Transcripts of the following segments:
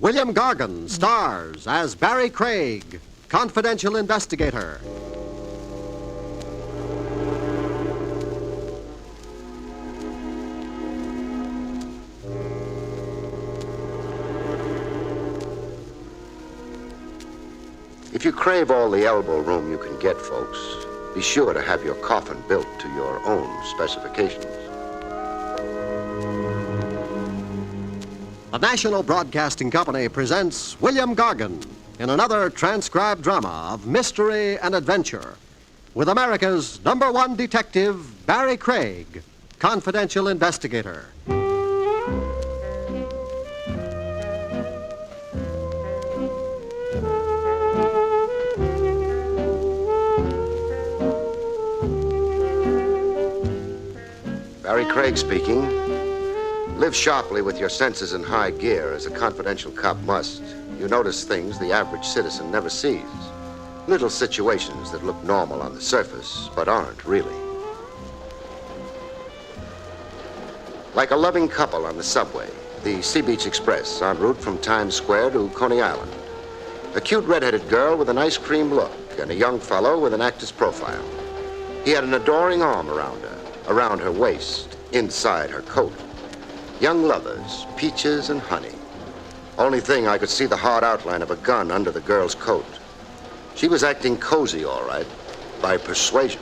William Gargan stars as Barrie Craig, confidential investigator. If you crave all the elbow room you can get, folks, be sure to have your coffin built to your own specifications. The National Broadcasting Company presents William Gargan in another transcribed drama of mystery and adventure with America's #1 detective, Barrie Craig, confidential investigator. Barrie Craig speaking. Live sharply with your senses in high gear, as a confidential cop must. You notice things the average citizen never sees. Little situations that look normal on the surface, but aren't really. Like a loving couple on the subway, the Sea Beach Express, en route from Times Square to Coney Island. A cute red-headed girl with an ice cream look, and a young fellow with an actor's profile. He had an adoring arm around her waist, inside her coat. Young lovers, peaches and honey. Only thing, I could see the hard outline of a gun under the girl's coat. She was acting cozy, all right, by persuasion.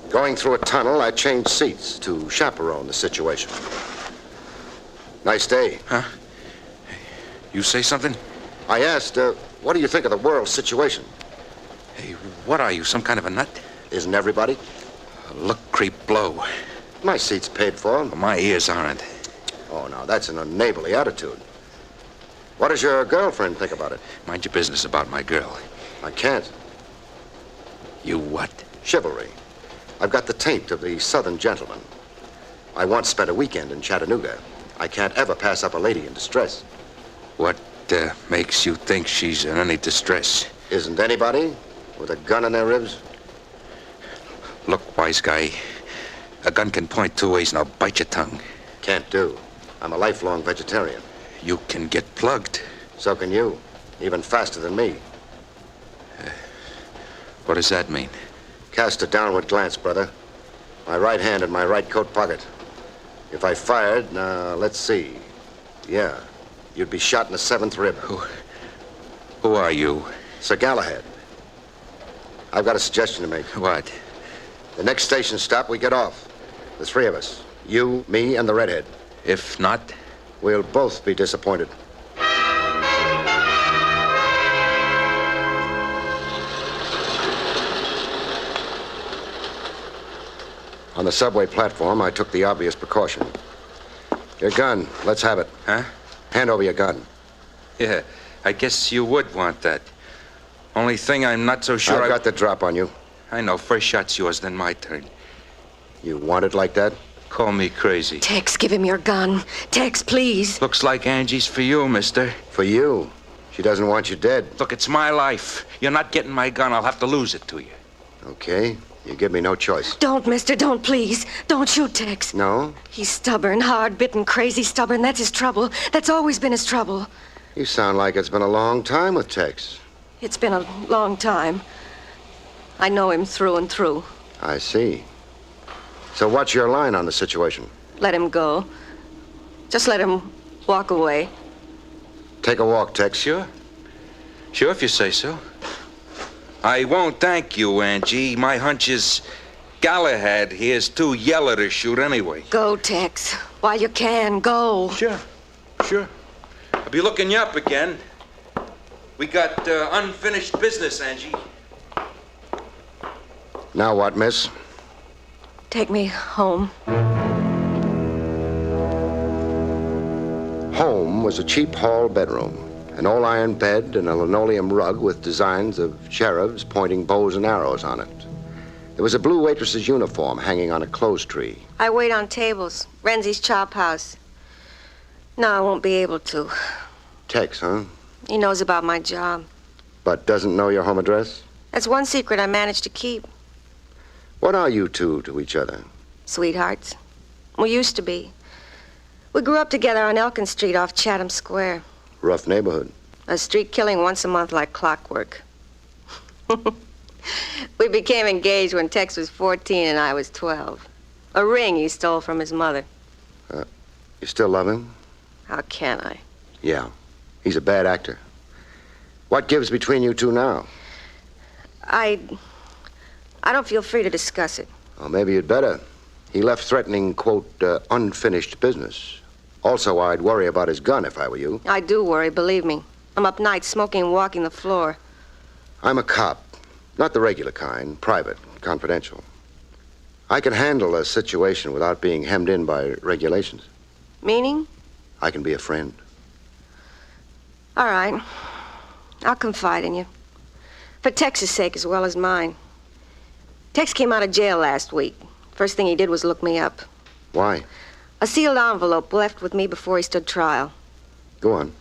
Going through a tunnel, I changed seats to chaperone the situation. Nice day. Huh? You say something? I asked, what do you think of the world situation? Hey, what are you, some kind of a nut? Isn't everybody? Look, creep, blow. My seat's paid for. My ears aren't. Oh, now, that's an unneighborly attitude. What does your girlfriend think about it? Mind your business about my girl. I can't. You what? Chivalry. I've got the taint of the Southern gentleman. I once spent a weekend in Chattanooga. I can't ever pass up a lady in distress. What makes you think she's in any distress? Isn't anybody with a gun in their ribs? Look, wise guy, a gun can point 2 ways and I'll bite your tongue. Can't do. I'm a lifelong vegetarian. You can get plugged. So can you, even faster than me. What does that mean? Cast a downward glance, brother. My right hand in my right coat pocket. If I fired, let's see. Yeah, you'd be shot in the 7th rib. Who are you? Sir Galahad. I've got a suggestion to make. What? The next station stop, we get off. The 3 of us. You, me, and the redhead. If not? We'll both be disappointed. On the subway platform, I took the obvious precaution. Your gun. Let's have it. Huh? Hand over your gun. Yeah, I guess you would want that. Only thing I'm not so sure I've got the drop on you. I know. First shot's yours, then my turn. You want it like that? Call me crazy. Tex, give him your gun. Tex, please. Looks like Angie's for you, mister. For you. She doesn't want you dead. Look, it's my life. You're not getting my gun. I'll have to lose it to you. Okay. You give me no choice. Don't, mister. Don't, please. Don't shoot Tex. No? He's stubborn, hard-bitten, crazy stubborn. That's his trouble. That's always been his trouble. You sound like it's been a long time with Tex. It's been a long time. I know him through and through. I see. So what's your line on the situation? Let him go. Just let him walk away. Take a walk, Tex. Sure. Sure, if you say so. I won't thank you, Angie. My hunch is Galahad here's too yellow to shoot anyway. Go, Tex. While you can, go. Sure. I'll be looking you up again. We got unfinished business, Angie. Now what, miss? Take me home. Home was a cheap hall bedroom. An all-iron bed and a linoleum rug with designs of cherubs pointing bows and arrows on it. There was a blue waitress's uniform hanging on a clothes tree. I wait on tables. Renzi's Chop House. No, I won't be able to. Tex, huh? He knows about my job. But doesn't know your home address? That's one secret I managed to keep. What are you two to each other? Sweethearts. We used to be. We grew up together on Elkin Street off Chatham Square. Rough neighborhood. A street killing once a month like clockwork. We became engaged when Tex was 14 and I was 12. A ring he stole from his mother. You still love him? How can I? Yeah. He's a bad actor. What gives between you two now? I don't feel free to discuss it. Well, maybe you'd better. He left threatening, quote, unfinished business. Also, I'd worry about his gun if I were you. I do worry, believe me. I'm up nights smoking and walking the floor. I'm a cop. Not the regular kind. Private. Confidential. I can handle a situation without being hemmed in by regulations. Meaning? I can be a friend. All right. I'll confide in you. For Tex's sake as well as mine. Tex came out of jail last week. First thing he did was look me up. Why? A sealed envelope left with me before he stood trial. Go on.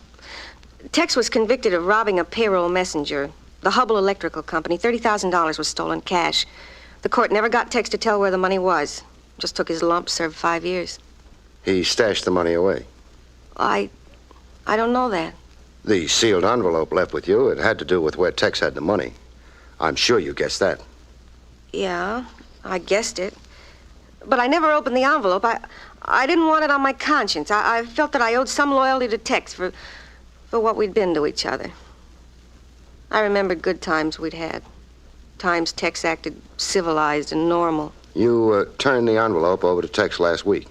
Tex was convicted of robbing a payroll messenger. The Hubble Electrical Company. $30,000 was stolen cash. The court never got Tex to tell where the money was. Just took his lump, served 5 years. He stashed the money away. I don't know that. The sealed envelope left with you, it had to do with where Tex had the money. I'm sure you guessed that. Yeah, I guessed it. But I never opened the envelope. I didn't want it on my conscience. I felt that I owed some loyalty to Tex for what we'd been to each other. I remembered good times we'd had. Times Tex acted civilized and normal. You turned the envelope over to Tex last week.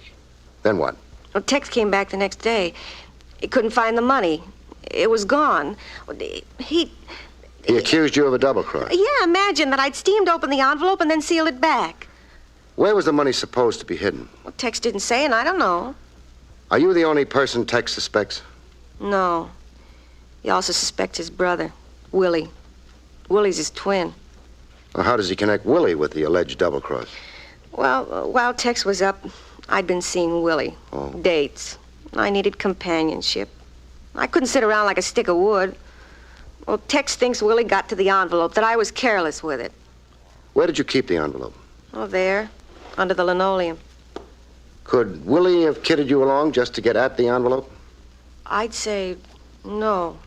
Then what? Well, Tex came back the next day. He couldn't find the money. It was gone. He accused you of a double cross. Yeah, imagine that I'd steamed open the envelope and then sealed it back. Where was the money supposed to be hidden? Well, Tex didn't say, and I don't know. Are you the only person Tex suspects? No. He also suspects his brother, Willie. Willie's his twin. Well, how does he connect Willie with the alleged double cross? Well, while Tex was up, I'd been seeing Willie. Oh. Dates. I needed companionship. I couldn't sit around like a stick of wood. Well, Tex thinks Willie got to the envelope, that I was careless with it. Where did you keep the envelope? Oh, there, under the linoleum. Could Willie have kidded you along just to get at the envelope? I'd say no.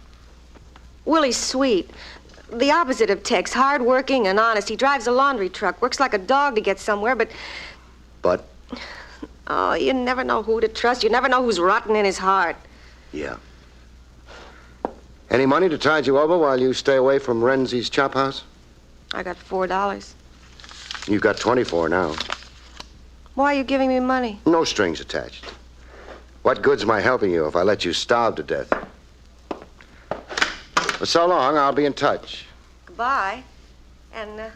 Willie's sweet. The opposite of Tex, hard-working and honest. He drives a laundry truck, works like a dog to get somewhere, but... But? Oh, you never know who to trust. You never know who's rotten in his heart. Yeah. Any money to tide you over while you stay away from Renzi's chop house? I got $4. You've got 24 now. Why are you giving me money? No strings attached. What good's my helping you if I let you starve to death? For so long, I'll be in touch. Goodbye. And,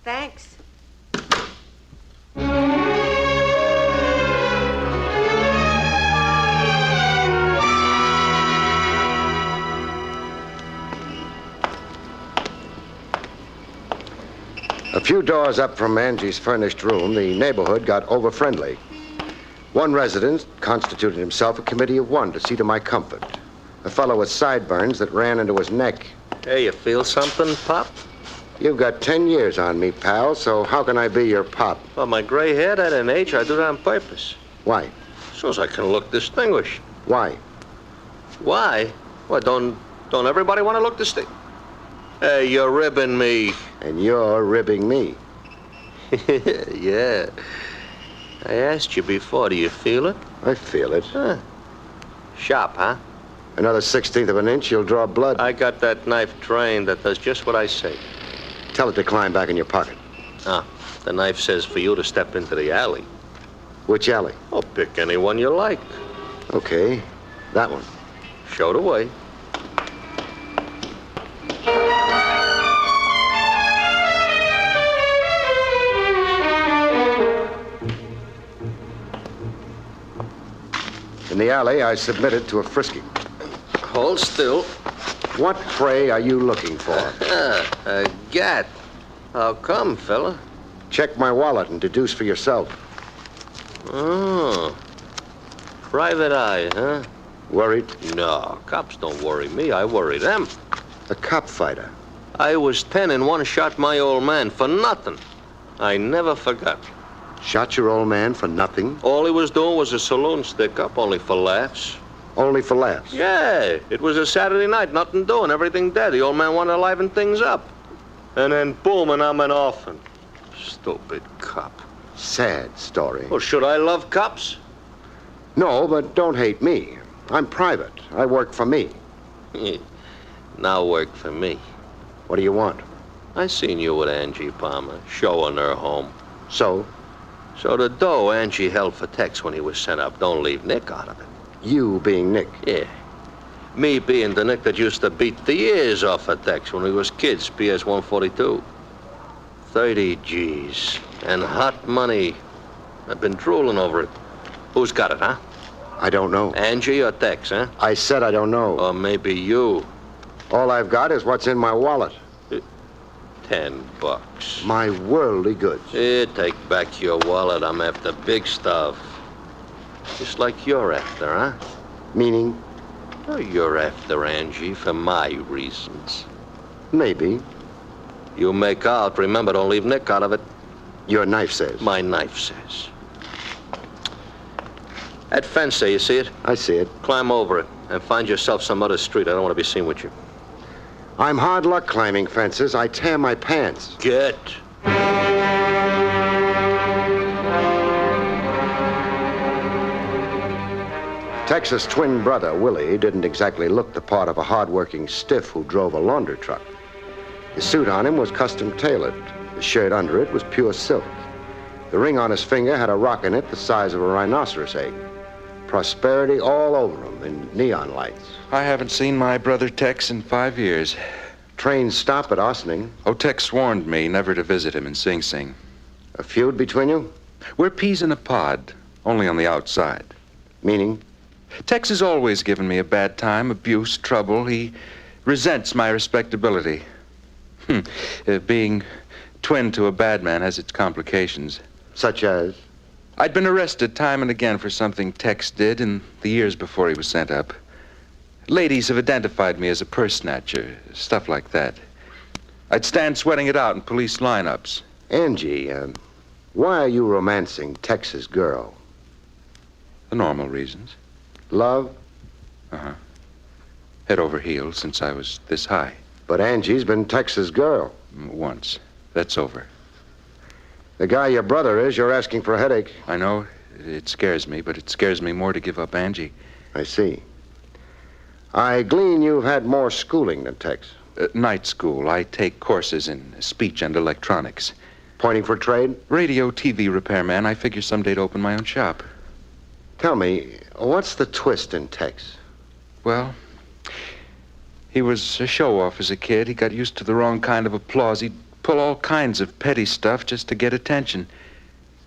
thanks. A few doors up from Angie's furnished room, the neighborhood got over-friendly. One resident constituted himself a committee of one to see to my comfort. A fellow with sideburns that ran into his neck. Hey, you feel something, Pop? You've got 10 years on me, pal, so how can I be your pop? Well, my gray hair at an age, I do that on purpose. Why? So as I can look distinguished. Why? Why? Well, don't everybody want to look distinguished? Hey, you're ribbing me. And you're ribbing me. Yeah. I asked you before, do you feel it? I feel it. Huh. Sharp, huh? Another 16th of an inch, you'll draw blood. I got that knife trained that does just what I say. Tell it to climb back in your pocket. Ah, the knife says for you to step into the alley. Which alley? Oh, pick any one you like. Okay, that one. Show the way. In the alley, I submitted to a frisking. Hold still. What prey are you looking for? A gat. How come, fella? Check my wallet and deduce for yourself. Oh. Private eye, huh? Worried? No, cops don't worry me. I worry them. A cop fighter. I was 10 and one shot my old man for nothing. I never forgot. Shot your old man for nothing? All he was doing was a saloon stick-up, only for laughs. Only for laughs? Yeah, it was a Saturday night, nothing doing, everything dead. The old man wanted to liven things up. And then, boom, and I'm an orphan. Stupid cop. Sad story. Well, should I love cops? No, but don't hate me. I'm private. I work for me. Now work for me. What do you want? I seen you with Angie Palmer, showing her home. So? So the dough Angie held for Tex when he was sent up, don't leave Nick out of it. You being Nick? Yeah. Me being the Nick that used to beat the ears off of Tex when we was kids, PS 142. 30 G's. And hot money. I've been drooling over it. Who's got it, huh? I don't know. Angie or Tex, huh? I said I don't know. Or maybe you. All I've got is what's in my wallet. $10. My worldly goods. Here, take back your wallet. I'm after big stuff. Just like you're after, huh? Meaning? Oh, you're after Angie for my reasons. Maybe. You make out. Remember, don't leave Nick out of it. Your knife says. My knife says. That fence there, you see it? I see it. Climb over it and find yourself some other street. I don't want to be seen with you. I'm hard luck climbing fences. I tear my pants. Get. Tex's twin brother, Willie, didn't exactly look the part of a hard-working stiff who drove a launder truck. The suit on him was custom tailored. The shirt under it was pure silk. The ring on his finger had a rock in it the size of a rhinoceros egg. Prosperity all over him in neon lights. I haven't seen my brother Tex in 5 years. Trains stop at Ossining. Oh, Tex warned me never to visit him in Sing Sing. A feud between you? We're peas in a pod, only on the outside. Meaning? Tex has always given me a bad time, abuse, trouble. He resents my respectability. Being twin to a bad man has its complications. Such as? I'd been arrested time and again for something Tex did in the years before he was sent up. Ladies have identified me as a purse snatcher, stuff like that. I'd stand sweating it out in police lineups. Angie, why are you romancing Tex's girl? The normal reasons. Love? Uh-huh. Head over heels since I was this high. But Angie's been Tex's girl. Once. That's over. The guy your brother is, you're asking for a headache. I know. It scares me, but it scares me more to give up Angie. I see. I glean you've had more schooling than Tex. Night school. I take courses in speech and electronics. Pointing for trade? Radio, TV repairman. I figure someday to open my own shop. Tell me, what's the twist in Tex? Well, he was a show-off as a kid. He got used to the wrong kind of applause. He'd pull all kinds of petty stuff just to get attention.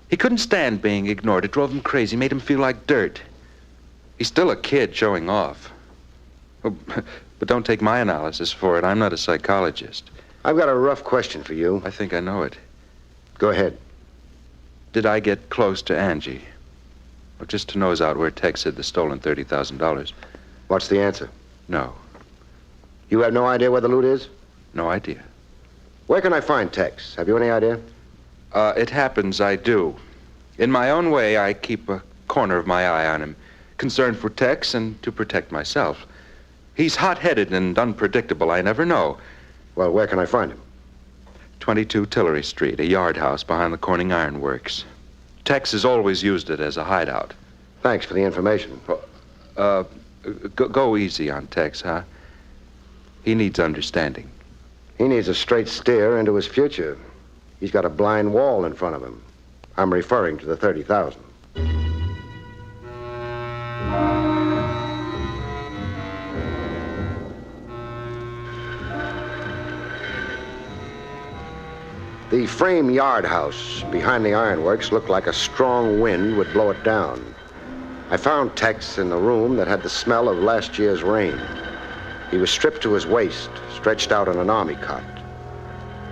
He couldn't stand being ignored. It drove him crazy, made him feel like dirt. He's still a kid showing off. Oh, but don't take my analysis for it. I'm not a psychologist. I've got a rough question for you. I think I know it. Go ahead. Did I get close to Angie? Well, just to nose out where Tex hid the stolen $30,000. What's the answer? No. You have no idea where the loot is? No idea. Where can I find Tex? Have you any idea? It happens I do. In my own way, I keep a corner of my eye on him, concerned for Tex and to protect myself. He's hot-headed and unpredictable. I never know. Well, where can I find him? 22 Tillery Street, a yard house behind the Corning Iron Works. Tex has always used it as a hideout. Thanks for the information. Go easy on Tex, huh? He needs understanding. He needs a straight steer into his future. He's got a blind wall in front of him. I'm referring to the 30,000. The frame yard house behind the ironworks looked like a strong wind would blow it down. I found Tex in the room that had the smell of last year's rain. He was stripped to his waist, stretched out on an army cot.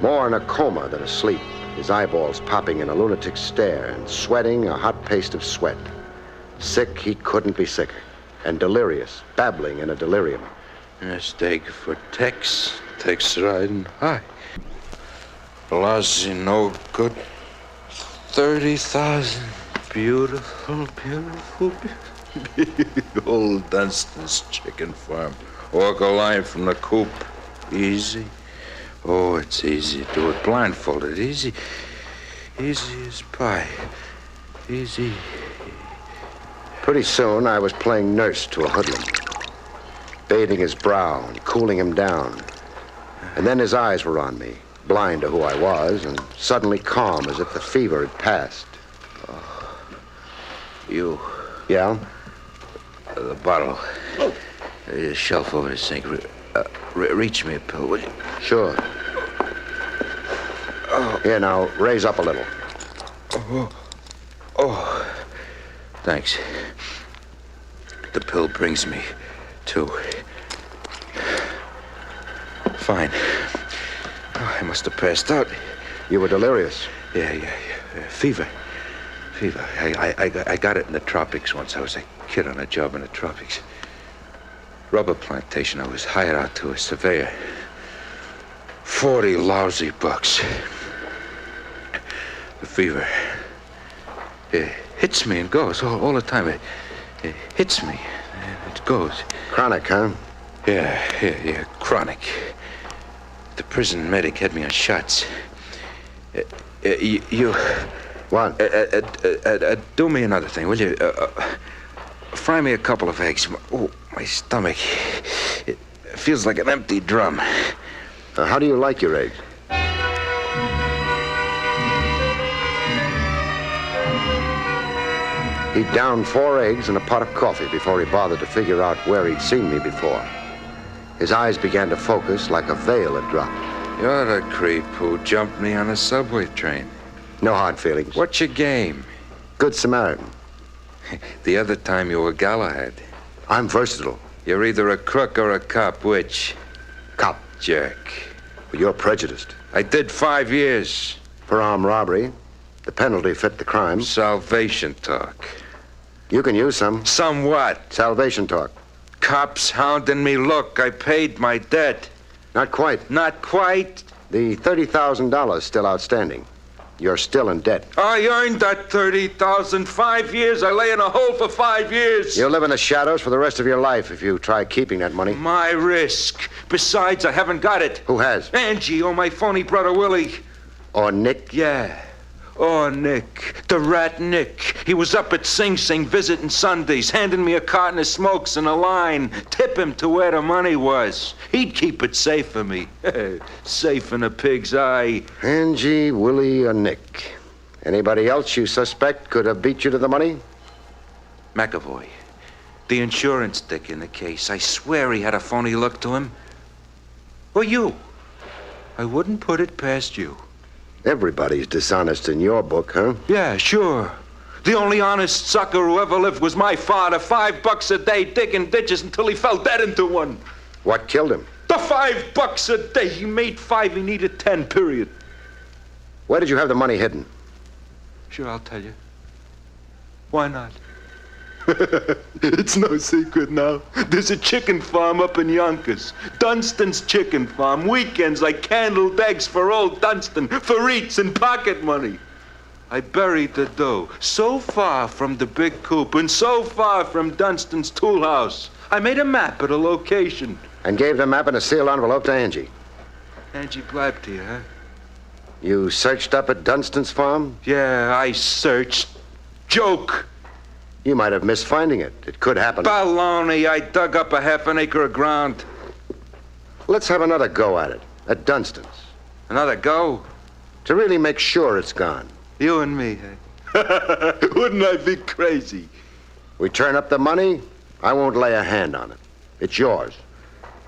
More in a coma than asleep, his eyeballs popping in a lunatic stare and sweating a hot paste of sweat. Sick he couldn't be sicker, and delirious, babbling in a delirium. Mistake for Tex. Tex riding high. Blasi no good. 30,000. Beautiful, beautiful, beautiful. Old Dunstan's chicken farm. Walk a line from the coop. Easy. Oh, it's easy to do it blindfolded. Easy. Easy as pie. Easy. Pretty soon, I was playing nurse to a hoodlum, bathing his brow and cooling him down. And then his eyes were on me, blind to who I was, and suddenly calm as if the fever had passed. Oh. You. Yeah? The bottle. The shelf over the sink. Reach me a pill, will you? Sure. Oh. Here, now, raise up a little. Oh. Thanks. The pill brings me to. Fine. Oh, I must have passed out. You were delirious. Yeah. Fever. I got it in the tropics once. I was a kid on a job in the tropics. Rubber plantation. I was hired out to a surveyor. 40 lousy bucks. The fever. It hits me and goes all the time. It hits me and it goes. Chronic, huh? Yeah, chronic. The prison medic had me on shots. You... What? Do me another thing, will you? Fry me a couple of eggs. Oh, my stomach. It feels like an empty drum. How do you like your eggs? He downed 4 eggs and a pot of coffee before he bothered to figure out where he'd seen me before. His eyes began to focus like a veil had dropped. You're the creep who jumped me on a subway train. No hard feelings. What's your game? Good Samaritan. The other time you were Galahad. I'm versatile. You're either a crook or a cop. Which? Cop. Jerk. But you're prejudiced. I did 5 years. For armed robbery. The penalty fit the crime. Salvation talk. You can use some. Some what? Salvation talk. Cops hounding me. Look, I paid my debt. Not quite. Not quite? The $30,000 still outstanding. You're still in debt. I earned that $30,000. 5 years. I lay in a hole for 5 years. You'll live in the shadows for the rest of your life if you try keeping that money. My risk. Besides, I haven't got it. Who has? Angie or my phony brother Willie. Or Nick? Yeah. Oh, Nick. The rat Nick. He was up at Sing Sing visiting Sundays, handing me a carton of smokes and a line. Tip him to where the money was. He'd keep it safe for me. Safe in a pig's eye. Angie, Willie, or Nick. Anybody else you suspect could have beat you to the money? McAvoy. The insurance dick in the case. I swear he had a phony look to him. Or you. I wouldn't put it past you. Everybody's dishonest in your book, huh? Yeah, sure. The only honest sucker who ever lived was my father. $5 a day digging ditches until he fell dead into one. What killed him? The $5 a day. He made 5, he needed 10, period. Where did you have the money hidden? Sure, I'll tell you. Why not? It's no secret now. There's a chicken farm up in Yonkers. Dunstan's Chicken Farm. Weekends I candled eggs for old Dunstan, for eats and pocket money. I buried the dough so far from the big coop and so far from Dunstan's tool house. I made a map of the location. And gave the map in a sealed envelope to Angie. Angie blabbed to you, huh? You searched up at Dunstan's farm? Yeah, I searched. Joke. You might have missed finding it. It could happen. Baloney. I dug up a half an acre of ground. Let's have another go at it. At Dunstan's. Another go? To really make sure it's gone. You and me, eh? Wouldn't I be crazy? We turn up the money, I won't lay a hand on it. It's yours.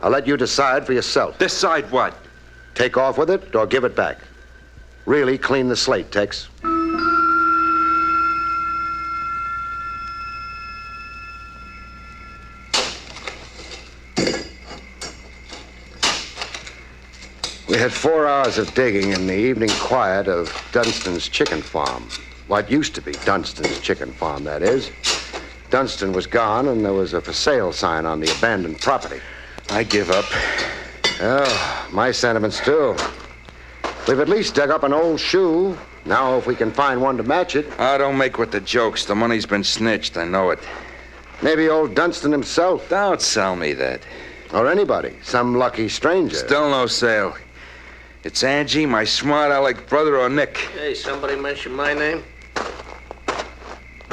I'll let you decide for yourself. Decide what? Take off with it or give it back. Really clean the slate, Tex. We had 4 hours of digging in the evening quiet of Dunstan's Chicken Farm. What used to be Dunstan's Chicken Farm, that is. Dunstan was gone, and there was a for sale sign on the abandoned property. I give up. Oh, my sentiments, too. We've at least dug up an old shoe, Now, if we can find one to match it, Oh, don't make with the jokes. The money's been snitched. I know it. maybe old Dunstan himself, Don't sell me that. or anybody, some lucky stranger. Still no sale. It's Angie, my smart aleck brother, or Nick. Hey, somebody mentioned my name?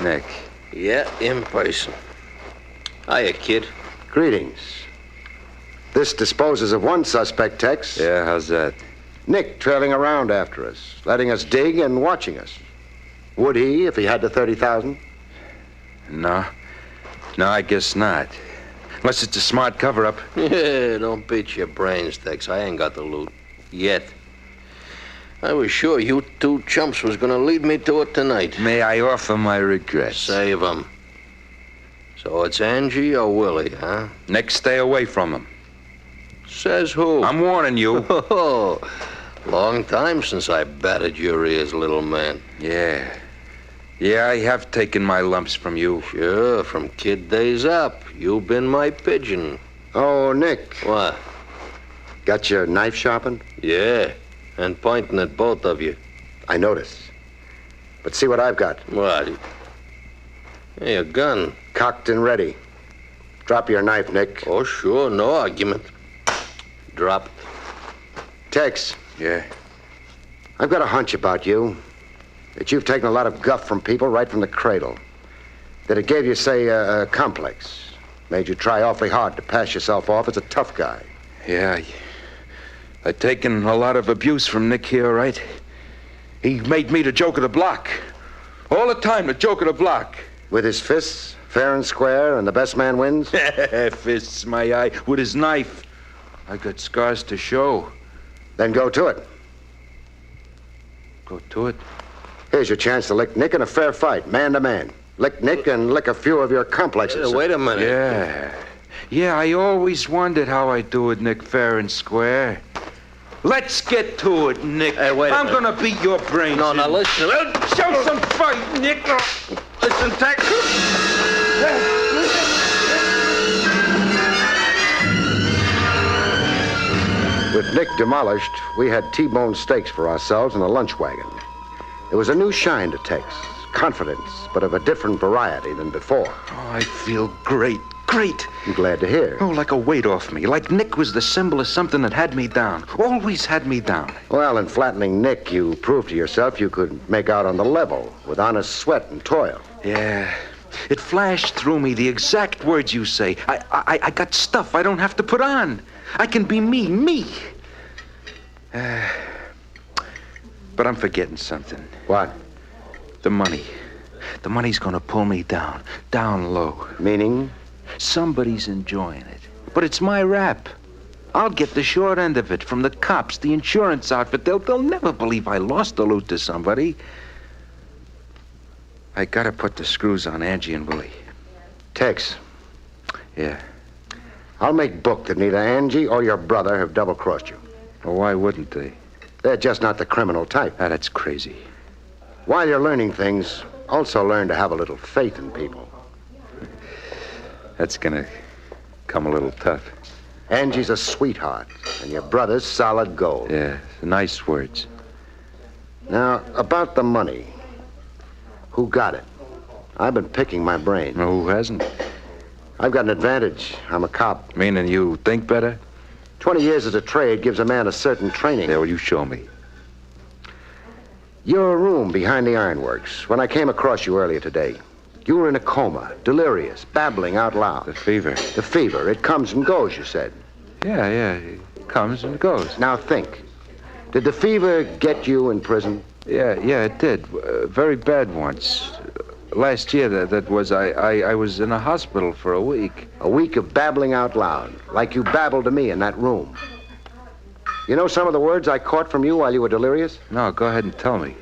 Nick. Yeah, in person. Hiya, kid. Greetings. This disposes of one suspect, Tex. Yeah, how's that? Nick trailing around after us, letting us dig and watching us. Would he if he had the 30,000? No. No, I guess not. Unless it's a smart cover-up. Yeah, don't beat your brains, Tex. I ain't got the loot. Yet. I was sure you two chumps was gonna lead me to it tonight. May I offer my regrets? Save 'em. So it's Angie or Willie, huh? Nick, stay away from him. Says who? I'm warning you. Oh, long time since I batted your ears, little man. Yeah. Yeah, I have taken my lumps from you. Sure, from kid days up. You've been my pigeon. Oh, Nick, What? got your knife sharpened? Yeah, and pointing at both of you. I noticed. But see what I've got. What? Hey, a gun. Cocked and ready. Drop your knife, Nick. Oh, sure, no argument. Dropped. Tex, Yeah? I've got a hunch about you. That you've taken a lot of guff from people right from the cradle. That it gave you, say, a complex. Made you try awfully hard to pass yourself off as a tough guy. Yeah, I've taken a lot of abuse from Nick here, right? He made me the joke of the block. All the time, the joke of the block. With his fists, fair and square, and the best man wins? Fists, my eye, with his knife. I got scars to show. Then go to it. Go to it. Here's your chance to lick Nick in a fair fight, man to man. Lick Nick and lick a few of your complexes. Wait a minute. Yeah. Yeah, I always wondered how I do it, Nick, fair and square. Let's get to it, Nick. Hey, wait a I'm minute. gonna beat your brains No, in. now listen. Show some fight, Nick. Listen, Tex. With Nick demolished, we had T-bone steaks for ourselves in a lunch wagon. There was a new shine to Tex, confidence, but of a different variety than before. Oh, I feel great, great. I'm glad to hear. Oh, like a weight off me. Like Nick was the symbol of something that had me down. Always had me down. Well, in flattening Nick, you proved to yourself you could make out on the level with honest sweat and toil. Yeah. It flashed through me the exact words you say. I got stuff I don't have to put on. I can be me. But I'm forgetting something. What? The money. The money's gonna pull me down low. Meaning? Somebody's enjoying it. But it's my rap. I'll get the short end of it from the cops, the insurance outfit. They'll never believe I lost the loot to somebody. I gotta put the screws on Angie and Willie. Tex, Yeah. I'll make book that neither Angie or your brother have double-crossed you. Well, why wouldn't they? They're just not the criminal type. Ah, that's crazy. While you're learning things, also learn to have a little faith in people. That's gonna come a little tough. Angie's a sweetheart, and your brother's solid gold. Yeah, nice words. Now, about the money. Who got it? I've been picking my brain. No, who hasn't? I've got an advantage. I'm a cop. Meaning you think better? 20 years as a trade gives a man a certain training. Yeah, well, you show me. Your room behind the ironworks. When I came across you earlier today, you were in a coma, delirious, babbling out loud. The fever. The fever, it comes and goes, you said. Yeah, it comes and goes. Now think. Did the fever get you in prison? Yeah, it did. Very bad once. Last year, that was, I was in a hospital for a week. A week of babbling out loud, like you babbled to me in that room. You know some of the words I caught from you while you were delirious? No, go ahead and tell me.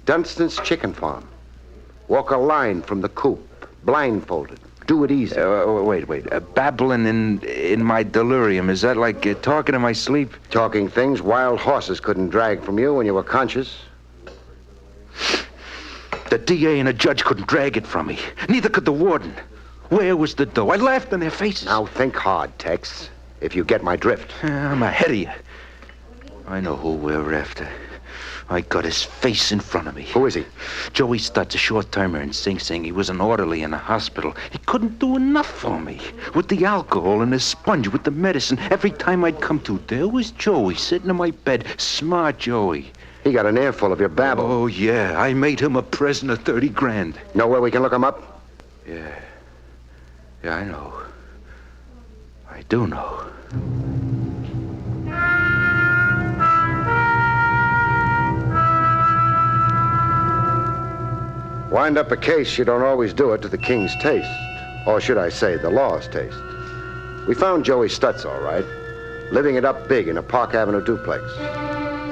Dunstan's chicken farm. Walk a line from the coop, blindfolded. Do it easy. Wait. Babbling in my delirium. Is that like talking in my sleep? Talking things wild horses couldn't drag from you when you were conscious. The DA and a judge couldn't drag it from me. Neither could the warden. Where was the dough? I laughed in their faces. Now think hard, Tex, if you get my drift. I'm ahead of you. I know who we're after. I got his face in front of me. Who is he? Joey Stutz, a short-termer in Sing Sing. He was an orderly in a hospital. He couldn't do enough for me. With the alcohol and his sponge, with the medicine, every time I'd come to, there was Joey sitting in my bed. Smart Joey. He got an earful of your babble. Oh, yeah. I made him a present of 30 grand. Know where we can look him up? Yeah. Yeah, I know. I do know. Wind up a case, you don't always do it to the king's taste. Or should I say, the law's taste. We found Joey Stutz, all right. Living it up big in a Park Avenue duplex.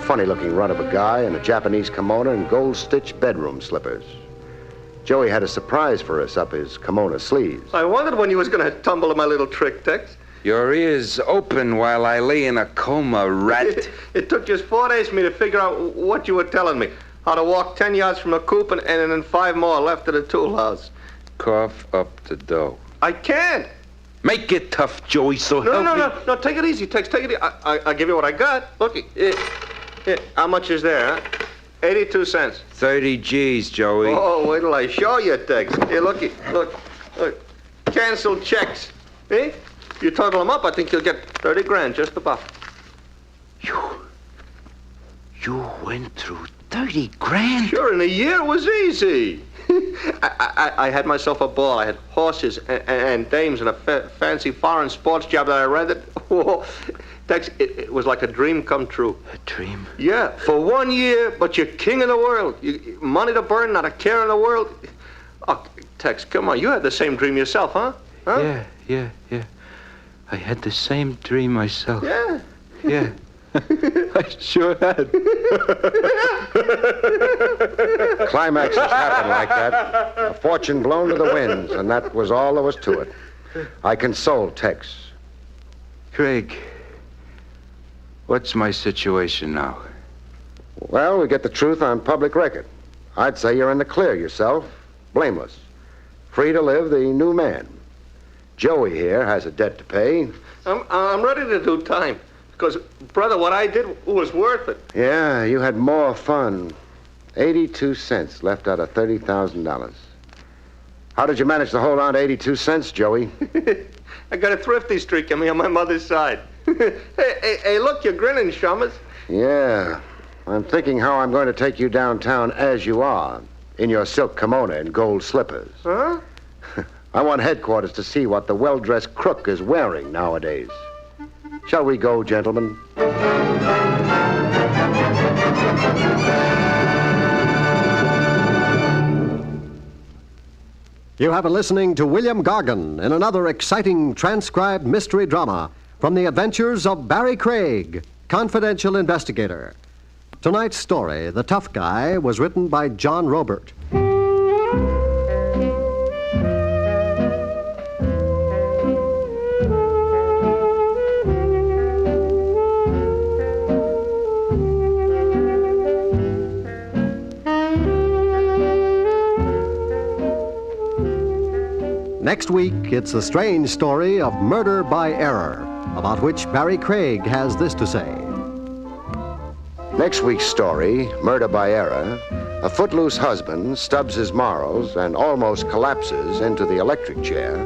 Funny-looking runt of a guy in a Japanese kimono and gold-stitched bedroom slippers. Joey had a surprise for us up his kimono sleeves. I wondered when you was going to tumble at my little trick, Tex. Your ears open while I lay in a coma, rat. It took just 4 days for me to figure out what you were telling me. How to walk 10 yards from the coop and then 5 more left of the tool house. Cough up the dough. I can't. Make it tough, Joey, so help me. No, take it easy, Tex, take it easy. I'll give you what I got. Look, here, how much is there, huh? 82 cents. 30 G's, Joey. Oh, wait till I show you, Tex. Here, look. Canceled checks. Eh? You total them up, I think you'll get 30 grand, just about. You went through 30 grand? Sure, in a year it was easy. I had myself a ball. I had horses and dames and a fancy foreign sports job that I rented. Oh, Tex, it was like a dream come true. A dream? Yeah, for 1 year, but you're king of the world. Money to burn, not a care in the world. Oh, Tex, come on, you had the same dream yourself, huh? Yeah. I had the same dream myself. Yeah. Yeah. I sure had. Climaxes happen like that. A fortune blown to the winds, and that was all there was to it. I consoled Tex. Craig, what's my situation now? Well, we get the truth on public record. I'd say you're in the clear yourself. Blameless. Free to live the new man. Joey here has a debt to pay. I'm ready to do time. Because, brother, what I did was worth it. Yeah, you had more fun. 82 cents left out of $30,000. How did you manage to hold on to 82 cents, Joey? I got a thrifty streak in me on my mother's side. Hey, look, you're grinning, Shummers. Yeah. I'm thinking how I'm going to take you downtown as you are, in your silk kimono and gold slippers. Huh? I want headquarters to see what the well-dressed crook is wearing nowadays. Shall we go, gentlemen? You have been listening to William Gargan in another exciting transcribed mystery drama from the adventures of Barrie Craig, confidential investigator. Tonight's story, The Tough Guy, was written by John Robert. Next week, it's the strange story of murder by error, about which Barrie Craig has this to say. Next week's story, Murder by Error, a footloose husband stubs his morals and almost collapses into the electric chair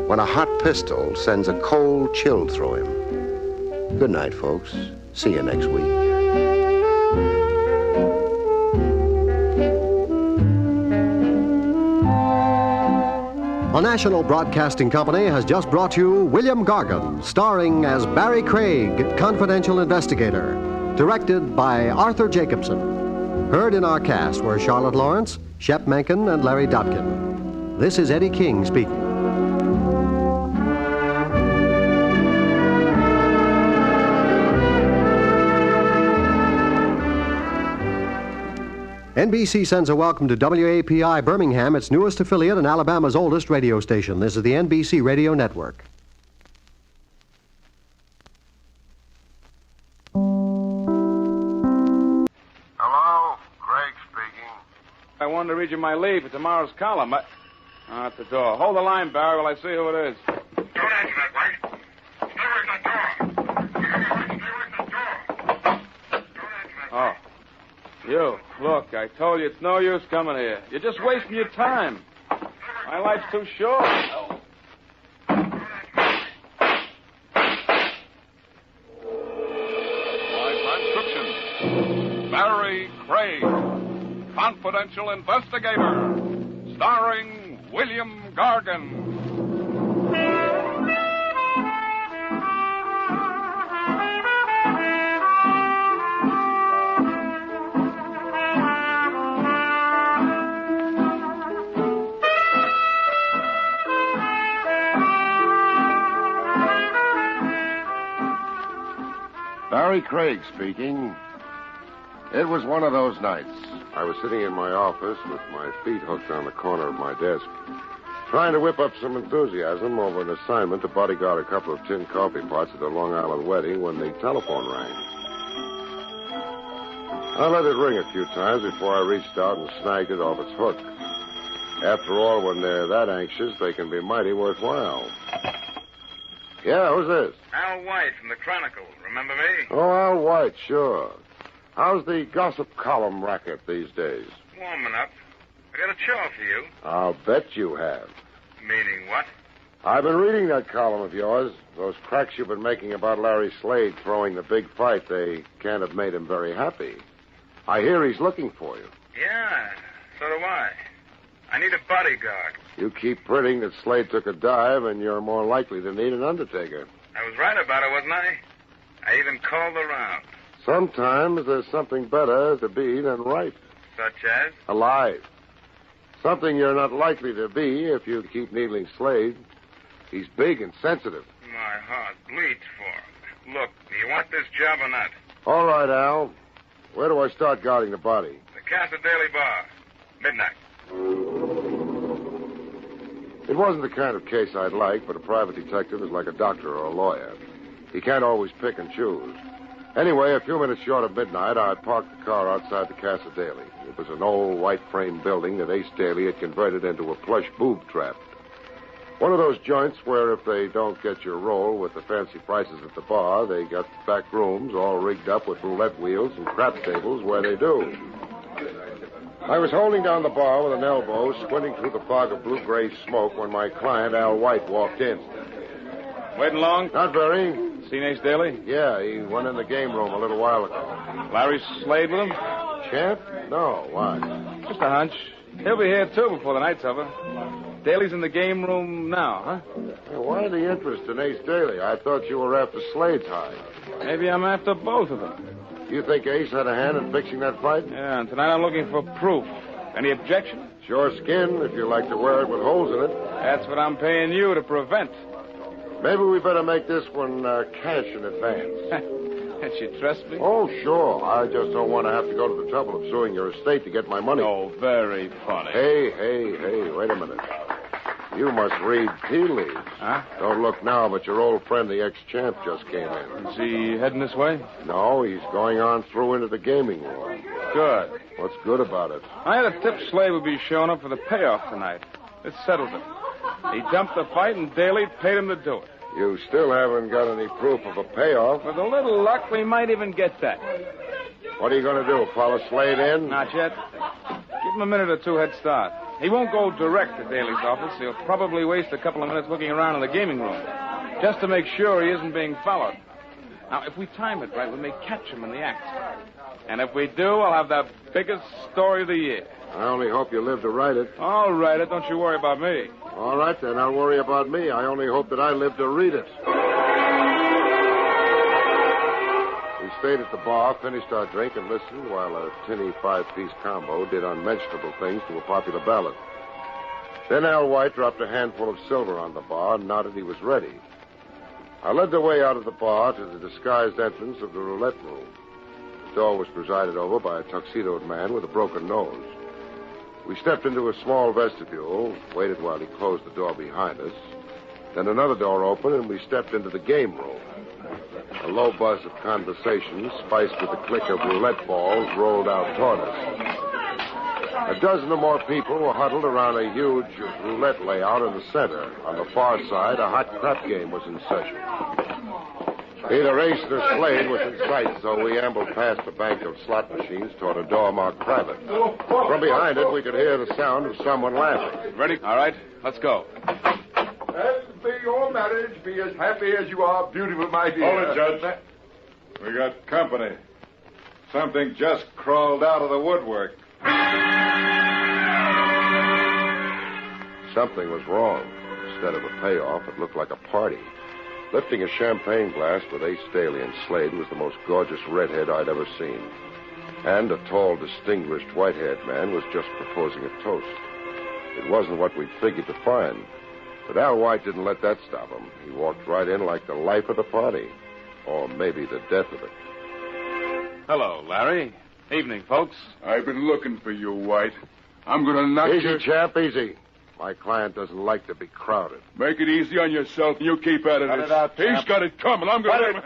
when a hot pistol sends a cold chill through him. Good night, folks. See you next week. The National Broadcasting Company has just brought you William Gargan, starring as Barrie Craig, confidential investigator, directed by Arthur Jacobson. Heard in our cast were Charlotte Lawrence, Shep Menken, and Larry Dotkin. This is Eddie King speaking. NBC sends a welcome to WAPI Birmingham, its newest affiliate and Alabama's oldest radio station. This is the NBC Radio Network. Hello? Craig speaking. I wanted to read you my lead for tomorrow's column. At the door. Hold the line, Barrie, while I see who it is. Don't answer that, White. Stay away from the door. Stay away from the door. Don't answer that. Oh. You? Look, I told you it's no use coming here. You're just wasting your time. My life's too short. Barrie Craig, confidential investigator, starring William Gargan. Barrie Craig speaking. It was one of those nights. I was sitting in my office with my feet hooked on the corner of my desk, trying to whip up some enthusiasm over an assignment to bodyguard a couple of tin coffee pots at a Long Island wedding when the telephone rang. I let it ring a few times before I reached out and snagged it off its hook. After all, when they're that anxious, they can be mighty worthwhile. Yeah, who's this? Al White from the Chronicle. Remember me? Oh, Al White, sure. How's the gossip column racket these days? Warming up. I got a chore for you. I'll bet you have. Meaning what? I've been reading that column of yours. Those cracks you've been making about Larry Slade throwing the big fight, they can't have made him very happy. I hear he's looking for you. Yeah, so do I. I need a bodyguard. You keep printing that Slade took a dive, and you're more likely to need an undertaker. I was right about it, wasn't I? I even called around. Sometimes there's something better to be than right. Such as? Alive. Something you're not likely to be if you keep needling Slade. He's big and sensitive. My heart bleeds for him. Look, do you want this job or not? All right, Al. Where do I start guarding the body? The Casa Daily Bar. Midnight. It wasn't the kind of case I'd like, but a private detective is like a doctor or a lawyer. He can't always pick and choose. Anyway, a few minutes short of midnight, I parked the car outside the Casa Daily. It was an old white-frame building that Ace Daly had converted into a plush boob trap. One of those joints where if they don't get your roll with the fancy prices at the bar, they got back rooms all rigged up with roulette wheels and crap tables where they do. I was holding down the bar with an elbow, squinting through the fog of blue-gray smoke when my client, Al White, walked in. Waiting long? Not very. Seen Ace Daly? Yeah, he went in the game room a little while ago. Larry Slade with him? Champ? No, why? Just a hunch. He'll be here, too, before the night's over. Daly's in the game room now, huh? Hey, why the interest in Ace Daly? I thought you were after Slade's hide. Maybe I'm after both of them. You think Ace had a hand in fixing that fight? Yeah, and tonight I'm looking for proof. Any objection? Sure skin, if you like to wear it with holes in it. That's what I'm paying you to prevent. Maybe we better make this one cash in advance. Can't you trust me? Oh, sure. I just don't want to have to go to the trouble of suing your estate to get my money. Oh, very funny. Hey, wait a minute. You must read tea leaves. Huh? Don't look now, but your old friend, the ex-champ, just came in. Is he heading this way? No, he's going on through into the gaming room. Good. What's good about it? I had a tip Slade would be showing up for the payoff tonight. This settles it. He jumped the fight, and Daly paid him to do it. You still haven't got any proof of a payoff. With a little luck, we might even get that. What are you going to do, follow Slade in? Not yet. Give him a minute or two head start. He won't go direct to Daly's office. He'll probably waste a couple of minutes looking around in the gaming room, just to make sure he isn't being followed. Now, if we time it right, we may catch him in the act. And if we do, I'll have the biggest story of the year. I only hope you live to write it. I'll write it. Don't you worry about me. All right, then. I'll worry about me. I only hope that I live to read it. We stayed at the bar, finished our drink, and listened while a tinny five-piece combo did unmentionable things to a popular ballad. Then Al White dropped a handful of silver on the bar and nodded he was ready. I led the way out of the bar to the disguised entrance of the roulette room. The door was presided over by a tuxedoed man with a broken nose. We stepped into a small vestibule, waited while he closed the door behind us. Then another door opened, and we stepped into the game room. A low buzz of conversation, spiced with the click of roulette balls, rolled out toward us. A dozen or more people were huddled around a huge roulette layout in the center. On the far side, a hot crap game was in session. Either Ace or Slade was in sight, so we ambled past a bank of slot machines toward a door marked private. From behind it, we could hear the sound of someone laughing. Ready? All right, let's go. And may your marriage be as happy as you are beautiful, my dear. Hold it, Judge. We got company. Something just crawled out of the woodwork. Something was wrong. Instead of a payoff, it looked like a party. Lifting a champagne glass with Ace Daly and Slade was the most gorgeous redhead I'd ever seen. And a tall, distinguished, white-haired man was just proposing a toast. It wasn't what we'd figured to find. But Al White didn't let that stop him. He walked right in like the life of the party. Or maybe the death of it. Hello, Larry. Evening, folks. I've been looking for you, White. I'm going to knock Easy, you... chap, easy. My client doesn't like to be crowded. Make it easy on yourself, and you keep out of Cut this. it out, He's chap. got it coming. I'm going to...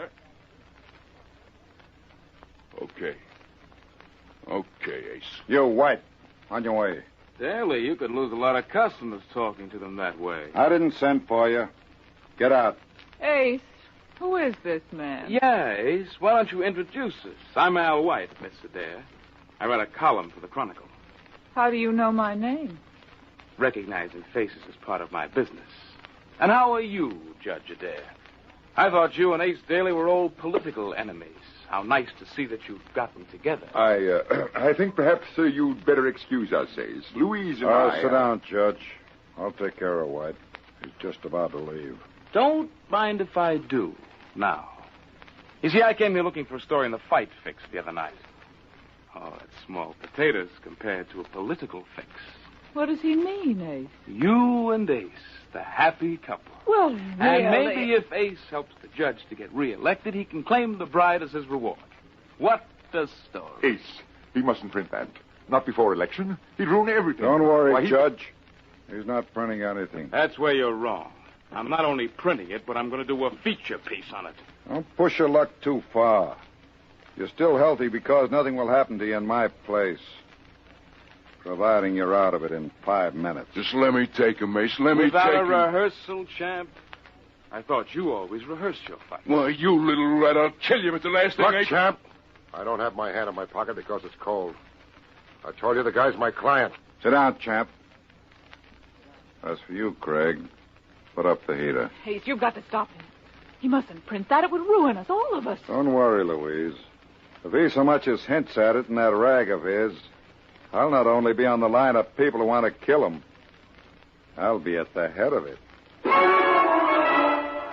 Okay. Okay, Ace. You, White. On your way. Daly, you could lose a lot of customers talking to them that way. I didn't send for you. Get out. Ace, who is this man? Yeah, Ace. Why don't you introduce us? I'm Al White, Miss Adair. I write a column for the Chronicle. How do you know my name? Recognizing faces is part of my business. And how are you, Judge Adair? I thought you and Ace Daly were old political enemies. How nice to see that you've gotten together. I think perhaps you'd better excuse us, Ace. Louise and I... Sit down, Judge. I'll take care of White. He's just about to leave. Don't mind if I do. Now. You see, I came here looking for a story in the Fight Fix the other night. Oh, it's small potatoes compared to a political fix. What does he mean, Ace? You and Ace, the happy couple. Well, really? And maybe if Ace helps the judge to get reelected, he can claim the bride as his reward. What a story. Ace, he mustn't print that. Not before election. He'd ruin everything. Don't worry, Why, Judge. He's not printing anything. That's where you're wrong. I'm not only printing it, but I'm going to do a feature piece on it. Don't push your luck too far. You're still healthy because nothing will happen to you in my place. Providing you're out of it in 5 minutes. Just let me take him, Ace. Let me Without take a him. rehearsal, champ? I thought you always rehearsed your fight. Why, you little rat, I'll kill you at the last thing, Look, Ace. champ, I don't have my hand in my pocket because it's cold. I told you the guy's my client. Sit down, champ. As for you, Craig, put up the heater. Ace, you've got to stop him. He mustn't print that. It would ruin us, all of us. Don't worry, Louise. If he so much as hints at it in that rag of his, I'll not only be on the line of people who want to kill him, I'll be at the head of it.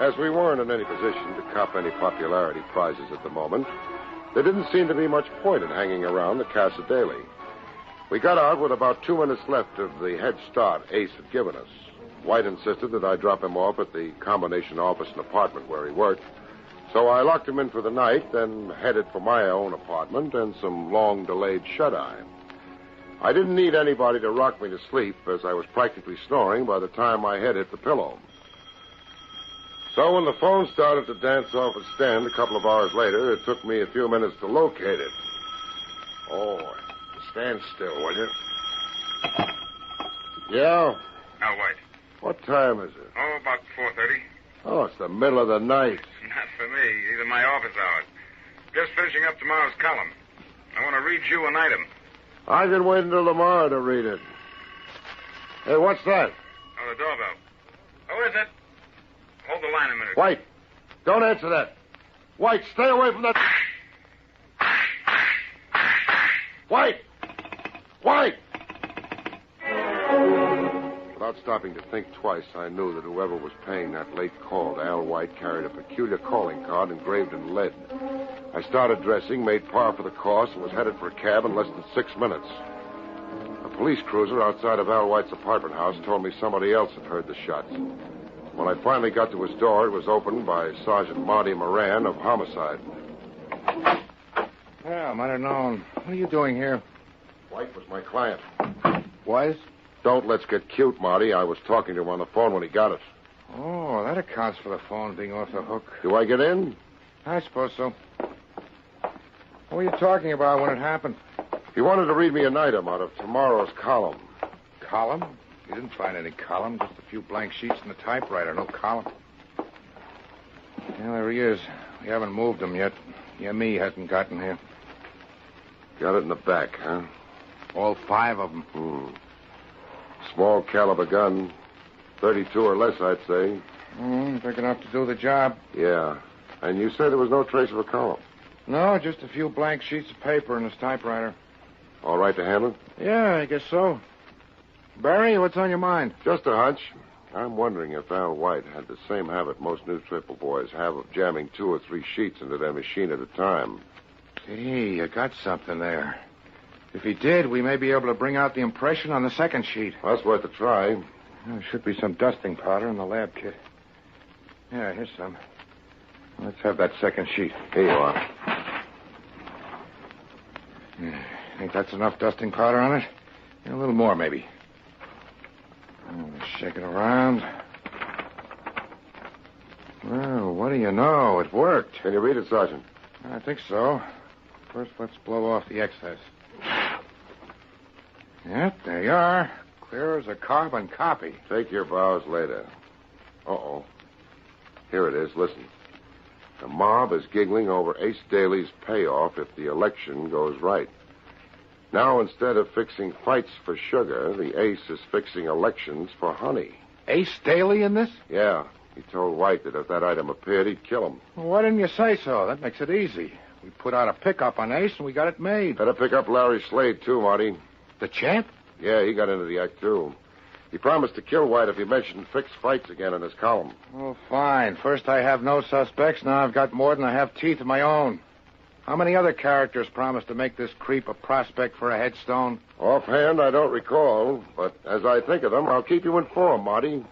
As we weren't in any position to cop any popularity prizes at the moment, there didn't seem to be much point in hanging around the Casa Daily. We got out with about 2 minutes left of the head start Ace had given us. White insisted that I drop him off at the combination office and apartment where he worked. So I locked him in for the night, then headed for my own apartment and some long-delayed shut-eye. I didn't need anybody to rock me to sleep, as I was practically snoring by the time my head hit the pillow. So when the phone started to dance off its stand a couple of hours later, it took me a few minutes to locate it. Oh, stand still, will you? Yeah? Al White. What time is it? Oh, about 4:30. Oh, it's the middle of the night. Not for me. These are my office hours. Just finishing up tomorrow's column. I want to read you an item. I can wait until tomorrow to read it. Hey, what's that? Oh, the doorbell. Who is it? Hold the line a minute. White, don't answer that. White, stay away from that. White! White! Without stopping to think twice, I knew that whoever was paying that late call to Al White carried a peculiar calling card engraved in lead. I started dressing, made par for the course, and was headed for a cab in less than 6 minutes. A police cruiser outside of Al White's apartment house told me somebody else had heard the shots. When I finally got to his door, it was opened by Sergeant Marty Moran of Homicide. Yeah, I might have known. What are you doing here? White was my client. Was? Don't let's get cute, Marty. I was talking to him on the phone when he got it. Oh, that accounts for the phone being off the hook. Do I get in? I suppose so. What were you talking about when it happened? He wanted to read me an item out of tomorrow's column. Column? You didn't find any column, just a few blank sheets in the typewriter, no column. Yeah, there he is. We haven't moved them yet. Me hasn't gotten here. Got it in the back, huh? All 5 of them. Small caliber gun. 32 or less, I'd say. Big enough to do the job. Yeah. And you say there was no trace of a column? No, just a few blank sheets of paper in his typewriter. All right to handle? Yeah, I guess so. Barrie, what's on your mind? Just a hunch. I'm wondering if Al White had the same habit most newspaper boys have of jamming 2 or 3 sheets into their machine at a time. Gee, you got something there. If he did, we may be able to bring out the impression on the second sheet. Well, that's worth a try. There should be some dusting powder in the lab kit. Yeah, here's some. Let's have that second sheet. Here you are. Think that's enough dusting powder on it? Yeah, a little more, maybe. Shake it around. Well, what do you know? It worked. Can you read it, Sergeant? I think so. First, let's blow off the excess. Yep, there you are. Clear as a carbon copy. Take your bows later. Uh-oh. Here it is. Listen. The mob is giggling over Ace Daly's payoff if the election goes right. Now, instead of fixing fights for sugar, the Ace is fixing elections for honey. Ace Daly in this? Yeah. He told White that if that item appeared, he'd kill him. Well, why didn't you say so? That makes it easy. We put out a pickup on Ace, and we got it made. Better pick up Larry Slade, too, Marty. The champ? Yeah, he got into the act, too. He promised to kill White if he mentioned fixed fights again in his column. Oh, fine. First I have no suspects. Now I've got more than I have teeth of my own. How many other characters promised to make this creep a prospect for a headstone? Offhand, I don't recall, but as I think of them, I'll keep you informed, Marty.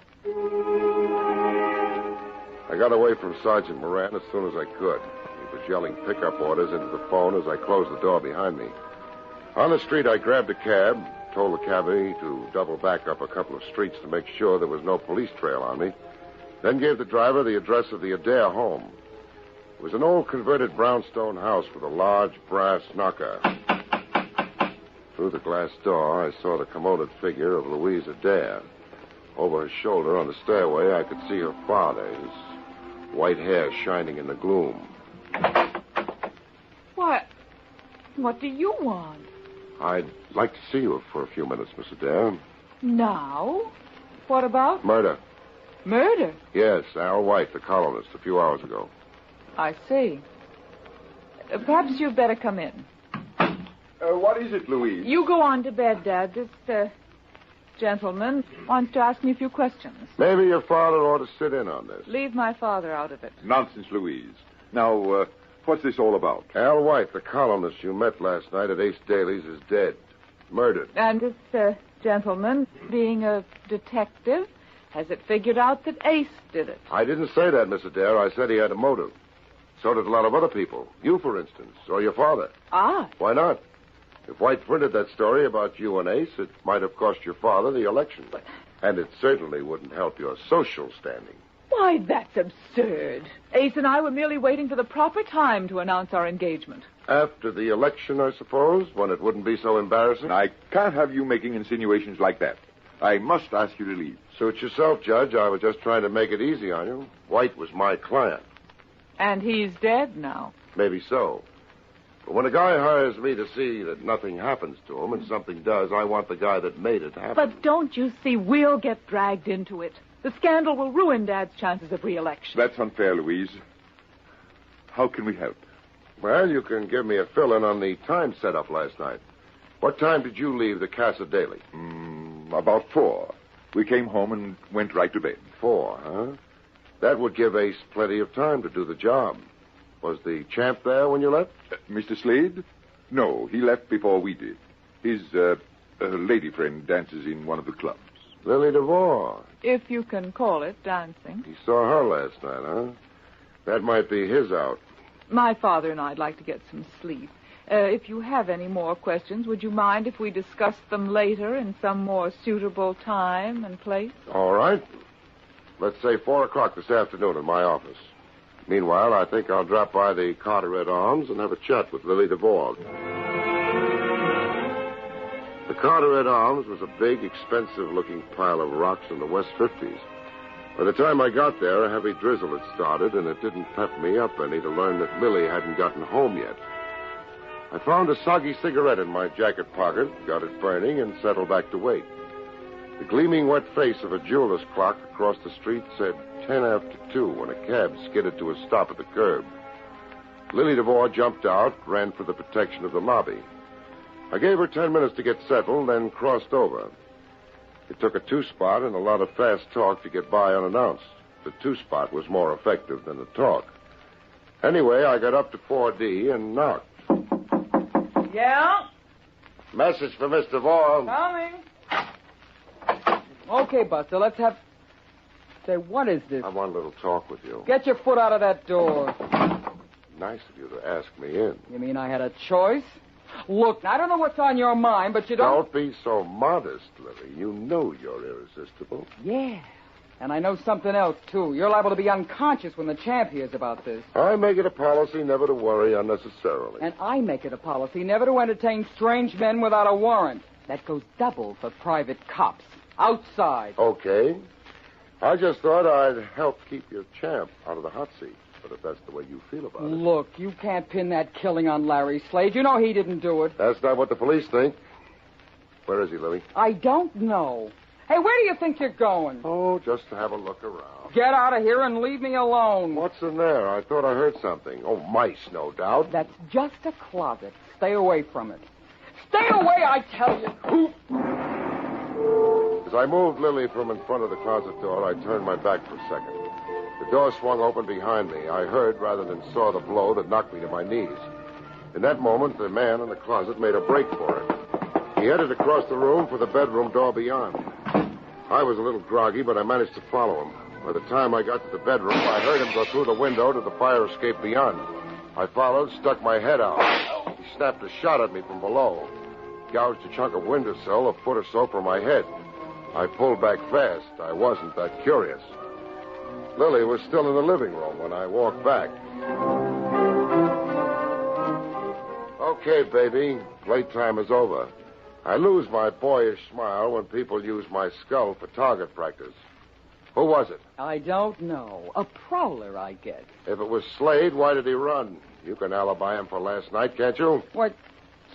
I got away from Sergeant Moran as soon as I could. He was yelling pickup orders into the phone as I closed the door behind me. On the street, I grabbed a cab, told the cabbie to double back up a couple of streets to make sure there was no police trail on me, then gave the driver the address of the Adair home. It was an old converted brownstone house with a large brass knocker. Through the glass door, I saw the commoded figure of Louise Adair. Over her shoulder on the stairway, I could see her father, his white hair shining in the gloom. What do you want? I'd like to see you for a few minutes, Miss Adair. Now? What about? Murder. Murder? Yes, Al White, the columnist, a few hours ago. I see. Perhaps you'd better come in. What is it, Louise? You go on to bed, Dad. This, gentleman wants to ask me a few questions. Maybe your father ought to sit in on this. Leave my father out of it. Nonsense, Louise. Now, what's this all about? Al White, the columnist you met last night at Ace Daly's, is dead. Murdered. And this, gentleman, being a detective, has it figured out that Ace did it? I didn't say that, Miss Adair. I said he had a motive. So did a lot of other people. You, for instance, or your father. Ah. Why not? If White printed that story about you and Ace, it might have cost your father the election. And it certainly wouldn't help your social standing. Why, that's absurd. Ace and I were merely waiting for the proper time to announce our engagement. After the election, I suppose, when it wouldn't be so embarrassing? I can't have you making insinuations like that. I must ask you to leave. Suit yourself, Judge. I was just trying to make it easy on you. White was my client. And he's dead now. Maybe so. But when a guy hires me to see that nothing happens to him and something does, I want the guy that made it happen. But don't you see, we'll get dragged into it. The scandal will ruin Dad's chances of re-election. That's unfair, Louise. How can we help? Well, you can give me a fill-in on the time set-up last night. What time did you leave the Casa Daily? About 4. We came home and went right to bed. 4, huh? That would give Ace plenty of time to do the job. Was the champ there when you left? Mr. Slade? No, he left before we did. His lady friend dances in one of the clubs. Lily DeVore. If you can call it dancing. He saw her last night, huh? That might be his out. My father and I'd like to get some sleep. If you have any more questions, would you mind if we discuss them later in some more suitable time and place? All right. Let's say 4 o'clock this afternoon in my office. Meanwhile, I think I'll drop by the Carteret Arms and have a chat with Lily DeVore. The Carteret Arms was a big, expensive-looking pile of rocks in the West 50s. By the time I got there, a heavy drizzle had started, and it didn't pep me up any to learn that Lily hadn't gotten home yet. I found a soggy cigarette in my jacket pocket, got it burning, and settled back to wait. The gleaming wet face of a jeweler's clock across the street said 10 after 2 when a cab skidded to a stop at the curb. Lily DeVore jumped out, ran for the protection of the lobby. I gave her 10 minutes to get settled, then crossed over. It took a two-spot and a lot of fast talk to get by unannounced. The two-spot was more effective than the talk. Anyway, I got up to 4D and knocked. Yeah? Message for Miss DeVore. Coming. Okay, Buster, let's have... Say, what is this? I want a little talk with you. Get your foot out of that door. Nice of you to ask me in. You mean I had a choice? Look, I don't know what's on your mind, but you Don't be so modest, Lily. You know you're irresistible. Yeah. And I know something else, too. You're liable to be unconscious when the champ hears about this. I make it a policy never to worry unnecessarily. And I make it a policy never to entertain strange men without a warrant. That goes double for private cops. Outside. Okay. I just thought I'd help keep your champ out of the hot seat. But if that's the way you feel about it... Look, you can't pin that killing on Larry Slade. You know he didn't do it. That's not what the police think. Where is he, Lily? I don't know. Hey, where do you think you're going? Oh, just to have a look around. Get out of here and leave me alone. What's in there? I thought I heard something. Oh, mice, no doubt. That's just a closet. Stay away from it. Stay away, I tell you. As I moved Lily from in front of the closet door, I turned my back for a second. The door swung open behind me. I heard rather than saw the blow that knocked me to my knees. In that moment, the man in the closet made a break for it. He headed across the room for the bedroom door beyond. I was a little groggy, but I managed to follow him. By the time I got to the bedroom, I heard him go through the window to the fire escape beyond. I followed, stuck my head out. He snapped a shot at me from below, gouged a chunk of windowsill a foot or so from my head. I pulled back fast. I wasn't that curious. Lily was still in the living room when I walked back. Okay, baby. Playtime is over. I lose my boyish smile when people use my skull for target practice. Who was it? I don't know. A prowler, I guess. If it was Slade, why did he run? You can alibi him for last night, can't you? What?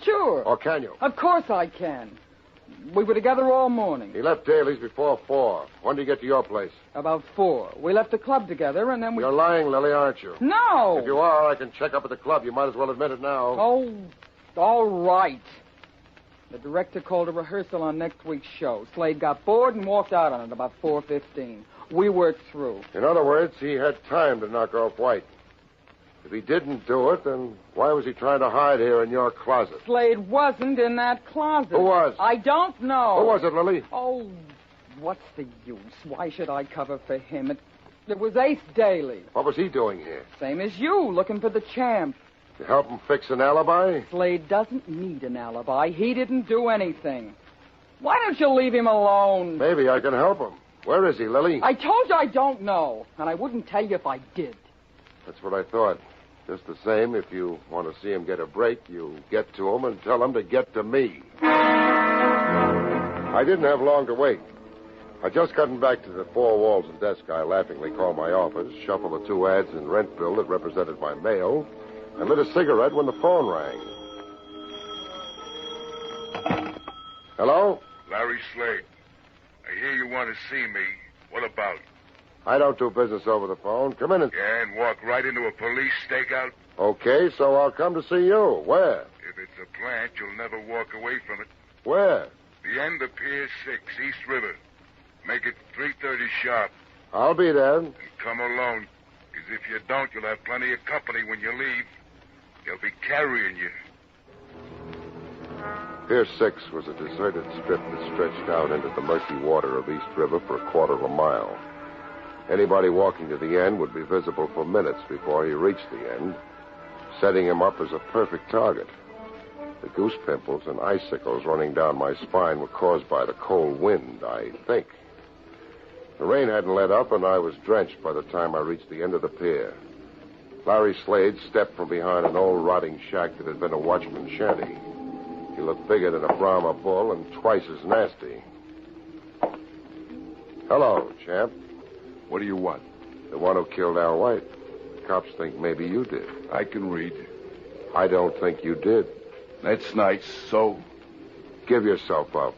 Sure. Or can you? Of course I can. We were together all morning. He left Daly's before 4. When did he get to your place? About 4. We left the club together, and then we... You're lying, Lily, aren't you? No! If you are, I can check up at the club. You might as well admit it now. Oh, all right. The director called a rehearsal on next week's show. Slade got bored and walked out on it about 4:15. We worked through. In other words, he had time to knock off White. If he didn't do it, then why was he trying to hide here in your closet? Slade wasn't in that closet. Who was? I don't know. Who was it, Lily? Oh, what's the use? Why should I cover for him? It was Ace Daly. What was he doing here? Same as you, looking for the champ. To help him fix an alibi? Slade doesn't need an alibi. He didn't do anything. Why don't you leave him alone? Maybe I can help him. Where is he, Lily? I told you I don't know, and I wouldn't tell you if I did. That's what I thought. Just the same, if you want to see him get a break, you get to him and tell him to get to me. I didn't have long to wait. I'd just gotten back to the 4 walls and desk I laughingly called my office, shuffled the 2 ads and rent bill that represented my mail, and lit a cigarette when the phone rang. Hello? Larry Slade. I hear you want to see me. What about? I don't do business over the phone. Come in and... Yeah, and walk right into a police stakeout? Okay, so I'll come to see you. Where? If it's a plant, you'll never walk away from it. Where? The end of Pier 6, East River. Make it 3:30 sharp. I'll be there. And come alone. Because if you don't, you'll have plenty of company when you leave. They'll be carrying you. Pier 6 was a deserted strip that stretched out into the murky water of East River for a quarter of a mile. Anybody walking to the end would be visible for minutes before he reached the end, setting him up as a perfect target. The goose pimples and icicles running down my spine were caused by the cold wind, I think. The rain hadn't let up, and I was drenched by the time I reached the end of the pier. Larry Slade stepped from behind an old rotting shack that had been a watchman's shanty. He looked bigger than a Brahma bull and twice as nasty. Hello, champ. What do you want? The one who killed Al White. The cops think maybe you did. I can read. I don't think you did. That's nice. So? Give yourself up.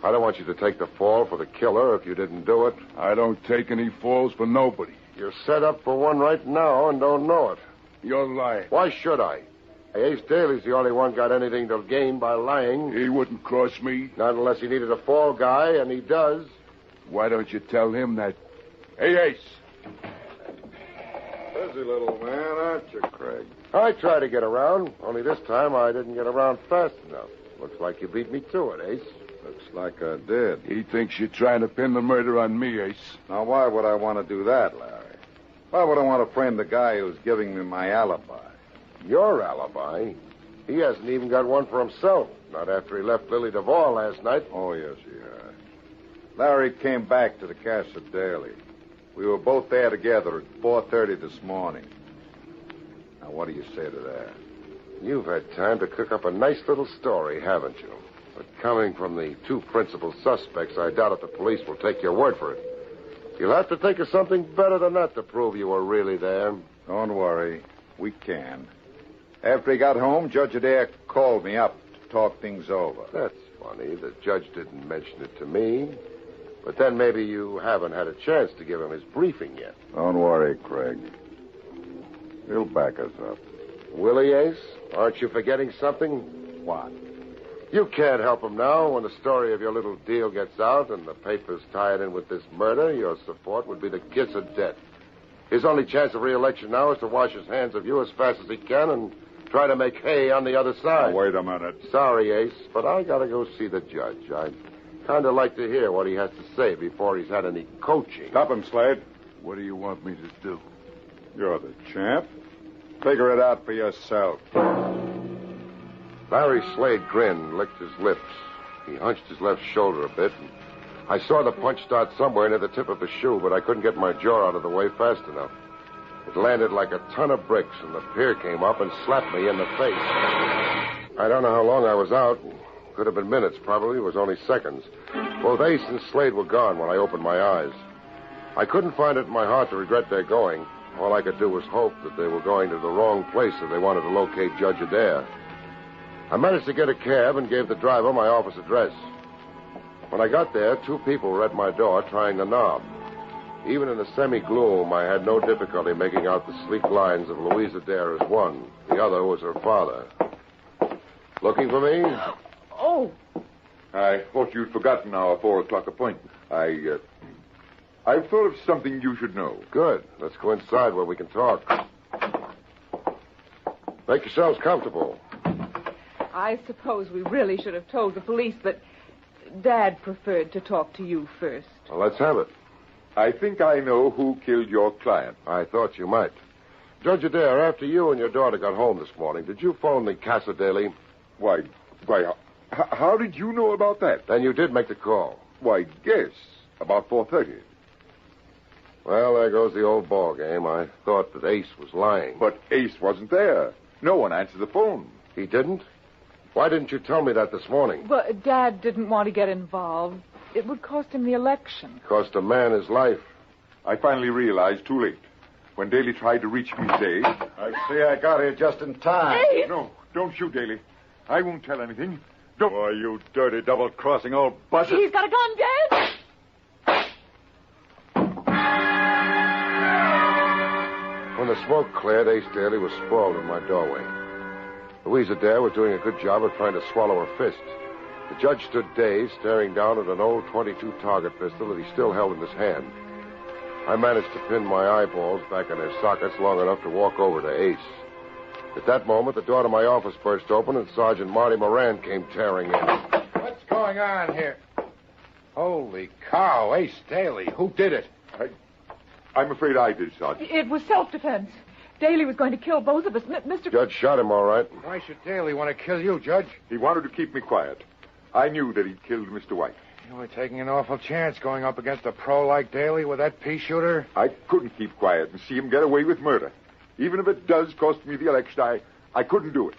I don't want you to take the fall for the killer if you didn't do it. I don't take any falls for nobody. You're set up for one right now and don't know it. You're lying. Why should I? Ace Daly's the only one got anything to gain by lying. He wouldn't cross me. Not unless he needed a fall guy, and he does. Why don't you tell him that? Hey, Ace. Busy little man, aren't you, Craig? I tried to get around, only this time I didn't get around fast enough. Looks like you beat me to it, Ace. Looks like I did. He thinks you're trying to pin the murder on me, Ace. Now, why would I want to do that, Larry? Why would I want to frame the guy who's giving me my alibi? Your alibi? He hasn't even got one for himself. Not after he left Lily Duvall last night. Oh, yes, he has. Larry came back to the Casa Daly. We were both there together at 4:30 this morning. Now, what do you say to that? You've had time to cook up a nice little story, haven't you? But coming from the two principal suspects, I doubt if the police will take your word for it. You'll have to think of something better than that to prove you were really there. Don't worry. We can. After he got home, Judge Adair called me up to talk things over. That's funny. The judge didn't mention it to me. But then maybe you haven't had a chance to give him his briefing yet. Don't worry, Craig. He'll back us up. Will he, Ace? Aren't you forgetting something? What? You can't help him now. When the story of your little deal gets out and the papers tie it in with this murder, your support would be the kiss of death. His only chance of re-election now is to wash his hands of you as fast as he can and try to make hay on the other side. Now, wait a minute. Sorry, Ace, but I gotta go see the judge. I'd kind of like to hear what he has to say before he's had any coaching. Stop him, Slade. What do you want me to do? You're the champ. Figure it out for yourself. Larry Slade grinned, licked his lips. He hunched his left shoulder a bit. And I saw the punch start somewhere near the tip of his shoe, but I couldn't get my jaw out of the way fast enough. It landed like a ton of bricks, and the pier came up and slapped me in the face. I don't know how long I was out. Could have been minutes, probably. It was only seconds. Both Ace and Slade were gone when I opened my eyes. I couldn't find it in my heart to regret their going. All I could do was hope that they were going to the wrong place if they wanted to locate Judge Adair. I managed to get a cab and gave the driver my office address. When I got there, two people were at my door trying the knob. Even in the semi-gloom, I had no difficulty making out the sleek lines of Louise Adair as one. The other was her father. Looking for me? Oh. I thought you'd forgotten our 4 o'clock appointment. I've thought of something you should know. Good. Let's go inside where we can talk. Make yourselves comfortable. I suppose we really should have told the police, but Dad preferred to talk to you first. Well, let's have it. I think I know who killed your client. I thought you might. Judge Adair, after you and your daughter got home this morning, did you phone the Casa Daly? Why, how did you know about that? Then you did make the call. Why, yes, about 4:30. Well, there goes the old ball game. I thought that Ace was lying. But Ace wasn't there. No one answered the phone. He didn't? Why didn't you tell me that this morning? Well, Dad didn't want to get involved. It would cost him the election. Cost a man his life. I finally realized too late. When Daly tried to reach me today... I see I got here just in time. Hey! No, don't shoot, Daly. I won't tell anything. Don't... Why, you dirty double-crossing old buzzard. He's got a gun, Dad! When the smoke cleared, Ace Daly was sprawled in my doorway. Louise Adair was doing a good job of trying to swallow her fist. The judge stood dazed, staring down at an old .22 target pistol that he still held in his hand. I managed to pin my eyeballs back in their sockets long enough to walk over to Ace. At that moment, the door to my office burst open, and Sergeant Marty Moran came tearing in. What's going on here? Holy cow, Ace Daly. Who did it? I'm afraid I did, Sergeant. It was self-defense. Daly was going to kill both of us. Mr. Judge shot him, all right. Why should Daly want to kill you, Judge? He wanted to keep me quiet. I knew that he'd killed Mr. White. You were taking an awful chance going up against a pro like Daly with that pea shooter. I couldn't keep quiet and see him get away with murder. Even if it does cost me the election, I couldn't do it.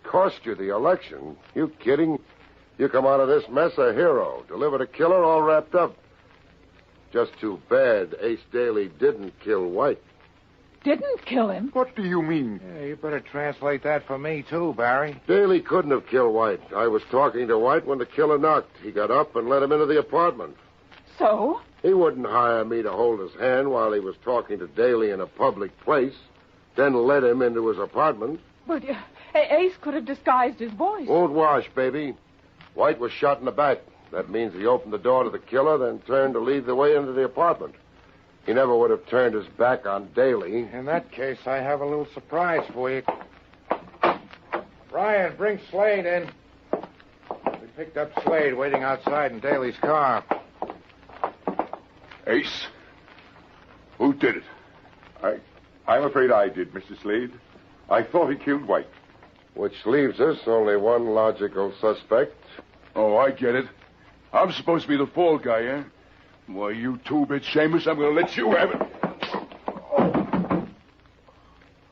Cost you the election? You kidding? You come out of this mess a hero. Delivered a killer all wrapped up. Just too bad Ace Daly didn't kill White. Didn't kill him? What do you mean? Yeah, you better translate that for me, too, Barrie. Daly couldn't have killed White. I was talking to White when the killer knocked. He got up and let him into the apartment. So? He wouldn't hire me to hold his hand while he was talking to Daly in a public place, then let him into his apartment. But Ace could have disguised his voice. Won't wash, baby. White was shot in the back. That means he opened the door to the killer, then turned to lead the way into the apartment. He never would have turned his back on Daly. In that case, I have a little surprise for you. Ryan, bring Slade in. We picked up Slade waiting outside in Daly's car. Ace? Who did it? I'm afraid I did, Mr. Slade. I thought he killed White. Which leaves us only one logical suspect. Oh, I get it. I'm supposed to be the fall guy, eh? Why, you two-bit Seamus, I'm going to let you have it.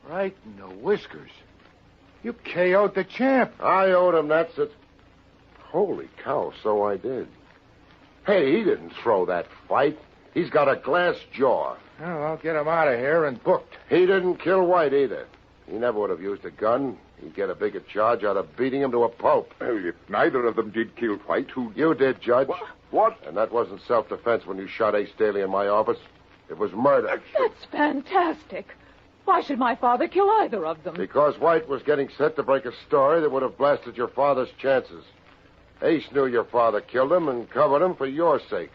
Right in the whiskers. You KO'd the champ. I owed him, that's it. Holy cow, so I did. Hey, he didn't throw that fight. He's got a glass jaw. Well, I'll get him out of here and booked. He didn't kill White either. He never would have used a gun. He'd get a bigger charge out of beating him to a pulp. Well, if neither of them did kill White, who... You did, Judge. What? And that wasn't self-defense when you shot Ace Daly in my office. It was murder. That's fantastic. Why should my father kill either of them? Because White was getting set to break a story that would have blasted your father's chances. Ace knew your father killed him and covered him for your sake.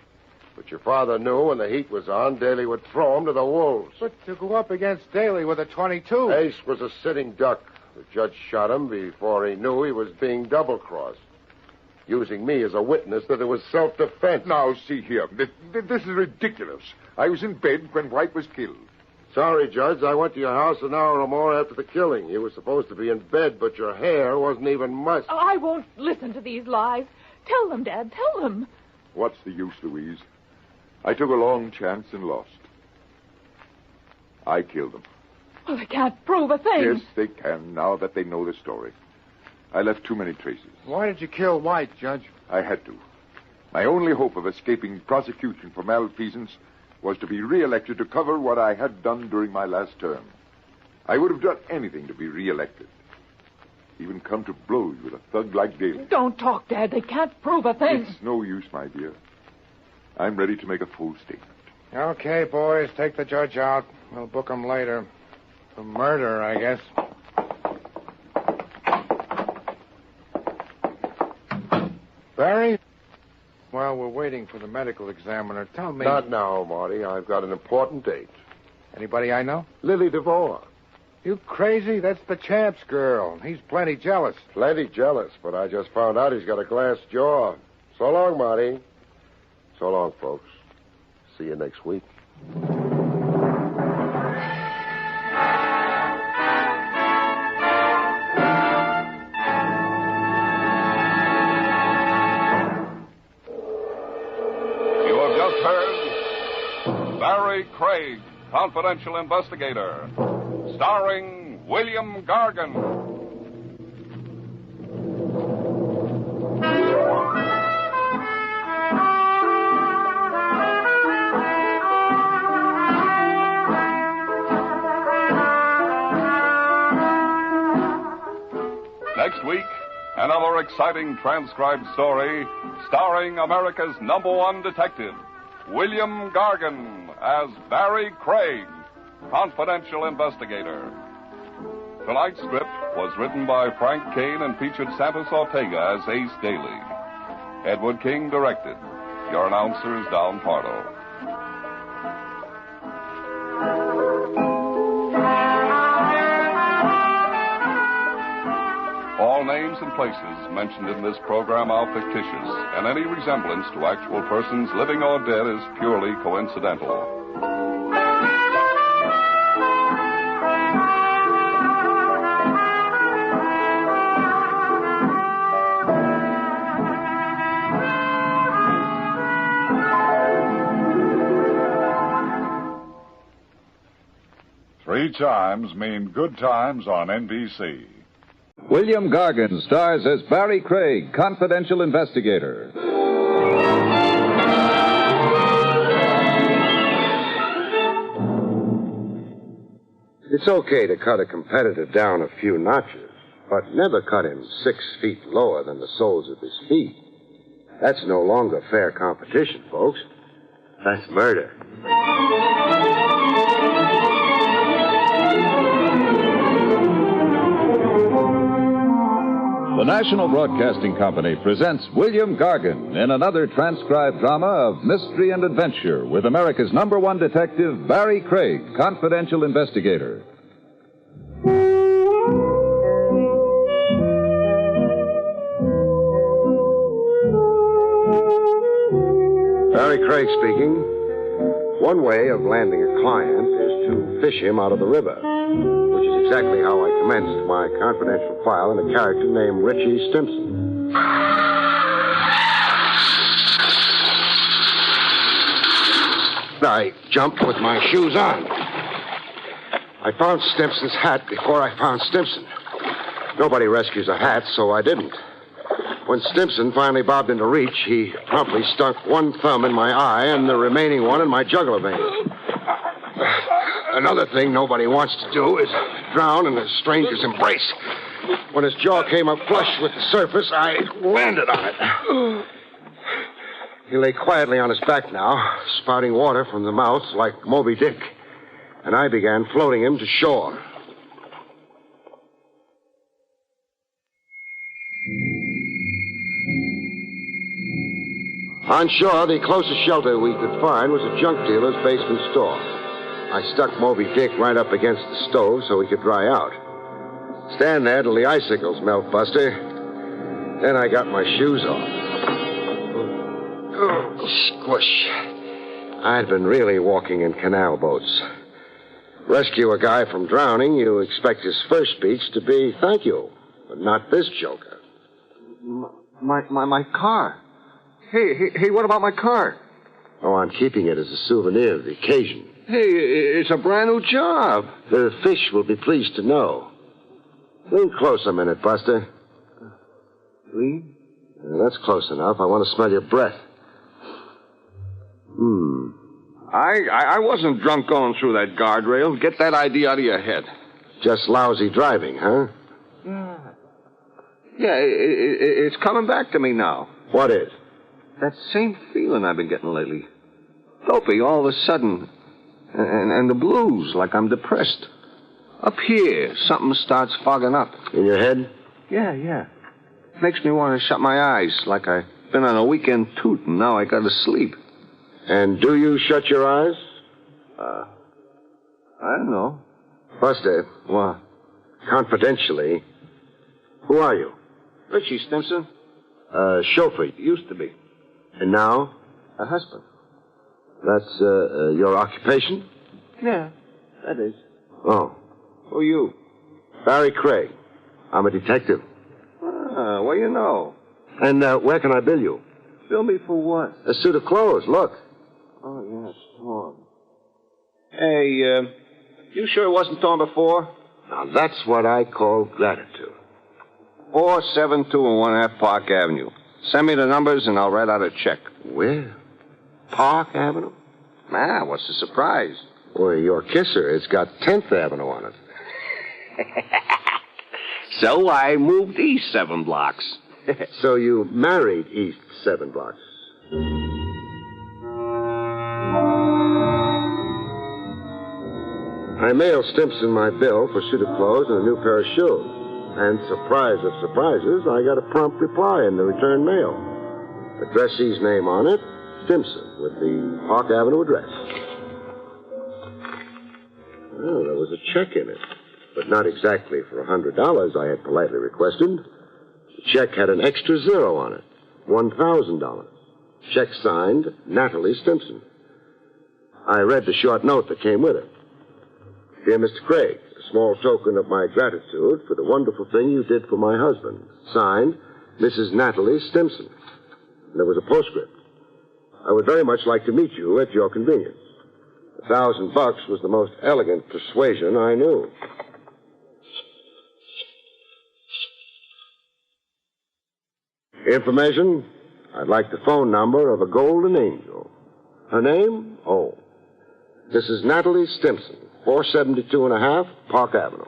But your father knew when the heat was on, Daly would throw him to the wolves. But to go up against Daly with a .22... Ace was a sitting duck. The judge shot him before he knew he was being double-crossed, using me as a witness that it was self-defense. Now, see here. This is ridiculous. I was in bed when White was killed. Sorry, Judge. I went to your house an hour or more after the killing. You were supposed to be in bed, but your hair wasn't even mussed. I won't listen to these lies. Tell them, Dad. Tell them. What's the use, Louise? I took a long chance and lost. I killed them. Well, they can't prove a thing. Yes, they can, now that they know the story. I left too many traces. Why did you kill White, Judge? I had to. My only hope of escaping prosecution for malfeasance was to be re-elected to cover what I had done during my last term. I would have done anything to be re-elected. Even come to blows with a thug like Daly. Don't talk, Dad. They can't prove a thing. It's no use, my dear. I'm ready to make a full statement. Okay, boys, take the judge out. We'll book him later. For murder, I guess. Barrie? While we're waiting for the medical examiner, tell me... Not now, Marty. I've got an important date. Anybody I know? Lily DeVore. You crazy? That's the champ's girl. He's plenty jealous. Plenty jealous, but I just found out he's got a glass jaw. So long, Marty. So long, folks. See you next week. Barrie Craig, Confidential Investigator, starring William Gargan. Next week, another exciting transcribed story starring America's #1 detective, William Gargan, as Barrie Craig, Confidential Investigator. Tonight's script was written by Frank Kane and featured Santos Ortega as Ace Daly. Edward King directed. Your announcer is Don Pardo. All names and places mentioned in this program are fictitious, and any resemblance to actual persons living or dead is purely coincidental. Three chimes mean good times on NBC. William Gargan stars as Barrie Craig, Confidential Investigator. It's okay to cut a competitor down a few notches, but never cut him 6 feet lower than the soles of his feet. That's no longer fair competition, folks. That's murder. The National Broadcasting Company presents William Gargan in another transcribed drama of mystery and adventure with America's #1 detective, Barrie Craig, confidential investigator. Barrie Craig speaking. One way of landing a client is to fish him out of the river, which is exactly how I commenced my confidential file in a character named Richie Stimson. I jumped with my shoes on. I found Stimson's hat before I found Stimson. Nobody rescues a hat, so I didn't. When Stimson finally bobbed into reach, he promptly stuck one thumb in my eye and the remaining one in my jugular vein. Another thing nobody wants to do is drown in a stranger's embrace. When his jaw came up flush with the surface, I landed on it. He lay quietly on his back now, spouting water from the mouth like Moby Dick, and I began floating him to shore. On shore, the closest shelter we could find was a junk dealer's basement store. I stuck Moby Dick right up against the stove so he could dry out. Stand there till the icicles melt, Buster. Then I got my shoes off. Oh, squish. I'd been really walking in canal boats. Rescue a guy from drowning, you expect his first speech to be thank you, but not this joker. My car. Hey, what about my car? Oh, I'm keeping it as a souvenir of the occasion. Hey, it's a brand new job. The fish will be pleased to know. Lean close a minute, Buster. Lean? That's close enough. I want to smell your breath. I wasn't drunk going through that guardrail. Get that idea out of your head. Just lousy driving, huh? Yeah, it's coming back to me now. What is? That same feeling I've been getting lately. Dopey all of a sudden. And the blues, like I'm depressed. Up here, something starts fogging up. In your head? Yeah. Makes me want to shut my eyes, like I've been on a weekend toot and now I gotta sleep. And do you shut your eyes? I don't know. Buster. What? Confidentially, who are you? Richie Stimson. Chauffeur. Used to be. And now? A husband. That's, your occupation? Yeah, that is. Oh. Who are you? Barrie Craig. I'm a detective. Well, you know. And, where can I bill you? Bill me for what? A suit of clothes, look. Oh, yeah, it's torn. Hey, you sure it wasn't torn before? Now, that's what I call gratitude. 472 1/2 Park Avenue. Send me the numbers and I'll write out a check. Where? Park Avenue? What's the surprise? Boy, your kisser, it's got 10th Avenue on it. So I moved east 7 blocks. So you married east 7 blocks. I mailed Stimson my bill for suit of clothes and a new pair of shoes. And surprise of surprises, I got a prompt reply in the return mail. Addressee's name on it, Stimson, with the Park Avenue address. Well, there was a check in it, but not exactly for $100 I had politely requested. The check had an extra zero on it, $1,000. Check signed, Natalie Stimson. I read the short note that came with it. Dear Mr. Craig, a small token of my gratitude for the wonderful thing you did for my husband. Signed, Mrs. Natalie Stimson. And there was a postscript. I would very much like to meet you at your convenience. $1,000 was the most elegant persuasion I knew. Information? I'd like the phone number of a golden angel. Her name? Oh, This is Natalie Stimson, 472 and a half, Park Avenue.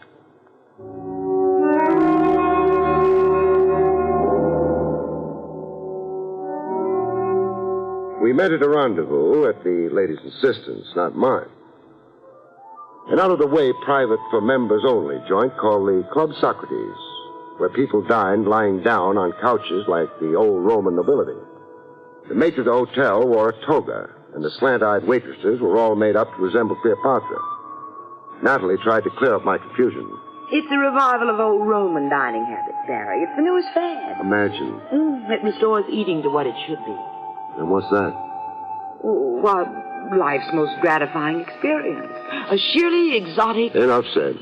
We met at a rendezvous at the lady's insistence, not mine. An out-of-the-way private for members only joint called the Club Socrates, where people dined lying down on couches like the old Roman nobility. The maitre of the hotel wore a toga, and the slant-eyed waitresses were all made up to resemble Cleopatra. Natalie tried to clear up my confusion. It's a revival of old Roman dining habits, Barrie. It's the newest fad. Imagine. It restores eating to what it should be. And what's that? Why, life's most gratifying experience. A sheerly exotic... Enough said.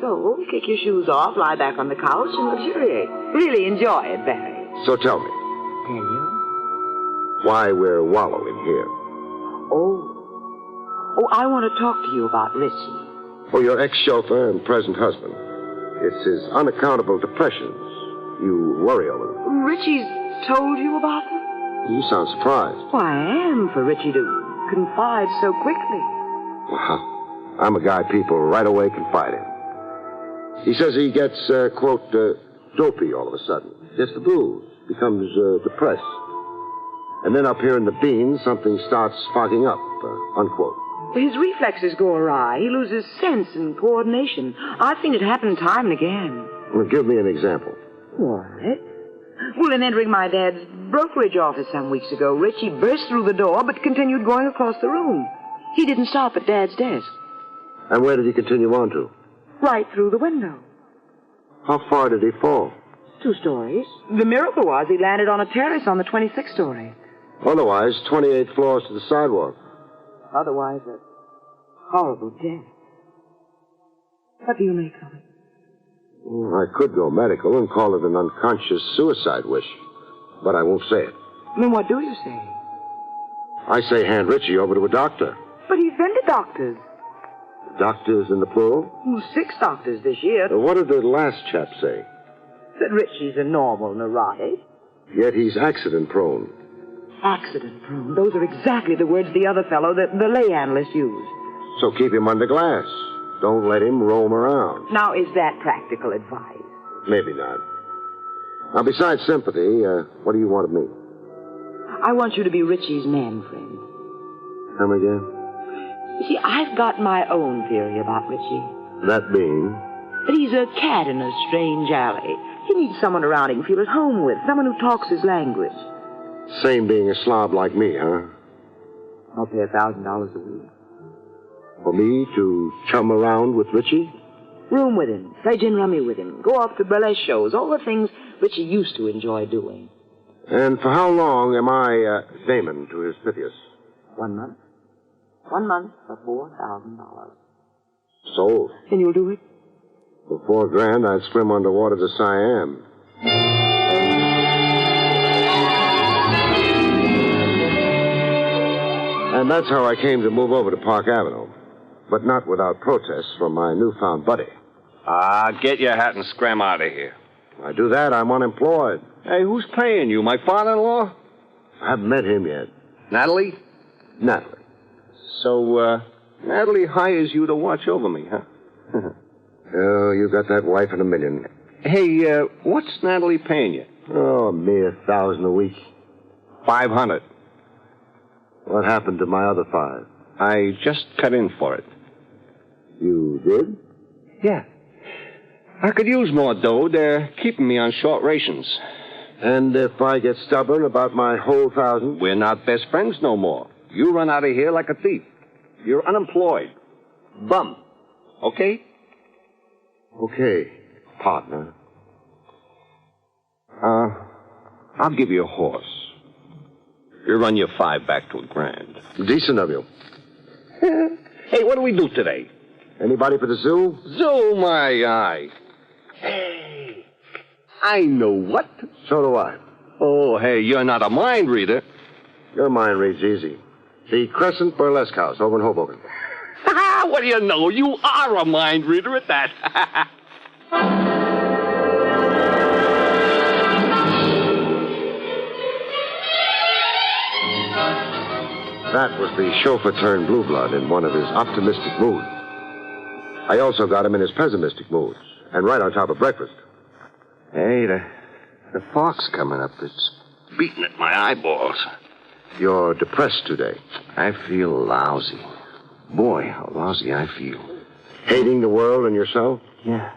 So, kick your shoes off, lie back on the couch, and luxuriate. Really enjoy it, Barrie. So tell me. Tell you? Why we're wallowing here. Oh, I want to talk to you about Richie. Oh, your ex-chauffeur and present husband. It's his unaccountable depressions. You worry over them. Richie's told you about them? You sound surprised. Well, I am, for Richie to confide so quickly. Well, I'm a guy people right away confide in. He says he gets, quote, dopey all of a sudden. Gets the blues. Becomes depressed. And then up here in the beans, something starts fogging up, unquote. His reflexes go awry. He loses sense and coordination. I've seen it happen time and again. Well, give me an example. What? Well, in entering my dad's brokerage office some weeks ago, Richie burst through the door but continued going across the room. He didn't stop at Dad's desk. And where did he continue on to? Right through the window. How far did he fall? 2 stories. The miracle was he landed on a terrace on the 26th story. Otherwise, 28 floors to the sidewalk. Otherwise, a horrible death. What do you make of it? Well, I could go medical and call it an unconscious suicide wish, but I won't say it. Then what do you say? I say hand Richie over to a doctor. But he's been to doctors. Doctors in the plural? 6 doctors this year. What did the last chap say? That Richie's a normal neurotic. Yet he's accident-prone. Accident-prone. Those are exactly the words the other fellow, the lay analyst, used. So keep him under glass. Don't let him roam around. Now, is that practical advice? Maybe not. Now, besides sympathy, what do you want of me? I want you to be Richie's man friend. Come again? You see, I've got my own theory about Richie. That being? That he's a cat in a strange alley. He needs someone around he can feel at home with, someone who talks his language. Same being a slob like me, huh? I'll pay $1,000 a week. For me to chum around with Richie? Room with him, play gin rummy with him, go off to burlesque shows, all the things Richie used to enjoy doing. And for how long am I Damon to his Pythias? 1 month. 1 month for $4,000. Sold. And you'll do it? For $4,000, I'd swim underwater to Siam. And that's how I came to move over to Park Avenue. But not without protests from my newfound buddy. Get your hat and scram out of here. If I do that, I'm unemployed. Hey, who's paying you? My father-in-law? I haven't met him yet. Natalie? Natalie. So, Natalie hires you to watch over me, huh? Oh, you got that wife in a million. Hey, what's Natalie paying you? Oh, a mere $1,000 a week. 500. What happened to my other 5? I just cut in for it. You did? Yeah. I could use more dough. They're keeping me on short rations. And if I get stubborn about my whole 1,000? We're not best friends no more. You run out of here like a thief. You're unemployed. Bum. Okay? Okay, partner. I'll give you a horse. You run your 5 back to $1,000. Decent of you. Hey, what do we do today? Anybody for the zoo? Zoo, my eye. Hey, I know what. So do I. Oh, hey, you're not a mind reader. Your mind reads easy. The Crescent Burlesque House over in Hoboken. What do you know? You are a mind reader at that. That was the chauffeur turned blue blood in one of his optimistic moods. I also got him in his pessimistic moods, and right on top of breakfast. Hey, the fog's coming up. It's beating at my eyeballs. You're depressed today. I feel lousy. Boy, how lousy I feel. Hating the world and yourself? Yeah.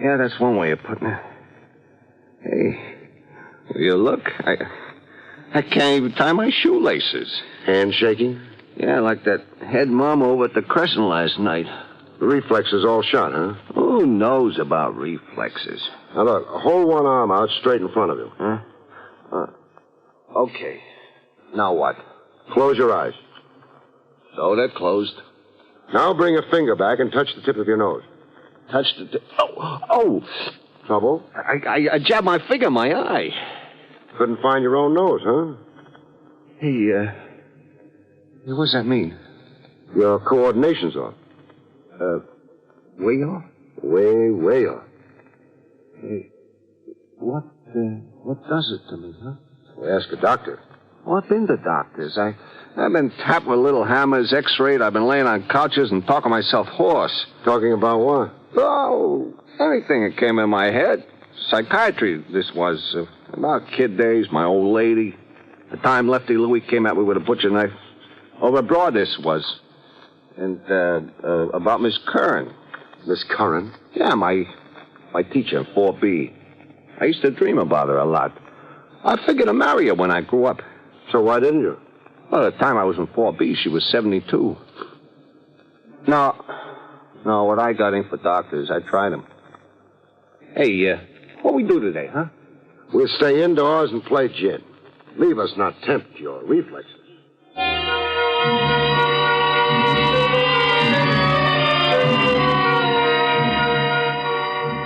Yeah, that's one way of putting it. Hey, will you look? I can't even tie my shoelaces. Hands shaking? Yeah, like that head mom over at the Crescent last night. The reflexes all shot, huh? Who knows about reflexes? Now, look, hold one arm out straight in front of you. Huh? Okay. Now what? Close your eyes. So they're closed. Now bring a finger back and touch the tip of your nose. Touch the tip. Oh! Trouble? I jabbed my finger in my eye. Couldn't find your own nose, huh? Hey, what does that mean? Your coordination's off. Way off? Way off. Hey, what does it to me, huh? Well, ask a doctor. Well, I've been to doctors. I've been tapped with little hammers, x-rayed. I've been laying on couches and talking myself hoarse. Talking about what? Oh, anything that came in my head. Psychiatry, this was. About kid days, my old lady. The time Lefty Louie came at me with a butcher knife. Over abroad, this was. And, about Miss Curran. Miss Curran? Yeah, my teacher in 4B. I used to dream about her a lot. I figured to marry her when I grew up. So why didn't you? Well, at the time I was in 4B, she was 72. No, what I got in for doctors, I tried them. Hey, what we do today, huh? We'll stay indoors and play gin. Leave us not tempt your reflexes.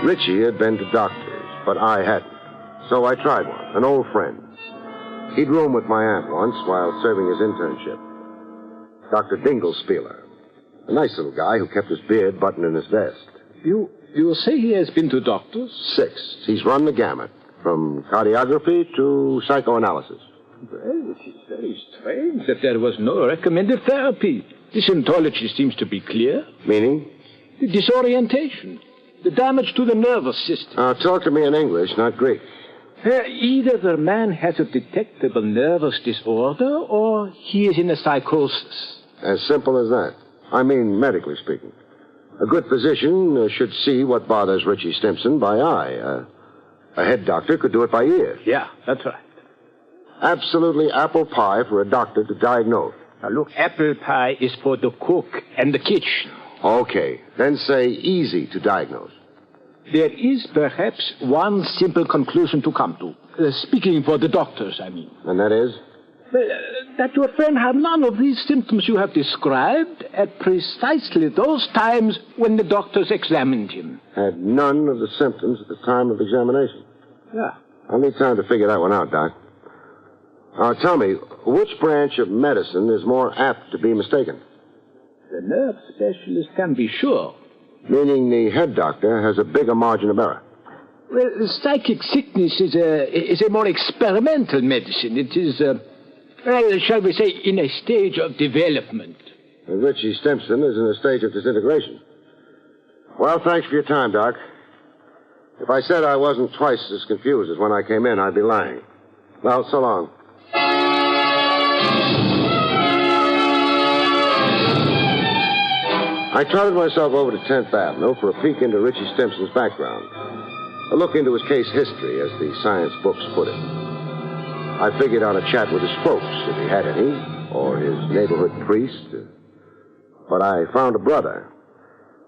Richie had been to doctors, but I hadn't. So I tried one, an old friend. He'd room with my aunt once while serving his internship. Dr. Dinglespieler. A nice little guy who kept his beard buttoned in his vest. You say he has been to doctors? 6. He's run the gamut, from cardiography to psychoanalysis. Well, it is very strange that there was no recommended therapy. The symptology seems to be clear. Meaning? The disorientation. The damage to the nervous system. Talk to me in English, not Greek. Either the man has a detectable nervous disorder or he is in a psychosis. As simple as that. I mean, medically speaking. A good physician should see what bothers Richie Stimson by eye. A head doctor could do it by ear. Yeah, that's right. Absolutely apple pie for a doctor to diagnose. Now, look, apple pie is for the cook and the kitchen. Okay, then say easy to diagnose. There is perhaps one simple conclusion to come to. Speaking for the doctors, I mean. And that is? That your friend had none of these symptoms you have described at precisely those times when the doctors examined him. Had none of the symptoms at the time of examination. Yeah. I'll need time to figure that one out, Doc. Tell me, which branch of medicine is more apt to be mistaken? The nerve specialist can be sure. Meaning the head doctor has a bigger margin of error. Well, psychic sickness is a more experimental medicine. It is, shall we say, in a stage of development. And Richie Stimson is in a stage of disintegration. Well, thanks for your time, Doc. If I said I wasn't twice as confused as when I came in, I'd be lying. Well, so long. I trotted myself over to 10th Avenue for a peek into Richie Stimson's background. A look into his case history, as the science books put it. I figured out a chat with his folks, if he had any, or his neighborhood priest. But I found a brother.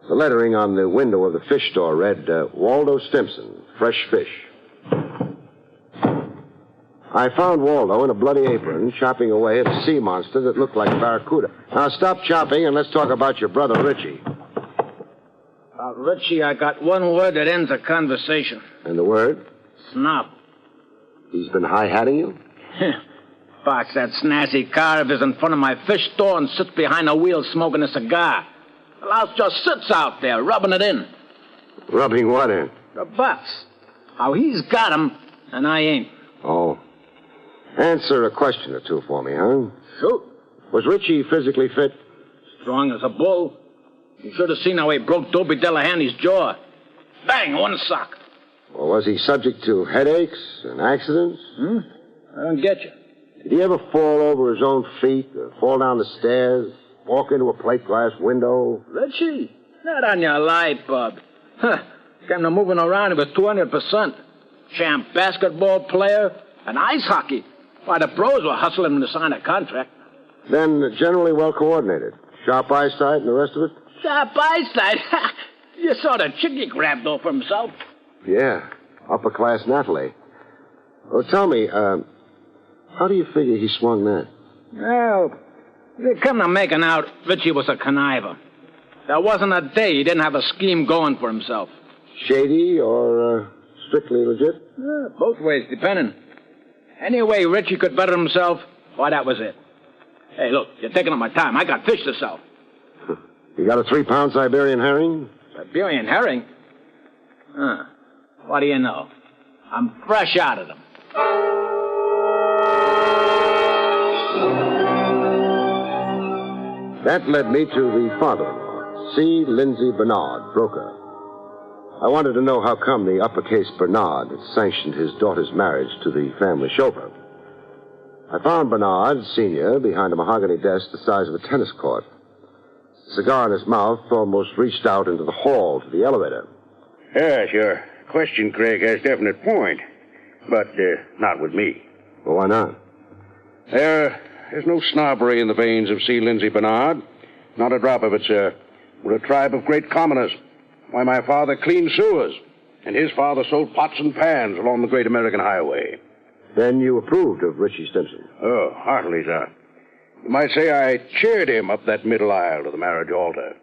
The lettering on the window of the fish store read, Waldo Stimson, fresh fish. I found Waldo in a bloody apron chopping away at a sea monster that looked like a barracuda. Now stop chopping and let's talk about your brother Richie. About Richie, I got one word that ends a conversation. And the word? Snob. He's been high-hatting you? Parks that snazzy car of his in front of my fish store and sits behind a wheel smoking a cigar. The louse just sits out there, rubbing it in. Rubbing what in? The butts. How he's got 'em, and I ain't. Oh. Answer a question or two for me, huh? Shoot. Was Richie physically fit? Strong as a bull. You should have seen how he broke Dopey Delahanty's jaw. Bang, one sock. Or was he subject to headaches and accidents? I don't get you. Did he ever fall over his own feet, or fall down the stairs, walk into a plate glass window? Richie? Not on your life, Bub. Came to moving around, he was 200%. Champ basketball player and ice hockey. Why, the pros were hustling him to sign a contract. Then generally well coordinated. Sharp eyesight and the rest of it? Sharp eyesight? You saw the chick he grabbed off for himself. Yeah, upper-class Natalie. Well, tell me, how do you figure he swung that? Well, they come to making out Richie was a conniver. There wasn't a day he didn't have a scheme going for himself. Shady or strictly legit? Both ways, depending. Any way Richie could better himself, why, that was it. Hey, look, you're taking up my time. I got fish to sell. You got a 3-pound Siberian herring? Siberian herring? What do you know? I'm fresh out of them. That led me to the father-in-law, C. Lindsay Bernard, broker. I wanted to know how come the uppercase Bernard had sanctioned his daughter's marriage to the family chauffeur. I found Bernard, Sr., behind a mahogany desk the size of a tennis court. The cigar in his mouth almost reached out into the hall to the elevator. Yes, your question, Craig, has definite point. But not with me. Well, why not? There's no snobbery in the veins of C. Lindsay Bernard. Not a drop of it, sir. We're a tribe of great commoners. Why, my father cleaned sewers, and his father sold pots and pans along the great American highway. Then you approved of Richie Stimson? Oh, heartily, sir. You might say I cheered him up that middle aisle to the marriage altar.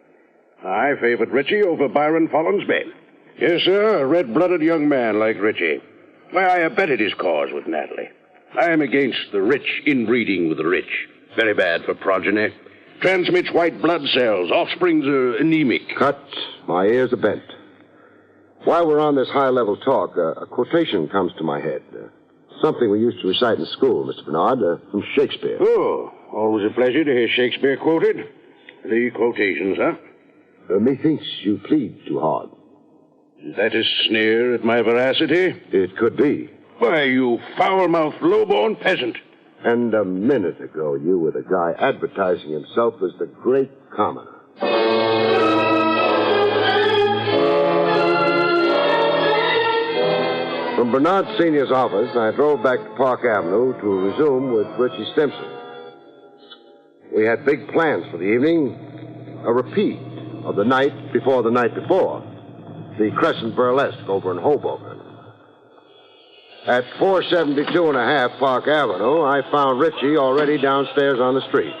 I favored Richie over Byron Follansbee. Yes, sir, a red-blooded young man like Richie. Why, I abetted his cause with Natalie. I am against the rich inbreeding with the rich. Very bad for progeny. Transmits white blood cells. Offsprings are anemic. Cut. My ears are bent. While we're on this high-level talk, a quotation comes to my head. Something we used to recite in school, Mr. Bernard, from Shakespeare. Oh, always a pleasure to hear Shakespeare quoted. The quotations, huh? Methinks you plead too hard. That a sneer at my veracity? It could be. Why, you foul-mouthed, low-born peasant. And a minute ago, you were the guy advertising himself as the great commoner. From Bernard Sr.'s office, I drove back to Park Avenue to resume with Richie Stimson. We had big plans for the evening. A repeat of the night before the night before. The Crescent Burlesque over in Hoboken. At 472 and a half Park Avenue, I found Richie already downstairs on the street.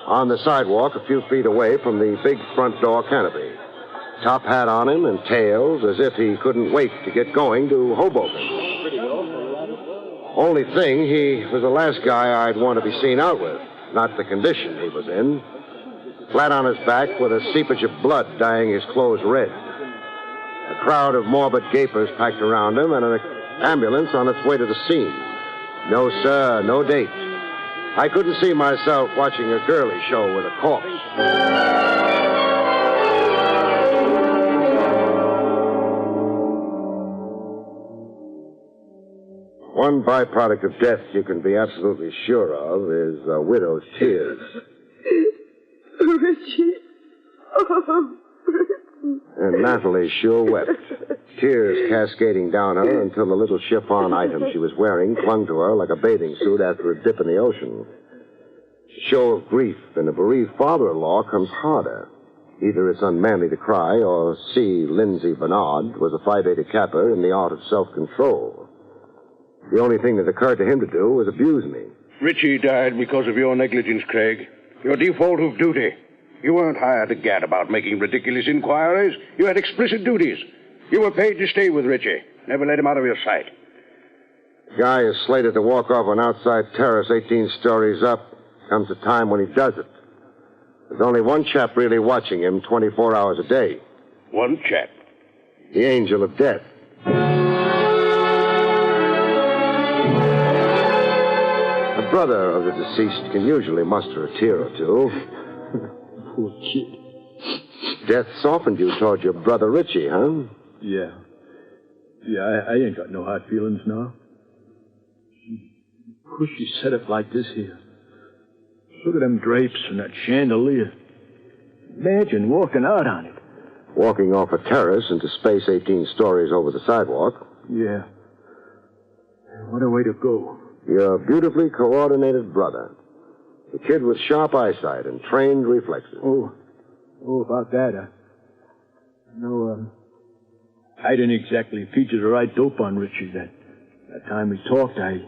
On the sidewalk a few feet away from the big front door canopy. Top hat on him and tails as if he couldn't wait to get going to Hoboken. Only thing, he was the last guy I'd want to be seen out with. Not the condition he was in. Flat on his back with a seepage of blood dyeing his clothes red. A crowd of morbid gapers packed around him and an ambulance on its way to the scene. No, sir, no date. I couldn't see myself watching a girly show with a corpse. One byproduct of death you can be absolutely sure of is a widow's tears. Richie. Oh, Richie. And Natalie sure wept. Tears cascading down her until the little chiffon item she was wearing clung to her like a bathing suit after a dip in the ocean. The show of grief in a bereaved father-in-law comes harder. Either it's unmanly to cry, or C. Lindsay Bernard was a Phi Beta Kappa in the art of self-control. The only thing that occurred to him to do was abuse me. Richie died because of your negligence, Craig. Your default of duty. You weren't hired to gad about making ridiculous inquiries. You had explicit duties. You were paid to stay with Richie. Never let him out of your sight. The guy is slated to walk off an outside terrace 18 stories up. Comes a time when he does it. There's only one chap really watching him 24 hours a day. One chap? The Angel of Death. A brother of the deceased can usually muster a tear or two. Poor kid. Death softened you toward your brother Richie, huh? Yeah. Yeah, I ain't got no hard feelings now. Who she set it like this here? Look at them drapes and that chandelier. Imagine walking out on it. Walking off a terrace into space 18 stories over the sidewalk. Yeah. What a way to go. Your beautifully coordinated brother. The kid with sharp eyesight and trained reflexes. Oh, about that, No, I didn't exactly feature the right dope on Richie that time we talked. I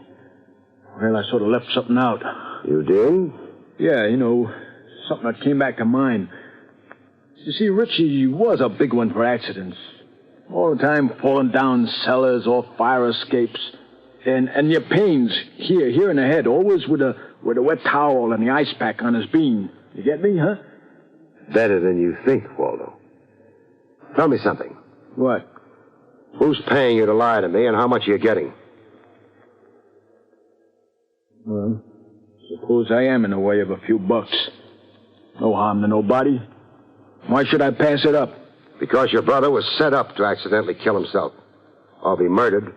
sort of left something out. You did? Yeah, something that came back to mind. You see, Richie was a big one for accidents. All the time falling down cellars or fire escapes. And your pains here in the head, always with a wet towel and the ice pack on his bean. You get me, huh? Better than you think, Waldo. Tell me something. What? Who's paying you to lie to me, and how much are you getting? Well, suppose I am in the way of a few bucks. No harm to nobody. Why should I pass it up? Because your brother was set up to accidentally kill himself. Or be murdered.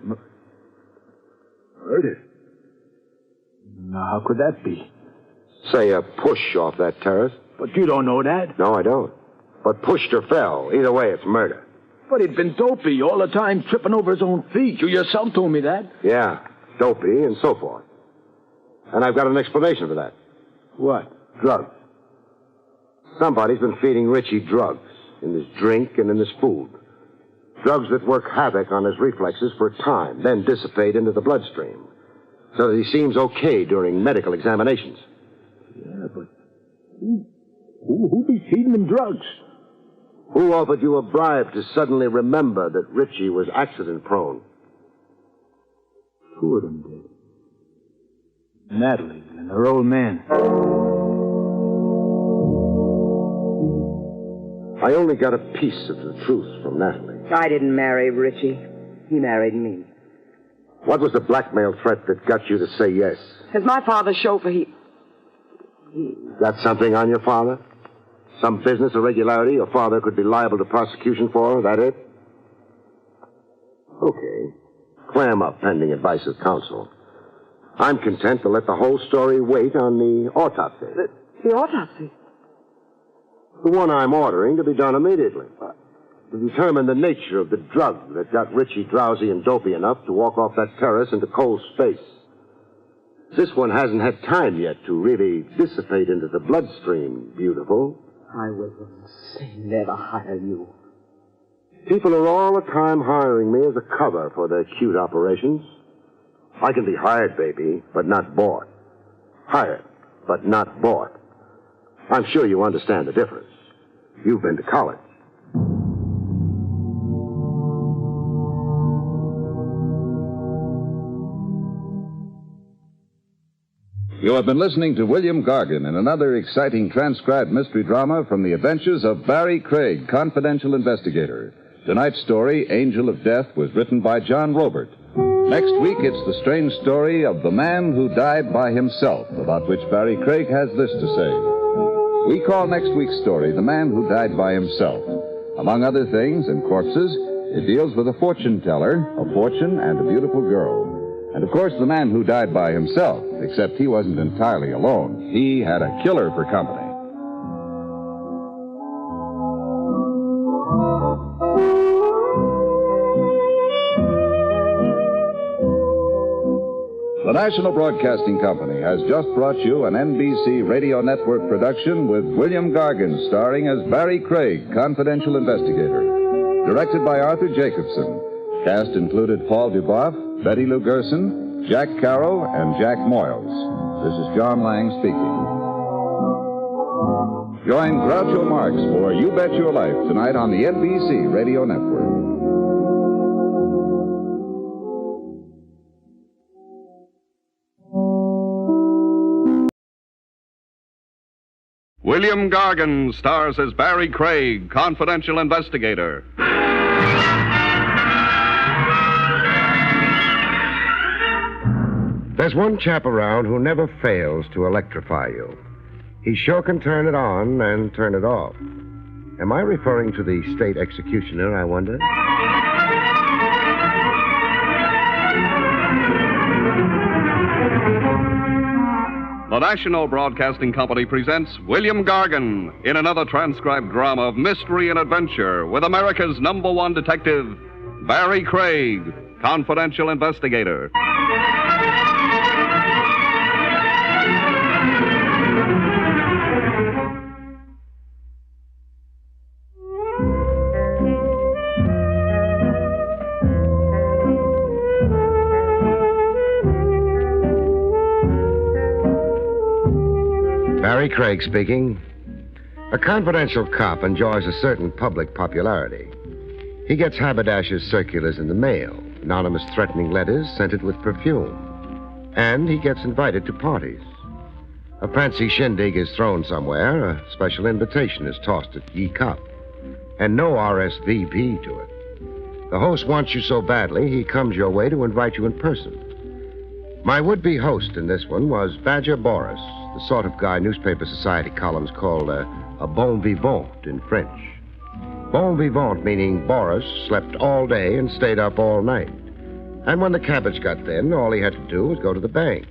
Murdered? Now, how could that be? Say a push off that terrace. But you don't know that. No, I don't. But pushed or fell. Either way, it's murder. But he'd been dopey all the time, tripping over his own feet. You yourself told me that. Yeah, dopey and so forth. And I've got an explanation for that. What? Drugs. Somebody's been feeding Richie drugs in his drink and in his food. Drugs that work havoc on his reflexes for a time, then dissipate into the bloodstream, so that he seems okay during medical examinations. Yeah, but who be feeding him drugs? Who offered you a bribe to suddenly remember that Richie was accident-prone? Two of them did. Natalie and her old man. I only got a piece of the truth from Natalie. I didn't marry Richie. He married me. What was the blackmail threat that got you to say yes? As my father's chauffeur, Got something on your father? Some business irregularity your father could be liable to prosecution for? That it? Okay. Clam up pending advice of counsel. I'm content to let the whole story wait on the autopsy. The autopsy? The one I'm ordering to be done immediately. To determine the nature of the drug that got Richie drowsy and dopey enough to walk off that terrace into cold space. This one hasn't had time yet to really dissipate into the bloodstream, beautiful. I will never hire you. People are all the time hiring me as a cover for their cute operations. I can be hired, baby, but not bought. Hired, but not bought. I'm sure you understand the difference. You've been to college. You have been listening to William Gargan in another exciting transcribed mystery drama from the adventures of Barrie Craig, confidential investigator. Tonight's story, Angel of Death, was written by John Robert. Next week, it's the strange story of the man who died by himself, about which Barrie Craig has this to say. We call next week's story The Man Who Died by Himself. Among other things and corpses, it deals with a fortune teller, a fortune, and a beautiful girl. And, of course, the man who died by himself, except he wasn't entirely alone. He had a killer for company. The National Broadcasting Company has just brought you an NBC Radio Network production with William Gargan starring as Barrie Craig, confidential investigator. Directed by Arthur Jacobson. Cast included Paul Duboff, Betty Lou Gerson, Jack Carroll, and Jack Moyles. This is John Lang speaking. Join Groucho Marx for You Bet Your Life tonight on the NBC Radio Network. William Gargan stars as Barrie Craig, confidential investigator. There's one chap around who never fails to electrify you. He sure can turn it on and turn it off. Am I referring to the state executioner, I wonder? The National Broadcasting Company presents William Gargan in another transcribed drama of mystery and adventure with America's #1 detective, Barrie Craig, confidential investigator. Barrie Craig speaking. A confidential cop enjoys a certain public popularity. He gets haberdashers' circulars in the mail, anonymous threatening letters scented with perfume, and he gets invited to parties. A fancy shindig is thrown somewhere, a special invitation is tossed at Ye Cop, and no RSVP to it. The host wants you so badly, he comes your way to invite you in person. My would-be host in this one was Badger Boris, the sort of guy newspaper society columns call a bon vivant in French. Bon vivant meaning Boris slept all day and stayed up all night. And when the cabbage got thin, all he had to do was go to the bank.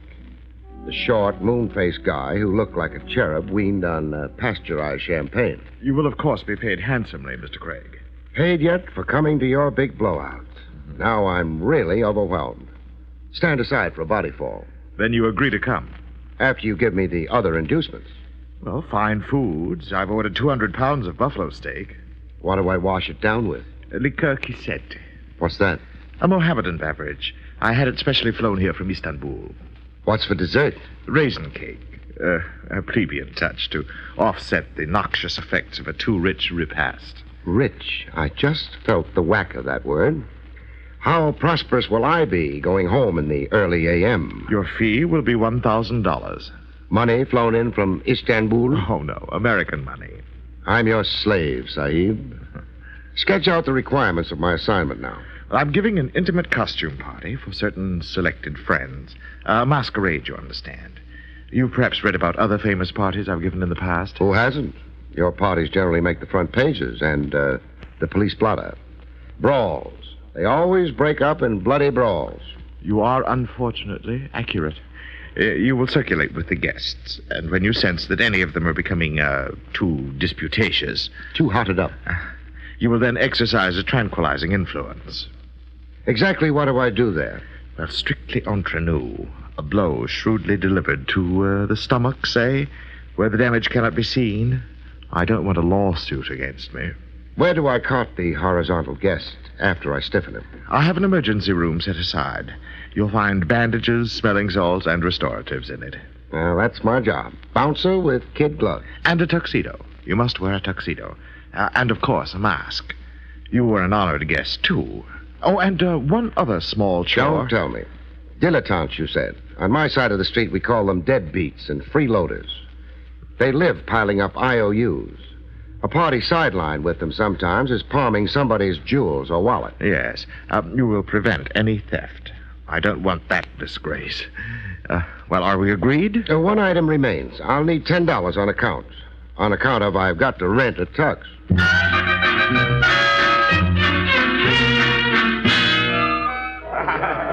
The short, moon-faced guy who looked like a cherub weaned on pasteurized champagne. You will, of course, be paid handsomely, Mr. Craig. Paid yet for coming to your big blowout. Now I'm really overwhelmed. Stand aside for a body fall. Then you agree to come? After you give me the other inducements. Well, fine foods. I've ordered 200 pounds of buffalo steak. What do I wash it down with? Liqueur Kisette. What's that? A Mohammedan beverage. I had it specially flown here from Istanbul. What's for dessert? Raisin cake. A plebeian touch to offset the noxious effects of a too rich repast. Rich? I just felt the whack of that word. How prosperous will I be going home in the early a.m.? Your fee will be $1,000. Money flown in from Istanbul? Oh, no. American money. I'm your slave, Sahib. Sketch out the requirements of my assignment now. I'm giving an intimate costume party for certain selected friends. A masquerade, you understand. You've perhaps read about other famous parties I've given in the past. Who hasn't? Your parties generally make the front pages and the police blotter. Brawls. They always break up in bloody brawls. You are unfortunately accurate. You will circulate with the guests, and when you sense that any of them are becoming too disputatious... Too hotted up. You will then exercise a tranquilizing influence. Exactly what do I do there? Well, strictly entre nous. A blow shrewdly delivered to the stomach, say, where the damage cannot be seen. I don't want a lawsuit against me. Where do I cart the horizontal guest after I stiffen him? I have an emergency room set aside. You'll find bandages, smelling salts, and restoratives in it. Well, that's my job. Bouncer with kid gloves. And a tuxedo. You must wear a tuxedo. And, of course, a mask. You were an honored guest, too. Oh, and one other small chore. Don't tell me. Dilettantes, you said. On my side of the street, we call them deadbeats and freeloaders. They live piling up IOUs. A party sideline with them sometimes is palming somebody's jewels or wallet. Yes. You will prevent any theft. I don't want that disgrace. Well, are we agreed? One item remains. I'll need $10 on account. On account of I've got to rent a tux.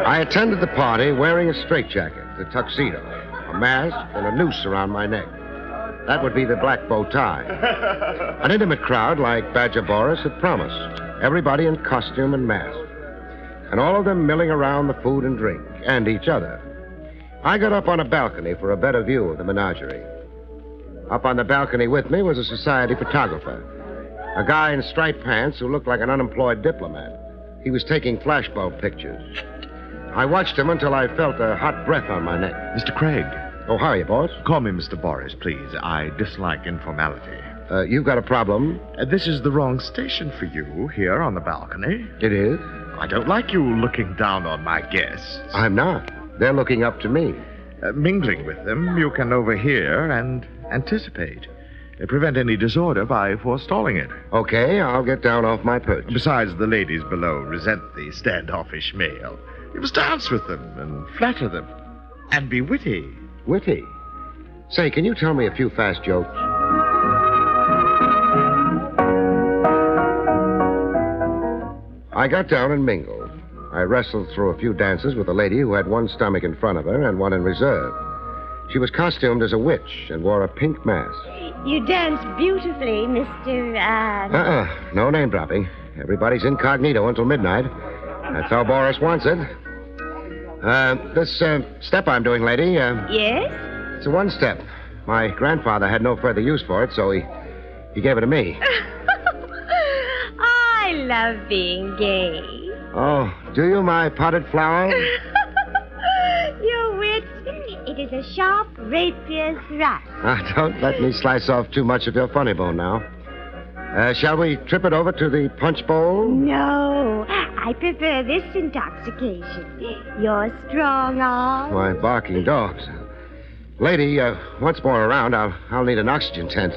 I attended the party wearing a straitjacket, a tuxedo, a mask, and a noose around my neck. That would be the black bow tie. An intimate crowd like Badger Boris had promised. Everybody in costume and mask. And all of them milling around the food and drink, and each other. I got up on a balcony for a better view of the menagerie. Up on the balcony with me was a society photographer. A guy in striped pants who looked like an unemployed diplomat. He was taking flashbulb pictures. I watched him until I felt a hot breath on my neck. Mr. Craig. Oh, how are you, boss? Call me Mr. Boris, please. I dislike informality. You've got a problem? This is the wrong station for you, here on the balcony. It is? I don't like you looking down on my guests. I'm not. They're looking up to me. Mingling with them, you can overhear and anticipate. Prevent any disorder by forestalling it. Okay, I'll get down off my perch. Besides, the ladies below resent the standoffish male. You must dance with them and flatter them. And be witty. Witty? Say, can you tell me a few fast jokes? I got down and mingled. I wrestled through a few dances with a lady who had one stomach in front of her and one in reserve. She was costumed as a witch and wore a pink mask. You dance beautifully, Mr. No name dropping. Everybody's incognito until midnight. That's how Boris wants it. This step I'm doing, lady, Yes? it's a one-step. My grandfather had no further use for it, so he gave it to me. I love being gay. Oh, do you, my potted flower? Your wit, it is a sharp rapier's thrust. Don't let me slice off too much of your funny bone now. Shall we trip it over to the punch bowl? No, I prefer this intoxication. Your strong arm. My barking dogs. Lady, once more around, I'll need an oxygen tent.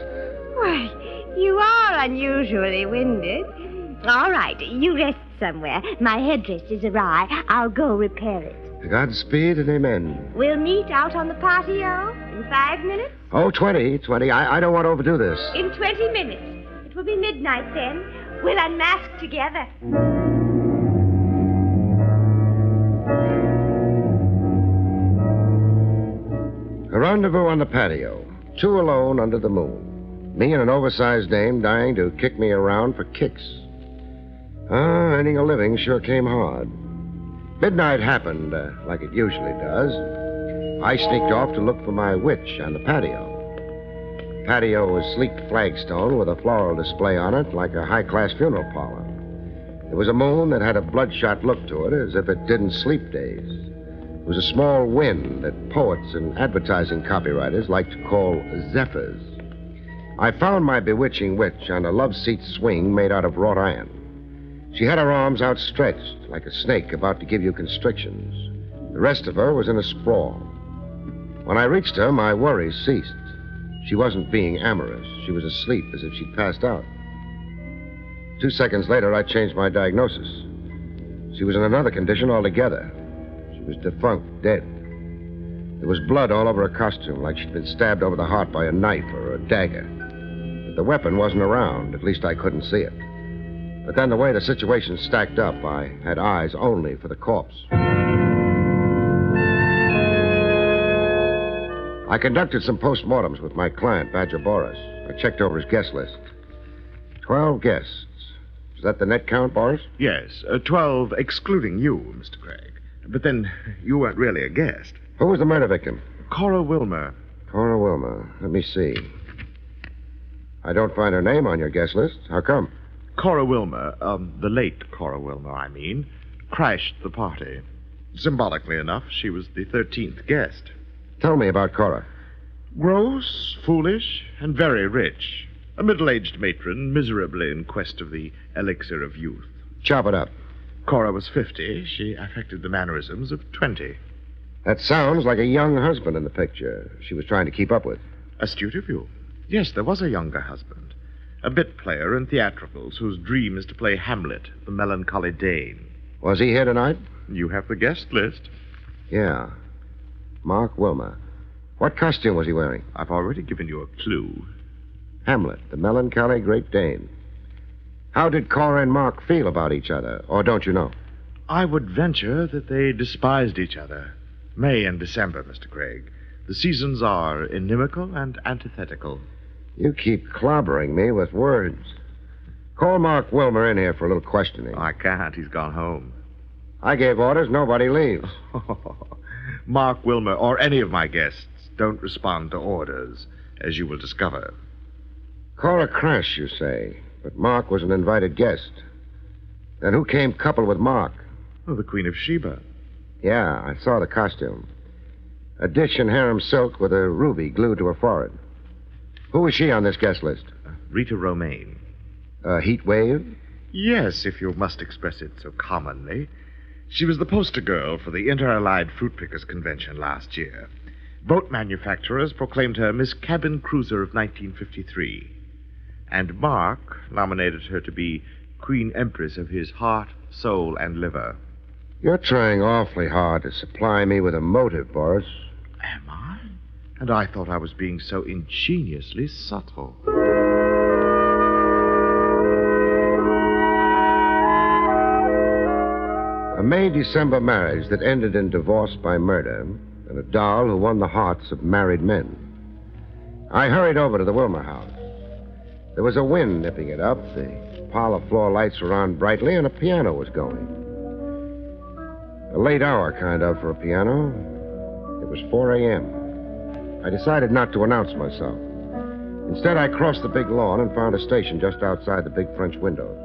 Why, you are unusually winded. All right, you rest somewhere. My headdress is awry. I'll go repair it. Godspeed and amen. We'll meet out on the patio in 5 minutes. Oh, 20. I don't want to overdo this. In 20 minutes. It will be midnight then. We'll unmask together. A rendezvous on the patio. 2 alone under the moon. Me and an oversized dame dying to kick me around for kicks. Earning a living sure came hard. Midnight happened, like it usually does. I sneaked off to look for my witch on the patio. The patio was sleek flagstone with a floral display on it like a high-class funeral parlor. There was a moon that had a bloodshot look to it, as if it didn't sleep days. There was a small wind that poets and advertising copywriters like to call zephyrs. I found my bewitching witch on a love-seat swing made out of wrought iron. She had her arms outstretched, like a snake about to give you constrictions. The rest of her was in a sprawl. When I reached her, my worries ceased. She wasn't being amorous. She was asleep, as if she'd passed out. 2 seconds later, I changed my diagnosis. She was in another condition altogether. She was defunct, dead. There was blood all over her costume, like she'd been stabbed over the heart by a knife or a dagger. But the weapon wasn't around. At least I couldn't see it. But then the way the situation stacked up, I had eyes only for the corpse. I conducted some postmortems with my client, Badger Boris. I checked over his guest list. 12 guests. Is that the net count, Boris? Yes, 12 excluding you, Mr. Craig. But then you weren't really a guest. Who was the murder victim? Cora Wilmer. Cora Wilmer. Let me see. I don't find her name on your guest list. How come? Cora Wilmer, the late Cora Wilmer, I mean, crashed the party. Symbolically enough, she was the 13th guest. Tell me about Cora. Gross, foolish, and very rich. A middle-aged matron, miserably in quest of the elixir of youth. Chop it up. Cora was 50. She affected the mannerisms of 20. That sounds like a young husband in the picture she was trying to keep up with. Astute of you. Yes, there was a younger husband. A bit player in theatricals whose dream is to play Hamlet, the melancholy Dane. Was he here tonight? You have the guest list. Yeah. Mark Wilmer. What costume was he wearing? I've already given you a clue. Hamlet, the melancholy Great Dane. How did Cora and Mark feel about each other, or don't you know? I would venture that they despised each other. May and December, Mr. Craig. The seasons are inimical and antithetical. You keep clobbering me with words. Call Mark Wilmer in here for a little questioning. I can't. He's gone home. I gave orders. Nobody leaves. Mark Wilmer or any of my guests don't respond to orders, as you will discover. Cora crashed, you say, but Mark was an invited guest. Then who came coupled with Mark? Oh, the Queen of Sheba. Yeah, I saw the costume. A dish in harem silk with a ruby glued to her forehead. Who was she on this guest list? Rita Romaine. A heat wave? Yes, if you must express it so commonly. She was the poster girl for the Inter-Allied Fruit Pickers Convention last year. Boat manufacturers proclaimed her Miss Cabin Cruiser of 1953. And Mark nominated her to be Queen Empress of his heart, soul, and liver. You're trying awfully hard to supply me with a motive, Boris. Am I? And I thought I was being so ingeniously subtle. A May-December marriage that ended in divorce by murder, and a doll who won the hearts of married men. I hurried over to the Wilmer house. There was a wind nipping it up, the parlor floor lights were on brightly, and a piano was going. A late hour, kind of, for a piano. It was 4 a.m. I decided not to announce myself. Instead, I crossed the big lawn and found a station just outside the big French windows.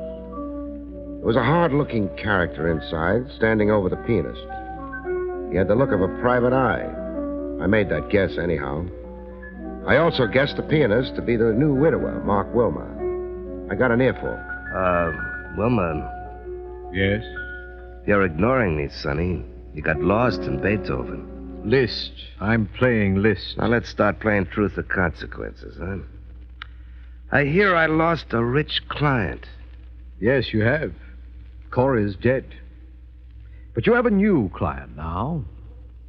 There was a hard-looking character inside, standing over the pianist. He had the look of a private eye. I made that guess anyhow. I also guessed the pianist to be the new widower, Mark Wilmer. I got an earful. Wilmer. Yes? You're ignoring me, Sonny. You got lost in Beethoven. Liszt. I'm playing Liszt. Now let's start playing truth or consequences, huh? I hear I lost a rich client. Yes, you have. Cora is dead. But you have a new client now.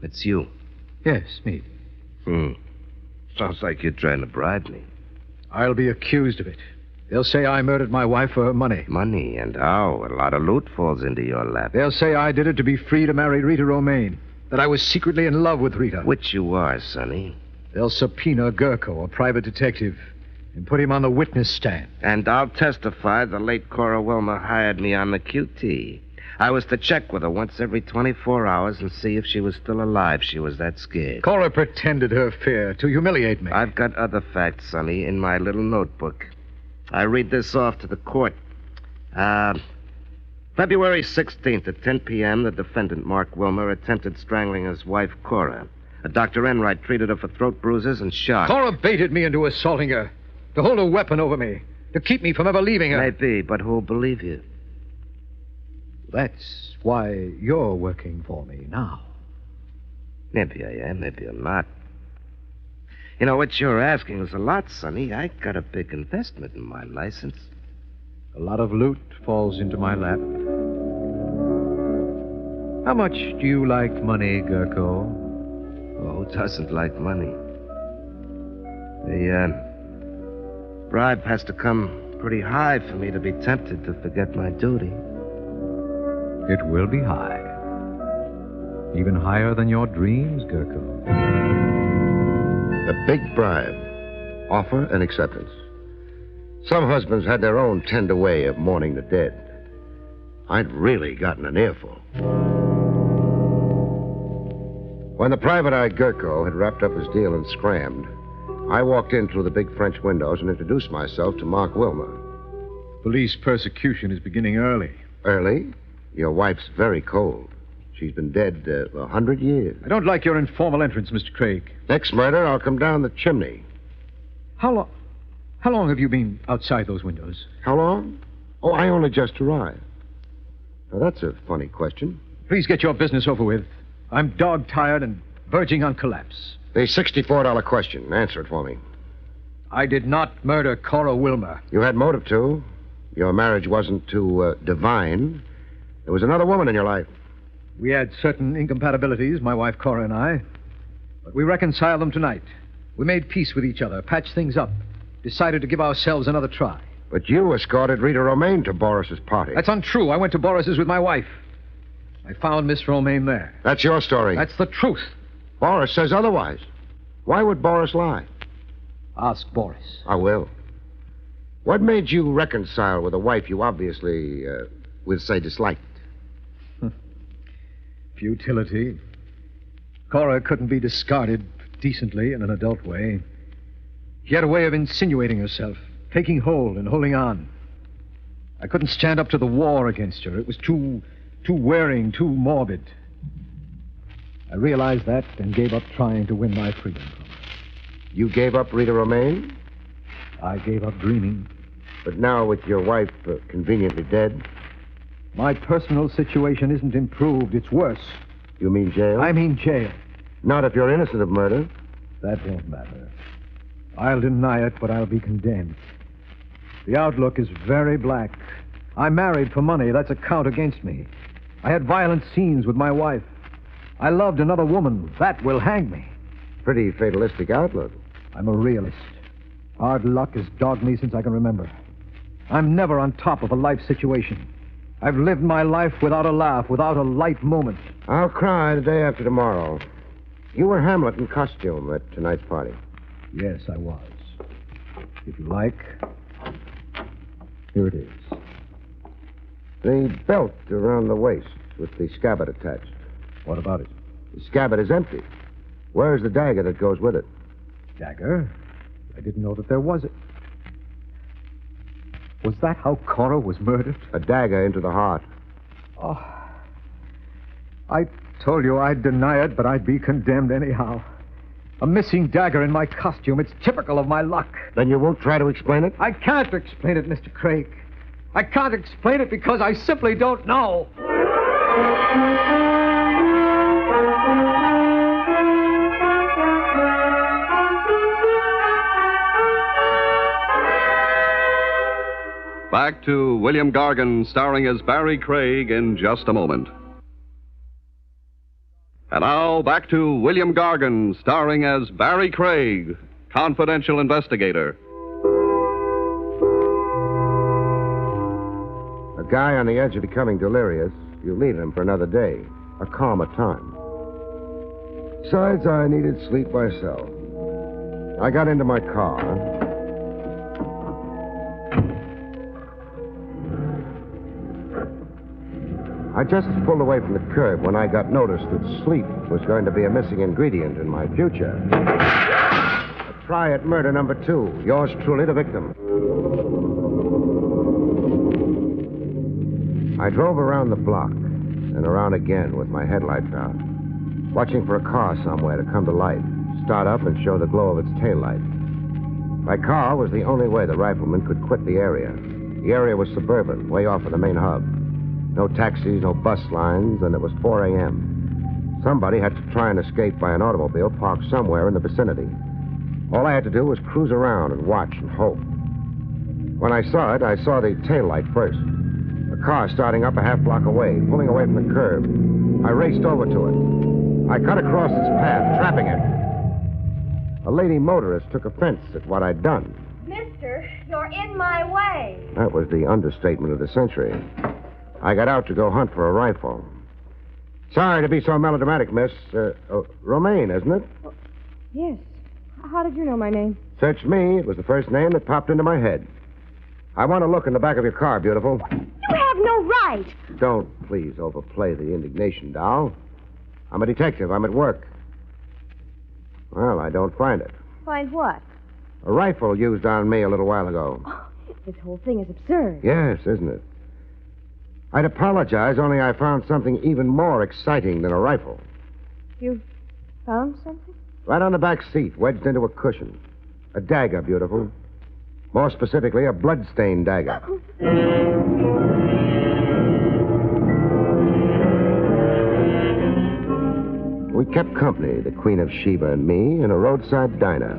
It's you. Yes, me. Sounds like you're trying to bribe me. I'll be accused of it. They'll say I murdered my wife for her money. Money? And how? A lot of loot falls into your lap. They'll say I did it to be free to marry Rita Romaine. That I was secretly in love with Rita. Which you are, Sonny. They'll subpoena Gurko, a private detective, and put him on the witness stand. And I'll testify the late Cora Wilmer hired me on the QT. I was to check with her once every 24 hours and see if she was still alive. She was that scared. Cora pretended her fear to humiliate me. I've got other facts, Sonny, in my little notebook. I read this off to the court. February 16th at 10 p.m., the defendant, Mark Wilmer, attempted strangling his wife, Cora. Dr. Enright treated her for throat bruises and shock. Cora baited me into assaulting her, to hold a weapon over me, to keep me from ever leaving her. Maybe, but who'll believe you? That's why you're working for me now. Maybe I am, maybe I'm not. You know, what you're asking is a lot, Sonny. I got a big investment in my license. A lot of loot falls into my lap. How much do you like money, Gurko? Oh, who doesn't like money? The bribe has to come pretty high for me to be tempted to forget my duty. It will be high. Even higher than your dreams, Gurko. The big bribe. Offer and acceptance. Some husbands had their own tender way of mourning the dead. I'd really gotten an earful. When the private eye Gurko had wrapped up his deal and scrammed, I walked in through the big French windows and introduced myself to Mark Wilmer. Police persecution is beginning early. Early? Your wife's very cold. She's been dead 100 years. I don't like your informal entrance, Mr. Craig. Next murder, I'll come down the chimney. How long have you been outside those windows? How long? Oh, I only just arrived. Now, that's a funny question. Please get your business over with. I'm dog-tired and verging on collapse. The $64 question. Answer it for me. I did not murder Cora Wilmer. You had motive to. Your marriage wasn't too divine. There was another woman in your life. We had certain incompatibilities, my wife Cora and I. But we reconciled them tonight. We made peace with each other, patched things up, decided to give ourselves another try. But you escorted Rita Romaine to Boris's party. That's untrue. I went to Boris's with my wife. I found Miss Romaine there. That's your story. That's the truth. Boris says otherwise. Why would Boris lie? Ask Boris. I will. What made you reconcile with a wife you obviously, would say, disliked? Futility. Cora couldn't be discarded decently in an adult way. She had a way of insinuating herself, taking hold and holding on. I couldn't stand up to the war against her. It was too wearing, too morbid. I realized that and gave up trying to win my freedom from her. You gave up Rita Romaine? I gave up dreaming. But now, with your wife conveniently dead? My personal situation isn't improved. It's worse. You mean jail? I mean jail. Not if you're innocent of murder. That won't matter. I'll deny it, but I'll be condemned. The outlook is very black. I married for money. That's a count against me. I had violent scenes with my wife. I loved another woman. That will hang me. Pretty fatalistic outlook. I'm a realist. Hard luck has dogged me since I can remember. I'm never on top of a life situation. I've lived my life without a laugh, without a light moment. I'll cry the day after tomorrow. You were Hamlet in costume at tonight's party. Yes, I was. If you like, here it is. The belt around the waist with the scabbard attached. What about it? The scabbard is empty. Where's the dagger that goes with it? Dagger? I didn't know that there was it. Was that how Cora was murdered? A dagger into the heart. Oh. I told you I'd deny it, but I'd be condemned anyhow. A missing dagger in my costume. It's typical of my luck. Then you won't try to explain it? I can't explain it, Mr. Craig. I can't explain it because I simply don't know. Back to William Gargan, starring as Barrie Craig, in just a moment. And now, back to William Gargan, starring as Barrie Craig, confidential investigator. A guy on the edge of becoming delirious, you leave him for another day, a calmer time. Besides, I needed sleep myself. I got into my car. I just pulled away from the curb when I got notice that sleep was going to be a missing ingredient in my future. A try at murder number 2. Yours truly, the victim. I drove around the block and around again with my headlights out, watching for a car somewhere to come to life, start up and show the glow of its taillight. My car was the only way the rifleman could quit the area. The area was suburban, way off of the main hub. No taxis, no bus lines, and it was 4 a.m. Somebody had to try and escape by an automobile parked somewhere in the vicinity. All I had to do was cruise around and watch and hope. When I saw it, I saw the taillight first. A car starting up a half block away, pulling away from the curb. I raced over to it. I cut across its path, trapping it. A lady motorist took offense at what I'd done. Mister, you're in my way. That was the understatement of the century. I got out to go hunt for a rifle. Sorry to be so melodramatic, miss. Romaine, isn't it? Yes. How did you know my name? Search me. It was the first name that popped into my head. I want to look in the back of your car, beautiful. You have no right. Don't please overplay the indignation, doll. I'm a detective. I'm at work. Well, I don't find it. Find what? A rifle used on me a little while ago. Oh, this whole thing is absurd. Yes, isn't it? I'd apologize, only I found something even more exciting than a rifle. You found something? Right on the back seat, wedged into a cushion. A dagger, beautiful. More specifically, a blood-stained dagger. We kept company, the Queen of Sheba and me, in a roadside diner.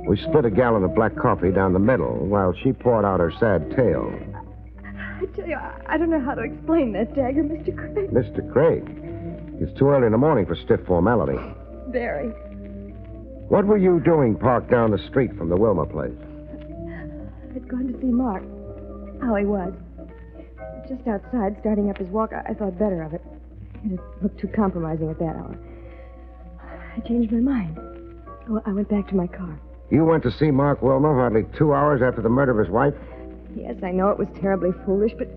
We split a gallon of black coffee down the middle while she poured out her sad tale. I tell you, I don't know how to explain that dagger, Mr. Craig. Mr. Craig, it's too early in the morning for stiff formality. Barrie. What were you doing parked down the street from the Wilmer place? I'd gone to see Mark. How he was. Just outside, starting up his walk, I thought better of it. It looked too compromising at that hour. I changed my mind. Oh, I went back to my car. You went to see Mark Wilmer hardly 2 hours after the murder of his wife? Yes, I know it was terribly foolish, but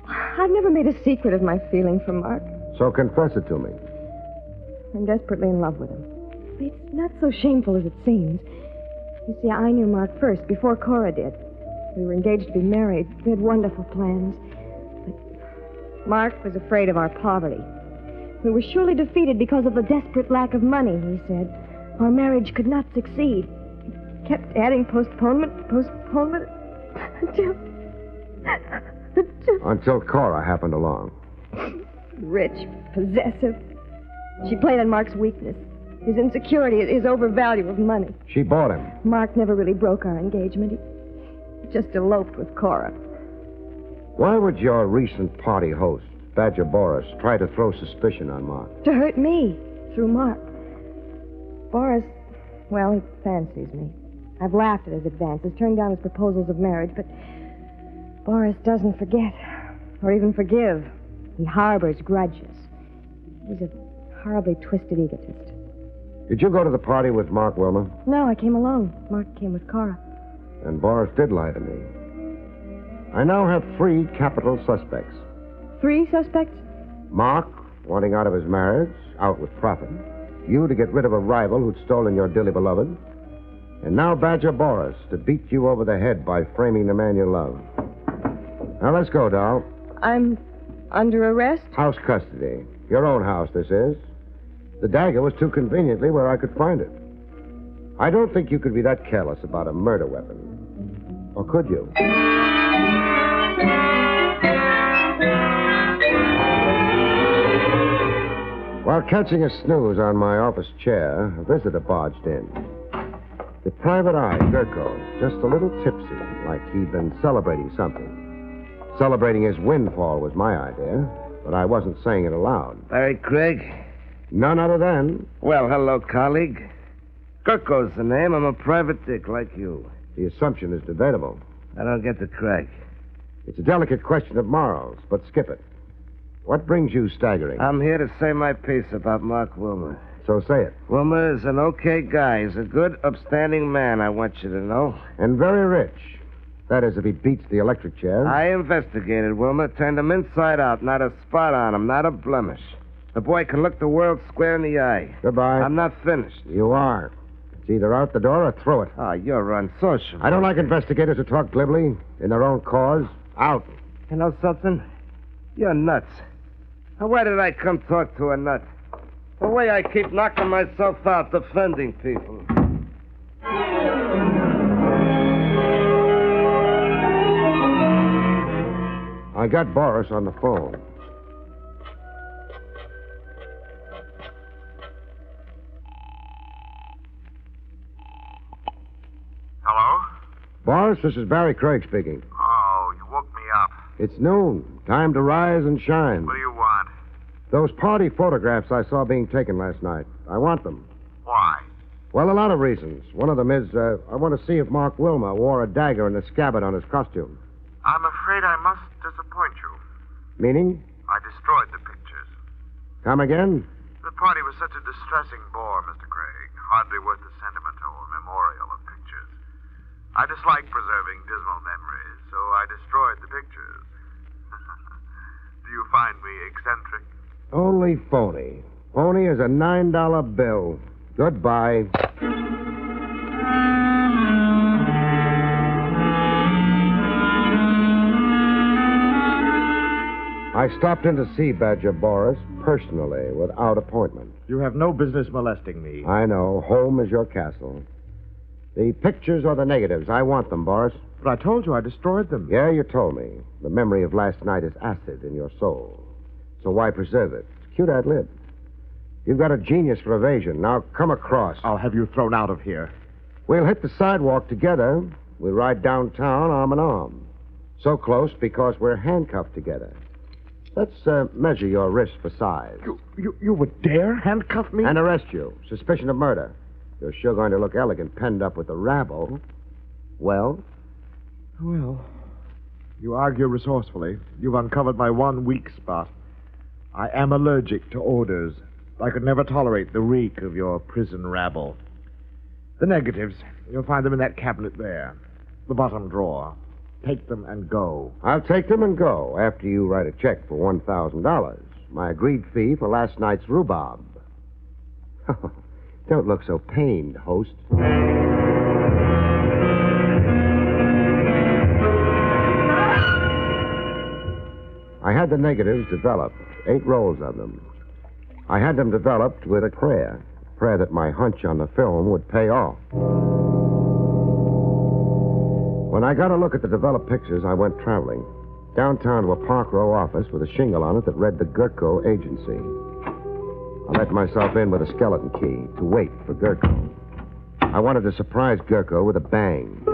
I've never made a secret of my feeling for Mark. So confess it to me. I'm desperately in love with him. It's not so shameful as it seems. You see, I knew Mark first, before Cora did. We were engaged to be married. We had wonderful plans. But Mark was afraid of our poverty. We were surely defeated because of the desperate lack of money, he said. Our marriage could not succeed. He kept adding postponement, Until Cora happened along. Rich, possessive. She played on Mark's weakness. His insecurity, his overvalue of money. She bought him. Mark never really broke our engagement. He just eloped with Cora. Why would your recent party host Badger Boris try to throw suspicion on Mark? To hurt me, through Mark. Boris, well, he fancies me. I've laughed at his advances, turned down his proposals of marriage, but Boris doesn't forget, or even forgive. He harbors grudges. He's a horribly twisted egotist. Did you go to the party with Mark, Wilma? No, I came alone. Mark came with Cora. And Boris did lie to me. I now have 3 capital suspects. 3 suspects? Mark, wanting out of his marriage, out with profit. You to get rid of a rival who'd stolen your dearly beloved. And now Badger Boris to beat you over the head by framing the man you love. Now, let's go, doll. I'm under arrest? House custody. Your own house, this is. The dagger was too conveniently where I could find it. I don't think you could be that careless about a murder weapon. Or could you? While catching a snooze on my office chair, a visitor barged in. The private eye, Gurko, just a little tipsy, like he'd been celebrating something. Celebrating his windfall was my idea, but I wasn't saying it aloud. Barrie Craig? None other than... Well, hello, colleague. Gurko's the name. I'm a private dick like you. The assumption is debatable. I don't get the crack. It's a delicate question of morals, but skip it. What brings you staggering? I'm here to say my piece about Mark Wilmer. So say it. Wilmer is an okay guy. He's a good, upstanding man, I want you to know. And very rich. That is, if he beats the electric chair. I investigated Wilmer, turned him inside out. Not a spot on him, not a blemish. The boy can look the world square in the eye. Goodbye. I'm not finished. You are. It's either out the door or through it. Oh, you're unsociable. I don't like investigators who talk glibly in their own cause. Out. You know something? You're nuts. Now, why did I come talk to a nut? The way I keep knocking myself out defending people. I got Boris on the phone. Hello? Boris, this is Barrie Craig speaking. Oh, you woke me up. It's noon. Time to rise and shine. What do you want? Those party photographs I saw being taken last night. I want them. Why? Well, a lot of reasons. One of them is I want to see if Mark Wilmer wore a dagger in the scabbard on his costume. I'm afraid I must disappoint you. Meaning? I destroyed the pictures. Come again? The party was such a distressing bore, Mr. Craig. Hardly worth the sentiment or memorial of pictures. I dislike preserving dismal memories, so I destroyed the pictures. Do you find me eccentric? Only phony. Phony as a $9 bill. Goodbye. I stopped in to see Badger Boris personally, without appointment. You have no business molesting me. I know. Home is your castle. The pictures or the negatives, I want them, Boris. But I told you I destroyed them. Yeah, you told me. The memory of last night is acid in your soul. So why preserve it? It's cute ad lib. You've got a genius for evasion. Now come across. I'll have you thrown out of here. We'll hit the sidewalk together. We'll ride downtown arm in arm. So close because we're handcuffed together. Let's measure your wrist for size. You would dare handcuff me? And arrest you. Suspicion of murder. You're sure going to look elegant penned up with the rabble. Well? Well, you argue resourcefully. You've uncovered my one weak spot. I am allergic to odors. I could never tolerate the reek of your prison rabble. The negatives, you'll find them in that cabinet there. The bottom drawer. Take them and go. I'll take them and go after you write a check for $1,000. My agreed fee for last night's rhubarb. Don't look so pained, host. I had the negatives developed, 8 rolls of them. I had them developed with a prayer that my hunch on the film would pay off. When I got a look at the developed pictures, I went traveling. Downtown to a Park Row office with a shingle on it that read the Gurko Agency. I let myself in with a skeleton key to wait for Gurko. I wanted to surprise Gurko with a bang.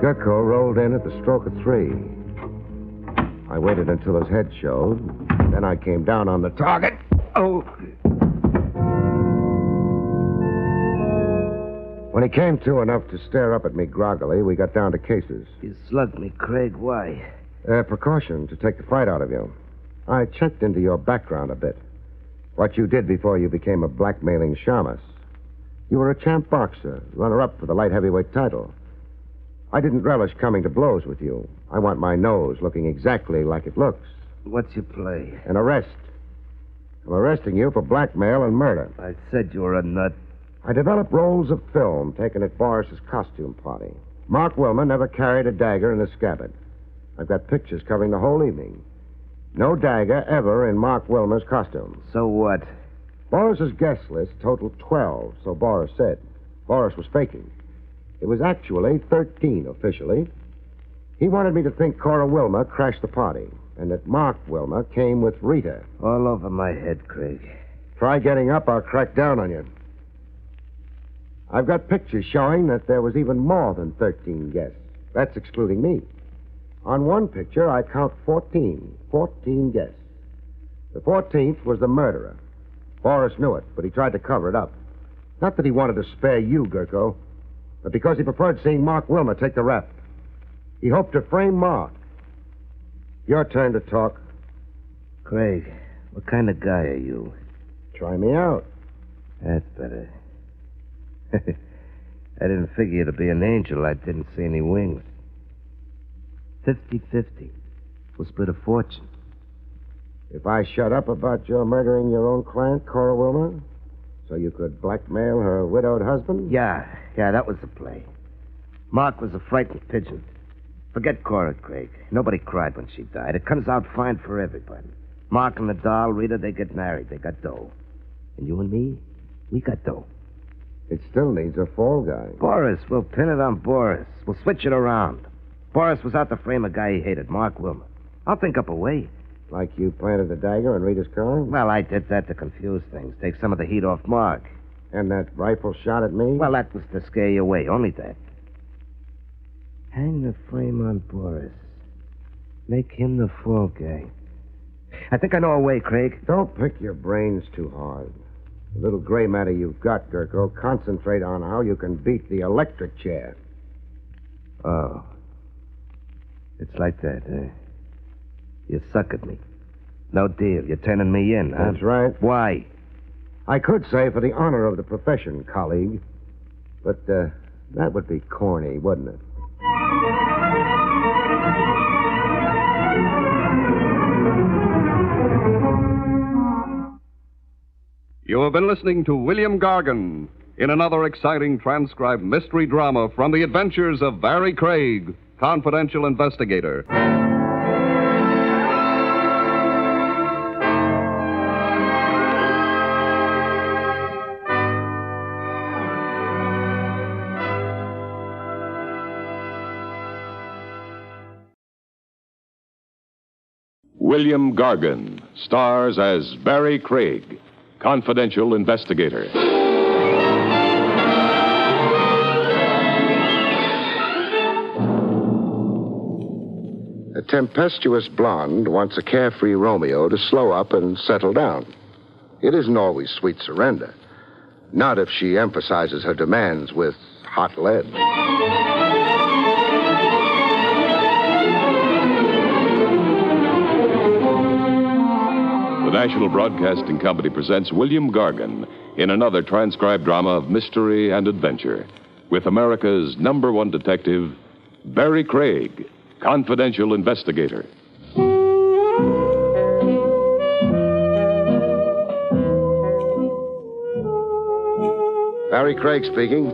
Gurko rolled in at the stroke of 3. I waited until his head showed. Then I came down on the target. Oh! When he came to enough to stare up at me groggily, we got down to cases. You slugged me, Craig. Why? Precaution to take the fright out of you. I checked into your background a bit. What you did before you became a blackmailing shamus. You were a champ boxer, runner-up for the light heavyweight title. I didn't relish coming to blows with you. I want my nose looking exactly like it looks. What's your play? An arrest. I'm arresting you for blackmail and murder. I said you were a nut. I developed rolls of film taken at Boris's costume party. Mark Wilmer never carried a dagger in a scabbard. I've got pictures covering the whole evening. No dagger ever in Mark Wilmer's costume. So what? Boris's guest list totaled 12, so Boris said. Boris was faking. It was actually 13 officially. He wanted me to think Cora Wilmer crashed the party, and that Mark Wilmer came with Rita. All over my head, Craig. Try getting up, I'll crack down on you. I've got pictures showing that there was even more than 13 guests. That's excluding me. On one picture, I count 14. 14 guests. The 14th was the murderer. Boris knew it, but he tried to cover it up. Not that he wanted to spare you, Gurko, but because he preferred seeing Mark Wilmer take the rap. He hoped to frame Mark. Your turn to talk. Craig, what kind of guy are you? Try me out. That's better. I didn't figure you to be an angel. I didn't see any wings. 50-50. We'll split a fortune. If I shut up about your murdering your own client, Cora Wilmer, so you could blackmail her widowed husband? Yeah, that was the play. Mark was a frightened pigeon. Forget Cora, Craig. Nobody cried when she died. It comes out fine for everybody. Mark and the doll, Rita, they get married. They got dough. And you and me, we got dough. It still needs a fall guy. Boris, we'll pin it on Boris. We'll switch it around. Boris was out to frame a guy he hated, Mark Wilmer. I'll think up a way. Like you planted the dagger in Rita's car? Well, I did that to confuse things, take some of the heat off Mark. And that rifle shot at me? Well, that was to scare you away, only that. Hang the frame on Boris. Make him the fall guy. I think I know a way, Craig. Don't pick your brains too hard. The little gray matter you've got, Gurko, concentrate on how you can beat the electric chair. Oh. It's like that, eh? You suck at me. No deal. You're turning me in, huh? That's right. Why? I could say for the honor of the profession, colleague. But that would be corny, wouldn't it? You have been listening to William Gargan in another exciting transcribed mystery drama from the adventures of Barrie Craig, confidential investigator. William Gargan stars as Barrie Craig, confidential investigator. A tempestuous blonde wants a carefree Romeo to slow up and settle down. It isn't always sweet surrender. Not if she emphasizes her demands with hot lead. The National Broadcasting Company presents William Gargan in another transcribed drama of mystery and adventure with America's #1 detective, Barrie Craig, confidential investigator. Barrie Craig speaking.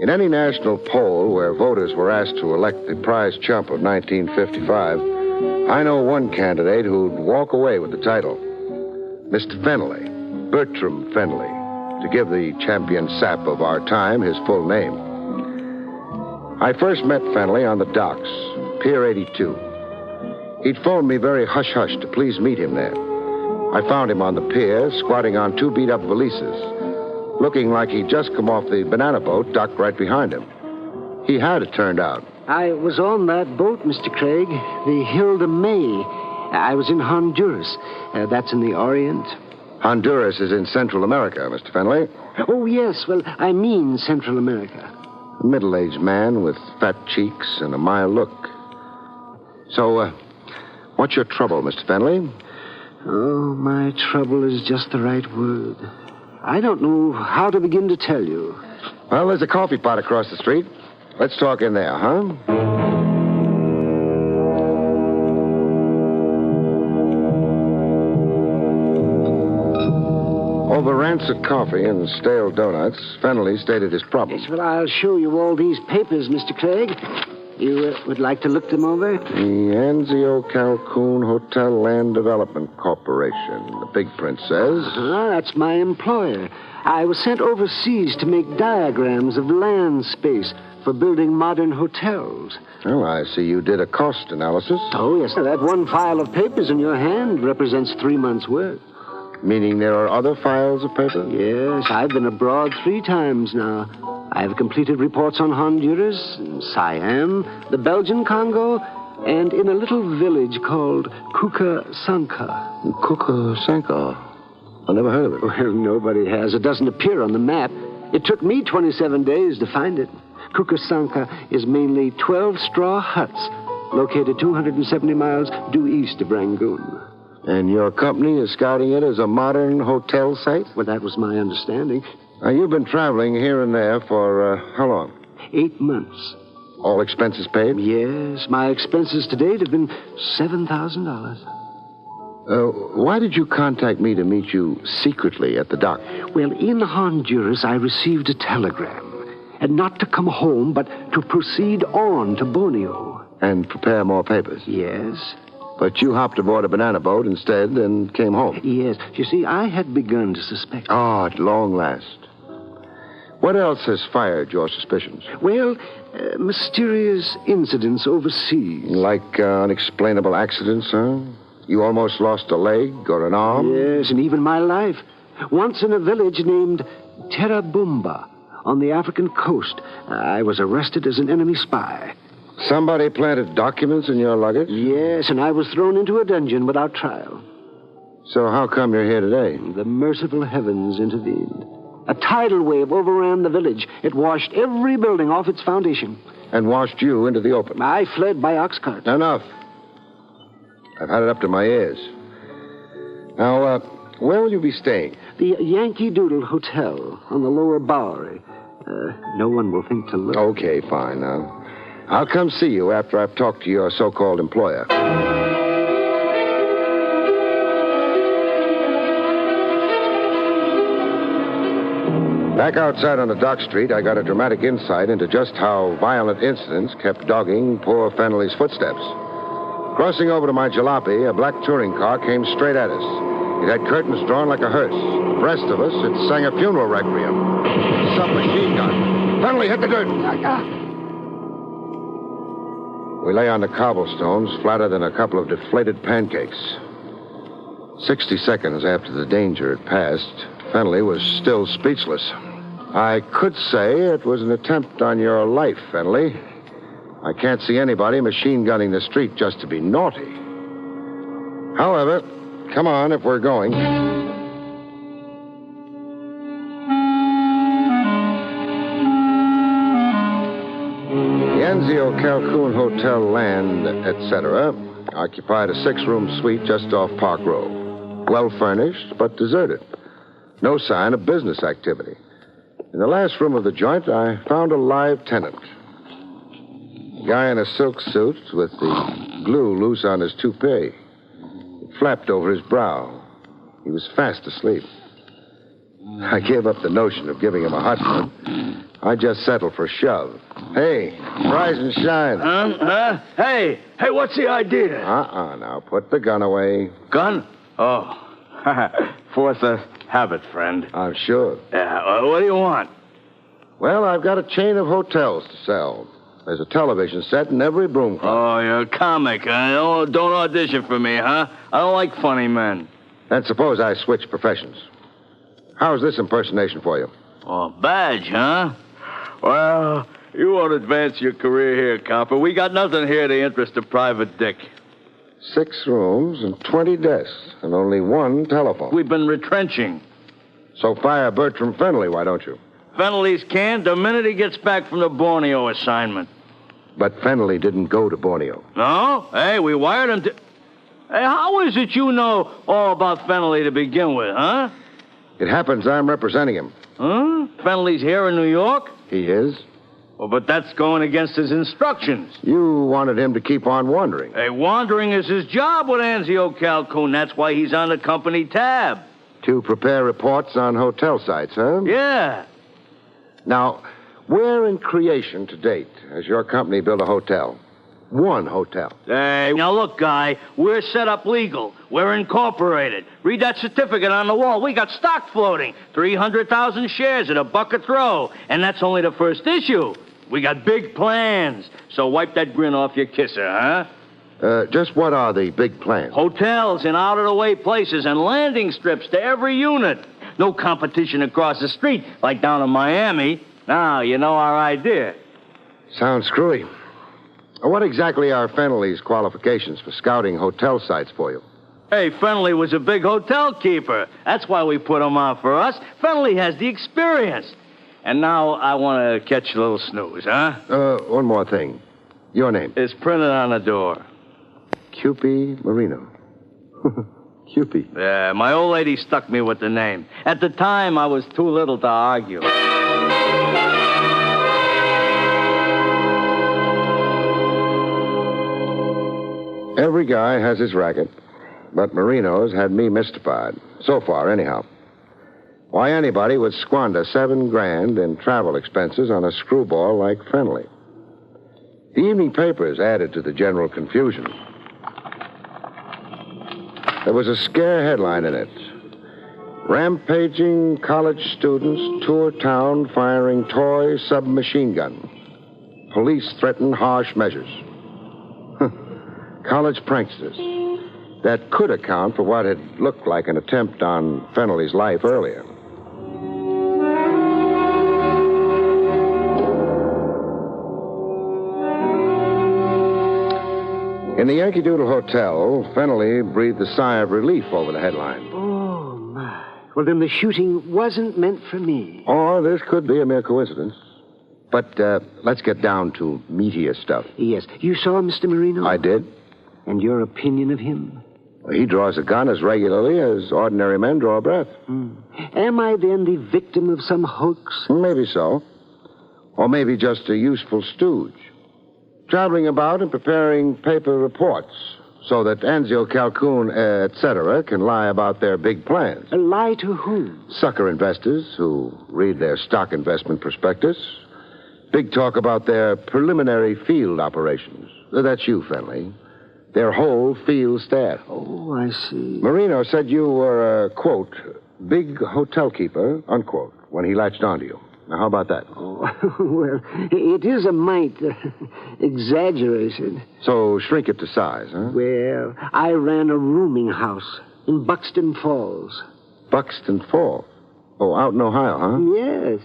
In any national poll where voters were asked to elect the prize chump of 1955, I know one candidate who'd walk away with the title. Mr. Fenley, Bertram Fenley, to give the champion sap of our time his full name. I first met Fenley on the docks, Pier 82. He'd phoned me very hush-hush to please meet him there. I found him on the pier, squatting on 2 beat-up valises, looking like he'd just come off the banana boat docked right behind him. He had, it turned out. I was on that boat, Mr. Craig, the Hilda May. I was in Honduras. That's in the Orient. Honduras is in Central America, Mr. Fenley. Oh, yes. Well, I mean Central America. A middle-aged man with fat cheeks and a mild look. So, what's your trouble, Mr. Fenley? Oh, my trouble is just the right word. I don't know how to begin to tell you. Well, there's a coffee pot across the street. Let's talk in there, huh? Over rancid coffee and stale donuts, Fenley stated his problem. Yes, well, I'll show you all these papers, Mr. Craig. You would like to look them over? The Anzio Calhoun Hotel Land Development Corporation. The big print says... That's my employer. I was sent overseas to make diagrams of land space for building modern hotels. Well, I see you did a cost analysis. Oh, yes. That one file of papers in your hand represents 3 months' work. Meaning there are other files of paper? Yes, I've been abroad 3 times now. I've completed reports on Honduras, Siam, the Belgian Congo, and in a little village called Kukasanka. Kukasanka? I never heard of it. Well, nobody has. It doesn't appear on the map. It took me 27 days to find it. Kukasanka is mainly 12 straw huts located 270 miles due east of Rangoon. And your company is scouting it as a modern hotel site? Well, that was my understanding. Now, you've been traveling here and there for how long? 8 months. All expenses paid? Yes. My expenses to date have been $7,000. Why did you contact me to meet you secretly at the dock? Well, in Honduras, I received a telegram. And not to come home, but to proceed on to Borneo. And prepare more papers? Yes. But you hopped aboard a banana boat instead and came home? Yes. You see, I had begun to suspect. Oh, at long last. What else has fired your suspicions? Well, mysterious incidents overseas. Like unexplainable accidents, huh? You almost lost a leg or an arm? Yes, and even my life. Once in a village named Terabumba on the African coast, I was arrested as an enemy spy. Somebody planted documents in your luggage? Yes, and I was thrown into a dungeon without trial. So how come you're here today? The merciful heavens intervened. A tidal wave overran the village. It washed every building off its foundation. And washed you into the open? I fled by ox cart. Enough. I've had it up to my ears. Now, where will you be staying? The Yankee Doodle Hotel on the lower Bowery. No one will think to look. Okay, fine. Now, I'll come see you after I've talked to your so-called employer. Back outside on the dock street, I got a dramatic insight into just how violent incidents kept dogging poor Fenley's footsteps. Crossing over to my jalopy, a black touring car came straight at us. It had curtains drawn like a hearse. Abreast of us, it sang a funeral requiem. Submachine gun. Fenley, hit the dirt. We lay on the cobblestones, flatter than a couple of deflated pancakes. 60 seconds after the danger had passed, Fenley was still speechless. I could say it was an attempt on your life, Fenley. I can't see anybody machine gunning the street just to be naughty. However, come on if we're going. The Anzio Calhoun Hotel Land, etc., occupied a 6-room suite just off Park Row. Well furnished, but deserted. No sign of business activity. In the last room of the joint, I found a live tenant. A guy in a silk suit with the glue loose on his toupee. It flapped over his brow. He was fast asleep. I gave up the notion of giving him a hot one. I just settled for shove. Hey, rise and shine. Hey, what's the idea? Now, put the gun away. Gun? Oh, fourth habit, friend. I'm sure. What do you want? Well, I've got a chain of hotels to sell. There's a television set in every broom closet. Oh, you're a comic, huh? Don't audition for me, huh? I don't like funny men. Then suppose I switch professions. How's this impersonation for you? Oh, badge, huh? Well, You won't advance your career here, copper. We got nothing here to interest a private dick. 6 rooms and 20 desks and only 1 telephone. We've been retrenching. So fire Bertram Fennelly, why don't you? Fennelly's canned the minute he gets back from the Borneo assignment. But Fennelly didn't go to Borneo. No? Hey, we wired him to... Hey, how is it you know all about Fennelly to begin with, huh? It happens I'm representing him. Huh? Fennelly's here in New York? He is. Well, but that's going against his instructions. You wanted him to keep on wandering. Hey, wandering is his job with Anzio Calhoun. That's why he's on the company tab. To prepare reports on hotel sites, huh? Yeah. Now, where in creation to date has your company built a hotel? 1 hotel. Hey, now look, guy, we're set up legal. We're incorporated. Read that certificate on the wall. We got stock floating. 300,000 shares at $1 a throw. And that's only the first issue. We got big plans. So wipe that grin off your kisser, huh? Just what are the big plans? Hotels in out-of-the-way places and landing strips to every unit. No competition across the street like down in Miami. Now, you know our idea. Sounds screwy. What exactly are Fennelly's qualifications for scouting hotel sites for you? Hey, Fennelly was a big hotel keeper. That's why we put him on for us. Fennelly has the experience. And now I want to catch a little snooze, huh? One more thing. Your name? It's printed on the door. Cupie Marino. Cupie. Yeah, my old lady stuck me with the name. At the time, I was too little to argue. Every guy has his racket, but Marino's had me mystified. So far, anyhow. Why anybody would squander $7 grand in travel expenses on a screwball like Fennelly. The evening papers added to the general confusion. There was a scare headline in it. Rampaging college students tour town firing toy submachine gun. Police threaten harsh measures. College pranksters. That could account for what had looked like an attempt on Fennelly's life earlier. In the Yankee Doodle Hotel, Fennelly breathed a sigh of relief over the headline. Oh, my. Well, then the shooting wasn't meant for me. Or this could be a mere coincidence. But let's get down to meatier stuff. Yes. You saw Mr. Marino? I did. And your opinion of him? Well, he draws a gun as regularly as ordinary men draw a breath. Am I then the victim of some hoax? Maybe so. Or maybe just a useful stooge. Traveling about and preparing paper reports so that Anzio Calhoun, etc., can lie about their big plans. A lie to whom? Sucker investors who read their stock investment prospectus. Big talk about their preliminary field operations. That's you, Fennelly. Their whole field staff. Oh, I see. Marino said you were a, quote, big hotel keeper, unquote, when he latched onto you. Now, how about that? Oh, well, it is a mite exaggerated. So shrink it to size, huh? Well, I ran a rooming house in Buxton Falls. Buxton Falls? Oh, out in Ohio, huh? Yes.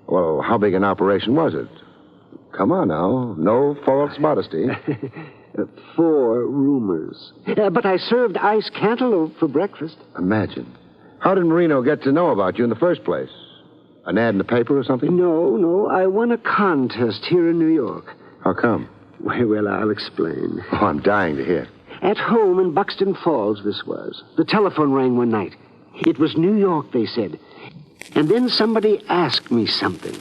Well, how big an operation was it? Come on now. No false modesty. 4 roomers. But I served ice cantaloupe for breakfast. Imagine. How did Marino get to know about you in the first place? An ad in the paper or something? No. I won a contest here in New York. How come? Well, I'll explain. Oh, I'm dying to hear. At home in Buxton Falls, this was. The telephone rang one night. It was New York, they said. And then somebody asked me something.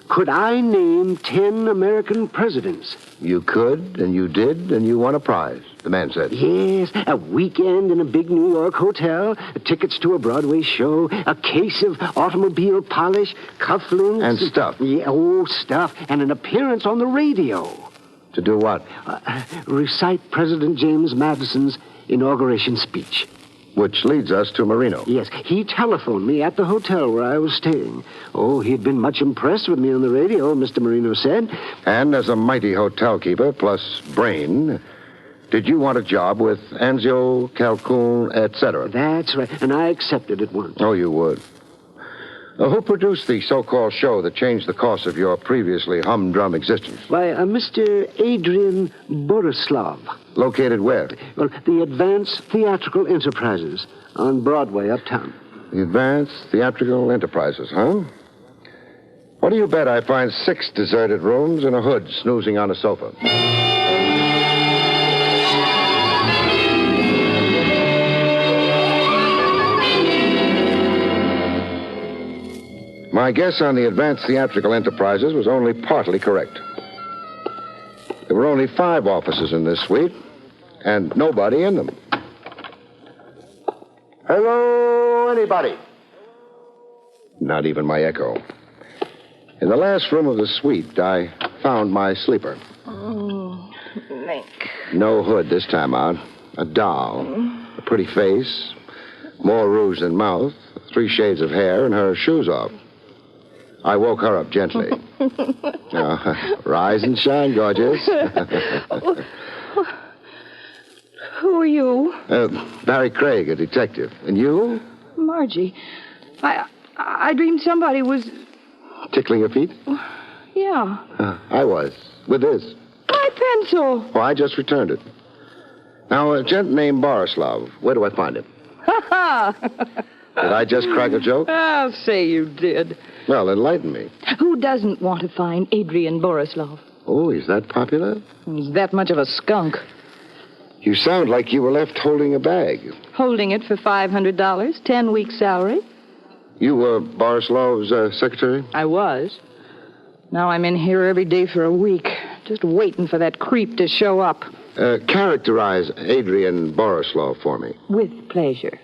Could I name 10 American presidents? You could, and you did, and you won a prize, the man said. Yes, a weekend in a big New York hotel, tickets to a Broadway show, a case of automobile polish, cufflinks. And stuff. Yeah, stuff, and an appearance on the radio. To do what? Recite President James Madison's inauguration speech. Which leads us to Marino. Yes, he telephoned me at the hotel where I was staying. Oh, he'd been much impressed with me on the radio, Mr. Marino said. And as a mighty hotel keeper plus brain, did you want a job with Anzio, Calhoun, etc.? That's right, and I accepted at once. Oh, you would. Who produced the so-called show that changed the course of your previously humdrum existence? Why, Mr. Adrian Borislav. Located where? Well, the Advanced Theatrical Enterprises on Broadway, uptown. The Advanced Theatrical Enterprises, huh? What do you bet I find 6 deserted rooms and a hood snoozing on a sofa? My guess on the Advanced Theatrical Enterprises was only partly correct. There were only 5 offices in this suite, and nobody in them. Hello, anybody? Not even my echo. In the last room of the suite, I found my sleeper. Oh, Nick. No hood this time out. A doll, a pretty face, more rouge than mouth, 3 shades of hair, and her shoes off. I woke her up gently. Rise and shine, gorgeous. Who are you? Barrie Craig, a detective. And you? Margie. I dreamed somebody was... Tickling your feet? Yeah. I was. With this. My pencil. Oh, I just returned it. Now, a gent named Borislav. Where do I find him? Ha-ha! Did I just crack a joke? I'll say you did. Well, enlighten me. Who doesn't want to find Adrian Borislav? Oh, he's that popular? He's that much of a skunk. You sound like you were left holding a bag. Holding it for $500, 10 weeks' salary. You were Borislav's secretary? I was. Now I'm in here every day for a week, just waiting for that creep to show up. Characterize Adrian Borislav for me. With pleasure.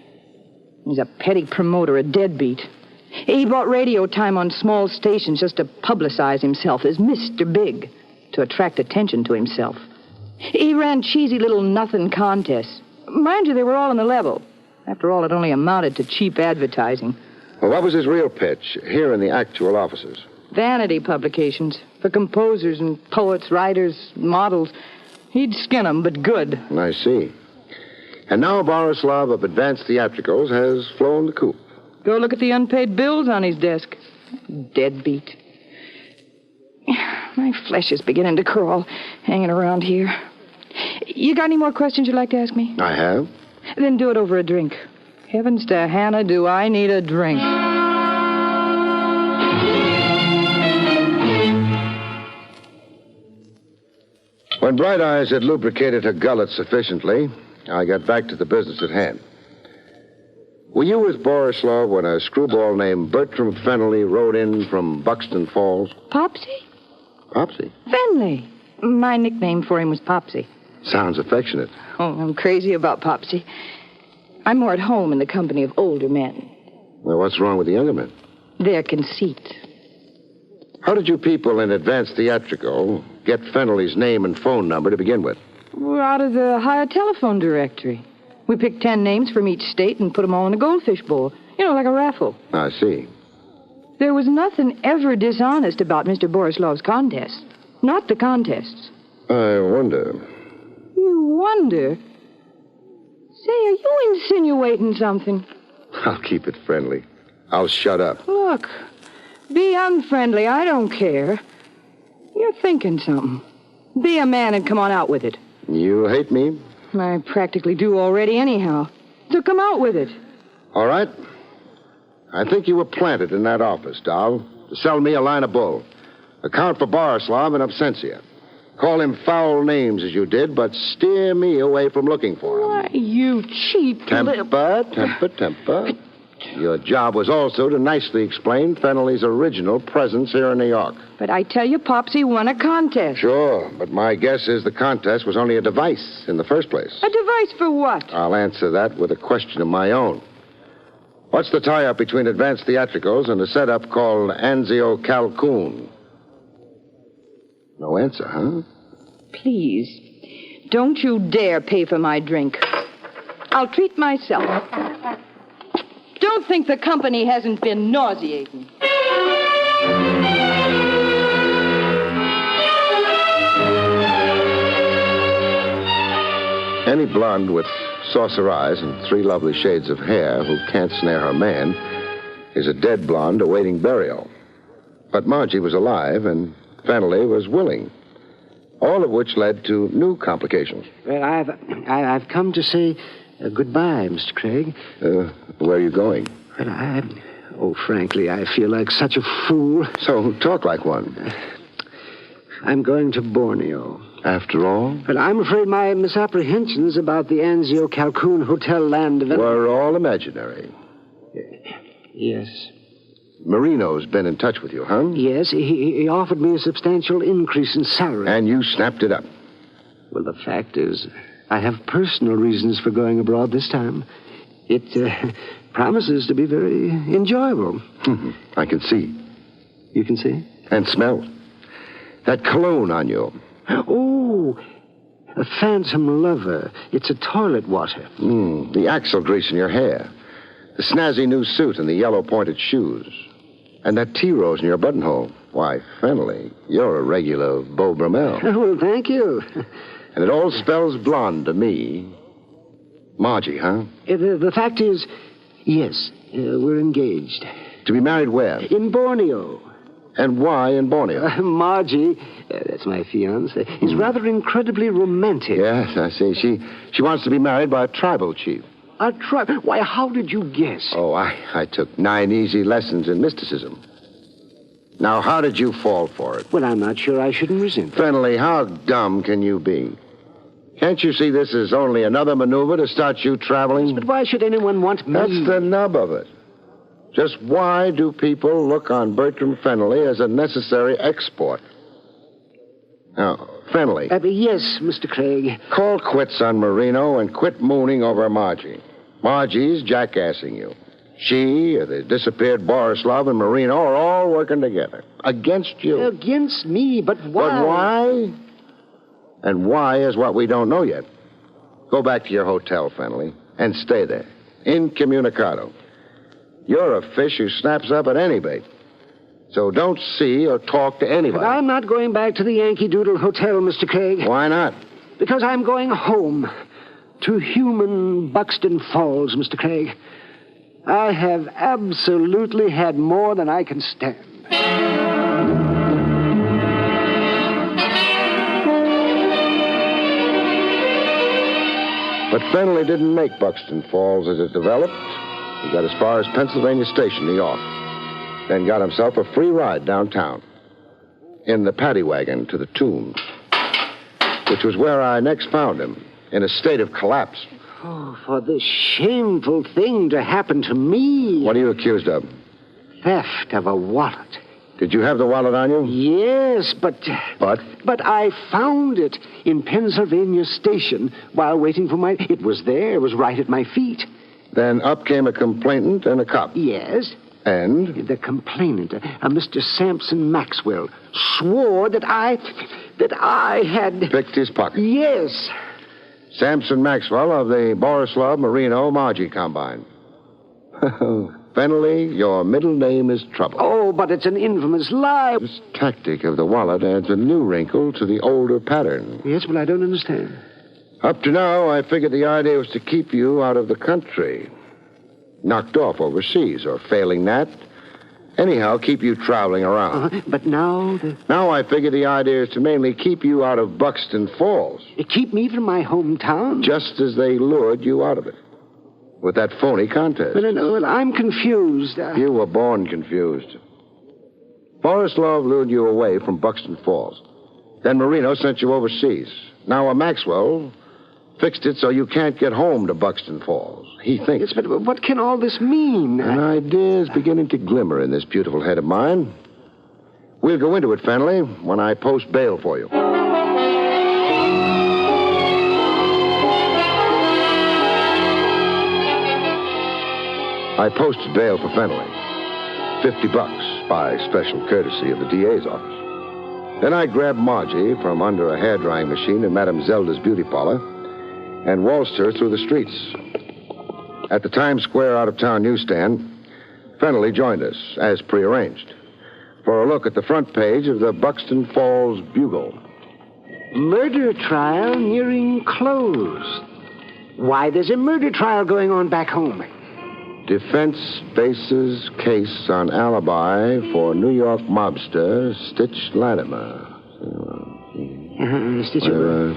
He's a petty promoter, a deadbeat. He bought radio time on small stations just to publicize himself as Mr. Big, to attract attention to himself. He ran cheesy little nothing contests. Mind you, they were all on the level. After all, it only amounted to cheap advertising. Well, what was his real pitch here in the actual offices? Vanity publications for composers and poets, writers, models. He'd skin 'em, but good. I see. And now Borislav of Advanced Theatricals has flown the coop. Go look at the unpaid bills on his desk. Deadbeat. My flesh is beginning to crawl, hanging around here. You got any more questions you'd like to ask me? I have. Then do it over a drink. Heavens to Hannah, do I need a drink. When Bright Eyes had lubricated her gullet sufficiently, I got back to the business at hand. Were you with Borislav when a screwball named Bertram Fennelly rode in from Buxton Falls? Popsy? Popsy? Fenley. My nickname for him was Popsy. Sounds affectionate. Oh, I'm crazy about Popsy. I'm more at home in the company of older men. Well, what's wrong with the younger men? Their conceit. How did you people in Advanced Theatrical get Fennelly's name and phone number to begin with? We're out of the higher telephone directory. We picked 10 names from each state and put them all in a goldfish bowl. You know, like a raffle. I see. There was nothing ever dishonest about Mr. Borislav's contests. Not the contests. I wonder. You wonder? Say, are you insinuating something? I'll keep it friendly. I'll shut up. Look, be unfriendly. I don't care. You're thinking something. Be a man and come on out with it. You hate me? I practically do already anyhow. So come out with it. All right. I think you were planted in that office, doll, to sell me a line of bull. Account for Borislav in absentia. Call him foul names as you did, but steer me away from looking for him. Why, you cheap Temper. Your job was also to nicely explain Fennelly's original presence here in New York. But I tell you, Popsy won a contest. Sure, but my guess is the contest was only a device in the first place. A device for what? I'll answer that with a question of my own. What's the tie-up between Advanced Theatricals and a setup called Anzio Calhoun? No answer, huh? Please, don't you dare pay for my drink. I'll treat myself. Don't think the company hasn't been nauseating. Any blonde with saucer eyes and 3 lovely shades of hair who can't snare her man is a dead blonde awaiting burial. But Margie was alive, and Fennelly was willing. All of which led to new complications. Well, I've come to say goodbye, Mr. Craig. Where are you going? Well, frankly, I feel like such a fool. So talk like one. I'm going to Borneo. After all? But I'm afraid my misapprehensions about the Anzio Calhoun Hotel land development were all imaginary. Yes. Marino's been in touch with you, huh? Yes, he offered me a substantial increase in salary. And you snapped it up? Well, the fact is, I have personal reasons for going abroad this time. It promises to be very enjoyable. I can see. You can see? And smell. That cologne on you. Oh, a phantom lover. It's a toilet water. The axle grease in your hair. The snazzy new suit and the yellow pointed shoes. And that tea rose in your buttonhole. Why, Fennelly, you're a regular Beau Brummel. Well, thank you. And it all spells blonde to me. Margie, huh? The fact is, yes, we're engaged. To be married where? In Borneo. And why in Borneo? Margie, that's my fiancée, is rather incredibly romantic. Yes, I see. She wants to be married by a tribal chief. A tribal? Why, how did you guess? Oh, I took 9 easy lessons in mysticism. Now, how did you fall for it? Well, I'm not sure I shouldn't resent it. Fennelly, how dumb can you be? Can't you see this is only another maneuver to start you traveling? But why should anyone want me? That's the nub of it. Just why do people look on Bertram Fennelly as a necessary export? Now, Fennelly. Yes, Mr. Craig. Call quits on Marino and quit mooning over Margie. Margie's jackassing you. She, the disappeared Borislav, and Marino are all working together. Against you. Against me? But why? But why? And why is what we don't know yet. Go back to your hotel, Fennelly, and stay there. Incommunicado. You're a fish who snaps up at any bait. So don't see or talk to anybody. But I'm not going back to the Yankee Doodle Hotel, Mr. Craig. Why not? Because I'm going home. To human Buxton Falls, Mr. Craig. I have absolutely had more than I can stand. But Fennelly didn't make Buxton Falls as it developed. He got as far as Pennsylvania Station, New York. Then got himself a free ride downtown. In the paddy wagon to the Tombs. Which was where I next found him, in a state of collapse. Oh, for this shameful thing to happen to me. What are you accused of? Theft of a wallet. Did you have the wallet on you? Yes, but... But? But I found it in Pennsylvania Station while waiting for my... It was there. It was right at my feet. Then up came a complainant and a cop. Yes. And? The complainant, a Mr. Sampson Maxwell, swore that I had... Picked his pocket? Yes. Sampson Maxwell of the Borislav Marino Margie Combine. Fennelly, your middle name is Trouble. Oh, but it's an infamous lie. This tactic of the wallet adds a new wrinkle to the older pattern. Yes, well, I don't understand. Up to now, I figured the idea was to keep you out of the country. Knocked off overseas, or failing that. Anyhow, keep you traveling around. But now... Now I figure the idea is to mainly keep you out of Buxton Falls. Keep me from my hometown? Just as they lured you out of it. With that phony contest. Well, I'm confused. You were born confused. Borislav lured you away from Buxton Falls. Then Marino sent you overseas. Now a Maxwell fixed it so you can't get home to Buxton Falls. He thinks. Yes, but what can all this mean? An idea is beginning to glimmer in this beautiful head of mine. We'll go into it, Fennelly, when I post bail for you. I posted bail for Fennelly. $50 by special courtesy of the DA's office. Then I grabbed Margie from under a hair-drying machine in Madame Zelda's beauty parlor and waltzed her through the streets. At the Times Square out-of-town newsstand, Fennelly joined us, as prearranged, for a look at the front page of the Buxton Falls Bugle. Murder trial nearing close. Why, there's a murder trial going on back home. Defense bases case on alibi for New York mobster Stitch Latimer. Stitcher.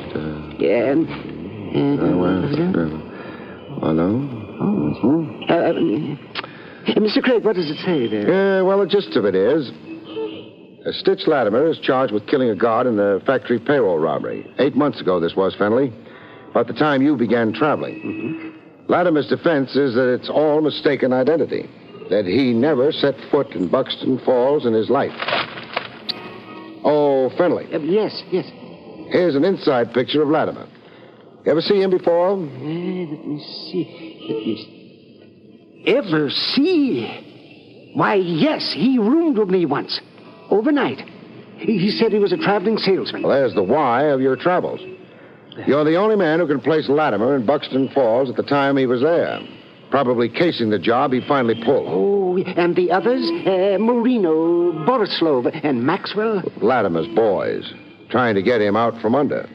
Yeah. Hello? Mr. Craig, what does it say there? Well, the gist of it is, Stitch Latimer is charged with killing a guard in the factory payroll robbery. 8 months ago, this was, Fenley. About the time you began traveling. Latimer's defense is that it's all mistaken identity. That he never set foot in Buxton Falls in his life. Oh, Fenley. Yes. Here's an inside picture of Latimer. You ever see him before? Let me see. Ever see? Why, yes, he roomed with me once. Overnight. He said he was a traveling salesman. Well, there's the why of your travels. You're the only man who can place Latimer in Buxton Falls at the time he was there. Probably casing the job he finally pulled. Oh, and the others? Marino, Borislov, and Maxwell? Latimer's boys. Trying to get him out from under.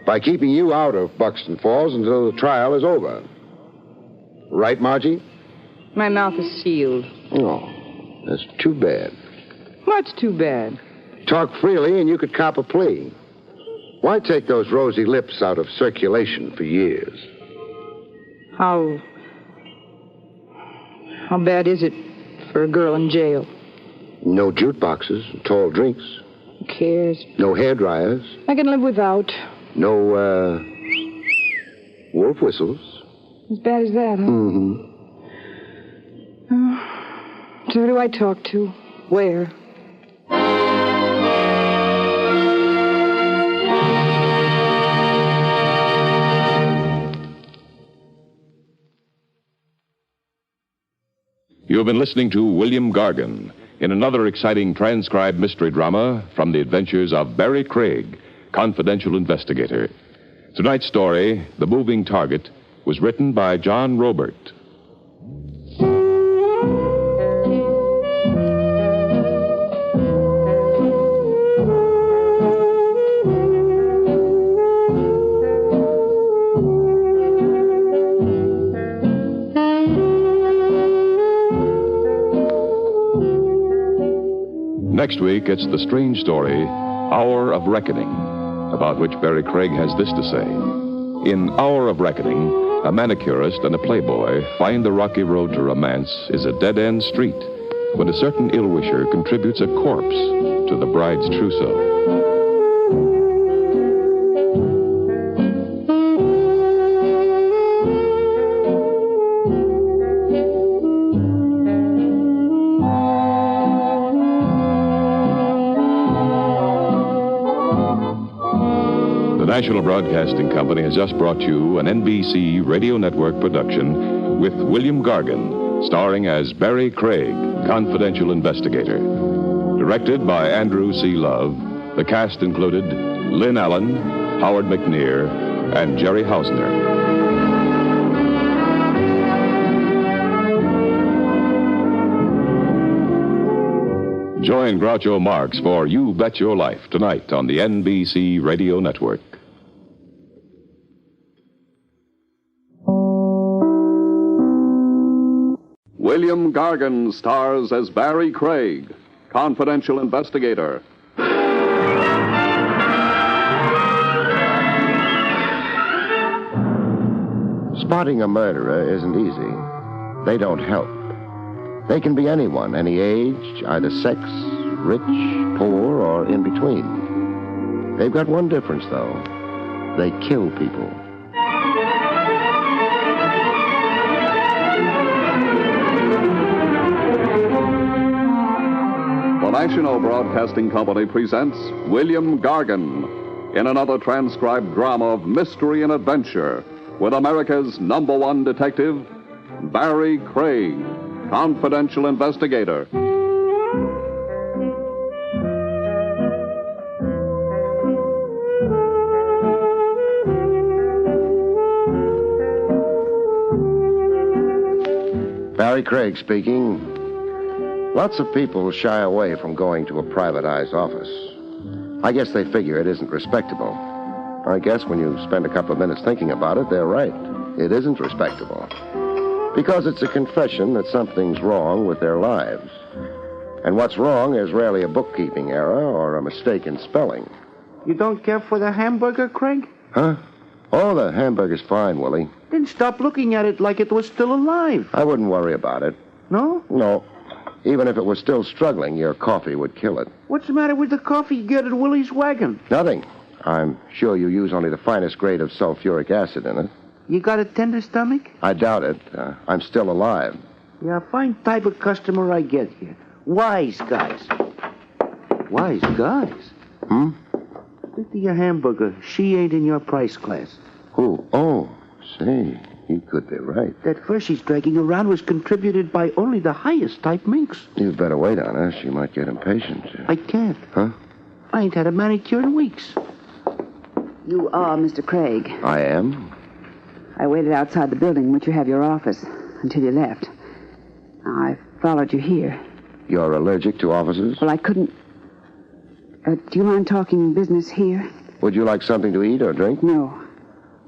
By keeping you out of Buxton Falls until the trial is over. Right, Margie? My mouth is sealed. Oh, that's too bad. What's too bad? Talk freely and you could cop a plea. Why take those rosy lips out of circulation for years? How bad is it for a girl in jail? No jukeboxes, tall drinks. Who cares? No hairdryers. I can live without. No, wolf whistles. As bad as that, huh? Mm-hmm. So who do I talk to? Where? You have been listening to William Gargan in another exciting transcribed mystery drama from the adventures of Barrie Craig, confidential investigator. Tonight's story, The Moving Target, was written by John Robert. Next week, it's the strange story, Hour of Reckoning, about which Barrie Craig has this to say. In Hour of Reckoning, a manicurist and a playboy find the rocky road to romance is a dead-end street when a certain ill-wisher contributes a corpse to the bride's trousseau. The National Broadcasting Company has just brought you an NBC Radio Network production with William Gargan, starring as Barrie Craig, confidential investigator. Directed by Andrew C. Love, the cast included Lynn Allen, Howard McNear, and Jerry Hausner. Join Groucho Marx for You Bet Your Life tonight on the NBC Radio Network. William Gargan stars as Barrie Craig, confidential investigator. Spotting a murderer isn't easy. They don't help. They can be anyone, any age, either sex, rich, poor, or in between. They've got one difference, though. They kill people. The National Broadcasting Company presents William Gargan in another transcribed drama of mystery and adventure with America's #1 detective, Barrie Craig, confidential investigator. Barrie Craig speaking. Lots of people shy away from going to a privatized office. I guess they figure it isn't respectable. I guess when you spend a couple of minutes thinking about it, they're right. It isn't respectable. Because it's a confession that something's wrong with their lives. And what's wrong is rarely a bookkeeping error or a mistake in spelling. You don't care for the hamburger, Craig? Huh? Oh, the hamburger's fine, Willie. Then stop looking at it like it was still alive. I wouldn't worry about it. No? No. Even if it was still struggling, your coffee would kill it. What's the matter with the coffee you get at Willie's Wagon? Nothing. I'm sure you use only the finest grade of sulfuric acid in it. You got a tender stomach? I doubt it. I'm still alive. Yeah, fine type of customer I get here. Wise guys. Wise guys? Hmm? Stick to your hamburger. She ain't in your price class. Who? Oh, say, he could be right. That fur she's dragging around was contributed by only the highest type minks. You'd better wait on her. She might get impatient. I can't. Huh? I ain't had a manicure in weeks. You are Mr. Craig. I am? I waited outside the building in which you have your office until you left. I followed you here. You're allergic to offices? Well, I couldn't... do you mind talking business here? Would you like something to eat or drink? No.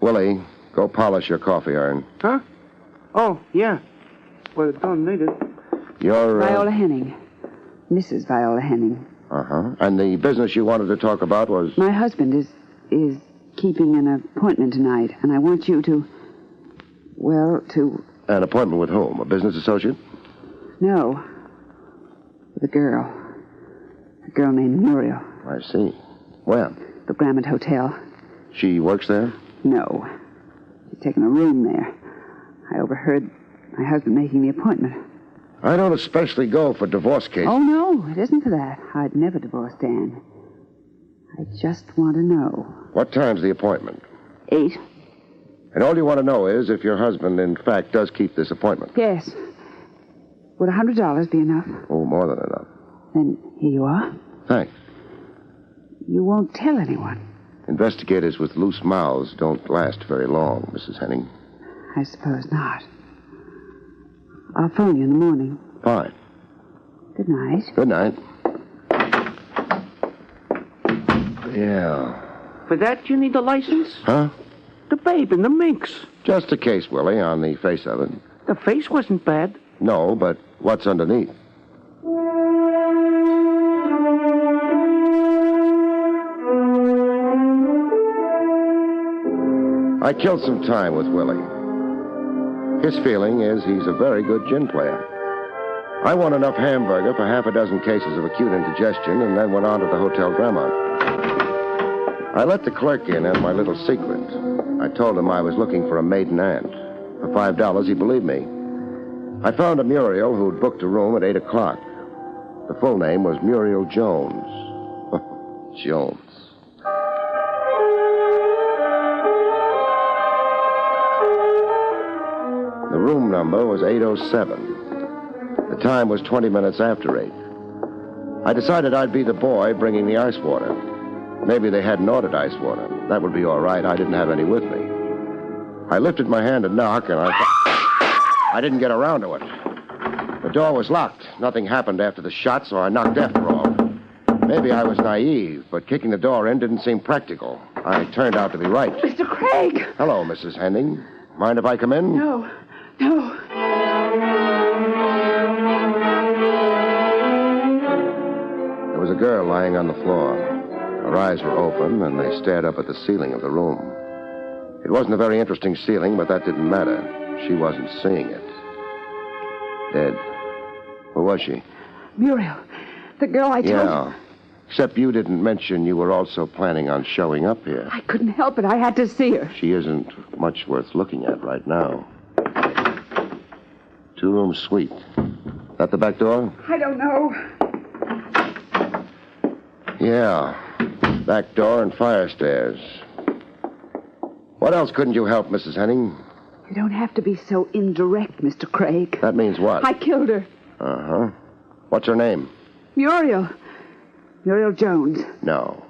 Willie, go polish your coffee iron. Huh? Oh, yeah. Well, it don't need it. You're... Viola Henning. Mrs. Viola Henning. Uh-huh. And the business you wanted to talk about was... My husband is keeping an appointment tonight, and I want you to... Well, to... An appointment with whom? A business associate? No. With a girl. A girl named Muriel. I see. When? The Grammont Hotel. She works there? No. She's taken a room there. I overheard my husband making the appointment. I don't especially go for divorce cases. Oh, no, it isn't for that. I'd never divorce Dan. I just want to know. What time's the appointment? 8. And all you want to know is if your husband, in fact, does keep this appointment. Yes. Would $100 be enough? Oh, more than enough. Then here you are. Thanks. You won't tell anyone. Investigators with loose mouths don't last very long, Mrs. Henning. I suppose not. I'll phone you in the morning. Fine. Good night. Good night. Yeah. For that, you need a license? Huh? The babe and the minks. Just a case, Willie, on the face of it. The face wasn't bad. No, but what's underneath? I killed some time with Willie. His feeling is he's a very good gin player. I won enough hamburger for half a dozen cases of acute indigestion and then went on to the Hotel Grammont. I let the clerk in on my little secret. I told him I was looking for a maiden aunt. For $5, he believed me. I found a Muriel who'd booked a room at 8 o'clock. The full name was Muriel Jones. Jones. The room number was 807. The time was 20 minutes after 8. I decided I'd be the boy bringing the ice water. Maybe they hadn't ordered ice water. That would be all right. I didn't have any with me. I lifted my hand to knock, and I didn't get around to it. The door was locked. Nothing happened after the shot, so I knocked after all. Maybe I was naive, but kicking the door in didn't seem practical. I turned out to be right. Mr. Craig! Hello, Mrs. Henning. Mind if I come in? No. There was a girl lying on the floor. Her eyes were open, and they stared up at the ceiling of the room. It wasn't a very interesting ceiling, but that didn't matter. She wasn't seeing it. Dead. Who was she? Muriel. The girl I told you. Yeah. Except you didn't mention you were also planning on showing up here. I couldn't help it. I had to see her. She isn't much worth looking at right now. 2-room suite. That the back door? I don't know. Yeah. Back door and fire stairs. What else couldn't you help, Mrs. Henning? You don't have to be so indirect, Mr. Craig. That means what? I killed her. Uh-huh. What's her name? Muriel. Muriel Jones. No.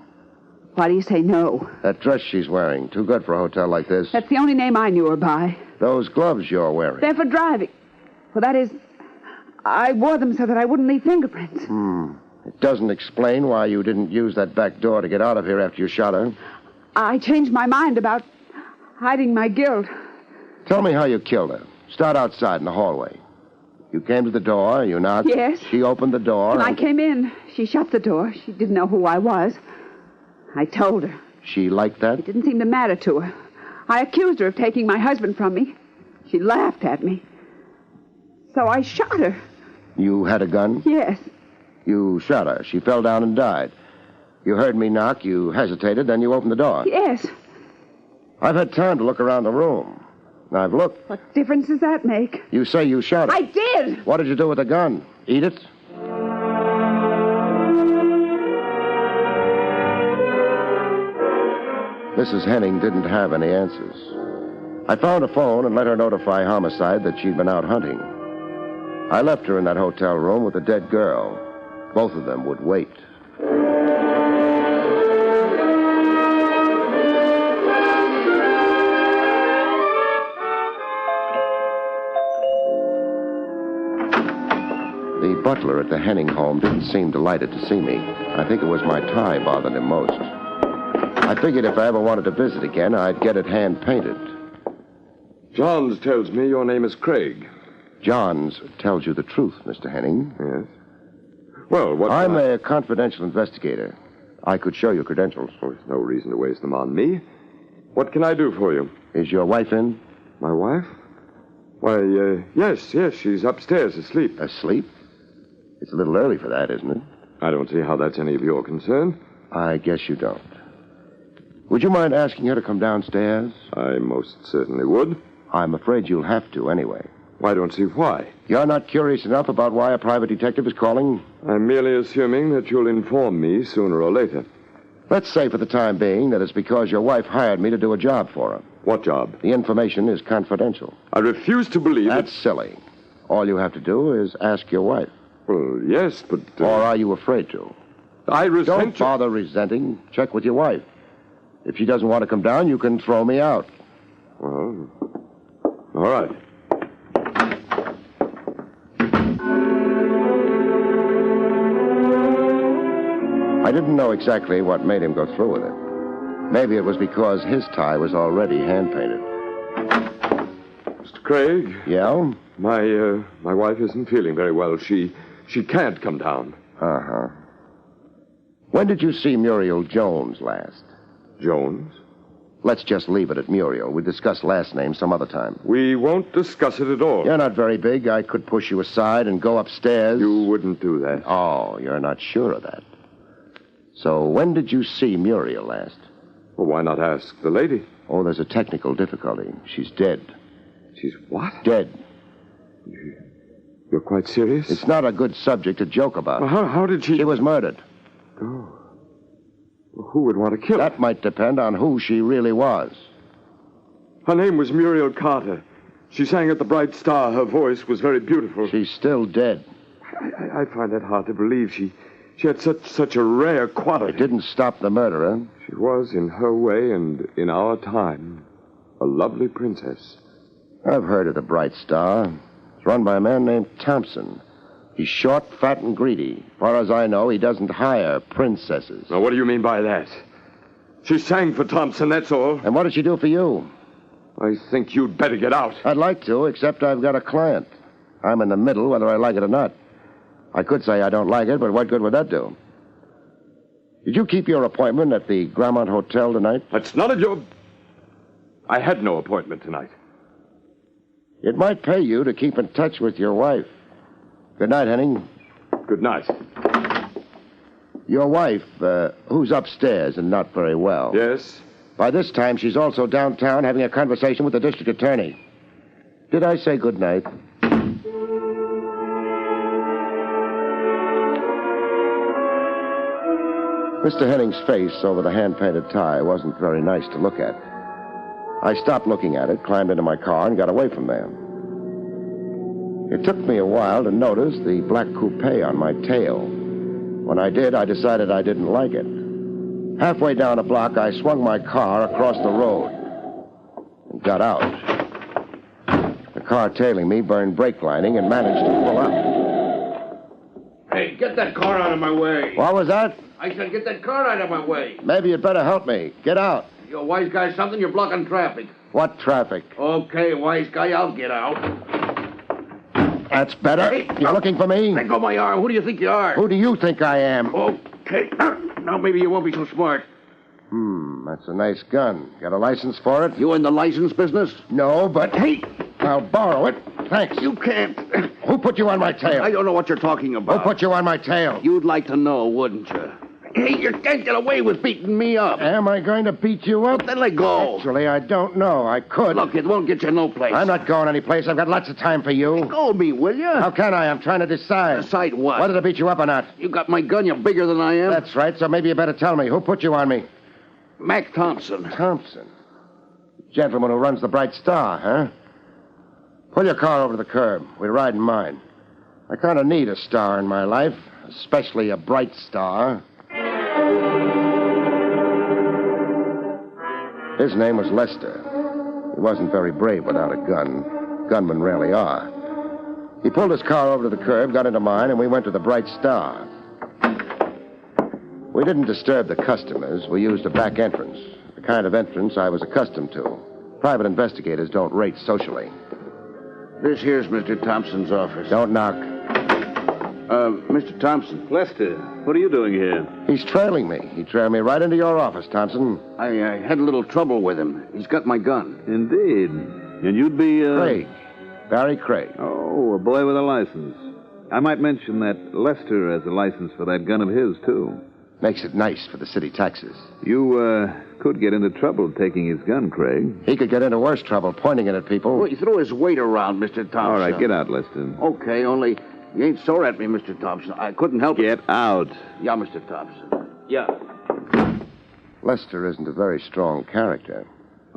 Why do you say no? That dress she's wearing. Too good for a hotel like this. That's the only name I knew her by. Those gloves you're wearing. They're for driving. Well, that is... I wore them so that I wouldn't leave fingerprints. It doesn't explain why you didn't use that back door to get out of here after you shot her. I changed my mind about hiding my guilt. Tell me how you killed her. Start outside in the hallway. You came to the door, you knocked. Yes. She opened the door. When I came in, she shut the door. She didn't know who I was. I told her. She liked that? It didn't seem to matter to her. I accused her of taking my husband from me. She laughed at me. So I shot her. You had a gun? Yes. You shot her. She fell down and died. You heard me knock, you hesitated, then you opened the door. Yes. I've had time to look around the room. I've looked. What difference does that make? You say you shot her. I did. What did you do with the gun? Eat it? Mrs. Henning didn't have any answers. I found a phone and let her notify Homicide that she'd been out hunting. I left her in that hotel room with a dead girl. Both of them would wait. The butler at the Henning home didn't seem delighted to see me. I think it was my tie bothered him most. I figured if I ever wanted to visit again, I'd get it hand-painted. Johns tells me your name is Craig. Johns tells you the truth, Mr. Henning. Yes. Well, what... I'm a confidential investigator. I could show you credentials. Oh, there's no reason to waste them on me. What can I do for you? Is your wife in? My wife? Why, yes, she's upstairs asleep. Asleep? It's a little early for that, isn't it? I don't see how that's any of your concern. I guess you don't. Would you mind asking her to come downstairs? I most certainly would. I'm afraid you'll have to anyway. I don't see why. You're not curious enough about why a private detective is calling? I'm merely assuming that you'll inform me sooner or later. Let's say for the time being that it's because your wife hired me to do a job for her. What job? The information is confidential. I refuse to believe That's silly. All you have to do is ask your wife. Well, yes, but... Or are you afraid to? I resent... Don't bother resenting. Check with your wife. If she doesn't want to come down, you can throw me out. Well, all right. I didn't know exactly what made him go through with it. Maybe it was because his tie was already hand-painted. Mr. Craig? Yeah? My wife isn't feeling very well. She can't come down. Uh-huh. When did you see Muriel Jones last? Jones? Let's just leave it at Muriel. We'll discuss last names some other time. We won't discuss it at all. You're not very big. I could push you aside and go upstairs. You wouldn't do that. Oh, you're not sure of that. So when did you see Muriel last? Well, why not ask the lady? Oh, there's a technical difficulty. She's dead. She's what? Dead. You're quite serious? It's not a good subject to joke about. Well, how did she... She was murdered. Oh. Well, who would want to kill her? That might depend on who she really was. Her name was Muriel Carter. She sang at the Bright Star. Her voice was very beautiful. She's still dead. I find that hard to believe. She had such a rare quality. It didn't stop the murderer. She was, in her way and in our time, a lovely princess. I've heard of the Bright Star. It's run by a man named Thompson. He's short, fat, and greedy. As far as I know, he doesn't hire princesses. Now, what do you mean by that? She sang for Thompson, that's all. And what did she do for you? I think you'd better get out. I'd like to, except I've got a client. I'm in the middle, whether I like it or not. I could say I don't like it, but what good would that do? Did you keep your appointment at the Grammont Hotel tonight? That's none of your... I had no appointment tonight. It might pay you to keep in touch with your wife. Good night, Henning. Good night. Your wife, who's upstairs and not very well. Yes? By this time, she's also downtown having a conversation with the district attorney. Did I say good night? Mr. Henning's face over the hand-painted tie wasn't very nice to look at. I stopped looking at it, climbed into my car, and got away from there. It took me a while to notice the black coupe on my tail. When I did, I decided I didn't like it. Halfway down a block, I swung my car across the road and got out. The car tailing me burned brake lining and managed to pull up. Hey, get that car out of my way. What was that? I said get that car out of my way. Maybe you'd better help me. Get out. You wise guy something, you're blocking traffic. What traffic? Okay, wise guy, I'll get out. That's better. Hey, You're looking for me? Let go of my arm. Who do you think you are? Who do you think I am? Okay. Now maybe you won't be so smart. That's a nice gun. Got a license for it? You in the license business? No, but... Hey, I'll borrow it. Thanks. You can't. Who put you on my tail? I don't know what you're talking about. Who put you on my tail? You'd like to know, wouldn't you? Hey, you can't get away with beating me up. Am I going to beat you up? Then let go. Actually, I don't know. I could. Look, it won't get you no place. I'm not going anyplace. I've got lots of time for you. Let go of me, will you? How can I? I'm trying to decide. Decide what? Whether to beat you up or not. You got my gun. You're bigger than I am. That's right, so maybe you better tell me. Who put you on me? Mac Thompson. Thompson? Gentleman who runs the Bright Star, huh? Pull your car over to the curb. We ride in mine. I kind of need a star in my life, especially a bright star. His name was Lester. He wasn't very brave without a gun. Gunmen rarely are. He pulled his car over to the curb, got into mine, and we went to the Bright Star. We didn't disturb the customers. We used a back entrance, the kind of entrance I was accustomed to. Private investigators don't rate socially. This here's Mr. Thompson's office. Don't knock. Mr. Thompson. Lester, what are you doing here? He's trailing me. He trailed me right into your office, Thompson. I had a little trouble with him. He's got my gun. Indeed. And you'd be, Craig. Barrie Craig. Oh, a boy with a license. I might mention that Lester has a license for that gun of his, too. Makes it nice for the city taxes. You, could get into trouble taking his gun, Craig. He could get into worse trouble pointing it at people. Well, he threw his weight around, Mr. Thompson. All right, get out, Lester. Okay, only you ain't sore at me, Mr. Thompson. I couldn't help it. Get out. Yeah, Mr. Thompson. Yeah. Lester isn't a very strong character.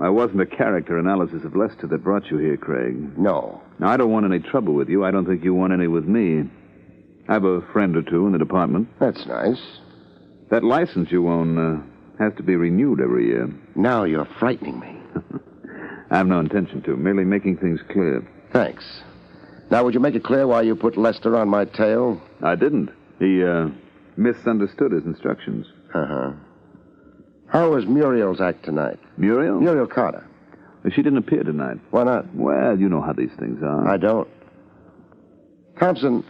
I wasn't a character analysis of Lester that brought you here, Craig. No. Now, I don't want any trouble with you. I don't think you want any with me. I have a friend or two in the department. That's nice. That license you own has to be renewed every year. Now you're frightening me. I have no intention to, merely making things clear. Thanks. Now, would you make it clear why you put Lester on my tail? I didn't. He misunderstood his instructions. Uh-huh. How was Muriel's act tonight? Muriel? Muriel Carter. She didn't appear tonight. Why not? Well, you know how these things are. I don't. Thompson,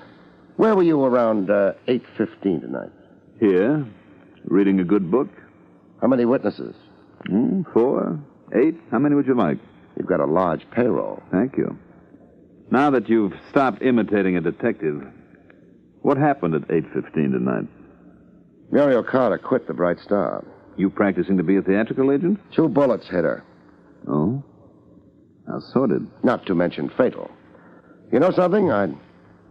where were you around 8:15 tonight? Here, reading a good book. How many witnesses? 4, 8. How many would you like? You've got a large payroll. Thank you. Now that you've stopped imitating a detective, what happened at 8:15 tonight? Muriel Carter quit the Bright Star. You practicing to be a theatrical agent? 2 bullets hit her. Oh? How sorted. Not to mention fatal. You know something? I'd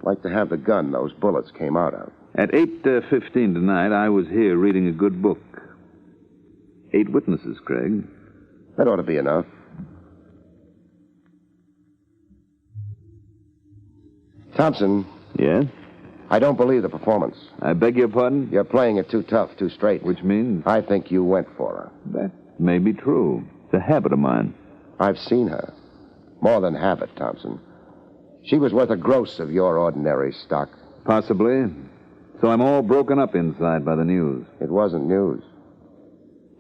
like to have the gun those bullets came out of. At 8:15 tonight, I was here reading a good book. 8 witnesses, Craig. That ought to be enough. Thompson. Yes? I don't believe the performance. I beg your pardon? You're playing it too tough, too straight. Which means? I think you went for her. That may be true. It's a habit of mine. I've seen her. More than habit, Thompson. She was worth a gross of your ordinary stock. Possibly. So I'm all broken up inside by the news. It wasn't news.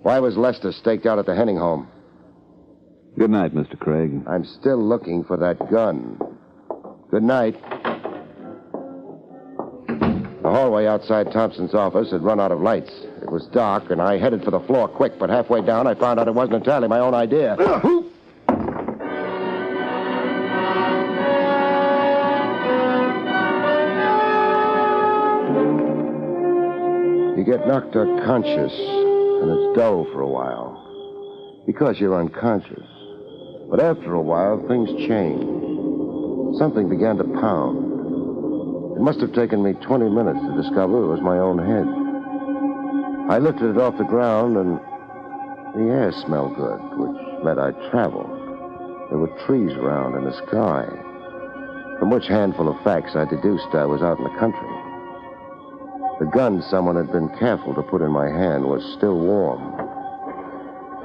Why was Lester staked out at the Henning home? Good night, Mr. Craig. I'm still looking for that gun. Good night. The hallway outside Thompson's office had run out of lights. It was dark, and I headed for the floor quick, but halfway down I found out it wasn't entirely my own idea. You get knocked unconscious, and it's dull for a while. Because you're unconscious. But after a while, things change. Something began to pound. It must have taken me 20 minutes to discover it was my own head. I lifted it off the ground, and the air smelled good, which meant I'd traveled. There were trees around and a sky, from which handful of facts I deduced I was out in the country. The gun someone had been careful to put in my hand was still warm.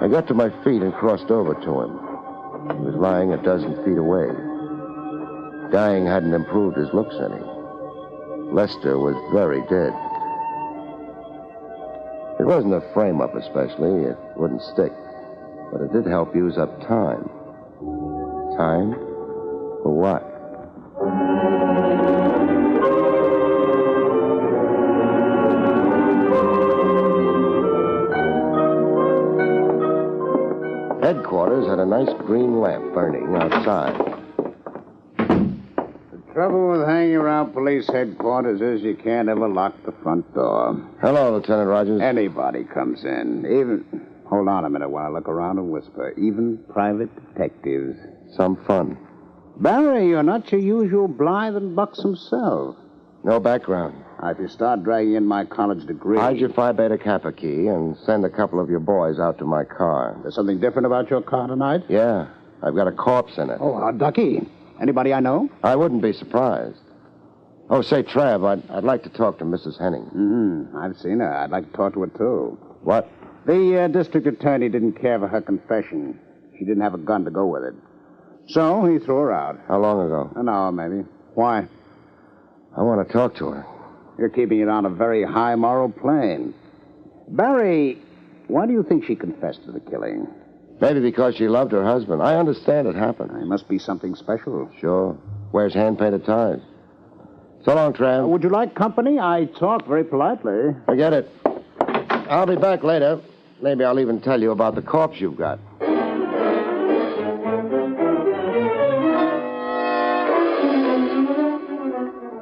I got to my feet and crossed over to him. He was lying a dozen feet away. Dying hadn't improved his looks any. Lester was very dead. It wasn't a frame-up especially. It wouldn't stick. But it did help use up time. Time? For what? Headquarters had a nice green lamp burning outside. The trouble with hanging around police headquarters is you can't ever lock the front door. Hello, Lieutenant Rogers. Anybody comes in. Even... Hold on a minute while I look around and whisper. Even private detectives. Some fun. Barrie, you're not your usual blithe and buxom self. No background. If you start dragging in my college degree... Hide your Phi Beta Kappa key and send a couple of your boys out to my car. There's something different about your car tonight? Yeah. I've got a corpse in it. Oh, how ducky. Anybody I know? I wouldn't be surprised. Oh, say, Trav, I'd like to talk to Mrs. Henning. Mm-hmm. I've seen her. I'd like to talk to her, too. What? The district attorney didn't care for her confession. She didn't have a gun to go with it. So he threw her out. How long ago? An hour, maybe. Why? I want to talk to her. You're keeping it on a very high moral plane. Barrie, why do you think she confessed to the killing? Maybe because she loved her husband. I understand it happened. It must be something special. Sure. Wears hand-painted ties. So long, Trav. Would you like company? I talk very politely. Forget it. I'll be back later. Maybe I'll even tell you about the corpse you've got.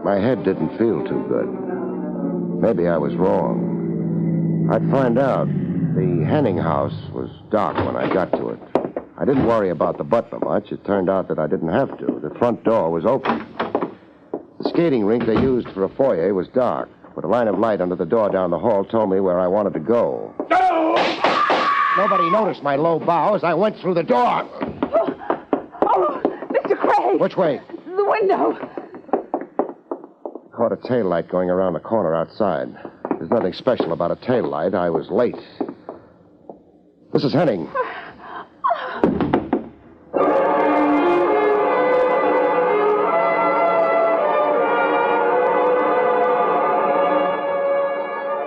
My head didn't feel too good. Maybe I was wrong. I'd find out. The Henning house was dark when I got to it. I didn't worry about the butler much. It turned out that I didn't have to. The front door was open. The skating rink they used for a foyer was dark, but a line of light under the door down the hall told me where I wanted to go. No! Nobody noticed my low bow as I went through the door. Oh, Mr. Craig! Which way? The window. Caught a tail light going around the corner outside. There's nothing special about a tail light. I was late. Mrs. Henning.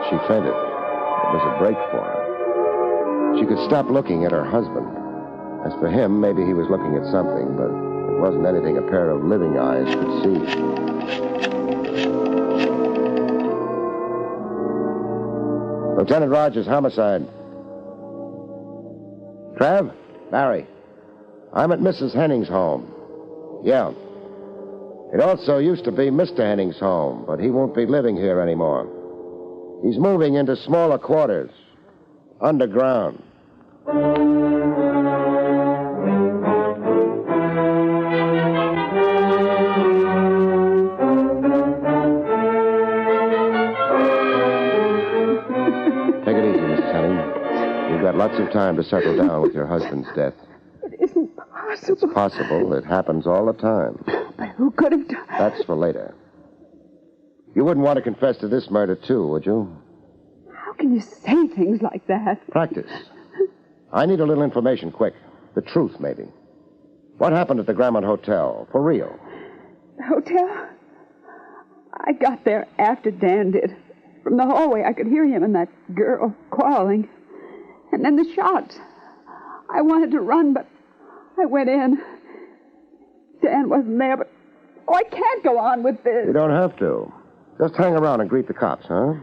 She fainted. It was a break for her. She could stop looking at her husband. As for him, maybe he was looking at something, but it wasn't anything a pair of living eyes could see. Lieutenant Rogers, homicide. Trav? Barrie. I'm at Mrs. Henning's home. Yeah. It also used to be Mr. Henning's home, but he won't be living here anymore. He's moving into smaller quarters. Underground. Take it easy, Mrs. Henning. You've got lots of time to settle down with your husband's death. It isn't possible. It's possible. It happens all the time. But who could have done... That's for later. You wouldn't want to confess to this murder, too, would you? How can you say things like that? Practice. I need a little information, quick. The truth, maybe. What happened at the Grammont Hotel? For real? The hotel? I got there after Dan did. From the hallway, I could hear him and that girl quarreling. And then the shots. I wanted to run, but I went in. Dan wasn't there, but... Oh, I can't go on with this. You don't have to. Just hang around and greet the cops, huh?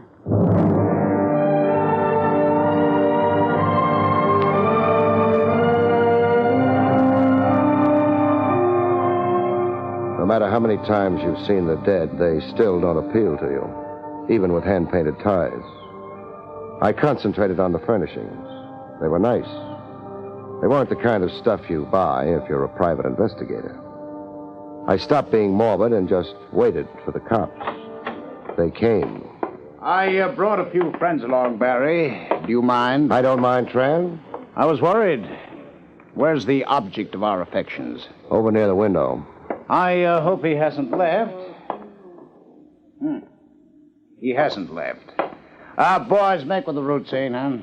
No matter how many times you've seen the dead, they still don't appeal to you, even with hand-painted ties. I concentrated on the furnishings. They were nice. They weren't the kind of stuff you buy if you're a private investigator. I stopped being morbid and just waited for the cops. They came. I brought a few friends along, Barrie. Do you mind? I don't mind, Tran. I was worried. Where's the object of our affections? Over near the window. I hope he hasn't left. He hasn't left. Boys, make with the routine, huh?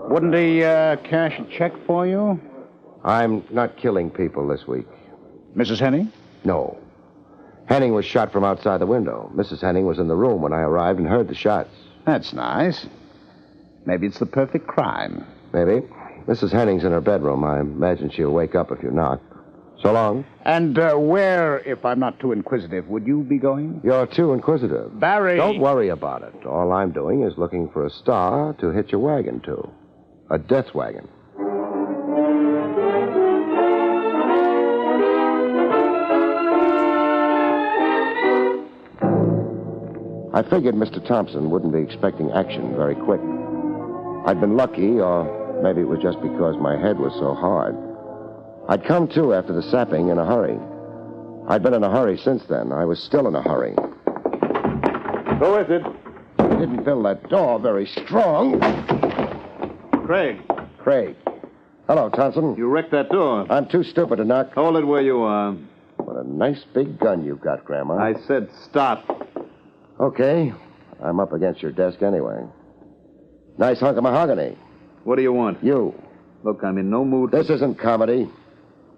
Wouldn't he cash a check for you? I'm not killing people this week. Mrs. Henning? No. Henning was shot from outside the window. Mrs. Henning was in the room when I arrived and heard the shots. That's nice. Maybe it's the perfect crime. Maybe. Mrs. Henning's in her bedroom. I imagine she'll wake up if you knock. So long. And where, if I'm not too inquisitive, would you be going? You're too inquisitive. Barrie! Don't worry about it. All I'm doing is looking for a star to hitch a wagon to. A death wagon. I figured Mr. Thompson wouldn't be expecting action very quick. I'd been lucky, or maybe it was just because my head was so hard. I'd come to after the sapping in a hurry. I'd been in a hurry since then. I was still in a hurry. Who is it? I didn't build that door very strong. Craig. Craig. Hello, Thompson. You wrecked that door. I'm too stupid to knock. Hold it where you are. What a nice big gun you've got, Grandma. I said stop. Okay. I'm up against your desk anyway. Nice hunk of mahogany. What do you want? You. Look, I'm in no mood. This isn't comedy.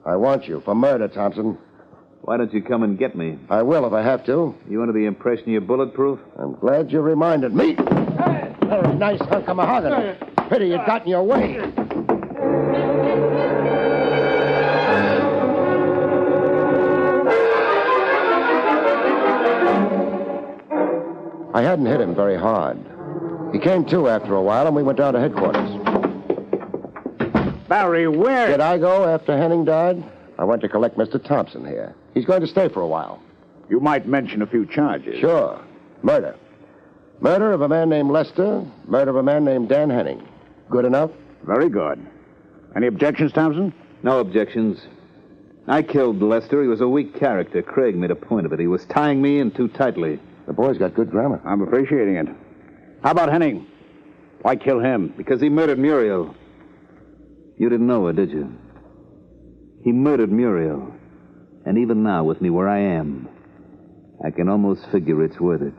I want you for murder, Thompson. Why don't you come and get me? I will if I have to. You under the impression you're bulletproof? I'm glad you reminded me. Very nice hunk of mahogany. Pity it got in your way. I hadn't hit him very hard. He came to after a while, and we went down to headquarters. Barrie, where? Did I go after Henning died? I went to collect Mr. Thompson here. He's going to stay for a while. You might mention a few charges. Sure. Murder. Murder of a man named Lester. Murder of a man named Dan Henning. Good enough? Very good. Any objections, Thompson? No objections. I killed Lester. He was a weak character. Craig made a point of it. He was tying me in too tightly. The boy's got good grammar. I'm appreciating it. How about Henning? Why kill him? Because he murdered Muriel. You didn't know her, did you? He murdered Muriel. And even now, with me where I am, I can almost figure it's worth it.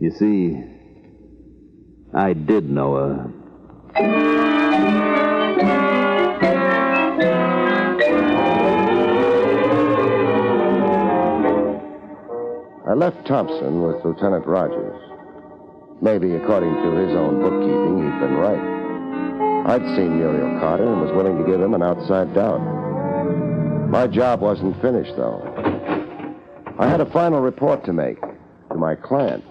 You see, I did know her. I left Thompson with Lieutenant Rogers. Maybe, according to his own bookkeeping, he'd been right. I'd seen Muriel Carter and was willing to give him an outside doubt. My job wasn't finished, though. I had a final report to make to my client.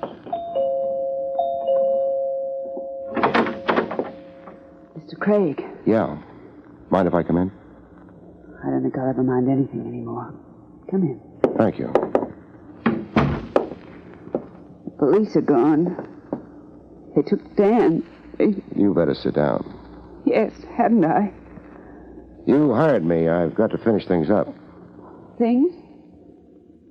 Mr. Craig. Yeah. Mind if I come in? I don't think I'll ever mind anything anymore. Come in. Thank you. The police are gone. They took Dan. You better sit down. Yes, hadn't I? You hired me. I've got to finish things up. Things?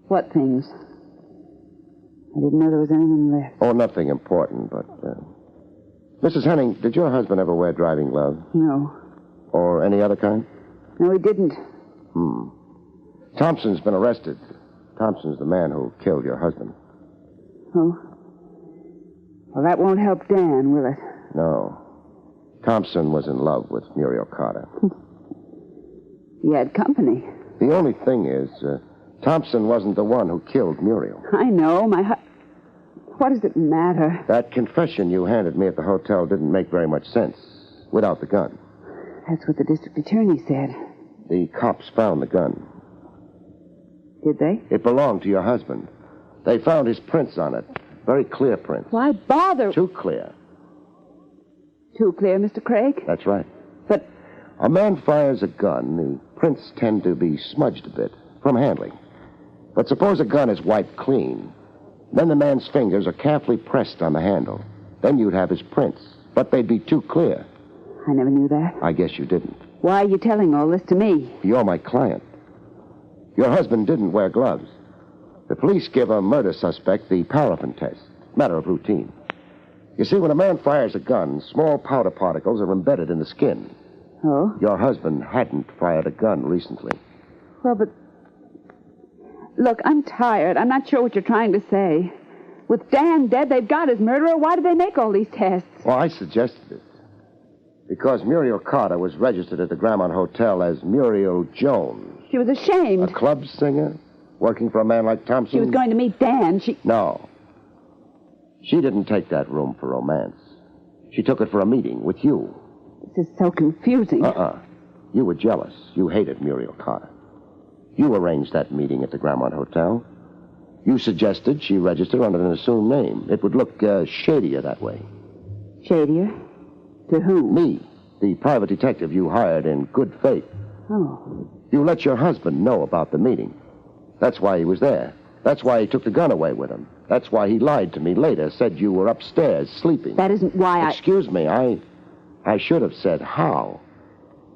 What things? I didn't know there was anything left. Oh, nothing important, but... Mrs. Henning, did your husband ever wear driving gloves? No. Or any other kind? No, he didn't. Thompson's been arrested. Thompson's the man who killed your husband. Oh? Well, that won't help Dan, will it? No. Thompson was in love with Muriel Carter. He had company. The only thing is, Thompson wasn't the one who killed Muriel. I know. What does it matter? That confession you handed me at the hotel didn't make very much sense without the gun. That's what the district attorney said. The cops found the gun. Did they? It belonged to your husband. They found his prints on it. Very clear prints. Why bother? Too clear. Too clear, Mr. Craig? That's right. But... A man fires a gun, the prints tend to be smudged a bit from handling. But suppose a gun is wiped clean. Then the man's fingers are carefully pressed on the handle. Then you'd have his prints. But they'd be too clear. I never knew that. I guess you didn't. Why are you telling all this to me? You're my client. Your husband didn't wear gloves. The police give a murder suspect the paraffin test. Matter of routine. You see, when a man fires a gun, small powder particles are embedded in the skin. Oh? Your husband hadn't fired a gun recently. Well, but... Look, I'm tired. I'm not sure what you're trying to say. With Dan dead, they've got his murderer. Why did they make all these tests? Well, I suggested it. Because Muriel Carter was registered at the Grammont Hotel as Muriel Jones. She was ashamed. A club singer? Working for a man like Thompson? She was going to meet Dan. No. She didn't take that room for romance. She took it for a meeting with you. This is so confusing. You were jealous. You hated Muriel Carter. You arranged that meeting at the Grammont Hotel. You suggested she register under an assumed name. It would look shadier that way. Shadier? To whom? Me, the private detective you hired in good faith. Oh. You let your husband know about the meeting. That's why he was there. That's why he took the gun away with him. That's why he lied to me later, said you were upstairs sleeping. That isn't why Excuse me, I should have said how.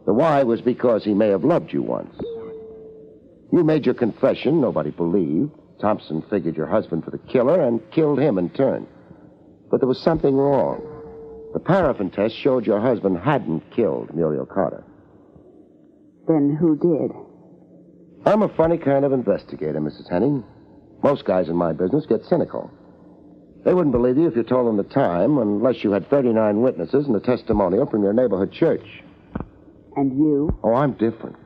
The why was because he may have loved you once. You made your confession, nobody believed. Thompson figured your husband for the killer and killed him in turn. But there was something wrong. The paraffin test showed your husband hadn't killed Muriel Carter. Then who did? I'm a funny kind of investigator, Mrs. Henning. Most guys in my business get cynical. They wouldn't believe you if you told them the time, unless you had 39 witnesses and a testimonial from your neighborhood church. And you? Oh, I'm different.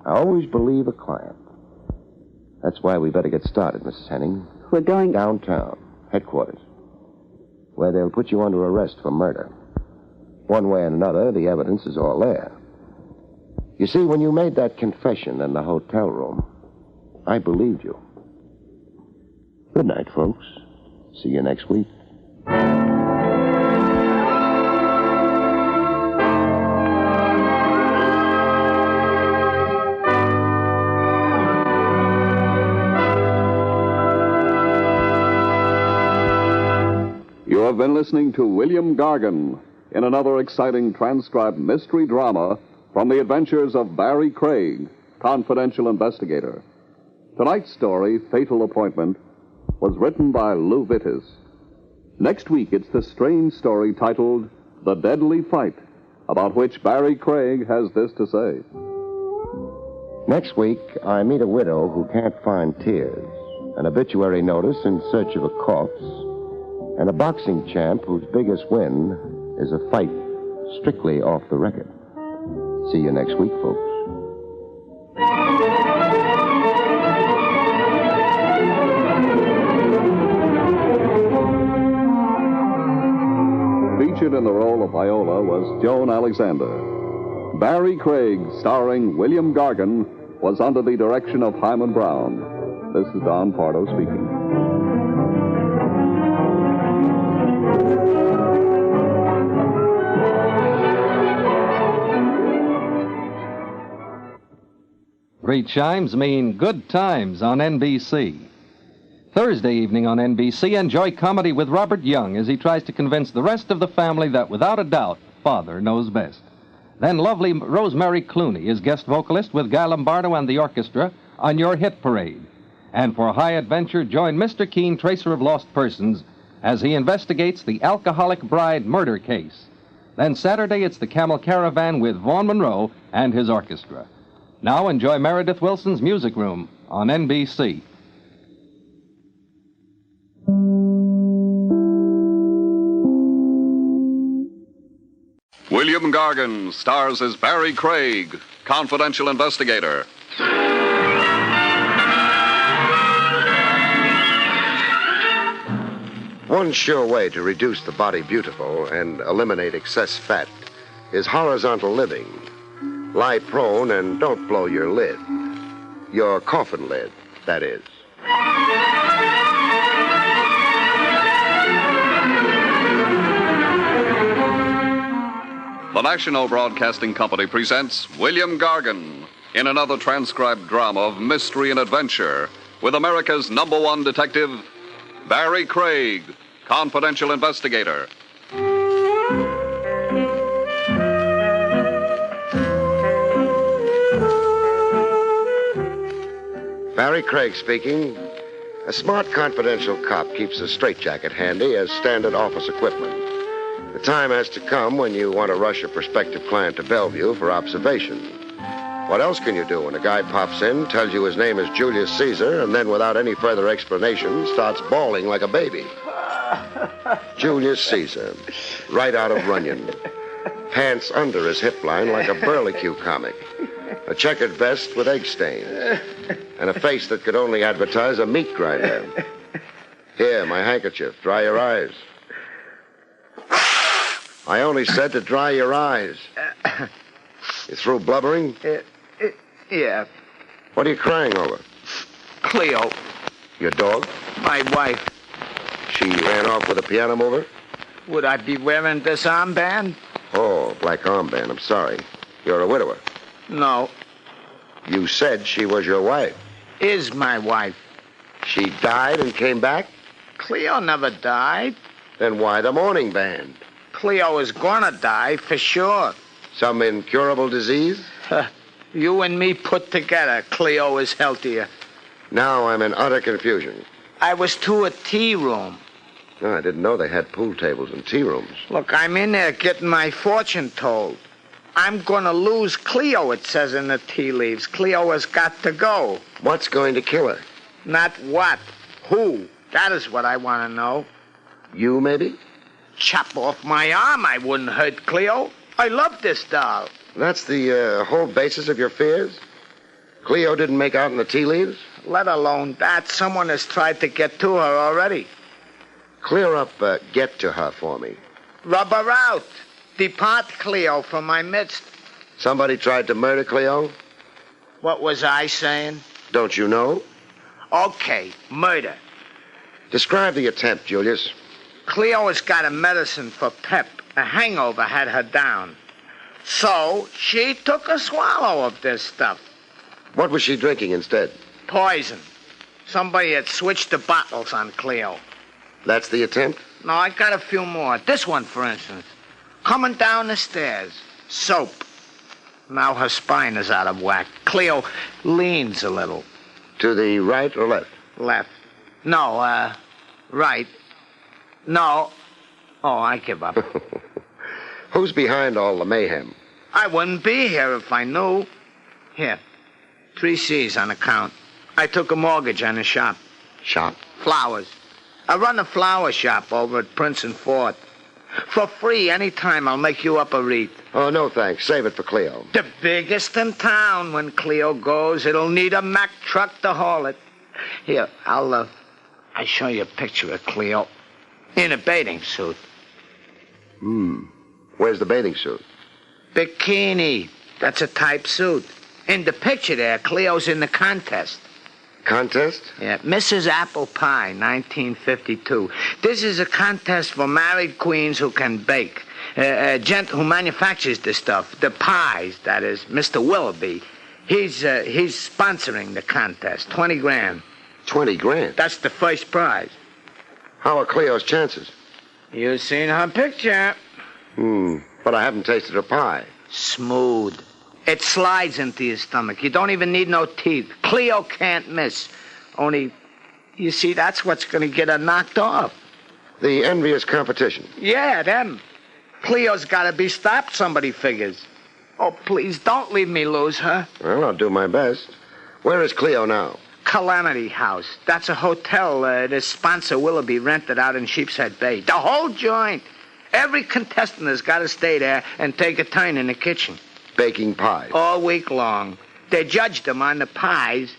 I always believe a client. That's why we better get started, Mrs. Henning. We're going downtown, headquarters, where they'll put you under arrest for murder. One way and another, the evidence is all there. You see, when you made that confession in the hotel room, I believed you. Good night, folks. See you next week. You have been listening to William Gargan in another exciting transcribed mystery drama from the adventures of Barrie Craig, confidential investigator. Tonight's story, Fatal Appointment, was written by Lou Vittis. Next week, it's the strange story titled The Deadly Fight, about which Barrie Craig has this to say. Next week, I meet a widow who can't find tears, an obituary notice in search of a corpse, and a boxing champ whose biggest win is a fight strictly off the record. See you next week, folks. Featured in the role of Viola was Joan Alexander. Barrie Craig, starring William Gargan, was under the direction of Hyman Brown. This is Don Pardo speaking. Great chimes mean good times on NBC. Thursday evening on NBC, enjoy comedy with Robert Young as he tries to convince the rest of the family that, without a doubt, Father knows best. Then lovely Rosemary Clooney is guest vocalist with Guy Lombardo and the orchestra on Your Hit Parade. And for high adventure, join Mr. Keene, tracer of lost persons, as he investigates the alcoholic bride murder case. Then Saturday, it's the Camel Caravan with Vaughn Monroe and his orchestra. Now enjoy Meredith Wilson's Music Room on NBC. William Gargan stars as Barrie Craig, confidential investigator. One sure way to reduce the body beautiful and eliminate excess fat is horizontal living. Lie prone and don't blow your lid. Your coffin lid, that is. The National Broadcasting Company presents William Gargan in another transcribed drama of mystery and adventure with America's #1 detective, Barrie Craig, confidential investigator. Barrie Craig speaking. A smart confidential cop keeps a straitjacket handy as standard office equipment. The time has to come when you want to rush a prospective client to Bellevue for observation. What else can you do when a guy pops in, tells you his name is Julius Caesar, and then without any further explanation starts bawling like a baby? Julius Caesar, right out of Runyon. Pants under his hip line like a Burlicue comic. A checkered vest with egg stains. And a face that could only advertise a meat grinder. Here, my handkerchief. Dry your eyes. I only said to dry your eyes. You through blubbering? Yeah. What are you crying over? Cleo, Your dog? my wife. She ran off with a piano mover? Would I be wearing this armband? Oh, black armband. I'm sorry. You're a widower. No. You said she was your wife. Is my wife. She died and came back? Cleo never died. Then why the mourning band? Cleo is gonna die for sure. Some incurable disease? You and me put together, Cleo is healthier. Now I'm in utter confusion. I was to a tea room. Oh, I didn't know they had pool tables and tea rooms. Look, I'm in there getting my fortune told. I'm gonna lose Cleo, it says in the tea leaves. Cleo has got to go. What's going to kill her? Not what. Who? That is what I want to know. You, maybe? Chop off my arm, I wouldn't hurt Cleo. I love this doll. That's the whole basis of your fears? Cleo didn't make out in the tea leaves? Let alone that, someone has tried to get to her already. Clear up get to her for me. Rub her out. Depart, Cleo, from my midst. Somebody tried to murder Cleo? What was I saying? Don't you know? Okay, murder. Describe the attempt, Julius. Cleo has got a medicine for pep. A hangover had her down. So she took a swallow of this stuff. What was she drinking instead? Poison. Somebody had switched the bottles on Cleo. That's the attempt? No, I got a few more. This one, for instance. Coming down the stairs. Soap. Now her spine is out of whack. Cleo leans a little. To the right or left? Left. No, right. No. Oh, I give up. Who's behind all the mayhem? I wouldn't be here if I knew. Here. 3 C's on account. I took a mortgage on a shop. Shop? Flowers. I run a flower shop over at Prince and Fort. For free, anytime I'll make you up a wreath. Oh, no thanks. Save it for Cleo. The biggest in town. When Cleo goes, it'll need a Mack truck to haul it. Here, I'll show you a picture of Cleo. In a bathing suit. Where's the bathing suit? Bikini. That's a type suit. In the picture there, Cleo's in the contest. Contest? Yeah, Mrs. Apple Pie, 1952. This is a contest for married queens who can bake. A gent who manufactures the stuff, the pies, that is, Mr. Willoughby. He's sponsoring the contest. 20 grand. 20 grand? That's the first prize. How are Cleo's chances? You've seen her picture. But I haven't tasted her pie. Smooth. It slides into your stomach. You don't even need no teeth. Cleo can't miss. Only, you see, that's what's going to get her knocked off. The envious competition. Yeah, them. Cleo's got to be stopped, somebody figures. Oh, please, don't leave me lose her. Well, I'll do my best. Where is Cleo now? Calamity House. That's a hotel this sponsor Willoughby rented out in Sheepshead Bay. The whole joint. Every contestant has got to stay there and take a turn in the kitchen. Baking pies. All week long. They judged them on the pies,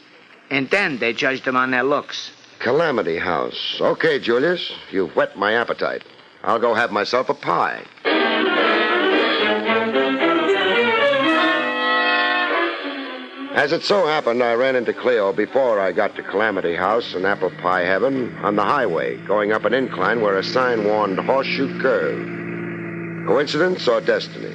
and then they judged them on their looks. Calamity House. Okay, Julius. You've whet my appetite. I'll go have myself a pie. As it so happened, I ran into Cleo before I got to Calamity House and Apple Pie Heaven on the highway, going up an incline where a sign warned Horseshoe Curve. Coincidence or destiny?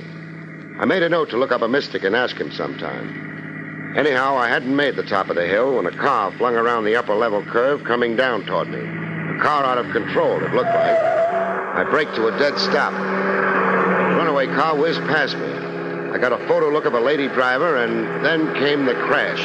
I made a note to look up a mystic and ask him sometime. Anyhow, I hadn't made the top of the hill when a car flung around the upper level curve coming down toward me. A car out of control, it looked like. I braked to a dead stop. The runaway car whizzed past me. I got a photo look of a lady driver, and then came the crash.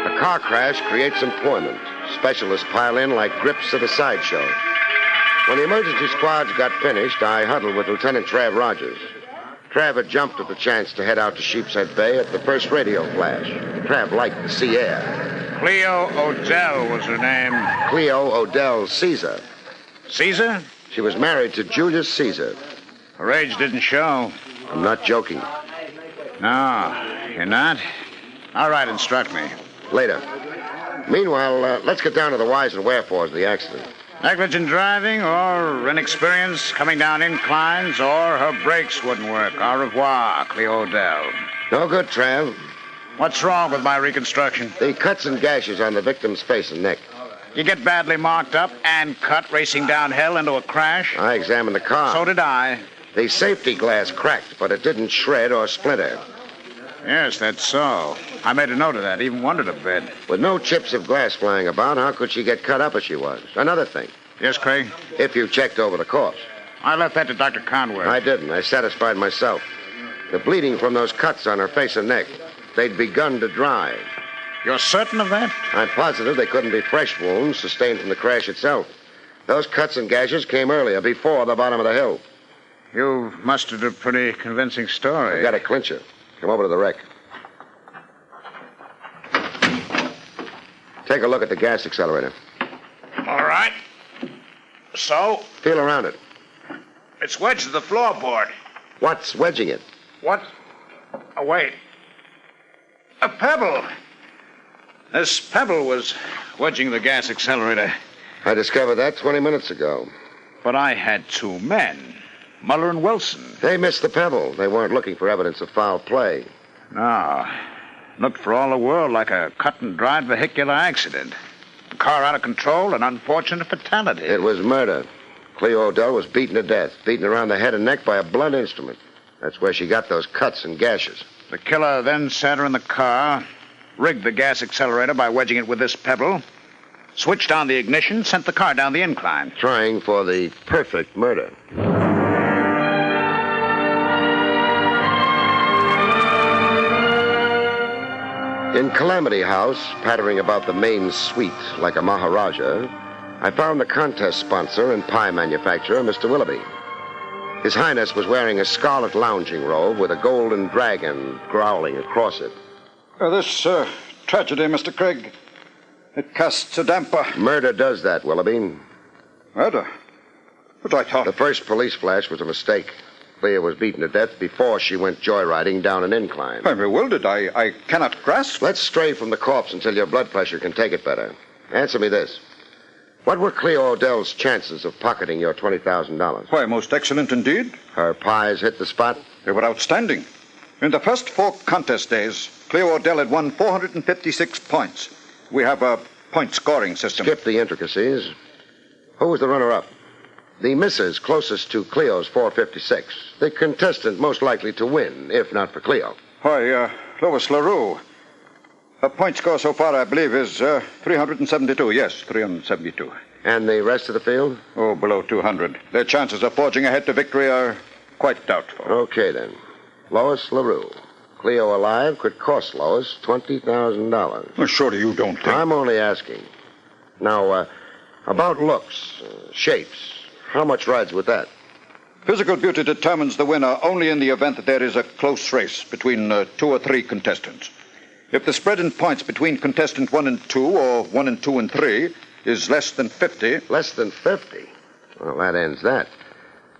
A car crash creates employment. Specialists pile in like grips at a sideshow. When the emergency squads got finished, I huddled with Lieutenant Trav Rogers. Trav had jumped at the chance to head out to Sheepshead Bay at the first radio flash. Trav liked the sea air. Cleo Odell was her name. Cleo Odell Caesar. Caesar? She was married to Julius Caesar. Her age didn't show. I'm not joking. No, you're not? All right, instruct me. Later. Meanwhile, let's get down to the whys and wherefores of the accident. Negligent driving or inexperience coming down inclines or her brakes wouldn't work. Au revoir, Cleo Odell. No good, Trav. What's wrong with my reconstruction? The cuts and gashes on the victim's face and neck. You get badly marked up and cut racing downhill into a crash? I examined the car. So did I. The safety glass cracked, but it didn't shred or splinter. Yes, that's so. I made a note of that, even wondered a bit. With no chips of glass flying about, how could she get cut up as she was? Another thing. Yes, Craig? If you checked over the corpse. I left that to Dr. Conway. I didn't. I satisfied myself. The bleeding from those cuts on her face and neck, they'd begun to dry. You're certain of that? I'm positive they couldn't be fresh wounds sustained from the crash itself. Those cuts and gashes came earlier, before the bottom of the hill. You've mustered a pretty convincing story. I've got a clincher. Come over to the wreck. Take a look at the gas accelerator. All right. So? Feel around it. It's wedged to the floorboard. What's wedging it? What? Oh, wait. A pebble. This pebble was wedging the gas accelerator. I discovered that 20 minutes ago. But I had two men, Muller and Wilson. They missed the pebble. They weren't looking for evidence of foul play. No. Looked for all the world like a cut-and-dried vehicular accident. The car out of control, an unfortunate fatality. It was murder. Cleo Odell was beaten to death, beaten around the head and neck by a blunt instrument. That's where she got those cuts and gashes. The killer then sat her in the car, rigged the gas accelerator by wedging it with this pebble, switched on the ignition, sent the car down the incline. Trying for the perfect murder. In Calamity House, pattering about the main suite like a Maharaja, I found the contest sponsor and pie manufacturer, Mr. Willoughby. His Highness was wearing a scarlet lounging robe with a golden dragon growling across it. This tragedy, Mr. Craig, it casts a damper. Murder does that, Willoughby. Murder? But I thought... The first police flash was a mistake. Cleo was beaten to death before she went joyriding down an incline. I'm bewildered. I cannot grasp. Let's stray from the corpse until your blood pressure can take it better. Answer me this. What were Cleo Odell's chances of pocketing your $20,000? Why, most excellent indeed. Her pies hit the spot? They were outstanding. In the first 4 contest days, Cleo Odell had won 456 points. We have a point scoring system. Skip the intricacies. Who was the runner-up? The missus closest to Cleo's 456. The contestant most likely to win, if not for Cleo. Why, Lois LaRue. Her point score so far, I believe, is 372. Yes, 372. And the rest of the field? Oh, below 200. Their chances of forging ahead to victory are quite doubtful. Okay, then. Lois LaRue. Cleo alive could cost Lois $20,000. Well, surely you don't think... I'm only asking. Now, about looks, shapes, how much rides with that? Physical beauty determines the winner only in the event that there is a close race between 2 or 3 contestants. If the spread in points between contestant 1 and 2 or 1 and 2 and 3 is less than 50... Less than 50? Well, that ends that.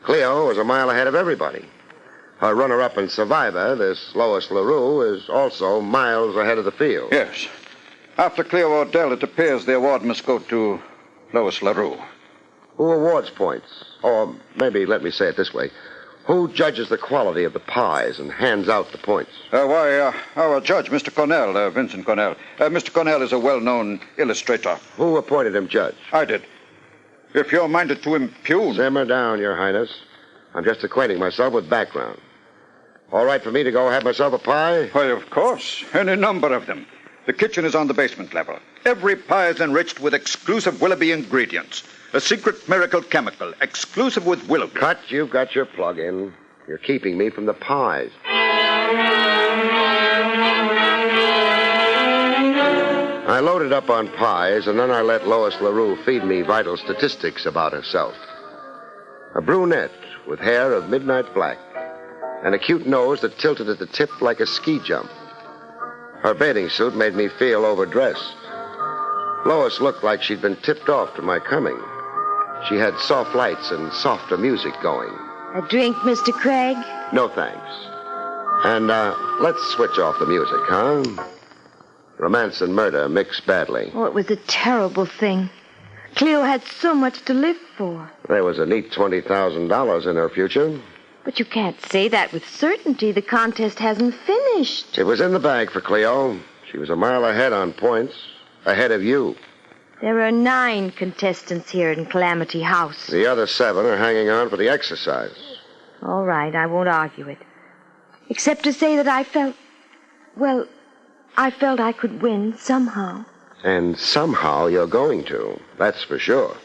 Cleo was a mile ahead of everybody. Her runner-up and survivor, this Lois LaRue, is also miles ahead of the field. Yes. After Cleo Odell, it appears the award must go to Lois LaRue. Who awards points? Or maybe let me say it this way. Who judges the quality of the pies and hands out the points? Our judge, Mr. Cornell, Vincent Cornell. Mr. Cornell is a well-known illustrator. Who appointed him judge? I did. If you're minded to impugn... Simmer down, Your Highness. I'm just acquainting myself with background. All right for me to go have myself a pie? Why, of course. Any number of them. The kitchen is on the basement level. Every pie is enriched with exclusive Willoughby ingredients. A secret miracle chemical, exclusive with Willoughby. Cut, you've got your plug in. You're keeping me from the pies. I loaded up on pies, and then I let Lois LaRue feed me vital statistics about herself. A brunette with hair of midnight black, and a cute nose that tilted at the tip like a ski jump. Her bathing suit made me feel overdressed. Lois looked like she'd been tipped off to my coming. She had soft lights and softer music going. A drink, Mr. Craig? No, thanks. And let's switch off the music, huh? Romance and murder mix badly. Oh, it was a terrible thing. Cleo had so much to live for. There was a neat $20,000 in her future. But you can't say that with certainty. The contest hasn't finished. It was in the bag for Cleo. She was a mile ahead on points. Ahead of you. There are 9 contestants here in Calamity House. The other 7 are hanging on for the exercise. All right, I won't argue it. Except to say that I felt I could win somehow. And somehow you're going to. That's for sure.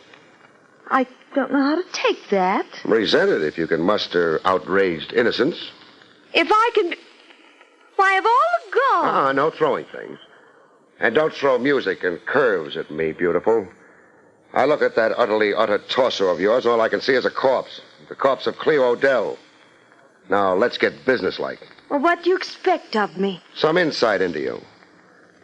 I don't know how to take that. Resent it if you can muster outraged innocence. If I can... Why, of all the gold... No throwing things. And don't throw music and curves at me, beautiful. I look at that utterly utter torso of yours, and all I can see is a corpse. The corpse of Cleo Odell. Now, let's get businesslike. Well, what do you expect of me? Some insight into you.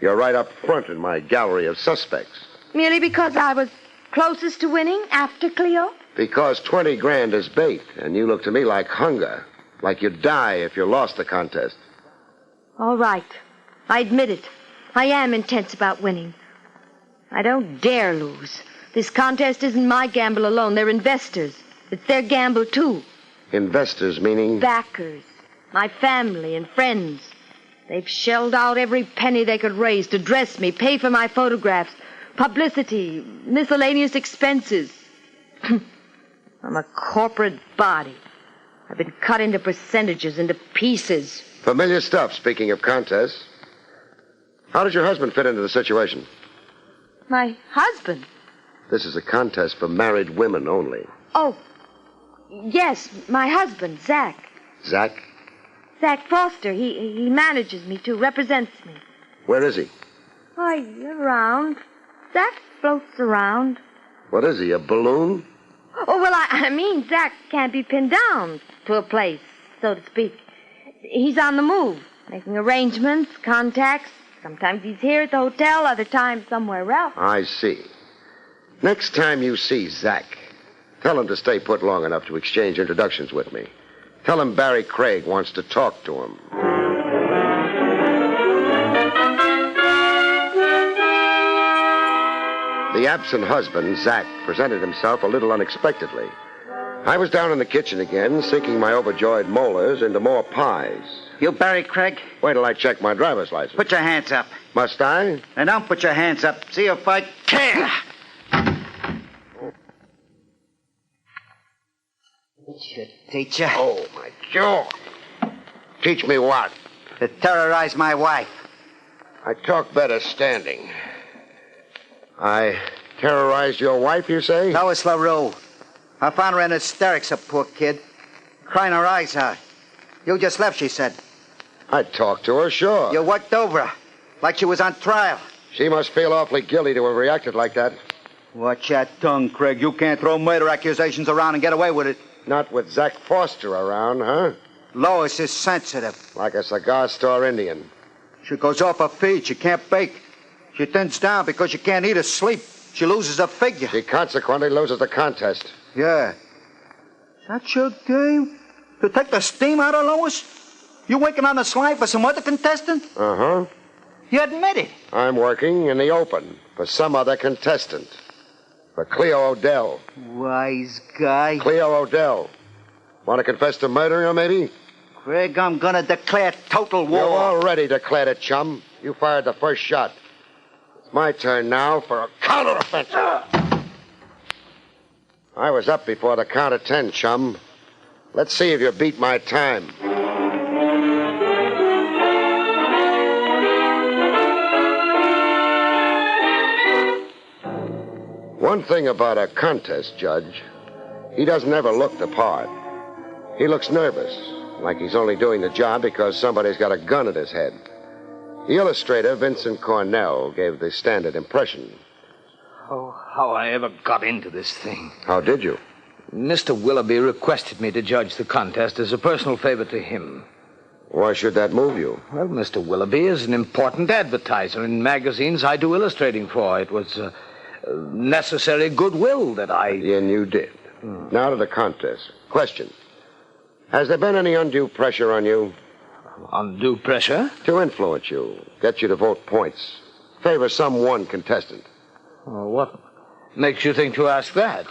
You're right up front in my gallery of suspects. Merely because I was closest to winning after Cleo? Because 20 grand is bait, and you look to me like hunger. Like you'd die if you lost the contest. All right. I admit it. I am intense about winning. I don't dare lose. This contest isn't my gamble alone. They're investors. It's their gamble, too. Investors meaning? Backers. My family and friends. They've shelled out every penny they could raise to dress me, pay for my photographs, publicity, miscellaneous expenses. I'm a corporate body. I've been cut into percentages, into pieces. Familiar stuff, speaking of contests. How does your husband fit into the situation? My husband? This is a contest for married women only. Oh, yes, my husband, Zach. Zach? Zach Foster. He manages me, too, represents me. Where is he? Why, around. Zach floats around. What is he, a balloon? Oh, well, I mean, Zach can't be pinned down to a place, so to speak. He's on the move, making arrangements, contacts. Sometimes he's here at the hotel, other times somewhere else. I see. Next time you see Zach, tell him to stay put long enough to exchange introductions with me. Tell him Barrie Craig wants to talk to him. The absent husband, Zach, presented himself a little unexpectedly. I was down in the kitchen again, sinking my overjoyed molars into more pies. You Barrie Craig? Wait till I check my driver's license. Put your hands up. Must I? And don't put your hands up. See if I can. Should teach you. Oh, my jaw. Teach me what? To terrorize my wife. I talk better standing. I terrorized your wife, you say? Lois LaRue. I found her in hysterics, a poor kid. Crying her eyes out. You just left, she said. I talked to her, sure. You worked over her. Like she was on trial. She must feel awfully guilty to have reacted like that. Watch that tongue, Craig. You can't throw murder accusations around and get away with it. Not with Zach Foster around, huh? Lois is sensitive. Like a cigar store Indian. She goes off her feed. She can't bake. She thins down because she can't eat or sleep. She loses her figure. She consequently loses the contest. Yeah. Is that your game? To take the steam out of Lois? You working on the slide for some other contestant? Uh-huh. You admit it. I'm working in the open for some other contestant. For Cleo Odell. Wise guy. Cleo Odell. Want to confess to murdering her, maybe? Craig, I'm gonna declare total war. You already declared it, chum. You fired the first shot. It's my turn now for a counteroffensive. I was up before the count of 10, chum. Let's see if you beat my time. One thing about a contest judge, he doesn't ever look the part. He looks nervous, like he's only doing the job because somebody's got a gun at his head. The illustrator, Vincent Cornell, gave the standard impression. Oh, how I ever got into this thing. How did you? Mr. Willoughby requested me to judge the contest as a personal favor to him. Why should that move you? Well, Mr. Willoughby is an important advertiser in magazines I do illustrating for. It was necessary goodwill that I... And you did. Now to the contest. Question. Has there been any undue pressure on you? Undue pressure? To influence you. Get you to vote points. favor some one contestant. Oh, what makes you think to ask that?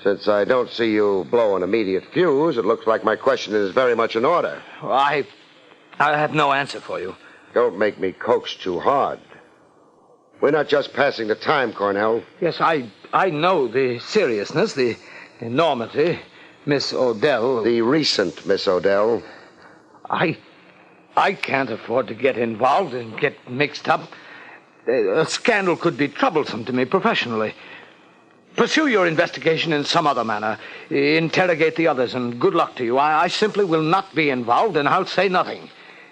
Since I don't see you blow an immediate fuse, it looks like my question is very much in order. I have no answer for you. Don't make me coax too hard. We're not just passing the time, Cornell. Yes, I know the seriousness, the enormity, Miss Odell. The recent Miss Odell. I can't afford to get involved and get mixed up. A scandal could be troublesome to me professionally. Pursue your investigation in some other manner. Interrogate the others, and good luck to you. I simply will not be involved, and I'll say nothing.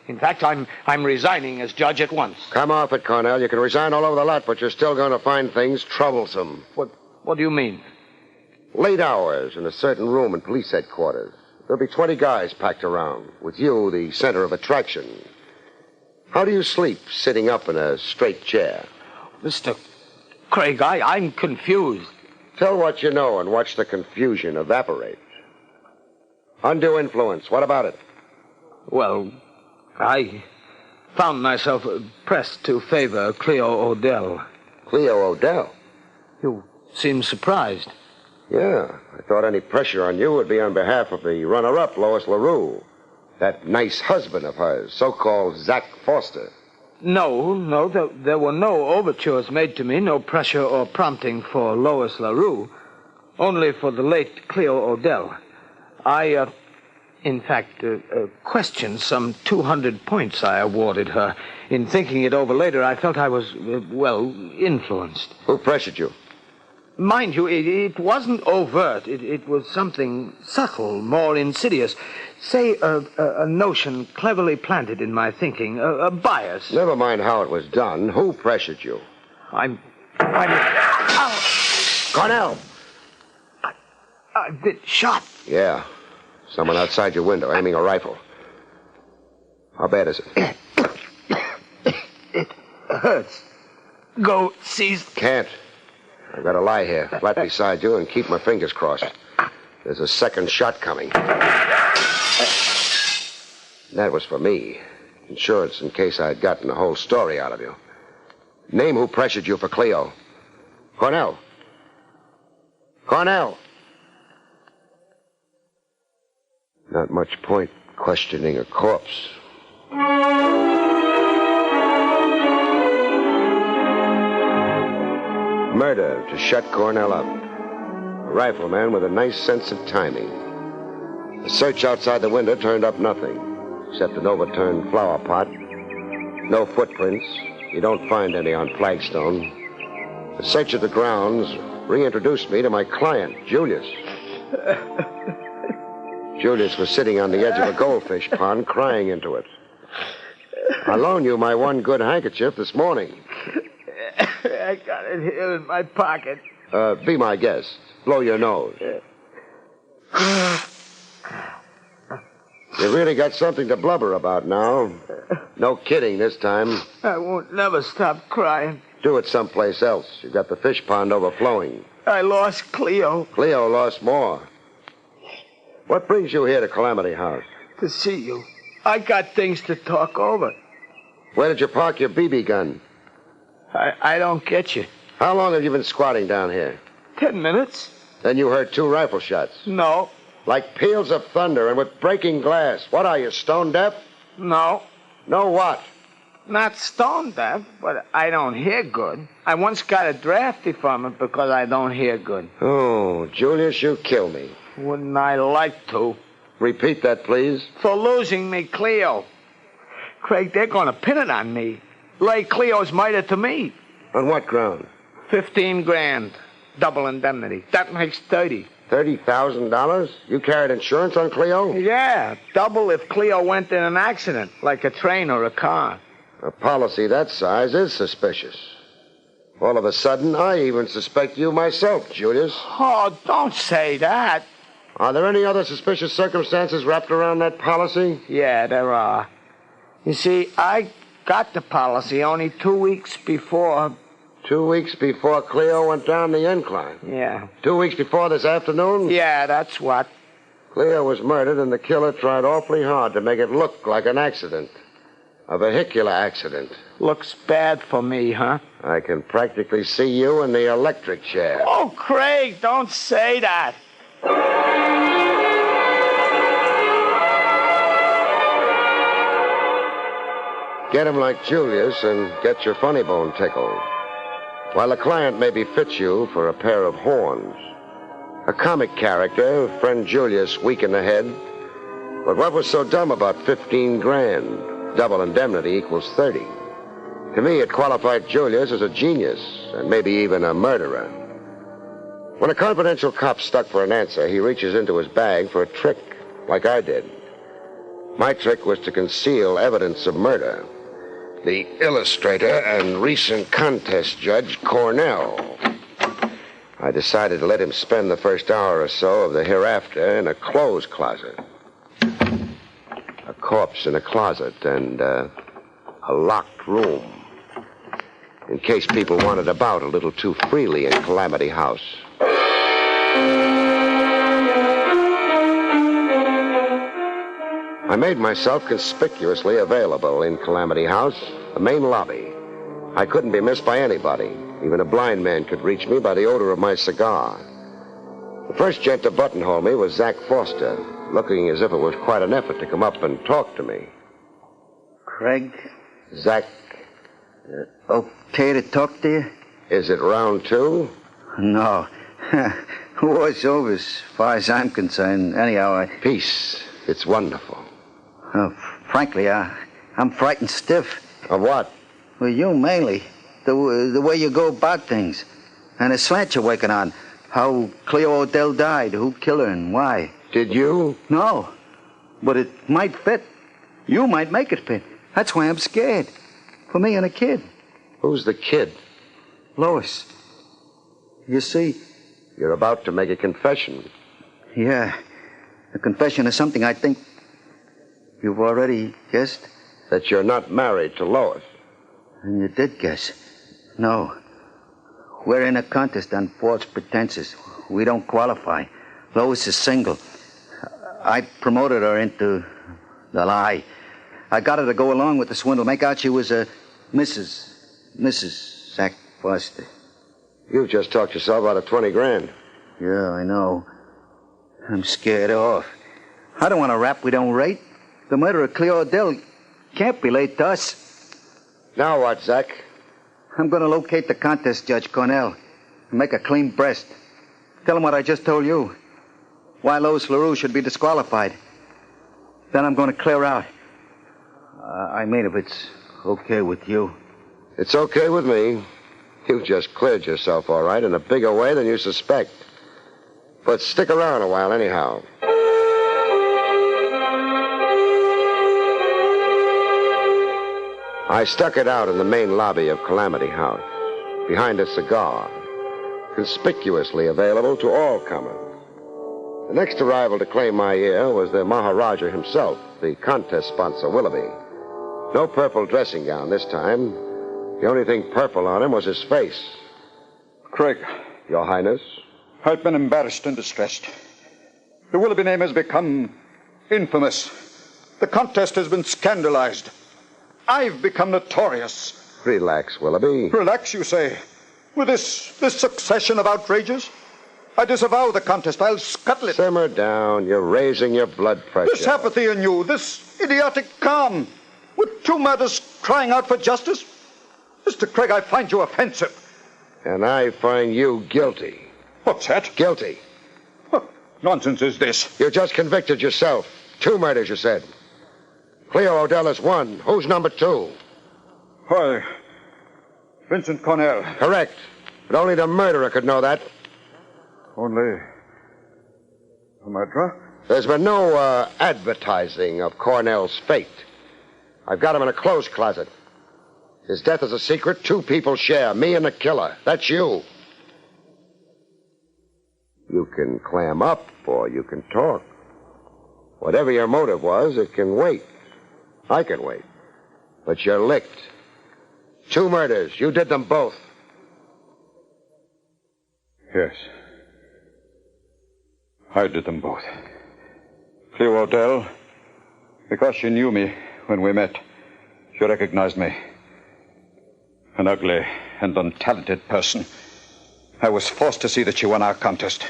In fact, I'm resigning as judge at once. Come off it, Cornell. You can resign all over the lot, but you're still going to find things troublesome. What do you mean? Late hours in a certain room in police headquarters. There'll be 20 guys packed around, with you the center of attraction. How do you sleep sitting up in a straight chair? Mr. Craig, I'm confused. Tell what you know and watch the confusion evaporate. Undue influence. What about it? Well, I found myself pressed to favor Cleo Odell. Cleo Odell? You seem surprised. Yeah, I thought any pressure on you would be on behalf of the runner-up, Lois LaRue. That nice husband of hers, so-called Zach Foster. No, there were no overtures made to me, no pressure or prompting for Lois LaRue, only for the late Cleo Odell. I, in fact, questioned some 200 points I awarded her. In thinking it over later, I felt I was, influenced. Who pressured you? Mind you, it wasn't overt. It was something subtle, more insidious. Say, a notion cleverly planted in my thinking, a bias. Never mind how it was done. Who pressured you? I'm... Cornell! I've been shot. Yeah. Someone outside your window aiming a rifle. How bad is it? It hurts. Go seize... Can't. I've got to lie here, flat beside you, and keep my fingers crossed. There's a second shot coming. That was for me. Insurance in case I'd gotten the whole story out of you. Name who pressured you for Cleo. Cornell. Cornell. Not much point questioning a corpse. Murder to shut Cornell up. A rifleman with a nice sense of timing. The search outside the window turned up nothing, except an overturned flower pot. No footprints. You don't find any on flagstone. The search of the grounds reintroduced me to my client, Julius. Julius was sitting on the edge of a goldfish pond, crying into it. I loaned you my one good handkerchief this morning. I got it here in my pocket. Be my guest. Blow your nose. You really got something to blubber about now. No kidding this time. I won't never stop crying. Do it someplace else. You've got the fish pond overflowing. I lost Cleo. Cleo lost more. What brings you here to Calamity House? To see you. I got things to talk over. Where did you park your BB gun? I don't get you. How long have you been squatting down here? 10 minutes. Then you heard 2 rifle shots. No. Like peals of thunder and with breaking glass. What are you, stone deaf? No. No what? Not stone deaf, but I don't hear good. I once got a draft deferment because I don't hear good. Oh, Julius, you kill me. Wouldn't I like to? Repeat that, please. For losing me, Cleo. Craig, they're going to pin it on me. Lay Cleo's murder to me. On what ground? 15 grand. Double indemnity. That makes 30. $30,000? You carried insurance on Cleo? Yeah, double if Cleo went in an accident, like a train or a car. A policy that size is suspicious. All of a sudden, I even suspect you myself, Julius. Oh, don't say that. Are there any other suspicious circumstances wrapped around that policy? Yeah, there are. You see, I got the policy only 2 weeks before. 2 weeks before Cleo went down the incline? Yeah. 2 weeks before this afternoon? Yeah, that's what. Cleo was murdered, and the killer tried awfully hard to make it look like an accident. A vehicular accident. Looks bad for me, huh? I can practically see you in the electric chair. Oh, Craig, don't say that. Get him like Julius and get your funny bone tickled. While the client maybe fits you for a pair of horns. A comic character, friend Julius, weak in the head. But what was so dumb about 15 grand? Double indemnity equals 30. To me, it qualified Julius as a genius, and maybe even a murderer. When a confidential cop's stuck for an answer, he reaches into his bag for a trick, like I did. My trick was to conceal evidence of murder. The illustrator and recent contest judge, Cornell. I decided to let him spend the first hour or so of the hereafter in a clothes closet. A corpse in a closet and a locked room. In case people wandered about a little too freely in Calamity House. I made myself conspicuously available in Calamity House, the main lobby. I couldn't be missed by anybody. Even a blind man could reach me by the odor of my cigar. The first gent to buttonhole me was Zach Foster, looking as if it was quite an effort to come up and talk to me. Craig? Zach. Okay to talk to you? Is it round two? No. War's over as far as I'm concerned. Anyhow, Peace. It's wonderful. Frankly, I'm frightened stiff. Of what? Well, you mainly. The way you go about things. And the slant you're working on. How Cleo Odell died, who killed her, and why. Did you? No. But it might fit. You might make it fit. That's why I'm scared. For me and a kid. Who's the kid? Lois. You see... You're about to make a confession. Yeah. A confession is something I think you've already guessed. That you're not married to Lois. And you did guess. No. We're in a contest on false pretenses. We don't qualify. Lois is single. I promoted her into the lie. I got her to go along with the swindle, make out she was a Mrs. Zach Foster. You've just talked yourself out of 20 grand. Yeah, I know. I'm scared off. I don't want a rap we don't rate. The murder of Cleo Odell can't be laid to us. Now what, Zach? I'm going to locate the contest judge, Cornell, and make a clean breast. Tell him what I just told you. Why Lois LaRue should be disqualified. Then I'm going to clear out. I mean, if it's okay with you. It's okay with me. You've just cleared yourself, all right, in a bigger way than you suspect. But stick around a while anyhow. I stuck it out in the main lobby of Calamity House, behind a cigar, conspicuously available to all comers. The next arrival to claim my ear was the Maharaja himself, the contest sponsor, Willoughby. No purple dressing gown this time. The only thing purple on him was his face. Craig. Your Highness? I've been embarrassed and distressed. The Willoughby name has become infamous. The contest has been scandalized. I've become notorious. Relax, Willoughby. Relax, you say? With this succession of outrages? I disavow the contest. I'll scuttle it. Simmer down. You're raising your blood pressure. This apathy in you, this idiotic calm, with two murders crying out for justice. Mr. Craig, I find you offensive. And I find you guilty. What's that? Guilty. What nonsense is this? You just convicted yourself. 2 murders, you said. Cleo Odell is 1. Who's number 2? Why, Vincent Cornell. Correct. But only the murderer could know that. Only a murderer? There's been no advertising of Cornell's fate. I've got him in a clothes closet. His death is a secret 2 people share, me and the killer. That's you. You can clam up or you can talk. Whatever your motive was, it can wait. I can wait. But you're licked. 2 murders. You did them both. Yes. I did them both. Cleo Odell, because she knew me when we met, You recognized me. An ugly and untalented person. I was forced to see that she won our contest.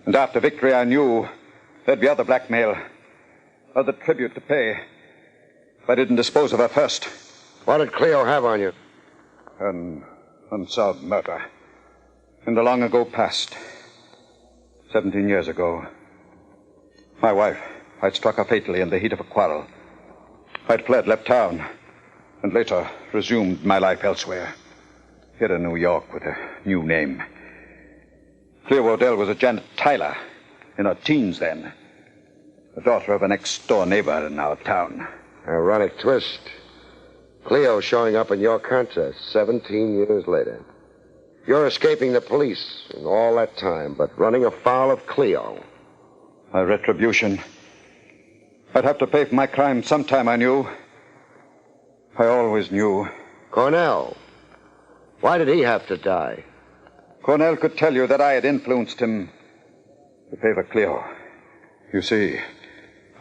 And after victory, I knew there'd be other blackmail, other tribute to pay. If I didn't dispose of her first. What did Cleo have on you? An unsolved murder. In the long ago past. 17 years ago. My wife, I'd struck her fatally in the heat of a quarrel. I'd fled, left town, and later resumed my life elsewhere. Here in New York with a new name. Cleo Odell was a Janet Tyler, in her teens then. The daughter of a next-door neighbor in our town. Ironic twist. Cleo showing up in your contest 17 years later. You're escaping the police in all that time, but running afoul of Cleo. My retribution. I'd have to pay for my crime sometime, I knew. I always knew. Cornell. Why did he have to die? Cornell could tell you that I had influenced him to favor Cleo. You see,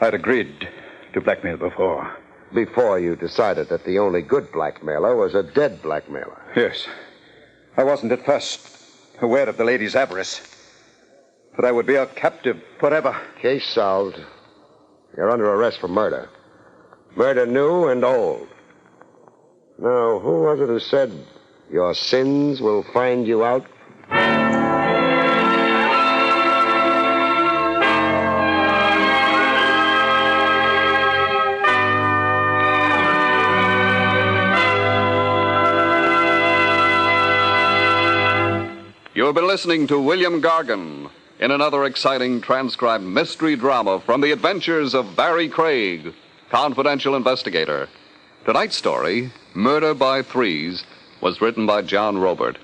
I'd agreed to blackmail before. Before you decided that the only good blackmailer was a dead blackmailer. Yes. I wasn't at first aware of the lady's avarice. That I would be her captive forever. Case solved. You're under arrest for murder. Murder new and old. Now, who was it who said, your sins will find you out? You have been listening to William Gargan in another exciting transcribed mystery drama from the adventures of Barrie Craig, confidential investigator. Tonight's story, Murder by Threes, was written by John Robert.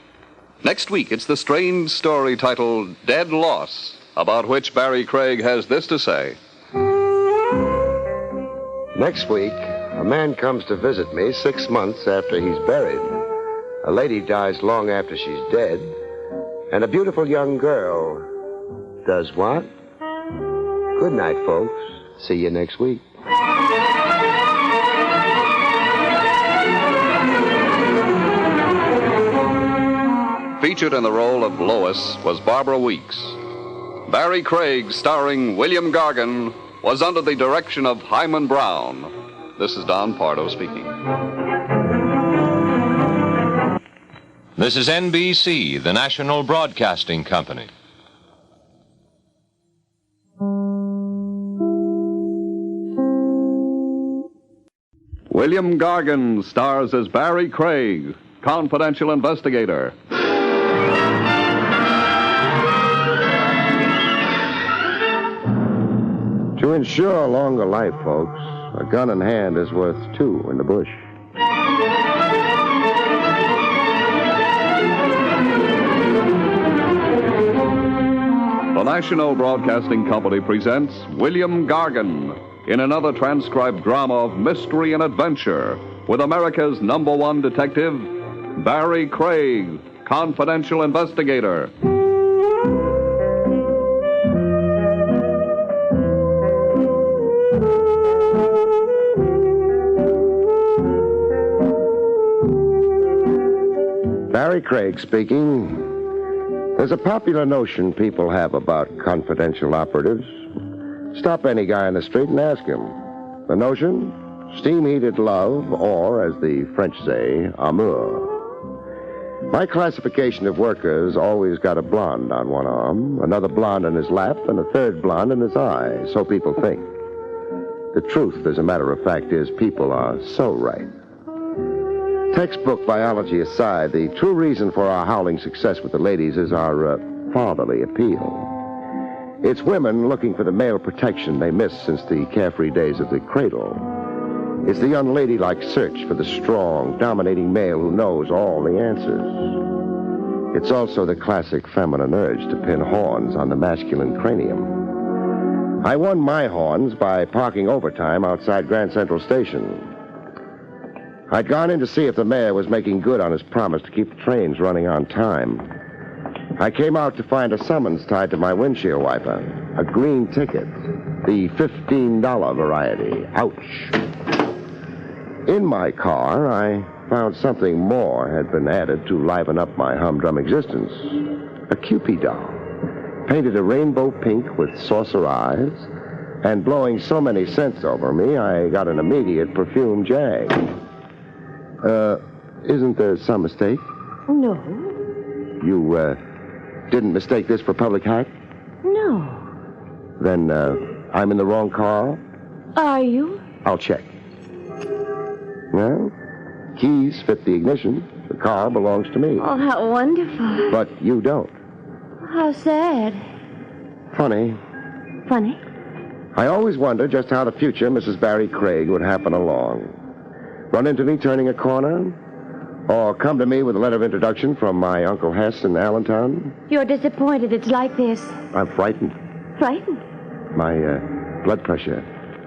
Next week, it's the strange story titled Dead Loss, about which Barrie Craig has this to say. Next week, a man comes to visit me 6 months after he's buried. A lady dies long after she's dead. And a beautiful young girl does what? Good night, folks. See you next week. Featured in the role of Lois was Barbara Weeks. Barrie Craig, starring William Gargan, was under the direction of Hyman Brown. This is Don Pardo speaking. This is NBC, the National Broadcasting Company. William Gargan stars as Barrie Craig, confidential investigator. To ensure a longer life, folks, a gun in hand is worth two in the bush. The National Broadcasting Company presents William Gargan in another transcribed drama of mystery and adventure with America's #1 detective, Barrie Craig, confidential investigator. Barrie Craig speaking. There's a popular notion people have about confidential operatives. Stop any guy on the street and ask him. The notion? Steam-heated love, or, as the French say, amour. My classification of workers always got a blonde on one arm, another blonde in his lap, and a third blonde in his eye, so people think. The truth, as a matter of fact, is people are so right. Textbook biology aside, the true reason for our howling success with the ladies is our fatherly appeal. It's women looking for the male protection they missed since the carefree days of the cradle. It's the unladylike search for the strong, dominating male who knows all the answers. It's also the classic feminine urge to pin horns on the masculine cranium. I won my horns by parking overtime outside Grand Central Station. I'd gone in to see if the mayor was making good on his promise to keep the trains running on time. I came out to find a summons tied to my windshield wiper. A green ticket. The $15 variety. Ouch. In my car, I found something more had been added to liven up my humdrum existence. A Cupid doll, painted a rainbow pink with saucer eyes, and blowing so many scents over me, I got an immediate perfume jag. Isn't there some mistake? No. You, didn't mistake this for public hack? No. Then, I'm in the wrong car? Are you? I'll check. Well, keys fit the ignition. The car belongs to me. Oh, how wonderful. But you don't. How sad. Funny. Funny? I always wonder just how the future Mrs. Barrie Craig would happen along. Run into me turning a corner? Or come to me with a letter of introduction from my Uncle Hess in Allentown? You're disappointed it's like this. I'm frightened. Frightened? My blood pressure.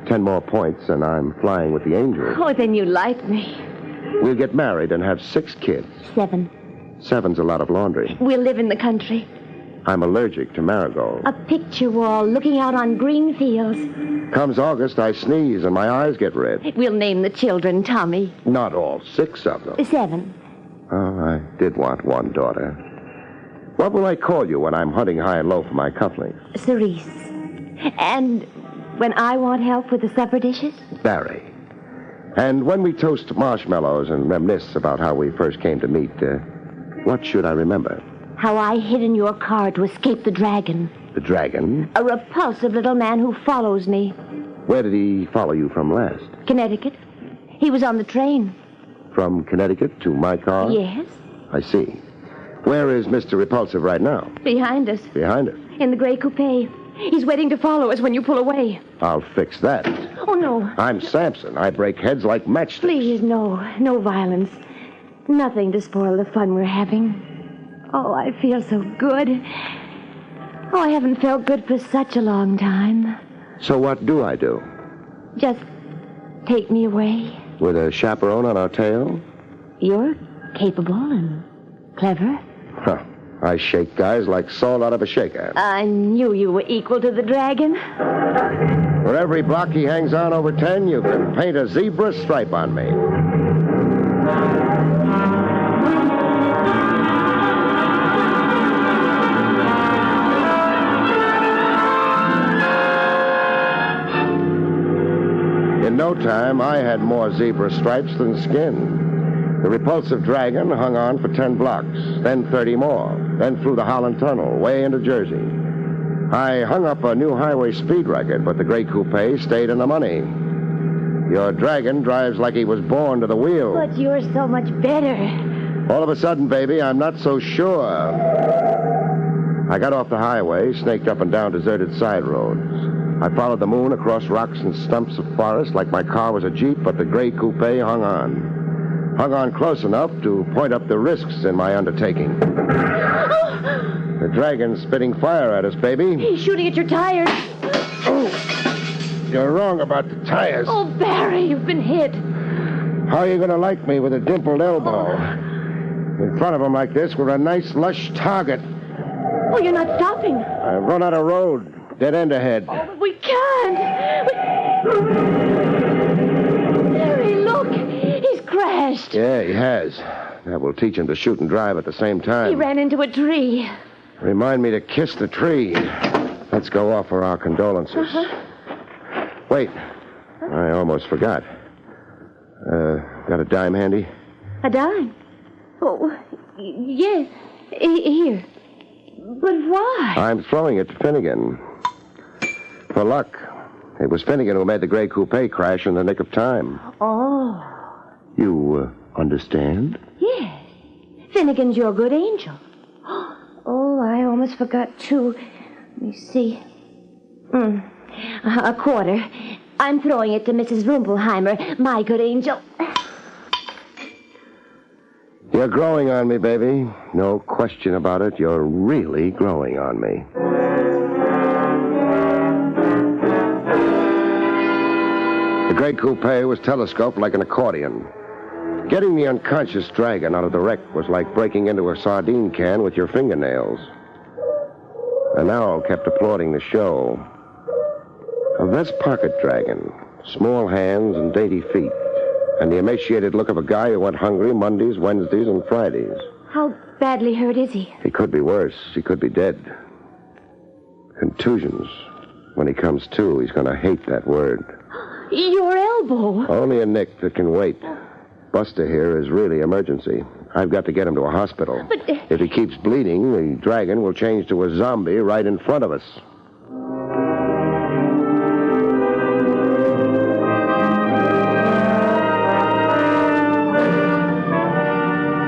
10 more points and I'm flying with the angels. Oh, then you like me. We'll get married and have 6 kids. 7. 7's a lot of laundry. We'll live in the country. I'm allergic to marigolds. A picture wall looking out on green fields. Comes August, I sneeze and my eyes get red. We'll name the children Tommy. Not all 6 of them. 7. Oh, I did want one daughter. What will I call you when I'm hunting high and low for my cufflinks? Cerise. And when I want help with the supper dishes? Barrie. And when we toast marshmallows and reminisce about how we first came to meet, what should I remember? How I hid in your car to escape the dragon. The dragon? A repulsive little man who follows me. Where did he follow you from last? Connecticut. He was on the train. From Connecticut to my car? Yes. I see. Where is Mr. Repulsive right now? Behind us. Behind us? In the gray coupe. He's waiting to follow us when you pull away. I'll fix that. Oh, no. I'm Samson. I break heads like matchsticks. Please, no. No violence. Nothing to spoil the fun we're having. Oh, I feel so good. Oh, I haven't felt good for such a long time. So what do I do? Just take me away. With a chaperone on our tail? You're capable and clever. Huh. I shake guys like salt out of a shaker. I knew you were equal to the dragon. For every block he hangs on over 10, you can paint a zebra stripe on me. In no time, I had more zebra stripes than skin. The repulsive dragon hung on for 10 blocks, then 30 more, then through the Holland Tunnel, way into Jersey. I hung up a new highway speed record, but the gray coupe stayed in the money. Your dragon drives like he was born to the wheel. But you're so much better. All of a sudden, baby, I'm not so sure. I got off the highway, snaked up and down deserted side roads. I followed the moon across rocks and stumps of forest like my car was a Jeep, but the gray coupe hung on. Hung on close enough to point up the risks in my undertaking. The dragon's spitting fire at us, baby. He's shooting at your tires. Oh, you're wrong about the tires. Oh, Barrie, you've been hit. How are you going to like me with a dimpled elbow? In front of him like this, we're a nice, lush target. Oh, you're not stopping. I've run out of road. Dead end ahead. Oh, but we can't. Barrie, look. He's crashed. Yeah, he has. That will teach him to shoot and drive at the same time. He ran into a tree. Remind me to kiss the tree. Let's go offer our condolences. Wait. I almost forgot. Got a dime handy? A dime? Oh, yes. Here. But why? I'm throwing it to Finnegan. For luck. It was Finnegan who made the gray coupe crash in the nick of time. Oh. You understand? Yes. Finnegan's your good angel. Oh, I almost forgot, too. Let me see. A quarter. I'm throwing it to Mrs. Rumpelheimer, my good angel. You're growing on me, baby. No question about it. You're really growing on me. The gray coupe was telescoped like an accordion. Getting the unconscious dragon out of the wreck was like breaking into a sardine can with your fingernails. An owl kept applauding the show. A Vest pocket dragon, small hands and dainty feet, And the emaciated look of a guy who went hungry Mondays, Wednesdays, and Fridays. How badly hurt is he? He could be worse. He could be dead. Contusions. When he comes to, he's going to hate that word. Your elbow. Only a nick that can wait. Buster here is really emergency. I've got to get him to a hospital. But... If he keeps bleeding, the dragon will change to a zombie right in front of us.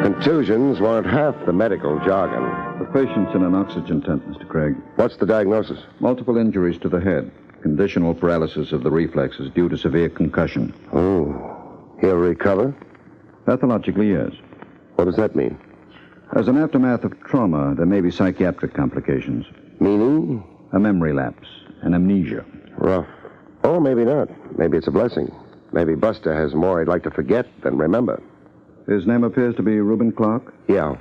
Contusions weren't half the medical jargon. The patient's in an oxygen tent, Mr. Craig. What's the diagnosis? Multiple injuries to the head. Conditional paralysis of the reflexes due to severe concussion. Oh. He'll recover? Pathologically, yes. What does that mean? As an aftermath of trauma, there may be psychiatric complications. Meaning? A memory lapse, an amnesia. Rough. Or maybe not. Maybe it's a blessing. Maybe Buster has more he'd like to forget than remember. His name appears to be Reuben Clark? Yeah.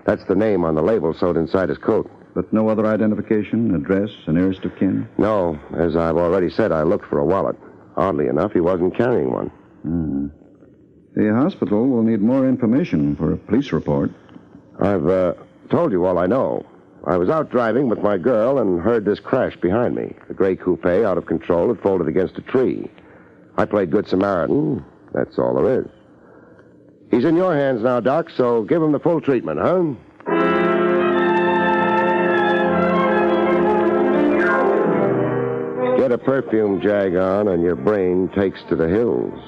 That's the name on the label sewed inside his coat. But no other identification, address, a nearest of kin? No. As I've already said, I looked for a wallet. Oddly enough, he wasn't carrying one. The hospital will need more information for a police report. I've told you all I know. I was out driving with my girl and heard this crash behind me. The gray coupe, out of control, had folded against a tree. I played Good Samaritan. That's all there is. He's in your hands now, Doc, so give him the full treatment, huh? Get a perfume jag on and your brain takes to the hills.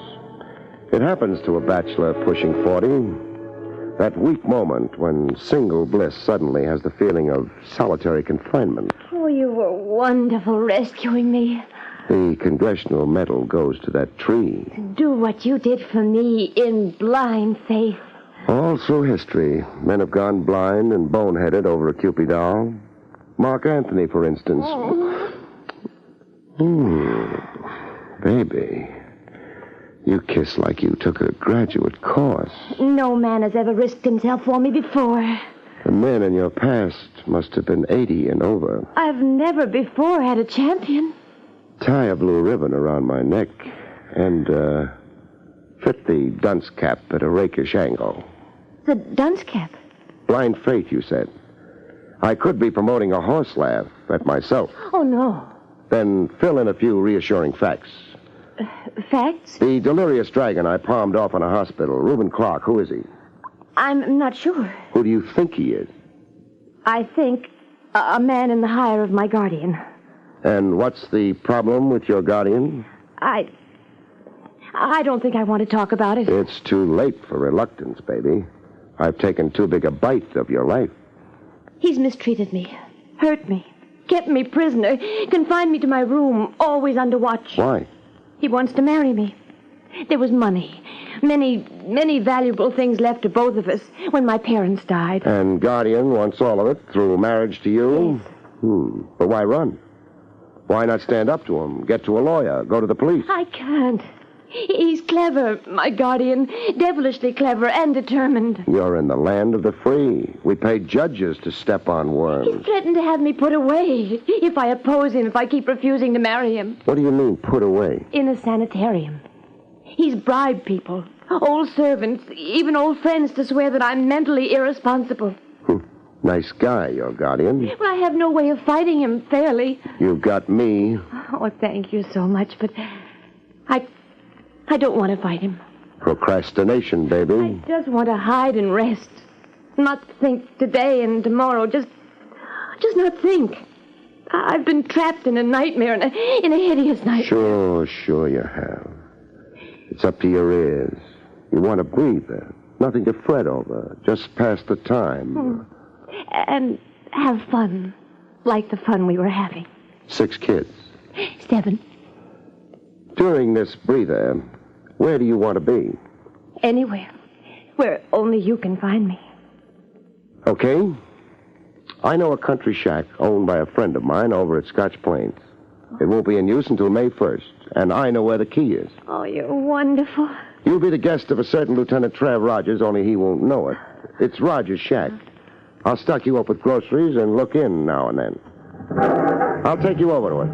It happens to a bachelor pushing 40. That weak moment when single bliss suddenly has the feeling of solitary confinement. Oh, you were wonderful rescuing me. The congressional medal goes to that tree. Do what you did for me in blind faith. All through history, men have gone blind and boneheaded over a Cupid doll. Mark Antony, for instance. Baby, you kiss like you took a graduate course. No man has ever risked himself for me before. The men in your past must have been 80 and over. I've never before had a champion. Tie a blue ribbon around my neck and fit the dunce cap at a rakish angle. The dunce cap? Blind faith, you said. I could be promoting a horse laugh at myself. Oh, no. Then fill in a few reassuring facts. Facts? The delirious dragon I palmed off in a hospital, Reuben Clark, who is he? I'm not sure. Who do you think he is? I think a man in the hire of my guardian. And what's the problem with your guardian? I don't think I want to talk about it. It's too late for reluctance, baby. I've taken too big a bite of your life. He's mistreated me, hurt me, kept me prisoner, confined me to my room, always under watch. Why? He wants to marry me. There was money, many valuable things left to both of us when my parents died. And guardian wants all of it through marriage to you? Yes. But why run? Why not stand up to him, get to a lawyer, go to the police? I can't. He's clever, my guardian, devilishly clever and determined. You're in the land of the free. We pay judges to step on worms. He's threatened to have me put away if I oppose him, if I keep refusing to marry him. What do you mean, put away? In a sanitarium. He's bribed people, old servants, even old friends to swear that I'm mentally irresponsible. Nice guy, your guardian. Well, I have no way of fighting him fairly. You've got me. Oh, thank you so much, but I don't want to fight him. Procrastination, baby. I just want to hide and rest. Not think today and tomorrow. Just not think. I've been trapped in a nightmare, in a hideous nightmare. Sure you have. It's up to your ears. You want a breather. Nothing to fret over. Just pass the time. And have fun. Like the fun we were having. 6 kids. 7. During this breather, where do you want to be? Anywhere. Where only you can find me. Okay. I know a country shack owned by a friend of mine over at Scotch Plains. It won't be in use until May 1st, and I know where the key is. Oh, you're wonderful. You'll be the guest of a certain Lieutenant Trav Rogers, only he won't know it. It's Rogers' shack. I'll stock you up with groceries and look in now and then. I'll take you over to it.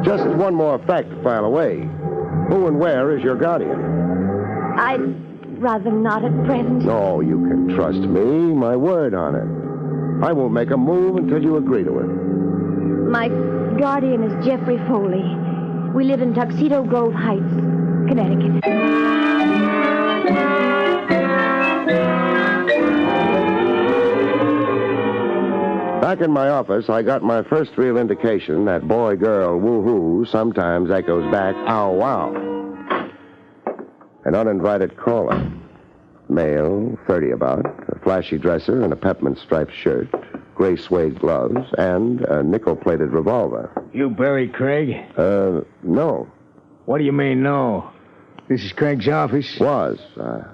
Just one more fact to file away. Who and where is your guardian? I'd rather not at present. No, you can trust me. My word on it. I won't make a move until you agree to it. My guardian is Jeffrey Foley. We live in Tuxedo Grove Heights, Connecticut. Back in my office, I got my first real indication that boy-girl woo-hoo sometimes echoes back ow-wow. An uninvited caller. Male, 30 about, a flashy dresser and a peppermint-striped shirt, gray suede gloves, and a nickel-plated revolver. You Barrie Craig? No. What do you mean, no? This is Craig's office? Was.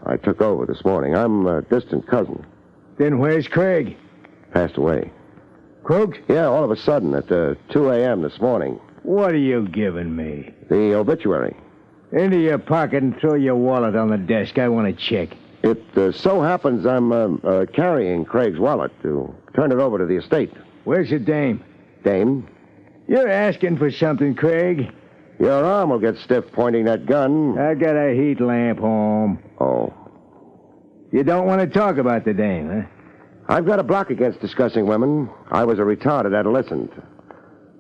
I took over this morning. I'm a distant cousin. Then where's Craig? Passed away. Croaked? Yeah, all of a sudden at 2 a.m. this morning. What are you giving me? The obituary. Into your pocket and throw your wallet on the desk. I want to check. It so happens I'm carrying Craig's wallet to turn it over to the estate. Where's the dame? Dame? You're asking for something, Craig. Your arm will get stiff pointing that gun. I got a heat lamp home. Oh. You don't want to talk about the dame, huh? I've got a block against discussing women. I was a retarded adolescent.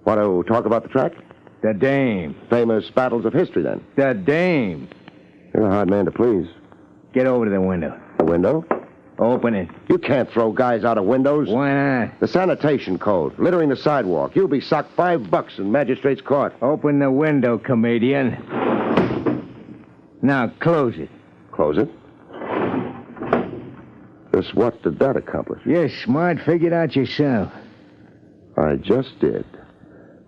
Want to talk about the track? The dame. Famous battles of history, then. The dame. You're a hard man to please. Get over to the window. The window? Open it. You can't throw guys out of windows. Why not? The sanitation code. Littering the sidewalk. You'll be socked $5 in magistrate's court. Open the window, comedian. Now, close it. Close it? Just what did that accomplish? You're smart. Figure it out yourself. I just did.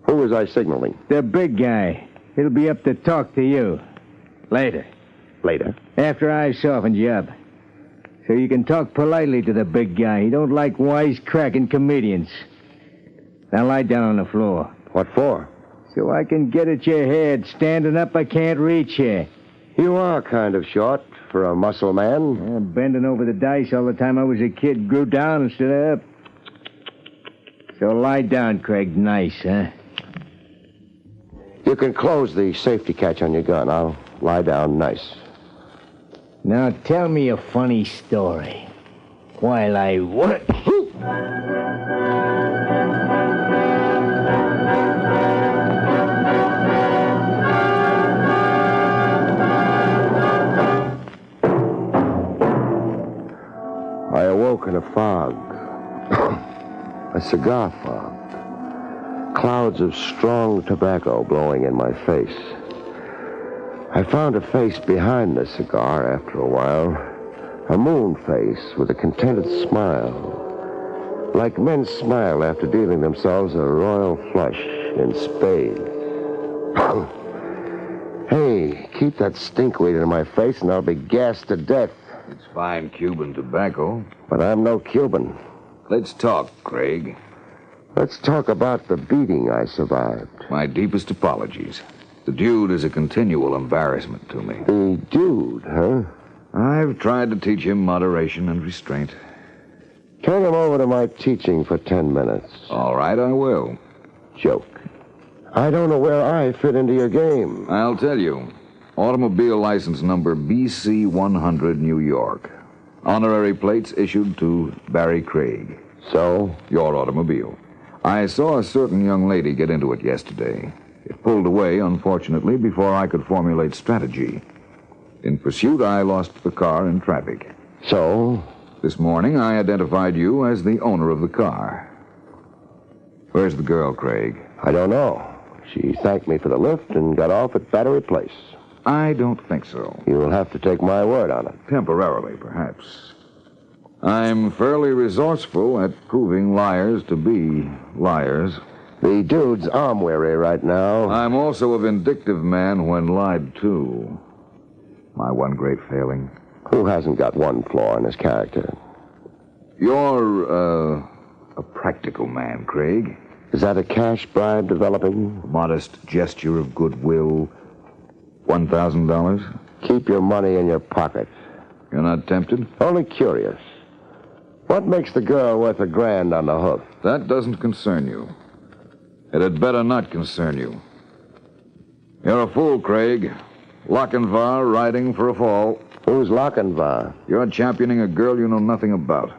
Who was I signaling? The big guy. He'll be up to talk to you. Later. Later? After I've softened you up. So you can talk politely to the big guy. He don't like wisecracking comedians. Now lie down on the floor. What for? So I can get at your head. Standing up, I can't reach you. You are kind of short for a muscle man. Bending over the dice all the time I was a kid grew down instead of up. So lie down, Craig. Nice, huh? You can close the safety catch on your gun. I'll lie down nice. Now tell me a funny story while I work. I awoke in a fog. A cigar fog. Clouds of strong tobacco blowing in my face. I found a face behind the cigar after a while. A moon face with a contented smile. Like men smile after dealing themselves a royal flush in spades. Hey, keep that stinkweed in my face and I'll be gassed to death. It's fine Cuban tobacco. But I'm no Cuban. Let's talk, Craig. Let's talk about the beating I survived. My deepest apologies. The dude is a continual embarrassment to me. The dude, huh? I've tried to teach him moderation and restraint. Turn him over to my teaching for 10 minutes. All right, I will. Joke. I don't know where I fit into your game. I'll tell you. Automobile license number BC 100, New York. Honorary plates issued to Barrie Craig. So? Your automobile. I saw a certain young lady get into it yesterday. It pulled away, unfortunately, before I could formulate strategy. In pursuit, I lost the car in traffic. So? This morning, I identified you as the owner of the car. Where's the girl, Craig? I don't know. She thanked me for the lift and got off at Battery Place. I don't think so. You'll have to take my word on it. Temporarily, perhaps. I'm fairly resourceful at proving liars to be liars. The dude's arm-weary right now. I'm also a vindictive man when lied to. My one great failing. Who hasn't got one flaw in his character? You're, a practical man, Craig. Is that a cash bribe developing? Modest gesture of goodwill. $1,000? Keep your money in your pocket. You're not tempted? Only curious. What makes the girl worth $1,000 on the hoof? That doesn't concern you. It had better not concern you. You're a fool, Craig. Lochinvar riding for a fall. Who's Lochinvar? You're championing a girl you know nothing about.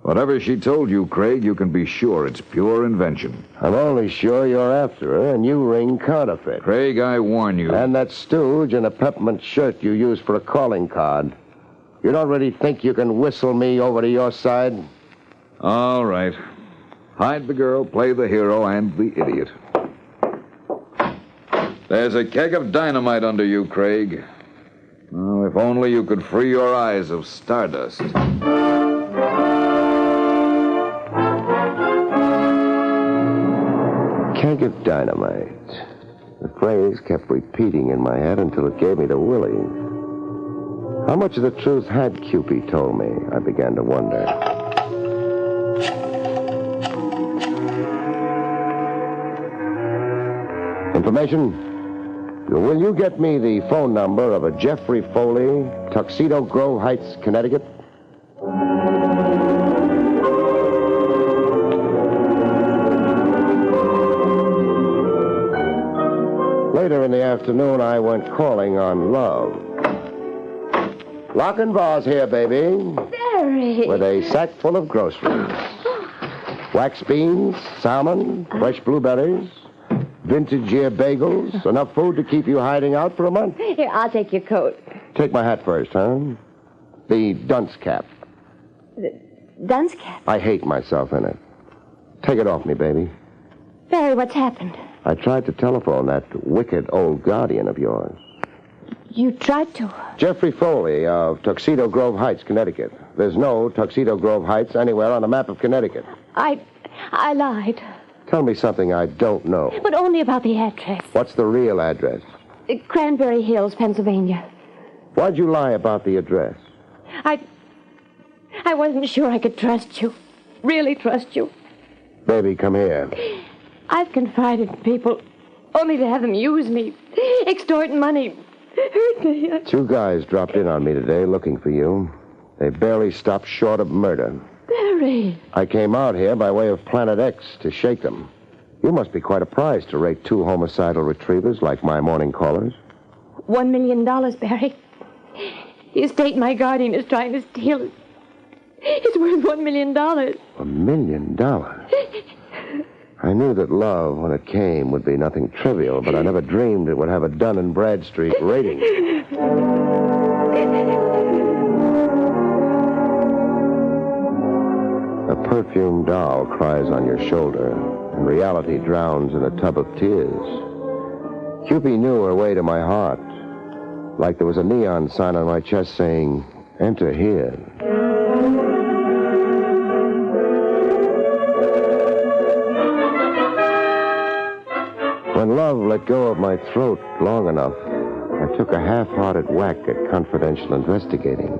Whatever she told you, Craig, you can be sure it's pure invention. I'm only sure you're after her, and you ring counterfeit. Craig, I warn you. And that stooge in a peppermint shirt you use for a calling card. You don't really think you can whistle me over to your side? All right. Hide the girl, play the hero, and the idiot. There's a keg of dynamite under you, Craig. Oh, if only you could free your eyes of stardust. Keg of dynamite. The phrase kept repeating in my head until it gave me the willies. How much of the truth had Cupid told me? I began to wonder. Information? Will you get me the phone number of a Jeffrey Foley, Tuxedo Grove Heights, Connecticut? Later in the afternoon, I went calling on Love. Lochinvar's here, baby. Barrie. With a sack full of groceries. Wax beans, salmon, fresh blueberries, vintage year bagels, enough food to keep you hiding out for a month. Here, I'll take your coat. Take my hat first, huh? The dunce cap. The dunce cap? I hate myself in it. Take it off me, baby. Barrie, what's happened? I tried to telephone that wicked old guardian of yours. You tried to? Jeffrey Foley of Tuxedo Grove Heights, Connecticut. There's no Tuxedo Grove Heights anywhere on the map of Connecticut. I lied. Tell me something I don't know. But only about the address. What's the real address? Cranberry Hills, Pennsylvania. Why'd you lie about the address? I wasn't sure I could trust you. Really trust you. Baby, come here. I've confided in people only to have them use me, extort money, hurt me. Two guys dropped in on me today looking for you. They barely stopped short of murder. Barrie. I came out here by way of Planet X to shake them. You must be quite a prize to rake two homicidal retrievers like my morning callers. $1 million, Barrie. The estate my guardian is trying to steal it. It's worth $1 million. $1 million? I knew that love, when it came, would be nothing trivial, but I never dreamed it would have a Dun & Bradstreet rating. A perfumed doll cries on your shoulder, and reality drowns in a tub of tears. Cupid knew her way to my heart, like there was a neon sign on my chest saying, "Enter here." When love let go of my throat long enough, I took a half-hearted whack at confidential investigating.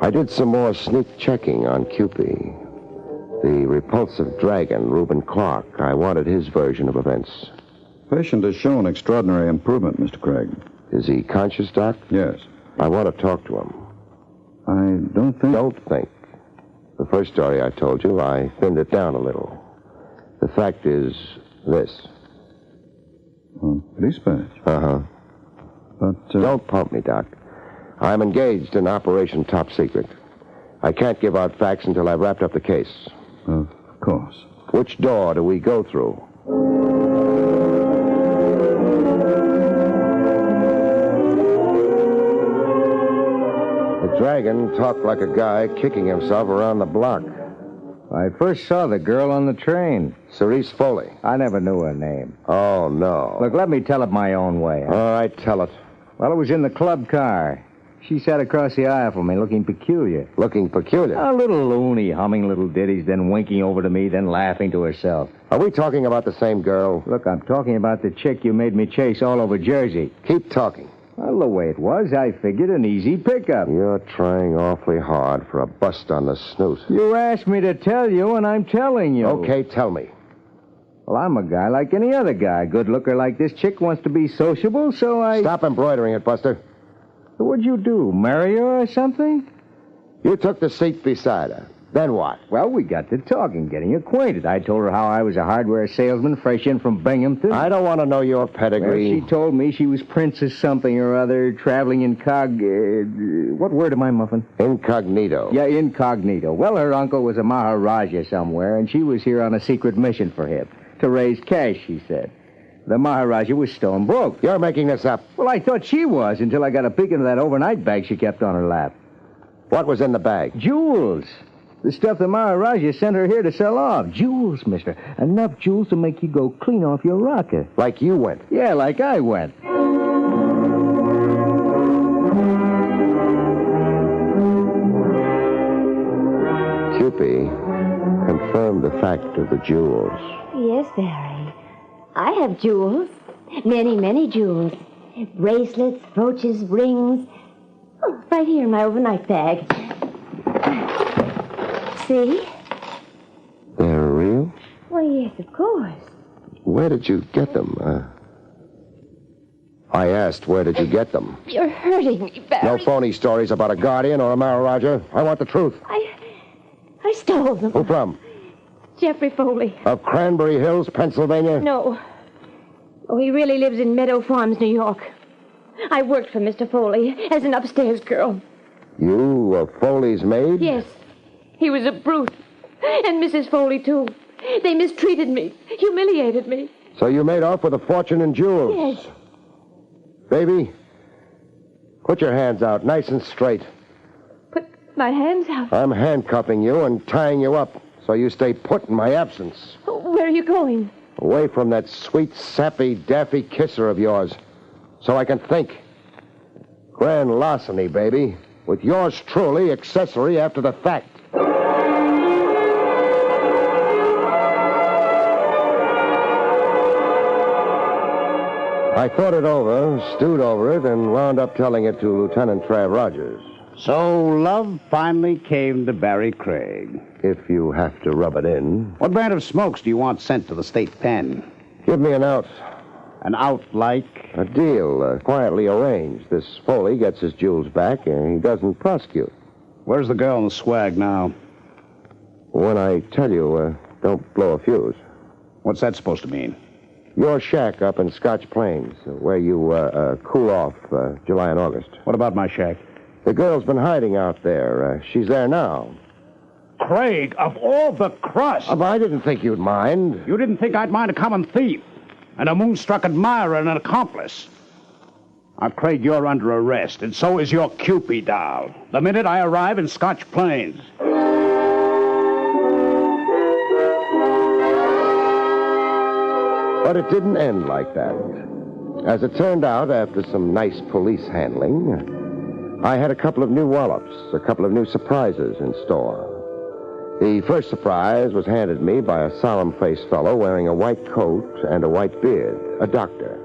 I did some more sneak checking on Cupid. The repulsive dragon, Reuben Clark, I wanted his version of events. Patient has shown extraordinary improvement, Mr. Craig. Is he conscious, Doc? Yes. I want to talk to him. I don't think... Don't think. The first story I told you, I thinned it down a little. The fact is this. Dispatch. Uh-huh. But, Don't pump me, Doc. I'm engaged in Operation Top Secret. I can't give out facts until I've wrapped up the case. Of course. Which door do we go through? The dragon talked like a guy kicking himself around the block. I first saw the girl on the train. Cerise Foley. I never knew her name. Oh, no. Look, let me tell it my own way. All right, tell it. Well, it was in the club car. She sat across the aisle from me, looking peculiar. Looking peculiar? A little loony, humming little ditties, then winking over to me, then laughing to herself. Are we talking about the same girl? Look, I'm talking about the chick you made me chase all over Jersey. Keep talking. Well, the way it was, I figured an easy pickup. You're trying awfully hard for a bust on the snoot. You asked me to tell you, and I'm telling you. Okay, tell me. Well, I'm a guy like any other guy. Good looker like this chick wants to be sociable, so I... Stop embroidering it, Buster. What'd you do, marry her or something? You took the seat beside her. Then what? Well, we got to talking, getting acquainted. I told her how I was a hardware salesman fresh in from Binghamton. I don't want to know your pedigree. Well, she told me she was Princess something or other, traveling what word am I muffing? Incognito. Yeah, incognito. Well, her uncle was a Maharaja somewhere, and she was here on a secret mission for him. To raise cash, she said. The Maharaja was stone broke. You're making this up. Well, I thought she was until I got a peek into that overnight bag she kept on her lap. What was in the bag? Jewels. The stuff the Maharaja sent her here to sell off. Jewels, mister. Enough jewels to make you go clean off your rocker. Like you went? Yeah, like I went. Cupie confirmed the fact of the jewels. Yes, Barrie. I have jewels. Many, many jewels. Bracelets, brooches, rings. Oh, right here in my overnight bag. See? They're real? Well, yes, of course. Where did you get them? I asked, where did you get them? You're hurting me, Barrie. No phony stories about a guardian or a Maharaja. I want the truth. I stole them. Who from? Jeffrey Foley. Of Cranberry Hills, Pennsylvania? No. Oh, he really lives in Meadow Farms, New York. I worked for Mr. Foley as an upstairs girl. You were Foley's maid? Yes. He was a brute. And Mrs. Foley, too. They mistreated me, humiliated me. So you made off with a fortune in jewels? Yes. Baby, put your hands out, nice and straight. Put my hands out? I'm handcuffing you and tying you up so you stay put in my absence. Where are you going? Away from that sweet, sappy, daffy kisser of yours so I can think. Grand larceny, baby, with yours truly, accessory after the fact. I thought it over, stewed over it, and wound up telling it to Lieutenant Trav Rogers. So love finally came to Barrie Craig. If you have to rub it in. What brand of smokes do you want sent to the state pen? Give me an out. An out like? A deal, quietly arranged. This Foley gets his jewels back, and he doesn't prosecute. Where's the girl in the swag now? When I tell you, don't blow a fuse. What's that supposed to mean? Your shack up in Scotch Plains, where you cool off July and August. What about my shack? The girl's been hiding out there. She's there now. Craig, of all the crust! I didn't think you'd mind. You didn't think I'd mind a common thief, and a moonstruck admirer and an accomplice. Now, Craig, you're under arrest, and so is your Cupid doll. The minute I arrive in Scotch Plains. But it didn't end like that. As it turned out, after some nice police handling, I had a couple of new wallops, a couple of new surprises in store. The first surprise was handed me by a solemn-faced fellow wearing a white coat and a white beard, a doctor.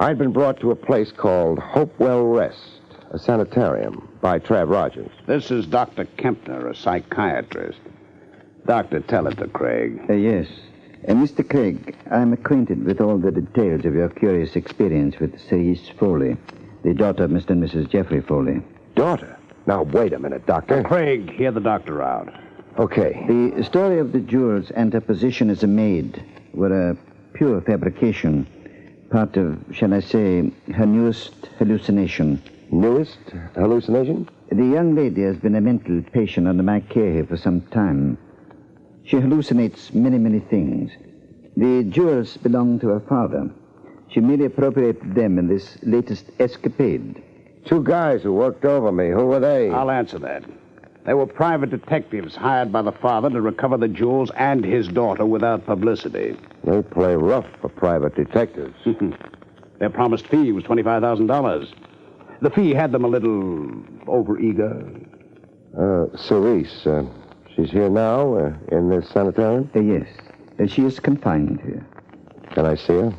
I'd been brought to a place called Hopewell Rest, a sanitarium, by Trav Rogers. This is Dr. Kempner, a psychiatrist. Doctor, tell it to Craig. Yes. Mr. Craig, I'm acquainted with all the details of your curious experience with Cerise Foley, the daughter of Mr. and Mrs. Jeffrey Foley. Daughter? Now, wait a minute, Doctor. Craig, hear the doctor out. Okay. The story of the jewels and her position as a maid were a pure fabrication, part of, shall I say, her newest hallucination. Newest hallucination? The young lady has been a mental patient under my care here for some time. She hallucinates many, many things. The jewels belong to her father. She merely appropriated them in this latest escapade. Two guys who worked over me. Who were they? I'll answer that. They were private detectives hired by the father to recover the jewels and his daughter without publicity. They play rough for private detectives. Their promised fee was $25,000. The fee had them a little overeager. Cerise, she's here now, in this sanitarium? Yes. She is confined here. Can I see her?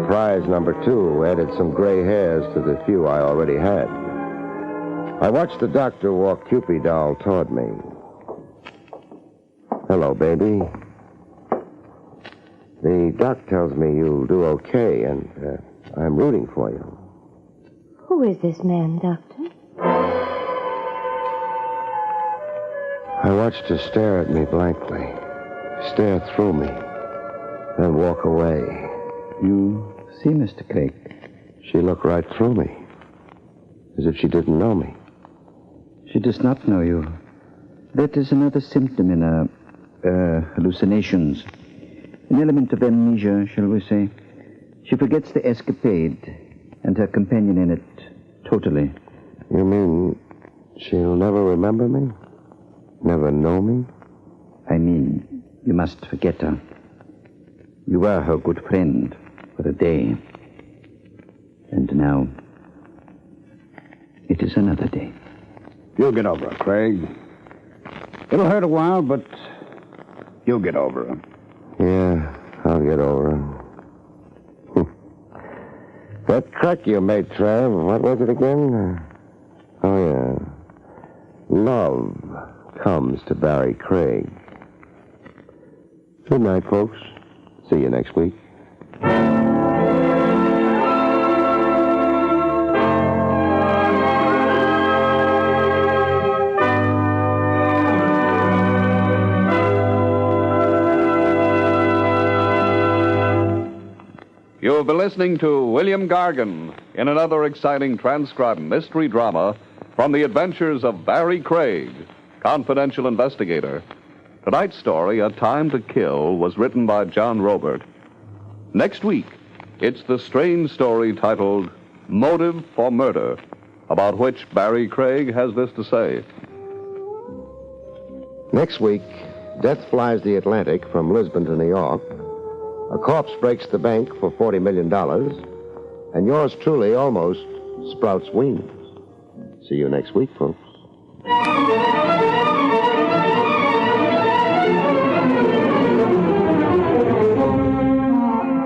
Surprise number 2 added some gray hairs to the few I already had. I watched the doctor walk Cupid doll toward me. Hello, baby. The doc tells me you'll do okay, and I'm rooting for you. Who is this man, Doctor? I watched her stare at me blankly, stare through me, then walk away. You see, Mr. Craig? She looked right through me, as if she didn't know me. She does not know you. That is another symptom in her hallucinations. An element of amnesia, shall we say. She forgets the escapade and her companion in it totally. You mean she'll never remember me? Never know me? I mean, you must forget her. You were her good friend for a day. And now, it is another day. You'll get over her, Craig. It'll hurt a while, but you'll get over her. Yeah, I'll get over her. That crack you made, Trav, what was it again? Oh, yeah. Love comes to Barrie Craig. Good night, folks. See you next week. You've been listening to William Gargan in another exciting transcribed mystery drama from the adventures of Barrie Craig, confidential investigator. Tonight's story, A Time to Kill, was written by John Robert. Next week, it's the strange story titled Motive for Murder, about which Barrie Craig has this to say. Next week, death flies the Atlantic from Lisbon to New York. A corpse breaks the bank for $40 million, and yours truly almost sprouts wings. See you next week, folks.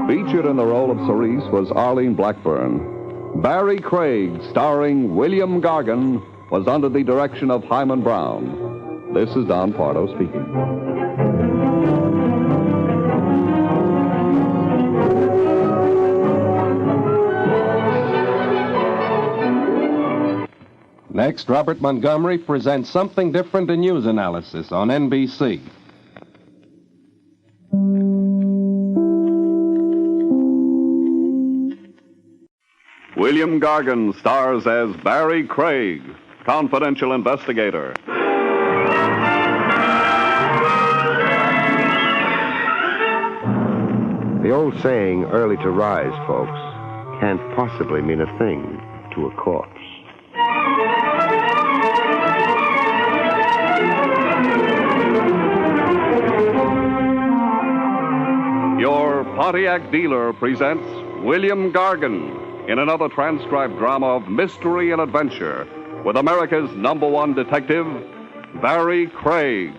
Featured in the role of Cerise was Arlene Blackburn. Barrie Craig, starring William Gargan, was under the direction of Hyman Brown. This is Don Pardo speaking. Next, Robert Montgomery presents Something Different in News Analysis on NBC. William Gargan stars as Barrie Craig, confidential investigator. The old saying, early to rise, folks, can't possibly mean a thing to a corpse. Your Pontiac dealer presents William Gargan in another transcribed drama of mystery and adventure with America's #1 detective, Barrie Craig,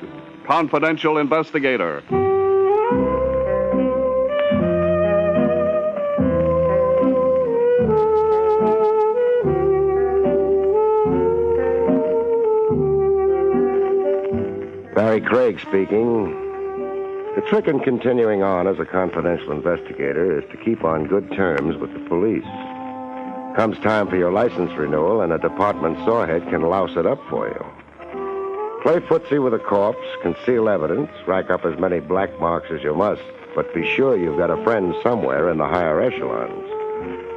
confidential investigator. Barrie Craig speaking. The trick in continuing on as a confidential investigator is to keep on good terms with the police. Comes time for your license renewal, and a department sawhead can louse it up for you. Play footsie with a corpse, conceal evidence, rack up as many black marks as you must, but be sure you've got a friend somewhere in the higher echelons.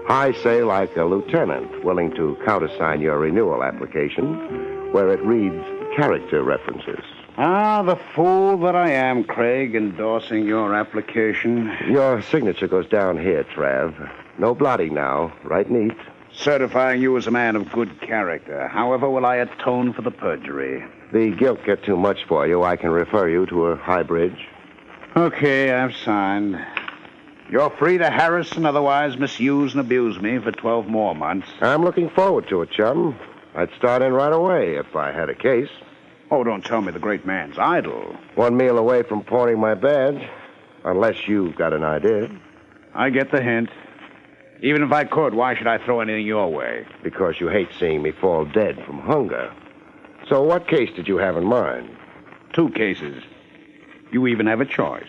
High, say, like a lieutenant, willing to countersign your renewal application, where it reads character references. Ah, the fool that I am, Craig, endorsing your application. Your signature goes down here, Trav. No blotting now. Right neat. Certifying you as a man of good character. However will I atone for the perjury? The guilt get too much for you. I can refer you to a high bridge. Okay, I've signed. You're free to harass and otherwise misuse and abuse me for 12 more months. I'm looking forward to it, chum. I'd start in right away if I had a case. Oh, don't tell me the great man's idle. One meal away from pawning my badge, unless you've got an idea. I get the hint. Even if I could, why should I throw anything your way? Because you hate seeing me fall dead from hunger. So what case did you have in mind? 2 cases. You even have a choice.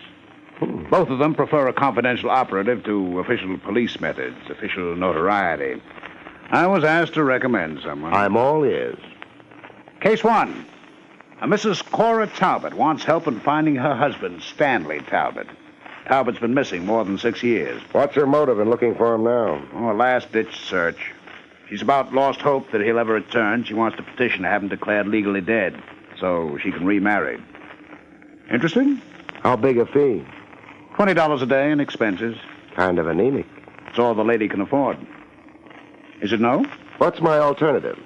Both of them prefer a confidential operative to official police methods, official notoriety. I was asked to recommend someone. I'm all ears. Case 1. A Mrs. Cora Talbot wants help in finding her husband, Stanley Talbot. Talbot's been missing more than 6 years. What's her motive in looking for him now? Oh, a last-ditch search. She's about lost hope that he'll ever return. She wants to petition to have him declared legally dead so she can remarry. Interested? How big a fee? $20 a day in expenses. Kind of anemic. It's all the lady can afford. Is it no? What's my alternative?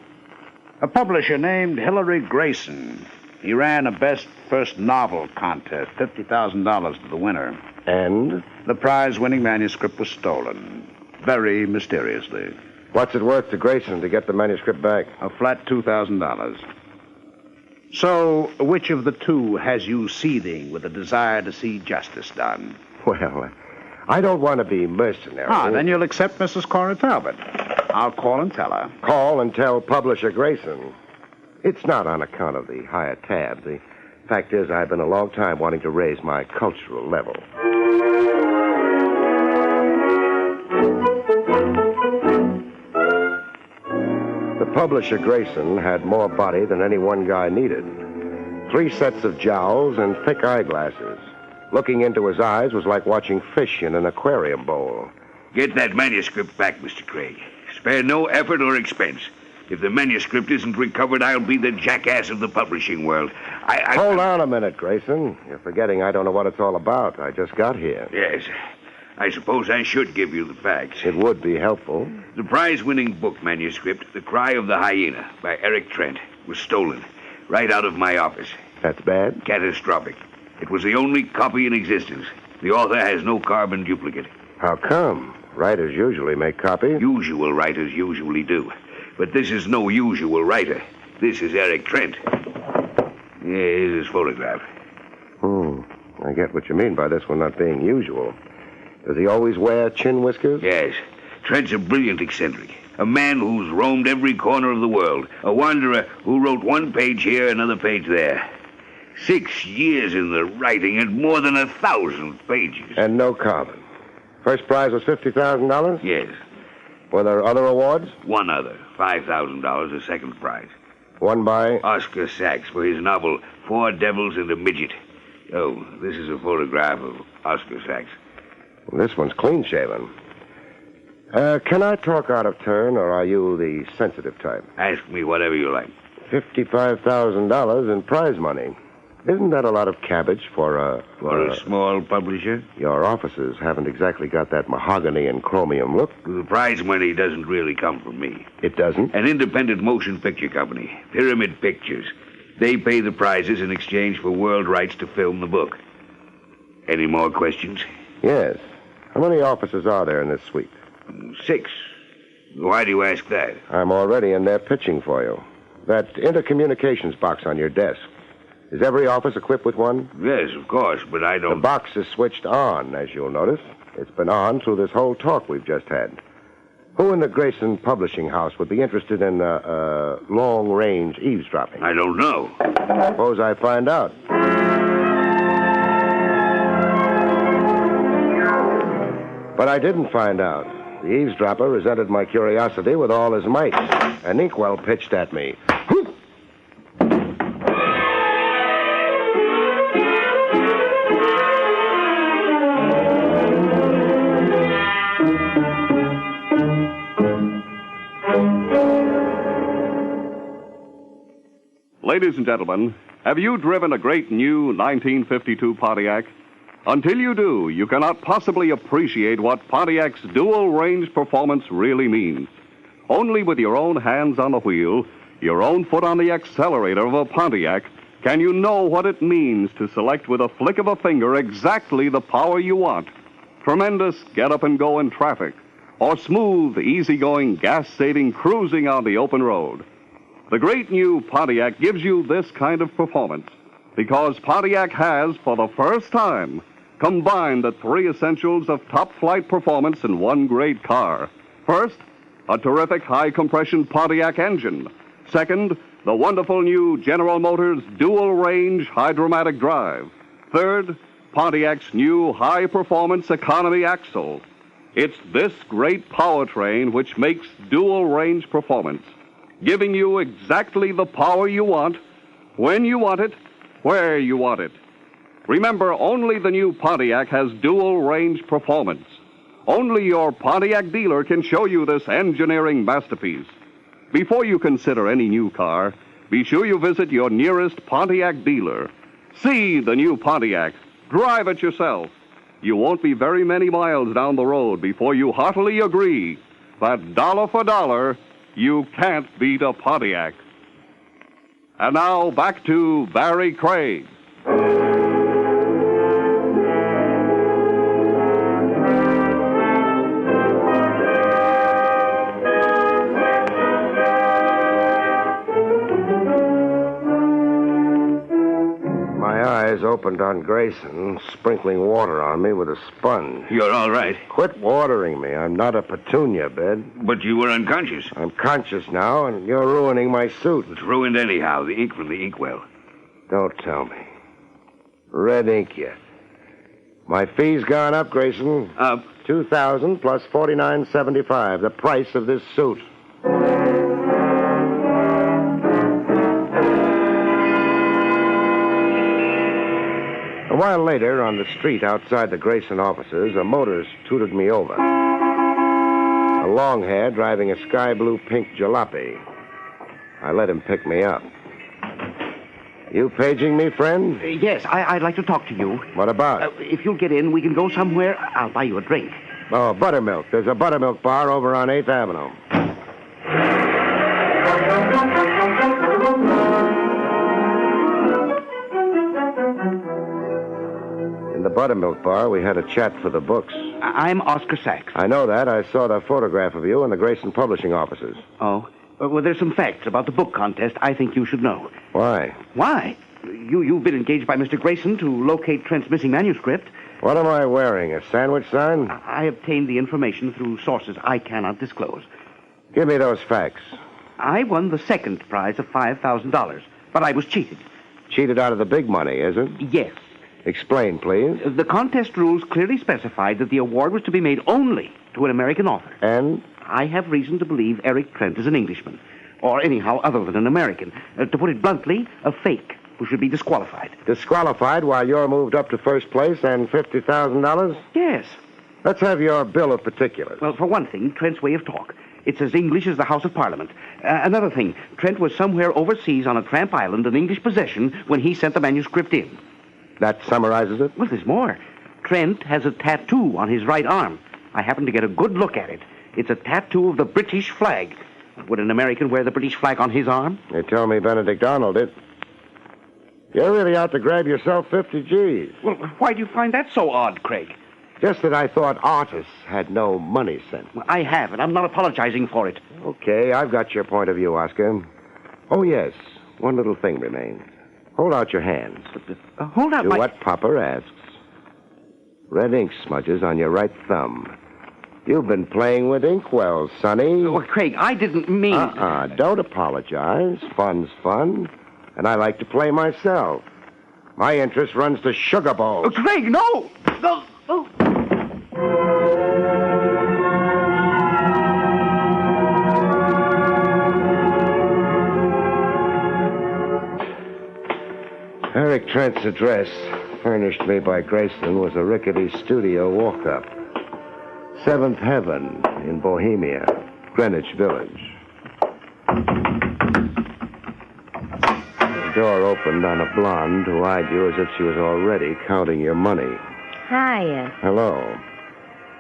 A publisher named Hilary Grayson. He ran a best first novel contest, $50,000 to the winner. And? The prize-winning manuscript was stolen, very mysteriously. What's it worth to Grayson to get the manuscript back? A flat $2,000. So, which of the two has you seething with a desire to see justice done? Well, I don't want to be mercenary. Then you'll accept Mrs. Cora Talbot. I'll call and tell her. Call and tell publisher Grayson. It's not on account of the higher tab. The fact is, I've been a long time wanting to raise my cultural level. The publisher Grayson had more body than any one guy needed. 3 sets of jowls and thick eyeglasses. Looking into his eyes was like watching fish in an aquarium bowl. Get that manuscript back, Mr. Craig. Spare no effort or expense. If the manuscript isn't recovered, I'll be the jackass of the publishing world. Hold on a minute, Grayson. You're forgetting I don't know what it's all about. I just got here. Yes. I suppose I should give you the facts. It would be helpful. The prize-winning book manuscript, The Cry of the Hyena, by Eric Trent, was stolen right out of my office. That's bad? Catastrophic. It was the only copy in existence. The author has no carbon duplicate. How come? Writers usually make copies. Usual writers usually do. But this is no usual writer. This is Eric Trent. Here's his photograph. I get what you mean by this one not being usual. Does he always wear chin whiskers? Yes. Trent's a brilliant eccentric. A man who's roamed every corner of the world. A wanderer who wrote one page here, another page there. 6 years in the writing and more than 1,000 pages. And no carbon. First prize was $50,000? Yes. Were there other awards? One other. $5,000, a second prize. One by? Oscar Sachs for his novel, 4 Devils and a Midget. Oh, this is a photograph of Oscar Sachs. Well, this one's clean-shaven. Can I talk out of turn, or are you the sensitive type? Ask me whatever you like. $55,000 in prize money. Isn't that a lot of cabbage for a small publisher? Your offices haven't exactly got that mahogany and chromium look. The prize money doesn't really come from me. It doesn't? An independent motion picture company, Pyramid Pictures. They pay the prizes in exchange for world rights to film the book. Any more questions? Yes. How many offices are there in this suite? 6. Why do you ask that? I'm already in there pitching for you. That intercommunications box on your desk. Is every office equipped with one? Yes, of course, but I don't... The box is switched on, as you'll notice. It's been on through this whole talk we've just had. Who in the Grayson Publishing House would be interested in long-range eavesdropping? I don't know. Suppose I find out. But I didn't find out. The eavesdropper resented my curiosity with all his might. An inkwell pitched at me. Ladies and gentlemen, have you driven a great new 1952 Pontiac? Until you do, you cannot possibly appreciate what Pontiac's dual-range performance really means. Only with your own hands on the wheel, your own foot on the accelerator of a Pontiac, can you know what it means to select with a flick of a finger exactly the power you want. Tremendous get-up-and-go in traffic, or smooth, easy-going, gas-saving cruising on the open road. The great new Pontiac gives you this kind of performance because Pontiac has, for the first time, combined the 3 essentials of top-flight performance in one great car. First, a terrific high-compression Pontiac engine. Second, the wonderful new General Motors dual-range hydromatic drive. Third, Pontiac's new high-performance economy axle. It's this great powertrain which makes dual-range performance, giving you exactly the power you want, when you want it, where you want it. Remember, only the new Pontiac has dual-range performance. Only your Pontiac dealer can show you this engineering masterpiece. Before you consider any new car, be sure you visit your nearest Pontiac dealer. See the new Pontiac. Drive it yourself. You won't be very many miles down the road before you heartily agree that dollar for dollar, you can't beat a Pontiac. And now back to Barrie Craig. Opened on Grayson, sprinkling water on me with a sponge. You're all right. Quit watering me. I'm not a petunia bed. But you were unconscious. I'm conscious now, and you're ruining my suit. It's ruined anyhow, the ink from the inkwell. Don't tell me. Red ink yet. My fee's gone up, Grayson. Up? $2,000 plus $49.75, the price of this suit. A while later, on the street outside the Grayson offices, a motorist tooted me over. A long hair driving a sky blue pink jalopy. I let him pick me up. You paging me, friend? Yes, I'd like to talk to you. What about? If you'll get in, we can go somewhere. I'll buy you a drink. Oh, buttermilk. There's a buttermilk bar over on 8th Avenue. The buttermilk bar, we had a chat for the books. I'm Oscar Sachs. I know that. I saw the photograph of you in the Grayson publishing offices. Oh? Well, there's some facts about the book contest I think you should know. Why? Why? You've been engaged by Mr. Grayson to locate Trent's missing manuscript. What am I wearing, a sandwich sign? I obtained the information through sources I cannot disclose. Give me those facts. I won the second prize of $5,000, but I was cheated. Cheated out of the big money, is it? Yes. Explain, please. The contest rules clearly specified that the award was to be made only to an American author. And? I have reason to believe Eric Trent is an Englishman, or anyhow other than an American. To put it bluntly, a fake who should be disqualified. Disqualified while you're moved up to first place and $50,000? Yes. Let's have your bill of particulars. Well, for one thing, Trent's way of talk. It's as English as the House of Parliament. Another thing, Trent was somewhere overseas on a tramp island, an English possession, when he sent the manuscript in. That summarizes it? Well, there's more. Trent has a tattoo on his right arm. I happened to get a good look at it. It's a tattoo of the British flag. Would an American wear the British flag on his arm? They tell me Benedict Arnold did. You're really out to grab yourself 50 G's. Well, why do you find that so odd, Craig? Just that I thought artists had no money sense. Well, I have, and I'm not apologizing for it. Okay, I've got your point of view, Oscar. Oh, yes, one little thing remains. Hold out your hands. Hold out Do my... what Papa asks. Red ink smudges on your right thumb. You've been playing with inkwells, Sonny. Well, Craig, I didn't mean... Don't apologize. Fun's fun. And I like to play myself. My interest runs to sugar bowls. Oh, Craig, no! No! Oh. Eric Trent's address, furnished me by Grayson, was a rickety studio walk-up. 7th Heaven in Bohemia, Greenwich Village. The door opened on a blonde who eyed you as if she was already counting your money. Hiya. Hello.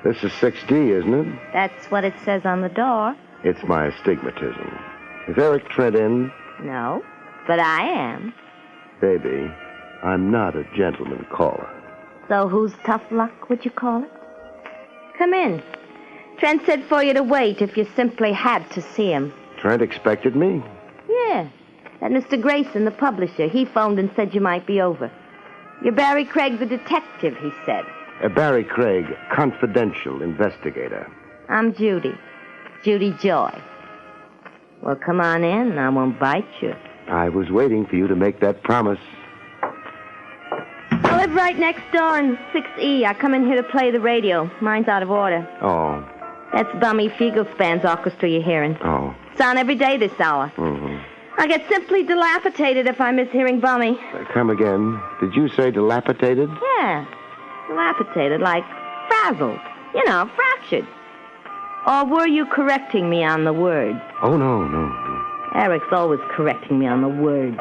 This is 6D, isn't it? That's what it says on the door. It's my astigmatism. Is Eric Trent in? No, but I am. Baby, I'm not a gentleman caller. So who's tough luck, would you call it? Come in. Trent said for you to wait if you simply had to see him. Trent expected me? Yeah. That Mr. Grayson, the publisher, he phoned and said you might be over. You're Barrie Craig, the detective, he said. Barrie Craig, confidential investigator. I'm Judy. Judy Joy. Well, come on in. I won't bite you. I was waiting for you to make that promise. Well, if right next door in 6E. I come in here to play the radio. Mine's out of order. Oh. That's Bummy Fiegelspan's orchestra you're hearing. Oh. It's on every day this hour. Mm-hmm. I get simply dilapidated if I miss hearing Bummy. Come again. Did you say dilapidated? Yeah. Dilapidated, like frazzled. You know, fractured. Or were you correcting me on the words? Oh, no. Eric's always correcting me on the words.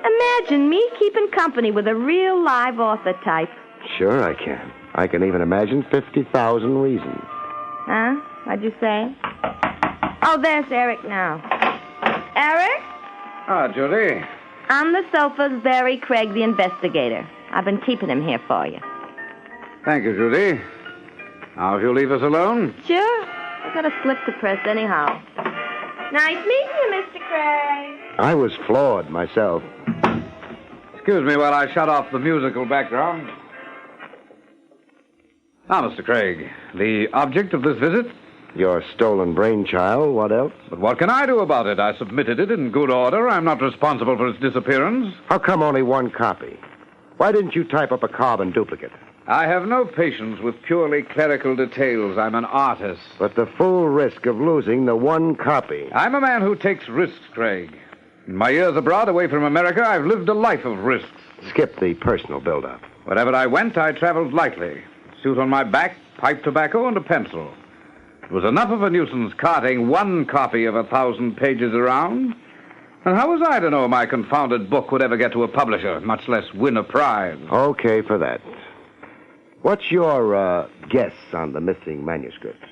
Imagine me keeping company with a real live author type. Sure I can. I can even imagine 50,000 reasons. Huh? What'd you say? Oh, there's Eric now. Eric? Judy. On the sofa's Barrie Craig, the investigator. I've been keeping him here for you. Thank you, Judy. Now, if you'll leave us alone. Sure. I got a slip to press anyhow. Nice meeting you, Mr. Craig. I was floored myself. Excuse me while I shut off the musical background. Now, Mr. Craig, the object of this visit? Your stolen brainchild. What else? But what can I do about it? I submitted it in good order. I'm not responsible for its disappearance. How come only one copy? Why didn't you type up a carbon duplicate? I have no patience with purely clerical details. I'm an artist. But the full risk of losing the one copy. I'm a man who takes risks, Craig. In my years abroad, away from America, I've lived a life of risks. Skip the personal build-up. Wherever I went, I traveled lightly. Suit on my back, pipe tobacco, and a pencil. It was enough of a nuisance carting one copy of 1,000 pages around. And how was I to know my confounded book would ever get to a publisher, much less win a prize? Okay for that. What's your guess on the missing manuscript?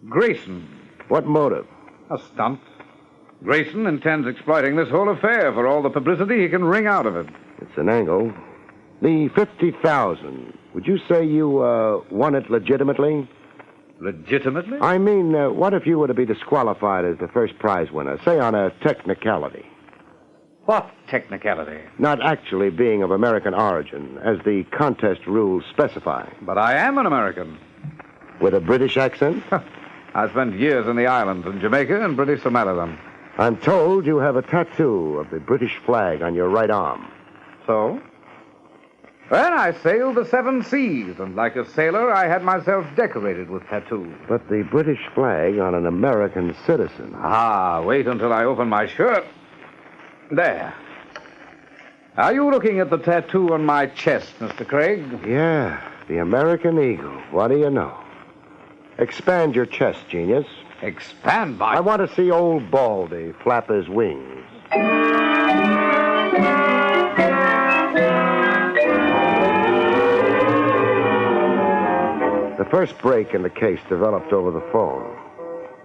Grayson. What motive? A stunt. Grayson intends exploiting this whole affair for all the publicity he can wring out of it. It's an angle. The 50,000. Would you say you won it legitimately? Legitimately? I mean, what if you were to be disqualified as the first prize winner, say on a technicality? What technicality? Not actually being of American origin, as the contest rules specify. But I am an American. With a British accent? I spent years in the islands, in Jamaica and British Somaliland. I'm told you have a tattoo of the British flag on your right arm. So? Well, I sailed the 7 seas, and like a sailor, I had myself decorated with tattoos. But the British flag on an American citizen. Ah, wait until I open my shirt. There. Are you looking at the tattoo on my chest, Mr. Craig? Yeah, the American eagle. What do you know? Expand your chest, genius. Expand my... I want to see old Baldy flap his wings. The first break in the case developed over the phone.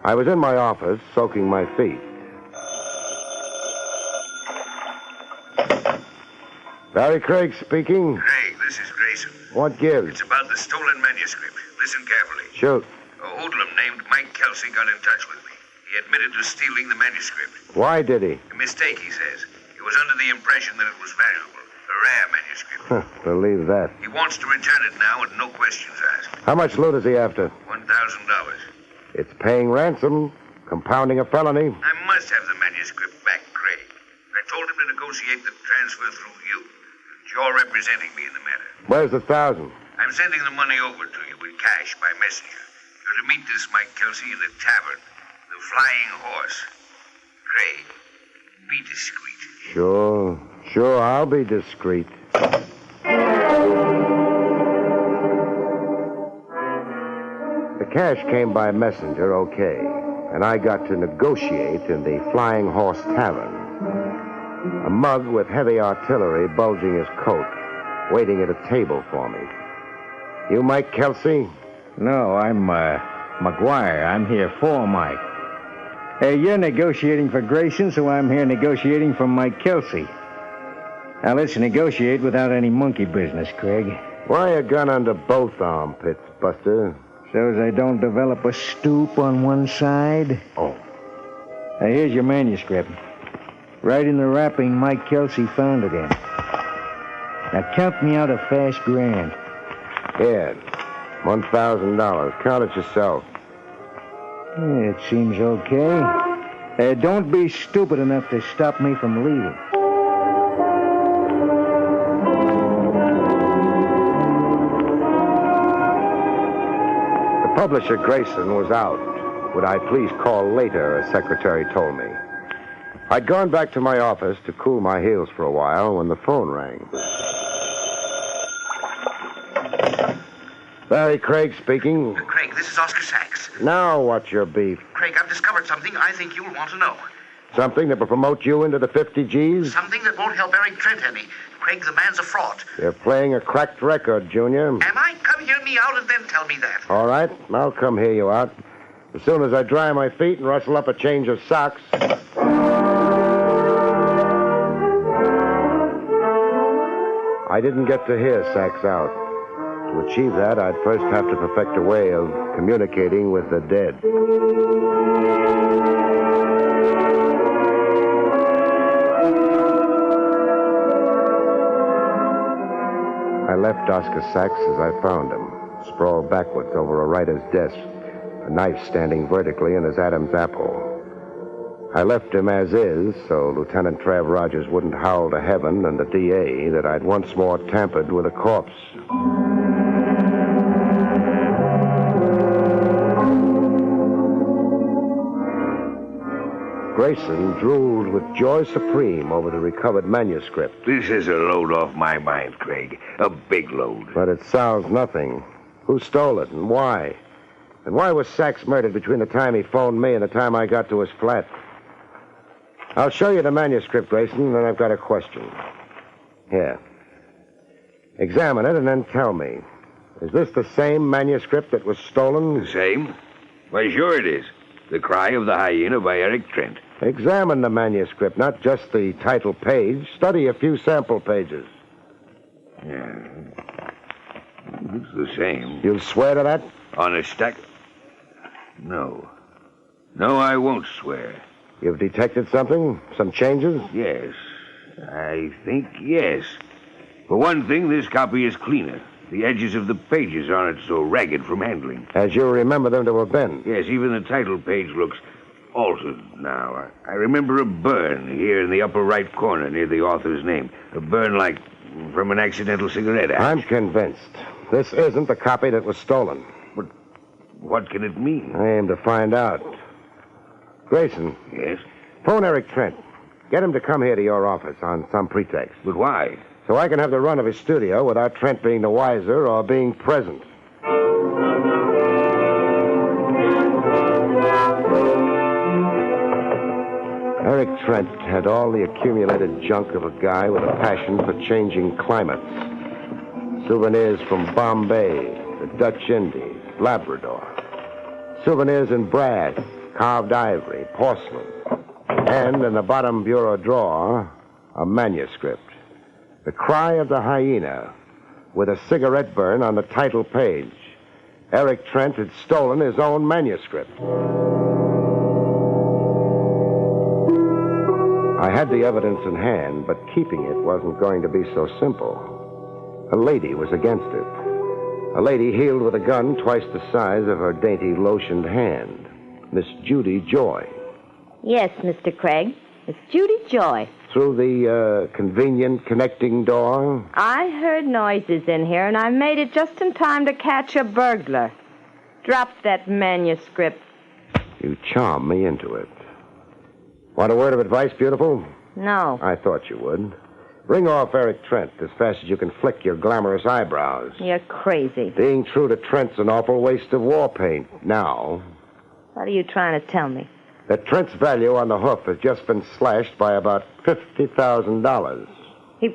I was in my office, soaking my feet. Barrie Craig speaking. Craig, this is Grayson. What gives? It's about the stolen manuscript. Listen carefully. Shoot. A hoodlum named Mike Kelsey got in touch with me. He admitted to stealing the manuscript. Why did he? A mistake, he says. He was under the impression that it was valuable. A rare manuscript. Believe that. He wants to return it now and no questions asked. How much loot is he after? $1,000. It's paying ransom, compounding a felony. I must have the manuscript back, Craig. I told him to negotiate the transfer through you. You're representing me in the matter. Where's the 1,000? I'm sending the money over to you with cash by messenger. You're to meet this Mike Kelsey in the tavern, the Flying Horse. Craig, be discreet. Sure, I'll be discreet. The cash came by messenger, okay, and I got to negotiate in the Flying Horse Tavern. A mug with heavy artillery bulging his coat, waiting at a table for me. You Mike Kelsey? No, I'm, McGuire. I'm here for Mike. Hey, you're negotiating for Grayson, so I'm here negotiating for Mike Kelsey. Now, let's negotiate without any monkey business, Craig. Why a gun under both armpits, Buster? So as I don't develop a stoop on one side? Oh. Now, here's your manuscript. Right in the wrapping Mike Kelsey found it in. Now, count me out a fast grand. Here, $1,000. Count it yourself. Yeah, it seems okay. Don't be stupid enough to stop me from leaving. publisher, Grayson, was out. Would I please call later, a secretary told me. I'd gone back to my office to cool my heels for a while when the phone rang. Barrie Craig speaking. Craig, this is Oscar Sachs. Now what's your beef? Craig, I've discovered something I think you'll want to know. Something that will promote you into the 50 Gs? Something that won't help Eric Trent any. Craig, the man's a fraud. You're playing a cracked record, Junior. Am I? Come hear me out and then tell me that. All right, I'll come hear you out. As soon as I dry my feet and rustle up a change of socks. I didn't get to hear Sachs out. To achieve that, I'd first have to perfect a way of communicating with the dead. I left Oscar Sachs as I found him, sprawled backwards over a writer's desk, a knife standing vertically in his Adam's apple. I left him as is, so Lieutenant Trav Rogers wouldn't howl to heaven and the DA that I'd once more tampered with a corpse. Grayson drooled with joy supreme over the recovered manuscript. This is a load off my mind, Craig. A big load. But it sounds nothing. Who stole it and why? And why was Sachs murdered between the time he phoned me and the time I got to his flat? I'll show you the manuscript, Grayson, and then I've got a question. Here. Examine it and then tell me. Is this the same manuscript that was stolen? The same? Why, sure it is. The Cry of the Hyena by Eric Trent. Examine the manuscript, not just the title page. Study a few sample pages. Yeah. It's the same. You'll swear to that? On a stack? No. No, I won't swear. You've detected something? Some changes? Yes. I think yes. For one thing, this copy is cleaner. The edges of the pages aren't so ragged from handling. As you remember them to have been? Yes, even the title page looks altered now. I remember a burn here in the upper right corner near the author's name. A burn like from an accidental cigarette ash. I'm convinced. This isn't the copy that was stolen. But what can it mean? I aim to find out. Grayson. Yes? Phone Eric Trent. Get him to come here to your office on some pretext. But why? So I can have the run of his studio without Trent being the wiser or being present. Eric Trent had all the accumulated junk of a guy with a passion for changing climates. Souvenirs from Bombay, the Dutch Indies, Labrador. Souvenirs in brass, carved ivory, porcelain. And in the bottom bureau drawer, a manuscript. The Cry of the Hyena, with a cigarette burn on the title page. Eric Trent had stolen his own manuscript. I had the evidence in hand, but keeping it wasn't going to be so simple. A lady was against it. A lady healed with a gun twice the size of her dainty lotioned hand. Miss Judy Joy. Yes, Mr. Craig. It's Judy Joy. Through the convenient connecting door? I heard noises in here, and I made it just in time to catch a burglar. Drop that manuscript. You charm me into it. Want a word of advice, beautiful? No. I thought you would. Ring off Eric Trent as fast as you can flick your glamorous eyebrows. You're crazy. Being true to Trent's an awful waste of war paint. Now... What are you trying to tell me? That Trent's value on the hoof has just been slashed by about $50,000. He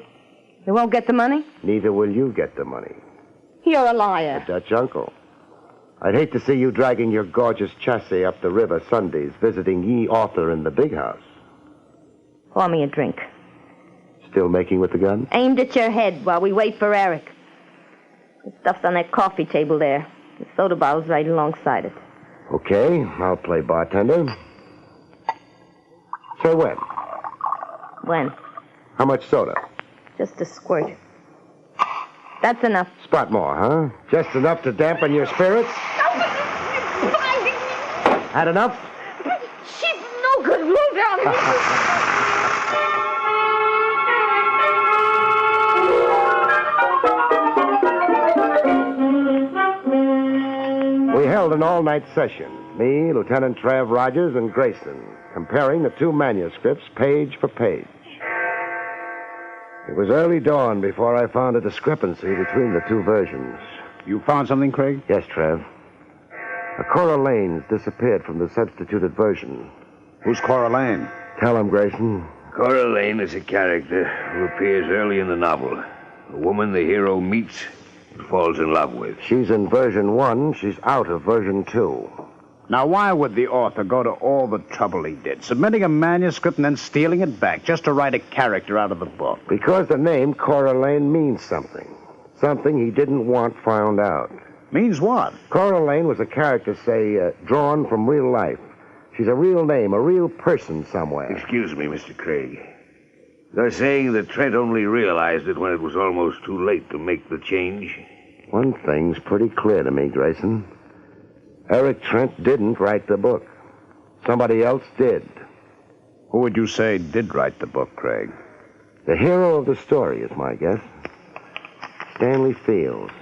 won't get the money? Neither will you get the money. You're a liar. The Dutch uncle. I'd hate to see you dragging your gorgeous chassis up the river Sundays, visiting ye author in the big house. Pour me a drink. Still making with the gun? Aimed at your head while we wait for Eric. The stuff's on that coffee table there. The soda bottle's right alongside it. Okay, I'll play bartender. Say when? When? How much soda? Just a squirt. That's enough. Spot more, huh? Just enough to dampen your spirits? Had enough? She's no good. Roll down. We held held an all-night session. Me, Lieutenant Trav Rogers, and Grayson, comparing the two manuscripts page for page. It was early dawn before I found a discrepancy between the two versions. You found something, Craig? Yes, Trav. Cora Lane's disappeared from the substituted version. Who's Cora Lane? Tell him, Grayson. Cora Lane is a character who appears early in the novel. A woman the hero meets and falls in love with. She's in version 1. She's out of version 2. Now, why would the author go to all the trouble he did, submitting a manuscript and then stealing it back just to write a character out of the book? Because the name Cora Lane means something. Something he didn't want found out. Means what? Cora Lane was a character, say, drawn from real life. She's a real name, a real person somewhere. Excuse me, Mr. Craig. They're saying that Trent only realized it when it was almost too late to make the change. One thing's pretty clear to me, Grayson. Eric Trent didn't write the book. Somebody else did. Who would you say did write the book, Craig? The hero of the story is my guess. Stanley Fields.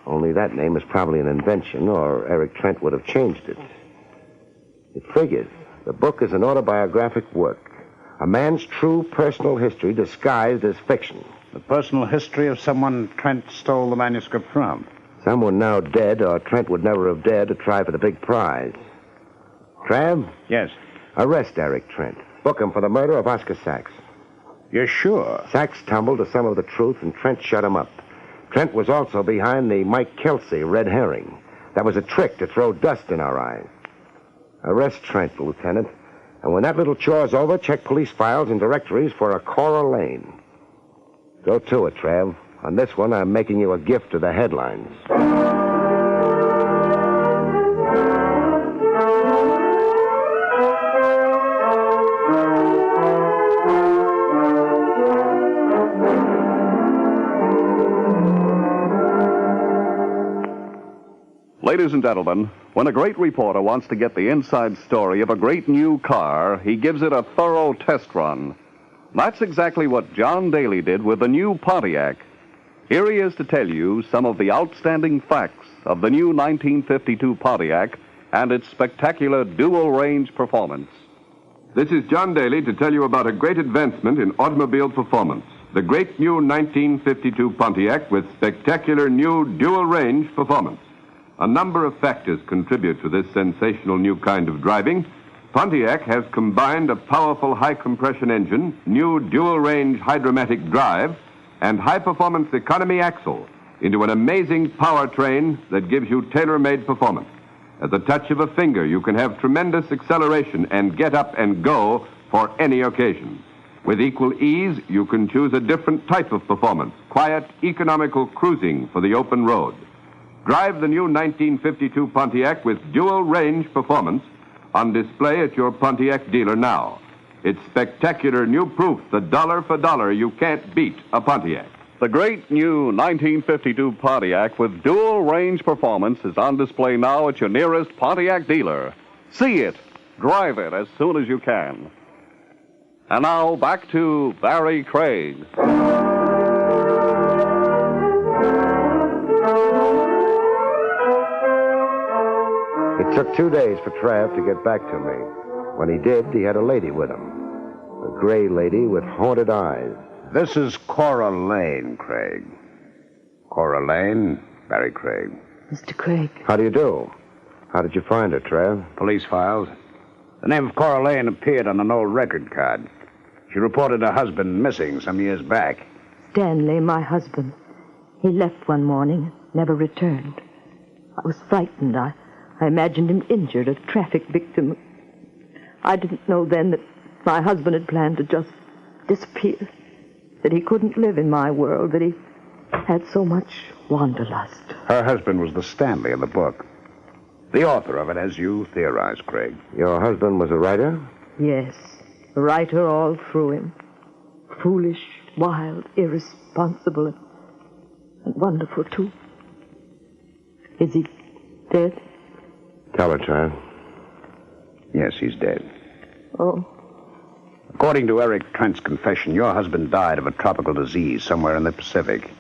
Only that name is probably an invention, or Eric Trent would have changed it. It figures. The book is an autobiographic work. A man's true personal history disguised as fiction. The personal history of someone Trent stole the manuscript from. Someone now dead, or Trent would never have dared to try for the big prize. Trav? Yes? Arrest Eric Trent. Book him for the murder of Oscar Sachs. You're sure? Sachs tumbled to some of the truth, and Trent shut him up. Trent was also behind the Mike Kelsey red herring. That was a trick to throw dust in our eyes. Arrest Trent, Lieutenant. And when that little chore's over, check police files and directories for a Cora Lane. Go to it, Trav. On this one, I'm making you a gift to the headlines. Ladies and gentlemen, when a great reporter wants to get the inside story of a great new car, he gives it a thorough test run. That's exactly what John Daly did with the new Pontiac. Here he is to tell you some of the outstanding facts of the new 1952 Pontiac and its spectacular dual-range performance. This is John Daly to tell you about a great advancement in automobile performance. The great new 1952 Pontiac with spectacular new dual-range performance. A number of factors contribute to this sensational new kind of driving. Pontiac has combined a powerful high-compression engine, new dual-range hydromatic drive, and high-performance economy axle into an amazing powertrain that gives you tailor-made performance. At the touch of a finger, you can have tremendous acceleration and get up and go for any occasion. With equal ease, you can choose a different type of performance, quiet, economical cruising for the open road. Drive the new 1952 Pontiac with dual-range performance on display at your Pontiac dealer now. It's spectacular new proof that dollar for dollar you can't beat a Pontiac. The great new 1952 Pontiac with dual-range performance is on display now at your nearest Pontiac dealer. See it, drive it as soon as you can. And now back to Barrie Craig. It took 2 days for Trav to get back to me. When he did, he had a lady with him. A gray lady with haunted eyes. This is Cora Lane, Craig. Cora Lane, Barrie Craig. Mr. Craig. How do you do? How did you find her, Trav? Police files. The name of Cora Lane appeared on an old record card. She reported her husband missing some years back. Stanley, my husband. He left one morning, never returned. I was frightened. I imagined him injured, a traffic victim. I didn't know then that my husband had planned to just disappear, that he couldn't live in my world, that he had so much wanderlust. Her husband was the Stanley in the book. The author of it, as you theorized, Craig. Your husband was a writer? Yes, a writer all through him. Foolish, wild, irresponsible, and wonderful, too. Is he dead? Tell her, Trav. Yes, he's dead. Oh. According to Eric Trent's confession, your husband died of a tropical disease somewhere in the Pacific.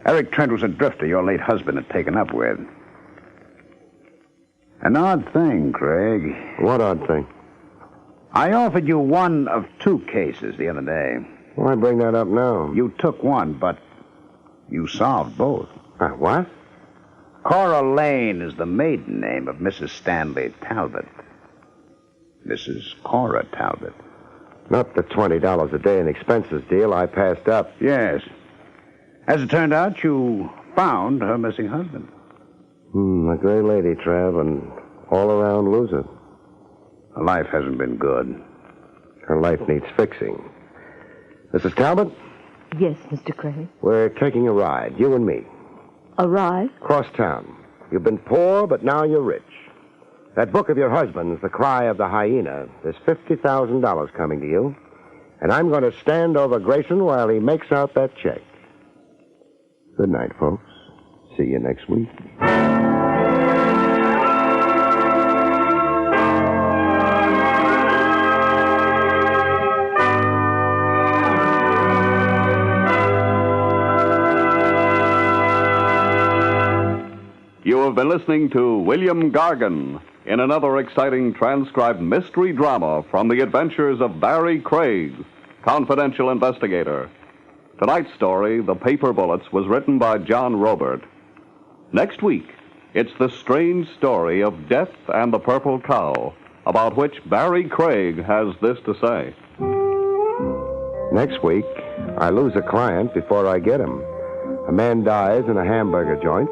Eric Trent was a drifter your late husband had taken up with. An odd thing, Craig. What odd thing? I offered you one of two cases the other day. Why bring that up now? You took one, but you solved both. What? Cora Lane is the maiden name of Mrs. Stanley Talbot. Mrs. Cora Talbot. Not the $20 a day in expenses deal I passed up. Yes. As it turned out, you found her missing husband. A gray lady, Trav, and all-around loser. Her life hasn't been good. Her life needs fixing. Mrs. Talbot? Yes, Mr. Craig. We're taking a ride, you and me. A ride? Cross town. You've been poor, but now you're rich. That book of your husband's, The Cry of the Hyena, there's $50,000 coming to you. And I'm going to stand over Grayson while he makes out that check. Good night, folks. See you next week. You have been listening to William Gargan in another exciting transcribed mystery drama from the adventures of Barrie Craig, confidential investigator. Tonight's story, The Paper Bullets, was written by John Robert. Next week, it's the strange story of Death and the Purple Cow, about which Barrie Craig has this to say. Next week, I lose a client before I get him. A man dies in a hamburger joint,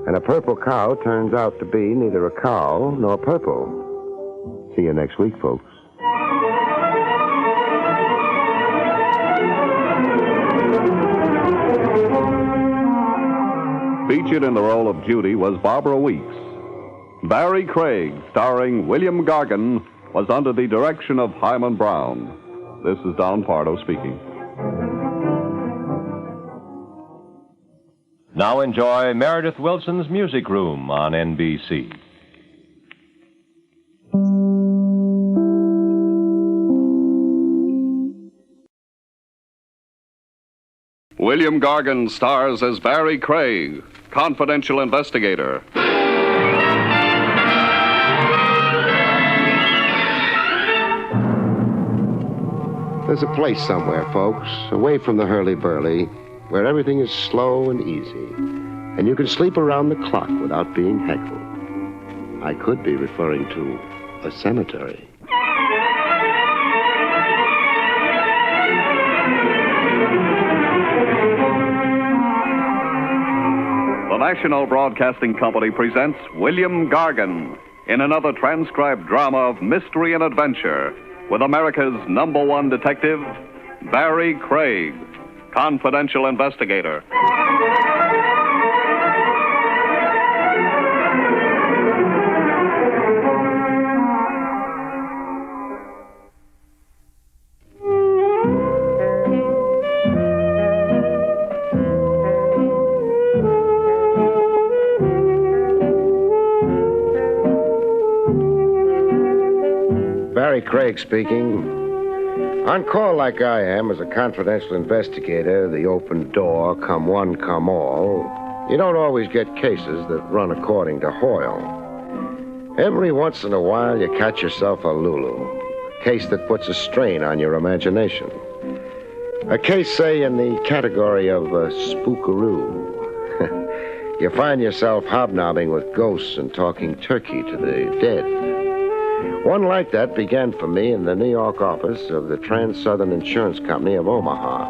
and a purple cow turns out to be neither a cow nor purple. See you next week, folks. Featured in the role of Judy was Barbara Weeks. Barrie Craig, starring William Gargan, was under the direction of Hyman Brown. This is Don Pardo speaking. Now enjoy Meredith Wilson's Music Room on NBC. William Gargan stars as Barrie Craig, confidential investigator. There's a place somewhere, folks, away from the hurly-burly, where everything is slow and easy, and you can sleep around the clock without being heckled. I could be referring to a cemetery. The National Broadcasting Company presents William Gargan in another transcribed drama of mystery and adventure with America's #1 detective, Barrie Craig, confidential investigator. Barrie Craig speaking. On call like I am as a confidential investigator, the open door, come one, come all, you don't always get cases that run according to Hoyle. Every once in a while, you catch yourself a Lulu, a case that puts a strain on your imagination. A case, say, in the category of spookaroo. You find yourself hobnobbing with ghosts and talking turkey to the dead. One like that began for me in the New York office of the Trans-Southern Insurance Company of Omaha.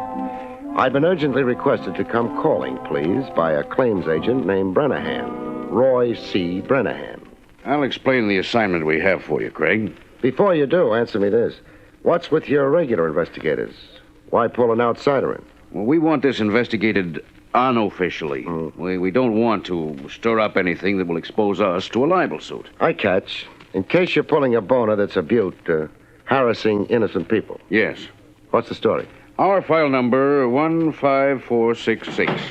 I'd been urgently requested to come calling, please, by a claims agent named Brennahan, Roy C. Brennahan. I'll explain the assignment we have for you, Craig. Before you do, answer me this. What's with your regular investigators? Why pull an outsider in? Well, we want this investigated unofficially. We don't want to stir up anything that will expose us to a libel suit. I catch. In case you're pulling a boner that's a beaut, harassing innocent people. Yes. What's the story? Our file number 15466.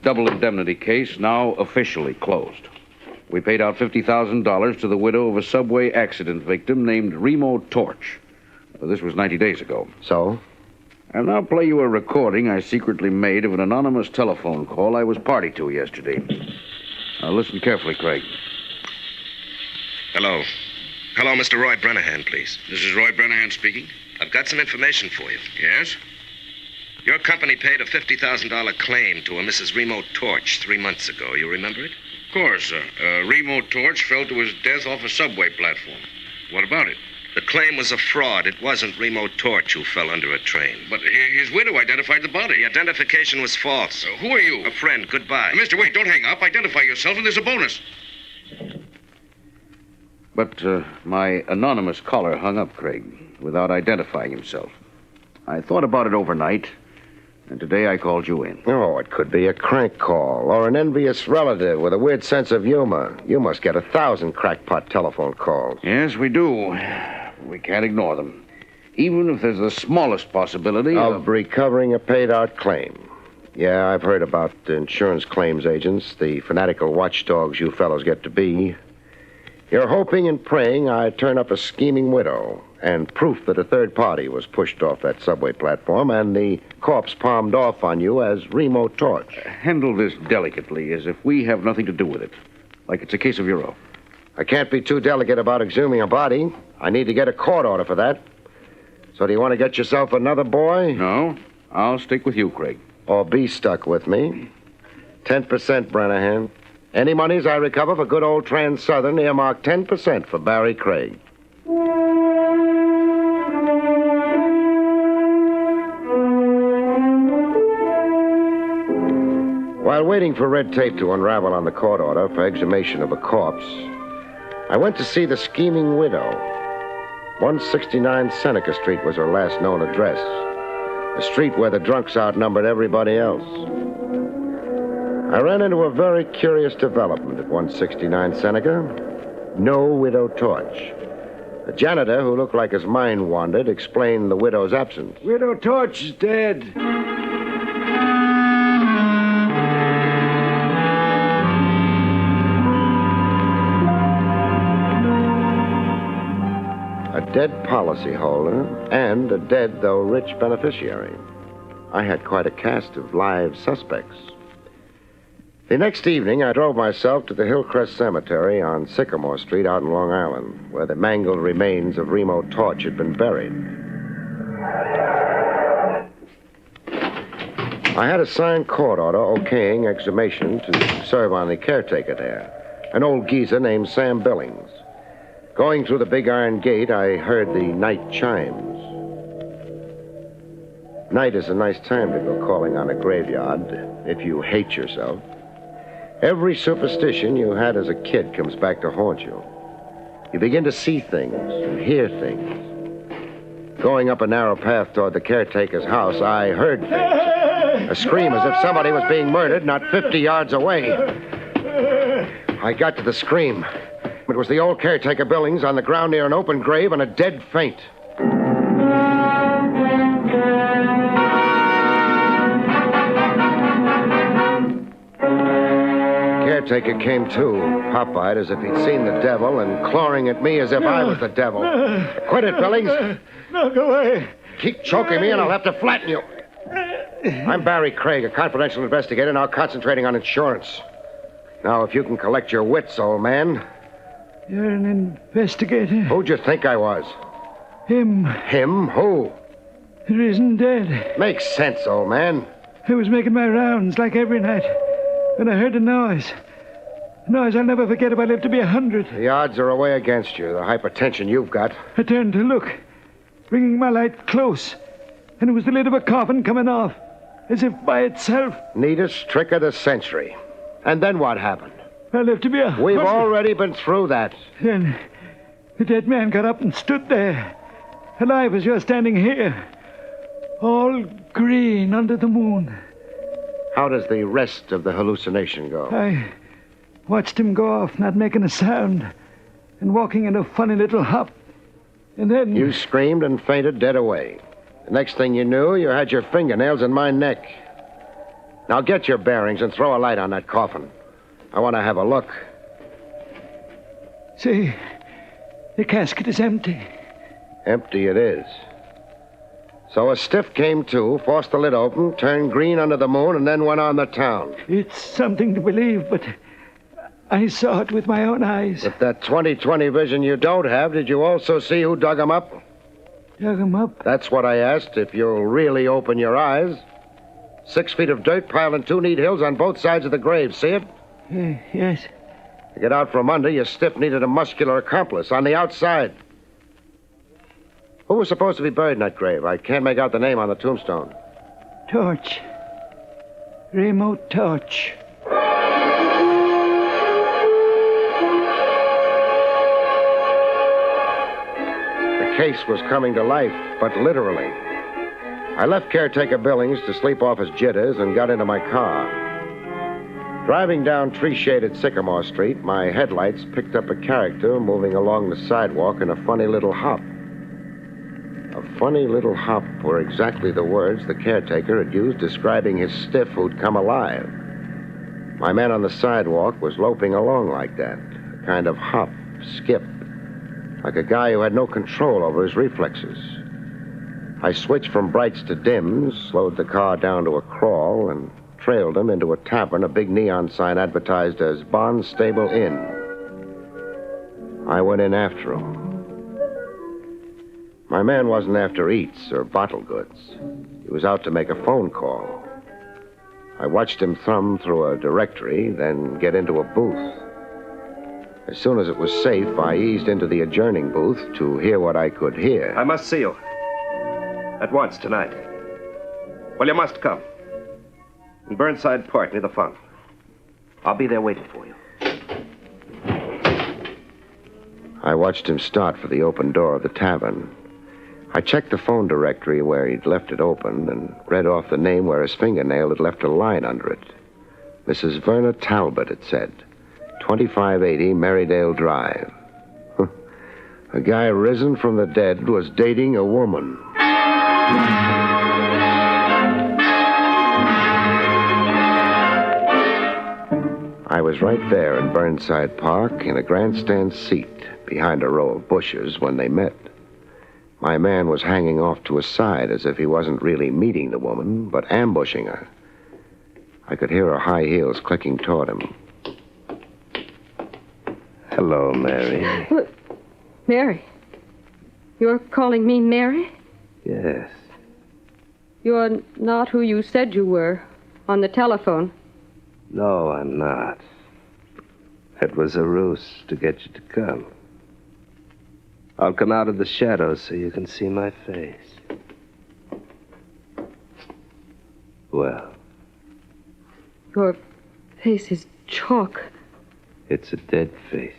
Double indemnity case, now officially closed. We paid out $50,000 to the widow of a subway accident victim named Remo Torch. This was 90 days ago. So? I'll now play you a recording I secretly made of an anonymous telephone call I was party to yesterday. Now, listen carefully, Craig. Hello. Hello, Mr. Roy Brennahan, please. This is Roy Brennahan speaking. I've got some information for you. Yes? Your company paid a $50,000 claim to a Mrs. Remo Torch 3 months ago. You remember it? Of course, sir. Remo Torch fell to his death off a subway platform. What about it? The claim was a fraud. It wasn't Remo Torch who fell under a train. But his widow identified the body. The identification was false. Who are you? A friend. Goodbye. Mister, wait, don't hang up. Identify yourself, and there's a bonus. But my anonymous caller hung up, Craig, without identifying himself. I thought about it overnight, and today I called you in. Oh, it could be a crank call or an envious relative with a weird sense of humor. You must get 1,000 crackpot telephone calls. Yes, we do. We can't ignore them. Even if there's the smallest possibility of recovering a paid-out claim. Yeah, I've heard about the insurance claims agents, the fanatical watchdogs you fellows get to be. You're hoping and praying I turn up a scheming widow and proof that a third party was pushed off that subway platform and the corpse palmed off on you as Remo Torch. Handle this delicately, as if we have nothing to do with it. Like it's a case of your own. I can't be too delicate about exhuming a body. I need to get a court order for that. So do you want to get yourself another boy? No, I'll stick with you, Craig. Or be stuck with me. 10%, Brennahan. Any monies I recover for good old Trans-Southern, earmark 10% for Barrie Craig. While waiting for red tape to unravel on the court order for exhumation of a corpse, I went to see the scheming widow. 169 Seneca Street was her last known address. A street where the drunks outnumbered everybody else. I ran into a very curious development at 169 Seneca. No Widow Torch. The janitor, who looked like his mind wandered, explained the widow's absence. Widow Torch is dead. A dead policyholder and a dead, though rich, beneficiary. I had quite a cast of live suspects. The next evening, I drove myself to the Hillcrest Cemetery on Sycamore Street out in Long Island, where the mangled remains of Remo Torch had been buried. I had a signed court order okaying exhumation to serve on the caretaker there, an old geezer named Sam Billings. Going through the big iron gate, I heard the night chimes. Night is a nice time to go calling on a graveyard if you hate yourself. Every superstition you had as a kid comes back to haunt you. You begin to see things and hear things. Going up a narrow path toward the caretaker's house, I heard things. A scream as if somebody was being murdered not 50 yards away. I got to the scream. It was the old caretaker Billings on the ground near an open grave in a dead faint. Caretaker came to, pop-eyed as if he'd seen the devil and clawing at me as if I was the devil. Quit it, Billings. No, go away. Keep choking me and I'll have to flatten you. I'm Barrie Craig, a confidential investigator, now concentrating on insurance. Now, if you can collect your wits, old man. You're an investigator. Who'd you think I was? Him. Him? Who? The reason dead. Makes sense, old man. I was making my rounds like every night when I heard a noise. A noise I'll never forget if I live to be 100. The odds are away against you, the hypertension you've got. I turned to look, bringing my light close, and it was the lid of a coffin coming off, as if by itself. Neatest trick of the century. And then what happened? I lived to be 100. We've already been through that. Then the dead man got up and stood there, alive as you're standing here, all green under the moon. How does the rest of the hallucination go? I watched him go off, not making a sound, and walking in a funny little hop. And then... You screamed and fainted dead away. The next thing you knew, you had your fingernails in my neck. Now get your bearings and throw a light on that coffin. I want to have a look. See, the casket is empty. Empty it is. So a stiff came to, forced the lid open, turned green under the moon, and then went on the town. It's something to believe, but I saw it with my own eyes. With that 20/20 vision you don't have, did you also see who dug him up? Dug him up? That's what I asked, if you'll really open your eyes. 6 feet of dirt piled in 2 neat hills on both sides of the grave. See it? Yes. To get out from under, your stiff needed a muscular accomplice on the outside. Who was supposed to be buried in that grave? I can't make out the name on the tombstone. Torch. Remo Torch. The case was coming to life, but literally. I left caretaker Billings to sleep off his jitters and got into my car. Driving down tree-shaded Sycamore Street, my headlights picked up a character moving along the sidewalk in a funny little hop. A funny little hop were exactly the words the caretaker had used describing his stiff who'd come alive. My man on the sidewalk was loping along like that, a kind of hop, skip, like a guy who had no control over his reflexes. I switched from brights to dims, slowed the car down to a crawl, and trailed him into a tavern a big neon sign advertised as Barnstable Inn. I went in after him. My man wasn't after eats or bottle goods. He was out to make a phone call. I watched him thumb through a directory, then get into a booth. As soon as it was safe, I eased into the adjourning booth to hear what I could hear. I must see you. At once, tonight. Well, you must come. In Burnside Park, near the fountain. I'll be there waiting for you. I watched him start for the open door of the tavern. I checked the phone directory where he'd left it open and read off the name where his fingernail had left a line under it. Mrs. Verna Talbot, it said. 2580 Merrydale Drive. A guy risen from the dead was dating a woman. I was right there in Burnside Park in a grandstand seat behind a row of bushes when they met. My man was hanging off to his side as if he wasn't really meeting the woman, but ambushing her. I could hear her high heels clicking toward him. Hello, Mary. What? Mary? You're calling me Mary? Yes. You're not who you said you were on the telephone. No, I'm not. It was a ruse to get you to come. I'll come out of the shadows so you can see my face. Well, Your face is chalk. it's a dead face.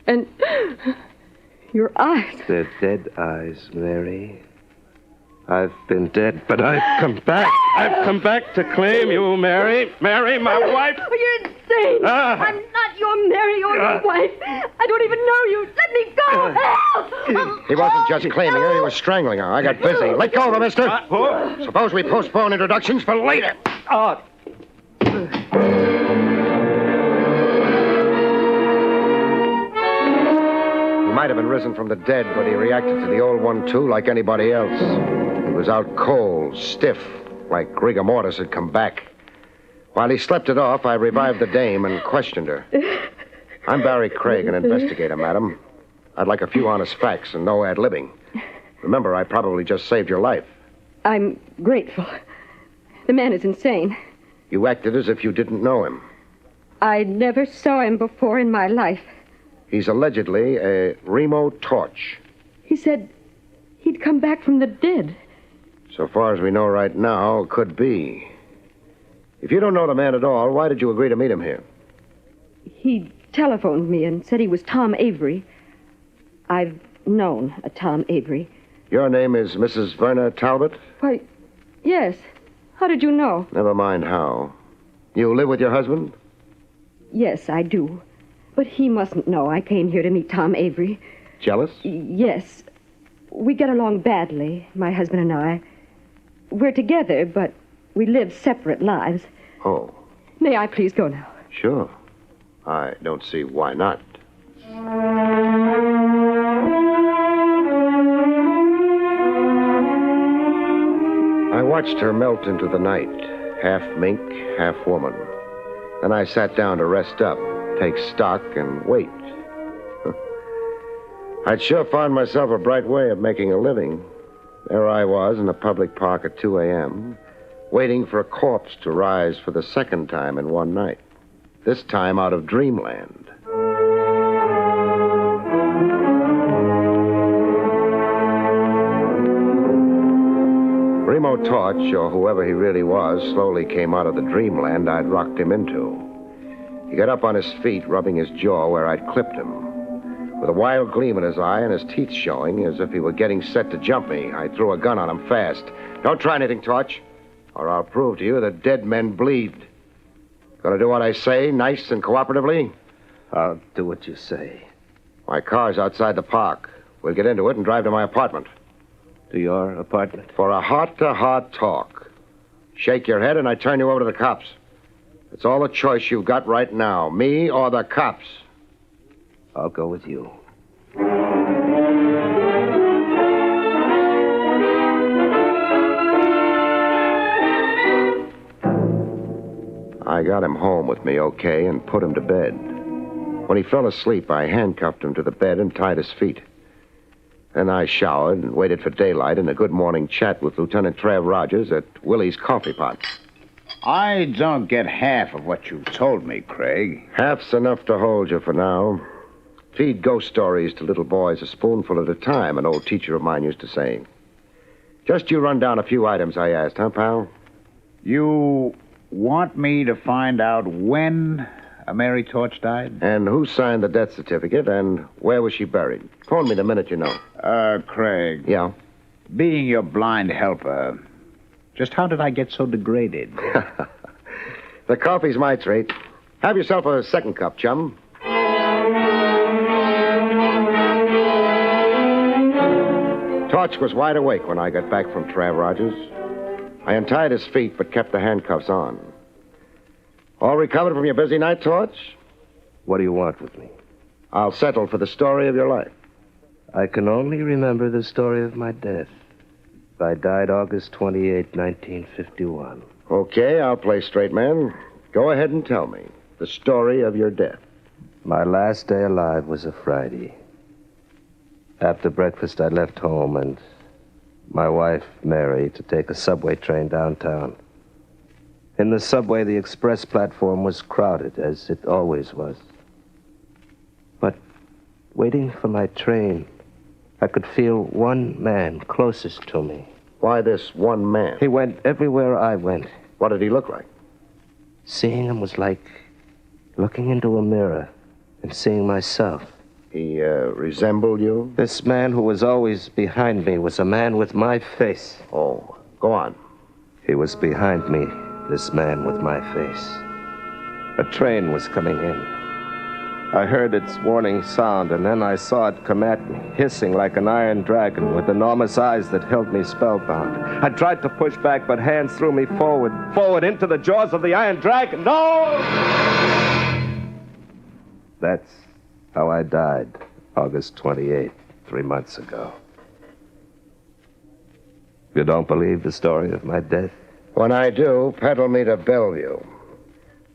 And your eyes. They're dead eyes, Mary. I've been dead, but I've come back. I've come back to claim you, Mary. Mary, my wife. Oh, you're insane. I'm not your Mary or your wife. I don't even know you. Let me go. Help! He wasn't just claiming her, he was strangling her. I got busy. Let go of her, mister. Suppose we postpone introductions for later. He might have been risen from the dead, but he reacted to the old one, too, like anybody else. He was out cold, stiff, like rigor mortis had come back. While he slept it off, I revived the dame and questioned her. I'm Barrie Craig, an investigator, madam. I'd like a few honest facts and no ad-libbing. Remember, I probably just saved your life. I'm grateful. The man is insane. You acted as if you didn't know him. I never saw him before in my life. He's allegedly a Remo Torch. He said he'd come back from the dead. So far as we know right now, could be. If you don't know the man at all, why did you agree to meet him here? He telephoned me and said he was Tom Avery. I've known a Tom Avery. Your name is Mrs. Verna Talbot? Why, yes. How did you know? Never mind how. You live with your husband? Yes, I do. But he mustn't know I came here to meet Tom Avery. Jealous? Yes. We get along badly, my husband and I. We're together, but we live separate lives. Oh. May I please go now? Sure. I don't see why not. I watched her melt into the night, half mink, half woman. Then I sat down to rest up. take stock, and wait. I'd sure found myself a bright way of making a living. There I was in a public park at 2 a.m., waiting for a corpse to rise for the second time in one night. This time out of dreamland. Remo Torch, or whoever he really was, slowly came out of the dreamland I'd rocked him into. He got up on his feet, rubbing his jaw where I'd clipped him. With a wild gleam in his eye and his teeth showing, as if he were getting set to jump me, I threw a gun on him fast. Don't try anything, Torch, or I'll prove to you that dead men bleed. Gonna do what I say, nice and cooperatively? I'll do what you say. My car's outside the park. We'll get into it and drive to my apartment. To your apartment? For a heart-to-heart talk. Shake your head and I turn you over to the cops. It's all the choice you've got right now, me or the cops. I'll go with you. I got him home with me okay and put him to bed. When he fell asleep, I handcuffed him to the bed and tied his feet. Then I showered and waited for daylight and a good morning chat with Lieutenant Trev Rogers at Willie's Coffee Pot. I don't get half of what you told me, Craig. Half's enough to hold you for now. Feed ghost stories to little boys a spoonful at a time, an old teacher of mine used to say. Just you run down a few items I asked, huh, pal? You want me to find out when Mary Torch died? And who signed the death certificate, and where was she buried? Phone me the minute you know. Craig. Yeah? Being your blind helper, just how did I get so degraded? The coffee's my treat. Have yourself a second cup, chum. Torch was wide awake when I got back from Trav Rogers. I untied his feet, but kept the handcuffs on. All recovered from your busy night, Torch? What do you want with me? I'll settle for the story of your life. I can only remember the story of my death. I died August 28, 1951. Okay, I'll play straight man. Go ahead and tell me the story of your death. My last day alive was a Friday. After breakfast, I left home and my wife, Mary, to take a subway train downtown. In the subway, the express platform was crowded, as it always was. But waiting for my train, I could feel one man closest to me. Why this one man? He went everywhere I went. What did he look like? Seeing him was like looking into a mirror and seeing myself. He resembled you? This man who was always behind me was a man with my face. Oh, go on. He was behind me, this man with my face. A train was coming in. I heard its warning sound, and then I saw it come at me, hissing like an iron dragon with enormous eyes that held me spellbound. I tried to push back, but hands threw me forward into the jaws of the iron dragon. No! That's how I died, August 28th, 3 months ago. You don't believe the story of my death? When I do, peddle me to Bellevue.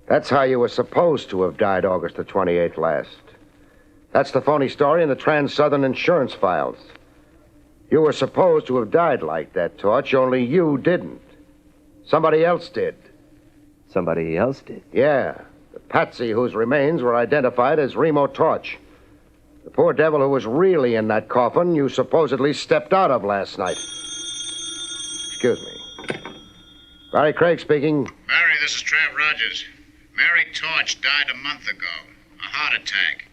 That's how you were supposed to have died August the 28th last. That's the phony story in the Trans-Southern insurance files. You were supposed to have died like that, Torch, only you didn't. Somebody else did. Somebody else did? Yeah. The patsy whose remains were identified as Remo Torch. The poor devil who was really in that coffin you supposedly stepped out of last night. Excuse me. Barrie Craig speaking. Barrie, this is Trav Rogers. Mary Torch died a month ago. A heart attack.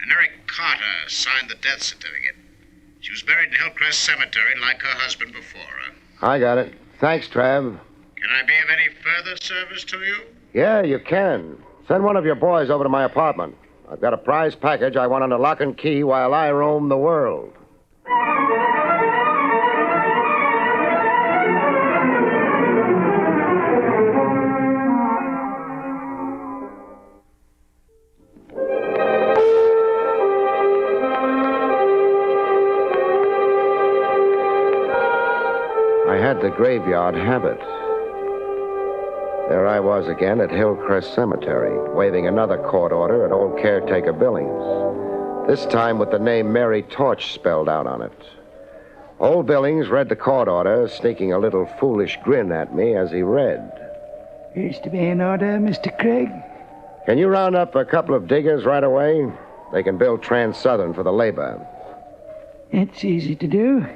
And Eric Carter signed the death certificate. She was buried in Hillcrest Cemetery like her husband before her. I got it. Thanks, Trav. Can I be of any further service to you? Yeah, you can. Send one of your boys over to my apartment. I've got a prize package I want under lock and key while I roam the world. I had the graveyard habit. There I was again at Hillcrest Cemetery, waving another court order at old caretaker Billings. This time with the name Mary Torch spelled out on it. Old Billings read the court order, sneaking a little foolish grin at me as he read. Here's to be an order, Mr. Craig. Can you round up a couple of diggers right away? They can build Trans-Southern for the labor. It's easy to do.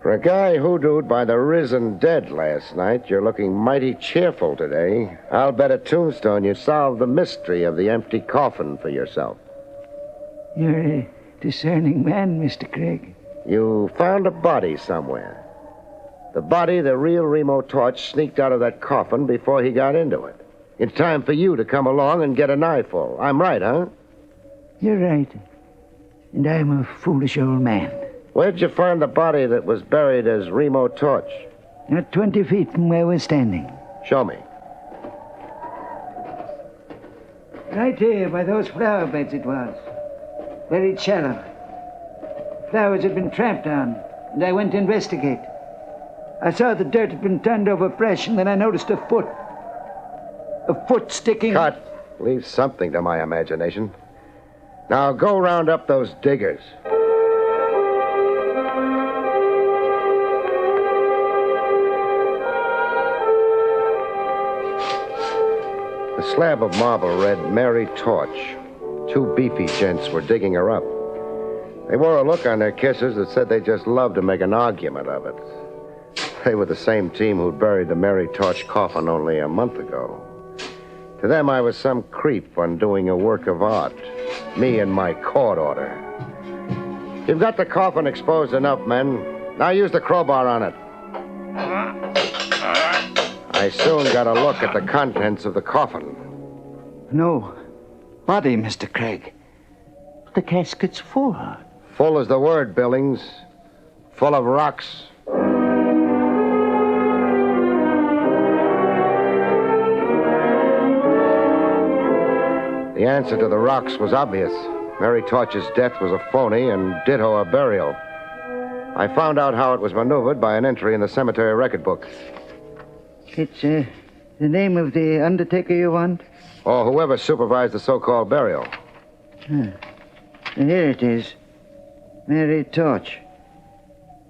For a guy hoodooed by the risen dead last night, you're looking mighty cheerful today. I'll bet a tombstone you solved the mystery of the empty coffin for yourself. You're a discerning man, Mr. Craig. You found a body somewhere. The body the real Remo Torch sneaked out of that coffin before he got into it. It's time for you to come along and get an eyeful. I'm right, huh? You're right. And I'm a foolish old man. Where'd you find the body that was buried as Remo Torch? Not 20 feet from where we're standing. Show me. Right here, by those flower beds it was. Very shallow. Flowers had been tramped on, and I went to investigate. I saw the dirt had been turned over fresh, and then I noticed a foot. A foot sticking... Cut. Leave something to my imagination. Now go round up those diggers. The slab of marble read Mary Torch. Two beefy gents were digging her up. They wore a look on their kisses that said they just loved to make an argument of it. They were the same team who'd buried the Mary Torch coffin only a month ago. To them, I was some creep undoing a work of art. Me and my court order. You've got the coffin exposed enough, men. Now use the crowbar on it. I soon got a look at the contents of the coffin. No. Body, Mr. Craig. The casket's full. Full is the word, Billings. Full of rocks. The answer to the rocks was obvious. Mary Torch's death was a phony and ditto a burial. I found out how it was maneuvered by an entry in the cemetery record book. It's the name of the undertaker you want? Or whoever supervised the so-called burial. Huh. Here it is. Mary Torch.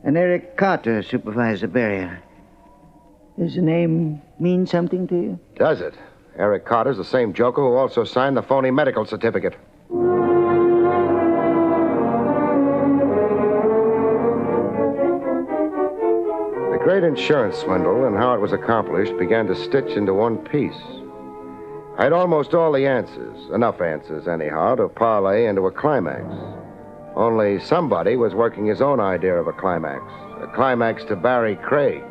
And Eric Carter supervised the burial. Does the name mean something to you? Does it? Eric Carter's the same joker who also signed the phony medical certificate. The great insurance swindle and how it was accomplished began to stitch into one piece. I had almost all the answers, enough answers anyhow, to parlay into a climax. Only somebody was working his own idea of a climax to Barrie Craig.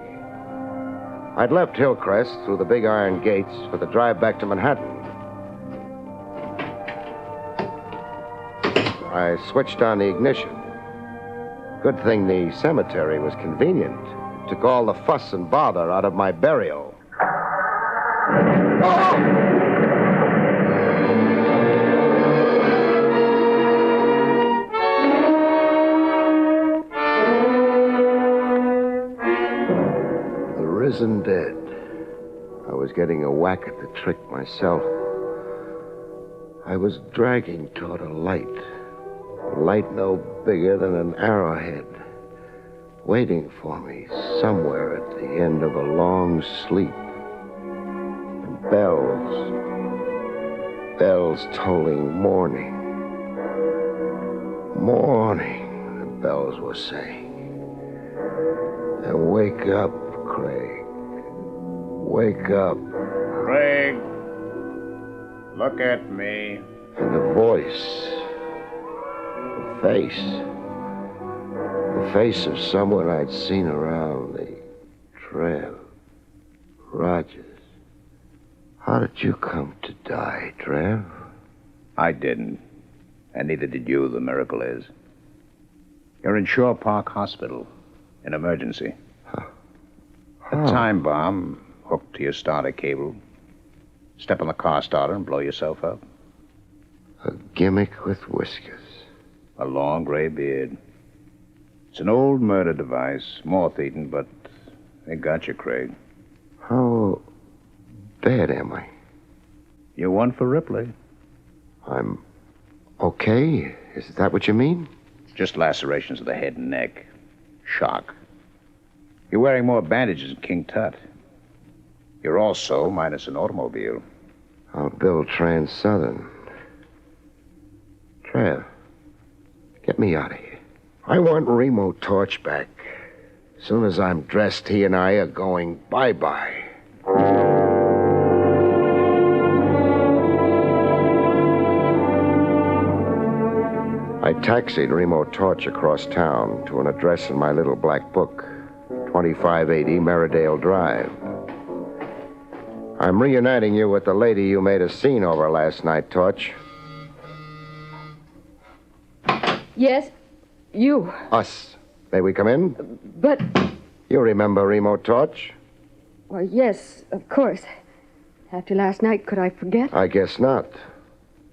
I'd left Hillcrest through the big iron gates for the drive back to Manhattan. I switched on the ignition. Good thing the cemetery was convenient. It took all the fuss and bother out of my burial. Oh! Risen dead. I was getting a whack at the trick myself. I was dragging toward a light no bigger than an arrowhead, waiting for me somewhere at the end of a long sleep. And bells tolling morning, the bells were saying. And wake up, Craig. Wake up. Craig, look at me. And the voice. The face of someone I'd seen around the trail. Rogers. How did you come to die, Trev? I didn't. And neither did you, the miracle is. You're in Shore Park Hospital. In emergency. A time bomb hooked to your starter cable. Step on the car starter and blow yourself up. A gimmick with whiskers. A long gray beard. It's an old murder device, moth-eaten, but they got you, Craig. How bad, am I? You're one for Ripley. I'm okay? Is that what you mean? Just lacerations of the head and neck. Shock. You're wearing more bandages than King Tut. You're also minus an automobile. I'll build Trans-Southern. Trev, get me out of here. I want Remo Torch back. As soon as I'm dressed, he and I are going bye-bye. I taxied Remo Torch across town to an address in my little black book, 2580 Merridale Drive. I'm reuniting you with the lady you made a scene over last night, Torch. Yes, you. Us. May we come in? But, You remember Remo Torch? well, yes, of course. After last night, could I forget? I guess not.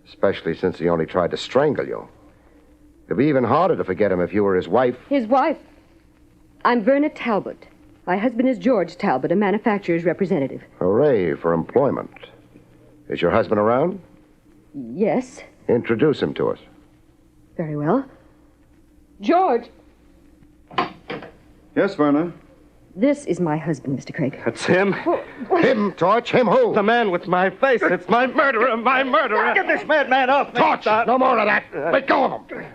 Especially since he only tried to strangle you. It'd be even harder to forget him if you were his wife. His wife. I'm Verna Talbot. My husband is George Talbot, a manufacturer's representative. Hooray for employment. Is your husband around? Yes, Introduce him to us. very well. George, Yes, Verna. this is my husband, Mr. Craig. That's him. Him, Torch? Him who? The man with my face. It's my murderer. My murderer. Get this madman off me. Torch! No more of that. Let go of him.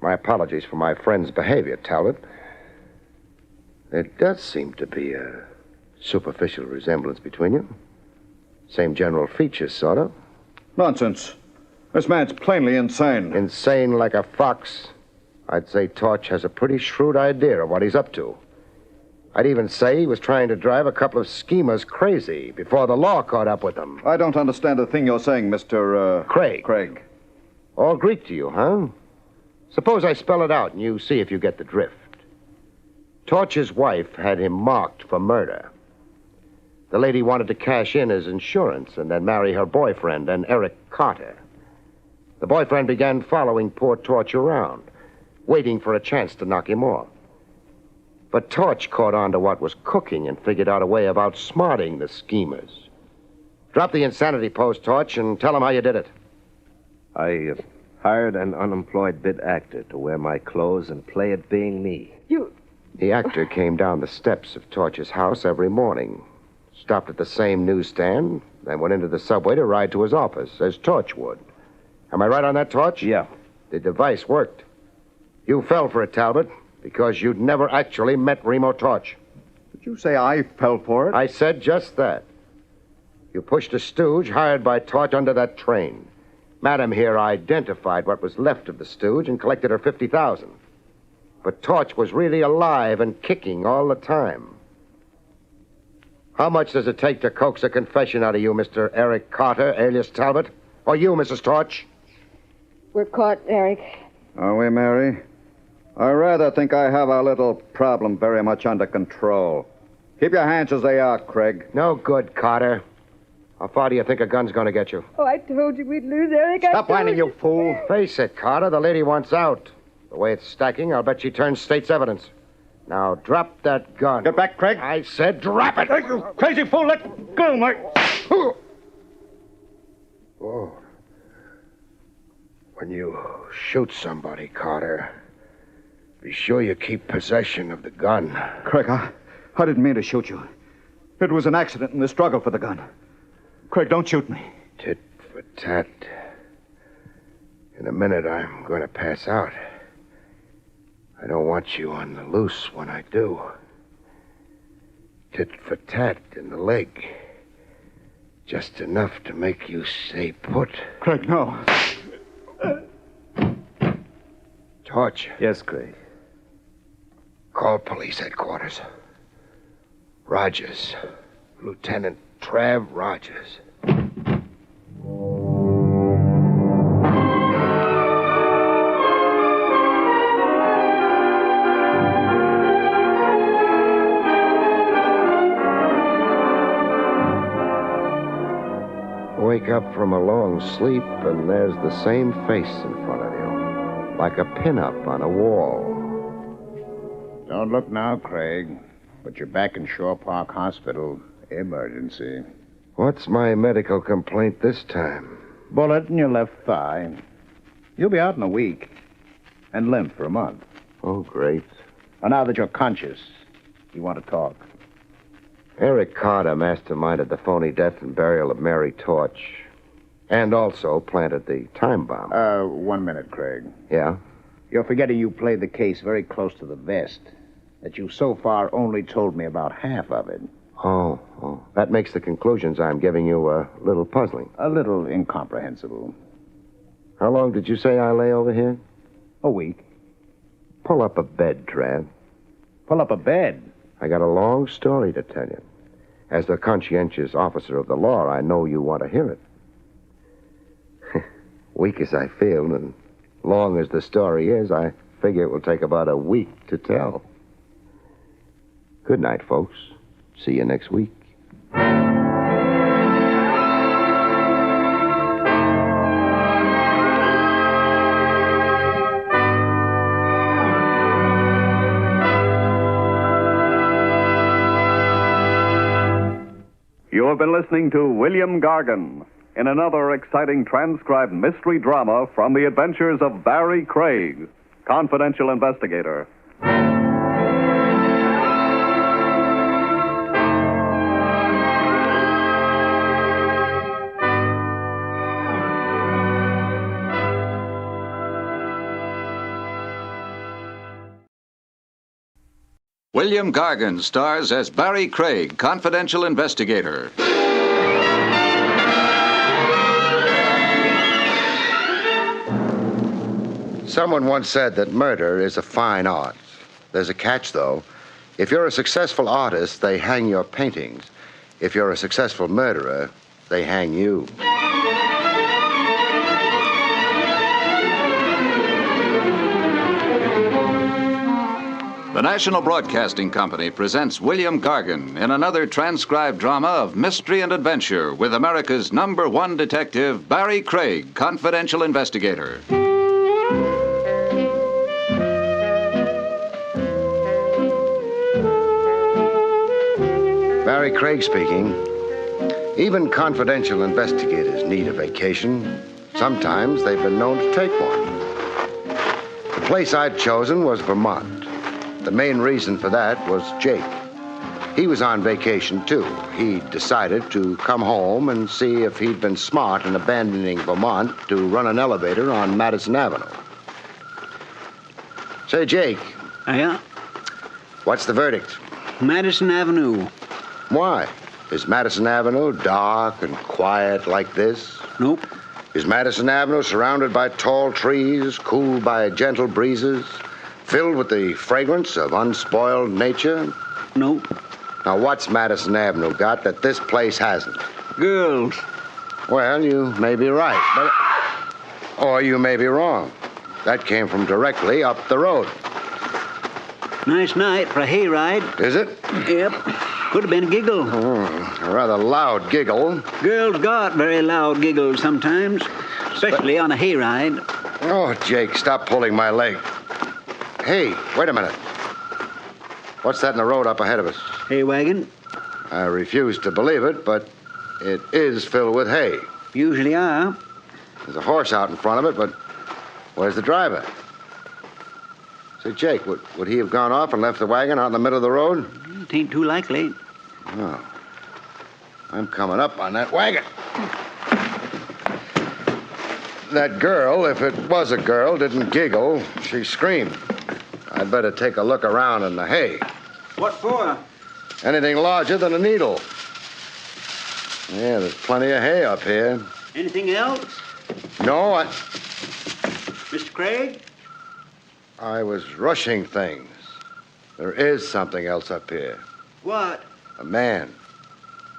My apologies for my friend's behavior, Talbot. There does seem to be a superficial resemblance between you. Same general features, sort of. Nonsense. This man's plainly insane. Insane like a fox. I'd say Torch has a pretty shrewd idea of what he's up to. I'd even say he was trying to drive a couple of schemers crazy before the law caught up with them. I don't understand a thing you're saying, Mr. Craig. Craig. All Greek to you, huh? Suppose I spell it out and you see if you get the drift. Torch's wife had him marked for murder. The lady wanted to cash in his insurance and then marry her boyfriend, an Eric Carter. The boyfriend began following poor Torch around, waiting for a chance to knock him off. But Torch caught on to what was cooking and figured out a way of outsmarting the schemers. Drop the insanity pose, Torch, and tell them how you did it. I hired an unemployed bit actor to wear my clothes and play at being me. The actor came down the steps of Torch's house every morning, stopped at the same newsstand, then went into the subway to ride to his office, as Torch would. Am I right on that, Torch? Yeah. The device worked. You fell for it, Talbot, because you'd never actually met Remo Torch. Did you say I fell for it? I said just that. You pushed a stooge hired by Torch under that train. Madam here identified what was left of the stooge and collected her $50,000. But Torch was really alive and kicking all the time. How much does it take to coax a confession out of you, Mr. Eric Carter, alias Talbot? Or you, Mrs. Torch? We're caught, Eric. Are we, Mary? I rather think I have our little problem very much under control. Keep your hands as they are, Craig. No good, Carter. How far do you think a gun's going to get you? Oh, I told you we'd lose, Eric. Stop whining, you fool. Face it, Carter. The lady wants out. The way it's stacking, I'll bet she turns state's evidence. Now, drop that gun. Get back, Craig. I said drop it. You crazy fool. Let go, my... Oh. When you shoot somebody, Carter, be sure you keep possession of the gun. Craig, I didn't mean to shoot you. It was an accident in the struggle for the gun. Craig, don't shoot me. Tit for tat. In a minute, I'm going to pass out. I don't want you on the loose when I do. Tit for tat in the leg. Just enough to make you stay put. Craig, no. Torch. Yes, Craig. Call police headquarters. Rogers. Lieutenant Trav Rogers. Wake up from a long sleep, and there's the same face in front of you, like a pin-up on a wall. Don't look now, Craig, but you're back in Shore Park Hospital Emergency. What's my medical complaint this time? Bullet in your left thigh. You'll be out in a week. And limp for a month. Oh, great. Well, now that you're conscious, you want to talk. Eric Carter masterminded the phony death and burial of Mary Torch. And also planted the time bomb. 1 minute, Craig. Yeah? You're forgetting you played the case very close to the vest. That you so far only told me about half of it. Oh. That makes the conclusions I'm giving you a little puzzling. A little incomprehensible. How long did you say I lay over here? A week. Pull up a bed, Trav. Pull up a bed? I got a long story to tell you. As the conscientious officer of the law, I know you want to hear it. Weak as I feel, and long as the story is, I figure it will take about a week to tell. Good night, folks. See you next week. You have been listening to William Gargan in another exciting transcribed mystery drama from the adventures of Barrie Craig, confidential investigator. William Gargan stars as Barrie Craig, confidential investigator. Someone once said that murder is a fine art. There's a catch, though. If you're a successful artist, they hang your paintings. If you're a successful murderer, they hang you. The National Broadcasting Company presents William Gargan in another transcribed drama of mystery and adventure with America's #1 detective, Barrie Craig, confidential investigator. Barrie Craig speaking. Even confidential investigators need a vacation. Sometimes they've been known to take one. The place I'd chosen was Vermont. The main reason for that was Jake. He was on vacation, too. He decided to come home and see if he'd been smart in abandoning Vermont to run an elevator on Madison Avenue. Say, Jake. Yeah? What's the verdict? Madison Avenue. Why? Is Madison Avenue dark and quiet like this? Nope. Is Madison Avenue surrounded by tall trees, cooled by gentle breezes, filled with the fragrance of unspoiled nature? Nope. Now, what's Madison Avenue got that this place hasn't? Girls. Well, you may be right, but... Or you may be wrong. That came from directly up the road. Nice night for a hayride. Is it? Yep. Could have been a giggle. A rather loud giggle. Girls got very loud giggles sometimes, especially on a hayride. Oh, Jake, stop pulling my leg. Hey, wait a minute. What's that in the road up ahead of us? Hay wagon. I refuse to believe it, but it is filled with hay. Usually are. There's a horse out in front of it, but where's the driver? Say, Jake, would he have gone off and left the wagon out in the middle of the road? It ain't too likely. Oh. I'm coming up on that wagon. That girl, if it was a girl, didn't giggle. She screamed. I'd better take a look around in the hay. What for? Anything larger than a needle. Yeah, there's plenty of hay up here. Anything else? No, Mr. Craig? I was rushing things. There is something else up here. What? A man.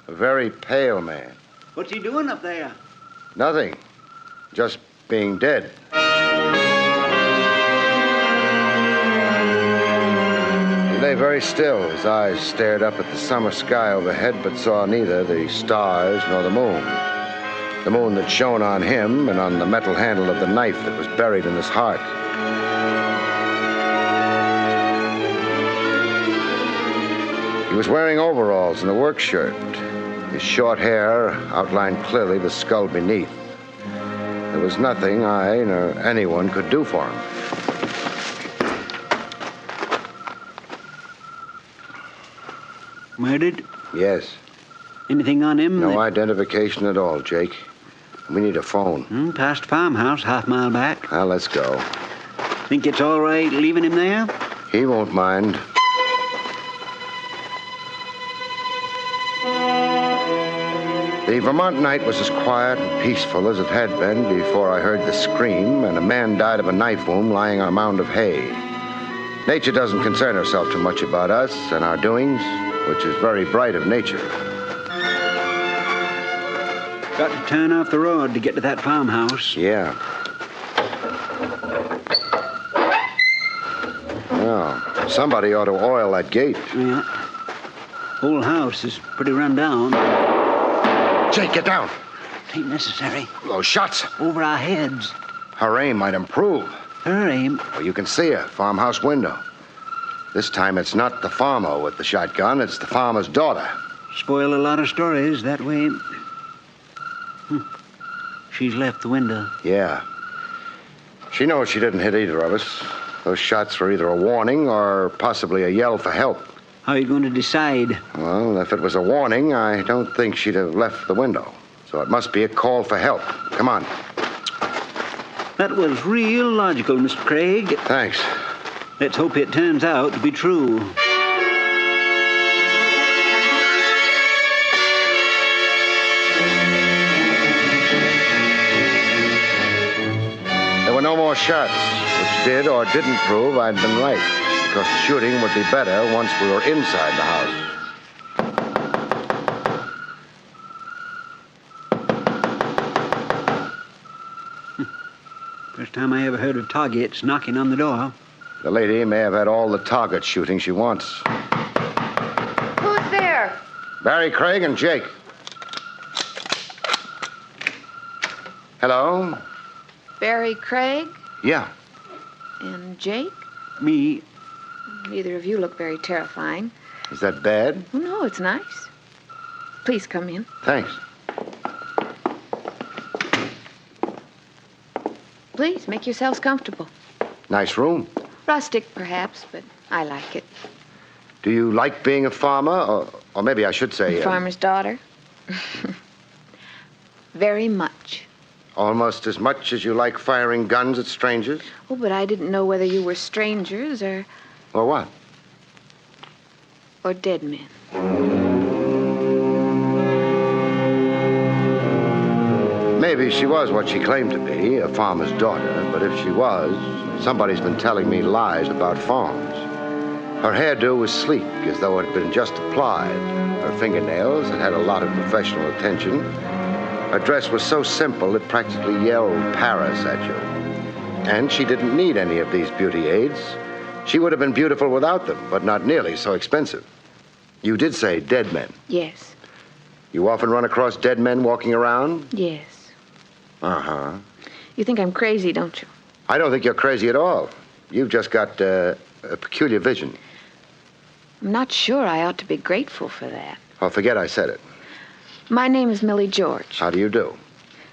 A very pale man. What's he doing up there? Nothing. Just being dead. He lay very still. His eyes stared up at the summer sky overhead, but saw neither the stars nor the moon. The moon that shone on him and on the metal handle of the knife that was buried in his heart. He was wearing overalls and a work shirt. His short hair outlined clearly the skull beneath. There was nothing I nor anyone could do for him. Murdered? Yes. Anything on him? No identification at all, Jake. We need a phone. Past farmhouse, half-mile back. Well, let's go. Think it's all right leaving him there? He won't mind. The Vermont night was as quiet and peaceful as it had been before I heard the scream and a man died of a knife wound lying on a mound of hay. Nature doesn't concern herself too much about us and our doings, which is very bright of nature. Got to turn off the road to get to that farmhouse. Yeah. Well, somebody ought to oil that gate. Yeah. Whole house is pretty run down. Jake, get down. Ain't necessary. Those shots. Over our heads. Her aim might improve. Her aim? Well, you can see her, farmhouse window. This time it's not the farmer with the shotgun, it's the farmer's daughter. Spoil a lot of stories that way. She's left the window. Yeah. She knows she didn't hit either of us. Those shots were either a warning or possibly a yell for help. How are you going to decide? Well, if it was a warning, I don't think she'd have left the window. So it must be a call for help. Come on. That was real logical, Mr. Craig. Thanks. Let's hope it turns out to be true. There were no more shots, which did or didn't prove I'd been right, because the shooting would be better once we were inside the house. First time I ever heard of targets knocking on the door. The lady may have had all the target shooting she wants. Who's there? Barrie, Craig, and Jake. Hello? Barrie Craig Yeah. and Jake? Me. Neither of you look very terrifying. Is that bad? Oh, no, it's nice. Please come in. Thanks. Please, make yourselves comfortable. Nice room. Rustic, perhaps, but I like it. Do you like being a farmer? Or maybe I should say... A farmer's daughter? Very much. Almost as much as you like firing guns at strangers? Oh, but I didn't know whether you were strangers or Or what? dead men. Maybe she was what she claimed to be, a farmer's daughter, but if she was, somebody's been telling me lies about farms. Her hairdo was sleek, as though it had been just applied. Her fingernails had had a lot of professional attention. Her dress was so simple it practically yelled Paris at you. And she didn't need any of these beauty aids. She would have been beautiful without them, but not nearly so expensive. You did say dead men. Yes. You often run across dead men walking around? Yes. Uh-huh. You think I'm crazy, don't you? I don't think you're crazy at all. You've just got a peculiar vision. I'm not sure I ought to be grateful for that. Oh, forget I said it. My name is Millie George. How do you do?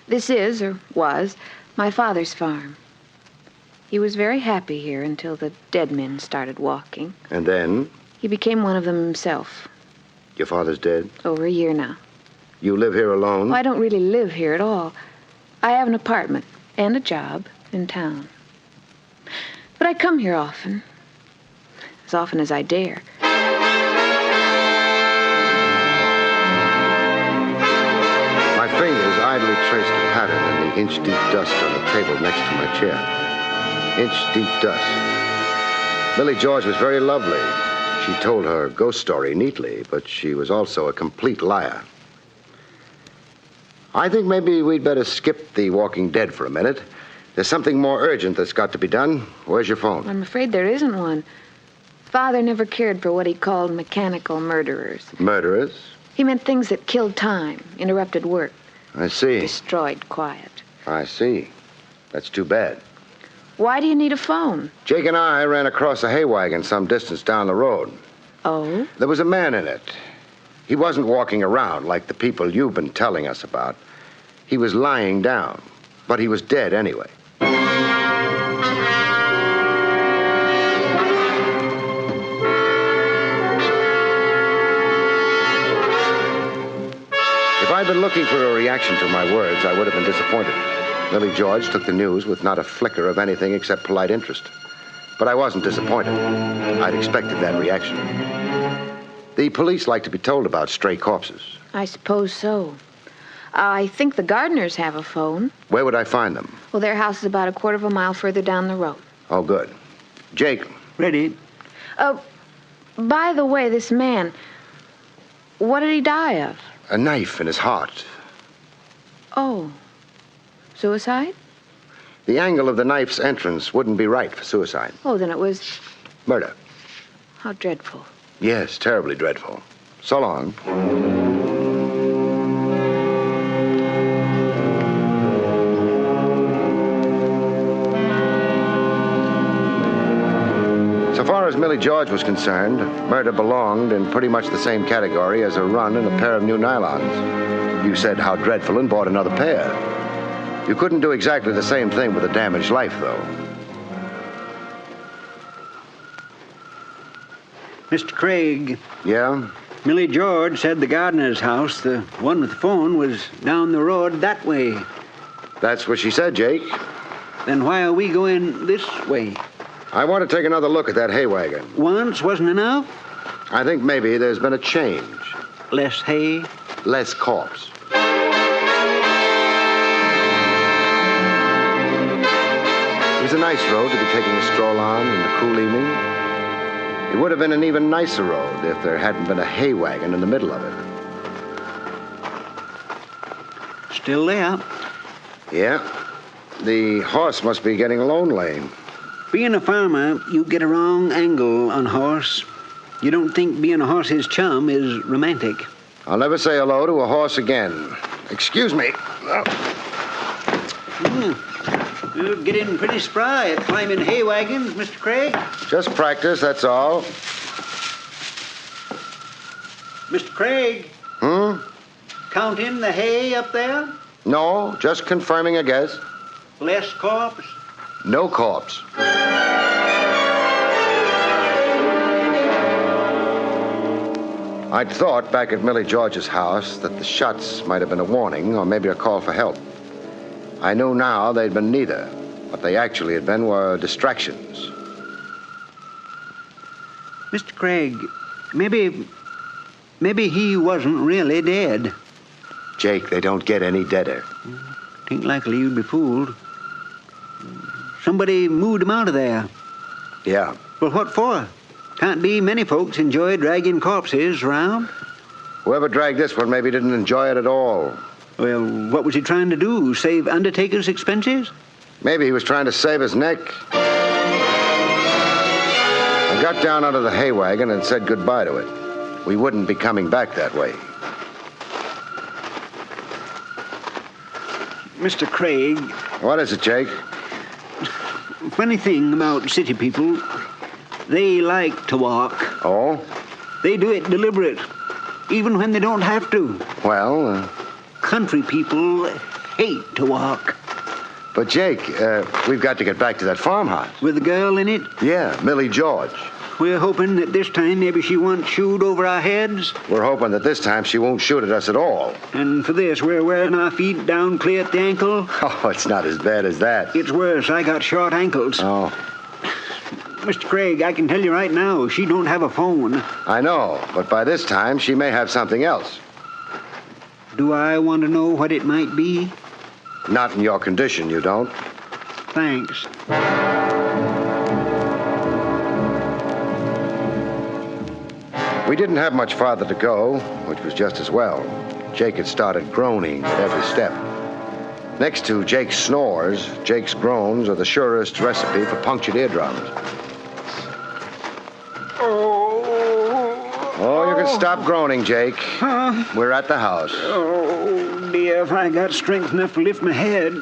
This is, or was, my father's farm. He was very happy here until the dead men started walking. And then? He became one of them himself. Your father's dead? Over a year now. You live here alone? Oh, I don't really live here at all. I have an apartment and a job in town. But I come here often as I dare. My fingers idly traced a pattern in the inch-deep dust on the table next to my chair. Inch-deep dust. Millie George was very lovely. She told her ghost story neatly, but she was also a complete liar. I think maybe we'd better skip the Walking Dead for a minute. There's something more urgent that's got to be done. Where's your phone? I'm afraid there isn't one. Father never cared for what he called mechanical murderers. Murderers? He meant things that killed time, interrupted work. I see. Destroyed quiet. I see. That's too bad. Why do you need a phone? Jake and I ran across a hay wagon some distance down the road. Oh? There was a man in it. He wasn't walking around like the people you've been telling us about. He was lying down, but he was dead anyway. If I'd been looking for a reaction to my words, I would have been disappointed. Millie George took the news with not a flicker of anything except polite interest. But I wasn't disappointed. I'd expected that reaction. The police like to be told about stray corpses. I suppose so. I think the Gardners have a phone. Where would I find them? Well, their house is about a quarter of a mile further down the road. Oh, good. Jake. Ready. By the way, this man, what did he die of? A knife in his heart. Oh. Suicide? The angle of the knife's entrance wouldn't be right for suicide. Oh, then it was... Murder. How dreadful. Yes, terribly dreadful. So long. So far as Millie George was concerned, murder belonged in pretty much the same category as a run in a pair of new nylons. You said how dreadful and bought another pair. You couldn't do exactly the same thing with a damaged life, though. Mr. Craig. Yeah? Millie George said the gardener's house, the one with the phone, was down the road that way. That's what she said, Jake. Then why are we going this way? I want to take another look at that hay wagon. Once wasn't enough? I think maybe there's been a change. Less hay? Less corpse. It was a nice road to be taking a stroll on in the cool evening. It would have been an even nicer road if there hadn't been a hay wagon in the middle of it. Still there? Yeah. The horse must be getting lonely. Being a farmer, you get a wrong angle on a horse. You don't think being a horse's chum is romantic. I'll never say hello to a horse again. Excuse me. You're getting pretty spry at climbing hay wagons, Mr. Craig. Just practice, that's all. Mr. Craig. Counting the hay up there? No, just confirming a guess. Less corpse? No corpse. I'd thought back at Millie George's house that the shots might have been a warning or maybe a call for help. I knew now they'd been neither. What they actually had been were distractions. Mr. Craig, maybe he wasn't really dead. Jake, they don't get any deader. Ain't likely you'd be fooled. Somebody moved him out of there. Yeah. Well, what for? Can't be many folks enjoy dragging corpses around. Whoever dragged this one maybe didn't enjoy it at all. Well, what was he trying to do? Save undertaker's expenses? Maybe he was trying to save his neck. I got down out of the hay wagon and said goodbye to it. We wouldn't be coming back that way. Mr. Craig. What is it, Jake? Funny thing about city people, they like to walk. Oh? They do it deliberate, even when they don't have to. Well, Country people hate to walk. But, Jake, we've got to get back to that farmhouse. With the girl in it? Yeah, Millie George. We're hoping that this time maybe she won't shoot over our heads. We're hoping that this time she won't shoot at us at all. And for this, we're wearing our feet down clear at the ankle. Oh, it's not as bad as that. It's worse. I got short ankles. Oh. Mr. Craig, I can tell you right now, she don't have a phone. I know, but by this time, she may have something else. Do I want to know what it might be? Not in your condition, you don't. Thanks. We didn't have much farther to go, which was just as well. Jake had started groaning at every step. Next to Jake's snores, Jake's groans are the surest recipe for punctured eardrums. Oh, you can stop groaning, Jake. We're at the house. Oh, dear, if I got strength enough to lift my head.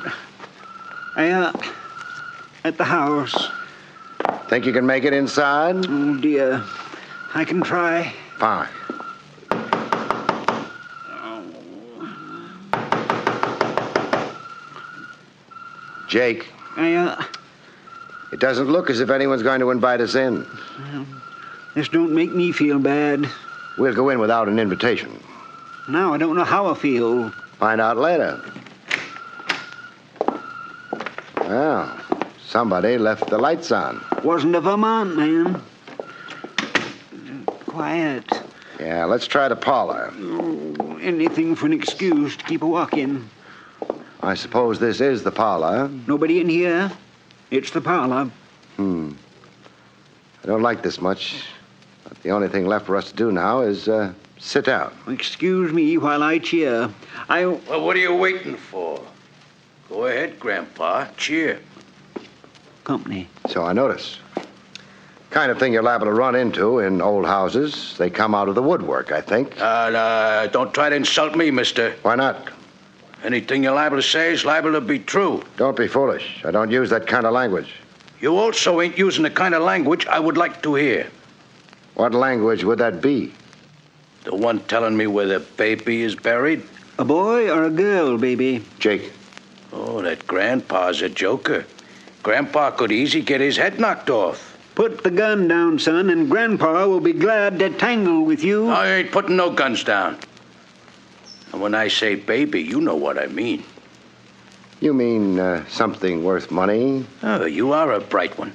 At the house. Think you can make it inside? Oh, dear. I can try. Fine. Jake. It doesn't look as if anyone's going to invite us in. This don't make me feel bad. We'll go in without an invitation. Now I don't know how I feel. Find out later. Well, somebody left the lights on. Wasn't a Vermont man. Quiet. Yeah, let's try the parlor. Oh, anything for an excuse to keep a walk-in. I suppose this is the parlor. Nobody in here. It's the parlor. I don't like this much. But the only thing left for us to do now is sit down. Excuse me while I cheer. Well, what are you waiting for? Go ahead, Grandpa. Cheer. Company. So I notice. Kind of thing you're liable to run into in old houses. They come out of the woodwork, I think. Don't try to insult me, mister. Why not? Anything you're liable to say is liable to be true. Don't be foolish. I don't use that kind of language. You also ain't using the kind of language I would like to hear. What language would that be? The one telling me where the baby is buried? A boy or a girl, baby? Jake. Oh, that Grandpa's a joker. Grandpa could easy get his head knocked off. Put the gun down, son, and Grandpa will be glad to tangle with you. I ain't putting no guns down. And when I say baby, you know what I mean. You mean something worth money? Oh, you are a bright one.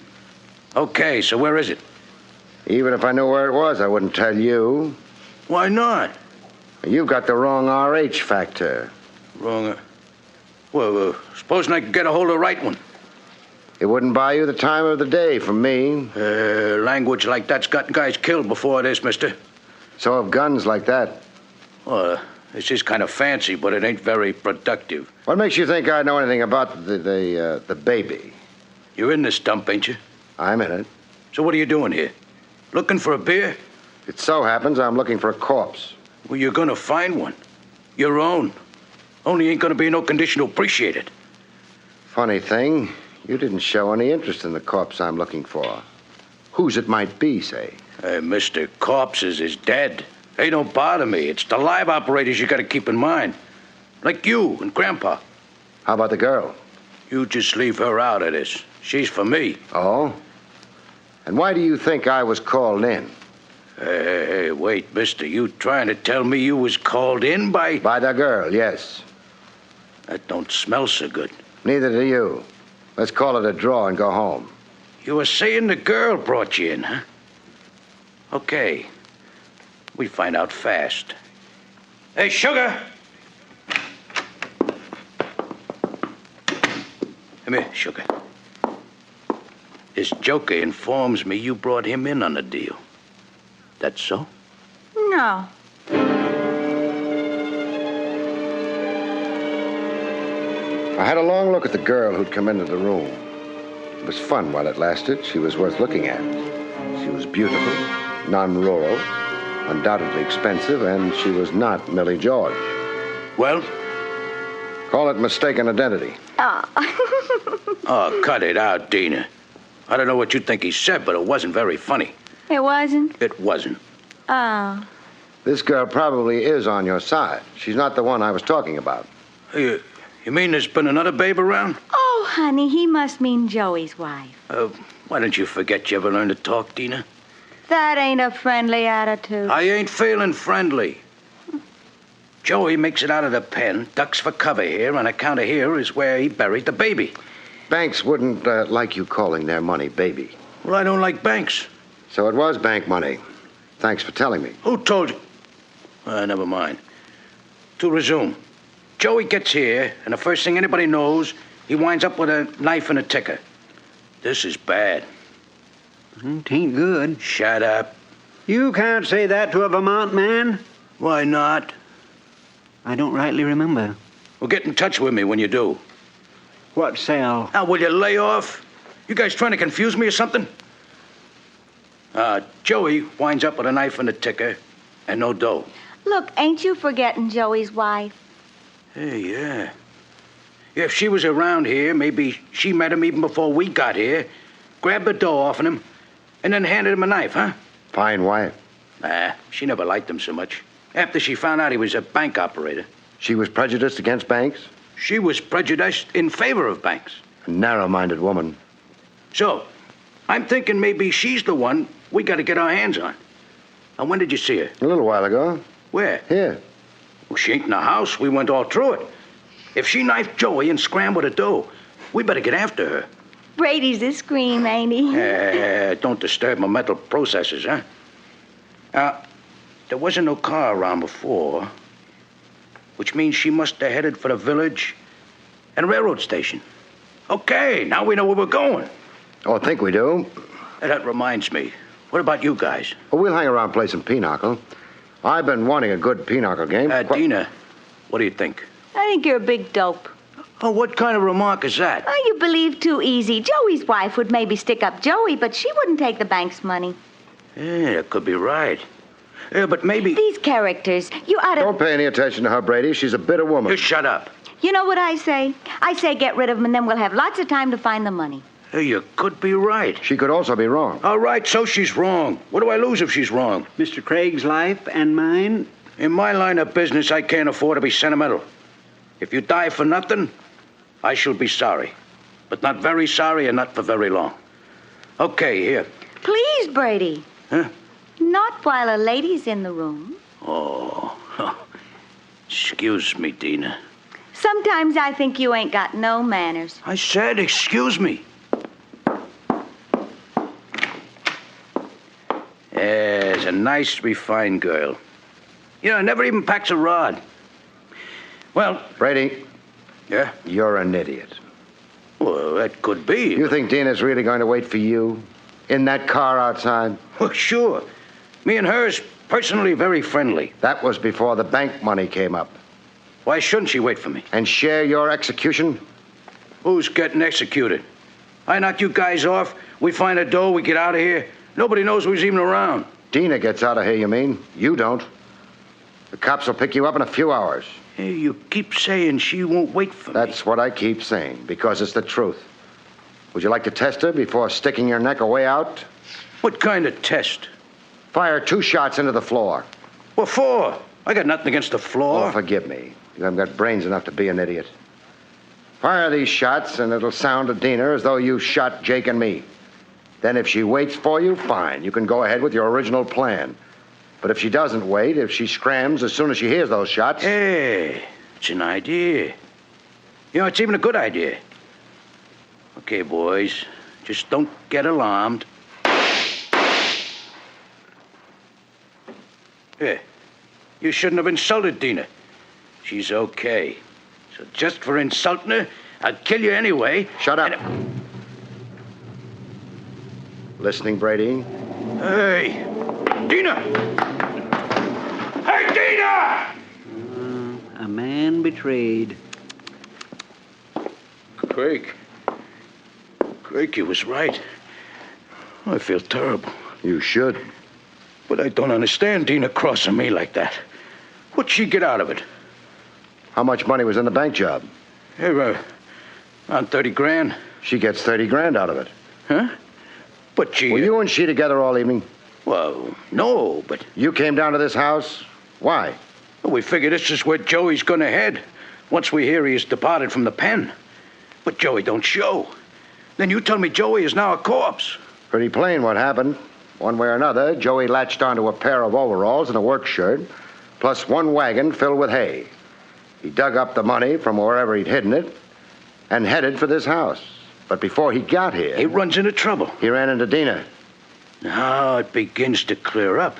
Okay, so where is it? Even if I knew where it was, I wouldn't tell you. Why not? You've got the wrong RH factor. Wrong? Well, supposing I could get a hold of the right one. It wouldn't buy you the time of the day from me. Language like that's gotten guys killed before this, mister. So have guns like that. Well, this is kind of fancy, but it ain't very productive. What makes you think I know anything about the baby? You're in this dump, ain't you? I'm in it. So what are you doing here? Looking for a beer? It so happens I'm looking for a corpse. Well, you're gonna find one. Your own. Only ain't gonna be in no condition to appreciate it. Funny thing, you didn't show any interest in the corpse I'm looking for. Whose it might be, say. Mr. Corpses is dead. They don't bother me. It's the live operators you gotta keep in mind. Like you and Grandpa. How about the girl? You just leave her out of this. She's for me. Oh? And why do you think I was called in? Hey, wait, mister. You trying to tell me you was called in by... By the girl, yes. That don't smell so good. Neither do you. Let's call it a draw and go home. You were saying the girl brought you in, huh? Okay. We find out fast. Hey, Sugar! Come here, Sugar. This joker informs me you brought him in on the deal. That so? No. I had a long look at the girl who'd come into the room. It was fun while it lasted. She was worth looking at. She was beautiful, non-rural, undoubtedly expensive, and she was not Millie George. Well? Call it mistaken identity. Oh, cut it out, Dina. I don't know what you think he said, but it wasn't very funny. It wasn't? It wasn't. Oh. This girl probably is on your side. She's not the one I was talking about. You mean there's been another babe around? Oh, honey, he must mean Joey's wife. Why don't you forget you ever learned to talk, Dina? That ain't a friendly attitude. I ain't feeling friendly. Joey makes it out of the pen, ducks for cover here, on account of here is where he buried the baby. Banks wouldn't like you calling their money baby. Well, I don't like banks. So it was bank money. Thanks for telling me. Who told you? Never mind. To resume. Joey gets here, and the first thing anybody knows, he winds up with a knife and a ticker. This is bad. It ain't good. Shut up. You can't say that to a Vermont man. Why not? I don't rightly remember. Well, get in touch with me when you do. What cell? Now, will you lay off? You guys trying to confuse me or something? Joey winds up with a knife and a ticker and no dough. Look, ain't you forgetting Joey's wife? Hey, yeah. If she was around here, maybe she met him even before we got here, grabbed the dough off of him, and then handed him a knife, huh? Fine wife. Nah, she never liked him so much. After she found out he was a bank operator. She was prejudiced against banks? She was prejudiced in favor of banks. A narrow-minded woman. So, I'm thinking maybe she's the one we got to get our hands on. And when did you see her? A little while ago. Where? Here. Well, she ain't in the house. We went all through it. If she knifed Joey and scrambled the dough, we better get after her. Brady's a scream, ain't he? Don't disturb my mental processes, huh? There wasn't no car around before, which means she must have headed for the village and railroad station. Okay, now we know where we're going. Oh, I think we do. That reminds me. What about you guys? Well, we'll hang around play some pinochle. I've been wanting a good pinochle game. Dina, what do you think? I think you're a big dope. Oh, what kind of remark is that? Oh, you believe too easy. Joey's wife would maybe stick up Joey, but she wouldn't take the bank's money. Yeah, that could be right. Yeah, but maybe... These characters, you ought to... Don't pay any attention to her, Brady. She's a bitter woman. You shut up. You know what I say? I say get rid of them, and then we'll have lots of time to find the money. Hey, you could be right. She could also be wrong. All right, so she's wrong. What do I lose if she's wrong? Mr. Craig's life and mine? In my line of business, I can't afford to be sentimental. If you die for nothing, I shall be sorry. But not very sorry and not for very long. Okay, here. Please, Brady. Huh? Not while a lady's in the room. Oh. Excuse me, Dina. Sometimes I think you ain't got no manners. I said excuse me. There's a nice, refined girl. You know, never even packs a rod. Well... Brady. Yeah? You're an idiot. Well, that could be. You think Dina's really going to wait for you? In that car outside? Well, sure. Me and her's personally very friendly. That was before the bank money came up. Why shouldn't she wait for me? And share your execution? Who's getting executed? I knock you guys off, we find a dough, we get out of here. Nobody knows who's even around. Dina gets out of here, you mean? You don't. The cops will pick you up in a few hours. Hey, you keep saying she won't wait for me. That's what I keep saying, because it's the truth. Would you like to test her before sticking your neck away out? What kind of test? Fire 2 shots into the floor. What for? I got nothing against the floor. Oh, forgive me. You haven't got brains enough to be an idiot. Fire these shots, and it'll sound to Dina as though you shot Jake and me. Then if she waits for you, fine. You can go ahead with your original plan. But if she doesn't wait, if she scrams as soon as she hears those shots... Hey, it's an idea. You know, it's even a good idea. Okay, boys, just don't get alarmed. Here, you shouldn't have insulted Dina. She's okay. So just for insulting her, I'll kill you anyway. Shut up. Listening, Brady? Hey, Dina! Hey, Dina! A man betrayed. Craig, you was right. I feel terrible. You should. But I don't understand Dina crossing me like that. What'd she get out of it? How much money was in the bank job? Here, around 30 grand. She gets 30 grand out of it. Huh? But she... Were you and she together all evening? Well, no, but... You came down to this house? Why? Well, we figure this is where Joey's gonna head, once we hear he has departed from the pen. But Joey don't show. Then you tell me Joey is now a corpse. Pretty plain what happened. One way or another, Joey latched onto a pair of overalls and a work shirt, plus 1 wagon filled with hay. He dug up the money from wherever he'd hidden it and headed for this house. But before he got here... He runs into trouble. He ran into Dina. Now it begins to clear up.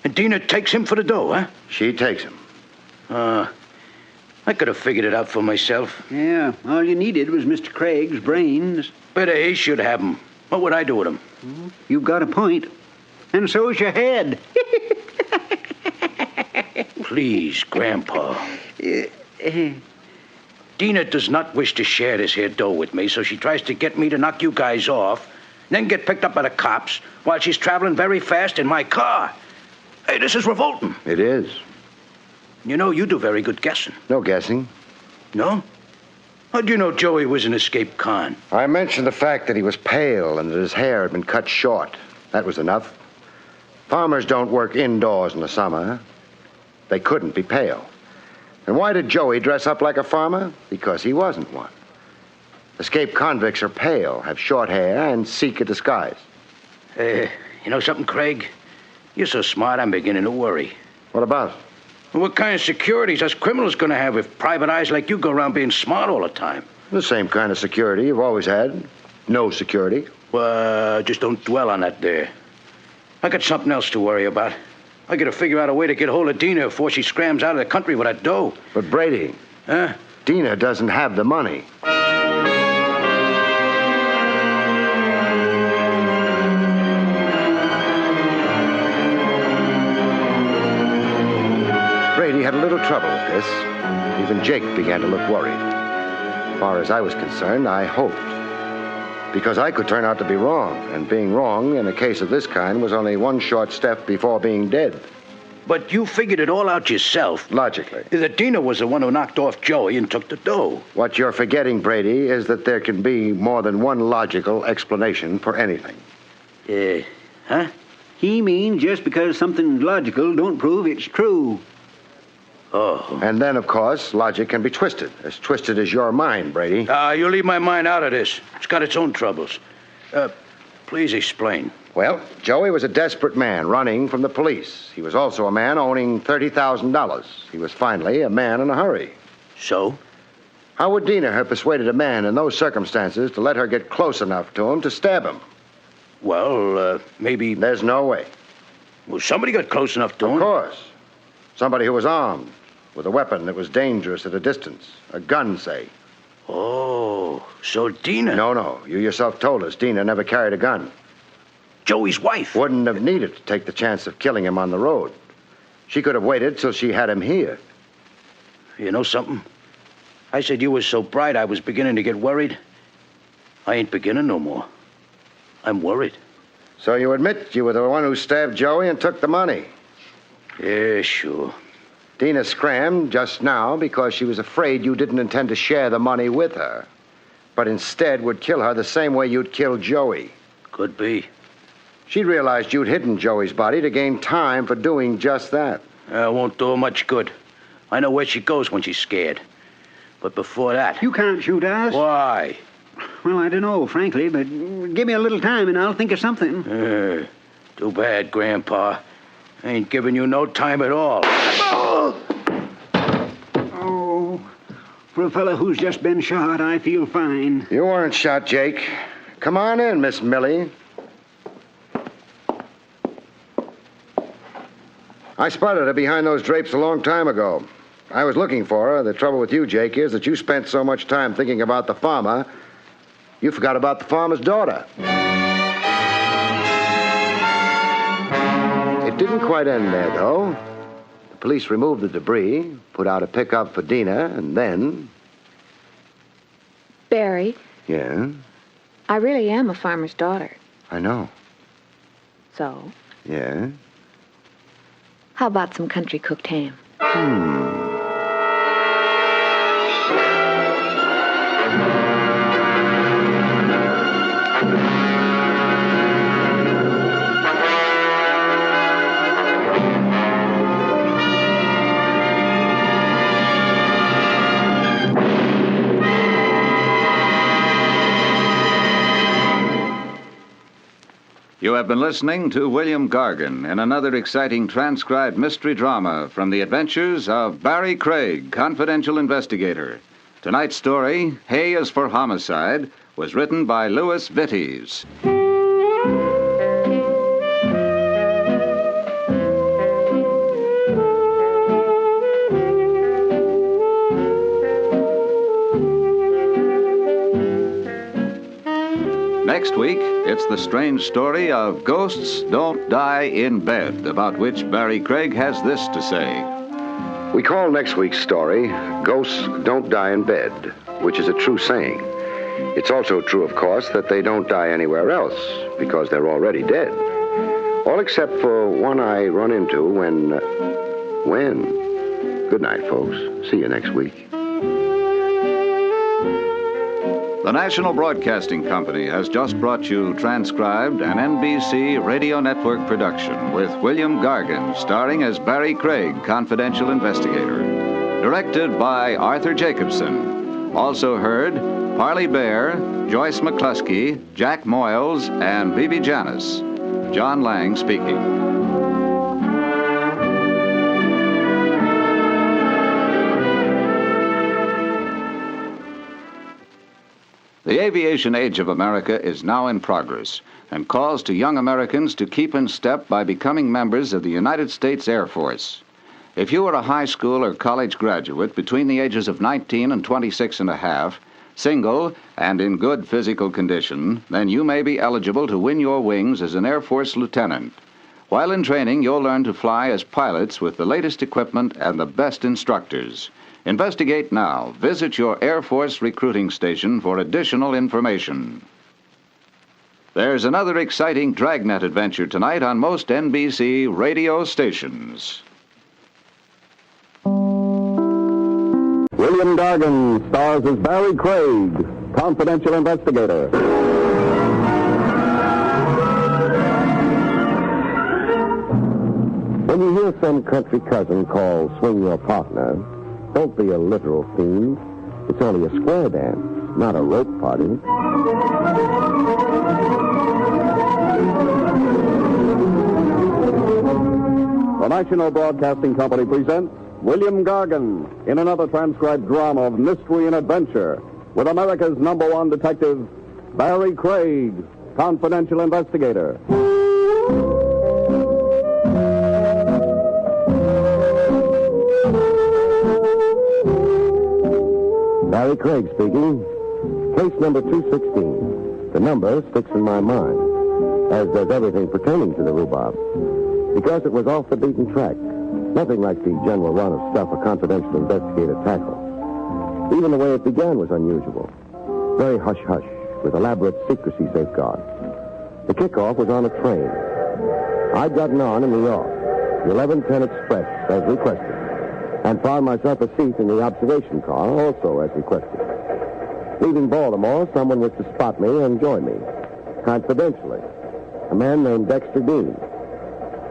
And Dina takes him for the dough, huh? She takes him. I could have figured it out for myself. Yeah, all you needed was Mr. Craig's brains. Better he should have them. What would I do with them? You've got a point. And so's your head. Please, Grandpa. Dina does not wish to share this here dough with me, so she tries to get me to knock you guys off, then get picked up by the cops while she's traveling very fast in my car. Hey, this is revolting. It is. You know, you do very good guessing. No guessing. No? How'd you know Joey was an escaped con? I mentioned the fact that he was pale and that his hair had been cut short. That was enough. Farmers don't work indoors in the summer. They couldn't be pale. And why did Joey dress up like a farmer? Because he wasn't one. Escaped convicts are pale, have short hair, and seek a disguise. You know something, Craig? You're so smart, I'm beginning to worry. What about? What kind of securities us criminals gonna have if private eyes like you go around being smart all the time? The same kind of security you've always had. No security. Well, just don't dwell on that there. I got something else to worry about. I gotta figure out a way to get hold of Dina before she scrams out of the country with that dough. But Brady. Huh? Dina doesn't have the money. Brady had a little trouble with this. Even Jake began to look worried. As far as I was concerned, I hoped. Because I could turn out to be wrong, and being wrong in a case of this kind was only one short step before being dead. But you figured it all out yourself. Logically. That Dina was the one who knocked off Joey and took the dough. What you're forgetting, Brady, is that there can be more than one logical explanation for anything. Huh? He means just because something's logical don't prove it's true. Oh. And then, of course, logic can be twisted as your mind, Brady. You leave my mind out of this. It's got its own troubles. Please explain. Well, Joey was a desperate man running from the police. He was also a man owning $30,000. He was finally a man in a hurry. So? How would Dina have persuaded a man in those circumstances to let her get close enough to him to stab him? Well, maybe... There's no way. Well, somebody got close enough to him. Of course. Somebody who was armed, with a weapon that was dangerous at a distance. A gun, say. Oh, so Dina... No. You yourself told us Dina never carried a gun. Joey's wife. Wouldn't have needed to take the chance of killing him on the road. She could have waited till she had him here. You know something? I said you were so bright I was beginning to get worried. I ain't beginning no more. I'm worried. So you admit you were the one who stabbed Joey and took the money? Yeah, sure. Dina scrammed just now because she was afraid you didn't intend to share the money with her, but instead would kill her the same way you'd killed Joey. Could be. She realized you'd hidden Joey's body to gain time for doing just that. Won't do her much good. I know where she goes when she's scared. But before that... You can't shoot us. Why? Well, I don't know, frankly, but give me a little time and I'll think of something. Too bad, Grandpa. I ain't giving you no time at all. Oh, for a fellow who's just been shot, I feel fine. You weren't shot, Jake. Come on in, Miss Millie. I spotted her behind those drapes a long time ago. I was looking for her. The trouble with you, Jake, is that you spent so much time thinking about the farmer, you forgot about the farmer's daughter. It didn't quite end there, though. The police removed the debris, put out a pickup for Dina, and then... Barrie, Yeah? I really am a farmer's daughter. I know. So, Yeah? how about some country cooked ham? You have been listening to William Gargan in another exciting transcribed mystery drama from the adventures of Barrie Craig, confidential investigator. Tonight's story, Hay is for Homicide, was written by Louis Vittes. Next week, it's the strange story of Ghosts Don't Die in Bed, about which Barrie Craig has this to say. We call next week's story, Ghosts Don't Die in Bed, which is a true saying. It's also true, of course, that they don't die anywhere else, because they're already dead. All except for one I run into when... Good night, folks. See you next week. The National Broadcasting Company has just brought you transcribed an NBC Radio Network production with William Gargan starring as Barrie Craig, confidential investigator. Directed by Arthur Jacobson. Also heard Parley Bear, Joyce McCluskey, Jack Moyles, and Bibi Janis. John Lang speaking. The aviation age of America is now in progress and calls to young Americans to keep in step by becoming members of the United States Air Force. If you are a high school or college graduate between the ages of 19 and 26 and a half, single and in good physical condition, then you may be eligible to win your wings as an Air Force lieutenant. While in training, you'll learn to fly as pilots with the latest equipment and the best instructors. Investigate now. Visit your Air Force recruiting station for additional information. There's another exciting Dragnet adventure tonight on most NBC radio stations. William Gargan stars as Barrie Craig, confidential investigator. When you hear some country cousin call Swing Your Partner, don't be a literal fiend. It's only a square dance, not a rope party. The National Broadcasting Company presents William Gargan in another transcribed drama of mystery and adventure with America's #1 detective, Barrie Craig, confidential investigator. Barrie Craig speaking. Case number 216. The number sticks in my mind, as does everything pertaining to the rhubarb, because it was off the beaten track. Nothing like the general run of stuff a confidential investigator tackles. Even the way it began was unusual. Very hush-hush, with elaborate secrecy safeguards. The kickoff was on a train. I'd gotten on in New York, the 1110 Express, as requested, and found myself a seat in the observation car, also as requested. Leaving Baltimore, someone was to spot me and join me, confidentially, a man named Dexter Dean.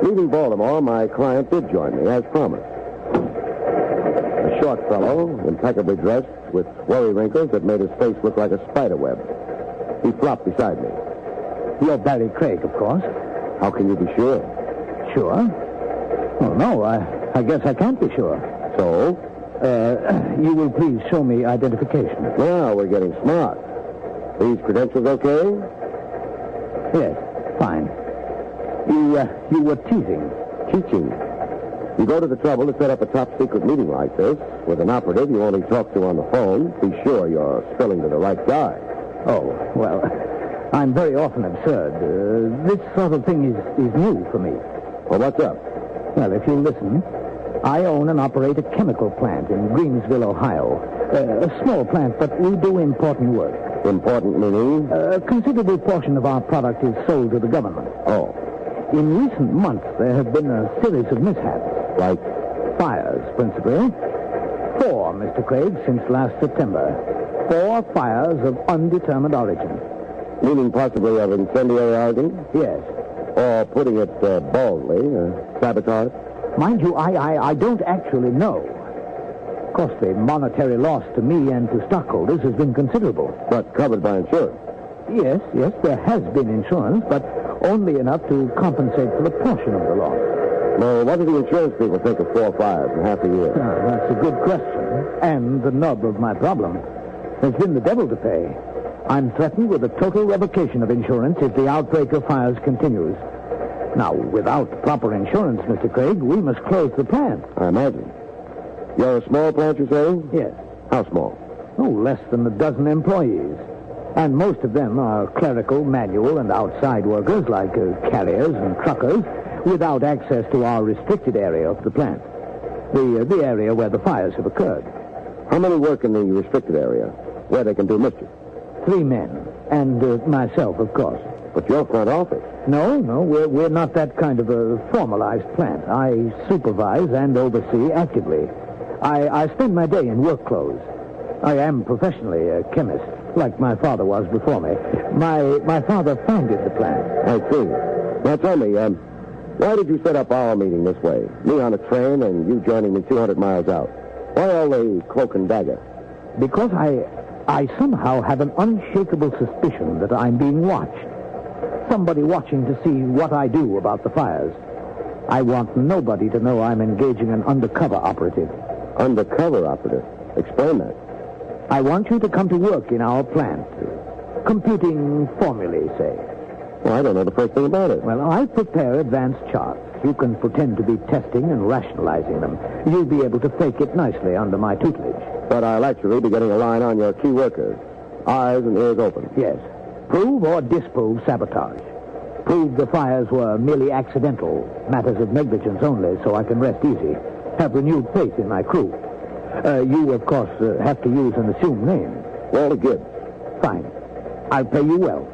Leaving Baltimore, my client did join me, as promised. A short fellow, impeccably dressed, with worry wrinkles that made his face look like a spider web. He flopped beside me. You're Barrie Craig, of course. How can you be sure? Sure? Oh, no, I guess I can't be sure. So? You will please show me identification. Now we're getting smart. These credentials okay? Yes, fine. You were teasing. Teaching. You go to the trouble to set up a top-secret meeting like this with an operative you only talk to on the phone. Be sure you're spilling to the right guy. Oh, well, I'm very often absurd. This sort of thing is new for me. Well, what's up? Well, if you listen, I own and operate a chemical plant in Greensville, Ohio. A small plant, but we do important work. Important meaning? A considerable portion of our product is sold to the government. Oh. In recent months, there have been a series of mishaps. Like? Fires, principally. 4, Mr. Craig, since last September. 4 fires of undetermined origin. Meaning possibly of incendiary origin? Yes. Or putting it baldly, sabotage? Mind you, I don't actually know. Of course, the monetary loss to me and to stockholders has been considerable. But covered by insurance? Yes, there has been insurance, but only enough to compensate for a portion of the loss. Well, what do the insurance people think of 4 fires in half a year? That's a good question. And the nub of my problem. There's been the devil to pay. I'm threatened with a total revocation of insurance if the outbreak of fires continues. Now, without proper insurance, Mr. Craig, we must close the plant. I imagine. You're a small plant, you say? Yes. How small? Oh, less than a dozen employees. And most of them are clerical, manual, and outside workers like carriers and truckers without access to our restricted area of the plant, the area where the fires have occurred. How many work in the restricted area where they can do mischief? 3 men, and myself, of course. But your front office? No, we're not that kind of a formalized plant. I supervise and oversee actively. I spend my day in work clothes. I am professionally a chemist, like my father was before me. My father founded the plant. I see. Now tell me, why did you set up our meeting this way? Me on a train and you joining me 200 miles out. Why all the cloak and dagger? Because I somehow have an unshakable suspicion that I'm being watched. Somebody watching to see what I do about the fires. I want nobody to know I'm engaging an undercover operative. Undercover operative? Explain that. I want you to come to work in our plant. Computing formulae, say. Well, I don't know the first thing about it. Well, I prepare advanced charts. You can pretend to be testing and rationalizing them. You'll be able to fake it nicely under my tutelage. But I'll actually be getting a line on your key workers. Eyes and ears open. Yes. Prove or disprove sabotage. Prove the fires were merely accidental, matters of negligence only, so I can rest easy. Have renewed faith in my crew. You, of course, have to use an assumed name. Walter Gibbs. Fine. I'll pay you well.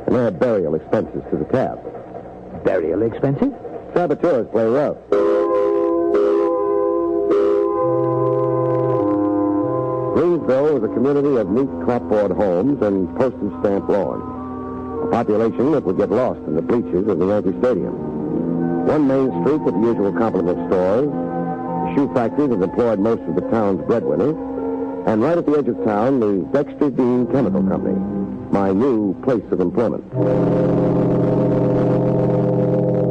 And add burial expenses to the tab. Burial expenses? Saboteurs play rough. Greensville is a community of neat clapboard homes and postage stamp lawns. A population that would get lost in the bleachers of the Yankee Stadium. One main street with the usual complement of stores, a shoe factory that employed most of the town's breadwinners, and right at the edge of town, the Dexter Dean Chemical Company, my new place of employment.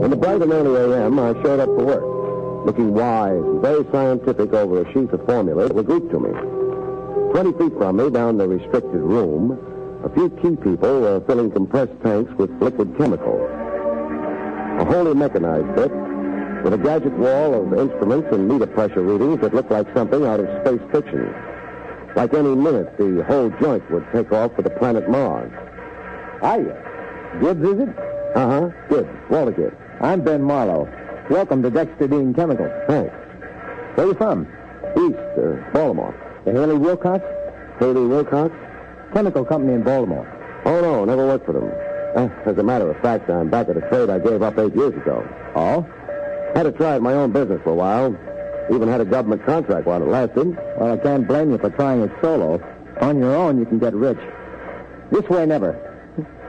In the bright and early a.m., I showed up for work, looking wise and very scientific over a sheaf of formulas that were Greek to me. 20 feet from me, down the restricted room, a few key people were filling compressed tanks with liquid chemicals. A wholly mechanized bit, with a gadget wall of instruments and meter pressure readings that looked like something out of space fiction. Like any minute, the whole joint would take off for the planet Mars. Hiya. Gibbs, is it? Uh-huh. Gibbs. Walter Gibbs. I'm Ben Marlowe. Welcome to Dexter Dean Chemicals. Thanks. Where you from? East, Baltimore. The Haley Wilcox? Haley Wilcox? Chemical company in Baltimore. Oh, no, never worked for them. As a matter of fact, I'm back at a trade I gave up 8 years ago. Oh? Had to try my own business for a while. Even had a government contract while it lasted. Well, I can't blame you for trying it solo. On your own, you can get rich. This way, never.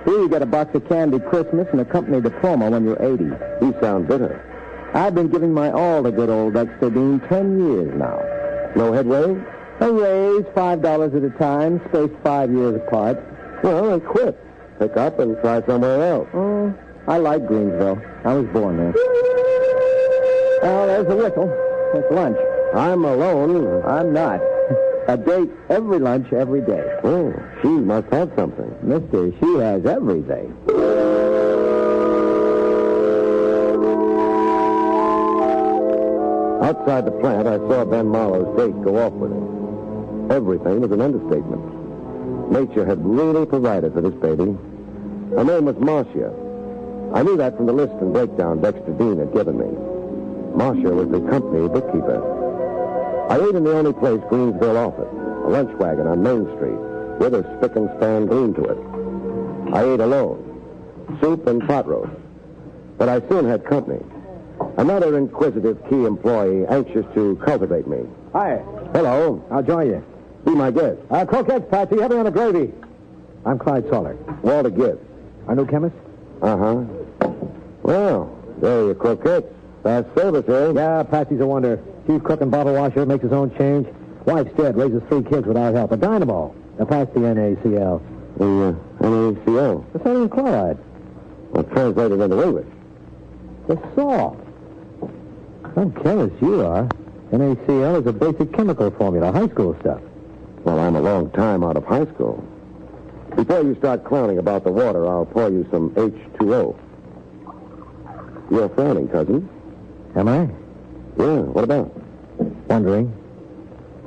Here you get a box of candy Christmas and a company diploma when you're 80. You sound bitter. I've been giving my all to good old Dexter Dean 10 years now. No headway? A raise, $5 at a time, spaced 5 years apart. Well, then quit. Pick up and try somewhere else. Oh, I like Greensville. I was born there. Well, there's the whistle. It's lunch. I'm alone. I'm not. A date every lunch, every day. Oh, she must have something. Mister, she has everything. Outside the plant, I saw Ben Marlowe's date go off with him. Everything was an understatement. Nature had really provided for this baby. Her name was Marcia. I knew that from the list and breakdown Dexter Dean had given me. Marcia was the company bookkeeper. I ate in the only place Greensville offered, a lunch wagon on Main Street, with a spick and span gleam to it. I ate alone, soup and pot roast. But I soon had company. Another inquisitive key employee anxious to cultivate me. Hi. Hello. I'll join you. Be my guest. Croquettes, Patsy, heavy on the gravy. I'm Clyde Soller. Walter Gibbs. Our new chemist? Uh-huh. Well, there are your croquettes. Fast service, eh? Yeah, Patsy's a wonder. Chief cook and bottle washer, makes his own change. Wife's dead, raises 3 kids without help. A dynamo. Now pass the NaCl. The NaCl? The sodium chloride. Well, translated into English. The salt. Some chemist you are. NaCl is a basic chemical formula, high school stuff. Well, I'm a long time out of high school. Before you start clowning about the water, I'll pour you some H2O. You're frowning, cousin. Am I? Yeah, what about? Wondering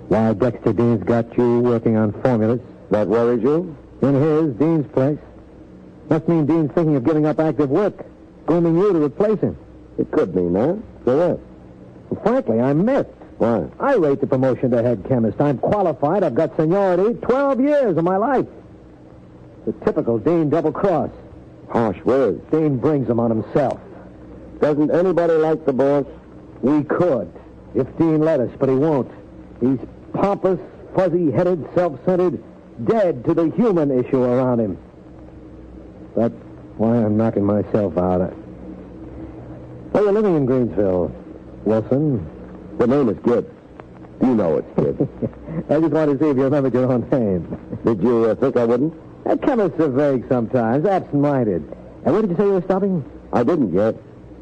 why Dexter Dean's got you working on formulas. That worries you? In his, Dean's place. Must mean Dean's thinking of giving up active work, grooming you to replace him. It could mean that. So what? Well, frankly, I'm miffed. Why? I rate the promotion to head chemist. I'm qualified. I've got seniority. 12 years of my life. The typical Dean double-cross. Harsh words. Dean brings them on himself. Doesn't anybody like the boss? We could, if Dean let us, but he won't. He's pompous, fuzzy-headed, self-centered. dead to the human issue around him. That's why I'm knocking myself out. Well, you're living in Greensville, Wilson. The name is Gibbs. You know it's Gibbs. I just wanted to see if you remembered your own name. Did you think I wouldn't? Chemists are vague sometimes, absent-minded. And where did you say you were stopping? I didn't yet.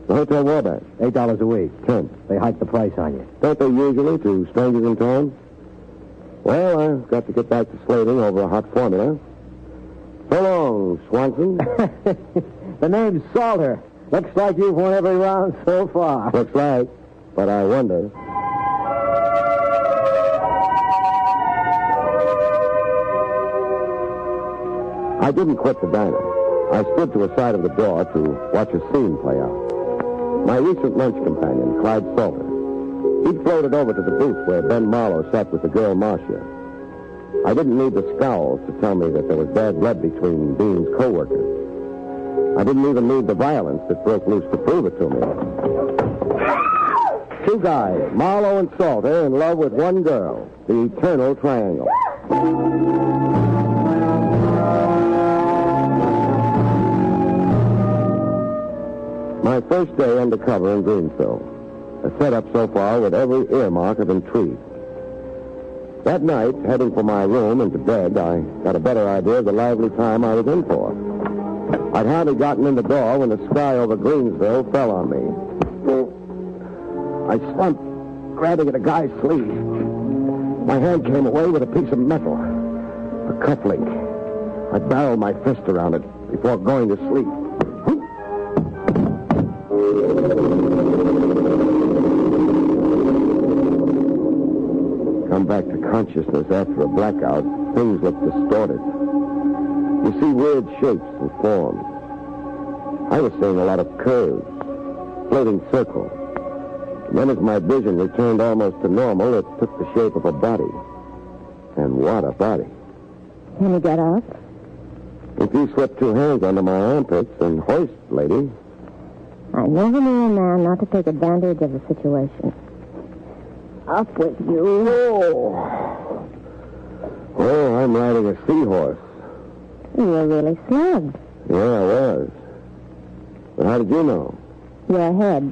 The Hotel Wabash. $8 a week. 10. They hiked the price on you. Don't they usually to strangers in town? Well, I've got to get back to slating over a hot formula. So long, Swanson. The name's Salter. Looks like you've won every round so far. Looks like, but I wonder. I didn't quit the diner. I stood to a side of the door to watch a scene play out. My recent lunch companion, Clyde Salter, he'd floated over to the booth where Ben Marlowe sat with the girl Marcia. I didn't need the scowls to tell me that there was bad blood between Dean's co-workers. I didn't even need the violence that broke loose to prove it to me. Two guys, Marlowe and Salter, in love with one girl, the eternal triangle. My first day undercover in Greensville. A setup so far with every earmark of intrigue. That night, heading for my room and to bed, I got a better idea of the lively time I was in for. I'd hardly gotten in the door when the sky over Greensville fell on me. I slumped, grabbing at a guy's sleeve. My hand came away with a piece of metal, a cufflink. I barreled my fist around it before going to sleep. Come back to consciousness after a blackout, things look distorted. You see weird shapes and forms. I was seeing a lot of curves, floating circles. And then as my vision returned almost to normal, it took the shape of a body. And what a body. Can you get up? If you slip two hands under my armpits and hoist, lady. I never knew a man not to take advantage of the situation. Up with you. Oh, I'm riding a seahorse. You were really slugged. Yeah, I was. But how did you know? Your head.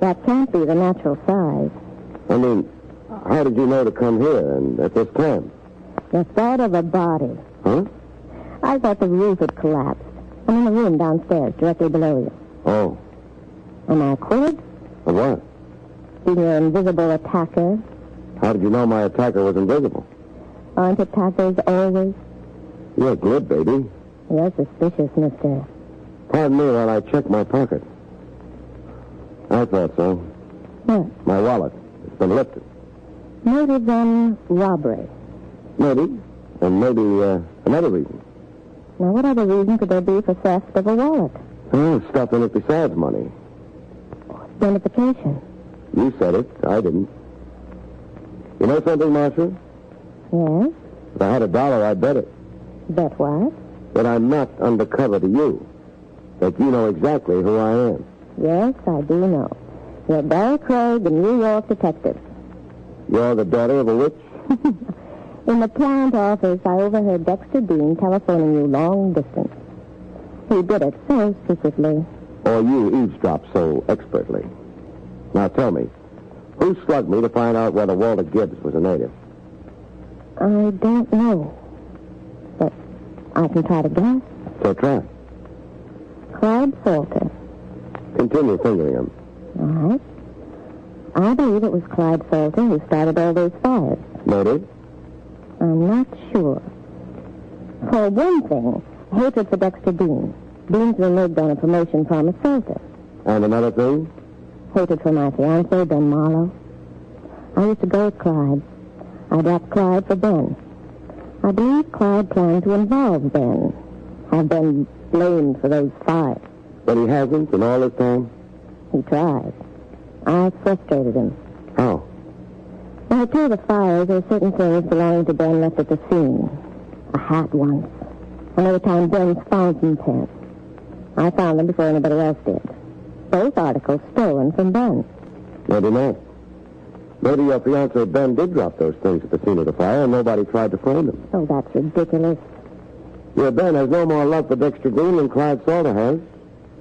That can't be the natural size. I mean, how did you know to come here and at this time? The thought of a body. Huh? I thought the roof had collapsed. I'm in the room downstairs, directly below you. Oh. Am I acquitted? Of what? Being your invisible attacker. How did you know my attacker was invisible? Aren't attackers always? You're glib, baby. You're suspicious, mister. Pardon me while I check my pocket. I thought so. What? My wallet. It's been lifted. Motive on robbery. Maybe. And maybe another reason. Now, what other reason could there be for theft of a wallet? Oh, stuff in it besides money. Identification. You said it. I didn't. You know something, Marcia? Yes? If I had $1, I'd bet it. Bet what? That I'm not undercover to you. That you know exactly who I am. Yes, I do know. You're Barrie Craig, the New York detective. You're the daughter of a witch? In the plant office, I overheard Dexter Dean telephoning you long distance. He did it so secretly. Or you eavesdropped so expertly. Now tell me, who slugged me to find out whether Walter Gibbs was a native? I don't know. But I can try to guess. So try. Clyde Salter. Continue fingering him. All right. I believe it was Clyde Salter who started all those fires. Motive? I'm not sure. For one thing, hatred for Dexter Dean. Dean's removed on a promotion promise Salter. And another thing? Hatred for my fiancé, Ben Marlowe. I used to go with Clyde. I dropped Clyde for Ben. I believe Clyde planned to involve Ben. Have Ben blamed for those fires. But he hasn't in all this time? He tried. I frustrated him. How? When I cleared the fires, there were certain things belonging to Ben left at the scene. A hat once. Another time, Ben's fountain pen. I found them before anybody else did. Both articles stolen from Ben. Maybe not. Maybe your fiancé Ben did drop those things at the scene of the fire and nobody tried to frame him. Oh, that's ridiculous. Your Ben has no more love for Dexter Dean than Clyde Salter has.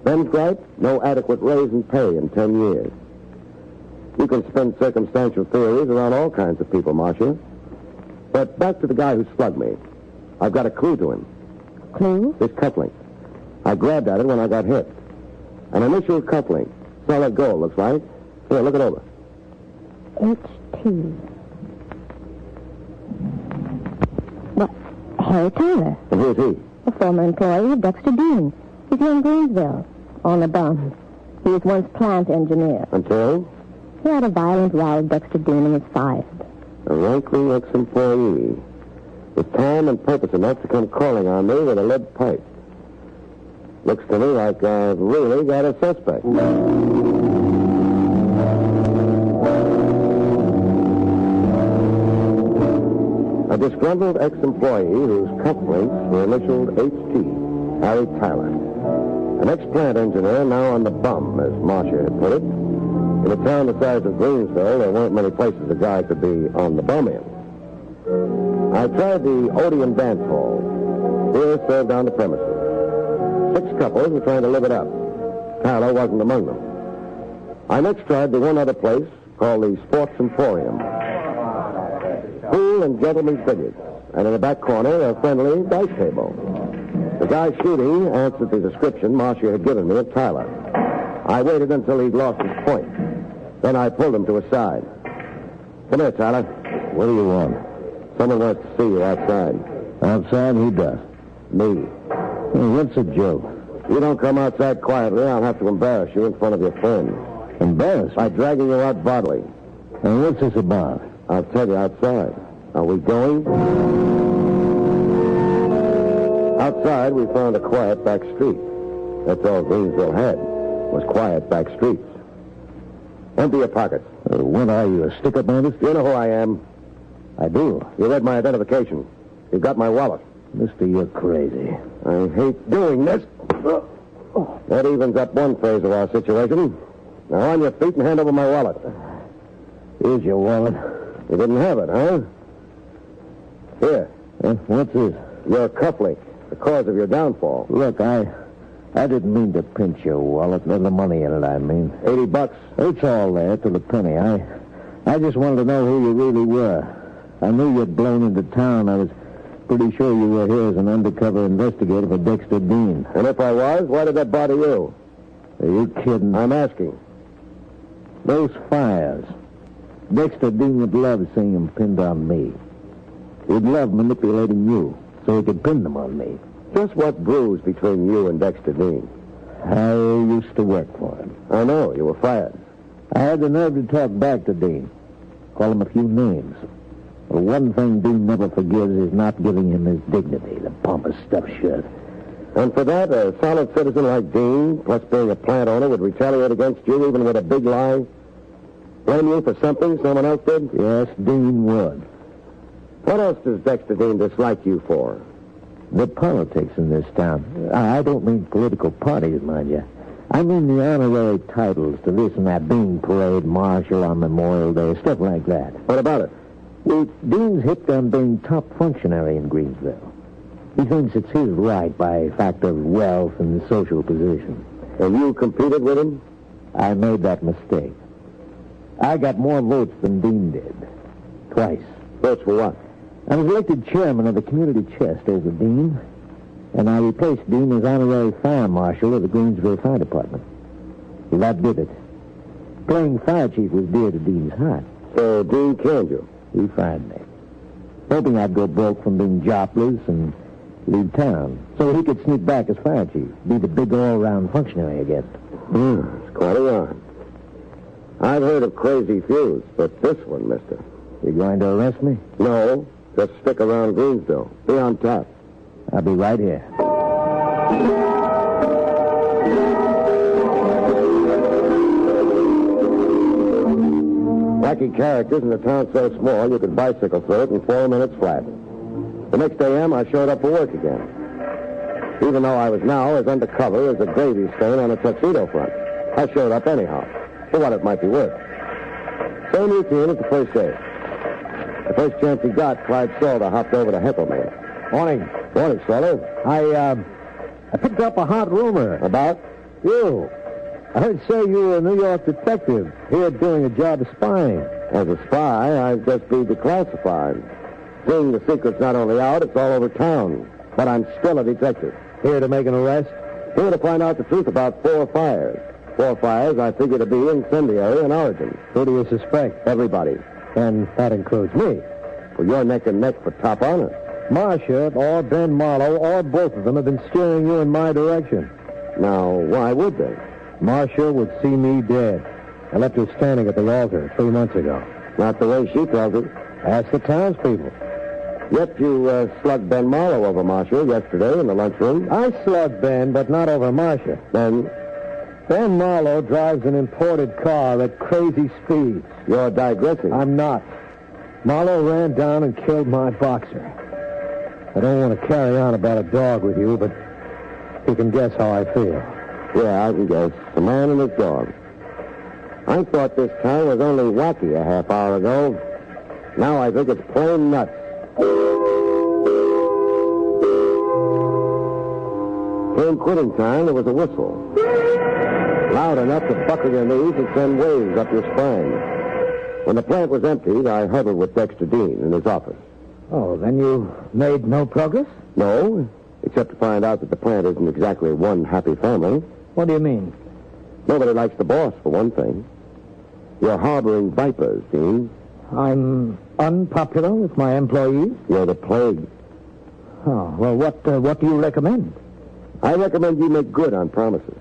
Ben's gripe, no adequate raise in pay in 10 years. You can spin circumstantial theories around all kinds of people, Marcia. But back to the guy who slugged me. I've got a clue to him. Clue? This cufflink. I grabbed at it when I got hit. An initial cufflink. Solid gold, looks like. Here, look it over. H.T. What? Harry Tyler. And who's he? A former employee of Dexter Dean. He's here in Greensville. On a bum. He was once plant engineer. Until? He had a violent row with Dexter Dean and was fired. A rankling ex-employee. With time and purpose enough to come calling on me with a lead pipe. Looks to me like I've really got a suspect. A disgruntled ex-employee whose cufflinks were initialed H.T., Harry Tyler. An ex-plant engineer now on the bum, as Marcia had put it. In a town the size of Greensville, there weren't many places a guy could be on the bum in. I tried the Odeon Dance Hall. Here served on the premises. 6 couples were trying to live it up. Tyler wasn't among them. I next tried the one other place called the Sports Emporium. Pool and gentlemen's billiards. And in the back corner, a friendly dice table. The guy shooting answered the description Marcia had given me of Tyler. I waited until he'd lost his point. Then I pulled him to a side. Come here, Tyler. What do you want? Someone wants to see you outside. Outside? Who does? Me. Hey, what's the joke? If you don't come outside quietly, I'll have to embarrass you in front of your friends. Embarrass? By dragging you out bodily. And what's this about? I'll tell you outside. Are we going? Outside, we found a quiet back street. That's all Greensville had, was quiet back streets. Empty your pockets. What are you, a stick-up artist? You know who I am. I do. You read my identification. You got my wallet. Mister, you're crazy. I hate doing this. That evens up one phase of our situation. Now on your feet and hand over my wallet. Here's your wallet. You didn't have it, huh? Here. What's this? Your cufflink. The cause of your downfall. Look, I didn't mean to pinch your wallet. None of the money in it, I mean. $80. It's all there to the penny. I just wanted to know who you really were. I knew you'd blown into town. I was pretty sure you were here as an undercover investigator for Dexter Dean. And if I was, why did that bother you? Are you kidding? I'm asking. Those fires. Dexter Dean would love seeing them pinned on me. He'd love manipulating you so he could pin them on me. Just what bruise between you and Dexter Dean? I used to work for him. I know. You were fired. I had the nerve to talk back to Dean. Call him a few names. But one thing Dean never forgives is not giving him his dignity, the pompous stuffed shirt. And for that, a solid citizen like Dean, plus being a plant owner, would retaliate against you even with a big lie? Blame you for something someone else did? Yes, Dean would. What else does Dexter Dean dislike you for? The politics in this town. I don't mean political parties, mind you. I mean the honorary titles to this and that, being parade marshal on Memorial Day, stuff like that. What about it? Well, Dean's hipped on being top functionary in Greensville. He thinks it's his right by fact of wealth and social position. And you competed with him? I made that mistake. I got more votes than Dean did. Twice. Votes for what? I was elected chairman of the community chest over Dean, and I replaced Dean as honorary fire marshal of the Greensville Fire Department. Well, that did it. Playing fire chief was dear to Dean's heart. So Dean canned you? He fired me, hoping I'd go broke from being jobless and leave town, so he could sneak back as fire chief, be the big all-around functionary again. It's quite a yarn. I've heard of crazy feuds, but this one, mister. You going to arrest me? No, just stick around Greensville. Be on top. I'll be right here. Wacky characters in a town so small you could bicycle through it in 4 minutes flat. The next AM, I showed up for work again. Even though I was now as undercover as a gravy stain on a tuxedo front. I showed up anyhow, for what it might be worth. Same routine as the first day. The first chance he got, Clyde Salter hopped over to heckle me. Morning. Morning, Salter. I picked up a hot rumor. About? You. I heard say you were a New York detective here doing a job of spying. As a spy, I've just been declassified. Seeing the secret's not only out, it's all over town. But I'm still a detective. Here to make an arrest? Here to find out the truth about 4 fires. 4 fires I figure to be incendiary in origin. Who do you suspect? Everybody. And that includes me. Well, you're neck and neck for top honor. Marcia or Ben Marlowe or both of them have been steering you in my direction. Now, why would they? Marcia would see me dead. I left her standing at the altar 3 months ago. Not the way she tells it. Ask the townspeople. Yet you slugged Ben Marlowe over Marcia yesterday in the lunchroom. I slugged Ben, but not over Marcia. Then? Ben Marlowe drives an imported car at crazy speeds. You're digressing. I'm not. Marlowe ran down and killed my boxer. I don't want to carry on about a dog with you, but you can guess how I feel. Yeah, I can guess. A man and his dog. I thought this town was only wacky a half hour ago. Now I think it's plain nuts. Came quitting time, there was a whistle. Loud enough to buckle your knees and send waves up your spine. When the plant was emptied, I huddled with Dexter Dean in his office. Oh, then you made no progress? No, except to find out that the plant isn't exactly one happy family. What do you mean? Nobody likes the boss, for one thing. You're harboring vipers, Dean. I'm unpopular with my employees? You're the plague. Oh, well, what do you recommend? I recommend you make good on promises.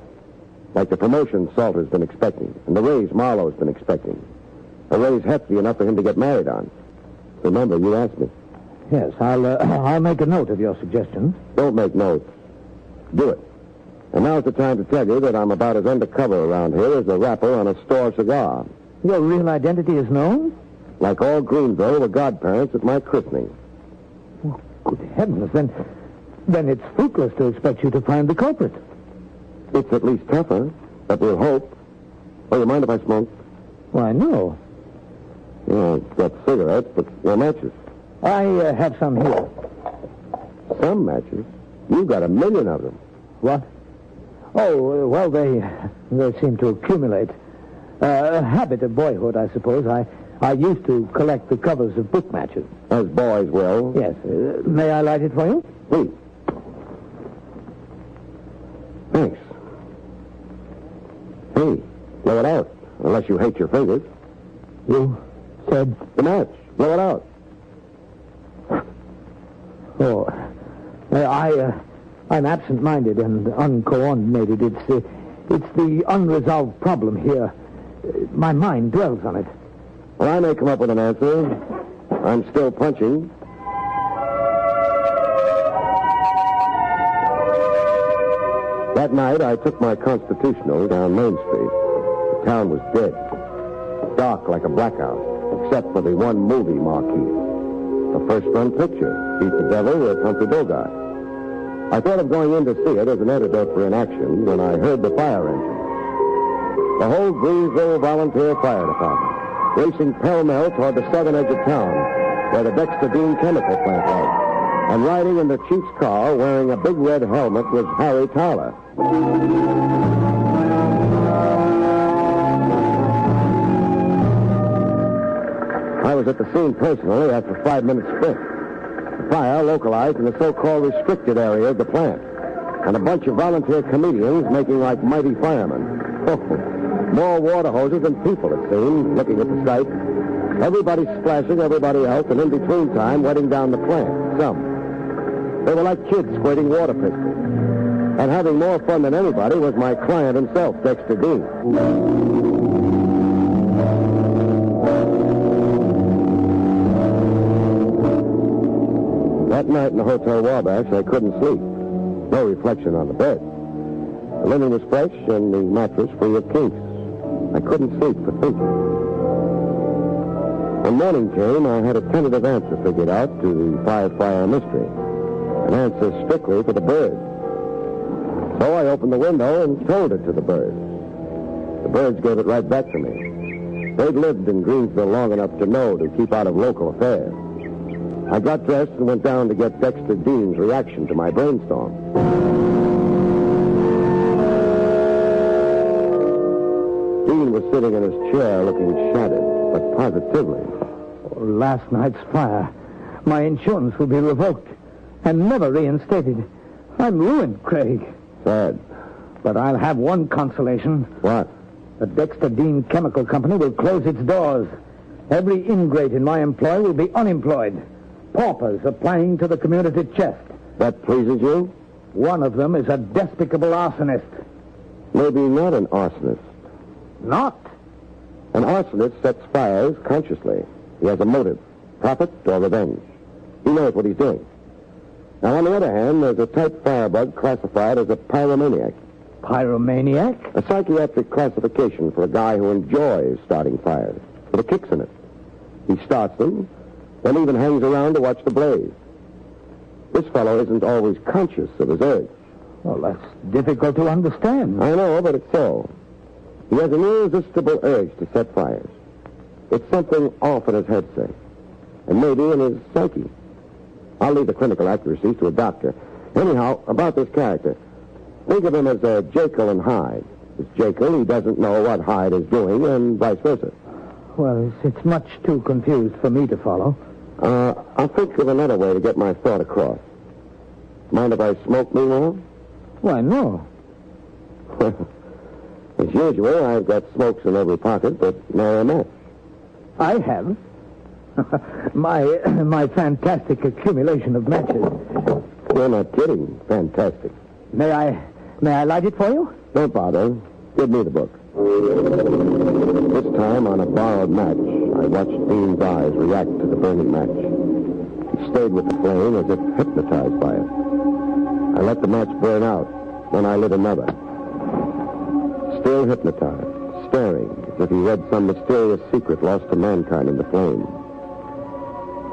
Like the promotion Salter's been expecting, and the raise Marlowe's been expecting. A raise hefty enough for him to get married on. Remember, you asked me. Yes, I'll make a note of your suggestion. Don't make notes. Do it. And now's the time to tell you that I'm about as undercover around here as the wrapper on a store cigar. Your real identity is known? Like all Greenville were godparents at my christening. Oh, good heavens, then it's fruitless to expect you to find the culprit. It's at least tougher, but we'll hope. Oh, you mind if I smoke? Why, no. Yeah, I've got cigarettes, but no matches. I have some here. Some matches? You've got 1 million of them. What? Oh, well, they seem to accumulate. A habit of boyhood, I suppose. I used to collect the covers of book matches. As boys will. Yes. May I light it for you? Please. Thanks. Hey, blow it out, unless you hate your fingers. You said? The match. Blow it out. Oh, I'm absent-minded and uncoordinated. It's the unresolved problem here. My mind dwells on it. Well, I may come up with an answer. I'm still punching. That night, I took my constitutional down Main Street. The town was dead. Dark like a blackout, except for the one movie marquee. The first-run picture, Beat the Devil with Humphrey Bogart. I thought of going in to see it as an antidote for inaction when I heard the fire engine. The whole Greensville Volunteer Fire Department, racing pell-mell toward the southern edge of town, where the Dexter Dean chemical plant was. And riding in the chief's car, wearing a big red helmet, was Harry Towler. I was at the scene personally after a 5-minute sprint. The fire localized in the so-called restricted area of the plant. And a bunch of volunteer comedians making like mighty firemen. Oh, more water hoses than people, it seemed, looking at the sight. Everybody splashing everybody else, and in between time, wetting down the plant. Some. They were like kids squirting water pistols. And having more fun than anybody was my client himself, Dexter Dean. That night in the Hotel Wabash, I couldn't sleep. No reflection on the bed. The linen was fresh and the mattress free of kinks. I couldn't sleep for thinking. When morning came, I had a tentative answer figured out to the fire mystery. An answer strictly for the birds. So I opened the window and told it to the birds. The birds gave it right back to me. They'd lived in Greensville long enough to know to keep out of local affairs. I got dressed and went down to get Dexter Dean's reaction to my brainstorm. Dean was sitting in his chair looking shattered, but positively. Last night's fire. My insurance will be revoked and never reinstated. I'm ruined, Craig. Sad. But I'll have one consolation. What? The Dexter Dean Chemical Company will close its doors. Every ingrate in my employ will be unemployed. Paupers applying to the community chest. That pleases you? One of them is a despicable arsonist. Maybe not an arsonist. Not? An arsonist sets fires consciously. He has a motive, profit or revenge. He knows what he's doing. Now, on the other hand, there's a type firebug classified as a pyromaniac. Pyromaniac? A psychiatric classification for a guy who enjoys starting fires, with a kicks in it. He starts them, then even hangs around to watch the blaze. This fellow isn't always conscious of his urge. Well, that's difficult to understand. I know, but it's so. He has an irresistible urge to set fires. It's something off in his head, say, and maybe in his psyche. I'll leave the clinical accuracies to a doctor. Anyhow, about this character. Think of him as a Jekyll and Hyde. As Jekyll, he doesn't know what Hyde is doing, and vice versa. Well, it's much too confused for me to follow. I'll think of another way to get my thought across. Mind if I smoke meanwhile? Why, no. As usual, I've got smokes in every pocket, but no a match. I have. my fantastic accumulation of matches. You're not kidding. Fantastic. May I light it for you? Don't bother. Give me the book. This time, on a borrowed match, I watched Dean's eyes react to the burning match. He stayed with the flame as if hypnotized by it. I let the match burn out. Then I lit another. Still hypnotized, staring as if he read some mysterious secret lost to mankind in the flame.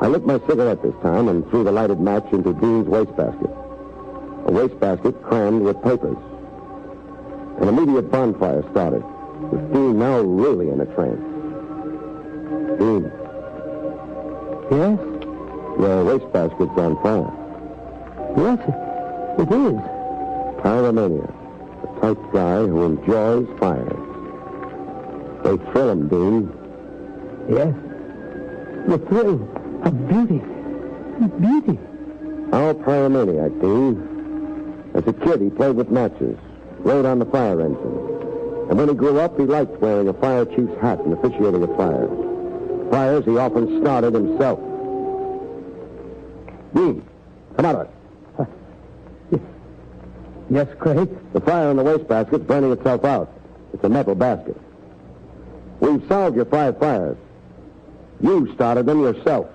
I lit my cigarette this time and threw the lighted match into Dean's wastebasket. A wastebasket crammed with papers. An immediate bonfire started, with Dean now really in a trance. Dean. Yes? Your wastebasket's on fire. Yes, it is. Pyromania. The type guy who enjoys fires. They thrill him, Dean. Yes. The thrill of beauty. Beauty. Our pyromaniac, Dean. As a kid, he played with matches, rode on the fire engine. And when he grew up, he liked wearing a fire chief's hat and officiating at fires. Fires he often started himself. Dean, come out of it. Yes, Craig? The fire in the wastebasket's burning itself out. It's a metal basket. We've solved your 5 fires. You started them yourself.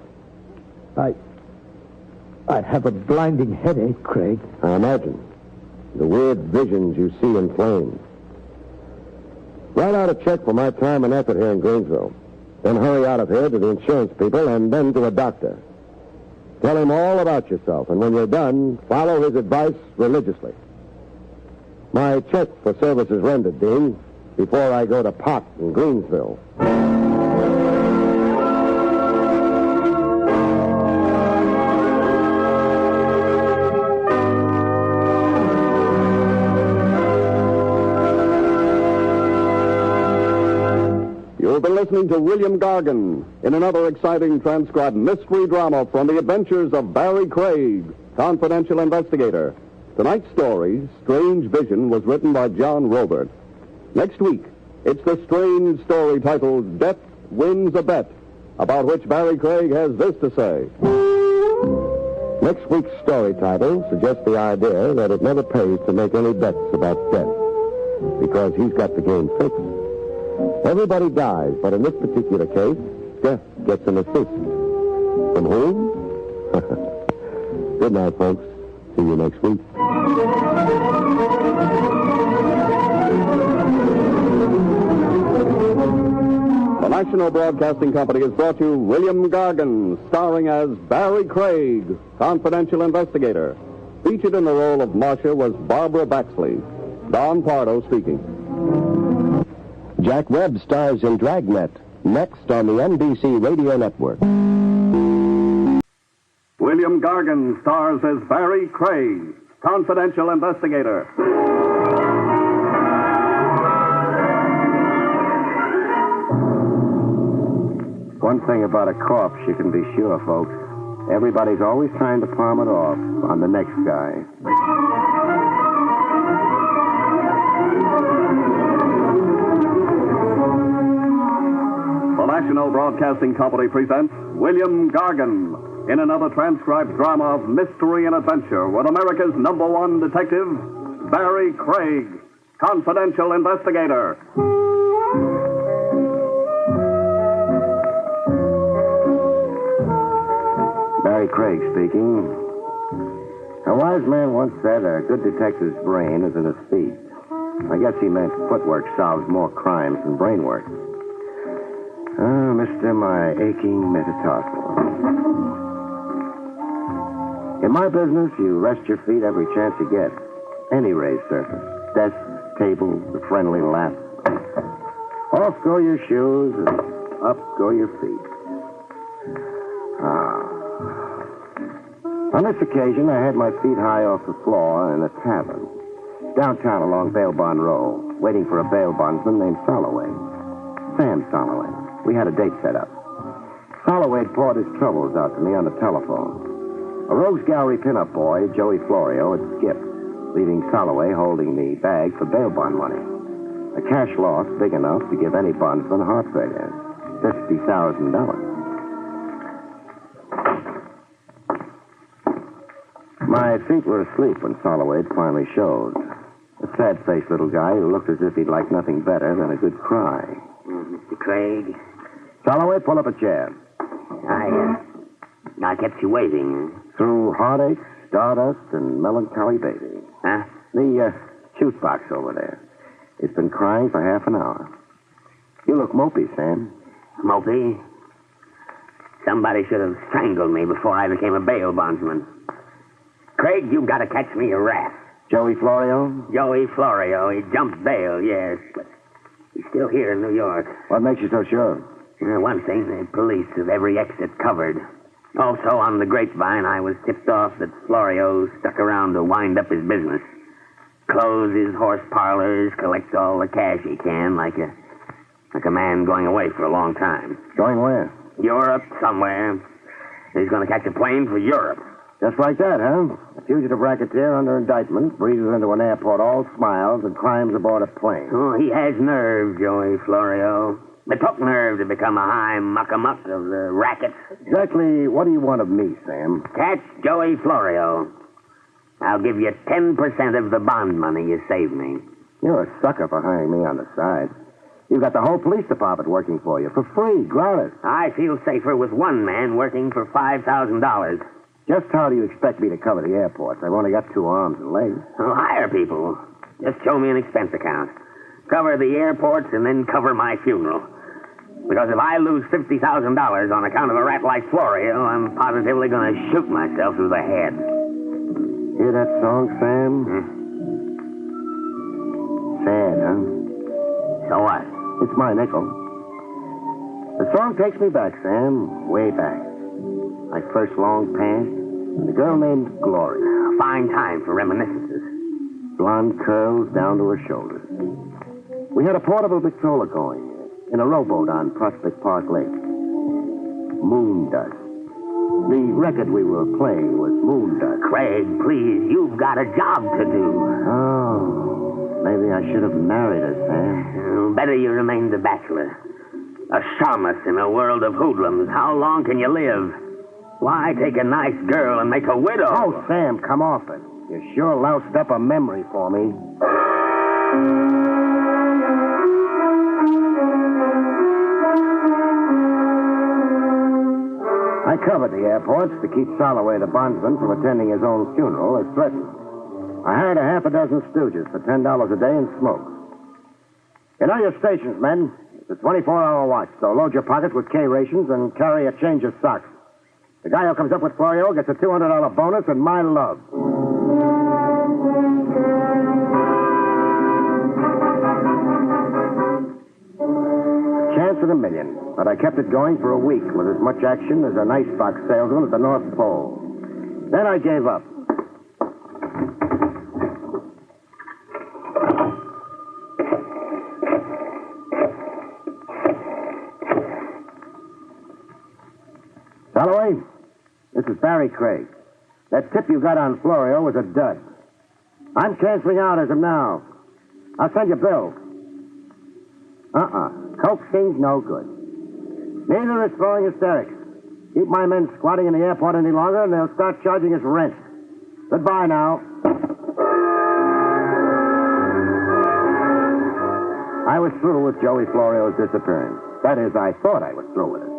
I have a blinding headache, Craig. I imagine. The weird visions you see in flames. Write out a check for my time and effort here in Greensville. Then hurry out of here to the insurance people and then to a doctor. Tell him all about yourself, and when you're done, follow his advice religiously. My check for services rendered, Dean, before I go to pot in Greensville. You've been listening to William Gargan in another exciting transcribed mystery drama from the adventures of Barrie Craig, confidential investigator. Tonight's story, Strange Vision, was written by John Robert. Next week, it's the strange story titled Death Wins a Bet, about which Barrie Craig has this to say. Next week's story title suggests the idea that it never pays to make any bets about death, because he's got the game fixed. Everybody dies, but in this particular case, death gets an assist. From whom? Good night, folks. See you next week. The National Broadcasting Company has brought you William Gargan, starring as Barrie Craig, confidential investigator. Featured in the role of Marcia was Barbara Baxley. Don Pardo speaking. Jack Webb stars in Dragnet, next on the NBC Radio Network. William Gargan stars as Barrie Craig, confidential investigator. One thing about a corpse you can be sure, folks. Everybody's always trying to palm it off on the next guy. The National Broadcasting Company presents William Gargan in another transcribed drama of mystery and adventure with America's #1 detective, Barrie Craig, confidential investigator. Barrie Craig speaking. A wise man once said a good detective's brain is in his feet. I guess he meant footwork solves more crimes than brain work. Oh, mister, my aching metatarsal. In my business, you rest your feet every chance you get. Any raised surface. Desks, tables, a friendly lap. Off go your shoes, and up go your feet. On this occasion, I had my feet high off the floor in a tavern, downtown along Bail Bond Row, waiting for a bail bondsman named Soloway. Sam Soloway. We had a date set up. Soloway poured his troubles out to me on the telephone. A Rogues Gallery pinup boy, Joey Florio, had skipped, leaving Soloway holding the bag for bail bond money. A cash loss big enough to give any bondsman heart failure. $50,000. My feet were asleep when Soloway finally showed. A sad-faced little guy who looked as if he'd like nothing better than a good cry. Mr. Craig? Soloway, pull up a chair. I kept you waiting. Through heartache, stardust, and melancholy baby. Huh? The juice box over there. It's been crying for half an hour. You look mopey, Sam. Mopey? Somebody should have strangled me before I became a bail bondsman. Craig, you've got to catch me a rat. Joey Florio? Joey Florio. He jumped bail, yes, but he's still here in New York. What makes you so sure? One thing, the police have every exit covered. Also, on the grapevine, I was tipped off that Florio stuck around to wind up his business. Close his horse parlors, collect all the cash he can, like a man going away for a long time. Going where? Europe, somewhere. He's going to catch a plane for Europe. Just like that, huh? A fugitive racketeer under indictment breezes into an airport all smiles and climbs aboard a plane. Oh, he has nerve, Joey Florio. It took nerve to become a high muck-a-muck of the racket. Exactly what do you want of me, Sam? Catch Joey Florio. I'll give you 10% of the bond money you saved me. You're a sucker for hiring me on the side. You've got the whole police department working for you, for free, gratis. I feel safer with one man working for $5,000. Just how do you expect me to cover the airports? I've only got 2 arms and legs. I'll hire people. Just show me an expense account. Cover the airports and then cover my funeral. Because if I lose $50,000 on account of a rat like Florio, I'm positively going to shoot myself through the head. Hear that song, Sam? Sad, huh? So what? It's my nickel. The song takes me back, Sam, way back. My first long past, and a girl named Glory. Fine time for reminiscences. Blonde curls down to her shoulders. We had a portable Victrola going in a rowboat on Prospect Park Lake. Moon Dust. The record we were playing was Moon Dust. Craig, please, you've got a job to do. Oh, maybe I should have married her, Sam. Better you remained a bachelor. A shamus in a world of hoodlums. How long can you live? Why take a nice girl and make a widow? Oh, Sam, come off it. You sure loused up a memory for me. I covered the airports to keep Soloway, the bondsman, from attending his own funeral as threatened. I hired a half a dozen stooges for $10 a day and smoke. You know your stations, men. It's a 24-hour watch, so load your pockets with K-rations and carry a change of socks. The guy who comes up with Florio gets a $200 bonus and my love. Chance in a million, but I kept it going for a week with as much action as an icebox salesman at the North Pole. Then I gave up. Holloway, this is Barrie Craig. That tip you got on Florio was a dud. I'm transferring out as of now. I'll send you bills. Coaxing's no good. Neither is throwing hysterics. Keep my men squatting in the airport any longer, and they'll start charging us rent. Goodbye now. I was through with Joey Florio's disappearance. That is, I thought I was through with it.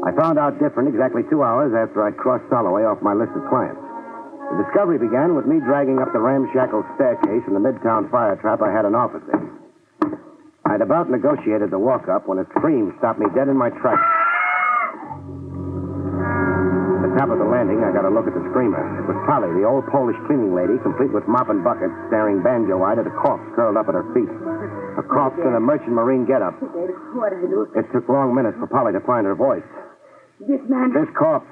I found out different exactly 2 hours after I'd crossed Holloway off my list of clients. The discovery began with me dragging up the ramshackle staircase in the Midtown fire trap I had an office in. I'd about negotiated the walk-up when a scream stopped me dead in my tracks. At the top of the landing, I got a look at the screamer. It was Polly, the old Polish cleaning lady, complete with mop and bucket, staring banjo-eyed at a corpse curled up at her feet. A corpse in a merchant marine getup. What I do? It took long minutes for Polly to find her voice. This man... This corpse.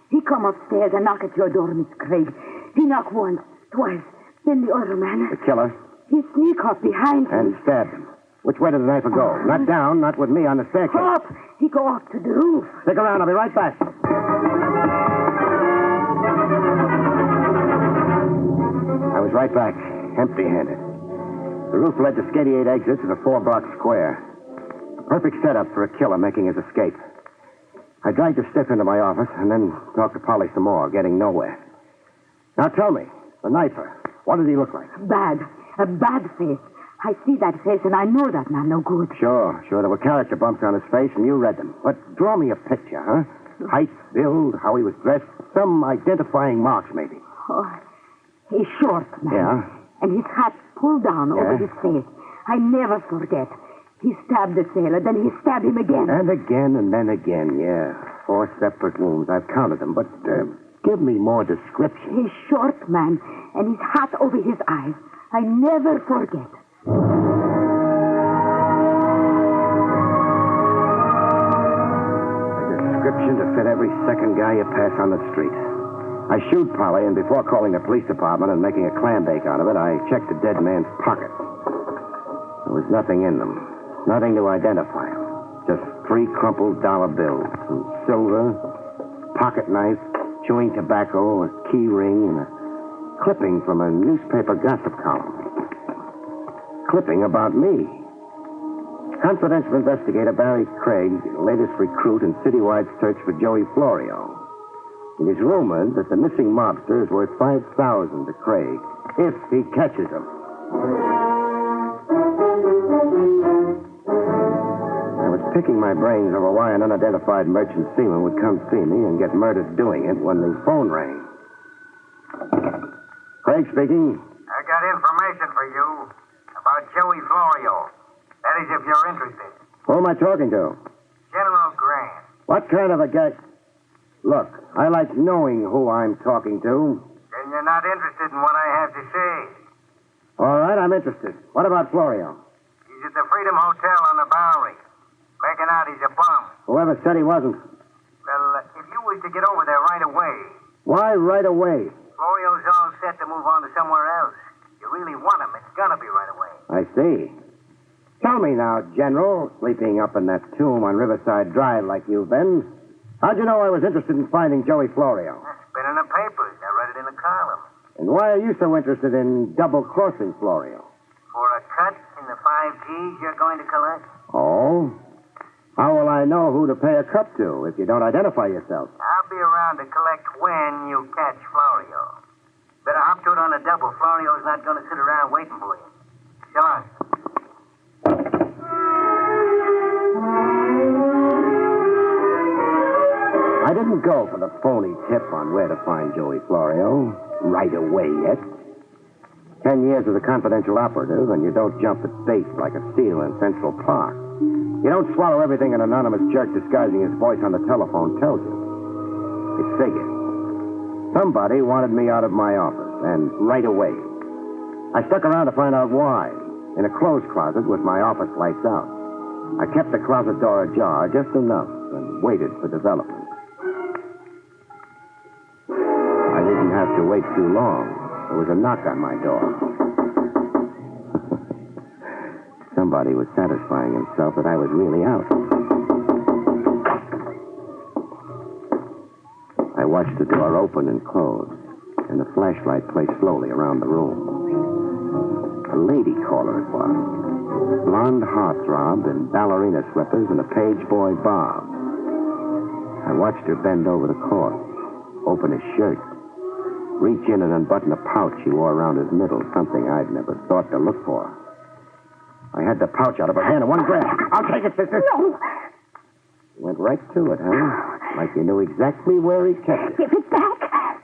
He come upstairs and knock at your door, Miss Craig. He knock once, twice. Then the other man... The killer. He sneak up behind him. And stabbed him. Which way did the knife go? Not down, not with me on the staircase. Up! He go up to the roof. Stick around, I'll be right back. I was right back, empty-handed. The roof led to 88 exits in a 4-block square. A perfect setup for a killer making his escape. I dragged the stiff into my office and then talked to Polly some more, getting nowhere. Now tell me, the knifer, what did he look like? Bad. A bad face. I see that face and I know that man no good. Sure. There were character bumps on his face and you read them. But draw me a picture, huh? Height, build, how he was dressed, some identifying marks maybe. Oh, he's short, man. Yeah? And his hat pulled down over his face. I never forget. He stabbed the sailor, then he stabbed him again. And again, and then again, yeah. 4 separate wounds. I've counted them, but give me more description. He's short, man, and his hat over his eyes. I never forget. A description to fit every second guy you pass on the street. I shoot Polly, and before calling the police department and making a clam bake out of it, I checked the dead man's pockets. There was nothing in them. Nothing to identify him. Just 3 crumpled dollar bills, some silver, pocket knife, chewing tobacco, a key ring, and a clipping from a newspaper gossip column. Clipping about me. Confidential investigator Barrie Craig, latest recruit in citywide search for Joey Florio. It is rumored that the missing mobster is worth $5,000 to Craig, if he catches him. I was picking my brains over why an unidentified merchant seaman would come see me and get murdered doing it when the phone rang. Craig speaking. I got information for you about Joey Florio. That is, if you're interested. Who am I talking to? General Grant. What kind of a guy? Look, I like knowing who I'm talking to. Then you're not interested in what I have to say. All right, I'm interested. What about Florio? He's at the Freedom Hotel on the Barrie. Making out he's a bum. Whoever said he wasn't. Well, if you was to get over there right away... Why right away? Florio's all set to move on to somewhere else. You really want him, it's gonna be right away. I see. Tell me now, General, sleeping up in that tomb on Riverside Drive like you've been, how'd you know I was interested in finding Joey Florio? It's been in the papers. I read it in the column. And why are you so interested in double-crossing Florio? For a cut in the 5 Gs you're going to collect? Oh? How will I know who to pay a cut to if you don't identify yourself? I'll be around to collect when you catch Florio. Better hop to it on a double. Florio's not going to sit around waiting for you. So long. I didn't go for the phony tip on where to find Joey Florio right away yet. 10 years as a confidential operative, and you don't jump at bait like a seal in Central Park. You don't swallow everything an anonymous jerk disguising his voice on the telephone tells you. It figured. Somebody wanted me out of my office, and right away. I stuck around to find out why, in a clothes closet with my office lights out. I kept the closet door ajar just enough and waited for development. I didn't have to wait too long. There was a knock on my door. Somebody was satisfying himself that I was really out. I watched the door open and close, and the flashlight play slowly around the room. A lady caller it was. Blonde heartthrob in ballerina slippers and a page boy bob. I watched her bend over the corpse, open his shirt, reach in and unbutton a pouch he wore around his middle, something I'd never thought to look for. I had the pouch out of her hand in one grab. I'll take it, sister. No. Went right to it, huh? Like you knew exactly where he kept it. Give it back.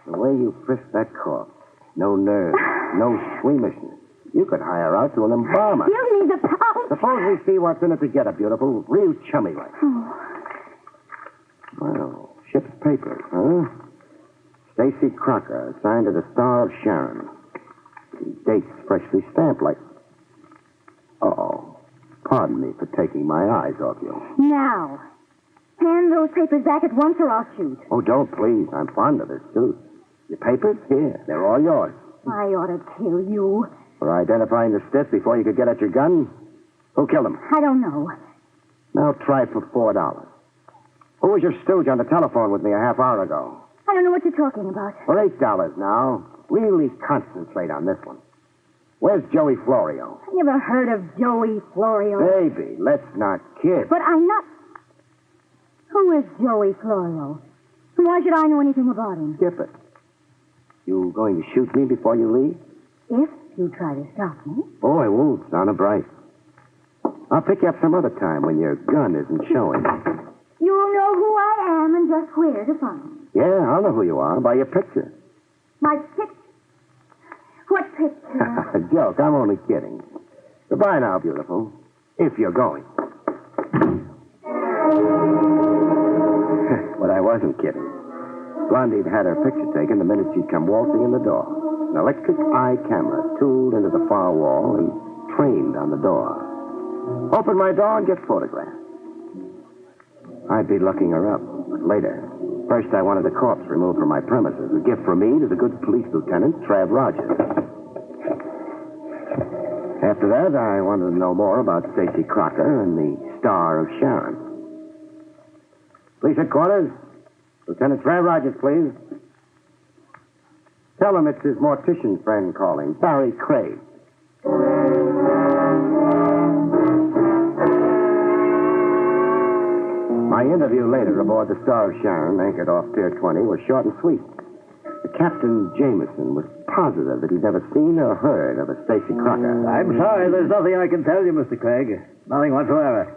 The way you frisked that corpse. No nerves, no squeamishness. You could hire out to an embalmer. Give me the pouch. Suppose we see what's in it together, beautiful. Real chummy like. Oh. Well, ship's papers, huh? Stacy Crocker, assigned to the Star of Sharon. Dates freshly stamped like... Uh-oh. Pardon me for taking my eyes off you. Now, hand those papers back at once or I'll shoot. Oh, don't, please. I'm fond of this suit. Your papers? Here. They're all yours. I ought to kill you. For identifying the stiff before you could get at your gun? Who killed him? I don't know. Now try for $4. Who was your stooge on the telephone with me a half hour ago? I don't know what you're talking about. For $8 now. Really concentrate on this one. Where's Joey Florio? I never heard of Joey Florio. Baby, let's not kid. But I'm not... Who is Joey Florio? And why should I know anything about him? Skip it. You going to shoot me before you leave? If you try to stop me. Oh, I won't. Honor bright. I'll pick you up some other time when your gun isn't showing. You'll know who I am and just where to find me. Yeah, I'll know who you are by your picture. My picture? What picture? Joke. I'm only kidding. Goodbye now, beautiful. If you're going. But I wasn't kidding. Blondie'd had her picture taken the minute she'd come waltzing in the door. An electric eye camera tooled into the far wall and trained on the door. Open my door and get photographed. I'd be looking her up, but later. First, I wanted the corpse removed from my premises. A gift from me to the good police lieutenant, Trav Rogers. After that, I wanted to know more about Stacy Crocker and the Star of Sharon. Police headquarters. Lieutenant Trav Rogers, please. Tell him it's his mortician friend calling, Barrie Craig. My interview later aboard the Star of Sharon, anchored off Pier 20, was short and sweet. The Captain Jameson was positive that he'd never seen or heard of a Stacy Crocker. I'm sorry, there's nothing I can tell you, Mr. Craig. Nothing whatsoever.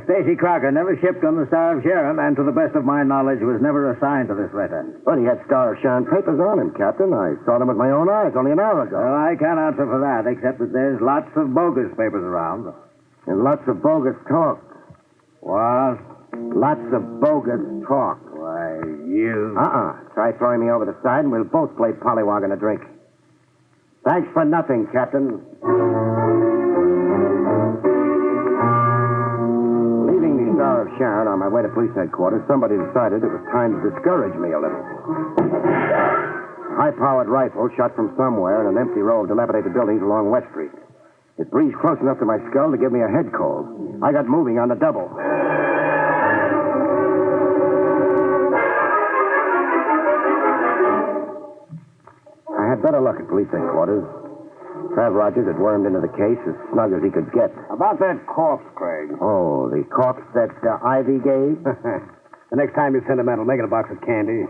Stacy Crocker never shipped on the Star of Sharon, and to the best of my knowledge, was never assigned to this letter. But he had Star of Sharon papers on him, Captain. I saw them with my own eyes only an hour ago. Well, I can't answer for that, except that there's lots of bogus papers around. And lots of bogus talk. What? Lots of bogus talk. Why, you... Try throwing me over the side and we'll both play pollywog and a drink. Thanks for nothing, Captain. Leaving the Star of Sharon on my way to police headquarters, somebody decided it was time to discourage me a little. A high-powered rifle shot from somewhere in an empty row of dilapidated buildings along West Street. It breezed close enough to my skull to give me a head cold. I got moving on the double. I had better luck at police headquarters. Trav Rogers had wormed into the case as snug as he could get. About that corpse, Craig. Oh, the corpse that Ivy gave? The next time you're sentimental, make it a box of candy.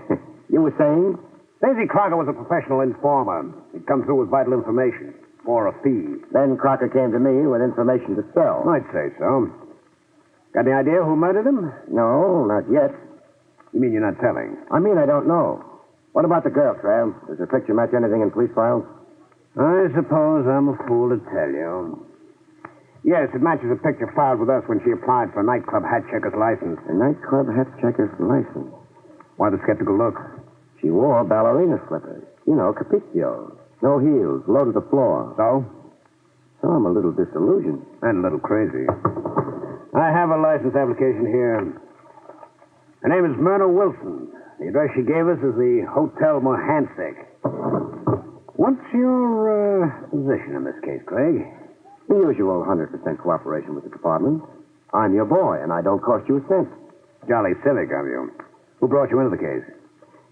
You were saying? Stacy Crocker was a professional informer. He'd come through with vital information. For a fee. Then Crocker came to me with information to sell. I'd say so. Got any idea who murdered him? No, not yet. You mean you're not telling? I mean I don't know. What about the girl, Trav? Does her picture match anything in police files? I suppose I'm a fool to tell you. Yes, it matches a picture filed with us when she applied for a nightclub hat checker's license. A nightclub hat checker's license? Why the skeptical look? She wore ballerina slippers. You know, capriccios. No heels, low to the floor. So? So I'm a little disillusioned. And a little crazy. I have a license application here. Her name is Myrna Wilson. The address she gave us is the Hotel Mohansick. What's your position in this case, Craig? The usual 100% cooperation with the department. I'm your boy, and I don't cost you a cent. Jolly civic of you. Who brought you into the case?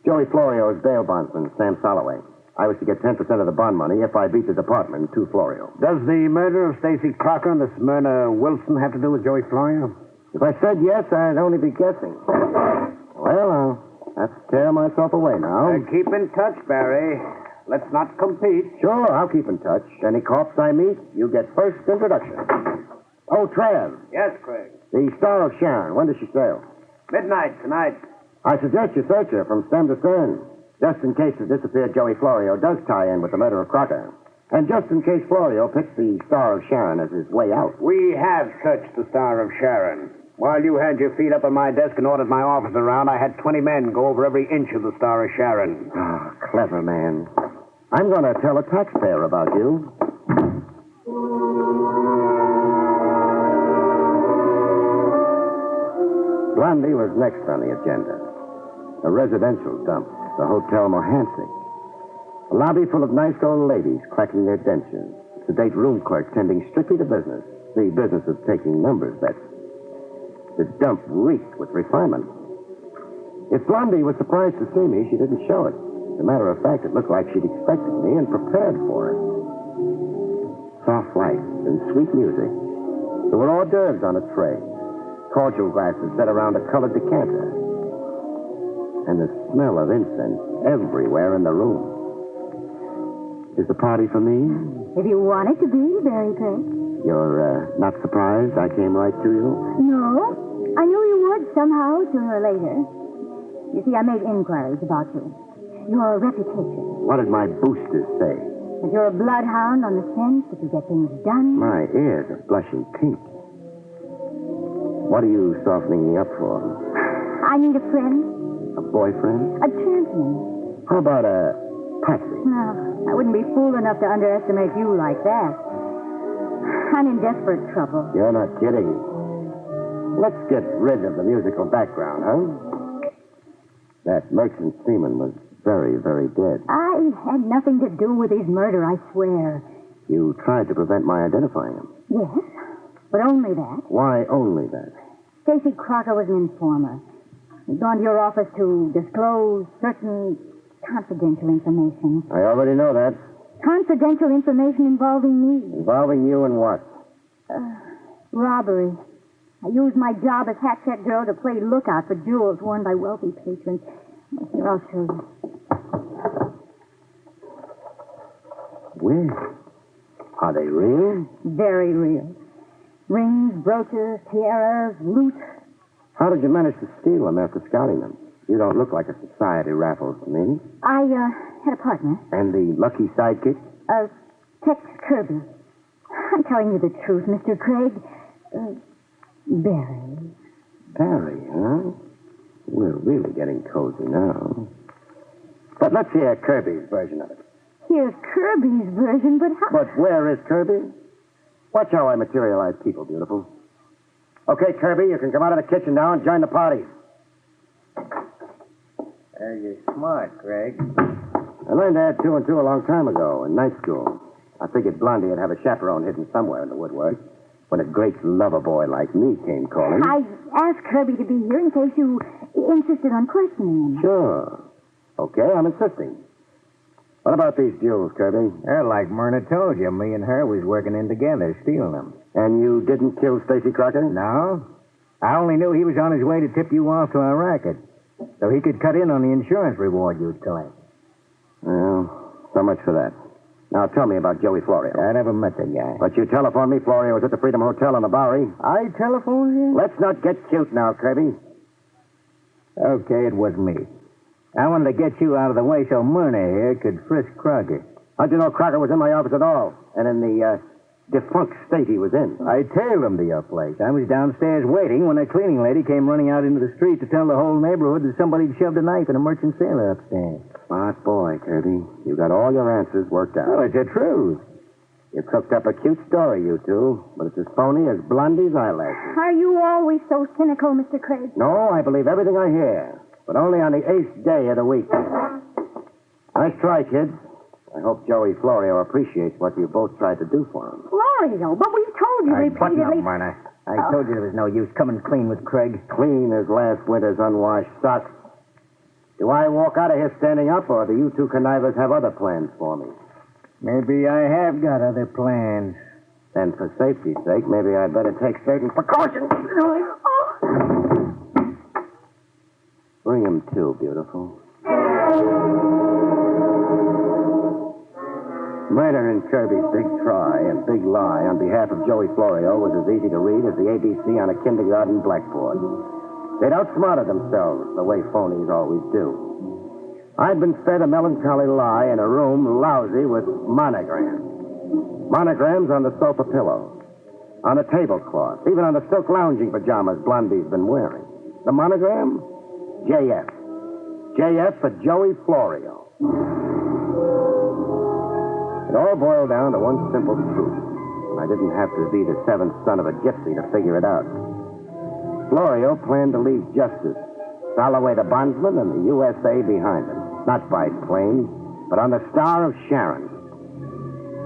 Joey Florio's bail bondsman, Sam Soloway. I was to get 10% of the bond money if I beat the department to Florio. Does the murder of Stacy Crocker and this Myrna Wilson have to do with Joey Florio? If I said yes, I'd only be guessing. Well, I'll have to tear myself away now. Keep in touch, Barrie. Let's not compete. Sure, I'll keep in touch. Any cops I meet, you get first introduction. Oh, Trav. Yes, Craig. The Star of Sharon. When does she sail? Midnight tonight. I suggest you search her from stem to stern, just in case the disappeared Joey Florio does tie in with the murder of Crocker. And just in case Florio picks the Star of Sharon as his way out. We have searched the Star of Sharon. While you had your feet up on my desk and ordered my office around, I had 20 men go over every inch of the Star of Sharon. Ah, clever man. I'm going to tell a taxpayer about you. Blondie was next on the agenda. A residential dump, the Hotel Mohansick. A lobby full of nice old ladies clacking their dentures. Sedate room clerk tending strictly to business. The business of taking numbers bets. The dump reeked with refinement. If Blondie was surprised to see me, she didn't show it. As a matter of fact, it looked like she'd expected me and prepared for it. Soft lights and sweet music. There were hors d'oeuvres on a tray. Cordial glasses set around a colored decanter. And the smell of incense everywhere in the room. Is the party for me? If you want it to be, Barrie Craig. You're not surprised I came right to you? No. I knew you would somehow, sooner or later. You see, I made inquiries about you. Your reputation. What did my boosters say? That you're a bloodhound on the scent, that you get things done. My ears are blushing pink. What are you softening me up for? I need a friend. A boyfriend? A champion. How about a patsy? No, I wouldn't be fool enough to underestimate you like that. I'm in desperate trouble. You're not kidding. Let's get rid of the musical background, huh? That merchant seaman was very, very dead. I had nothing to do with his murder, I swear. You tried to prevent my identifying him. Yes, but only that. Why only that? Stacy Crocker was an informer. He'd gone to your office to disclose certain confidential information. I already know that. Confidential information involving me. Involving you in what? Robbery. I used my job as hat check girl to play lookout for jewels worn by wealthy patrons. Here, I'll show you. Where? Are they real? Very real. Rings, brooches, tiaras, loot. How did you manage to steal them after scouting them? You don't look like a society raffle to me. I had a partner. And the lucky sidekick? Tex Kirby. I'm telling you the truth, Mr. Craig. Barrie. Barrie, huh? We're really getting cozy now. But let's hear Kirby's version of it. Here's Kirby's version, but how... But where is Kirby? Watch how I materialize people, beautiful. Okay, Kirby, you can come out of the kitchen now and join the party. You're smart, Craig. I learned to add 2 and 2 a long time ago in night school. I figured Blondie would have a chaperone hidden somewhere in the woodwork when a great lover boy like me came calling. I asked Kirby to be here in case you insisted on questioning him. Sure. Okay, I'm insisting. What about these jewels, Kirby? Like Myrna told you, me and her was working in together, stealing them. And you didn't kill Stacy Crocker? No. I only knew he was on his way to tip you off to our racket, so he could cut in on the insurance reward you'd collect. Well, so much for that. Now tell me about Joey Florio. I never met the guy. But you telephoned me Florio was at the Freedom Hotel on the Barrie. I telephoned you? Let's not get cute now, Kirby. Okay, it was me. I wanted to get you out of the way so Myrna here could frisk Crocker. How'd you know Crocker was in my office at all? And in the defunct state he was in? I tailed him to your place. I was downstairs waiting when a cleaning lady came running out into the street to tell the whole neighborhood that somebody'd shoved a knife in a merchant sailor upstairs. Smart boy, Kirby. You got all your answers worked out. Well, it's the truth. You cooked up a cute story, you two, but it's as phony as Blondie's eyelashes. Are you always so cynical, Mr. Craig? No, I believe everything I hear, but only on the 8th day of the week. Nice try, kids. I hope Joey Florio appreciates what you both tried to do for him. Florio, but we've told you repeatedly... Marna. I told you there was no use coming clean with Craig. Clean as last winter's unwashed socks. Do I walk out of here standing up, or do you two connivers have other plans for me? Maybe I have got other plans. Then for safety's sake, maybe I'd better take certain precautions. Bring him to, beautiful. Murder in Kirby's big try and big lie on behalf of Joey Florio was as easy to read as the ABC on a kindergarten blackboard. They'd outsmarted themselves, the way phonies always do. I'd been fed a melancholy lie in a room lousy with monograms. Monograms on the sofa pillow, on the tablecloth, even on the silk lounging pajamas Blondie's been wearing. The monogram? JF. JF for Joey Florio. It all boiled down to one simple truth. I didn't have to be the seventh son of a gypsy to figure it out. Florio planned to leave justice, Soloway the bondsman, and the USA behind him. Not by plane, but on the Star of Sharon.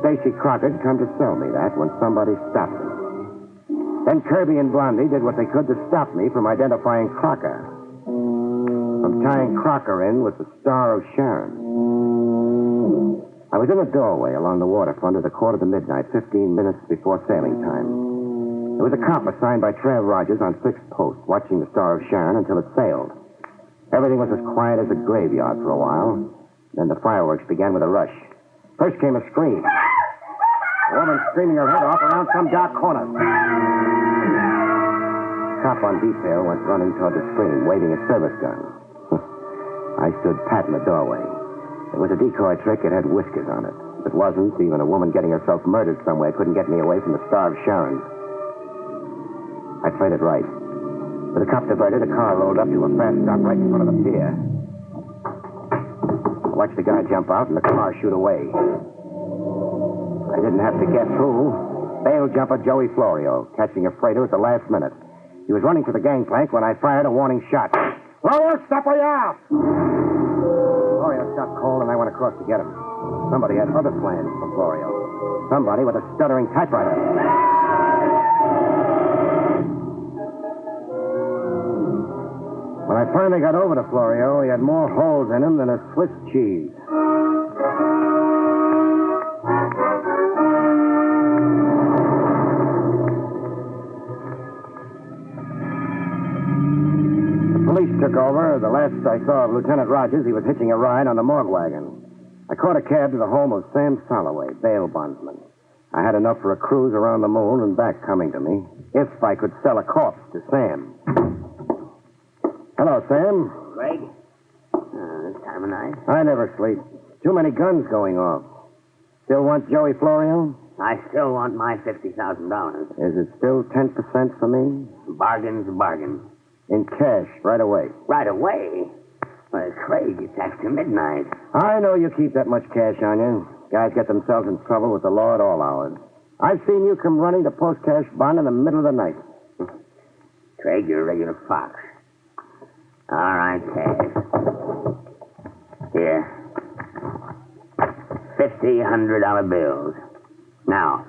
Stacy Crockett come to sell me that when somebody stopped him. Then Kirby and Blondie did what they could to stop me from identifying Crocker. From tying Crocker in with the Star of Sharon. I was in a doorway along the waterfront at a quarter to midnight, 15 minutes before sailing time. There was a cop assigned by Trev Rogers on 6th post, watching the Star of Sharon until it sailed. Everything was as quiet as a graveyard for a while. Then the fireworks began with a rush. First came a scream. A woman screaming her head off around some dark corner. Cop on detail went running toward the screen, waving a service gun. I stood pat in the doorway. It was a decoy trick. It had whiskers on it. If it wasn't, even a woman getting herself murdered somewhere couldn't get me away from the Star of Sharon. I played it right. With the cop diverted, a car rolled up to a fast stop right in front of the pier. I watched the guy jump out and the car shoot away. I didn't have to get through. Bail jumper Joey Florio, catching a freighter at the last minute. He was running for the gangplank when I fired a warning shot. Florio, stop where you are! Florio stopped cold and I went across to get him. Somebody had other plans for Florio. Somebody with a stuttering typewriter. When I finally got over to Florio, he had more holes in him than a Swiss cheese. The police took over. The last I saw of Lieutenant Rogers, he was hitching a ride on the morgue wagon. I caught a cab to the home of Sam Soloway, bail bondsman. I had enough for a cruise around the moon and back coming to me, if I could sell a corpse to Sam. Hello, Sam. Craig? This time of night? I never sleep. Too many guns going off. Still want Joey Florio? I still want my $50,000. Is it still 10% for me? Bargain's a bargain. In cash, right away. Right away? Well, Craig, it's after midnight. I know you keep that much cash on you. Guys get themselves in trouble with the law at all hours. I've seen you come running to post cash bond in the middle of the night. Craig, you're a regular fox. All right, cash. Here. $100 bills. Now,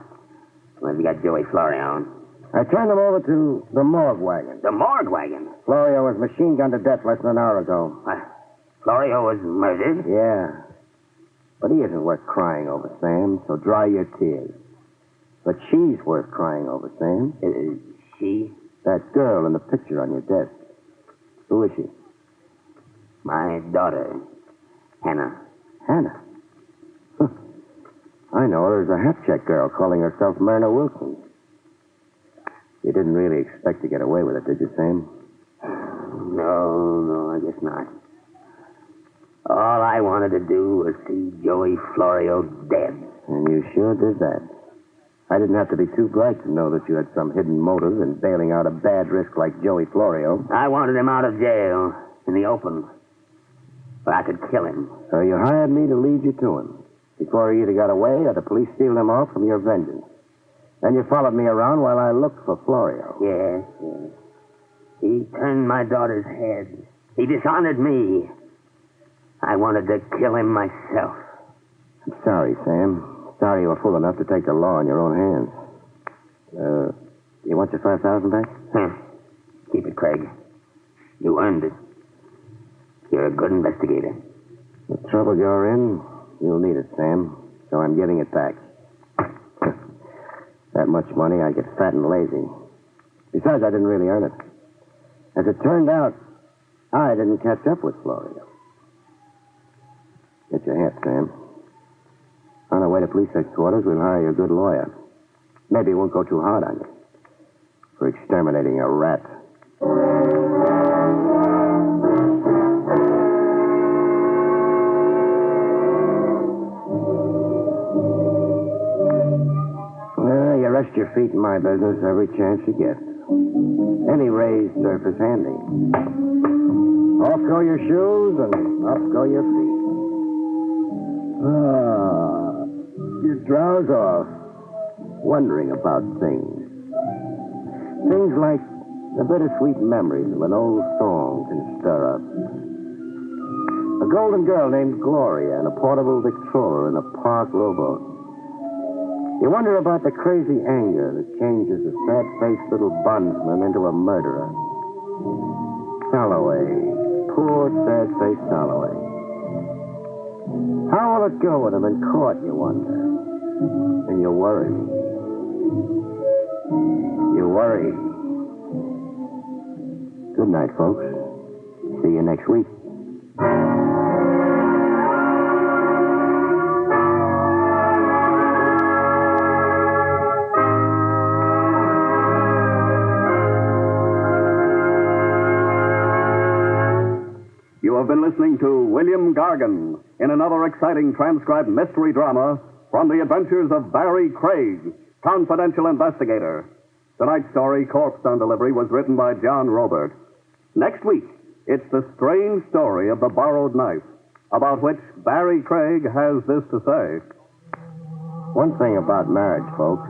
where have you got Joey Florio? I turned him over to the morgue wagon. The morgue wagon? Florio was machine gunned to death less than an hour ago. Florio was murdered? Yeah. But he isn't worth crying over, Sam, so dry your tears. But she's worth crying over, Sam. She? That girl in the picture on your desk. Who is she? My daughter, Hannah. Hannah? Huh. I know her as a hat-check girl calling herself Myrna Wilson. You didn't really expect to get away with it, did you, Sam? No, I guess not. All I wanted to do was see Joey Florio dead. And you sure did that. I didn't have to be too bright to know that you had some hidden motive in bailing out a bad risk like Joey Florio. I wanted him out of jail, in the open. But I could kill him. So you hired me to lead you to him. before he either got away or the police steal him off from your vengeance. Then you followed me around while I looked for Florio. Yes. He turned my daughter's head. He dishonored me. I wanted to kill him myself. I'm sorry, Sam. Sorry you were fool enough to take the law in your own hands. You want your $5,000 back? Keep it, Craig. You earned it. You're a good investigator. The trouble you're in, you'll need it, Sam. So I'm giving it back. That much money, I get fat and lazy. Besides, I didn't really earn it. As it turned out, I didn't catch up with Florio. Get your hat, Sam. On our way to police headquarters, we'll hire you a good lawyer. Maybe he won't go too hard on you for exterminating a rat. Well, you rest your feet in my business every chance you get. Any raised surface handy. Off go your shoes and up go your feet. You drowse off, wondering about things. Things like the bittersweet memories of an old song can stir up. A golden girl named Gloria and a portable Victrola in a park rowboat. You wonder about the crazy anger that changes a sad-faced little bondsman into a murderer. Holloway. Poor, sad-faced Holloway. How will it go with him in court, you wonder? And you worry. You worry. Good night, folks. See you next week. You have been listening to William Gargan in another exciting transcribed mystery drama from the adventures of Barrie Craig, confidential investigator. Tonight's story, Corpse on Delivery, was written by John Robert. Next week, it's the strange story of the borrowed knife, about which Barrie Craig has this to say. One thing about marriage, folks,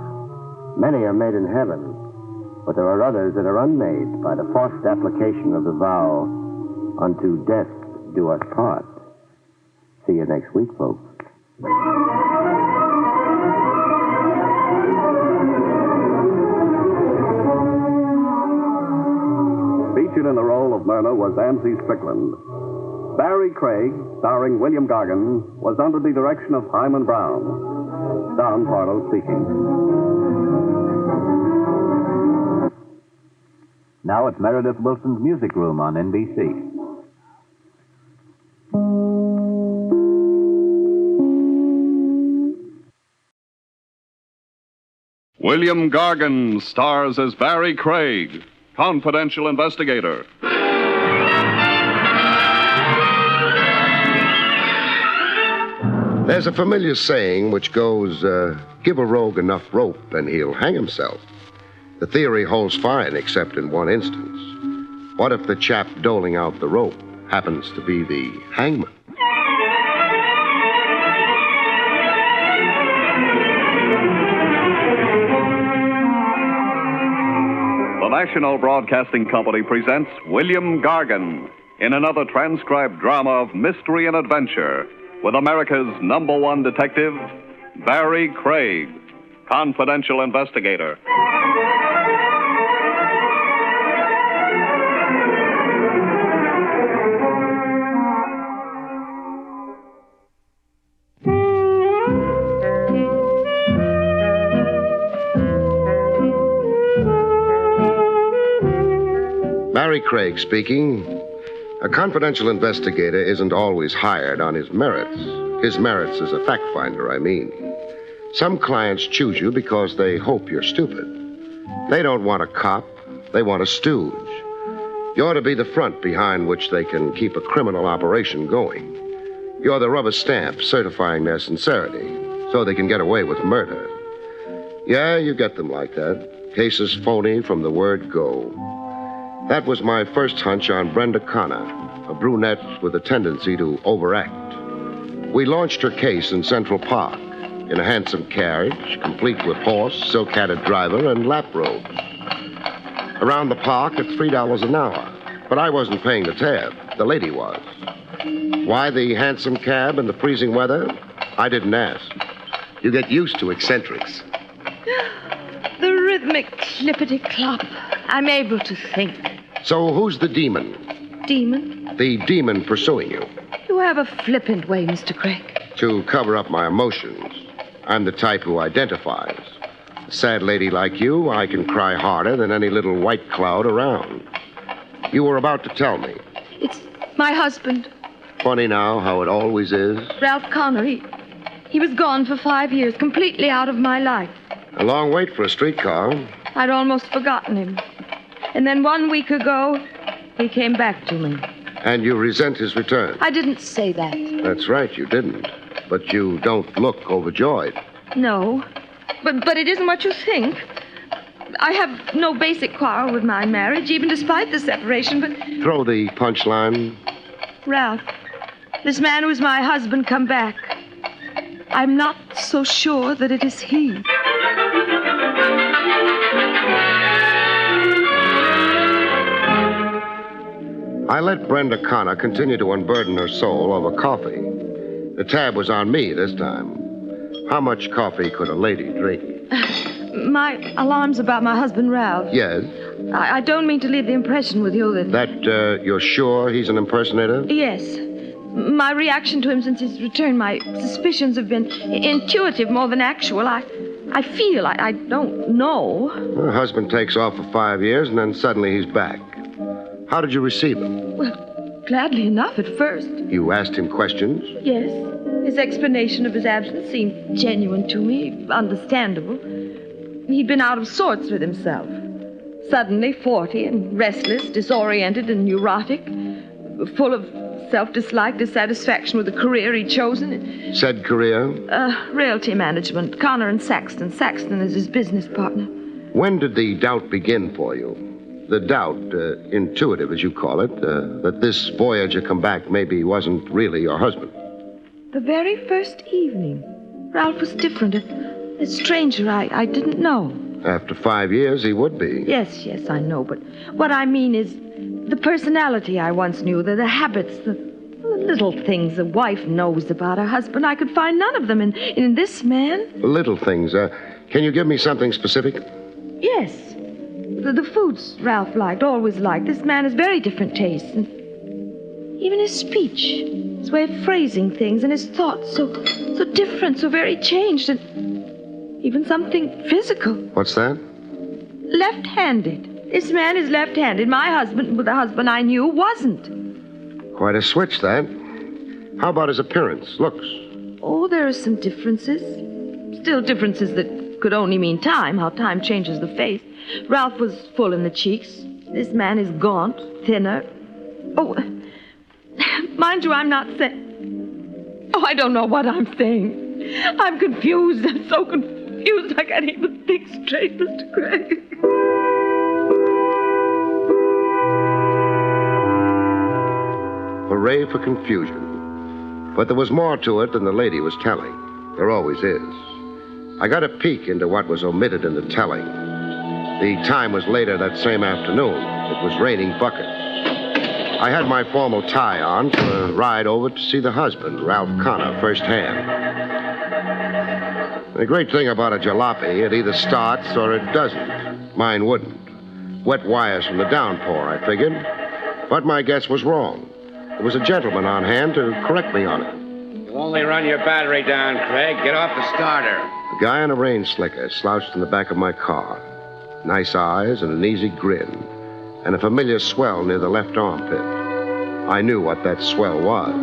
many are made in heaven, but there are others that are unmade by the forced application of the vow, unto death do us part. See you next week, folks. Featured in the role of Myrna was Amzie Strickland. Barrie Craig, starring William Gargan, was under the direction of Hyman Brown. Don Pardo speaking. Now it's Meredith Wilson's Music Room on NBC. William Gargan stars as Barrie Craig, confidential investigator. There's a familiar saying which goes, give a rogue enough rope and he'll hang himself. The theory holds fine except in one instance. What if the chap doling out the rope happens to be the hangman? The National Broadcasting Company presents William Gargan in another transcribed drama of mystery and adventure with America's #1 detective, Barrie Craig, confidential investigator. Barrie Craig speaking. A confidential investigator isn't always hired on his merits. His merits as a fact finder, I mean. Some clients choose you because they hope you're stupid. They don't want a cop. They want a stooge. You're to be the front behind which they can keep a criminal operation going. You're the rubber stamp certifying their sincerity so they can get away with murder. Yeah, you get them like that. Cases phony from the word go. That was my first hunch on Brenda Connor, a brunette with a tendency to overact. We launched her case in Central Park in a handsome carriage, complete with horse, silk-hatted driver, and lap robes. Around the park at $3 an hour. But I wasn't paying the tab. The lady was. Why the handsome cab in the freezing weather? I didn't ask. You get used to eccentrics. The rhythmic clippity-clop. I'm able to think. So who's the demon? Demon? The demon pursuing you. You have a flippant way, Mr. Craig. To cover up my emotions. I'm the type who identifies. A sad lady like you, I can cry harder than any little white cloud around. You were about to tell me. It's my husband. Funny now how it always is. Ralph Connor. He was gone for 5 years, completely out of my life. A long wait for a streetcar. I'd almost forgotten him. And then 1 week ago, he came back to me. And you resent his return? I didn't say that. That's right, you didn't. But you don't look overjoyed. No. But it isn't what you think. I have no basic quarrel with my marriage, even despite the separation, but... Throw the punchline. Ralph, this man who is my husband come back. I'm not so sure that it is he. I let Brenda Connor continue to unburden her soul over coffee. The tab was on me this time. How much coffee could a lady drink? My alarms about my husband, Ralph. Yes? I don't mean to leave the impression with you that... That you're sure he's an impersonator? Yes. My reaction to him since his return, my suspicions have been intuitive more than actual. I feel, I don't know. Her husband takes off for 5 years, and then suddenly he's back. How did you receive him? Well, gladly enough at first. You asked him questions? Yes. His explanation of his absence seemed genuine to me, understandable. He'd been out of sorts with himself. Suddenly 40 and restless, disoriented and neurotic, full of self-dislike, dissatisfaction with the career he'd chosen. Said career? Realty management. Connor and Saxton. Saxton is his business partner. When did the doubt begin for you? The doubt, intuitive as you call it, that this voyager come back maybe wasn't really your husband. The very first evening. Ralph was different. A stranger I didn't know. After 5 years, he would be. Yes, I know. But what I mean is the personality I once knew, the habits, the little things a wife knows about her husband. I could find none of them in this man. Little things. Can you give me something specific? Yes. The foods Ralph liked, always liked. This man has very different tastes. And even his speech, his way of phrasing things, and his thoughts, so different, so very changed, and even something physical. What's that? Left-handed. This man is left-handed. My husband, the husband I knew, wasn't. Quite a switch, that. How about his appearance, looks? Oh, there are some differences. Still differences that could only mean time, how time changes the face. Ralph was full in the cheeks. This man is gaunt, thinner. Oh, mind you, I'm not saying... Oh, I don't know what I'm saying. I'm confused. I'm so confused I can't even think straight, Mr. Craig. Hooray for confusion. But there was more to it than the lady was telling. There always is. I got a peek into what was omitted in the telling. The time was later that same afternoon. It was raining buckets. I had my formal tie on for a ride over to see the husband, Ralph Connor, firsthand. The great thing about a jalopy, it either starts or it doesn't. Mine wouldn't. Wet wires from the downpour, I figured. But my guess was wrong. There was a gentleman on hand to correct me on it. You only run your battery down, Craig. Get off the starter. A guy on a rain slicker slouched in the back of my car. Nice eyes and an easy grin. And a familiar swell near the left armpit. I knew what that swell was.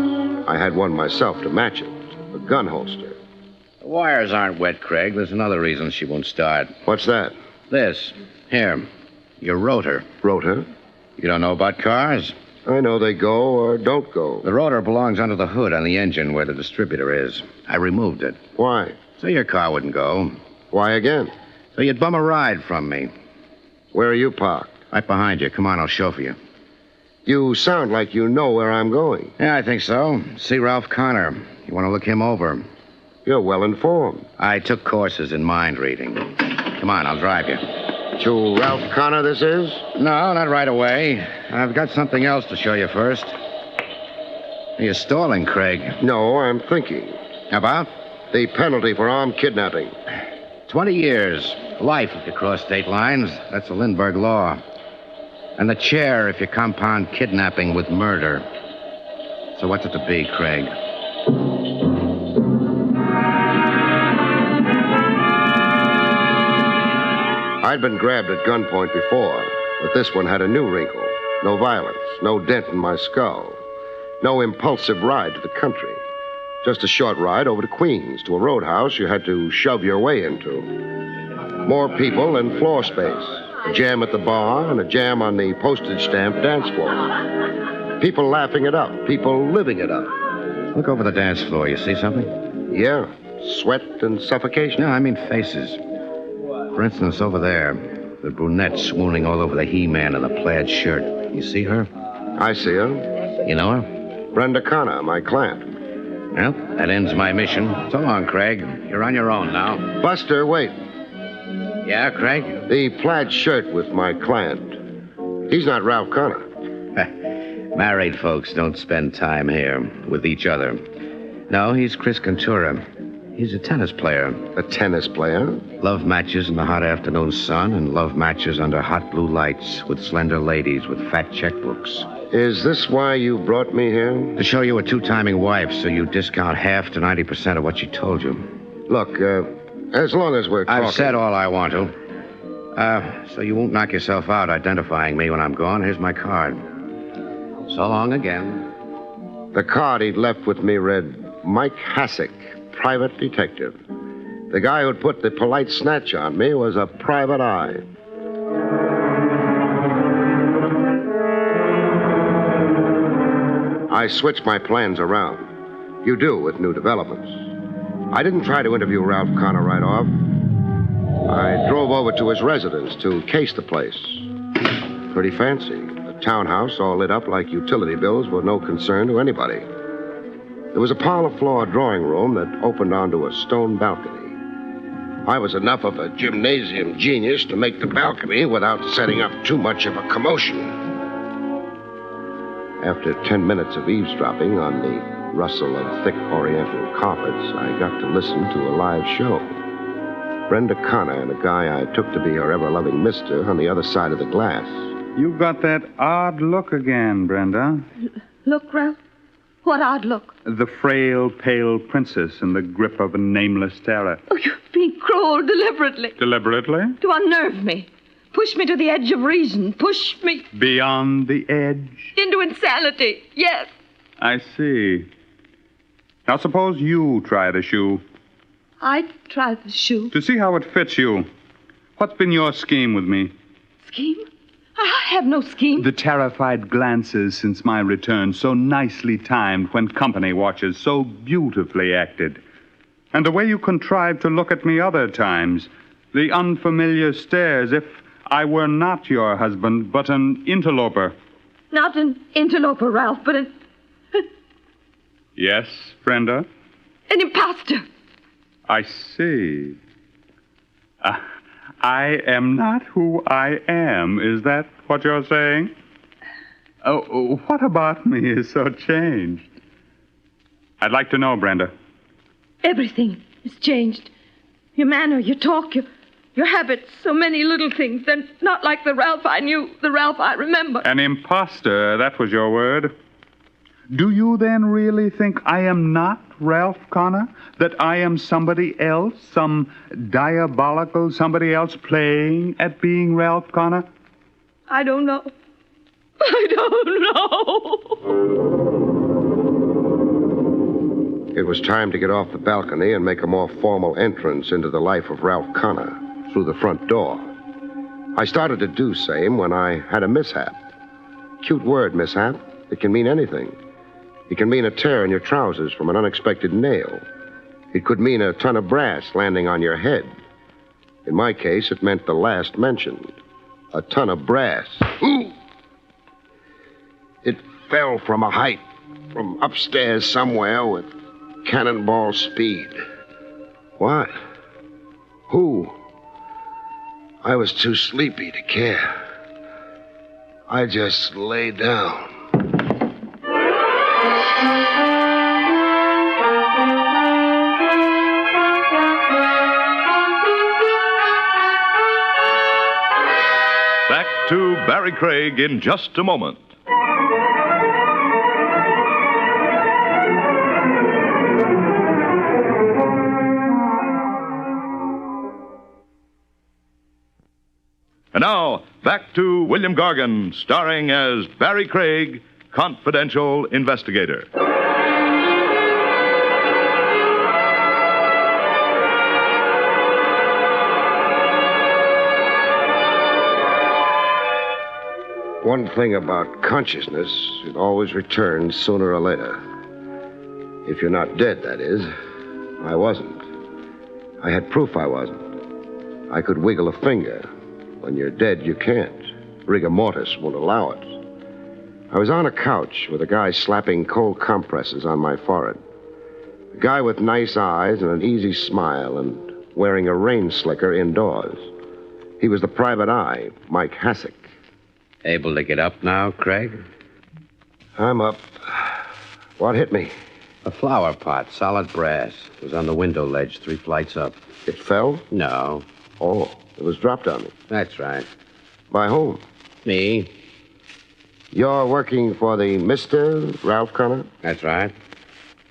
I had one myself to match it. A gun holster. The wires aren't wet, Craig. There's another reason she won't start. What's that? This. Here. Your rotor. Rotor? You don't know about cars? I know they go or don't go. The rotor belongs under the hood on the engine where the distributor is. I removed it. Why? So your car wouldn't go. Why again? So you'd bum a ride from me. Where are you parked? Right behind you. Come on, I'll chauffeur you. You sound like you know where I'm going. Yeah, I think so. See Ralph Connor. He You want to look him over? You're well informed. I took courses in mind reading. Come on, I'll drive you. To Ralph Connor, this is? No, not right away. I've got something else to show you first. You're stalling, Craig. No, I'm thinking. About? The penalty for armed kidnapping. 20 years. Life if you cross state lines. That's the Lindbergh law. And the chair if you compound kidnapping with murder. So what's it to be, Craig? I'd been grabbed at gunpoint before, but this one had a new wrinkle. No violence, no dent in my skull, no impulsive ride to the country. Just a short ride over to Queens, to a roadhouse you had to shove your way into. More people and floor space. A jam at the bar and a jam on the postage stamp dance floor. People laughing it up, people living it up. Look over the dance floor. You see something? Yeah, sweat and suffocation. No, I mean faces. For instance, over there, the brunette swooning all over the He-Man in the plaid shirt. You see her? I see her. You know her? Brenda Connor, my client. Well, that ends my mission. So long, Craig. You're on your own now. Buster, wait. Yeah, Craig? The plaid shirt with my client. He's not Ralph Connor. Married folks don't spend time here with each other. No, he's Chris Cantura. He's a tennis player. A tennis player? Love matches in the hot afternoon sun and love matches under hot blue lights with slender ladies with fat checkbooks. Is this why you brought me here? To show you a two-timing wife so you discount half to 90% of what she told you. Look, as long as we're talking... I've said all I want to. So you won't knock yourself out identifying me when I'm gone. Here's my card. So long again. The card he'd left with me read, Mike Hassick, private detective. The guy who'd put the polite snatch on me was a private eye. I switched my plans around. You do with new developments. I didn't try to interview Ralph Connor right off. I drove over to his residence to case the place. Pretty fancy. A townhouse all lit up like utility bills were no concern to anybody. There was a parlor floor drawing room that opened onto a stone balcony. I was enough of a gymnasium genius to make the balcony without setting up too much of a commotion. After 10 minutes of eavesdropping on the rustle of thick oriental carpets, I got to listen to a live show. Brenda Connor and a guy I took to be her ever-loving mister on the other side of the glass. You've got that odd look again, Brenda. Look, Ralph? What odd look? The frail, pale princess in the grip of a nameless terror. Oh, you're being cruel deliberately. Deliberately? To unnerve me. Push me to the edge of reason. Push me... Beyond the edge? Into insanity, yes. I see. Now, suppose you try the shoe. I tried the shoe. To see how it fits you. What's been your scheme with me? Scheme? I have no scheme. The terrified glances since my return, so nicely timed when company watches, so beautifully acted. And the way you contrived to look at me other times. The unfamiliar stares, if I were not your husband, but an interloper. Not an interloper, Ralph, but an... Yes, Brenda? An imposter. I see. I am not who I am. Is that what you're saying? Oh, what about me is so changed? I'd like to know, Brenda. Everything is changed. Your manner, your talk, your habits, so many little things. They're not like the Ralph I knew, the Ralph I remember. An imposter, that was your word. Do you then really think I am not Ralph Connor? That I am somebody else? Some diabolical somebody else playing at being Ralph Connor? I don't know. I don't know. It was time to get off the balcony and make a more formal entrance into the life of Ralph Connor through the front door. I started to do same when I had a mishap. Cute word, mishap. It can mean anything. It can mean a tear in your trousers from an unexpected nail. It could mean a ton of brass landing on your head. In my case, it meant the last mentioned. A ton of brass. Ooh! It fell from a height, from upstairs somewhere with cannonball speed. What? Who? I was too sleepy to care. I just lay down. Back to Barrie Craig in just a moment. And now, back to William Gargan, starring as Barrie Craig, confidential investigator. One thing about consciousness, it always returns sooner or later. If you're not dead, that is. I wasn't. I had proof I wasn't. I could wiggle a finger. When you're dead, you can't. Rigor mortis won't allow it. I was on a couch with a guy slapping cold compresses on my forehead. A guy with nice eyes and an easy smile and wearing a rain slicker indoors. He was the private eye, Mike Hassick. Able to get up now, Craig? I'm up. What hit me? A flower pot, solid brass. It was on the window ledge, 3 flights up. It fell? No. Oh, it was dropped on me. That's right. By whom? Me. You're working for the Mr. Ralph Connor? That's right.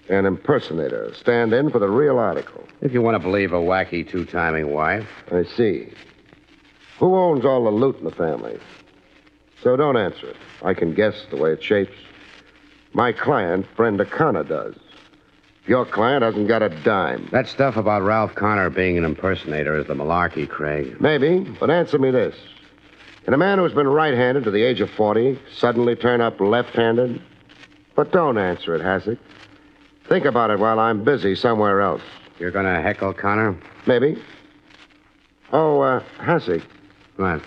An impersonator. Stand in for the real article. If you want to believe a wacky two-timing wife. I see. Who owns all the loot in the family? So don't answer it. I can guess the way it shapes. My client, Brenda Connor, does. Your client hasn't got a dime. That stuff about Ralph Connor being an impersonator is the malarkey, Craig. Maybe, but answer me this. Can a man who's been right-handed to the age of 40 suddenly turn up left-handed? But don't answer it, Hassick. Think about it while I'm busy somewhere else. You're going to heckle Connor? Maybe. Oh, Hassick. What?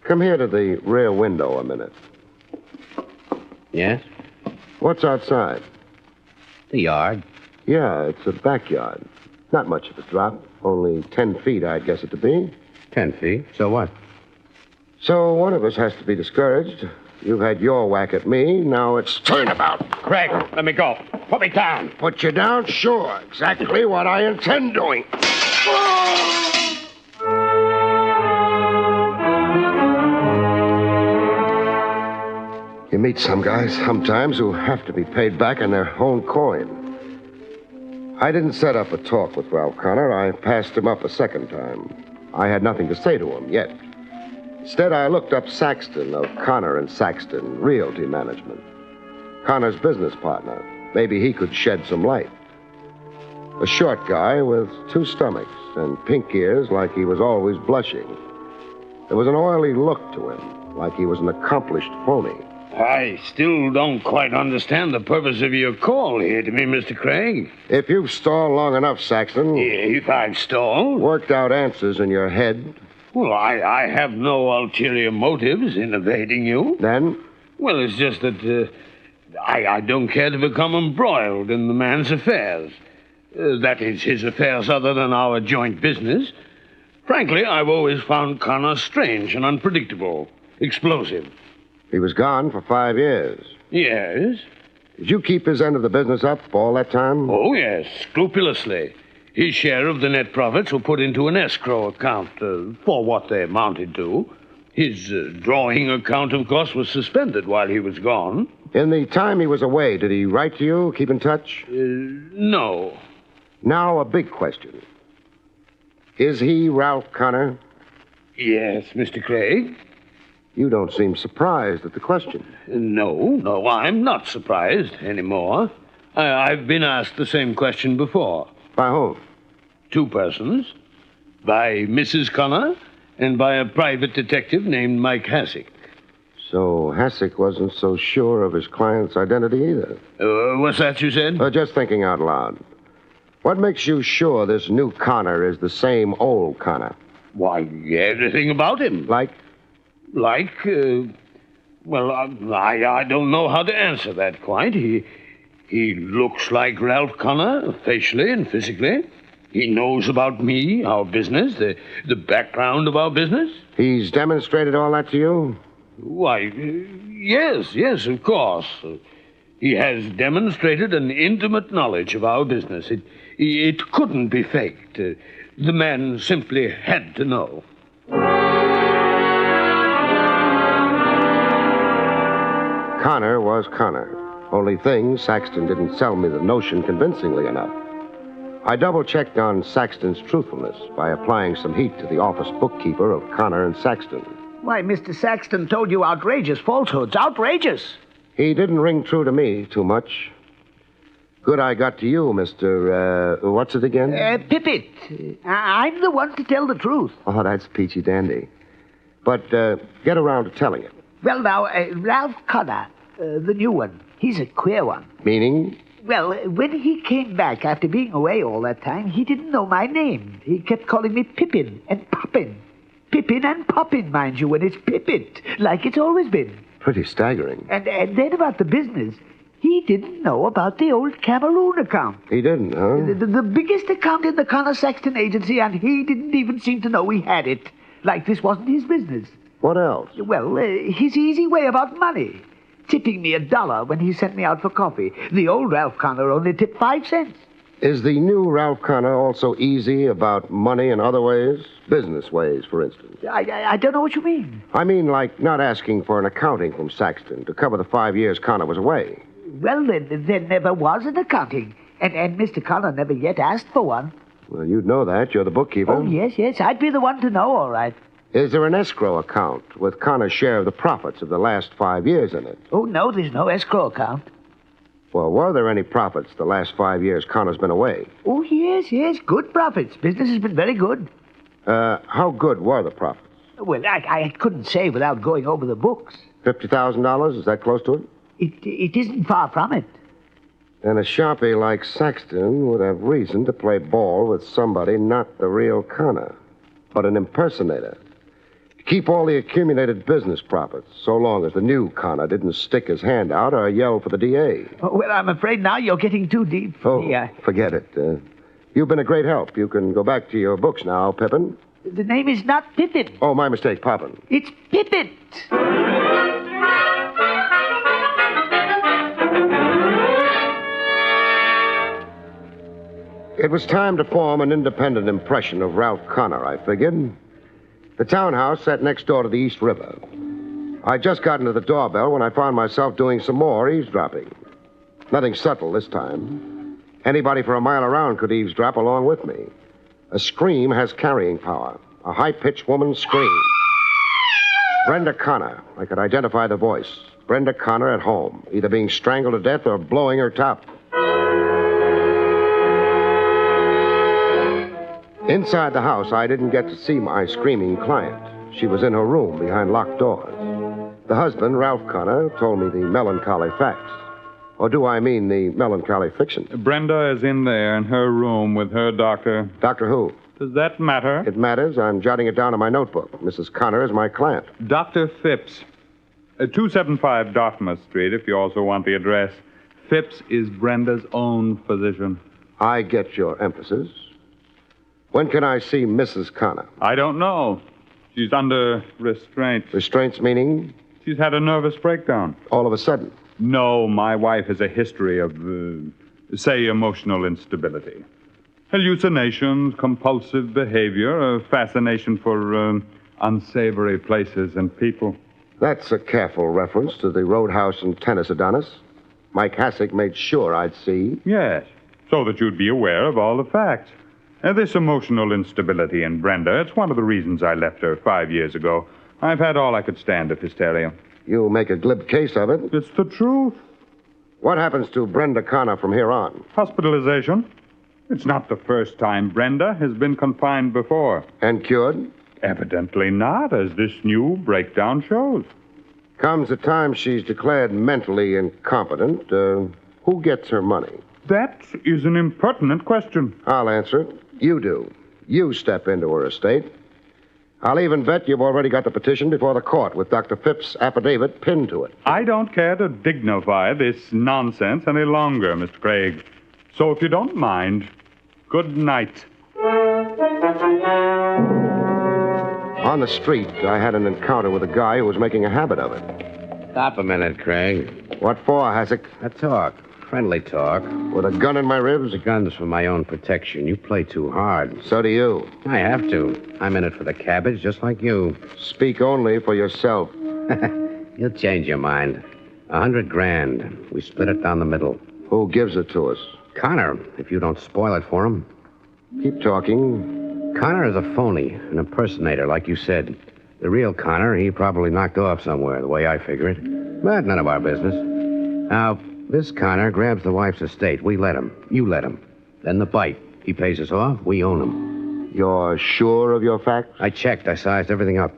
Come here to the rear window a minute. Yes? What's outside? The yard. Yeah, it's a backyard. Not much of a drop. Only 10 feet, I'd guess it to be. 10 feet? So what? So one of us has to be discouraged. You've had your whack at me. Now it's turnabout. Craig, let me go. Put me down. Put you down? Sure. Exactly what I intend doing. You meet some guys sometimes who have to be paid back in their own coin. I didn't set up a talk with Ralph Connor. I passed him up a second time. I had nothing to say to him yet. Instead, I looked up Saxton of Connor and Saxton Realty Management. Connor's business partner. Maybe he could shed some light. A short guy with 2 stomachs and pink ears like he was always blushing. There was an oily look to him, like he was an accomplished phony. I still don't quite understand the purpose of your call here to me, Mr. Craig. If you've stalled long enough, Saxton... If I've stalled? Worked out answers in your head... Well, I have no ulterior motives in evading you. Then? Well, it's just that I don't care to become embroiled in the man's affairs. That is, his affairs other than our joint business. Frankly, I've always found Connor strange and unpredictable, explosive. He was gone for 5 years. Yes? Did you keep his end of the business up all that time? Oh, yes, scrupulously. His share of the net profits were put into an escrow account for what they amounted to. His drawing account, of course, was suspended while he was gone. In the time he was away, did he write to you, keep in touch? No. Now, a big question. Is he Ralph Connor? Yes, Mr. Craig. You don't seem surprised at the question. No, I'm not surprised anymore. I've been asked the same question before. By whom? 2 persons. By Mrs. Connor and by a private detective named Mike Hassick. So Hassick wasn't so sure of his client's identity either. What's that you said? Just thinking out loud. What makes you sure this new Connor is the same old Connor? Why, everything about him. Like? Well, I don't know how to answer that quite. He looks like Ralph Connor, facially and physically. He knows about me, our business, the background of our business. He's demonstrated all that to you? Why, yes, of course. He has demonstrated an intimate knowledge of our business. It couldn't be faked. The man simply had to know. Connor was Connor. Only thing, Saxton didn't sell me the notion convincingly enough. I double-checked on Saxton's truthfulness by applying some heat to the office bookkeeper of Connor and Saxton. Why, Mr. Saxton told you outrageous falsehoods. Outrageous! He didn't ring true to me too much. Good I got to you, Mr. What's it again? Pippet. I'm the one to tell the truth. Oh, that's peachy dandy. But get around to telling it. Well, now, Ralph Connor, the new one, he's a queer one. Meaning? Well, when he came back after being away all that time, he didn't know my name. He kept calling me Pippin and Poppin. Pippin and Poppin, mind you, when it's Pippet, like it's always been. Pretty staggering. And then about the business, he didn't know about the old Cameroon account. He didn't, huh? The biggest account in the Connor Saxton agency, and he didn't even seem to know he had it. Like this wasn't his business. What else? Well, his easy way about money. Tipping me $1 when he sent me out for coffee. The old Ralph Connor only tipped 5 cents. Is the new Ralph Connor also easy about money in other ways? Business ways, for instance. I don't know what you mean. I mean, like not asking for an accounting from Saxton to cover the 5 years Connor was away. Well, there never was an accounting. And Mr. Connor never yet asked for one. Well, you'd know that. You're the bookkeeper. Oh, yes. I'd be the one to know, all right. Is there an escrow account with Connor's share of the profits of the last 5 years in it? Oh, no, there's no escrow account. Well, were there any profits the last 5 years Connor's been away? Oh, yes. Good profits. Business has been very good. How good were the profits? Well, I couldn't say without going over the books. $50,000? Is that close to it? It isn't far from it. Then a sharpie like Saxton would have reason to play ball with somebody not the real Connor, but an impersonator. Keep all the accumulated business profits, so long as the new Connor didn't stick his hand out or yell for the DA. Oh, well, I'm afraid now you're getting too deep for me. Forget it. You've been a great help. You can go back to your books now, Pippin. The name is not Pippin. Oh, my mistake, Poppin. It's Pippin. It was time to form an independent impression of Ralph Connor, I figured. The townhouse sat next door to the East River. I'd just gotten to the doorbell when I found myself doing some more eavesdropping. Nothing subtle this time. Anybody for a mile around could eavesdrop along with me. A scream has carrying power. A high-pitched woman's scream. Brenda Connor. I could identify the voice. Brenda Connor at home, either being strangled to death or blowing her top. Inside the house, I didn't get to see my screaming client. She was in her room behind locked doors. The husband, Ralph Connor, told me the melancholy facts. Or do I mean the melancholy fiction? Brenda is in there in her room with her doctor. Doctor who? Does that matter? It matters. I'm jotting it down in my notebook. Mrs. Connor is my client. Dr. Phipps. 275 Dartmouth Street, if you also want the address. Phipps is Brenda's own physician. I get your emphasis. When can I see Mrs. Connor? I don't know. She's under restraint. Restraints meaning? She's had a nervous breakdown. All of a sudden? No, my wife has a history of, say, emotional instability. Hallucinations, compulsive behavior, a fascination for unsavory places and people. That's a careful reference to the Roadhouse and Tennis Adonis. Mike Hassick made sure I'd see. Yes, so that you'd be aware of all the facts. This emotional instability in Brenda, it's one of the reasons I left her 5 years ago. I've had all I could stand of hysteria. You make a glib case of it. It's the truth. What happens to Brenda Connor from here on? Hospitalization. It's not the first time Brenda has been confined before. And cured? Evidently not, as this new breakdown shows. Comes the time she's declared mentally incompetent. Who gets her money? That is an impertinent question. I'll answer it. You do. You step into her estate. I'll even bet you've already got the petition before the court with Dr. Phipps's affidavit pinned to it. I don't care to dignify this nonsense any longer, Mr. Craig. So if you don't mind, good night. On the street, I had an encounter with a guy who was making a habit of it. Stop a minute, Craig. What for, Hasek? A talk. Friendly talk. With a gun in my ribs? The gun's for my own protection. You play too hard. So do you. I have to. I'm in it for the cabbage, just like you. Speak only for yourself. You'll change your mind. $100,000. We split it down the middle. Who gives it to us? Connor, if you don't spoil it for him. Keep talking. Connor is a phony, an impersonator, like you said. The real Connor, he probably knocked off somewhere, the way I figure it. But none of our business. Now, this Connor grabs the wife's estate. We let him. You let him. Then the bite. He pays us off. We own him. You're sure of your facts? I checked. I sized everything up.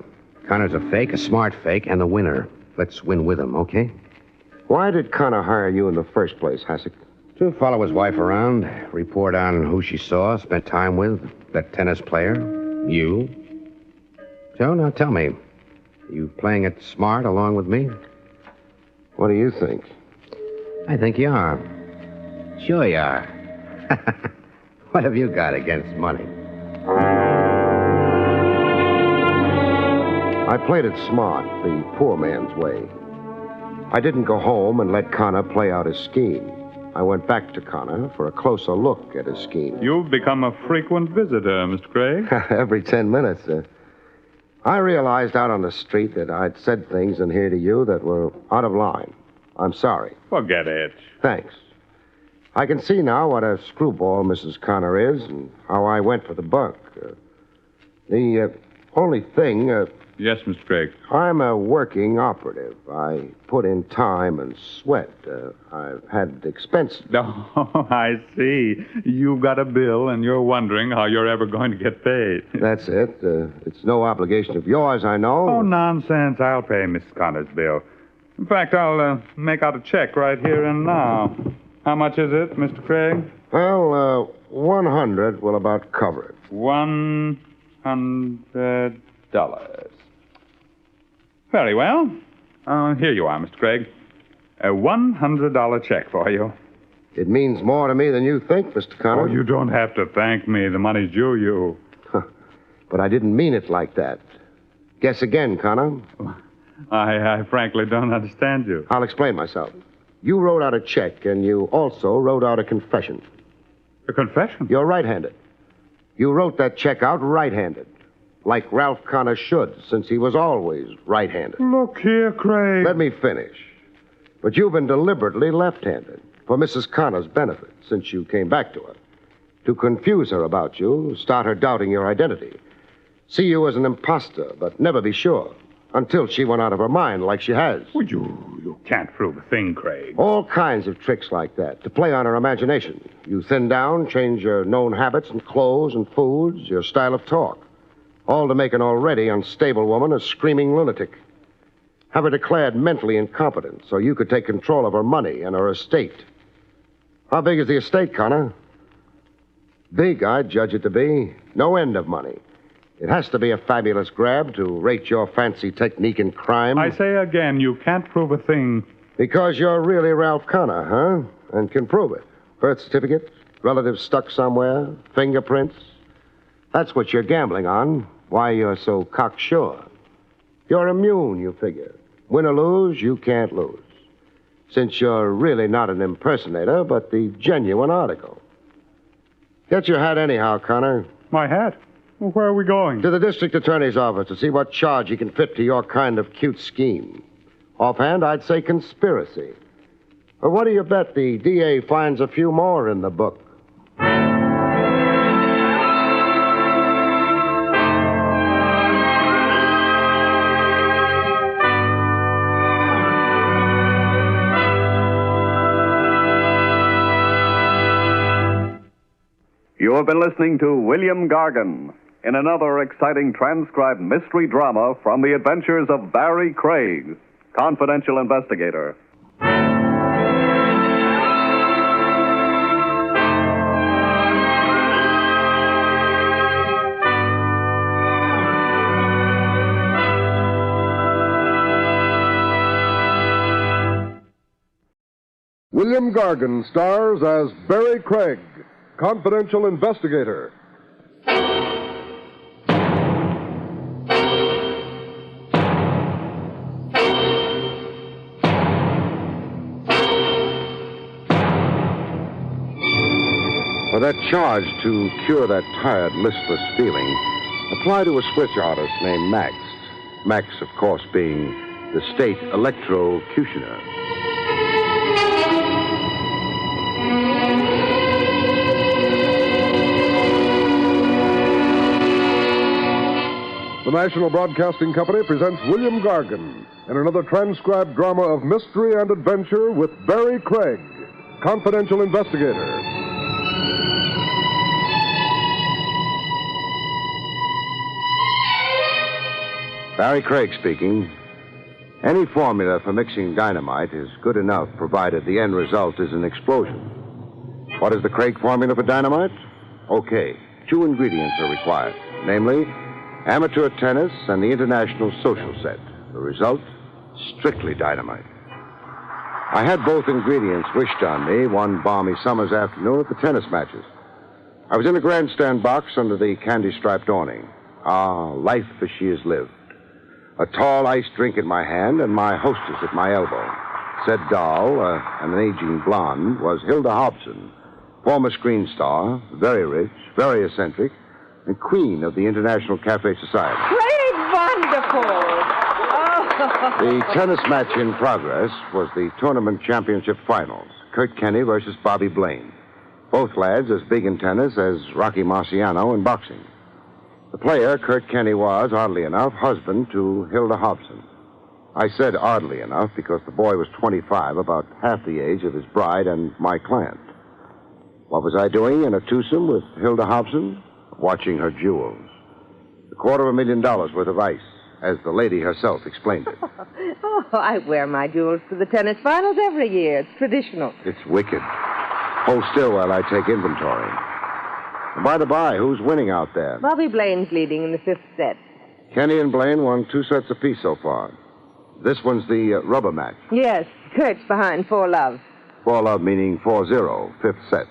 Connor's a fake, a smart fake, and the winner. Let's win with him, okay? Why did Connor hire you in the first place, Hasek? To follow his wife around, report on who she saw, spent time with, that tennis player, you. So, now tell me, you playing it smart along with me? What do you think? I think you are. Sure you are. What have you got against money? I played it smart, the poor man's way. I didn't go home and let Connor play out his scheme. I went back to Connor for a closer look at his scheme. You've become a frequent visitor, Mr. Craig. Every 10 minutes. I realized out on the street that I'd said things in here to you that were out of line. I'm sorry. Forget it. Thanks. I can see now what a screwball Mrs. Connor is and how I went for the buck. The only thing... Yes, Mr. Craig. I'm a working operative. I put in time and sweat. I've had expenses. Oh, I see. You've got a bill, and you're wondering how you're ever going to get paid. That's it. It's no obligation of yours, I know. Oh, nonsense. I'll pay Miss Connor's bill. In fact, I'll make out a check right here and now. How much is it, Mr. Craig? Well, 100 will about cover it. $100. Very well. Here you are, Mr. Craig. A $100 check for you. It means more to me than you think, Mr. Connor. Oh, you don't have to thank me. The money's due you. But I didn't mean it like that. Guess again, Connor. I frankly don't understand you. I'll explain myself. You wrote out a check, and you also wrote out a confession. A confession? You're right-handed. You wrote that check out right-handed. Like Ralph Connor should, since he was always right-handed. Look here, Craig. Let me finish. But you've been deliberately left-handed for Mrs. Connor's benefit since you came back to her. To confuse her about you, start her doubting your identity. See you as an imposter, but never be sure. Until she went out of her mind like she has. Well, you can't prove a thing, Craig. All kinds of tricks like that to play on her imagination. You thin down, change your known habits and clothes and foods, your style of talk. All to make an already unstable woman a screaming lunatic. Have her declared mentally incompetent so you could take control of her money and her estate. How big is the estate, Connor? Big, I'd judge it to be. No end of money. It has to be a fabulous grab to rate your fancy technique in crime. I say again, you can't prove a thing. Because you're really Ralph Connor, huh? And can prove it. Birth certificate, relatives stuck somewhere, fingerprints. That's what you're gambling on. Why you're so cocksure. You're immune, you figure. Win or lose, you can't lose. Since you're really not an impersonator, but the genuine article. Get your hat anyhow, Connor. My hat? Well, where are we going? To the district attorney's office to see what charge he can fit to your kind of cute scheme. Offhand, I'd say conspiracy. But what do you bet the DA finds a few more in the book? You have been listening to William Gargan in another exciting transcribed mystery drama from the adventures of Barrie Craig, confidential investigator. William Gargan stars as Barrie Craig, confidential investigator. For that charge to cure that tired, listless feeling, apply to a switch artist named Max. Max, of course, being the state electrocutioner. The National Broadcasting Company presents William Gargan in another transcribed drama of mystery and adventure with Barrie Craig, confidential investigator. Barrie Craig speaking. Any formula for mixing dynamite is good enough, provided the end result is an explosion. What is the Craig formula for dynamite? Okay, 2 ingredients are required, namely, amateur tennis and the international social set. The result? Strictly dynamite. I had both ingredients wished on me one balmy summer's afternoon at the tennis matches. I was in the grandstand box under the candy-striped awning. Ah, life as she is lived. A tall iced drink in my hand and my hostess at my elbow. Said doll, an aging blonde, was Hilda Hobson, former screen star, very rich, very eccentric, and queen of the International Cafe Society. Great, wonderful! Oh. The tennis match in progress was the tournament championship finals. Kurt Kenny versus Bobby Blaine. Both lads as big in tennis as Rocky Marciano in boxing. The player, Kurt Kenny, was, oddly enough, husband to Hilda Hobson. I said oddly enough because the boy was 25, about half the age of his bride and my client. What was I doing in a twosome with Hilda Hobson? Watching her jewels. $250,000 worth of ice, as the lady herself explained it. Oh, I wear my jewels to the tennis finals every year. It's traditional. It's wicked. Hold still while I take inventory. By the by, who's winning out there? Bobby Blaine's leading in the 5th set. Kenny and Blaine won 2 sets apiece so far. This one's the rubber match. Yes, Kurt's behind 4-love. 4-love meaning 4-0, 5th set.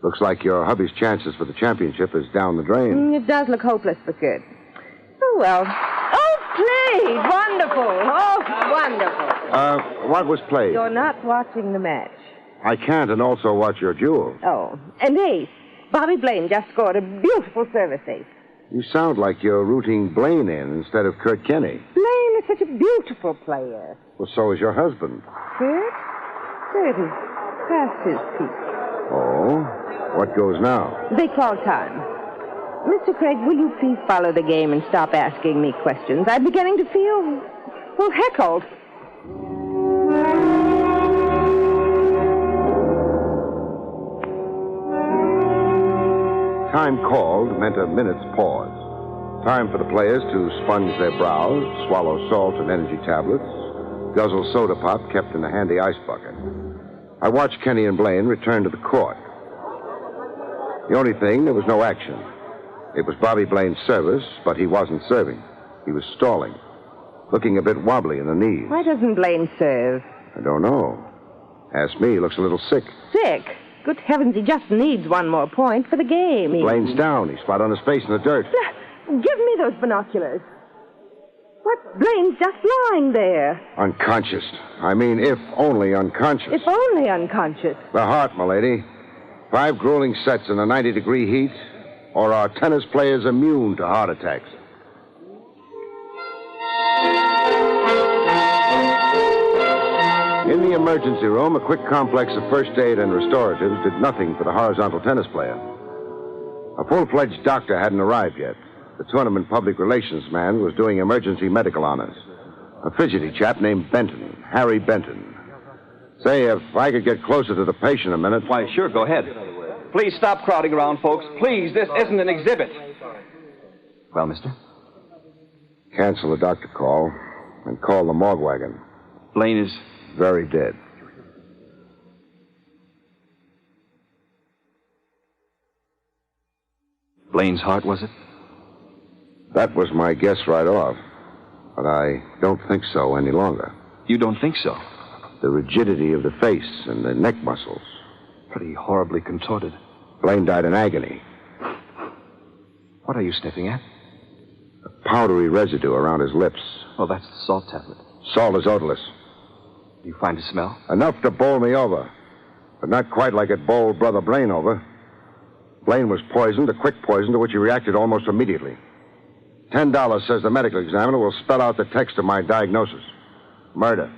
Looks like your hubby's chances for the championship is down the drain. It does look hopeless for Kurt. Oh, well. Oh, played! Wonderful! Oh, wonderful. What was played? You're not watching the match. I can't and also watch your jewels. Oh, and ace. Bobby Blaine just scored a beautiful service ace. You sound like you're rooting Blaine in instead of Kurt Kenny. Blaine is such a beautiful player. Well, so is your husband. Kurt? Kurt is past his peak. Oh? What goes now? They call time. Mr. Craig, will you please follow the game and stop asking me questions? I'm beginning to feel, well, heckled. Time called meant a minute's pause. Time for the players to sponge their brows, swallow salt and energy tablets, guzzle soda pop kept in a handy ice bucket. I watched Kenny and Blaine return to the court. The only thing, there was no action. It was Bobby Blaine's service, but he wasn't serving. He was stalling, looking a bit wobbly in the knees. Why doesn't Blaine serve? I don't know. Ask me, he looks a little sick. Sick? Good heavens, he just needs one more point for the game. Blaine's down. He's flat on his face in the dirt. Give me those binoculars. What? Blaine's just lying there. Unconscious. I mean, if only unconscious. If only unconscious. The heart, m'lady. 5 grueling sets in a 90-degree heat, or are tennis players immune to heart attacks? In the emergency room, a quick complex of first aid and restoratives did nothing for the horizontal tennis player. A full-fledged doctor hadn't arrived yet. The tournament public relations man was doing emergency medical honors. A fidgety chap named Benton, Harry Benton. Say, if I could get closer to the patient a minute. Why, sure, go ahead. Please stop crowding around, folks. Please, this isn't an exhibit. Well, mister? Cancel the doctor call and call the morgue wagon. Blaine is... very dead. Blaine's heart, was it? That was my guess right off. But I don't think so any longer. You don't think so? the rigidity of the face and the neck muscles. Pretty horribly contorted. Blaine died in agony. What are you sniffing at? A powdery residue around his lips. Oh, that's the salt tablet. Salt is odorless. You find a smell? Enough to bowl me over. But not quite like it bowled Brother Blaine over. Blaine was poisoned, a quick poison to which he reacted almost immediately. $10 says the medical examiner will spell out the text of my diagnosis. Murder.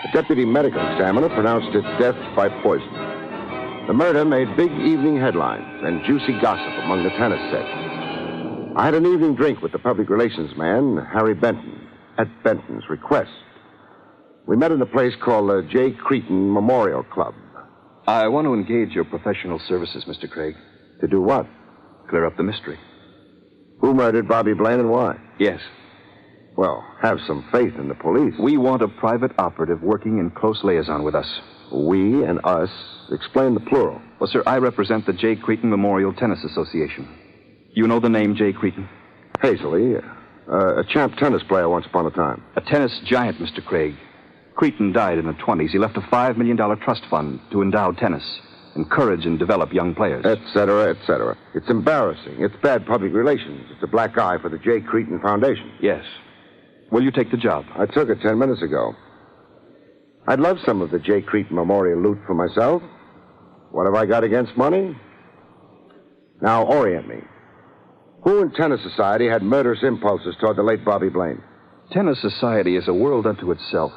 The deputy medical examiner pronounced it death by poison. The murder made big evening headlines and juicy gossip among the tennis set. I had an evening drink with the public relations man, Harry Benton, at Benton's request. We met in a place called the J. Cretin Memorial Club. I want to engage your professional services, Mr. Craig. To do what? Clear up the mystery. Who murdered Bobby Blaine and why? Yes. Well, have some faith in the police. We want a private operative working in close liaison with us. We and us? Explain the plural. Well, sir, I represent the J. Cretin Memorial Tennis Association. You know the name J. Cretin? Hazily. A champ tennis player once upon a time. A tennis giant, Mr. Craig. Cretin died in the 20s. He left a $5 million trust fund to endow tennis, encourage and develop young players. Et cetera, et cetera. It's embarrassing. It's bad public relations. It's a black eye for the J. Cretin Foundation. Yes. Will you take the job? I took it 10 minutes ago. I'd love some of the J. Cretin Memorial loot for myself. What have I got against money? Now, orient me. Who in Tennis Society had murderous impulses toward the late Bobby Blaine? Tennis Society is a world unto itself.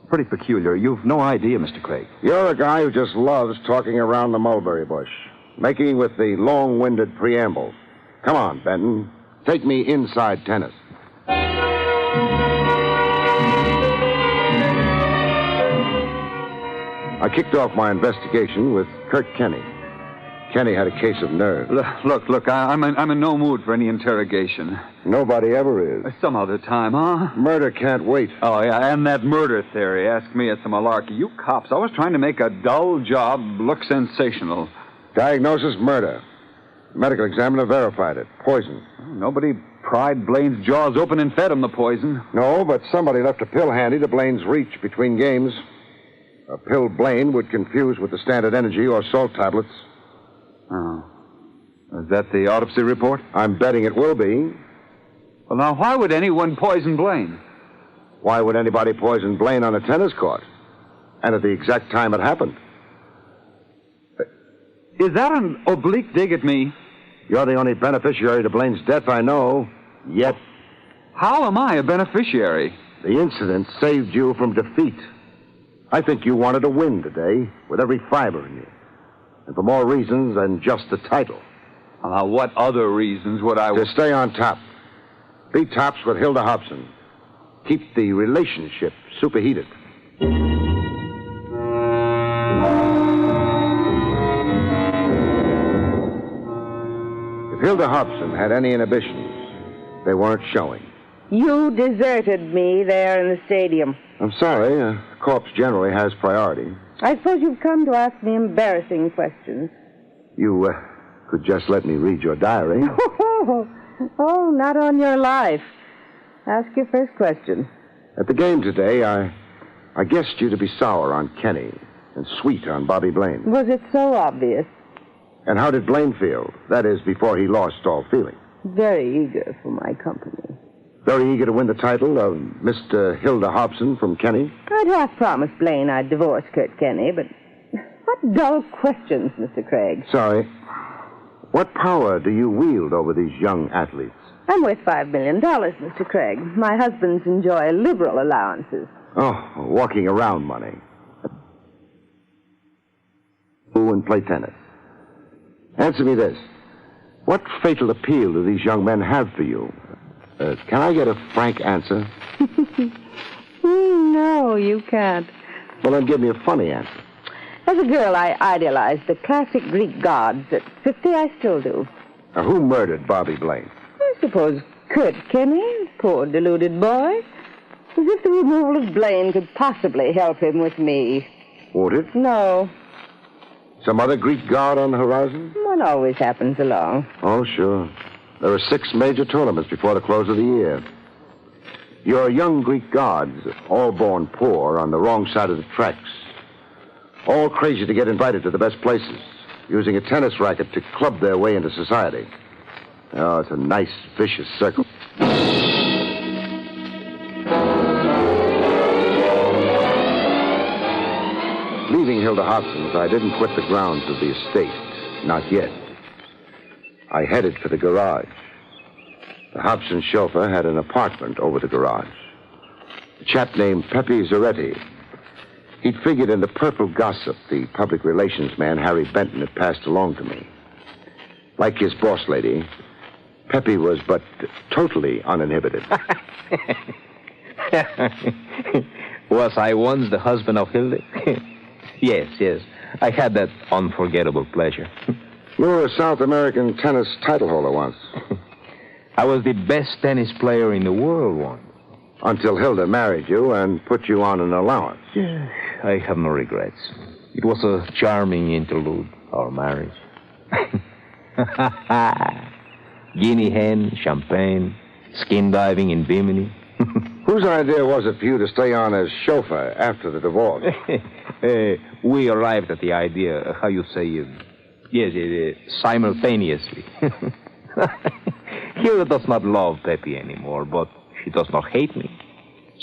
Pretty peculiar. You've no idea, Mr. Craig. You're a guy who just loves talking around the mulberry bush, making with the long-winded preambles. Come on, Benton. Take me inside tennis. I kicked off my investigation with Kurt Kenny. Kenny had a case of nerves. Look, I'm in no mood for any interrogation. Nobody ever is. Some other time, huh? Murder can't wait. Oh, yeah, and that murder theory. Ask me, it's a malarkey. You cops, I was trying to make a dull job look sensational. Diagnosis, murder. The medical examiner verified it. Poison. Nobody pried Blaine's jaws open and fed him the poison. No, but somebody left a pill handy to Blaine's reach between games. A pill Blaine would confuse with the standard energy or salt tablets. Oh. Is that the autopsy report? I'm betting it will be. Well, now, why would anyone poison Blaine? Why would anybody poison Blaine on a tennis court? And at the exact time it happened. Is that an oblique dig at me? You're the only beneficiary to Blaine's death I know. Yet. How am I a beneficiary? The incident saved you from defeat. I think you wanted to win today, with every fiber in you. And for more reasons than just the title. Now, what other reasons would I... To stay on top. Be tops with Hilda Hobson. Keep the relationship superheated. If Hilda Hobson had any inhibitions, they weren't showing. You deserted me there in the stadium. I'm sorry. A corpse generally has priority. I suppose you've come to ask me embarrassing questions. You could just let me read your diary. Oh, not on your life. Ask your first question. At the game today, I guessed you to be sour on Kenny and sweet on Bobby Blaine. Was it so obvious? And how did Blaine feel? That is, before he lost all feeling. Very eager for my company. Very eager to win the title of Mr. Hilda Hobson from Kenny? I'd half promised Blaine I'd divorce Kurt Kenny, but what dull questions, Mr. Craig. Sorry. What power do you wield over these young athletes? I'm worth $5 million, Mr. Craig. My husbands enjoy liberal allowances. Oh, walking around money. Who and play tennis? Answer me this. What fatal appeal do these young men have for you? Can I get a frank answer? No, you can't. Well, then give me a funny answer. As a girl, I idolized the classic Greek gods. At 50, I still do. Now, who murdered Bobby Blaine? I suppose Kurt Kenny, poor deluded boy. As if the removal of Blaine could possibly help him with me. Would it? No. Some other Greek god on the horizon? One always happens along. Oh, sure. There are 6 major tournaments before the close of the year. Your young Greek gods, all born poor, on the wrong side of the tracks. All crazy to get invited to the best places, using a tennis racket to club their way into society. Oh, it's a nice, vicious circle. Leaving Hilda Hobson's, I didn't quit the grounds of the estate. Not yet. I headed for the garage. The Hobson chauffeur had an apartment over the garage. A chap named Pepe Zaretti. He'd figured in the purple gossip the public relations man, Harry Benton, had passed along to me. Like his boss lady, Pepe was but totally uninhibited. Was I once the husband of Hilda? Yes. I had that unforgettable pleasure. You were a South American tennis title holder once. I was the best tennis player in the world once. Until Hilda married you and put you on an allowance. I have no regrets. It was a charming interlude, our marriage. Guinea hen, champagne, skin diving in Bimini. Whose idea was it for you to stay on as chauffeur after the divorce? We arrived at the idea, how you say, simultaneously. Hilda does not love Pepe anymore, but she does not hate me.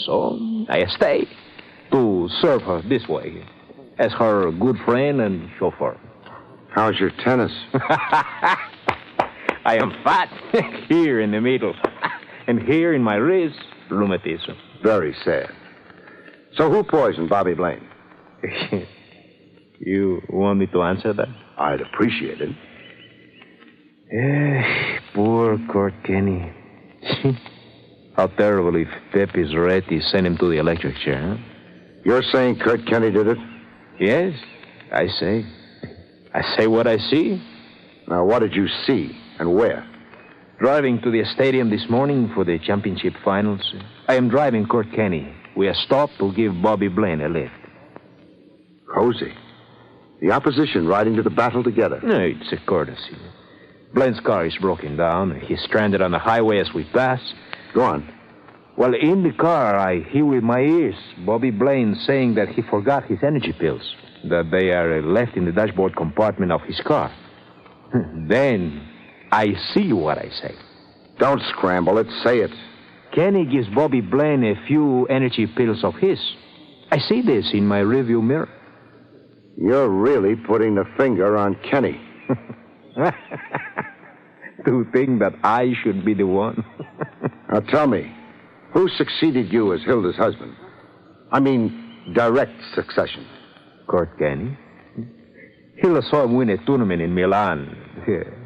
So I stay to serve her this way, as her good friend and chauffeur. How's your tennis? I am fat here in the middle, and here in my wrist, rheumatism. Very sad. So who poisoned Bobby Blaine? You want me to answer that? I'd appreciate it. Poor Kurt Kenny. How terrible if Pepe Zaretti sent him to the electric chair, huh? You're saying Kurt Kenny did it? Yes, I say. I say what I see. Now, what did you see and where? Driving to the stadium this morning for the championship finals. I am driving Kurt Kenny. We are stopped to give Bobby Blaine a lift. Cozy. The opposition riding to the battle together. No, it's a courtesy. Blaine's car is broken down. He's stranded on the highway as we pass. Go on. Well, in the car, I hear with my ears Bobby Blaine saying that he forgot his energy pills, that they are left in the dashboard compartment of his car. Then I see what I say. Don't scramble it. Say it. Kenny gives Bobby Blaine a few energy pills of his. I see this in my rearview mirror. You're really putting the finger on Kenny. To think that I should be the one. Now tell me, who succeeded you as Hilda's husband? I mean, direct succession. Kurt Kenny. Hilda saw him win a tournament in Milan.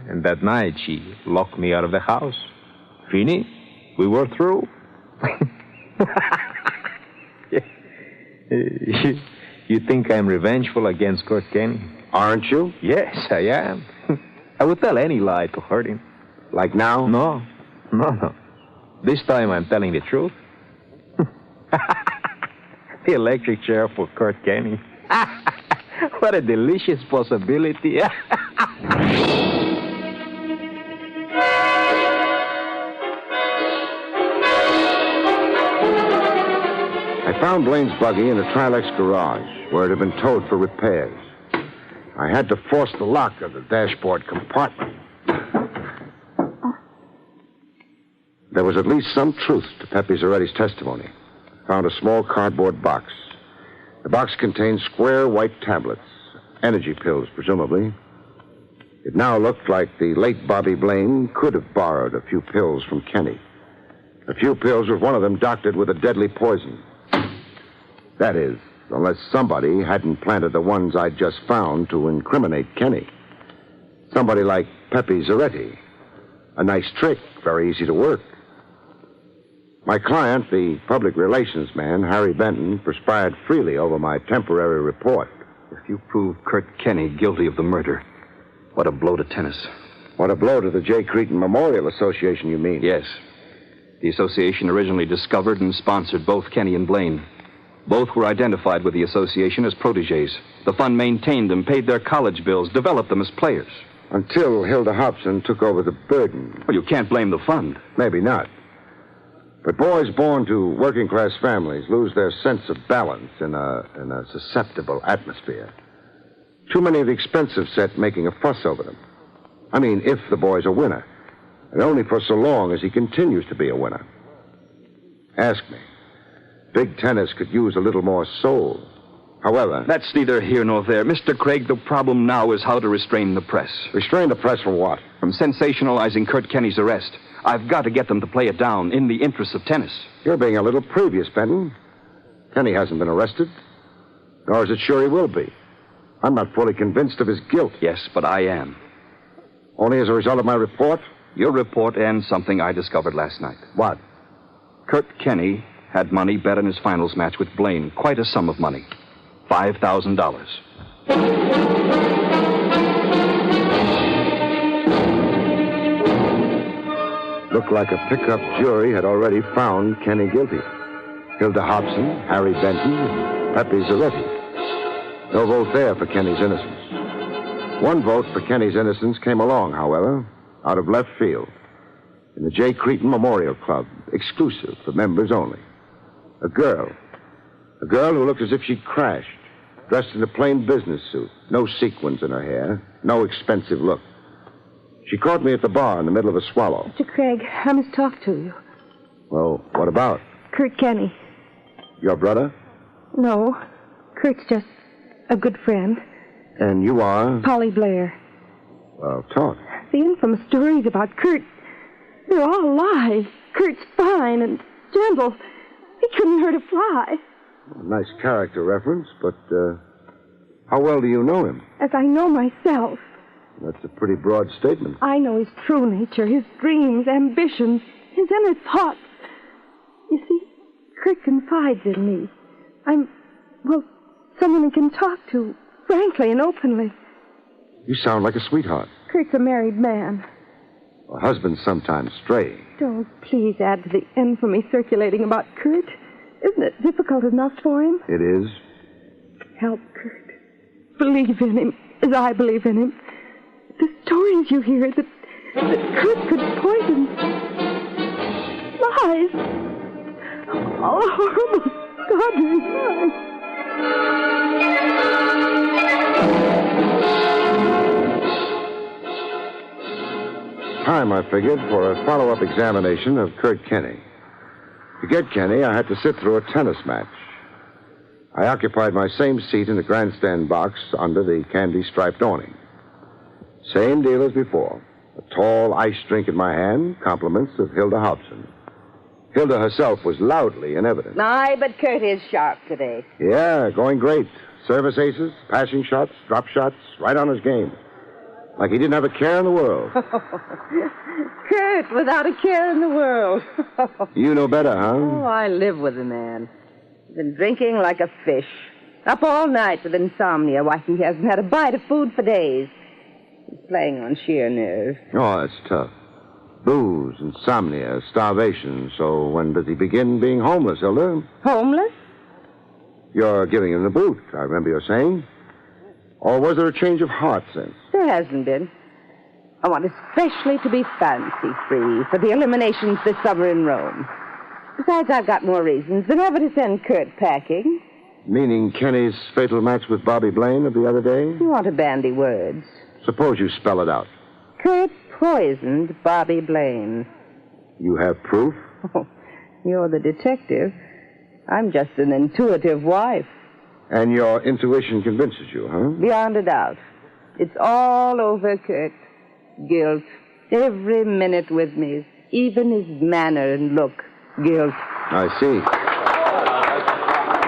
And that night she locked me out of the house. Fini, we were through. You think I'm revengeful against Kurt Kenny? Aren't you? Yes, I am. I would tell any lie to hurt him. Like now? No. This time I'm telling the truth. The electric chair for Kurt Kenny. What a delicious possibility. I found Blaine's buggy in the Trilex garage, where it had been towed for repairs. I had to force the lock of the dashboard compartment. There was at least some truth to Pepe Zaretti's testimony. I found a small cardboard box. The box contained square white tablets, energy pills, presumably. It now looked like the late Bobby Blaine could have borrowed a few pills from Kenny. A few pills with one of them doctored with a deadly poison. That is, unless somebody hadn't planted the ones I'd just found to incriminate Kenny. Somebody like Pepe Zaretti. A nice trick, very easy to work. My client, the public relations man, Harry Benton, perspired freely over my temporary report. If you prove Kurt Kenny guilty of the murder, what a blow to tennis. What a blow to the J. Cretin Memorial Association, you mean? Yes. The association originally discovered and sponsored both Kenny and Blaine. Both were identified with the association as protégés. The fund maintained them, paid their college bills, developed them as players. Until Hilda Hobson took over the burden. Well, you can't blame the fund. Maybe not. But boys born to working-class families lose their sense of balance in a susceptible atmosphere. Too many of the expensive set making a fuss over them. I mean, if the boy's a winner. And only for so long as he continues to be a winner. Ask me. Big tennis could use a little more soul. However... That's neither here nor there. Mr. Craig, the problem now is how to restrain the press. Restrain the press from what? From sensationalizing Kurt Kenny's arrest. I've got to get them to play it down in the interests of tennis. You're being a little previous, Benton. Kenny hasn't been arrested. Nor is it sure he will be. I'm not fully convinced of his guilt. Yes, but I am. Only as a result of my report? Your report and something I discovered last night. What? Kurt Kenny had money bet in his finals match with Blaine. Quite a sum of money. $5,000. Looked like a pickup jury had already found Kenny guilty. Hilda Hobson, Harry Benton, Pepe Zaretti. No vote there for Kenny's innocence. One vote for Kenny's innocence came along, however, out of left field. In the J. Cretin Memorial Club, exclusive for members only. A girl who looked as if she'd crashed, dressed in a plain business suit, no sequins in her hair, no expensive look. She caught me at the bar in the middle of a swallow. Mr. Craig, I must talk to you. Well, what about? Kurt Kenny. Your brother? No, Kurt's just a good friend. And you are? Polly Blair. Well, talk. The infamous stories about Kurt, they're all lies. Kurt's fine and gentle. He couldn't hurt a fly. Nice character reference, but how well do you know him? As I know myself. That's a pretty broad statement. I know his true nature, his dreams, ambitions, his inner thoughts. You see, Kurt confides in me. I'm, someone he can talk to, frankly and openly. You sound like a sweetheart. Kurt's a married man. Well, husbands sometimes stray. Don't please add to the infamy circulating about Kurt. Isn't it difficult enough for him? It is. Help Kurt. Believe in him, as I believe in him. The stories you hear that Kurt could poison. Lies. All horrible, godly lies. Time, I figured, for a follow-up examination of Kurt Kenny. To get Kenny, I had to sit through a tennis match. I occupied my same seat in the grandstand box under the candy-striped awning. Same deal as before. A tall ice drink in my hand, compliments of Hilda Hobson. Hilda herself was loudly in evidence. Aye, but Kurt is sharp today. Yeah, going great. Service aces, passing shots, drop shots, right on his game. Like he didn't have a care in the world. Kurt, without a care in the world. You know better, huh? Oh, I live with the man. He's been drinking like a fish. Up all night with insomnia. Why, he hasn't had a bite of food for days. He's playing on sheer nerves. Oh, that's tough. Booze, insomnia, starvation. So when does he begin being homeless, Hilda? Homeless? You're giving him the boot, I remember you saying. Or was there a change of heart since? There hasn't been. I want especially to be fancy-free for the eliminations this summer in Rome. Besides, I've got more reasons than ever to send Kurt packing. Meaning Kenny's fatal match with Bobby Blaine of the other day? You want to bandy words. Suppose you spell it out. Kurt poisoned Bobby Blaine. You have proof? Oh, you're the detective. I'm just an intuitive wife. And your intuition convinces you, huh? Beyond a doubt. It's all over, Kurt. Guilt. Every minute with me. Even his manner and look. Guilt. I see.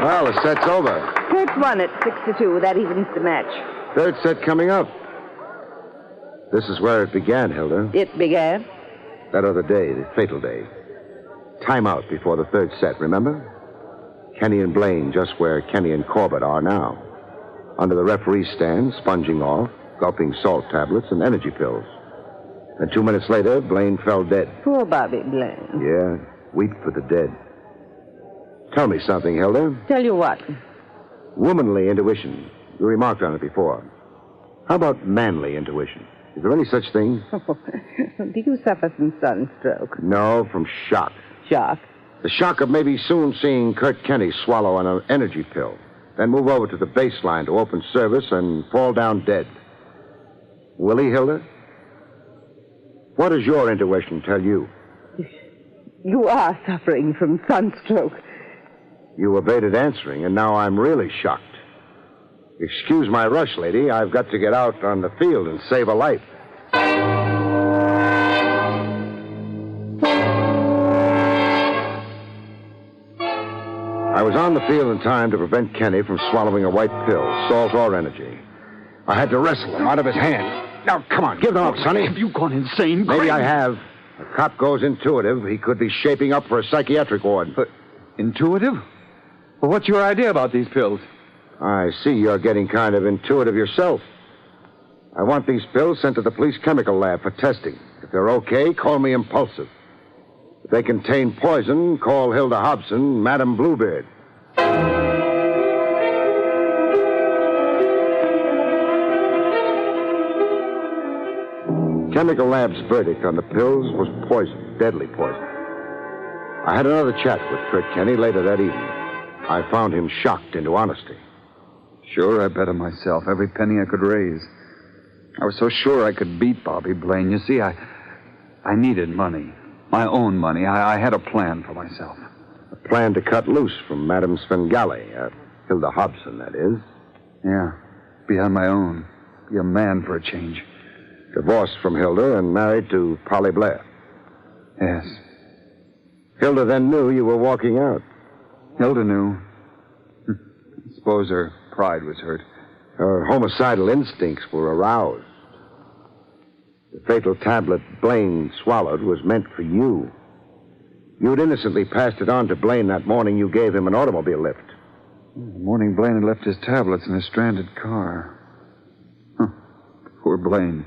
Well, the set's over. Kurt won it 6-2. That evens the match. Third set coming up. This is where it began, Hilda. It began? That other day, the fatal day. Time out before the third set, remember? Kenny and Blaine just where Kenny and Corbett are now. Under the referee's stand, sponging off, gulping salt tablets and energy pills. And 2 minutes later, Blaine fell dead. Poor Bobby Blaine. Yeah, weep for the dead. Tell me something, Hilda. Tell you what? Womanly intuition. You remarked on it before. How about manly intuition? Is there any such thing? Do you suffer from sunstroke? No, from shock. Shock? The shock of maybe soon seeing Kurt Kenny swallow an energy pill, then move over to the baseline to open service and fall down dead. Will he, Hilda? What does your intuition tell you? You are suffering from sunstroke. You evaded answering, and now I'm really shocked. Excuse my rush, lady. I've got to get out on the field and save a life. I was on the field in time to prevent Kenny from swallowing a white pill, salt or energy. I had to wrestle him out of his hand. Now, come on, give them up, Sonny. Have you gone insane, Craig? Maybe I have. A cop goes intuitive. He could be shaping up for a psychiatric ward. But intuitive? Well, what's your idea about these pills? I see you're getting kind of intuitive yourself. I want these pills sent to the police chemical lab for testing. If they're okay, call me impulsive. If they contain poison, call Hilda Hobson, Madam Bluebeard. Chemical lab's verdict on the pills was poison, deadly poison. I had another chat with Kurt Kenny later that evening. I found him shocked into honesty. Sure, I bet on myself every penny I could raise. I was so sure I could beat Bobby Blaine. You see, I needed money. My own money. I had a plan for myself. A plan to cut loose from Madame Svengali, Hilda Hobson, that is. Yeah, be on my own. Be a man for a change. Divorced from Hilda and married to Polly Blair. Yes. Hilda then knew you were walking out. Hilda knew. I suppose her pride was hurt. Her homicidal instincts were aroused. The fatal tablet Blaine swallowed was meant for you. You'd innocently passed it on to Blaine that morning you gave him an automobile lift. The morning Blaine had left his tablets in a stranded car. Poor Blaine.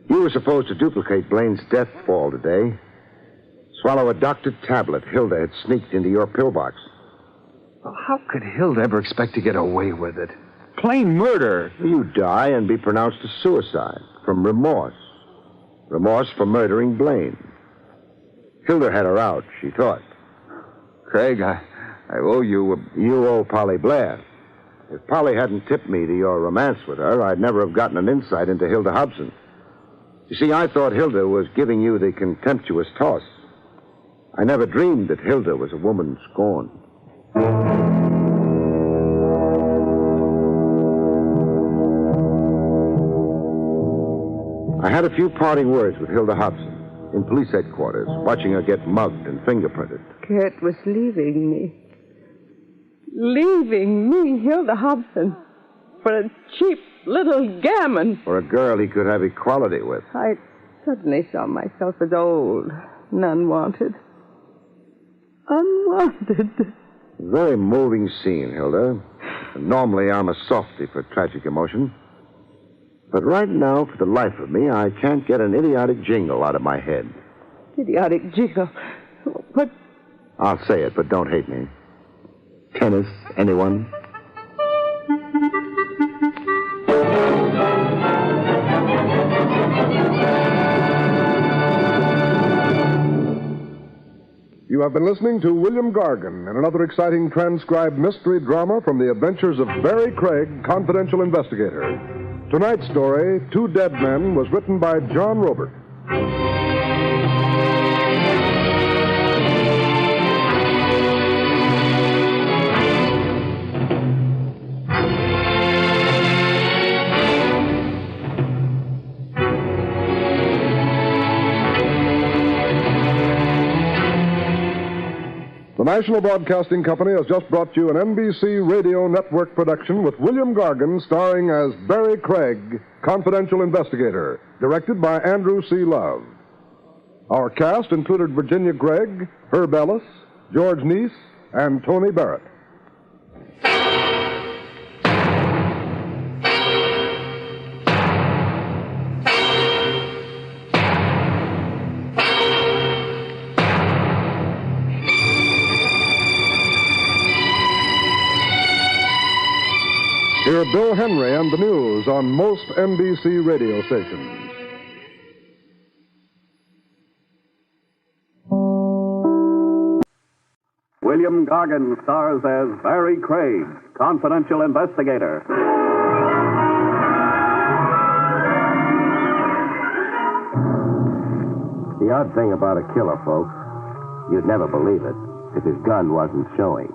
You were supposed to duplicate Blaine's death fall today. Swallow a doctored tablet Hilda had sneaked into your pillbox. Well, how could Hilda ever expect to get away with it? Plain murder. You die and be pronounced a suicide from remorse. Remorse for murdering Blaine. Hilda had her out, she thought. Craig, I owe you. You owe Polly Blair. If Polly hadn't tipped me to your romance with her, I'd never have gotten an insight into Hilda Hobson. You see, I thought Hilda was giving you the contemptuous toss. I never dreamed that Hilda was a woman scorned. I had a few parting words with Hilda Hobson in police headquarters, watching her get mugged and fingerprinted. Kurt was leaving me. Leaving me, Hilda Hobson, for a cheap little gammon. For a girl he could have equality with. I suddenly saw myself as old and unwanted. Unwanted. Very moving scene, Hilda. Normally, I'm a softy for tragic emotion. But right now, for the life of me, I can't get an idiotic jingle out of my head. Idiotic jingle? What? I'll say it, but don't hate me. Tennis, anyone? You have been listening to William Gargan in another exciting transcribed mystery drama from the adventures of Barrie Craig, confidential investigator. Tonight's story, Two Dead Men, was written by John Robert. The National Broadcasting Company has just brought you an NBC Radio Network production with William Gargan starring as Barrie Craig, confidential investigator, directed by Andrew C. Love. Our cast included Virginia Gregg, Herb Ellis, George Neese, and Tony Barrett. Hear Bill Henry and the news on most NBC radio stations. William Gargan stars as Barrie Craig, confidential investigator. The odd thing about a killer, folks, you'd never believe it if his gun wasn't showing.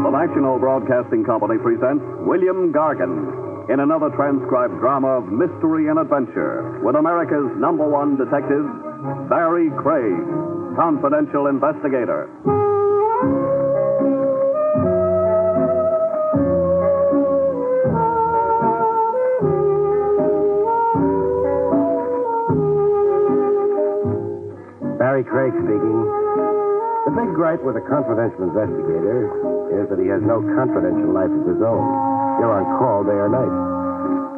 The National Broadcasting Company presents William Gargan in another transcribed drama of mystery and adventure with America's #1 detective, Barrie Craig, confidential investigator. Barrie Craig speaking. The big gripe with a confidential investigator is that he has no confidential life of his own. You're on call day or night.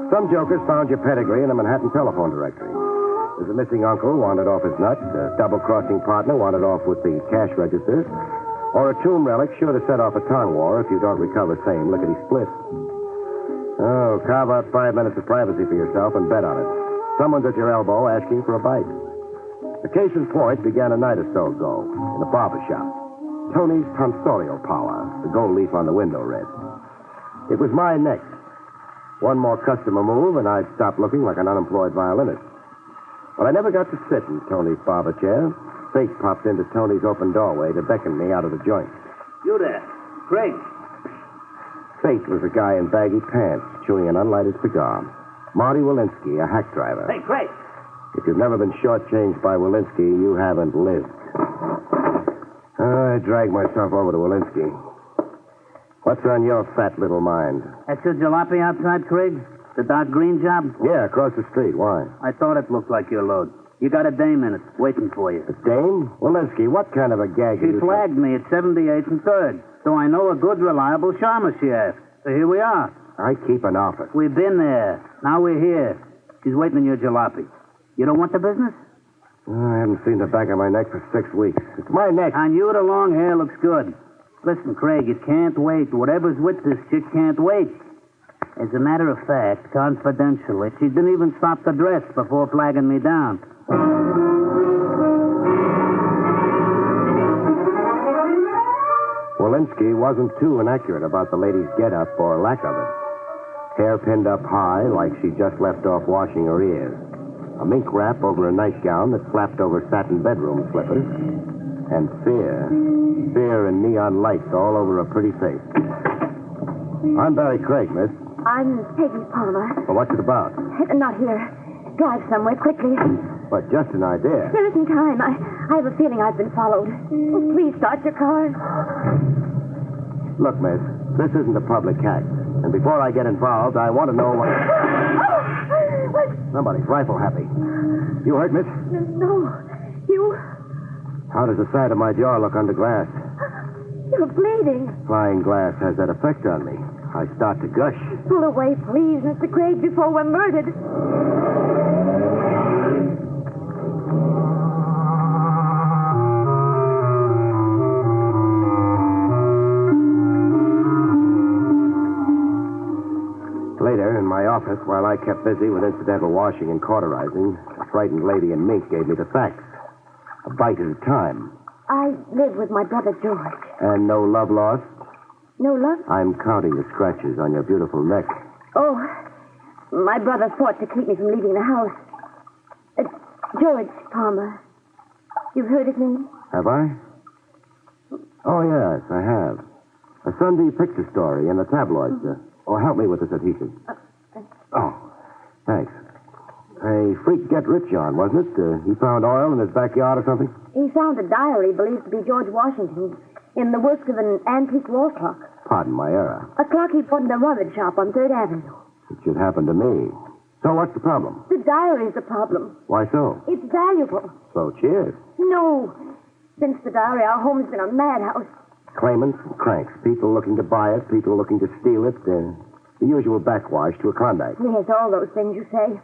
Some jokers found your pedigree in a Manhattan telephone directory. There's a missing uncle wanted off his nuts, a double-crossing partner wanted off with the cash registers, or a tomb relic sure to set off a tongue war if you don't recover same lickety-split. Oh, carve out 5 minutes of privacy for yourself and bet on it. Someone's at your elbow asking for a bite. The case in point began a night or so ago in a barber shop. Tony's tonsorial power, the gold leaf on the window read. It was my next. One more customer move, and I'd stop looking like an unemployed violinist. But I never got to sit in Tony's barber chair. Fate popped into Tony's open doorway to beckon me out of the joint. You there, Craig. Fate was a guy in baggy pants chewing an unlighted cigar. Marty Walensky, a hack driver. Hey, Craig. If you've never been shortchanged by Walensky, you haven't lived. I dragged myself over to Walensky. What's on your fat little mind? That's your jalopy outside, Craig? The dark green job? Yeah, across the street. Why? I thought it looked like your load. You got a dame in it, waiting for you. A dame? Walensky, what kind of a gag She flagged me at 78th and 3rd, so I know a good, reliable shaman she asked. So here we are. I keep an office. We've been there. Now we're here. She's waiting on your jalopy. You don't want the business? I haven't seen the back of my neck for 6 weeks. It's my neck. On you, the long hair looks good. Listen, Craig, it can't wait. Whatever's with this chick can't wait. As a matter of fact, confidentially, she didn't even stop the dress before flagging me down. Walensky wasn't too inaccurate about the lady's get-up or lack of it. Hair pinned up high like she just left off washing her ears. A mink wrap over a nightgown that flapped over satin bedroom slippers. And fear. Fear and neon lights all over a pretty face. I'm Barrie Craig, miss. I'm Peggy Palmer. Well, what's it about? Not here. Drive somewhere quickly. But just an idea. There isn't time. I have a feeling I've been followed. Oh, please start your car. Look, miss, this isn't a public act. And before I get involved, I want to know what... What? Somebody's rifle happy. You hurt, miss? No. You... How does the side of my jaw look under glass? You're bleeding. Flying glass has that effect on me. I start to gush. Pull away, please, Mr. Craig, before we're murdered. Later, in my office, while I kept busy with incidental washing and cauterizing, a frightened lady in mink gave me the facts. A bite at a time. I live with my brother George. And no love lost? No love? I'm counting the scratches on your beautiful neck. Oh, my brother fought to keep me from leaving the house. George Palmer. You've heard his name? Have I? Oh, yes, I have. A Sunday picture story in the tabloids. Help me with this adhesive. Oh, thanks. A freak get rich on, wasn't it? He found oil in his backyard or something? He found a diary believed to be George Washington's in the works of an antique wall clock. Pardon my error. A clock he bought in a rummage shop on 3rd Avenue. It should happen to me. So what's the problem? The diary's the problem. Why so? It's valuable. So cheers. No. Since the diary, our home's been a madhouse. Claimants and cranks. People looking to buy it, people looking to steal it. The usual backwash to a Klondike. Yes, all those things you say.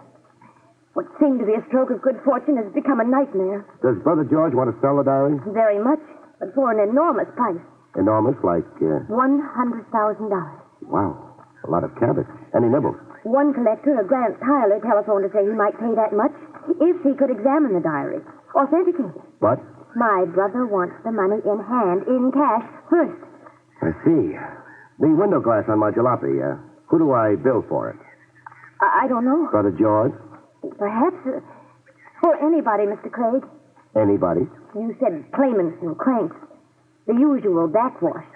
What seemed to be a stroke of good fortune has become a nightmare. Does Brother George want to sell the diary? Very much, but for an enormous price. Enormous, like, $100,000. Wow, a lot of cabbage. Any nibbles? One collector, a Grant Tyler, telephoned to say he might pay that much if he could examine the diary, authenticate it. But? My brother wants the money in hand, in cash, first. I see. The window glass on my jalopy, who do I bill for it? I don't know. Brother George? Perhaps for anybody, Mr. Craig. Anybody? You said claimants and cranks. The usual backwash.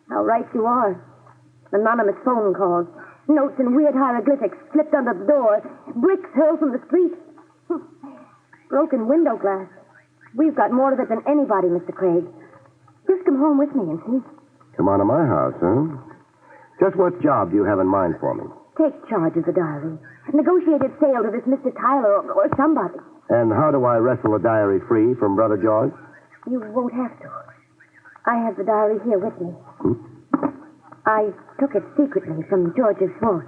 How right you are. Anonymous phone calls. Notes in weird hieroglyphics slipped under the door. Bricks hurled from the street. Broken window glass. We've got more of it than anybody, Mr. Craig. Just come home with me and see. Come on to my house, huh? Just what job do you have in mind for me? Take charge of the diary. Negotiated sale to this Mr. Tyler or somebody. And how do I wrestle the diary free from Brother George? You won't have to. I have the diary here with me. I took it secretly from George's vault.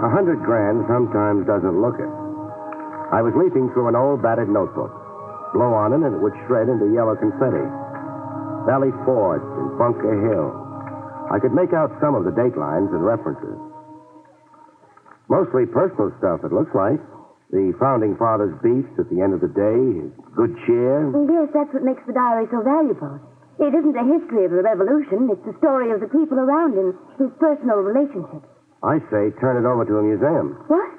$100,000 sometimes doesn't look it. I was leafing through an old battered notebook. Blow on it and it would shred into yellow confetti. Valley Forge and Bunker Hill. I could make out some of the date lines and references. Mostly personal stuff, it looks like. The Founding Fathers' beefs at the end of the day, his good cheer. Yes, that's what makes the diary so valuable. It isn't a history of the revolution. It's the story of the people around him, his personal relationships. I say turn it over to a museum. What?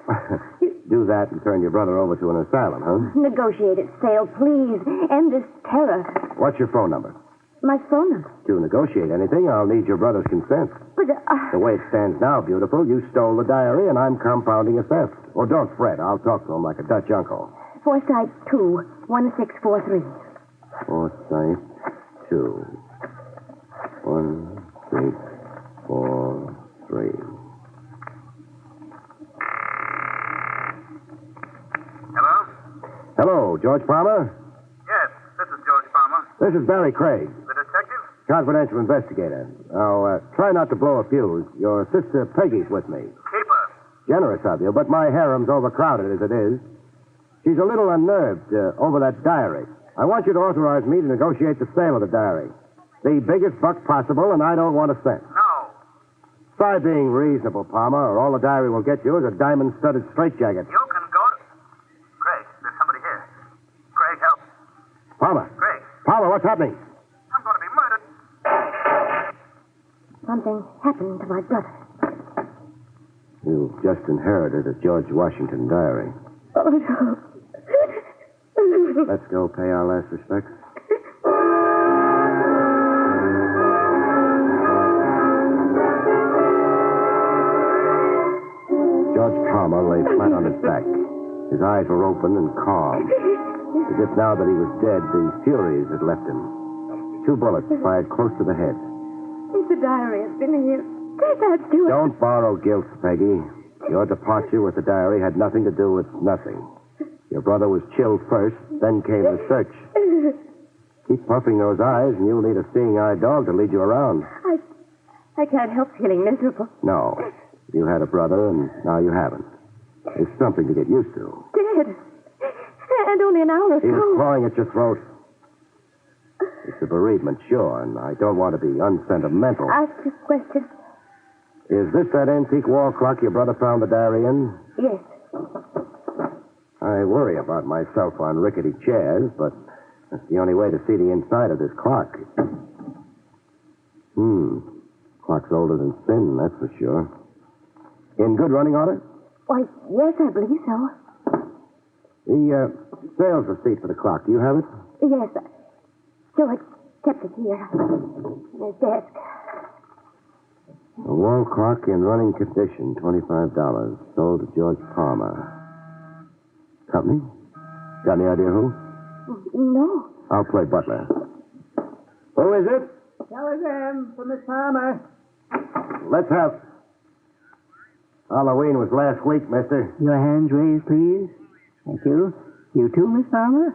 Do that and turn your brother over to an asylum, huh? Negotiated sale, please. End this terror. What's your phone number? My phone number? To negotiate anything, I'll need your brother's consent. But, The way it stands now, beautiful, you stole the diary and I'm compounding a theft. Oh, don't fret. I'll talk to him like a Dutch uncle. Forsyth 2, 1643. Forsyth 2, 1643. Hello, George Palmer? Yes, this is George Palmer. This is Barrie Craig, The detective? confidential investigator. Now, try not to blow a fuse. Your sister Peggy's with me. Keep her. Generous of you, but my harem's overcrowded as it is. She's a little unnerved over that diary. I want you to authorize me to negotiate the sale of the diary. The biggest buck possible, and I don't want a cent. No. Try being reasonable, Palmer, or all the diary will get you is a diamond-studded straitjacket. You can go to... Craig, there's somebody here. Craig, help. Palmer. Craig. Palmer, what's happening? I'm going to be murdered. Something happened to my brother. You've just inherited a George Washington diary. Oh, no. Let's go pay our last respects. George Palmer lay flat on his back. His eyes were open and calm. As if now that he was dead, the furies had left him. 2 bullets fired close to the head. The diary has been here. That's too... Don't borrow guilt, Peggy. Your departure with the diary had nothing to do with nothing. Your brother was chilled first, then came the search. Keep puffing those eyes, and you'll need a seeing-eye dog to lead you around. I can't help feeling miserable. No. You had a brother, and now you haven't. It's something to get used to. Dead. And only an hour ago. He was clawing at your throat. It's a bereavement, sure, and I don't want to be unsentimental. Ask a question. Is this that antique wall clock your brother found the diary in? Yes. I worry about myself on rickety chairs, but that's the only way to see the inside of this clock. Clock's older than sin, that's for sure. In good running order? Why, yes, I believe so. The sales receipt for the clock, do you have it? Yes. George kept it here. In his desk. A wall clock in running condition, $25. Sold to George Palmer. Company? Got any idea who? No. I'll play butler. Who is it? Telegram for Miss Palmer. Let's have... Halloween was last week, mister. Your hands raised, please. Thank you. You too, Miss Palmer?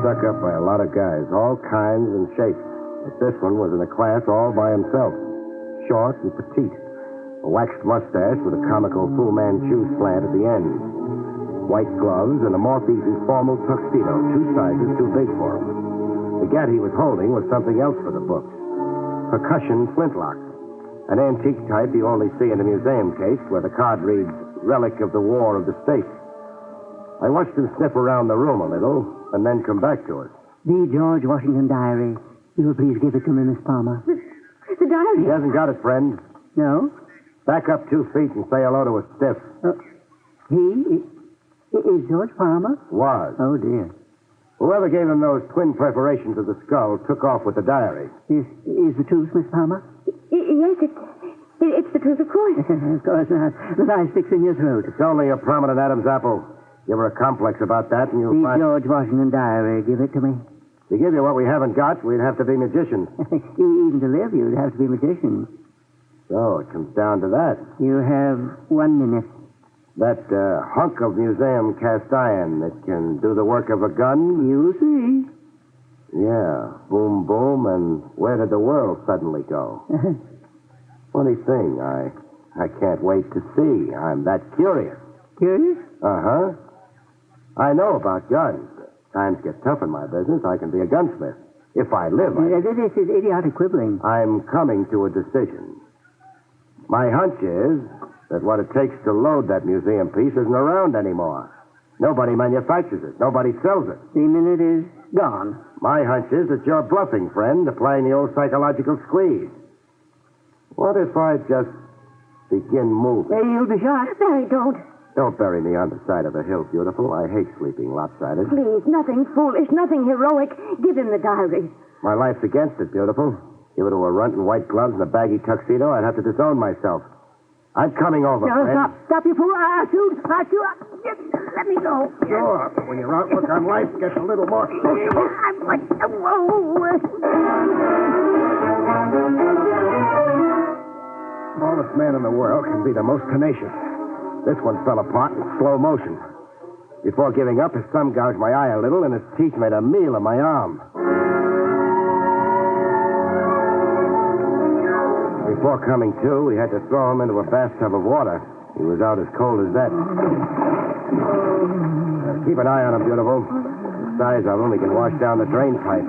stuck up by a lot of guys, all kinds and shapes. But this one was in a class all by himself. Short and petite. A waxed mustache with a comical Fu Manchu slant at the end. White gloves and a moth-eaten formal tuxedo, 2 sizes too big for him. The gat he was holding was something else for the books. Percussion flintlock. An antique type you only see in a museum case where the card reads, Relic of the War of the States. I watched him sniff around the room a little and then come back to us. The George Washington diary. You will please give it to me, Miss Palmer. The diary? He hasn't got it, friend. No? Back up 2 feet and say hello to a stiff. He is George Palmer? Was. Oh, dear. Whoever gave him those twin perforations of the skull took off with the diary. Is the truth, Miss Palmer? Yes, it's the truth, of course. Of course not. The lie sticks in your throat. It's only a prominent Adam's apple. Give her a complex about that and you'll The find... George Washington diary. Give it to me. To give you what we haven't got, we'd have to be magicians. Even to live, you'd have to be magicians. So it comes down to that. You have 1 minute. That hunk of museum cast iron that can do the work of a gun? You'll see. Yeah. Boom, boom, and where did the world suddenly go? Funny thing, I can't wait to see. I'm that curious. Curious? Uh-huh. I know about guns. Times get tough in my business. I can be a gunsmith. If I live, This is idiotic quibbling. I'm coming to a decision. My hunch is that what it takes to load that museum piece isn't around anymore. Nobody manufactures it. Nobody sells it. The minute is gone. My hunch is that you're bluffing, friend, applying the old psychological squeeze. What if I just begin moving? You'll be shot. Barry, don't. Don't bury me on the side of a hill, beautiful. I hate sleeping lopsided. Please, nothing foolish, nothing heroic. Give him the diary. My life's against it, beautiful. Give it to a runt in white gloves and a baggy tuxedo, I'd have to disown myself. I'm coming over, No, friend. stop, you fool. I'll shoot. Let me go. Sure, but when your outlook on life gets a little more social. I'm like, Smallest man in the world can be the most tenacious. This one fell apart in slow motion. Before giving up, his thumb gouged my eye a little, and his teeth made a meal of my arm. Before coming to, we had to throw him into a bathtub of water. He was out as cold as that. Keep an eye on him, beautiful. The size of him, he can wash down the drain pipe.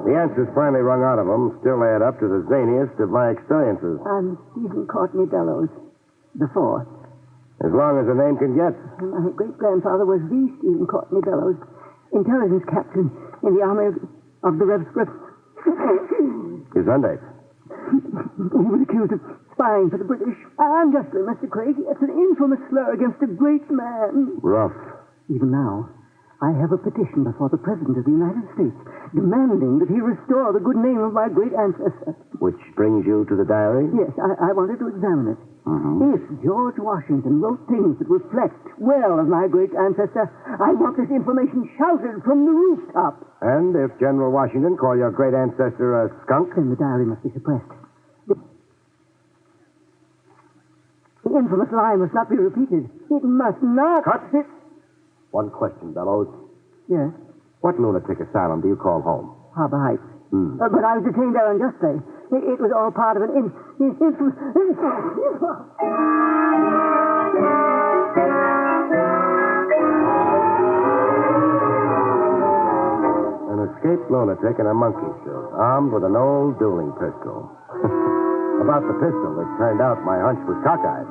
The answers finally wrung out of him still add up to the zaniest of my experiences. I'm Stephen Courtney Bellows, the fourth. As long as the name can get. My great-grandfather was the Stephen Courtney Bellows, intelligence captain in the army of the Rev. His Sunday. He was accused of spying for the British. Unjustly, Mr. Craig. It's an infamous slur against a great man. Rough. Even now, I have a petition before the President of the United States demanding that he restore the good name of my great ancestor. Which brings you to the diary? Yes, I wanted to examine it. If George Washington wrote things that reflect well of my great ancestor, I want this information shouted from the rooftop. And if General Washington called your great ancestor a skunk? Then the diary must be suppressed. The infamous lie must not be repeated. It must not. Cut it. One question, Bellows. Yes? What lunatic asylum do you call home? Harbor Heights. But I was detained there unjustly. It was all part of an infamous... An escaped lunatic in a monkey suit, armed with an old dueling pistol. About the pistol, it turned out my hunch was cockeyed.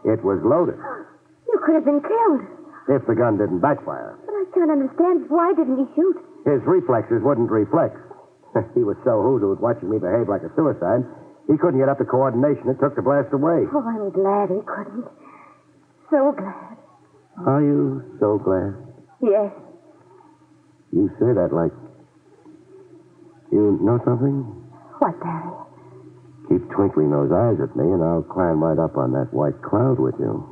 It was loaded. You could have been killed. If the gun didn't backfire. But I can't understand. Why didn't he shoot? His reflexes wouldn't reflex. He was so hoodooed watching me behave like a suicide, he couldn't get up the coordination it took to blast away. Oh, I'm glad he couldn't. So glad. Are you so glad? Yes. You say that like... You know something? What, Barry? Keep twinkling those eyes at me, and I'll climb right up on that white cloud with you.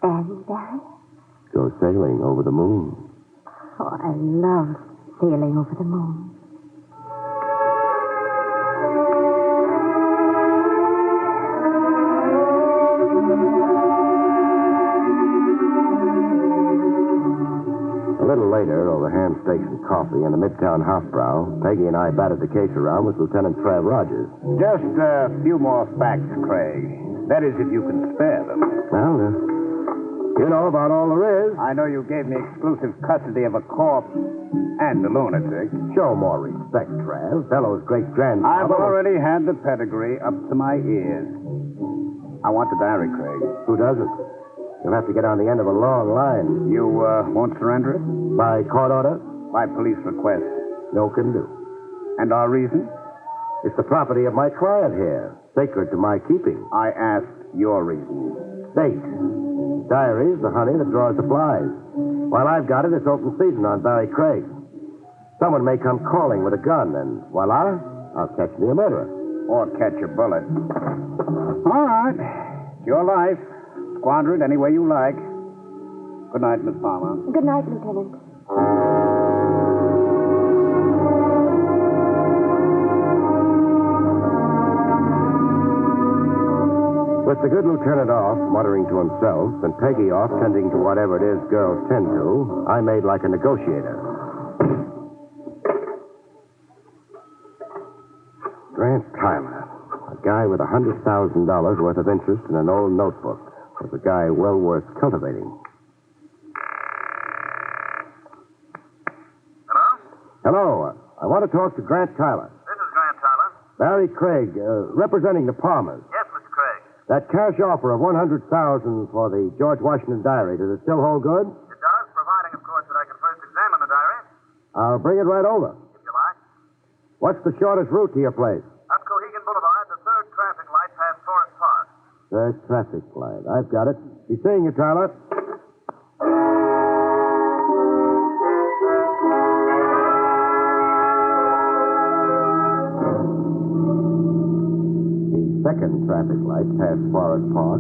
And, Barry? Go sailing over the moon. Oh, I love sailing over the moon. A little later, over ham steaks and coffee in a midtown Hofbrau, Peggy and I batted the case around with Lieutenant Trav Rogers. Just a few more facts, Craig. That is, if you can spare them. Well, you know about all there is. I know you gave me exclusive custody of a corpse and a lunatic. Show more respect, Trav. Fellow's great-grandfather. I've already had the pedigree up to my ears. I want the diary, Craig. Who doesn't? You'll have to get on the end of a long line. You won't surrender it? By court order? By police request. No can do. And our reason? It's the property of my client here, sacred to my keeping. I asked your reason. State. Diary's the honey that draws the flies. While I've got it, it's open season on Barrie Craig. Someone may come calling with a gun, and voila, I'll catch me a murderer. Or catch a bullet. All right. It's your life. Squander it any way you like. Good night, Miss Palmer. Good night, Lieutenant. With the good lieutenant off, muttering to himself, and Peggy off, tending to whatever it is girls tend to, I made like a negotiator. Grant Tyler, a guy with $100,000 worth of interest in an old notebook, was a guy well worth cultivating. Hello? I want to talk to Grant Tyler. This is Grant Tyler. Barrie Craig, representing the Palmers. Yes, Mr. Craig. That cash offer of $100,000 for the George Washington diary, does it still hold good? It does, providing, of course, that I can first examine the diary. I'll bring it right over. If you like. What's the shortest route to your place? Up Cohegan Boulevard, the third traffic light past Forest Park. Third traffic light. I've got it. Be seeing you, Tyler. The second traffic light past Forest Park.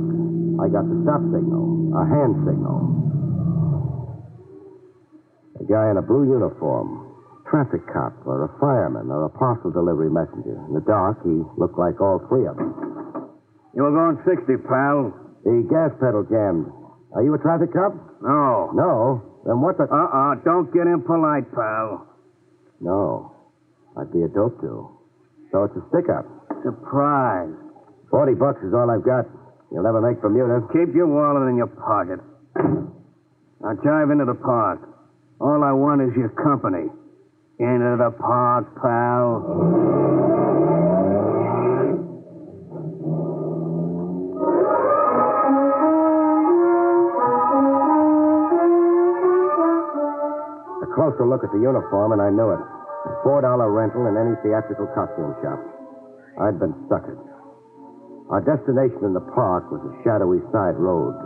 I got the stop signal, a hand signal. A guy in a blue uniform. Traffic cop or a fireman or a parcel delivery messenger. In the dark, he looked like all three of them. You were going 60, pal. The gas pedal jammed. Are you a traffic cop? No. No? Then what the... Don't get impolite, pal. No. I'd be a dope too. So it's a stick-up. Surprise. $40 is all I've got. You'll never make Bermuda. Keep your wallet in your pocket. Now drive into the park. All I want is your company. Into the park, pal. A closer look at the uniform, and I knew it. $4 rental in any theatrical costume shop. I'd been suckered. Our destination in the park was a shadowy side road.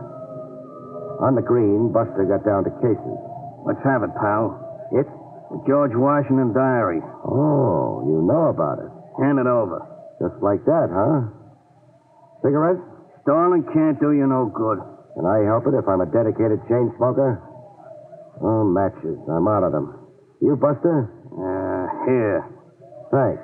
On the green, Buster got down to cases. Let's have it, pal. It? The George Washington diary. Oh, you know about it. Hand it over. Just like that, huh? Cigarette? Stalling can't do you no good. Can I help it if I'm a dedicated chain smoker? Oh, matches. I'm out of them. You, Buster? Here. Thanks.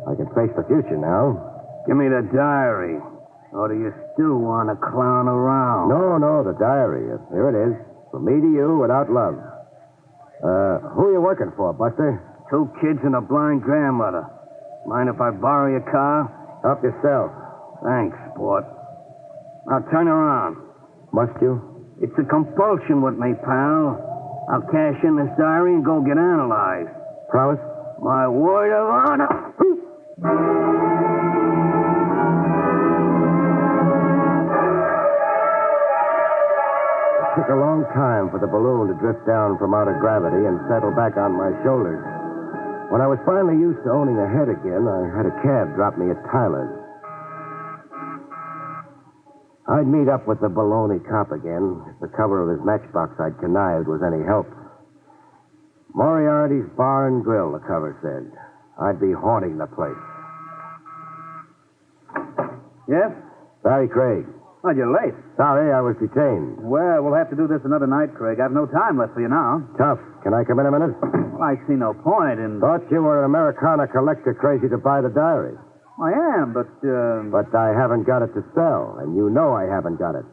I can face the future now. Give me the diary. Or do you still want to clown around? No, the diary. Here it is. From me to you without love. Who are you working for, Buster? 2 kids and a blind grandmother. Mind if I borrow your car? Help yourself. Thanks, sport. Now turn around. Must you? It's a compulsion with me, pal. I'll cash in this diary and go get analyzed. Promise? My word of honor. It took a long time for the balloon to drift down from out of gravity and settle back on my shoulders. When I was finally used to owning a head again, I had a cab drop me at Tyler's. I'd meet up with the baloney cop again if the cover of his matchbox I'd connived was any help. Moriarty's Bar and Grill, the cover said. I'd be haunting the place. Yes? Barrie Craig. Oh, you're late. Sorry, I was detained. Well, we'll have to do this another night, Craig. I've no time left for you now. Tough. Can I come in a minute? Well, I see no point in... Thought you were an Americana collector crazy to buy the diary. I am, but... But I haven't got it to sell, and you know I haven't got it.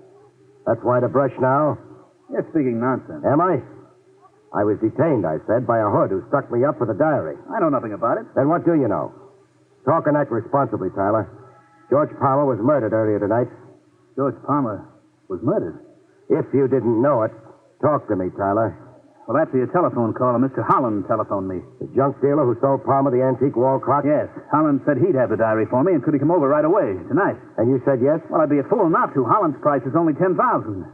That's why to brush now? You're speaking nonsense. Am I? I was detained, I said, by a hood who stuck me up with a diary. I know nothing about it. Then what do you know? Talk and act responsibly, Tyler. George Palmer was murdered earlier tonight. George Palmer was murdered? If you didn't know it, talk to me, Tyler. Well, after your telephone call, Mr. Holland telephoned me. The junk dealer who sold Palmer the antique wall clock? Yes. Holland said he'd have the diary for me, and could he come over right away, tonight? And you said yes? Well, I'd be a fool not to. Holland's price is only $10,000.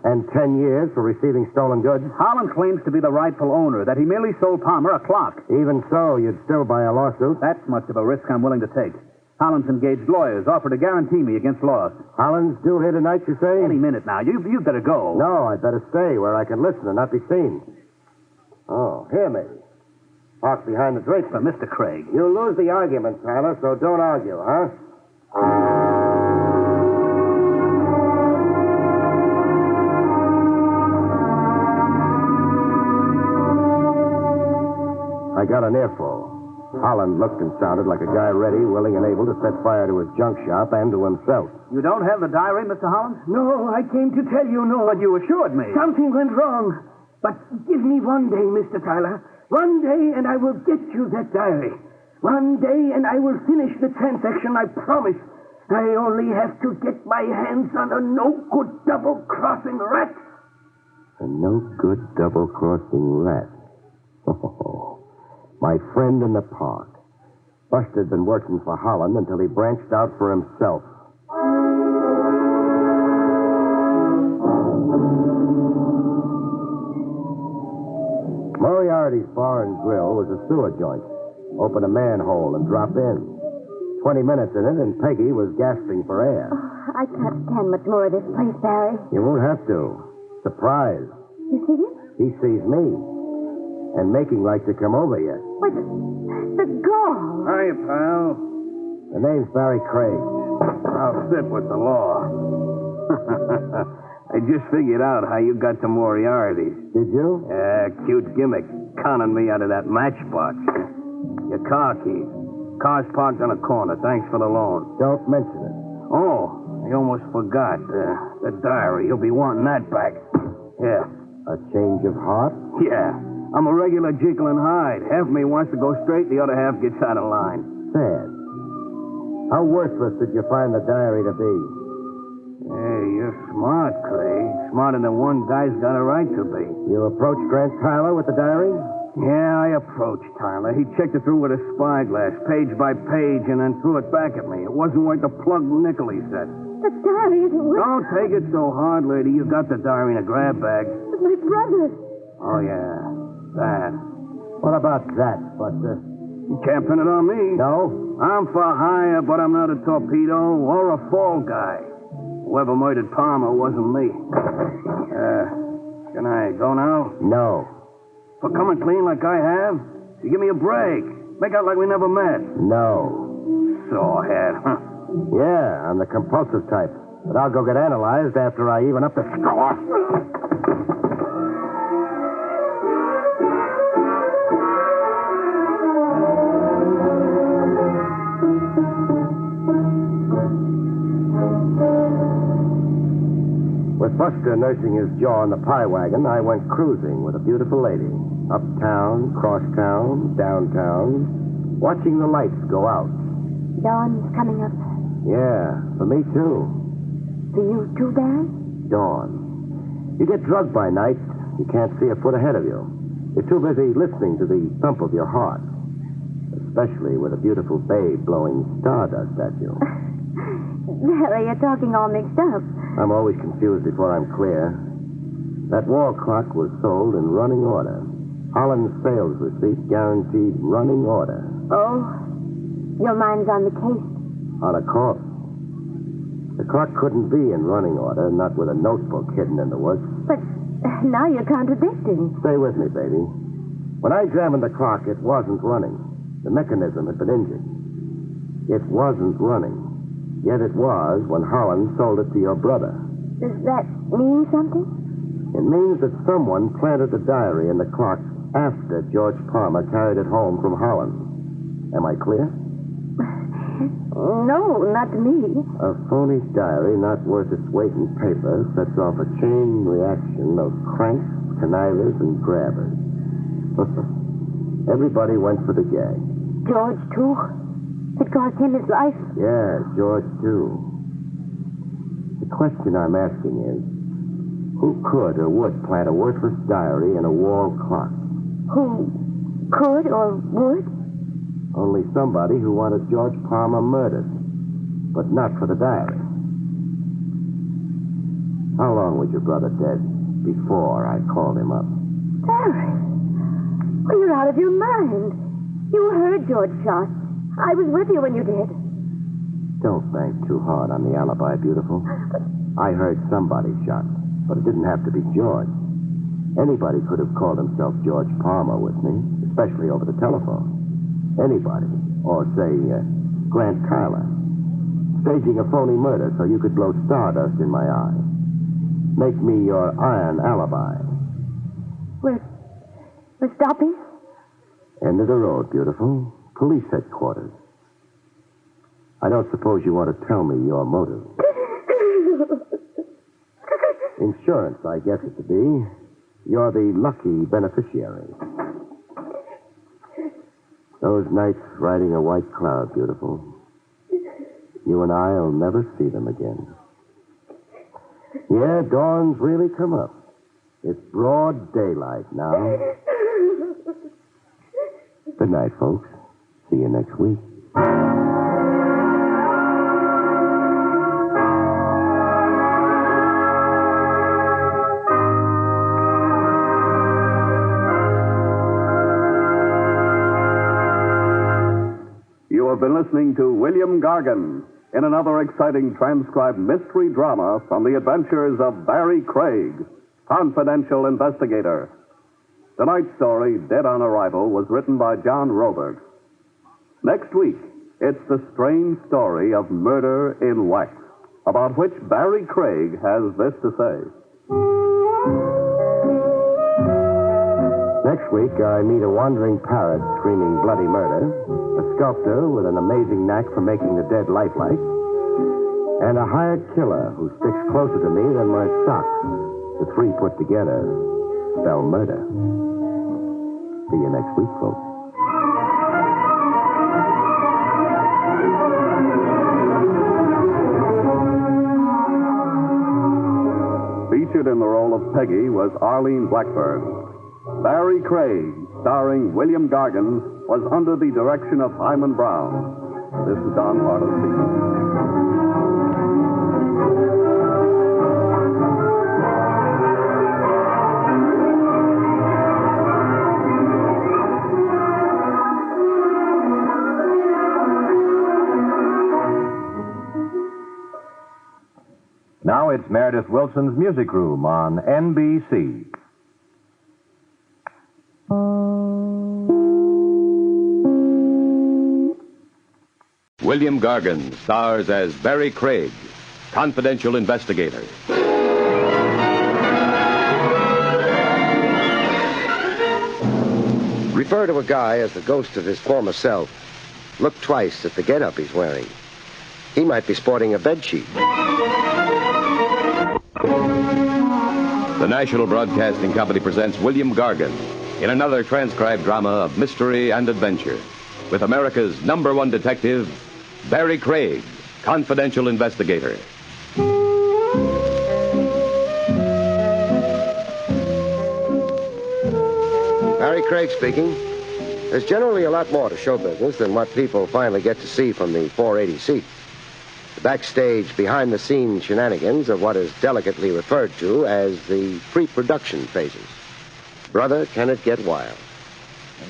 And 10 years for receiving stolen goods? Holland claims to be the rightful owner, that he merely sold Palmer a clock. Even so, you'd still buy a lawsuit? That's much of a risk I'm willing to take. Holland's engaged lawyers, offered to guarantee me against loss. Holland's due here tonight, you say? Any minute now. You'd better go. No, I'd better stay where I can listen and not be seen. Oh, here, maybe. Park behind the drapes. But, Mr. Craig. You'll lose the argument, Tyler, so don't argue, huh? I got an earful. Holland looked and sounded like a guy ready, willing, and able to set fire to his junk shop and to himself. You don't have the diary, Mr. Holland? No, I came to tell you no. But you assured me. Something went wrong. But give me one day, Mr. Tyler. One day, and I will get you that diary. One day, and I will finish the transaction, I promise. I only have to get my hands on a no-good double-crossing rat. A no-good double-crossing rat. Oh, my friend in the park. Buster'd been working for Holland until he branched out for himself. Moriarty's Bar and Grill was a sewer joint. Open a manhole and drop in. 20 minutes in it, and Peggy was gasping for air. Oh, I can't stand much more of this place, Barry. You won't have to. Surprise. You see him? He sees me. And making like to come over yet. Why, the gall. Hiya, pal. The name's Barrie Craig. I'll sit with the law. I just figured out how you got to Moriarty's. Did you? Yeah, cute gimmick. Conning me out of that matchbox. Your car keys. Car's parked on a corner. Thanks for the loan. Don't mention it. Oh, I almost forgot. The diary. You'll be wanting that back. Yeah. A change of heart? Yeah. I'm a regular Jekyll and Hyde. Half of me wants to go straight, the other half gets out of line. Sad. How worthless did you find the diary to be? Hey, you're smart, Craig. Smarter than one guy's got a right to be. You approached Grant Tyler with the diary? Yeah, I approached Tyler. He checked it through with a spyglass, page by page, and then threw it back at me. It wasn't worth the plug nickel, he said. The diary isn't worth... Don't take it so hard, lady. You got the diary in a grab bag. It's my brother. Oh, yeah. That. What about that, Buster? You can't pin it on me. No? I'm for hire, but I'm not a torpedo or a fall guy. Whoever murdered Palmer wasn't me. Can I go now? No. For coming clean like I have? You give me a break. Make out like we never met. No. Sawhead, huh? Yeah, I'm the compulsive type. But I'll go get analyzed after I even up the score. With Buster nursing his jaw in the pie wagon, I went cruising with a beautiful lady. Uptown, crosstown, downtown, watching the lights go out. Dawn's coming up. Yeah, for me too. For you too, Barry? Dawn. You get drugged by night, you can't see a foot ahead of you. You're too busy listening to the thump of your heart. Especially with a beautiful babe blowing stardust at you. Barry, you're talking all mixed up. I'm always confused before I'm clear. That wall clock was sold in running order. Holland's sales receipt guaranteed running order. Oh, your mind's on the case. On a course. The clock couldn't be in running order, not with a notebook hidden in the works. But now you're contradicting. Stay with me, baby. When I examined the clock, it wasn't running. The mechanism had been injured. It wasn't running. Yet it was when Holland sold it to your brother. Does that mean something? It means that someone planted the diary in the clock after George Palmer carried it home from Holland. Am I clear? No, not to me. A phony diary not worth its weight in paper sets off a chain reaction of cranks, connivers, and grabbers. Everybody went for the gag. George, too? It cost him his life? Yeah, George, too. The question I'm asking is, who could or would plant a worthless diary in a wall clock? Who could or would? Only somebody who wanted George Palmer murdered, but not for the diary. How long was your brother dead before I called him up? Barrie, well, you're out of your mind. You heard George shot. I was with you when you did. Don't bank too hard on the alibi, beautiful. I heard somebody shot, but it didn't have to be George. Anybody could have called himself George Palmer with me, especially over the telephone. Anybody. Or, say, Grant Kyler. Staging a phony murder so you could blow stardust in my eye. Make me your iron alibi. We're stopping? End of the road, beautiful. Police headquarters. I don't suppose you want to tell me your motive. Insurance, I guess it to be. You're the lucky beneficiary. Those nights riding a white cloud, beautiful. You and I'll never see them again. Yeah, dawn's really come up. It's broad daylight now. Good night, folks. See you next week. You have been listening to William Gargan in another exciting transcribed mystery drama from the adventures of Barrie Craig, confidential investigator. Tonight's story, Dead on Arrival, was written by John Robert. Next week, it's the strange story of murder in wax, about which Barrie Craig has this to say. Next week, I meet a wandering parrot screaming bloody murder, a sculptor with an amazing knack for making the dead lifelike, and a hired killer who sticks closer to me than my socks. The three put together spell murder. See you next week, folks. Featured in the role of Peggy was Arlene Blackburn. Barrie Craig, starring William Gargan, was under the direction of Hyman Brown. This is Don Pardo speaking. Now it's Meredith Wilson's Music Room on NBC. William Gargan stars as Barrie Craig, confidential investigator. Refer to a guy as the ghost of his former self. Look twice at the getup he's wearing. He might be sporting a bedsheet. The National Broadcasting Company presents William Gargan in another transcribed drama of mystery and adventure with America's #1 detective, Barrie Craig, confidential investigator. Barrie Craig speaking. There's generally a lot more to show business than what people finally get to see from the 480 seat. The backstage, behind-the-scenes shenanigans of what is delicately referred to as the pre-production phases. Brother, can it get wild?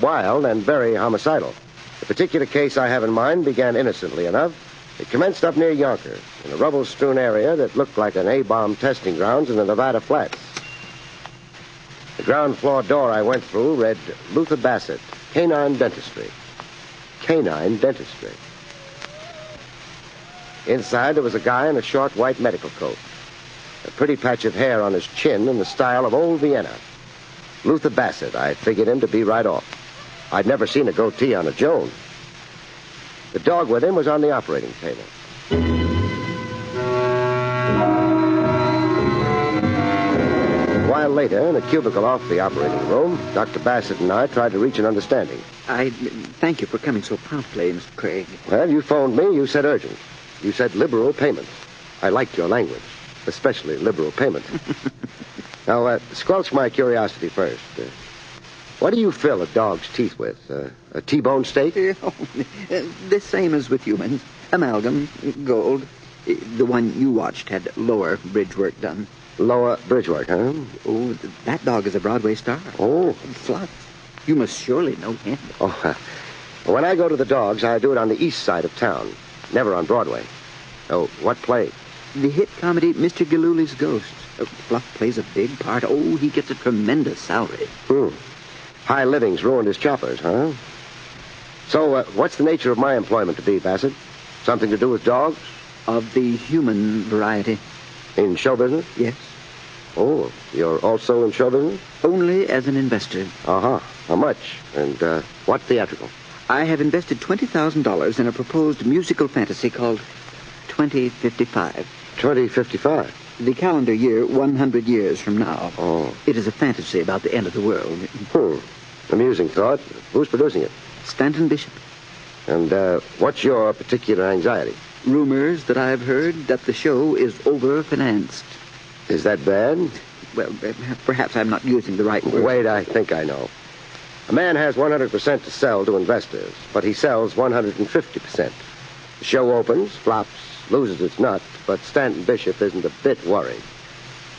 Wild and very homicidal. The particular case I have in mind began innocently enough. It commenced up near Yonkers, in a rubble-strewn area that looked like an A-bomb testing grounds in the Nevada flats. The ground floor door I went through read Luther Bassett, Canine Dentistry. Canine Dentistry. Inside, there was a guy in a short white medical coat. A pretty patch of hair on his chin in the style of old Vienna. Luther Bassett, I figured him to be right off. I'd never seen a goatee on a Joan. The dog with him was on the operating table. A while later, in a cubicle off the operating room, Dr. Bassett and I tried to reach an understanding. I thank you for coming so promptly, Mr. Craig. Well, you phoned me. You said urgent. You said liberal payment. I liked your language, especially liberal payment. Now, squelch my curiosity first. What do you fill a dog's teeth with? A T-bone steak? The same as with humans. Amalgam, gold. The one you watched had lower bridge work done. Lower bridge work, huh? Oh, that dog is a Broadway star. Oh. Flux. You must surely know him. Oh, when I go to the dogs, I do it on the east side of town, never on Broadway. Oh, what play? The hit comedy Mr. Galooly's Ghost. Fluff plays a big part. Oh, he gets a tremendous salary. High living's ruined his choppers, huh? So, what's the nature of my employment to be, Bassett? Something to do with dogs? Of the human variety. In show business? Yes. Oh, you're also in show business? Only as an investor. Uh-huh. How much? And what theatrical? I have invested $20,000 in a proposed musical fantasy called 2055. 2055? The calendar year 100 years from now. Oh. It is a fantasy about the end of the world. Amusing thought. Who's producing it? Stanton Bishop. And what's your particular anxiety? Rumors that I've heard that the show is overfinanced. Is that bad? Well, perhaps I'm not using the right word. Wait, I think I know. A man has 100% to sell to investors, but he sells 150%. The show opens, flops, loses its nut, but Stanton Bishop isn't a bit worried.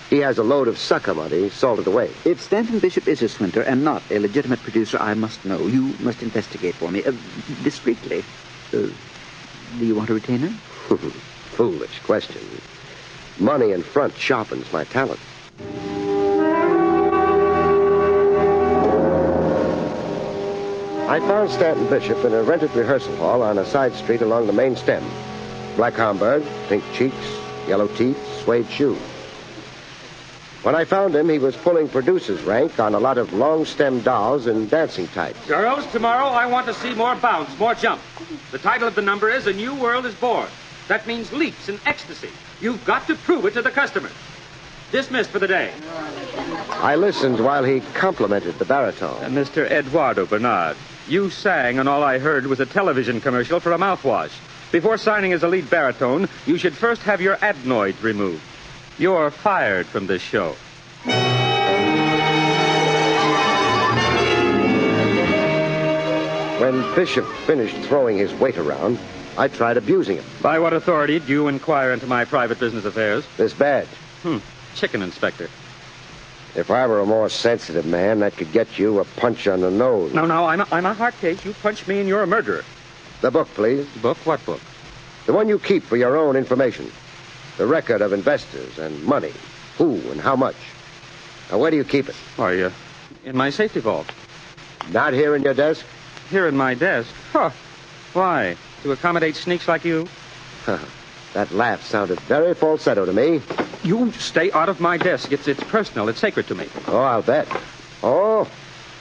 He has a load of sucker money salted away. If Stanton Bishop is a swindler and not a legitimate producer, I must know. You must investigate for me. Discreetly. Do you want a retainer? Foolish question. Money in front sharpens my talent. I found Stanton Bishop in a rented rehearsal hall on a side street along the main stem. Black Homburg, pink cheeks, yellow teeth, suede shoes. When I found him, he was pulling producer's rank on a lot of long-stem dolls in dancing tights. Girls, tomorrow I want to see more bounce, more jump. The title of the number is A New World is Born. That means leaps and ecstasy. You've got to prove it to the customers. Dismissed for the day. I listened while he complimented the baritone. Mr. Eduardo Bernard, you sang, and all I heard was a television commercial for a mouthwash. Before signing as a lead baritone, you should first have your adenoids removed. You're fired from this show. When Bishop finished throwing his weight around, I tried abusing him. By what authority do you inquire into my private business affairs? This badge. Chicken inspector. If I were a more sensitive man, that could get you a punch on the nose. No, I'm a hard case. You punch me and you're a murderer. The book, please. Book? What book? The one you keep for your own information. The record of investors and money. Who and how much. Now, where do you keep it? Why, in my safety vault. Not here in your desk? Here in my desk? Huh. Why? To accommodate sneaks like you? That laugh sounded very falsetto to me. You stay out of my desk. It's personal. It's sacred to me. Oh, I'll bet. Oh,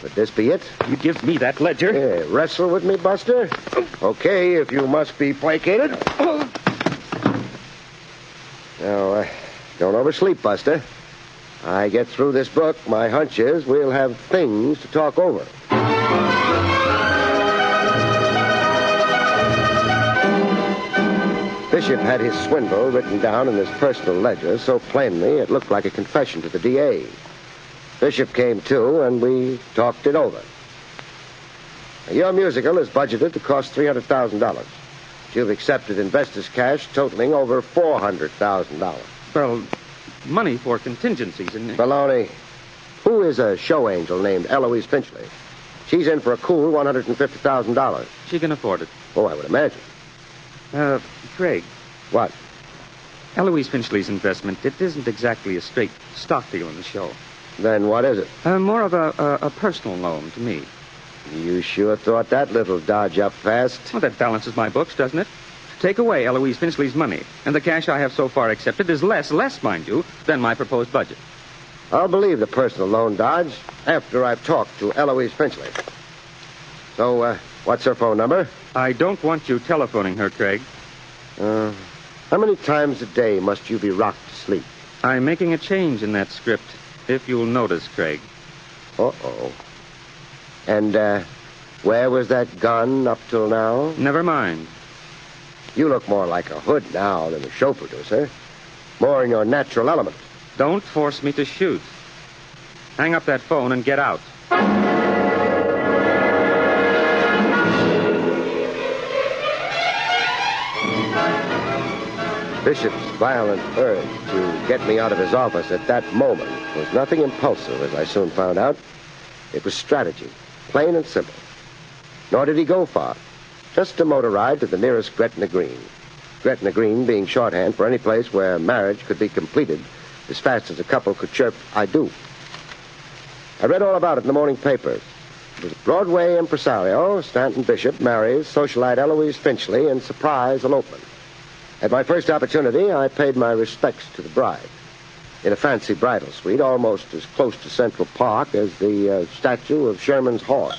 would this be it? You give me that ledger. Yeah, wrestle with me, Buster? Okay, if you must be placated. Now, don't oversleep, Buster. I get through this book, my hunch is we'll have things to talk over. Bishop had his swindle written down in his personal ledger so plainly it looked like a confession to the DA. Bishop came to, and we talked it over. Your musical is budgeted to cost $300,000. You've accepted investors' cash totaling over $400,000. Well, money for contingencies and... Baloney. Who is a show angel named Eloise Finchley? She's in for a cool $150,000. She can afford it. Oh, I would imagine. Craig. What? Eloise Finchley's investment, it isn't exactly a straight stock deal in the show. Then what is it? More of a personal loan to me. You sure thought that little dodge up fast. Well, that balances my books, doesn't it? Take away Eloise Finchley's money, and the cash I have so far accepted is less, mind you, than my proposed budget. I'll believe the personal loan dodge after I've talked to Eloise Finchley. So, what's her phone number? I don't want you telephoning her, Craig. How many times a day must you be rocked to sleep? I'm making a change in that script, if you'll notice, Craig. Uh-oh. And, where was that gun up till now? Never mind. You look more like a hood now than a show producer. More in your natural element. Don't force me to shoot. Hang up that phone and get out. Bishop's violent urge to get me out of his office at that moment was nothing impulsive, as I soon found out. It was strategy, plain and simple. Nor did he go far. Just a motor ride to the nearest Gretna Green. Gretna Green being shorthand for any place where marriage could be completed as fast as a couple could chirp, "I do." I read all about it in the morning papers. It was Broadway impresario Stanton Bishop marries socialite Eloise Finchley in surprise elopement. At my first opportunity, I paid my respects to the bride in a fancy bridal suite almost as close to Central Park as the statue of Sherman's horse.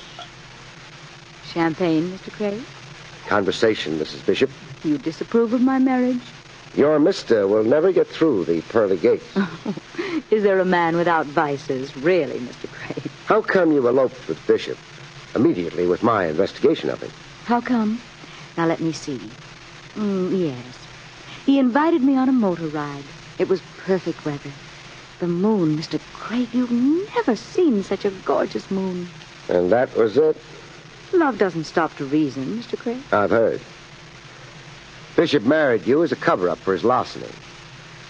Champagne, Mr. Craig? Conversation, Mrs. Bishop. You disapprove of my marriage? Your mister will never get through the pearly gates. Is there a man without vices, really, Mr. Craig? How come you eloped with Bishop immediately with my investigation of him? How come? Now, let me see. Yes. He invited me on a motor ride. It was perfect weather. The moon, Mr. Craig, you've never seen such a gorgeous moon. And that was it? Love doesn't stop to reason, Mr. Craig. I've heard. Bishop married you as a cover-up for his larceny.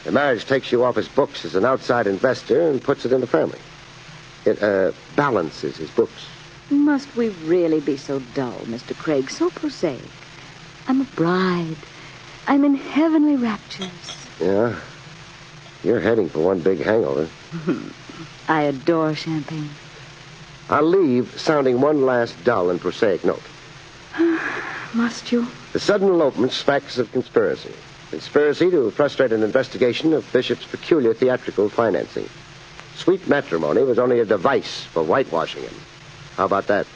The marriage takes you off his books as an outside investor and puts it in the family. It balances his books. Must we really be so dull, Mr. Craig, so prosaic? I'm a bride. I'm in heavenly raptures. Yeah? You're heading for one big hangover. I adore champagne. I'll leave sounding one last dull and prosaic note. Must you? The sudden elopement smacks of conspiracy. Conspiracy to frustrate an investigation of Bishop's peculiar theatrical financing. Sweet matrimony was only a device for whitewashing him. How about that?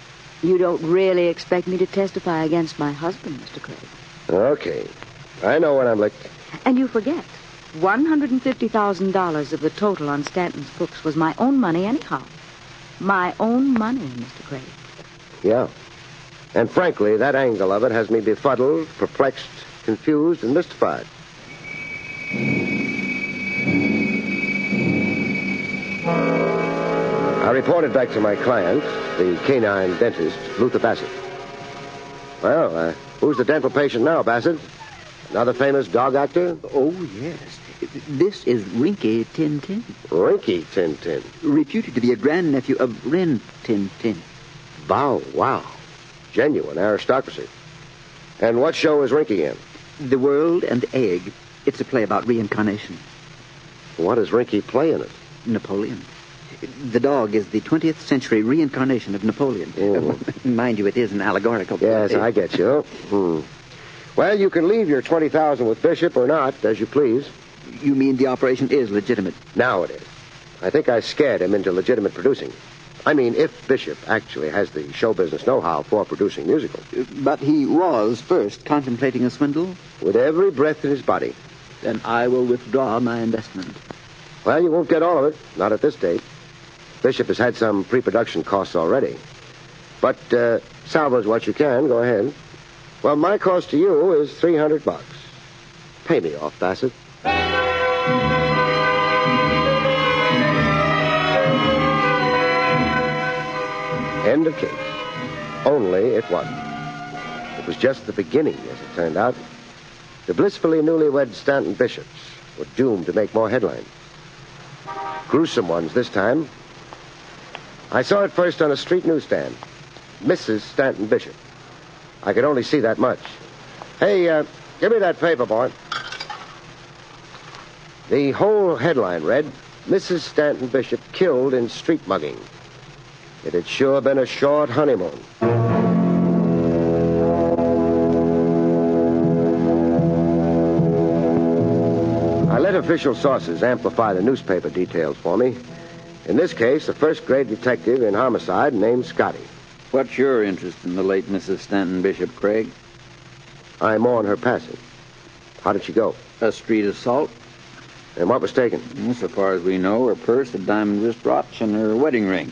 You don't really expect me to testify against my husband, Mr. Craig. Okay. I know when I'm licked. And you forget, $150,000 of the total on Stanton's books was my own money anyhow. My own money, Mr. Craig. Yeah. And frankly, that angle of it has me befuddled, perplexed, confused, and mystified. I reported back to my client, the canine dentist, Luther Bassett. Well, who's the dental patient now, Bassett? Another famous dog actor? Oh, yes. This is Rinky Tin Tin. Rinky Tin Tin? Reputed to be a grandnephew of Rin Tin Tin. Bow, wow. Genuine aristocracy. And what show is Rinky in? The World and the Egg. It's a play about reincarnation. What does Rinky play in it? Napoleon. The dog is the 20th century reincarnation of Napoleon. Mind you, it is an allegorical play. Yes, I get you. Well, you can leave your $20,000 with Bishop or not, as you please. You mean the operation is legitimate? Now it is. I think I scared him into legitimate producing. I mean, if Bishop actually has the show business know-how for producing musicals. But he was first contemplating a swindle? With every breath in his body. Then I will withdraw my investment. Well, you won't get all of it. Not at this date. Bishop has had some pre-production costs already. But salvage what you can. Go ahead. Well, my cost to you is $300. Pay me off, Bassett. End of case. Only it wasn't. It was just the beginning, as it turned out. The blissfully newlywed Stanton Bishops were doomed to make more headlines. Gruesome ones this time. I saw it first on a street newsstand. Mrs. Stanton Bishop. I could only see that much. Hey, give me that paper, boy. The whole headline read, Mrs. Stanton Bishop killed in street mugging. It had sure been a short honeymoon. I let official sources amplify the newspaper details for me. In this case, a first-grade detective in homicide named Scotty. What's your interest in the late Mrs. Stanton Bishop, Craig? I mourn her passing. How did she go? A street assault. And what was taken? So far as we know, her purse, a diamond wristwatch, and her wedding ring.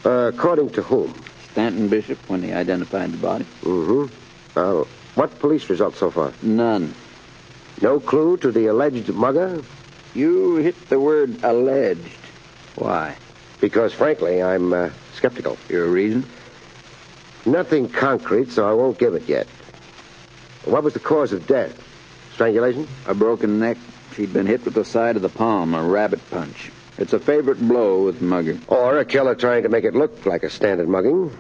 According to whom? Stanton Bishop, when he identified the body. Mm-hmm. What police results so far? None. No clue to the alleged mugger? You hit the word alleged. Why? Because, frankly, I'm skeptical. Your reason? Nothing concrete, so I won't give it yet. What was the cause of death? Strangulation? A broken neck. She'd been hit with the side of the palm, a rabbit punch. It's a favorite blow with mugger. Or a killer trying to make it look like a standard mugging.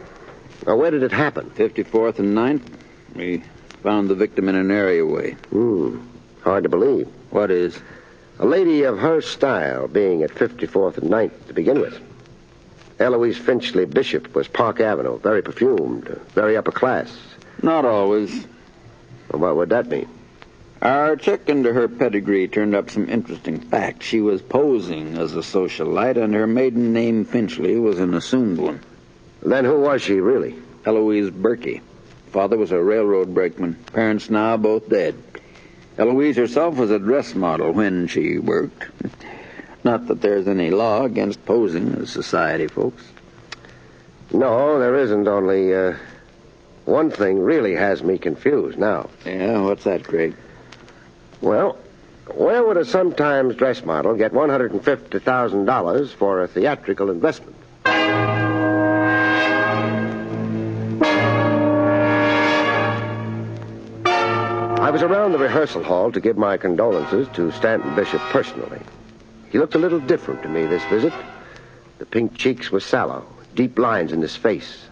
Now, where did it happen? 54th and 9th. We found the victim in an areaway. Hard to believe. What is? A lady of her style being at 54th and 9th to begin with. Eloise Finchley Bishop was Park Avenue, very perfumed, very upper class. Not always. Well, what would that mean? Our check into her pedigree turned up some interesting facts. She was posing as a socialite, and her maiden name, Finchley, was an assumed one. Then who was she, really? Eloise Berkey. Father was a railroad brakeman. Parents now both dead. Eloise herself was a dress model when she worked. Not that there's any law against posing as society folks. No, there isn't. Only one thing really has me confused now. Yeah, what's that, Craig? Well, where would a sometimes dress model get $150,000 for a theatrical investment? I was around the rehearsal hall to give my condolences to Stanton Bishop personally. He looked a little different to me this visit. The pink cheeks were sallow, deep lines in his face,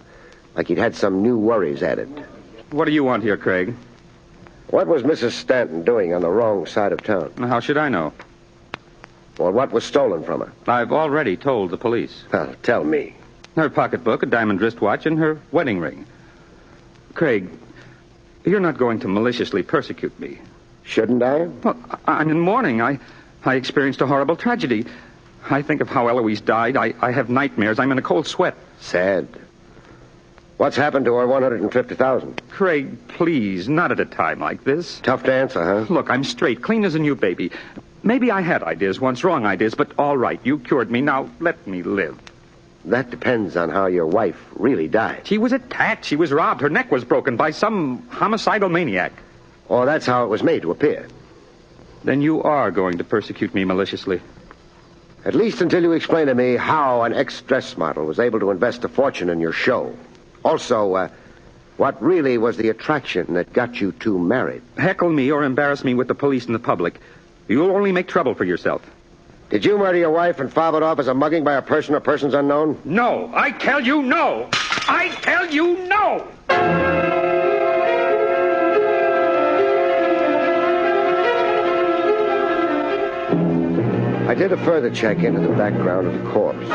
like he'd had some new worries added. What do you want here, Craig? What was Mrs. Stanton doing on the wrong side of town? How should I know? Well, what was stolen from her? I've already told the police. Well, tell me. Her pocketbook, a diamond wristwatch, and her wedding ring. Craig, you're not going to maliciously persecute me. Shouldn't I? Well, I'm in mourning. I experienced a horrible tragedy. I think of how Eloise died. I have nightmares. I'm in a cold sweat. Sad. What's happened to her $150,000? Craig, please, not at a time like this. Tough to answer, huh? Look, I'm straight, clean as a new baby. Maybe I had ideas once, wrong ideas, but all right, you cured me. Now, let me live. That depends on how your wife really died. She was attacked. She was robbed. Her neck was broken by some homicidal maniac. Oh, that's how it was made to appear. Then you are going to persecute me maliciously. At least until you explain to me how an ex-dress model was able to invest a fortune in your show. Also, what really was the attraction that got you two married? Heckle me or embarrass me with the police and the public. You'll only make trouble for yourself. Did you murder your wife and fob it off as a mugging by a person or persons unknown? No. I tell you no. I tell you no. I did a further check into the background of the corpse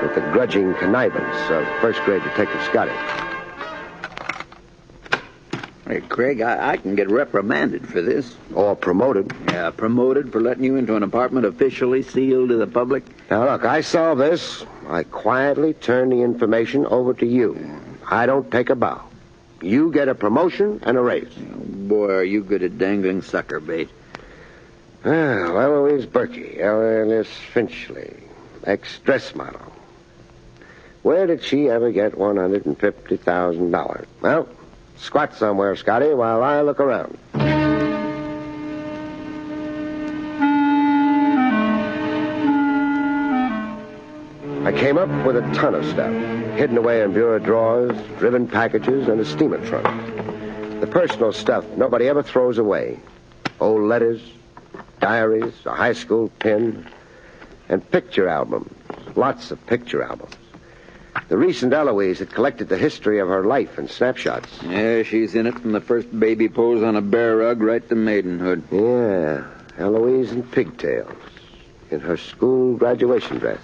with the grudging connivance of first-grade Detective Scotty. Hey, Craig, I can get reprimanded for this. Or promoted. Yeah, promoted for letting you into an apartment officially sealed to the public. Now, look, I saw this. I quietly turned the information over to you. I don't take a bow. You get a promotion and a raise. Oh, boy, are you good at dangling sucker bait. Well, Eloise Berkey, Eloise Finchley, ex-dress model. Where did she ever get $150,000? Well, squat somewhere, Scotty, while I look around. I came up with a ton of stuff, hidden away in bureau drawers, driven packages, and a steamer trunk. The personal stuff nobody ever throws away. Old letters, diaries, a high school pin, and picture albums. Lots of picture albums. The recent Eloise had collected the history of her life in snapshots. Yeah, she's in it from the first baby pose on a bear rug right to maidenhood. Yeah, Eloise in pigtails, in her school graduation dress.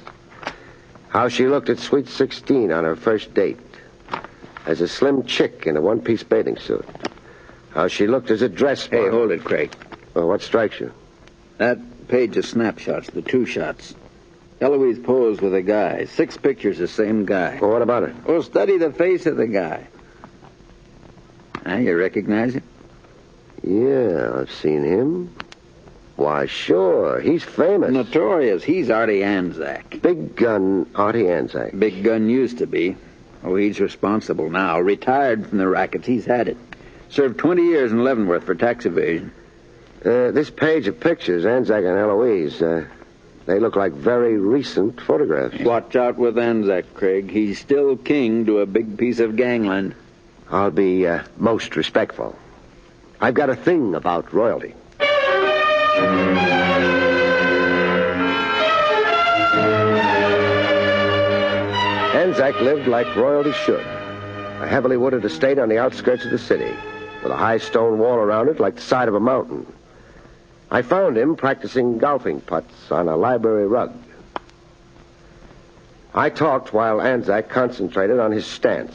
How she looked at Sweet 16 on her first date, as a slim chick in a one-piece bathing suit. How she looked as a dress model. Hey, hold it, Craig. Well, what strikes you? That page of snapshots, the two shots. Eloise posed with a guy. 6 pictures, the same guy. Well, what about it? Well, study the face of the guy. Now, you recognize him? Yeah, I've seen him. Why, sure. He's famous. Notorious. He's Artie Anzac. Big gun Artie Anzac. Big gun used to be. Oh, he's responsible now. Retired from the rackets. He's had it. Served 20 years in Leavenworth for tax evasion. This page of pictures, Anzac and Eloise, they look like very recent photographs. Watch out with Anzac, Craig. He's still king to a big piece of gangland. I'll be most respectful. I've got a thing about royalty. Anzac lived like royalty should. A heavily wooded estate on the outskirts of the city, with a high stone wall around it like the side of a mountain. I found him practicing golfing putts on a library rug. I talked while Anzac concentrated on his stance.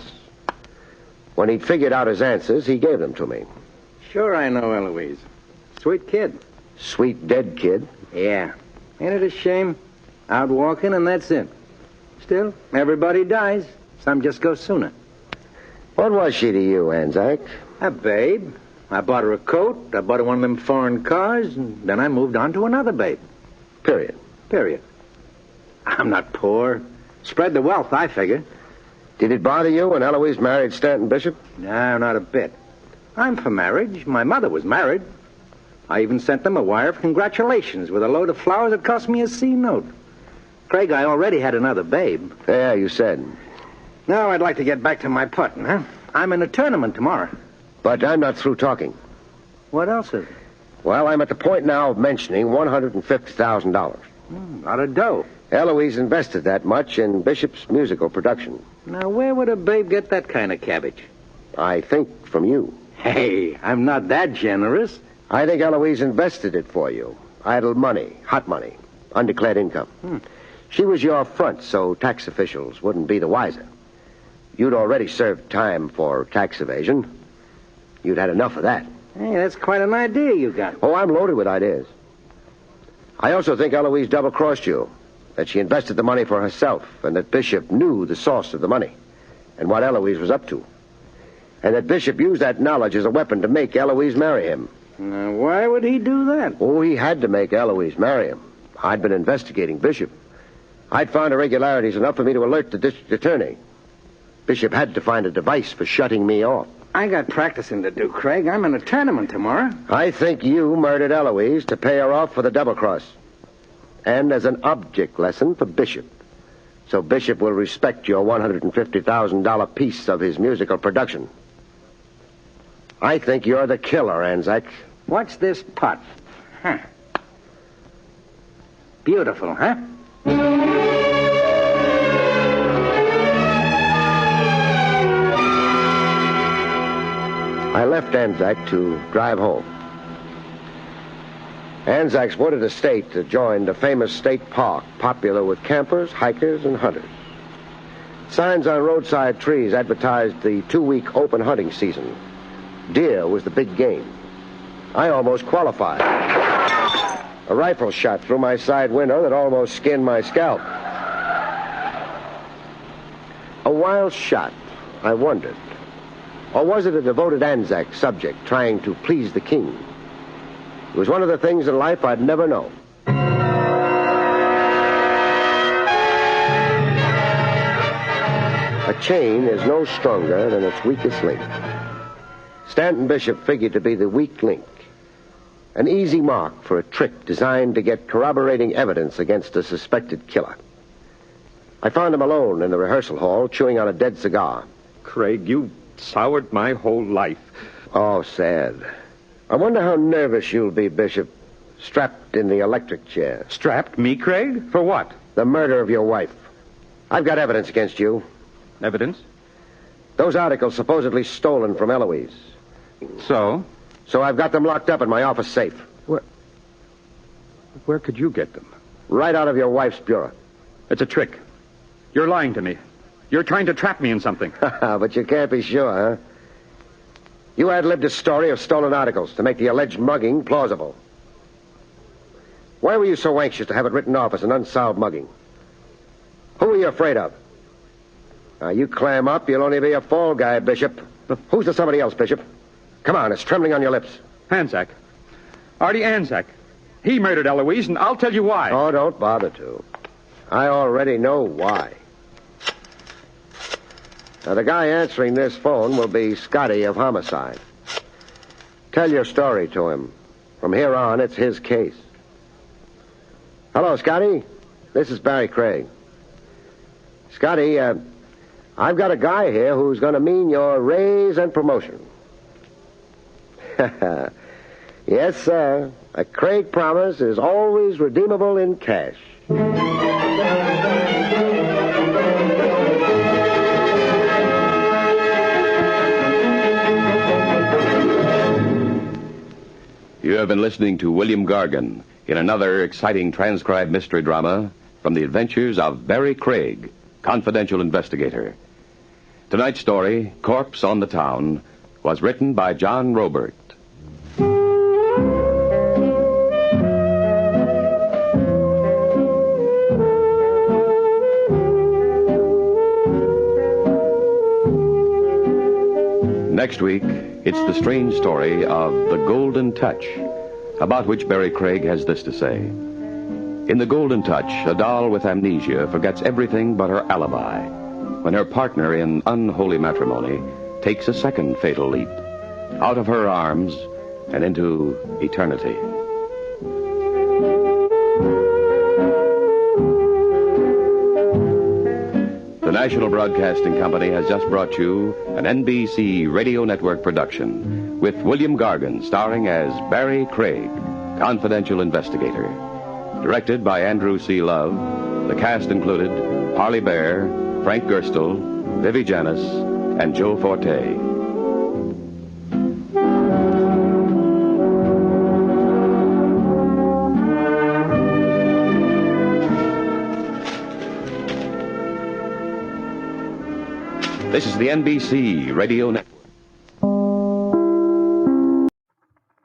When he'd figured out his answers, he gave them to me. Sure I know Eloise. Sweet kid. Sweet dead kid? Yeah. Ain't it a shame? Out walking and that's it. Still, everybody dies. Some just go sooner. What was she to you, Anzac? A babe. I bought her a coat. I bought her one of them foreign cars, and then I moved on to another babe. Period. I'm not poor. Spread the wealth, I figure. Did it bother you when Eloise married Stanton Bishop? No, not a bit. I'm for marriage. My mother was married. I even sent them a wire of congratulations with a load of flowers that cost me a C note. Craig, I already had another babe. Yeah, you said. Now I'd like to get back to my putting, huh? I'm in a tournament tomorrow. But I'm not through talking. What else is it? Well, I'm at the point now of mentioning $150,000. Lot of dough. Eloise invested that much in Bishop's musical production. Now, where would a babe get that kind of cabbage? I think from you. Hey, I'm not that generous. I think Eloise invested it for you. Idle money, hot money, undeclared income. She was your front, so tax officials wouldn't be the wiser. You'd already served time for tax evasion. You'd had enough of that. Hey, that's quite an idea you got. Oh, I'm loaded with ideas. I also think Eloise double-crossed you, that she invested the money for herself, and that Bishop knew the source of the money and what Eloise was up to, and that Bishop used that knowledge as a weapon to make Eloise marry him. Now, why would he do that? Oh, he had to make Eloise marry him. I'd been investigating Bishop. I'd found irregularities enough for me to alert the district attorney. Bishop had to find a device for shutting me off. I got practicing to do, Craig. I'm in a tournament tomorrow. I think you murdered Eloise to pay her off for the double-cross. And as an object lesson for Bishop. So Bishop will respect your $150,000 piece of his musical production. I think you're the killer, Anzac. Watch this putt. Huh. Beautiful, huh? I left Anzac to drive home. Anzac's wooded estate adjoined a famous state park, popular with campers, hikers, and hunters. Signs on roadside trees advertised the 2-week open hunting season. Deer was the big game. I almost qualified. A rifle shot through my side window that almost skinned my scalp. A wild shot, I wondered. Or was it a devoted Anzac subject trying to please the king? It was one of the things in life I'd never know. A chain is no stronger than its weakest link. Stanton Bishop figured to be the weak link. An easy mark for a trick designed to get corroborating evidence against a suspected killer. I found him alone in the rehearsal hall, chewing on a dead cigar. Craig, you soured my whole life. Oh, sad. I wonder how nervous you'll be, Bishop, strapped in the electric chair. Strapped? Me, Craig? For what? The murder of your wife. I've got evidence against you. Evidence? Those articles supposedly stolen from Eloise. So? So I've got them locked up in my office safe. Where could you get them? Right out of your wife's bureau. It's a trick. You're lying to me. You're trying to trap me in something. But you can't be sure, huh? You ad-libbed a story of stolen articles to make the alleged mugging plausible. Why were you so anxious to have it written off as an unsolved mugging? Who are you afraid of? Now, you clam up, you'll only be a fall guy, Bishop. Who's the somebody else, Bishop? Come on, it's trembling on your lips. Anzac. Artie Anzac. He murdered Eloise, and I'll tell you why. Oh, don't bother to. I already know why. Now, the guy answering this phone will be Scotty of Homicide. Tell your story to him. From here on, it's his case. Hello, Scotty. This is Barrie Craig. Scotty, I've got a guy here who's going to mean your raise and promotion. Yes, sir. A Craig promise is always redeemable in cash. You have been listening to William Gargan in another exciting transcribed mystery drama from the adventures of Barrie Craig, confidential investigator. Tonight's story, Corpse on the Town, was written by John Robert. Next week, it's the strange story of The Golden Touch, about which Barrie Craig has this to say. In The Golden Touch, a doll with amnesia forgets everything but her alibi when her partner in unholy matrimony takes a second fatal leap out of her arms and into eternity. The National Broadcasting Company has just brought you an NBC Radio Network production with William Gargan starring as Barrie Craig, confidential investigator. Directed by Andrew C. Love, the cast included Parley Bear, Frank Gerstle, Vivi Janis, and Joe Forte. This is the NBC Radio Network.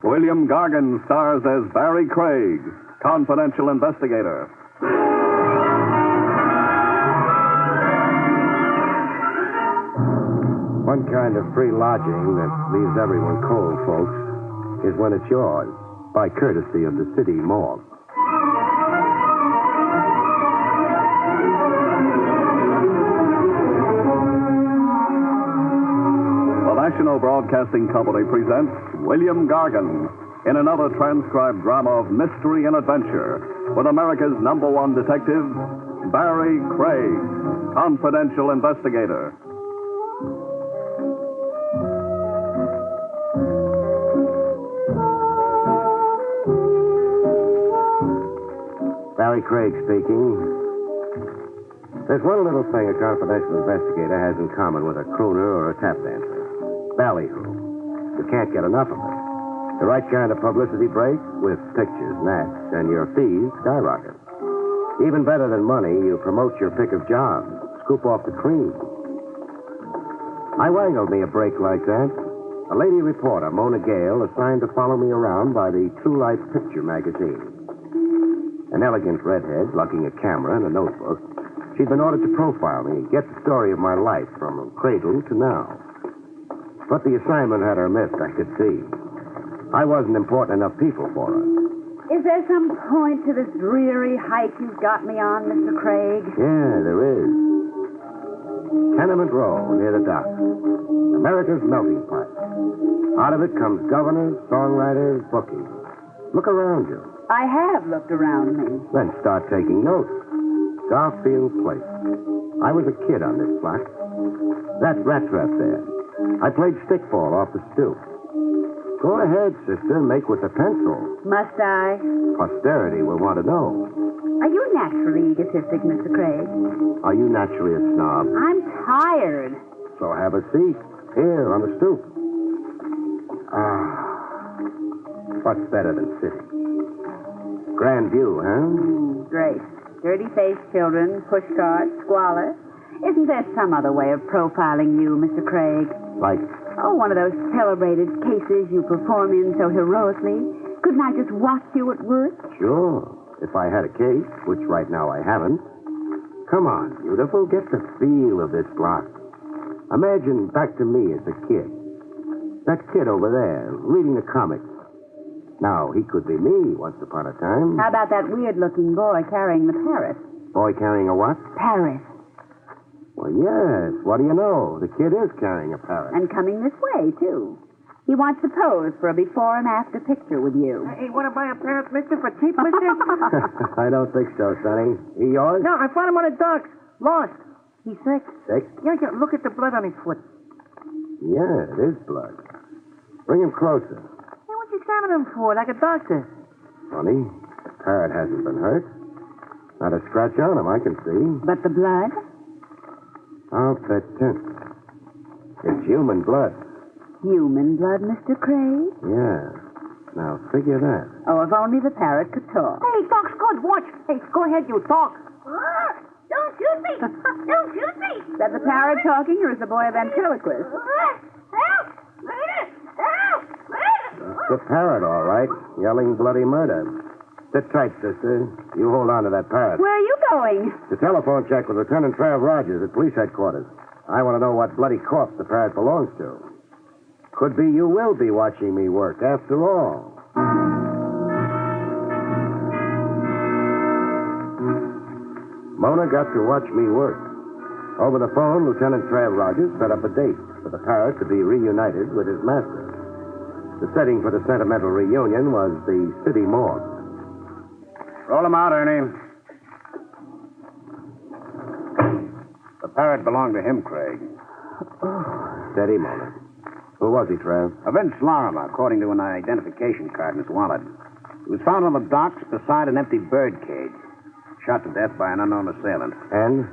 William Gargan stars as Barrie Craig, confidential investigator. One kind of free lodging that leaves everyone cold, folks, is when it's yours, by courtesy of the city morgue. The National Broadcasting Company presents William Gargan in another transcribed drama of mystery and adventure with America's #1 detective, Barrie Craig, confidential investigator. Barrie Craig speaking. There's one little thing a confidential investigator has in common with a crooner or a tap dancer. Ballyhoo. You can't get enough of it. The right kind of publicity break with pictures and acts, and your fees skyrocket. Even better than money, you promote your pick of jobs, scoop off the cream. I wangled me a break like that. A lady reporter, Mona Gale, assigned to follow me around by the True Life Picture magazine. An elegant redhead, lugging a camera and a notebook. She'd been ordered to profile me, get the story of my life from cradle to now. But the assignment had her missed, I could see. I wasn't important enough people for her. Is there some point to this dreary hike you've got me on, Mr. Craig? Yeah, there is. Tenement Row, near the dock. America's melting pot. Out of it comes governors, songwriters, bookies. Look around you. I have looked around me. Then start taking notes. Garfield Place. I was a kid on this block. That rat trap there. I played stickball off the stoop. Go ahead, sister, make with the pencil. Must I? Posterity will want to know. Are you naturally egotistic, Mr. Craig? Are you naturally a snob? I'm tired. So have a seat. Here, on the stoop. What's better than sitting? Grand view, huh? Great. Dirty-faced children, pushcarts, squalor. Isn't there some other way of profiling you, Mr. Craig? Like? Oh, one of those celebrated cases you perform in so heroically. Couldn't I just watch you at work? Sure. If I had a case, which right now I haven't. Come on, beautiful. Get the feel of this block. Imagine back to me as a kid. That kid over there, reading the comics. Now, he could be me once upon a time. How about that weird-looking boy carrying the parrot? Boy carrying a what? Parrot. Well, yes. What do you know? The kid is carrying a parrot. And coming this way, too. He wants to pose for a before and after picture with you. Hey, want to buy a parrot, mister, for cheap, mister? I don't think so, Sonny. He yours? No, I found him on the docks. Lost. He's sick. Sick? Yeah, look at the blood on his foot. Yeah, it is blood. Bring him closer. Hey, what you examining him for, like a doctor? Funny. The parrot hasn't been hurt. Not a scratch on him, I can see. But the blood? I'll bet 10. It's human blood. Human blood, Mr. Craig? Yeah. Now, figure that. Oh, if only the parrot could talk. Hey, talk's good. Watch. Hey, go ahead, you talk. Don't shoot me! Don't shoot me! Is that the parrot talking, or is the boy a ventriloquist? Help! Help! It's the parrot, all right. Yelling bloody murder. Sit tight, sister. You hold on to that parrot. Where are you going? The telephone check with Lieutenant Trav Rogers at police headquarters. I want to know what bloody corpse the parrot belongs to. Could be you will be watching me work, after all. Mona got to watch me work. Over the phone, Lieutenant Trav Rogers set up a date for the parrot to be reunited with his master. The setting for the sentimental reunion was the city morgue. Roll him out, Ernie. The parrot belonged to him, Craig. Steady, Mona. Who was he, Trav? Vince Larimer, according to an identification card in his wallet. He was found on the docks beside an empty bird cage. Shot to death by an unknown assailant. And?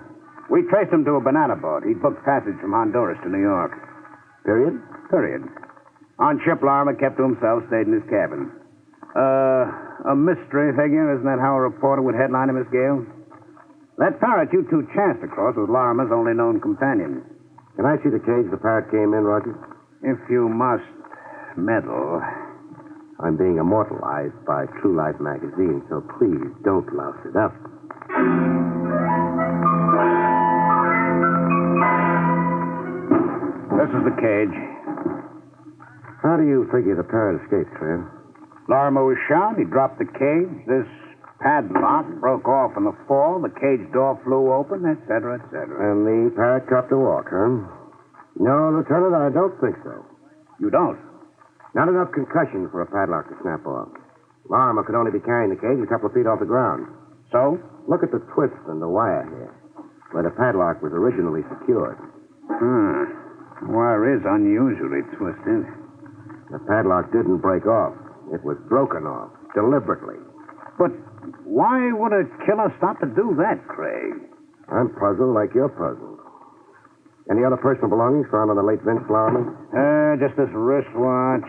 We traced him to a banana boat. He'd booked passage from Honduras to New York. Period? Period. On ship, Larimer kept to himself, stayed in his cabin. A mystery figure, isn't that how a reporter would headline him, Miss Gale? That parrot you two chanced across was Larimer's only known companion. Can I see the cage the parrot came in, Roger? If you must meddle. I'm being immortalized by True Life magazine, so please don't louse it up. This is the cage. How do you figure the parrot escaped, Trav? Larimer was shot. He dropped the cage. This padlock broke off in the fall. The cage door flew open, etc., etc. And the parrot got to walk, huh? No, Lieutenant, I don't think so. You don't? Not enough concussion for a padlock to snap off. Larimer could only be carrying the cage a couple of feet off the ground. So? Look at the twist in the wire here, where the padlock was originally secured. The wire is unusually twisted. The padlock didn't break off. It was broken off, deliberately. But why would a killer stop to do that, Craig? I'm puzzled like you're puzzled. Any other personal belongings found on the late Vince Larimer? Just this wristwatch,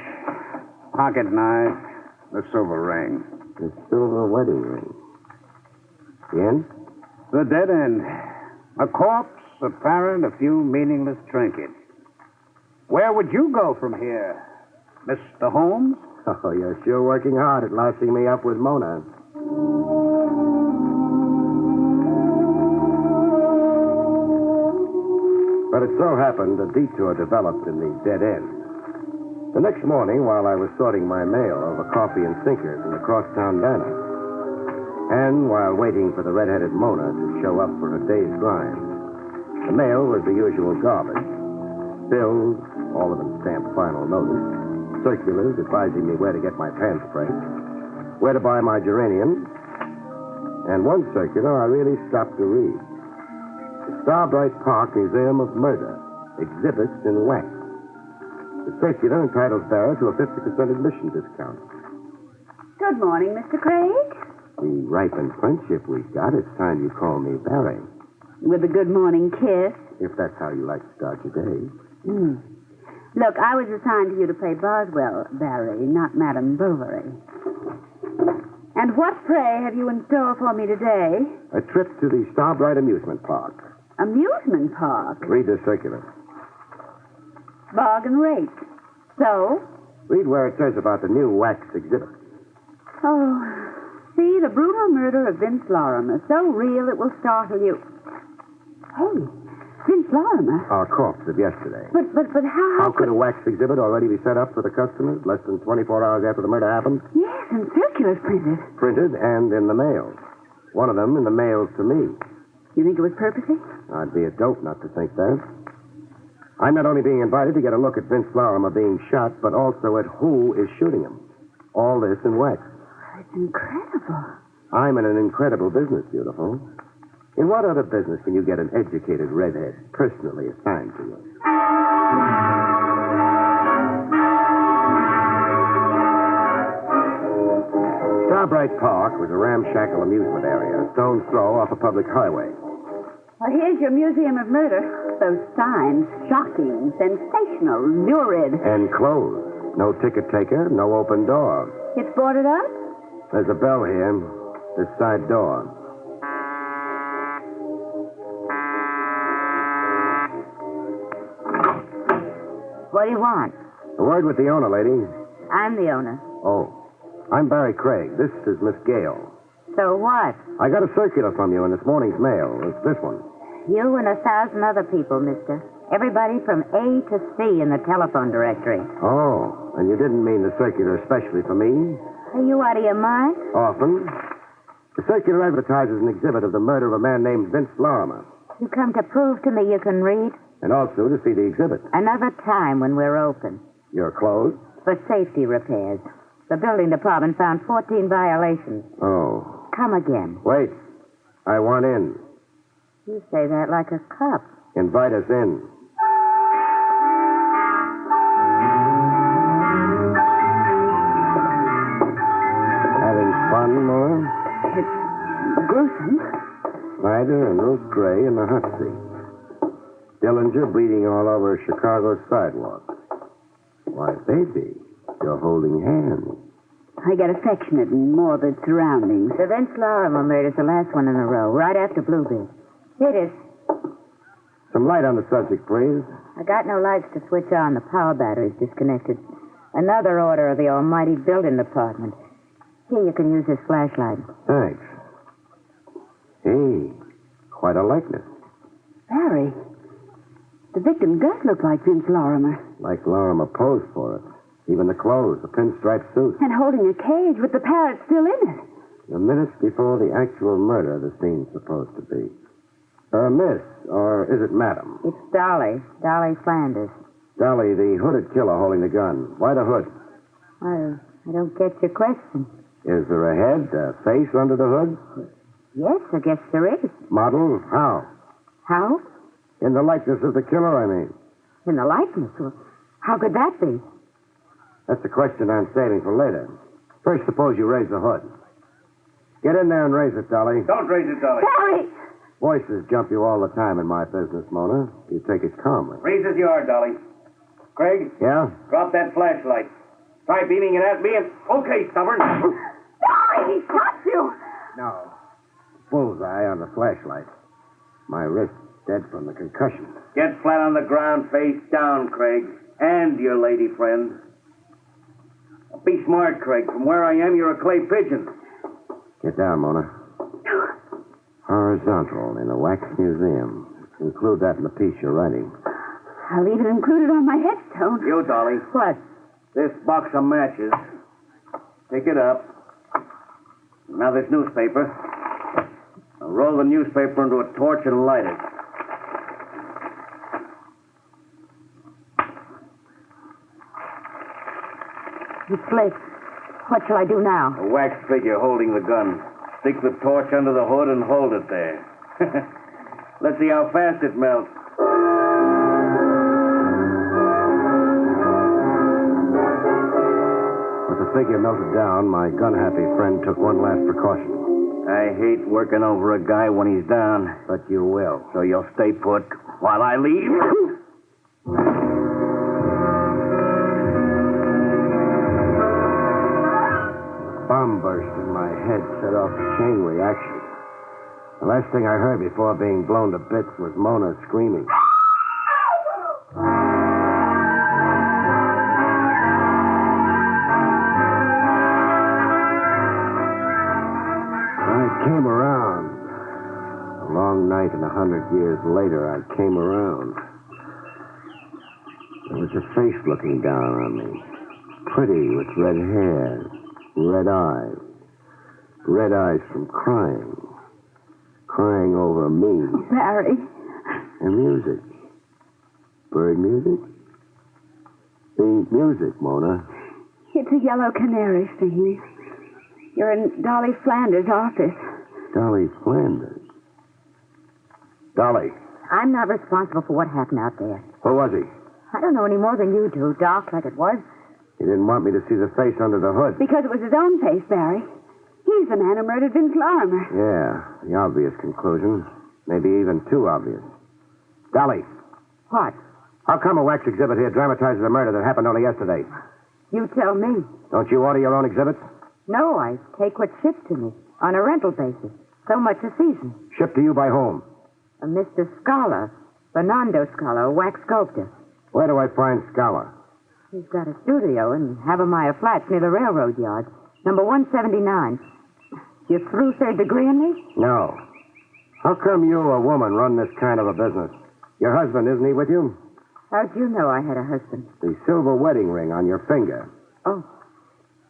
pocket knife, the silver ring. The silver wedding ring. The end? The dead end. A corpse, a parrot, a few meaningless trinkets. Where would you go from here, Mr. Holmes? Oh, you're sure working hard at lousing me up with Mona. But it so happened a detour developed in the dead end. The next morning, while I was sorting my mail over coffee and sinkers in the crosstown diner, and while waiting for the red-headed Mona to show up for her day's grind, the mail was the usual garbage. Bills, all of them stamped final notice, circulars advising me where to get my pants pressed, where to buy my geraniums, and one circular I really stopped to read. The Starbright Park Museum of Murder, exhibits in wax. The circular entitles Barrie to a 50% admission discount. Good morning, Mr. Craig. The ripened friendship we've got, it's time you call me Barrie. With a good morning kiss. If that's how you like to start your day. Look, I was assigned to you to play Boswell, Barrie, not Madame Bovary. And what, pray, have you in store for me today? A trip to the Starbright Amusement Park. Amusement park? Read this circular. Bargain rate. So? Read where it says about the new wax exhibit. Oh, see, the brutal murder of Vince Larimer. So real it will startle you. Hey, Vince Lorimer. Our corpse of yesterday. But how... How could a wax exhibit already be set up for the customers less than 24 hours after the murder happened? Yes, and circulars printed. Printed and in the mail. One of them in the mail to me. You think it was purposely? I'd be a dope not to think that. I'm not only being invited to get a look at Vince Lorimer being shot, but also at who is shooting him. All this in wax. It's incredible. I'm in an incredible business, beautiful. In what other business can you get an educated redhead personally assigned to you? Starbright Park was a ramshackle amusement area, a stone's throw off a public highway. Well, here's your Museum of Murder. Those signs, shocking, sensational, lurid. And closed. No ticket taker, no open door. It's boarded up? There's a bell here. This side door. What do you want? A word with the owner, lady. I'm the owner. Oh. I'm Barrie Craig. This is Miss Gale. So what? I got a circular from you in this morning's mail. It's this one. You and 1,000 other people, mister. Everybody from A to C in the telephone directory. Oh, and you didn't mean the circular especially for me? Are you out of your mind? Often. The circular advertises an exhibit of the murder of a man named Vince Lorimer. You come to prove to me you can read? And also to see the exhibit. Another time when we're open. You're closed? For safety repairs. The building department found 14 violations. Oh. Come again. Wait. I want in. You say that like a cop. Invite us in. Having fun, Mona? It's gruesome. Snyder and Ruth Gray in the hot seat. Dillinger bleeding all over Chicago's sidewalk. Why, baby, you're holding hands. I got affectionate and morbid surroundings. The Vince Lorimer murder's the last one in a row, right after Bluebeard. It is. Some light on the subject, please. I got no lights to switch on. The power battery's disconnected. Another order of the almighty building department. Here, you can use this flashlight. Thanks. Hey, quite a likeness. Barrie, the victim does look like Vince Lorimer. Like Lorimer posed for it. Even the clothes, the pinstripe suit. And holding a cage with the parrot still in it. The minutes before the actual murder the scene's supposed to be. Miss, or is it madam? It's Dolly. Dolly Flanders. Dolly, the hooded killer holding the gun. Why the hood? I don't get your question. Is there a head, a face under the hood? Yes, I guess there is. Model? How? How? In the likeness of the killer, I mean. In the likeness? Well, how could that be? That's the question I'm saving for later. First, suppose you raise the hood. Get in there and raise it, Dolly. Don't raise it, Dolly. Barrie! Voices jump you all the time in my business, Mona. You take it calmly. Raise as you are, Dolly. Craig? Yeah? Drop that flashlight. Try beaming it at me and... Okay, stubborn. Barrie, he shot you! No. Bullseye on the flashlight. My wrist dead from the concussion. Get flat on the ground, face down, Craig. And your lady friend. Be smart, Craig. From where I am, you're a clay pigeon. Get down, Mona. Horizontal in a wax museum. Include that in the piece you're writing. I'll leave it included on my headstone. You, Dolly. What? This box of matches. Pick it up. Now this newspaper. Now roll the newspaper into a torch and light it. It's lit. What shall I do now? A wax figure holding the gun. Stick the torch under the hood and hold it there. Let's see how fast it melts. With the figure melted down, my gun-happy friend took one last precaution. I hate working over a guy when he's down. But you will. So you'll stay put while I leave? Bomb burst in my head, set off a chain reaction. The last thing I heard before being blown to bits was Mona screaming. I came around. A long night in a 100 years later, I came around. There was a face looking down on me. Pretty, with red hair, red eyes. Red eyes from crying. Crying over me. Oh, Barry. And music. Bird music? The music, Mona. It's a yellow canary singing. You're in Dolly Flanders' office. Dolly Flanders. Dolly. I'm not responsible for what happened out there. Who was he? I don't know any more than you do, Doc, like it was. He didn't want me to see the face under the hood. Because it was his own face, Barry. He's the man who murdered Vince Larimer. Yeah, the obvious conclusion. Maybe even too obvious. Dolly. What? How come a wax exhibit here dramatizes a murder that happened only yesterday? You tell me. Don't you order your own exhibits? No, I take what's shipped to me on a rental basis. So much a season. Shipped to you by whom? A Mr. Scala, Fernando Scala, a wax sculptor. Where do I find Scala? He's got a studio in Havamaya Flats near the railroad yard. Number 179. You through third degree in me? No. How come you, a woman, run this kind of a business? Your husband, isn't he with you? How'd you know I had a husband? The silver wedding ring on your finger. Oh.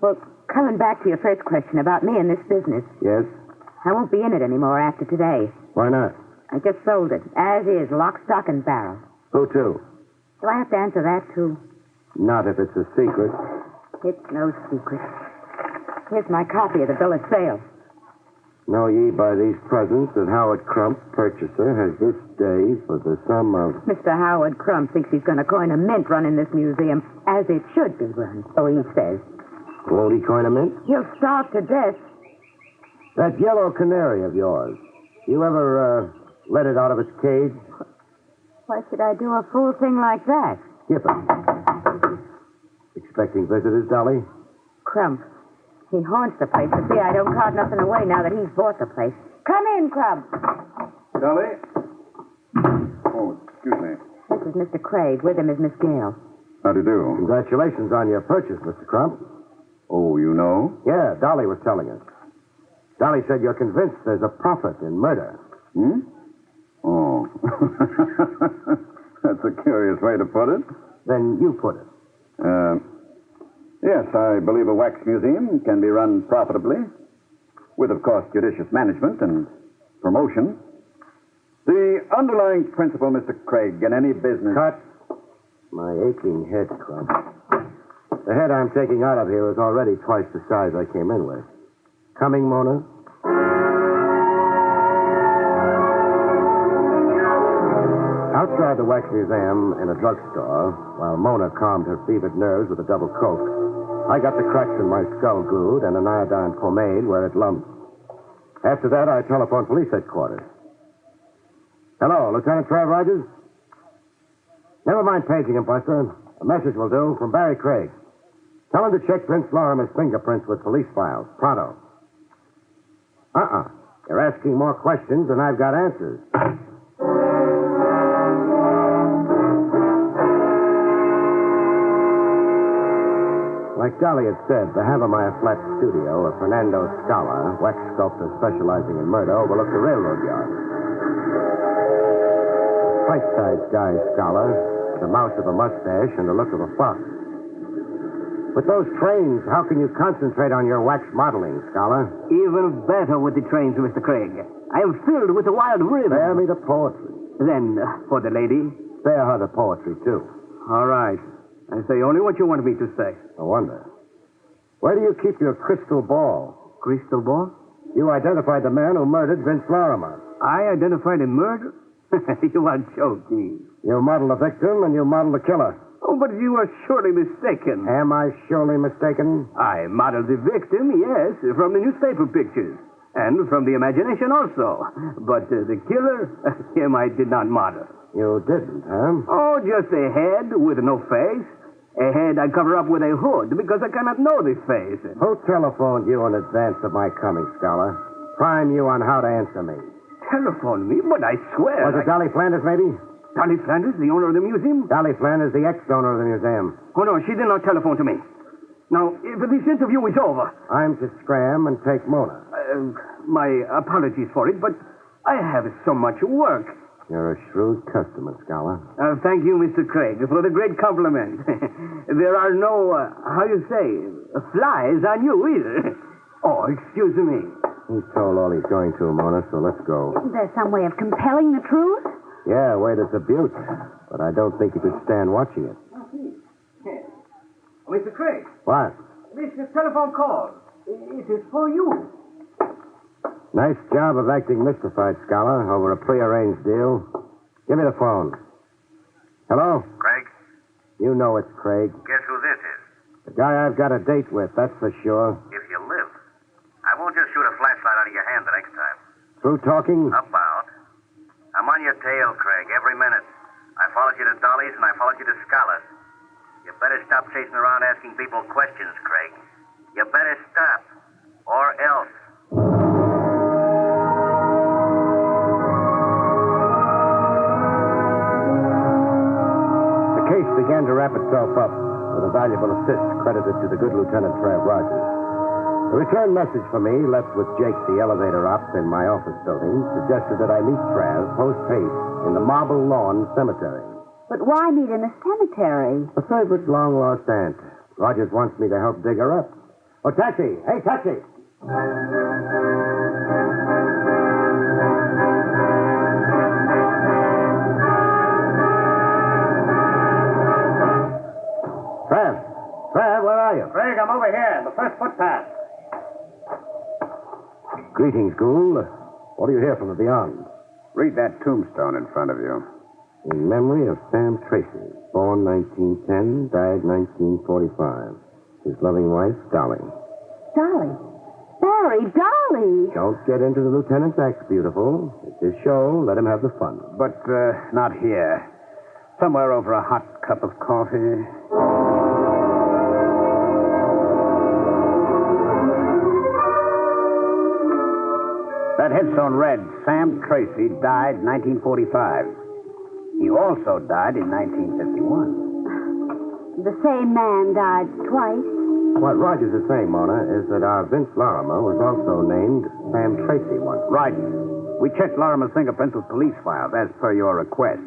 Well, coming back to your first question about me and this business. Yes? I won't be in it anymore after today. Why not? I just sold it, as is, lock, stock, and barrel. Who to? Do I have to answer that, too? Not if it's a secret. It's no secret. Here's my copy of the bill of sale. Know ye by these presents that Howard Crump, purchaser, has this day for the sum of... Mr. Howard Crump thinks he's going to coin a mint running this museum, as it should be run, so he says. Won't he coin a mint? He'll starve to death. That yellow canary of yours, you ever, let it out of its cage? Why should I do a fool thing like that? Skip it. Expecting visitors, Dolly? Crump. He haunts the place to see I don't cart nothing away now that he's bought the place. Come in, Crump. Dolly? Oh, excuse me. This is Mr. Craig. With him is Miss Gale. How do you do? Congratulations on your purchase, Mr. Crump. Oh, you know? Yeah, Dolly was telling us. Dolly said you're convinced there's a profit in murder. Hmm? Oh. That's a curious way to put it. Then you put it. Yes, I believe a wax museum can be run profitably, with, of course, judicious management and promotion. The underlying principle, Mr. Craig, in any business... Cut. My aching head, Crump. The head I'm taking out of here is already twice the size I came in with. Coming, Mona? Outside the Wax Museum in a drugstore, while Mona calmed her fevered nerves with a double Coke, I got the cracks in my skull glued and an iodine pomade where it lumped. After that, I telephoned police headquarters. Hello, Lieutenant Trav Rogers? Never mind paging him, Buster. A message will do from Barrie Craig. Tell him to check Vince Larimer's fingerprints with police files. Pronto. You're asking more questions than I've got answers. Like Dolly had said, the Havamaya Flat studio of Fernando Scala, wax sculptor specializing in murder, overlooked the railroad yard. Fight-sized guy, Scala, the mouth of a mustache and the look of a fox. With those trains, how can you concentrate on your wax modeling, Scala? Even better with the trains, Mr. Craig. I am filled with a wild rhythm. Spare me the poetry. Then, for the lady? Spare her the poetry, too. All right. I say only what you want me to say. No wonder. Where do you keep your crystal ball? Crystal ball? You identified the man who murdered Vince Larimer. I identified a murder? You are joking. You model the victim and you model the killer. Oh, but you are surely mistaken. Am I surely mistaken? I modeled the victim, yes, from the newspaper pictures. And from the imagination also. But the killer, him I did not model. You didn't, huh? Oh, just a head with no face. A head I cover up with a hood because I cannot know the face. Who telephoned you in advance of my coming, Scholar? Prime you on how to answer me. Telephone me? But I swear... Was it Dolly Flanders, maybe? Dolly Flanders, the owner of the museum? Dolly Flanders, the ex-owner of the museum. Oh, no, she did not telephone to me. Now, if this interview is over... I'm to scram and take Mona. My apologies for it, but I have so much work. You're a shrewd customer, Scholar. Thank you, Mr. Craig, for the great compliment. There are no, how you say, flies on you either. Oh, excuse me. He's told all he's going to, Mona, so let's go. Is there some way of compelling the truth? Yeah, way to Butte. But I don't think you could stand watching it. Mr. Craig, What? this telephone call. It is for you. Nice job of acting mystified, Scholar, over a prearranged deal. Give me the phone. Hello? Craig? You know it's Craig. Guess who this is? The guy I've got a date with, that's for sure. If you live. I won't just shoot a flashlight out of your hand the next time. Through talking? About. I'm on your tail, Craig, every minute. I followed you to Dolly's and I followed you to Scholar's. You better stop chasing around asking people questions, Craig. You better stop. Or else. The case began to wrap itself up with a valuable assist credited to the good Lieutenant Trav Rogers. A return message for me, left with Jake, the elevator op, in my office building, suggested that I meet Trav post-haste in the Marble Lawn Cemetery. But why meet in a cemetery? A favorite long-lost aunt. Rogers wants me to help dig her up. Oh, taxi! Hey, taxi! Trav, where are you? Craig, I'm over here, the first footpath. Greetings, Gould. What do you hear from the beyond? Read that tombstone in front of you. In memory of Sam Tracy, born 1910, died 1945. His loving wife, Dolly. Dolly. Barrie, Dolly. Don't get into the lieutenant's act, beautiful. It's his show. Let him have the fun. But not here. Somewhere over a hot cup of coffee. That headstone read, Sam Tracy died 1945. He also died in 1951. The same man died twice. What Rogers is saying, Mona, is that our Vince Lorimer was also named Sam Tracy once. Right. We checked Lorimer's fingerprints with police files, as per your request.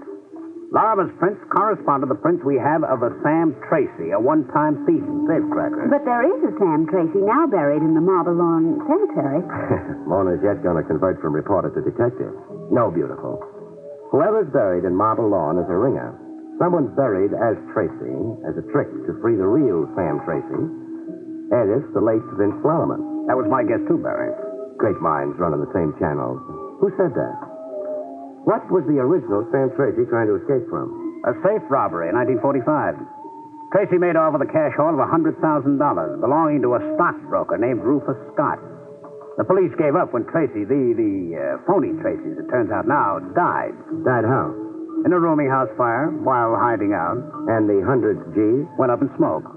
Lorimer's prints correspond to the prints we have of a Sam Tracy, a one-time thief and safecracker. But there is a Sam Tracy now buried in the Marble Lawn Cemetery. Mona's yet going to convert from reporter to detective. No, beautiful. Whoever's buried in Marble Lawn is a ringer. Someone's buried as Tracy, as a trick to free the real Sam Tracy. Alias, the late Vince Lorimer. That was my guess, too, Barrie. Great minds run on the same channels. Who said that? What was the original Sam Tracy trying to escape from? A safe robbery in 1945. Tracy made off with a cash haul of $100,000 belonging to a stockbroker named Rufus Scott. The police gave up when Tracy, the phony Tracy, as it turns out now, died. Died how? In a rooming house fire while hiding out. And the 100 G's? Went up in smoke.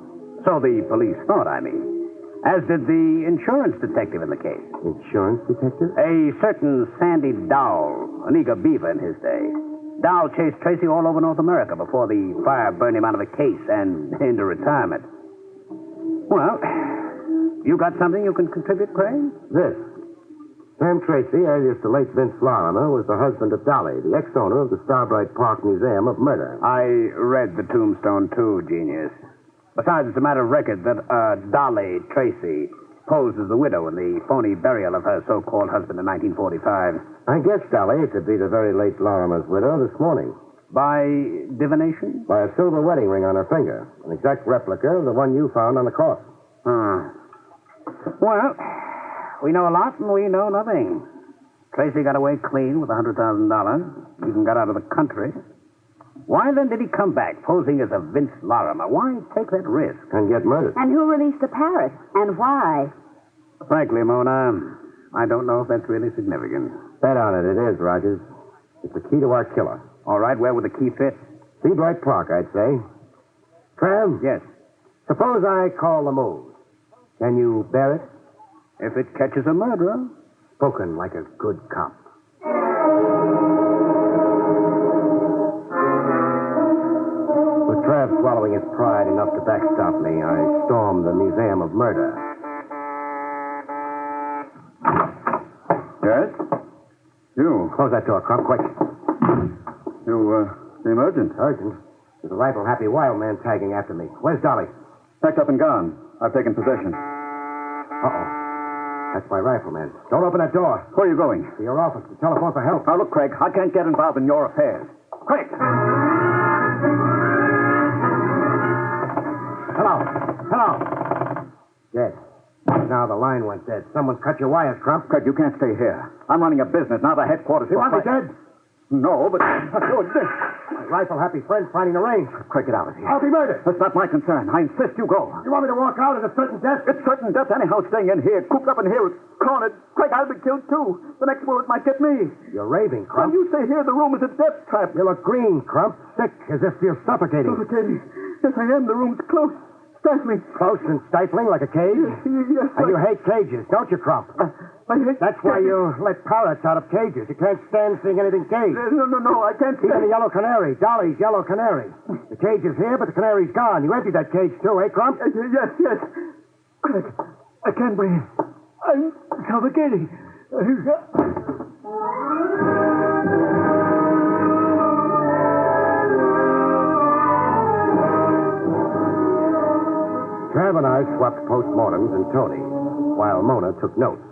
So the police thought, I mean. As did the insurance detective in the case. Insurance detective? A certain Sandy Dowell, an eager beaver in his day. Dowell chased Tracy all over North America before the fire burned him out of the case and into retirement. Well, you got something you can contribute, Craig? This. Sam Tracy, alias the late Vince Lorimer, was the husband of Dolly, the ex-owner of the Starbright Park Museum of Murder. I read the tombstone, too, genius. Besides, it's a matter of record that Dolly Tracy posed as the widow in the phony burial of her so-called husband in 1945. I guess, Dolly, could be the very late Lorimer's widow this morning. By divination? By a silver wedding ring on her finger. An exact replica of the one you found on the corpse. Well, we know a lot and we know nothing. Tracy got away clean with $100,000. Even got out of the country. Why then did he come back posing as a Vince Lorimer? Why take that risk? And get murdered. And who released the parrot? And why? Frankly, Mona, I don't know if that's really significant. Bet on it, it is, Rogers. It's the key to our killer. All right, where would the key fit? Seabright Park, I'd say. Trav? Yes. Suppose I call the move. Can you bear it? If it catches a murderer. Spoken like a good cop. With Trav swallowing his pride enough to backstop me, I stormed the Museum of Murder. Yes? You. Close that door, Crump, quick. You seem urgent. Urgent? There's a rifle-happy wild man tagging after me. Where's Dolly? Packed up and gone. I've taken possession. Uh-oh. That's my rifleman. Don't open that door. Where are you going? To your office to telephone for help. Now, look, Craig, I can't get involved in your affairs. Quick! Hello. Dead. Now the line went dead. Someone cut your wires, Crump. Craig, you can't stay here. I'm running a business, not the headquarters. You want me dead? No, but... My rifle-happy friend finding the range. Craig, get out of here. I'll be murdered. That's not my concern. I insist you go. You want me to walk out at a certain death? It's certain death anyhow, staying in here, cooped up in here, cornered. Craig, I'll be killed, too. The next bullet might get me. You're raving, Crump. When you stay here, the room is a death trap. You look green, Crump. Sick, as if you're suffocating. Suffocating? Yes, I am. The room's close. Stifling. Close and stifling like a cage? Yes, and you hate cages, don't you, Crump? I hate... That's why you let parrots out of cages. You can't stand seeing anything caged. No, I can't stand... Even the yellow canary, Dolly's yellow canary. The cage is here, but the canary's gone. You emptied that cage, too, eh, Crump? Yes. Craig, I can't breathe. I'm suffocating. Trav and I swapped postmortems and Tony, while Mona took notes.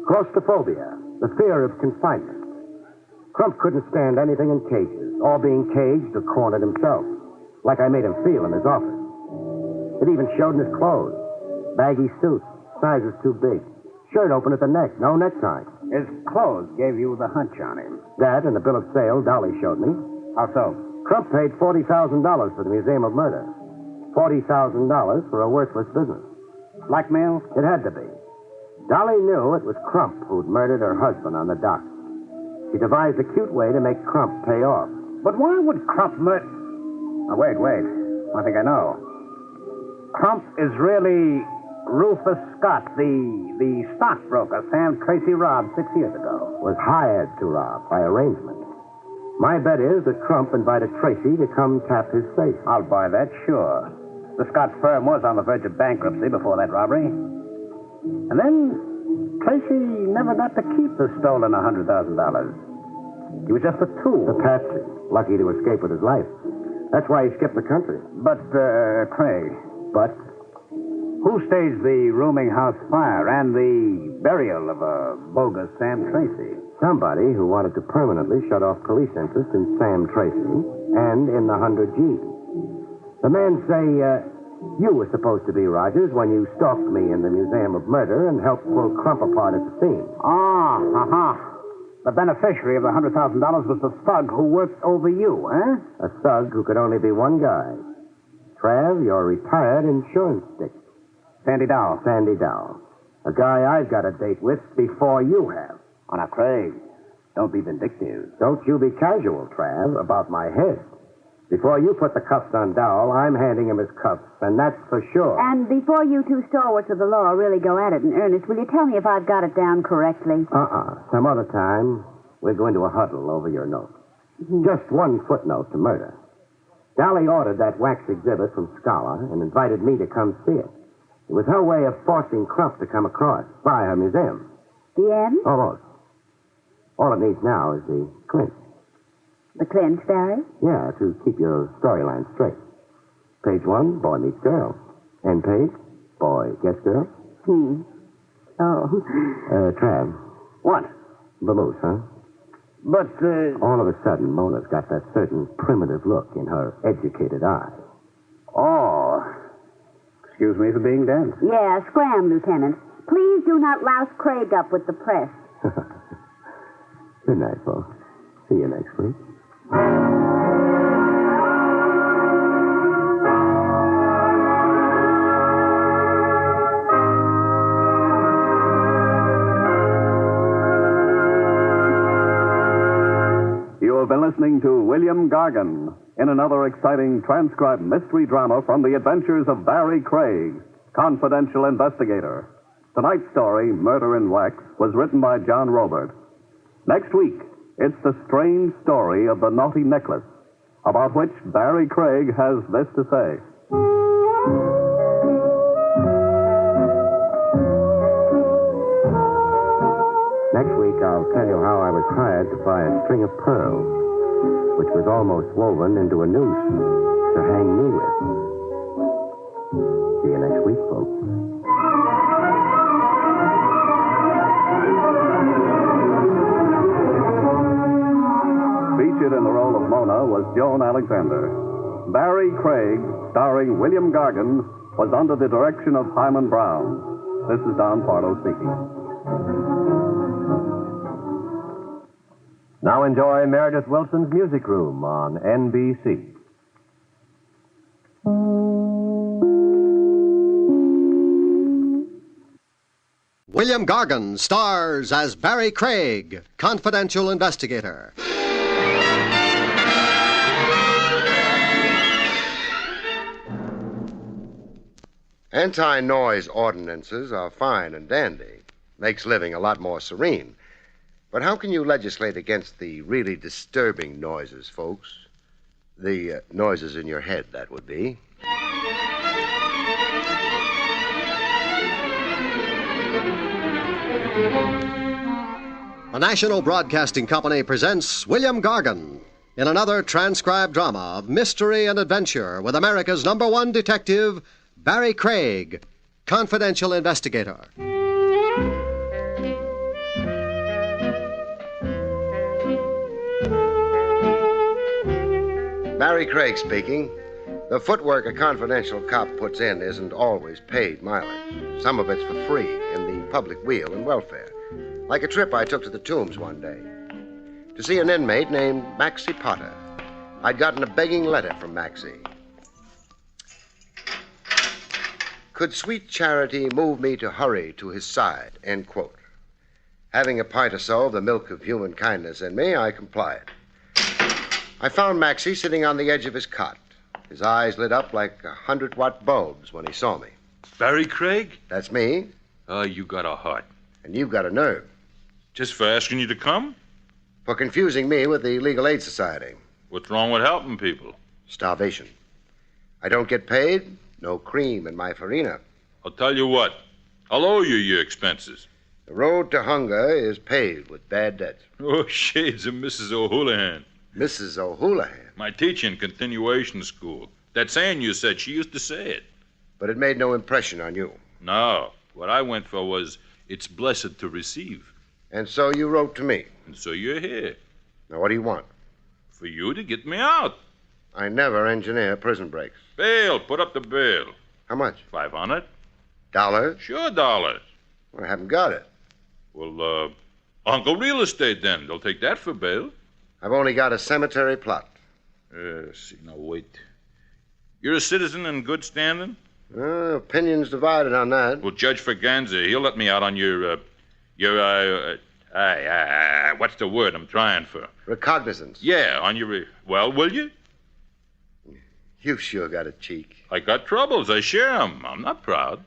Claustrophobia, the fear of confinement. Crump couldn't stand anything in cages, or being caged or cornered himself, like I made him feel in his office. It even showed in his clothes. Baggy suits, sizes too big. Shirt open at the neck, no necktie. His clothes gave you the hunch on him. That and the bill of sale Dolly showed me. How so? Crump paid $40,000 for the Museum of Murder. $40,000 for a worthless business. Blackmail? It had to be. Dolly knew it was Crump who'd murdered her husband on the docks. She devised a cute way to make Crump pay off. But why would Crump murder... Oh, wait. I think I know. Crump is really Rufus Scott, the stockbroker Sam Tracy robbed 6 years ago. Was hired to rob by arrangement. My bet is that Crump invited Tracy to come tap his safe. I'll buy that, sure. The Scott firm was on the verge of bankruptcy before that robbery. And then Tracy never got to keep the stolen $100,000. He was just a tool. A patsy, lucky to escape with his life. That's why he skipped the country. But, Craig... But? Who staged the rooming house fire and the burial of a bogus Sam Tracy? Somebody who wanted to permanently shut off police interest in Sam Tracy and in the 100G. The men say you were supposed to be Rogers when you stalked me in the Museum of Murder and helped pull Crump apart at the scene. The beneficiary of the $100,000 was the thug who worked over you, eh? A thug who could only be one guy. Trav, your retired insurance stick. Sandy Dow. Sandy Dow. A guy I've got a date with before you have. Oh, now, Craig, don't be vindictive. Don't you be casual, Trav, about my head. Before you put the cuffs on Dowell, I'm handing him his cuffs, and that's for sure. And before you two stalwarts of the law really go at it in earnest, will you tell me if I've got it down correctly? Some other time, we'll go into a huddle over your note. Mm-hmm. Just one footnote to murder. Dolly ordered that wax exhibit from Scholar and invited me to come see it. It was her way of forcing Crump to come across by her museum. The end? Almost. All it needs now is the clinch. The clinch, Barrie? Yeah, to keep your storyline straight. Page 1, boy meets girl. End page, boy gets girl. Oh. Trav. What? Vamoose, huh? But, All of a sudden, Mona's got that certain primitive look in her educated eye. Oh. Excuse me for being dense. Yeah, scram, Lieutenant. Please do not louse Craig up with the press. Good night, folks. See you next week. You have been listening to William Gargan in another exciting transcribed mystery drama from the adventures of Barrie Craig, confidential investigator. Tonight's story, Murder in Wax, was written by John Robert. Next week, it's the strange story of the naughty necklace, about which Barrie Craig has this to say. Next week I'll tell you how I was hired to buy a string of pearls, which was almost woven into a noose to hang me with. See you next week, folks. Featured in the role of Mona was Joan Alexander. Barrie Craig, starring William Gargan, was under the direction of Hyman Brown. This is Don Pardo speaking. Now enjoy Meredith Wilson's Music Room on NBC. William Gargan stars as Barrie Craig, confidential investigator. Anti-noise ordinances are fine and dandy. Makes living a lot more serene. But how can you legislate against the really disturbing noises, folks? The noises in your head, that would be. The National Broadcasting Company presents William Gargan in another transcribed drama of mystery and adventure with America's #1 detective, Barrie Craig, confidential investigator. Barrie Craig speaking. The footwork a confidential cop puts in isn't always paid mileage. Some of it's for free in the public weal and welfare. Like a trip I took to the Tombs one day to see an inmate named Maxie Potter. I'd gotten a begging letter from Maxie. Could sweet charity move me to hurry to his side, end quote. Having a pint or so of the milk of human kindness in me, I complied. I found Maxie sitting on the edge of his cot. His eyes lit up like 100-watt bulbs when he saw me. Barrie Craig? That's me. Oh, you got a heart. And you've got a nerve. Just for asking you to come? For confusing me with the Legal Aid Society. What's wrong with helping people? Starvation. I don't get paid. No cream in my farina. I'll tell you what. I'll owe you your expenses. The road to hunger is paved with bad debts. Oh, shades of Mrs. O'Houlihan. Mrs. O'Houlihan? My teacher in continuation school. That saying you said, she used to say it. But it made no impression on you. No. What I went for was, it's blessed to receive. And so you wrote to me. And so you're here. Now, what do you want? For you to get me out. I never engineer prison breaks. Bail. Put up the bail. How much? $500. Dollars? Sure, dollars. Well, I haven't got it. Well, Uncle Real Estate, then. They'll take that for bail. I've only got a cemetery plot. See, now, wait. You're a citizen in good standing? Opinions divided on that. Well, Judge Ferganza, he'll let me out on what's the word I'm trying for? Recognizance. Yeah, on your... Well, will you? You've sure got a cheek. I got troubles. I share 'em. I'm not proud.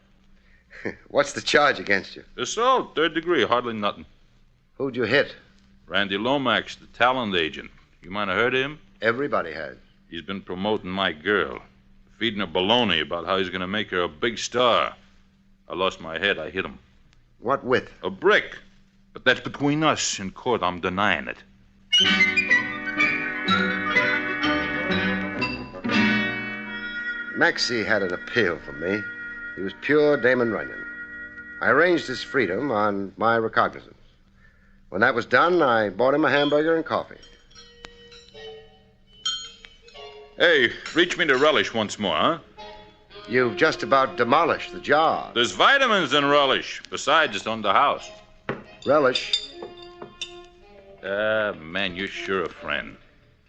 What's the charge against you? Assault, 3rd degree, hardly nothing. Who'd you hit? Randy Lomax, the talent agent. You might have heard of him? Everybody has. He's been promoting my girl, feeding her baloney about how he's going to make her a big star. I lost my head. I hit him. What with? A brick. But that's between us. In court, I'm denying it. Maxie had an appeal for me. He was pure Damon Runyon. I arranged his freedom on my recognizance. When that was done, I bought him a hamburger and coffee. Hey, reach me the relish once more, huh? You've just about demolished the jar. There's vitamins in relish. Besides, it's on the house. Relish? Man, you're sure a friend.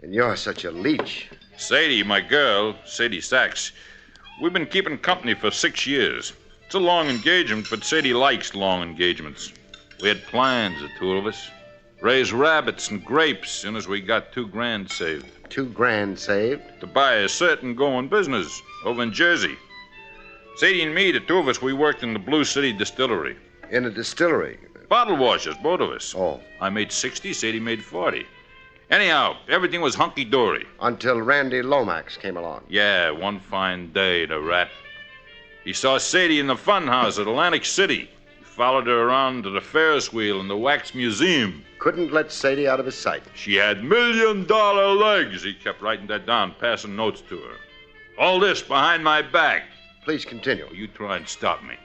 And you're such a leech. Sadie, my girl, Sadie Sachs, we've been keeping company for 6 years. It's a long engagement, but Sadie likes long engagements. We had plans, the two of us. Raise rabbits and grapes soon as we got $2,000 saved. $2,000 saved? To buy a certain going business over in Jersey. Sadie and me, the two of us, we worked in the Blue City distillery. In a distillery? Bottle washers, both of us. Oh. I made 60, Sadie made 40. Anyhow, everything was hunky-dory. Until Randy Lomax came along. Yeah, one fine day, the rat. He saw Sadie in the fun house at Atlantic City. followed her around to the Ferris wheel in the Wax Museum. Couldn't let Sadie out of his sight. She had $1 million legs. He kept writing that down, passing notes to her. All this behind my back. Please continue. You try and stop me.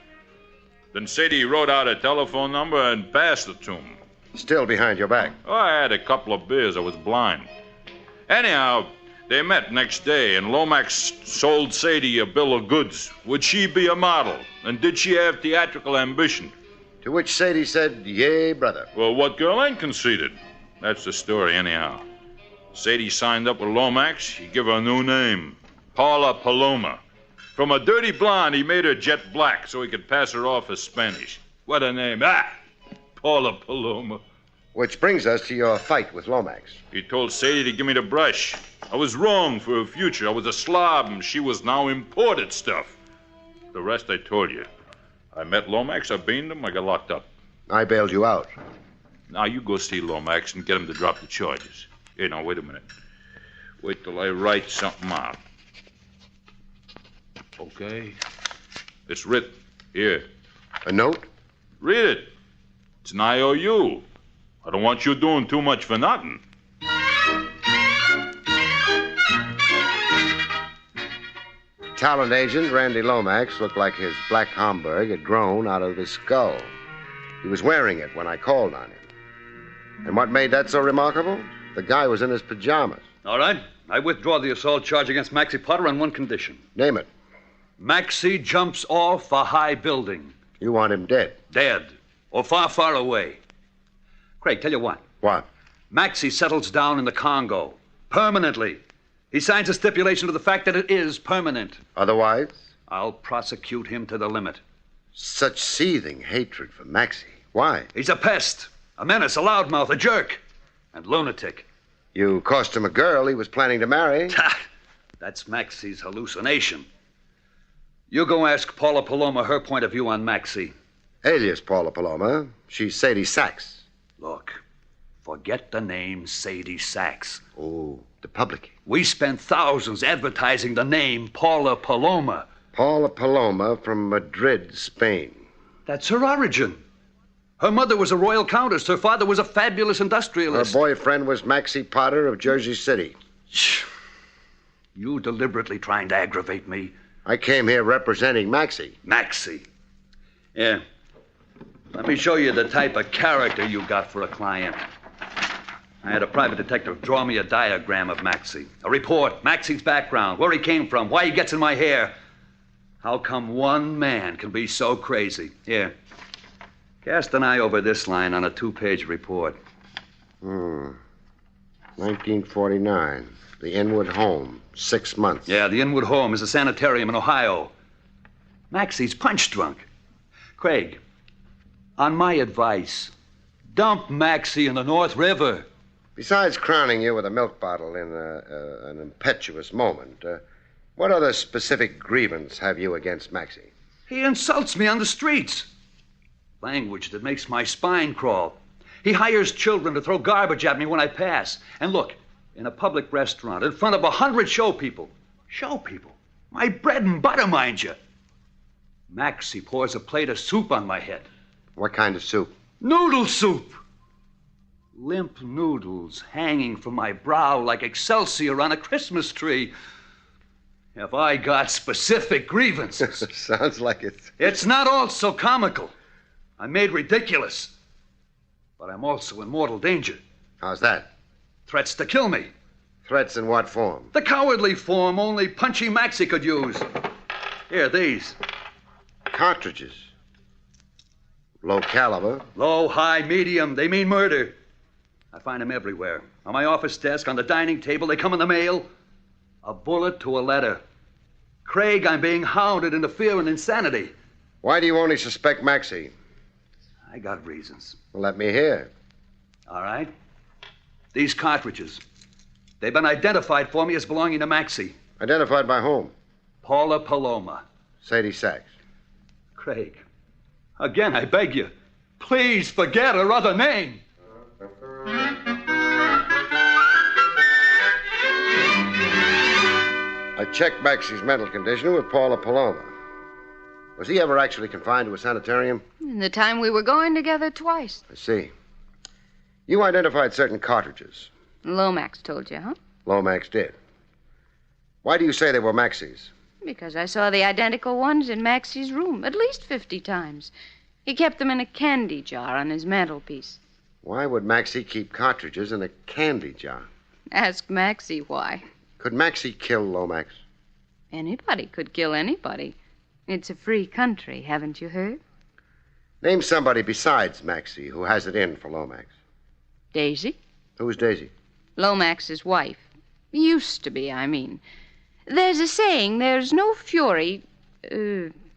Then Sadie wrote out a telephone number and passed it to him. Still behind your back. Oh, I had a couple of beers. I was blind. Anyhow, they met next day, and Lomax sold Sadie a bill of goods. Would she be a model? And did she have theatrical ambition? To which Sadie said, yay, brother. Well, what girl ain't conceited? That's the story, anyhow. Sadie signed up with Lomax. He gave her a new name, Paula Paloma. From a dirty blonde, he made her jet black so he could pass her off as Spanish. What a name. Paula Paloma. Which brings us to your fight with Lomax. He told Sadie to give me the brush. I was wrong for her future. I was a slob, and she was now imported stuff. The rest I told you. I met Lomax, I beaned him, I got locked up. I bailed you out. Now you go see Lomax and get him to drop the charges. Hey, now, wait a minute. Wait till I write something out. Okay. It's written. Here. A note? Read it. It's an IOU. I don't want you doing too much for nothing. Talent agent Randy Lomax looked like his black Homburg had grown out of his skull. He was wearing it when I called on him. And what made that so remarkable? The guy was in his pajamas. All right. I withdraw the assault charge against Maxie Potter on one condition. Name it. Maxie jumps off a high building. You want him dead? Dead. Or far, far away. Craig, tell you what. What? Maxie settles down in the Congo. Permanently. He signs a stipulation to the fact that it is permanent. Otherwise? I'll prosecute him to the limit. Such seething hatred for Maxie. Why? He's a pest, a menace, a loudmouth, a jerk, and lunatic. You cost him a girl he was planning to marry. That's Maxie's hallucination. You go ask Paula Paloma her point of view on Maxie. Alias Paula Paloma. She's Sadie Sachs. Look, forget the name Sadie Sachs. Oh, the public. We spent thousands advertising the name Paula Paloma. Paula Paloma from Madrid, Spain. That's her origin. Her mother was a royal countess. Her father was a fabulous industrialist. Her boyfriend was Maxie Potter of Jersey City. You deliberately trying to aggravate me. I came here representing Maxie. Maxie? Yeah. Let me show you the type of character you got for a client. I had a private detective draw me a diagram of Maxie. A report, Maxie's background, where he came from, why he gets in my hair. How come one man can be so crazy? Here. Cast an eye over this line on a 2-page report. 1949. The Inwood Home. 6 months. Yeah, the Inwood Home is a sanitarium in Ohio. Maxie's punch drunk. Craig, on my advice, dump Maxie in the North River. Besides crowning you with a milk bottle in an impetuous moment, what other specific grievance have you against Maxie? He insults me on the streets. Language that makes my spine crawl. He hires children to throw garbage at me when I pass. And look, in a public restaurant, in front of 100 show people. Show people? My bread and butter, mind you. Maxie pours a plate of soup on my head. What kind of soup? Noodle soup. Limp noodles hanging from my brow like Excelsior on a Christmas tree. Have I got specific grievances? Sounds like it. It's not all so comical. I'm made ridiculous. But I'm also in mortal danger. How's that? Threats to kill me. Threats in what form? The cowardly form only Punchy Maxie could use. Here, these. Cartridges. Low caliber. Low, high, medium. They mean murder. I find them everywhere. On my office desk, on the dining table. They come in the mail. A bullet to a letter. Craig, I'm being hounded into fear and insanity. Why do you only suspect Maxie? I got reasons. Well, let me hear. All right. These cartridges. They've been identified for me as belonging to Maxie. Identified by whom? Paula Paloma. Sadie Sachs. Craig, again, I beg you, please forget her other name. I checked Maxie's mental condition with Paula Paloma. Was he ever actually confined to a sanitarium? In the time we were going together twice. I see. You identified certain cartridges. Lomax told you, huh? Lomax did. Why do you say they were Maxie's? Because I saw the identical ones in Maxie's room at least 50 times. He kept them in a candy jar on his mantelpiece. Why would Maxie keep cartridges in a candy jar? Ask Maxie why. Could Maxie kill Lomax? Anybody could kill anybody. It's a free country, haven't you heard? Name somebody besides Maxie who has it in for Lomax. Daisy? Who's Daisy? Lomax's wife. Used to be, I mean. There's a saying, there's no fury...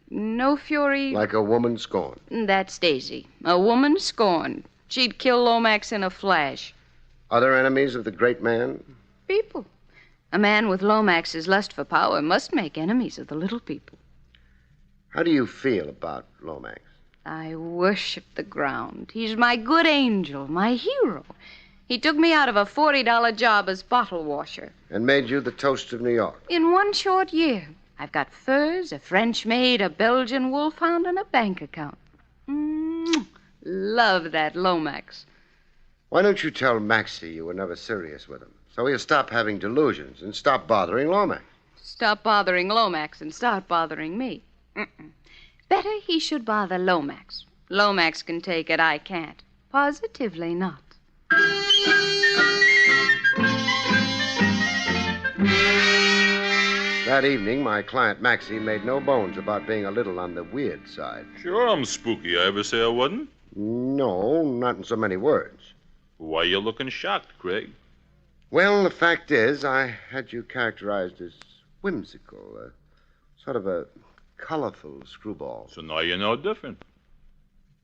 no fury... Like a woman scorned. That's Daisy. A woman scorned. She'd kill Lomax in a flash. Other enemies of the great man? People. A man with Lomax's lust for power must make enemies of the little people. How do you feel about Lomax? I worship the ground. He's my good angel, my hero. He took me out of a $40 job as bottle washer. And made you the toast of New York. In one short year, I've got furs, a French maid, a Belgian wolfhound, and a bank account. Love that Lomax. Why don't you tell Maxie you were never serious with him, so he'll stop having delusions and stop bothering Lomax? Stop bothering Lomax and start bothering me. Better he should bother Lomax. Lomax can take it, I can't. Positively not. That evening, my client Maxie made no bones about being a little on the weird side. Sure, I'm spooky. I ever say I wasn't? No, not in so many words. Why you looking shocked, Craig? Well, the fact is, I had you characterized as whimsical, sort of a colorful screwball. So now you know different.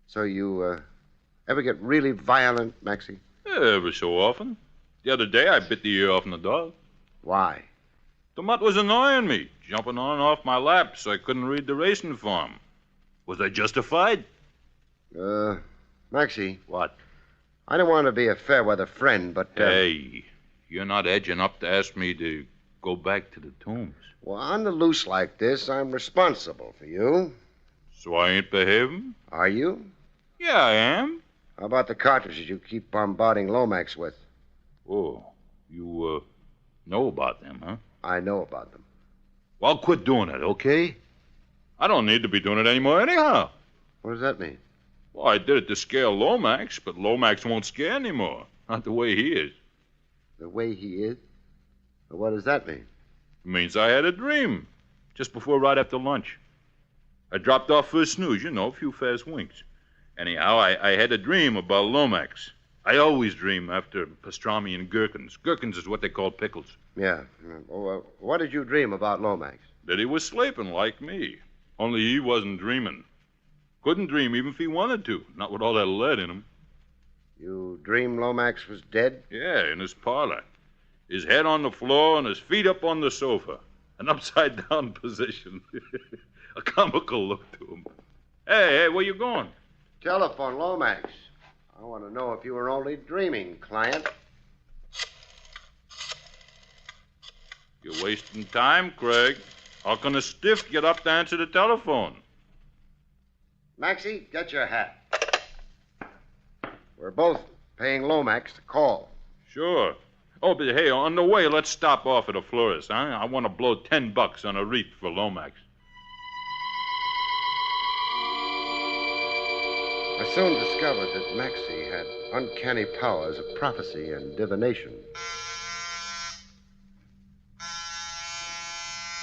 So you ever get really violent, Maxie? Yeah, every so often. The other day I bit the ear off the dog. Why? The mutt was annoying me, jumping on and off my lap so I couldn't read the racing form. Was I justified? Maxie. What? I don't want to be a fair-weather friend, but... Hey, you're not edging up to ask me to go back to the tombs. Well, on the loose like this, I'm responsible for you. So I ain't behaving? Are you? Yeah, I am. How about the cartridges you keep bombarding Lomax with? Oh, you, know about them, huh? I know about them. Well, quit doing it, okay? I don't need to be doing it anymore anyhow. What does that mean? Well, I did it to scare Lomax, but Lomax won't scare anymore. Not the way he is. The way he is? Well, what does that mean? It means I had a dream just before right after lunch. I dropped off for a snooze, a few fast winks. Anyhow, I had a dream about Lomax. I always dream after pastrami and gherkins. Gherkins is what they call pickles. Yeah. Well, what did you dream about Lomax? That he was sleeping like me. Only he wasn't dreaming. Couldn't dream even if he wanted to. Not with all that lead in him. You dreamed Lomax was dead? Yeah, in his parlor. His head on the floor and his feet up on the sofa. An upside-down position. A comical look to him. Hey, where you going? Telephone Lomax. I want to know if you were only dreaming, client. You're wasting time, Craig. How can a stiff get up to answer the telephone? Maxie, get your hat. We're both paying Lomax to call. Sure. Oh, but hey, on the way, let's stop off at a florist, huh? I want to blow $10 on a wreath for Lomax. I soon discovered that Maxie had uncanny powers of prophecy and divination.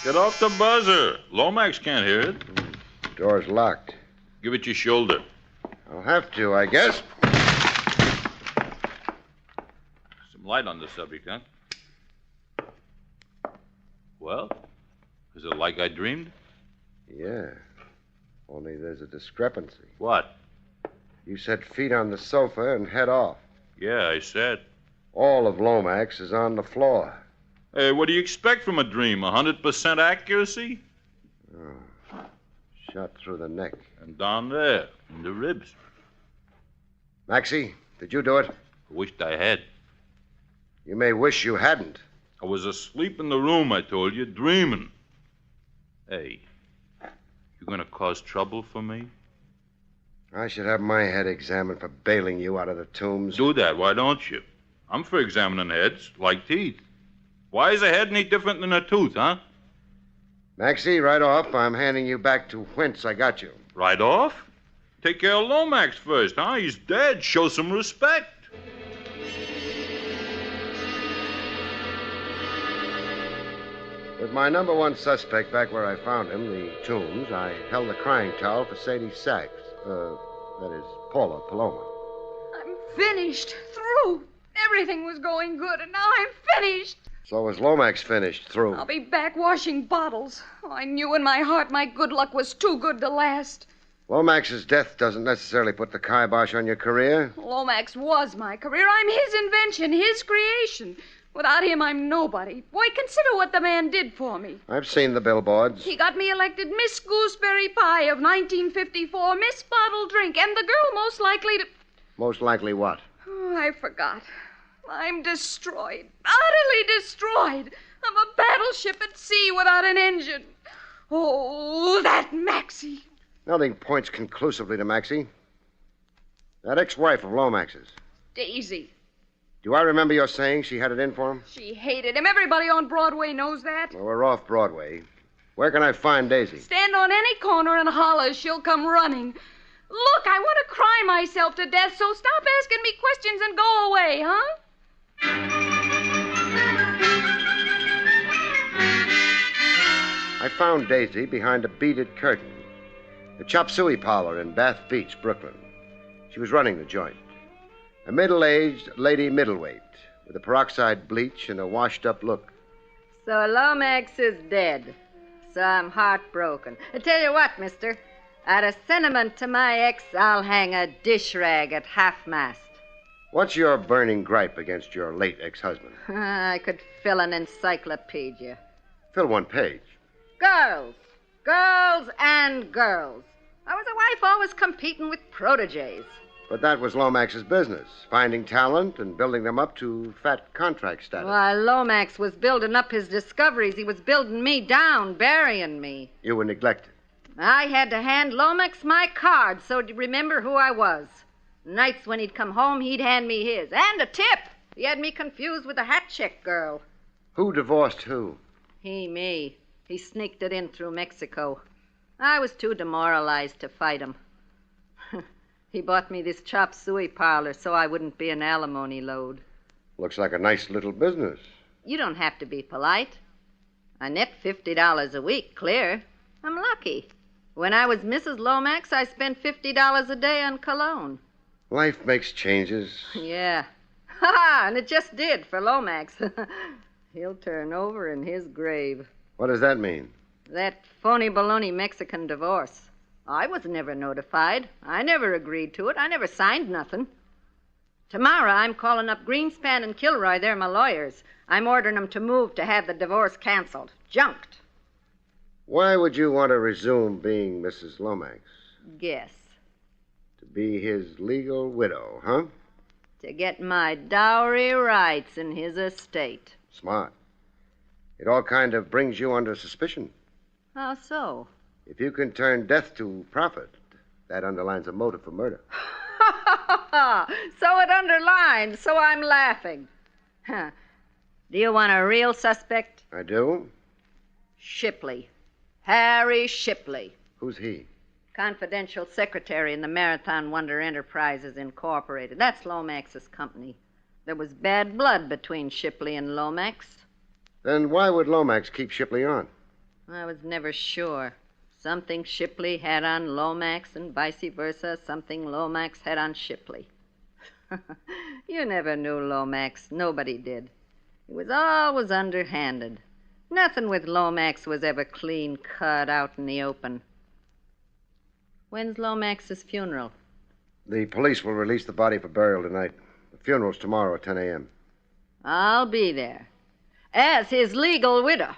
Get off the buzzer. Lomax can't hear it. Door's locked. Give it your shoulder. I'll have to, I guess. Some light on the subject, huh? Well, is it like I dreamed? Yeah. Only there's a discrepancy. What? You said feet on the sofa and head off. Yeah, I said. All of Lomax is on the floor. Hey, what do you expect from a dream? 100% accuracy? Oh. Shot through the neck. And down there, in the ribs. Maxie, did you do it? I wished I had. You may wish you hadn't. I was asleep in the room, I told you, dreaming. Hey, You gonna cause trouble for me? I should have my head examined for bailing you out of the tombs. Do that, why don't you? I'm for examining heads, like teeth. Why is a head any different than a tooth, huh? Maxie, right off, I'm handing you back to whence I got you. Right off? Take care of Lomax first, huh? He's dead. Show some respect. With my number one suspect back where I found him, the tombs, I held the crying towel for Sadie Sachs. That is, Paula Paloma. I'm finished. Through. Everything was going good, and now I'm finished. So was Lomax finished, through. I'll be back washing bottles. Oh, I knew in my heart my good luck was too good to last. Lomax's death doesn't necessarily put the kibosh on your career. Lomax was my career. I'm his invention, his creation. Without him, I'm nobody. Boy, consider what the man did for me. I've seen the billboards. He got me elected Miss Gooseberry Pie of 1954, Miss Bottle Drink, and the girl most likely to... Most likely what? Oh, I forgot. I'm destroyed. Utterly destroyed. I'm a battleship at sea without an engine. Oh, that Maxie. Nothing points conclusively to Maxie. That ex-wife of Lomax's. Daisy. Do I remember your saying she had it in for him? She hated him. Everybody on Broadway knows that. Well, we're off Broadway. Where can I find Daisy? Stand on any corner and holler. She'll come running. Look, I want to cry myself to death, so stop asking me questions and go away, huh? I found Daisy behind a beaded curtain. The Chop Suey parlor in Bath Beach, Brooklyn. She was running the joint. A middle-aged lady middleweight with a peroxide bleach and a washed-up look. So Lomax is dead. So I'm heartbroken. I tell you what, mister. Out of sentiment to my ex, I'll hang a dish rag at half-mast. What's your burning gripe against your late ex-husband? I could fill an encyclopedia. Fill one page. Girls. Girls and girls. I was a wife always competing with proteges. But that was Lomax's business, finding talent and building them up to fat contract status. While Lomax was building up his discoveries, he was building me down, burying me. You were neglected. I had to hand Lomax my card so he'd remember who I was. Nights when he'd come home, he'd hand me his. And a tip. He had me confused with a hat check girl. Who divorced who? Me. He sneaked it in through Mexico. I was too demoralized to fight him. He bought me this chop suey parlor so I wouldn't be an alimony load. Looks like a nice little business. You don't have to be polite. I net $50 a week, clear. I'm lucky. When I was Mrs. Lomax, I spent $50 a day on cologne. Life makes changes. Yeah. Ha! And it just did for Lomax. He'll turn over in his grave. What does that mean? That phony baloney Mexican divorce. I was never notified. I never agreed to it. I never signed nothing. Tomorrow I'm calling up Greenspan and Kilroy. They're my lawyers. I'm ordering them to move to have the divorce canceled. Junked. Why would you want to resume being Mrs. Lomax? Guess. To be his legal widow, huh? To get my dowry rights in his estate. Smart. It all kind of brings you under suspicion. How so? If you can turn death to profit, that underlines a motive for murder. So it underlines, so I'm laughing. Huh. Do you want a real suspect? I do? Shipley. Harry Shipley. Who's he? Confidential secretary in the Marathon Wonder Enterprises, Incorporated. That's Lomax's company. There was bad blood between Shipley and Lomax. Then why would Lomax keep Shipley on? I was never sure. Something Shipley had on Lomax and vice versa, something Lomax had on Shipley. You never knew Lomax. Nobody did. He was always underhanded. Nothing with Lomax was ever clean cut out in the open. When's Lomax's funeral? The police will release the body for burial tonight. The funeral's tomorrow at 10 a.m. I'll be there. As his legal widow.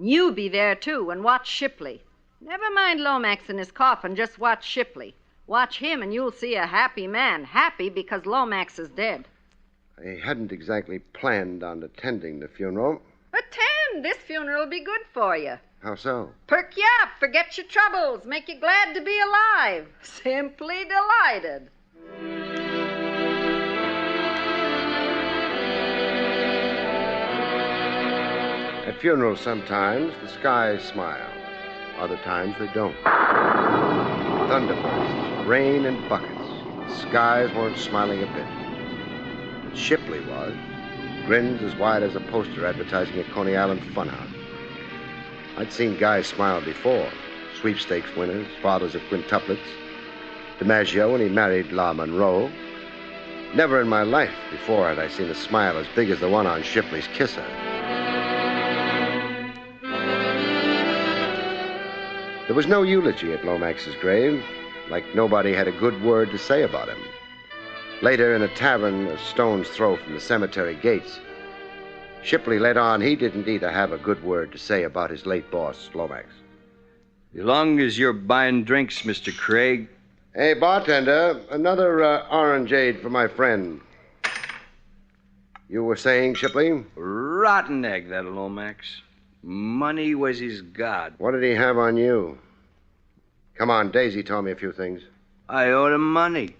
You be there, too, and watch Shipley. Never mind Lomax in his coffin, just watch Shipley. Watch him and you'll see a happy man. Happy because Lomax is dead. I hadn't exactly planned on attending the funeral. Attend! Gargan, this funeral will be good for you. How so? Perk you up, forget your troubles, make you glad to be alive. Simply delighted. At funerals, sometimes the skies smile. Other times they don't. Thunderbursts, rain and buckets. The skies weren't smiling a bit. But Shipley was. Grins as wide as a poster advertising a Coney Island funhouse. I'd seen guys smile before. Sweepstakes winners, fathers of quintuplets. DiMaggio when he married La Monroe. Never in my life before had I seen a smile as big as the one on Shipley's kisser. There was no eulogy at Lomax's grave, like nobody had a good word to say about him. Later, in a tavern a stone's throw from the cemetery gates, Shipley let on he didn't either have a good word to say about his late boss, Lomax. As long as you're buying drinks, Mr. Craig. Hey, bartender, another orangeade for my friend. You were saying, Shipley? Rotten egg, that Lomax. Money was his god. What did he have on you? Come on, Daisy told me a few things. I owed him money.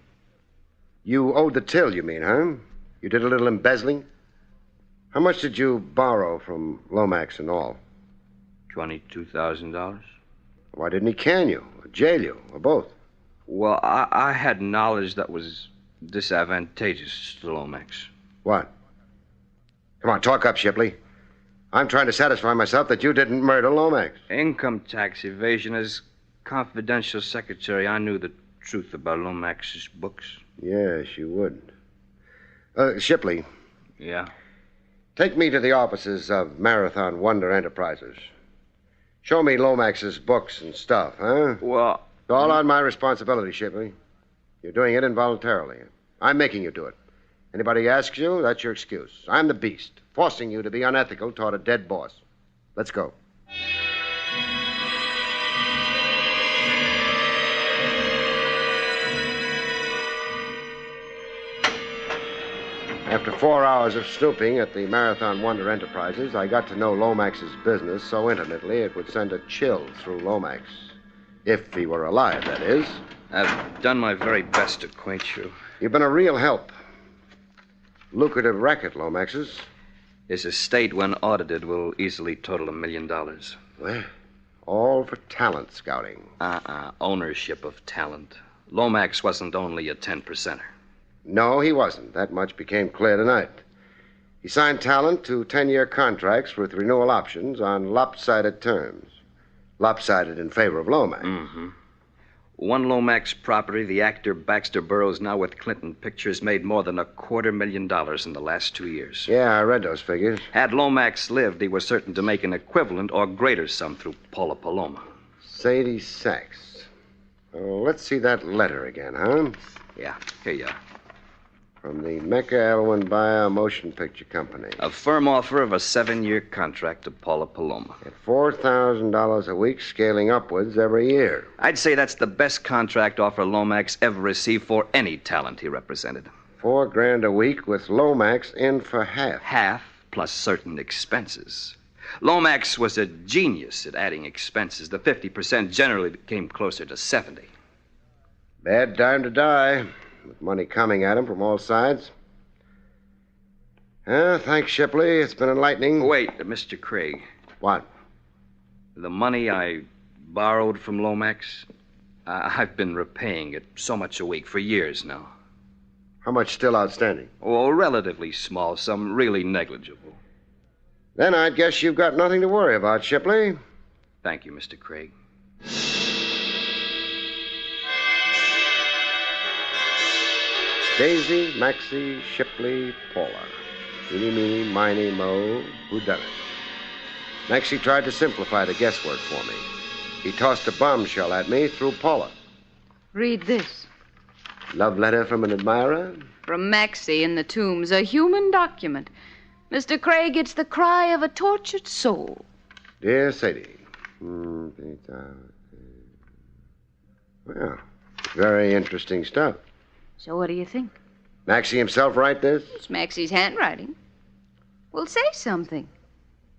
You owed the till, you mean, huh? You did a little embezzling? How much did you borrow from Lomax and all? $22,000. Why didn't he can you, or jail you, or both? Well, I had knowledge that was disadvantageous to Lomax. What? Come on, talk up, Shipley. I'm trying to satisfy myself that you didn't murder Lomax. Income tax evasion. As confidential secretary, I knew the truth about Lomax's books. Yes, you would. Shipley. Yeah? Take me to the offices of Marathon Wonder Enterprises. Show me Lomax's books and stuff, huh? Well... It's all on my responsibility, Shipley. You're doing it involuntarily. I'm making you do it. Anybody asks you, that's your excuse. I'm the beast, forcing you to be unethical toward a dead boss. Let's go. After 4 hours of snooping at the Marathon Wonder Enterprises, I got to know Lomax's business so intimately it would send a chill through Lomax. If he were alive, that is. I've done my very best to acquaint you. You've been a real help. Lucrative racket, Lomax's. His estate, when audited, will easily total $1 million. Well, all for talent scouting. Ownership of talent. Lomax wasn't only a 10%er. No, he wasn't. That much became clear tonight. He signed talent to 10-year contracts with renewal options on lopsided terms. Lopsided in favor of Lomax. Mm-hmm. One Lomax property, the actor Baxter Burroughs, now with Clinton Pictures, made more than $250,000 in the last 2 years. Yeah, I read those figures. Had Lomax lived, he was certain to make an equivalent or greater sum through Paula Paloma. Sadie Sachs. Let's see that letter again, huh? Yeah, here you are. From the Mecca Elwyn Bayer Motion Picture Company. A firm offer of a 7-year contract to Paula Paloma. At $4,000 a week, scaling upwards every year. I'd say that's the best contract offer Lomax ever received for any talent he represented. $4,000 a week with Lomax in for half. Half plus certain expenses. Lomax was a genius at adding expenses. The 50% generally came closer to 70. Bad time to die. With money coming at him from all sides. Thanks, Shipley. It's been enlightening. Wait, Mr. Craig. What? The money I borrowed from Lomax, I've been repaying it so much a week for years now. How much still outstanding? Oh, a relatively small sum, really negligible. Then I'd guess you've got nothing to worry about, Shipley. Thank you, Mr. Craig. Daisy, Maxie, Shipley, Paula. Eeny, meeny, miny, mo, whodunit. Maxie tried to simplify the guesswork for me. He tossed a bombshell at me through Paula. Read this. Love letter from an admirer? From Maxie in the Tombs, a human document. Mr. Craig, it's the cry of a tortured soul. Dear Sadie. Well, very interesting stuff. So what do you think? Maxie himself write this? It's Maxie's handwriting. Well, say something.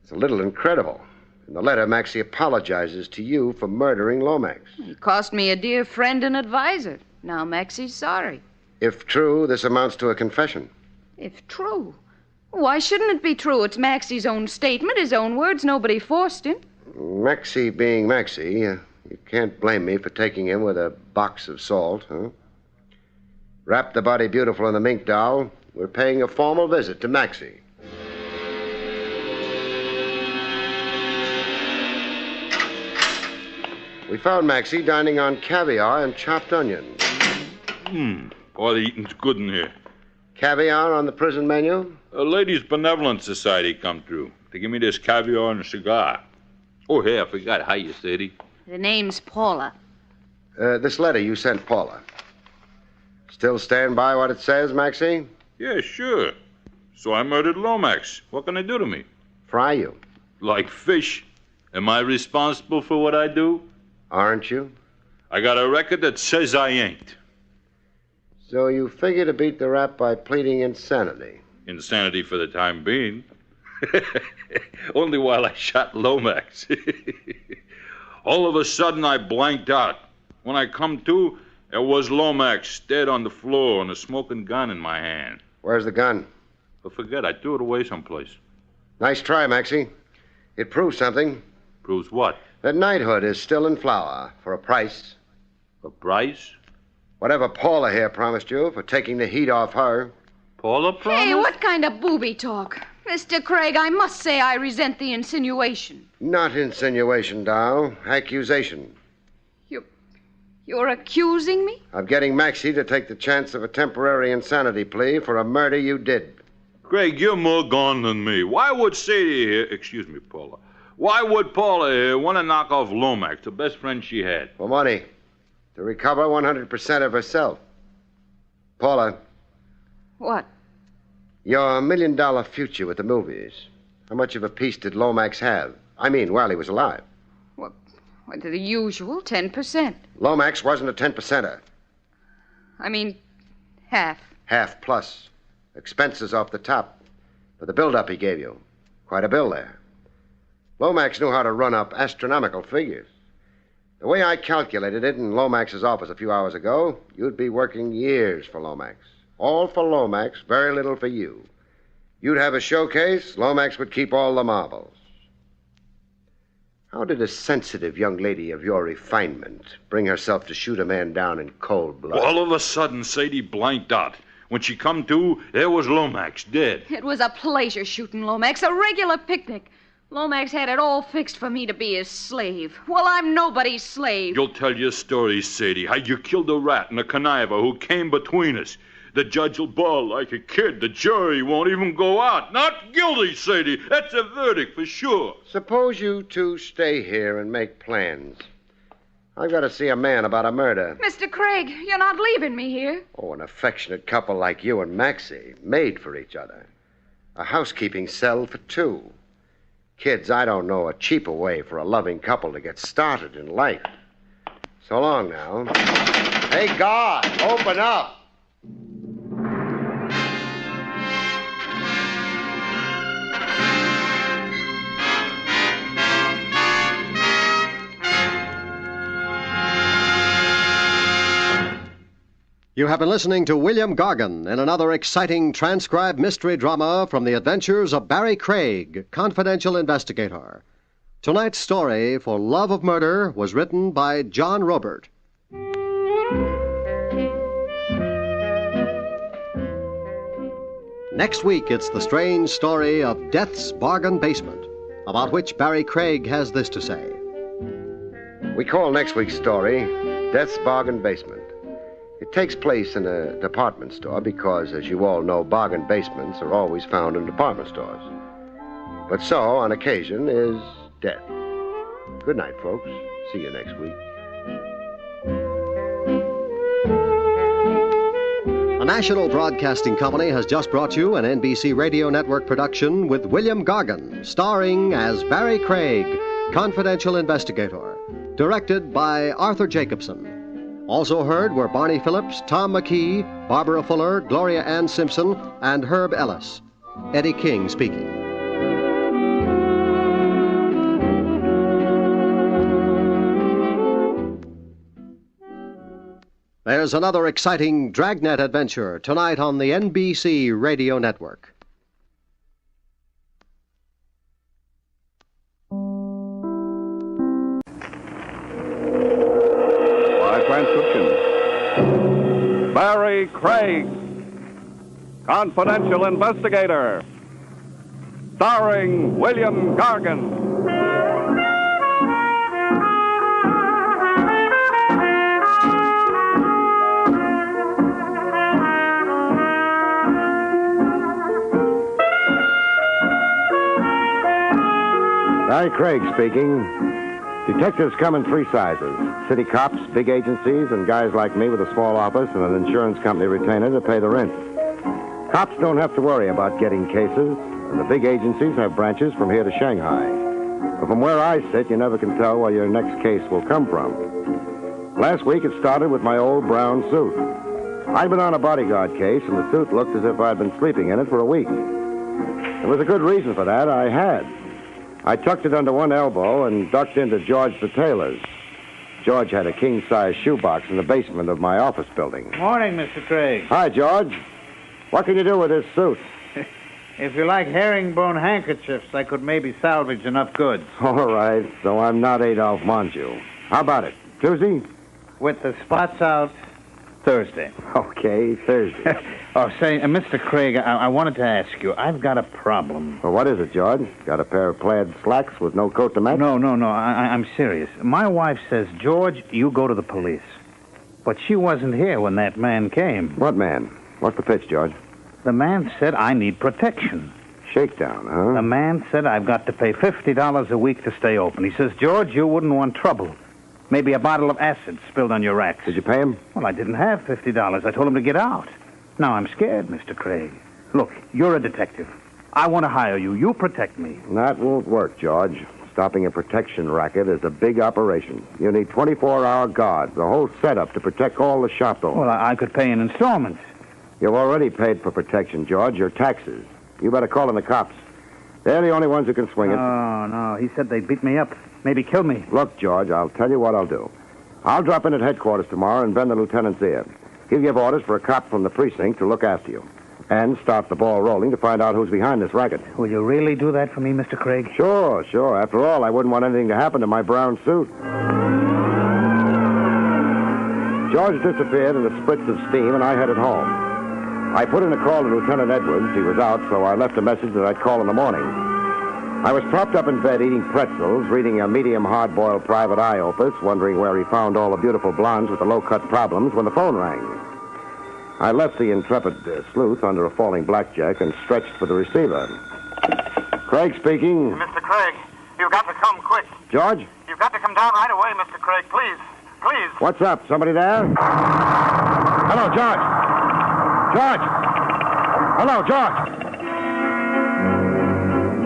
It's a little incredible. In the letter, Maxie apologizes to you for murdering Lomax. He cost me a dear friend and advisor. Now Maxie's sorry. If true, this amounts to a confession. If true. Why shouldn't it be true? It's Maxie's own statement, his own words. Nobody forced him. Maxie being Maxie, you can't blame me for taking him with a box of salt, huh? Wrap the body beautiful in the mink doll. We're paying a formal visit to Maxie. We found Maxie dining on caviar and chopped onions. All the eating's good in here. Caviar on the prison menu? A Ladies' Benevolent Society come through. They give me this caviar and a cigar. Oh, hey, I forgot. How you, Sadie? The name's Paula. This letter you sent Paula. Still stand by what it says, Maxie? Yeah, sure. So I murdered Lomax. What can they do to me? Fry you. Like fish. Am I responsible for what I do? Aren't you? I got a record that says I ain't. So you figure to beat the rap by pleading insanity? Insanity for the time being. Only while I shot Lomax. All of a sudden, I blanked out. When I come to, there was Lomax dead on the floor and a smoking gun in my hand. Where's the gun? I forget. I threw it away someplace. Nice try, Maxie. It proves something. Proves what? That knighthood is still in flower for a price. A price? Whatever Paula here promised you for taking the heat off her. Paula promised? Hey, what kind of booby talk? Mr. Craig, I must say I resent the insinuation. Not insinuation, doll. Accusation. You're accusing me? Of getting Maxie to take the chance of a temporary insanity plea for a murder you did. Craig, you're more gone than me. Why would Sadie here... Excuse me, Paula. Why would Paula here want to knock off Lomax, the best friend she had? For money. To recover 100% of herself. Paula. What? Your $1 million future with the movies. How much of a piece did Lomax have? I mean, while he was alive. What, the usual 10%. Lomax wasn't a 10%er. I mean, half. Half plus. Expenses off the top. For the build-up he gave you. Quite a bill there. Lomax knew how to run up astronomical figures. The way I calculated it in Lomax's office a few hours ago, you'd be working years for Lomax. All for Lomax, very little for you. You'd have a showcase, Lomax would keep all the marbles. How did a sensitive young lady of your refinement bring herself to shoot a man down in cold blood? All of a sudden, Sadie blanked out. When she come to, there was Lomax, dead. It was a pleasure shooting Lomax, a regular picnic. Lomax had it all fixed for me to be his slave. Well, I'm nobody's slave. You'll tell your story, Sadie, how you killed a rat and a conniver who came between us. The judge will bawl like a kid. The jury won't even go out. Not guilty, Sadie. That's a verdict for sure. Suppose you two stay here and make plans. I've got to see a man about a murder. Mr. Craig, you're not leaving me here. Oh, an affectionate couple like you and Maxie, made for each other. A housekeeping cell for two. Kids, I don't know a cheaper way for a loving couple to get started in life. So long now. Hey, God, open up. You have been listening to William Gargan in another exciting transcribed mystery drama from the adventures of Barrie Craig, confidential investigator. Tonight's story, For Love of Murder, was written by John Robert. Next week, it's the strange story of Death's Bargain Basement, about which Barrie Craig has this to say. We call next week's story Death's Bargain Basement. It takes place in a department store because, as you all know, bargain basements are always found in department stores. But so, on occasion, is death. Good night, folks. See you next week. The National Broadcasting Company has just brought you an NBC Radio Network production with William Gargan, starring as Barrie Craig, confidential investigator, directed by Arthur Jacobson. Also heard were Barney Phillips, Tom McKee, Barbara Fuller, Gloria Ann Simpson, and Herb Ellis. Eddie King speaking. There's another exciting dragnet adventure tonight on the NBC Radio Network. By transcription, Barrie Craig, Confidential Investigator, starring William Gargan. Barrie Craig speaking. Detectives come in three sizes. City cops, big agencies, and guys like me with a small office and an insurance company retainer to pay the rent. Cops don't have to worry about getting cases, and the big agencies have branches from here to Shanghai. But from where I sit, you never can tell where your next case will come from. Last week, it started with my old brown suit. I'd been on a bodyguard case, and the suit looked as if I'd been sleeping in it for a week. There was a good reason for that. I had. I tucked it under one elbow and ducked into George the tailor's. George had a king-size shoebox in the basement of my office building. Morning, Mr. Craig. Hi, George. What can you do with this suit? If you like herringbone handkerchiefs, I could maybe salvage enough goods. All right, so I'm not Adolphe Monju. How about it? Tuesday? With the spots out, Thursday. Okay, Thursday. Say, Mr. Craig, I wanted to ask you, I've got a problem. Well, what is it, George? Got a pair of plaid slacks with no coat to match? No, I'm serious. My wife says, George, you go to the police. But she wasn't here when that man came. What man? What's the pitch, George? The man said I need protection. Shakedown, huh? The man said I've got to pay $50 a week to stay open. He says, George, you wouldn't want trouble. Maybe a bottle of acid spilled on your racks. Did you pay him? Well, I didn't have $50. I told him to get out. Now I'm scared, Mr. Craig. Look, you're a detective. I want to hire you. You protect me. That won't work, George. Stopping a protection racket is a big operation. You need 24-hour guards, a whole setup to protect all the shop owners. Well, I could pay in installments. You've already paid for protection, George. Your taxes. You better call in the cops. They're the only ones who can swing it. Oh, no. He said they'd beat me up. Maybe kill me. Look, George, I'll tell you what I'll do. I'll drop in at headquarters tomorrow and bend the lieutenant's ear. He'll give orders for a cop from the precinct to look after you. And start the ball rolling to find out who's behind this racket. Will you really do that for me, Mr. Craig? Sure. After all, I wouldn't want anything to happen to my brown suit. George disappeared in a spritz of steam, and I headed home. I put in a call to Lieutenant Edwards. He was out, so I left a message that I'd call in the morning. I was propped up in bed eating pretzels, reading a medium hard-boiled private eye opus, wondering where he found all the beautiful blondes with the low-cut problems when the phone rang. I left the intrepid sleuth under a falling blackjack and stretched for the receiver. Craig speaking. Mr. Craig, you've got to come quick. George? You've got to come down right away, Mr. Craig. Please. What's up? Somebody there? Hello, George. George! Hello, George!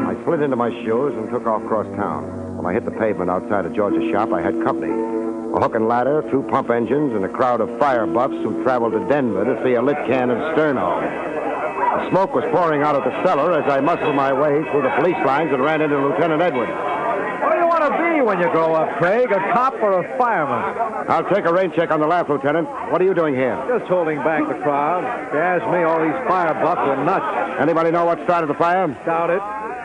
I slid into my shoes and took off across town. When I hit the pavement outside of George's shop, I had company. A hook and ladder, 2 pump engines, and a crowd of fire buffs who traveled to Denver to see a lit can of Sterno. The smoke was pouring out of the cellar as I muscled my way through the police lines and ran into Lieutenant Edwards. What do you want to be when you grow up, Craig? A cop or a fireman? I'll take a rain check on the laugh, Lieutenant. What are you doing here? Just holding back the crowd. If you ask me, all these fire buffs are nuts. Anybody know what started the fire? Doubt it.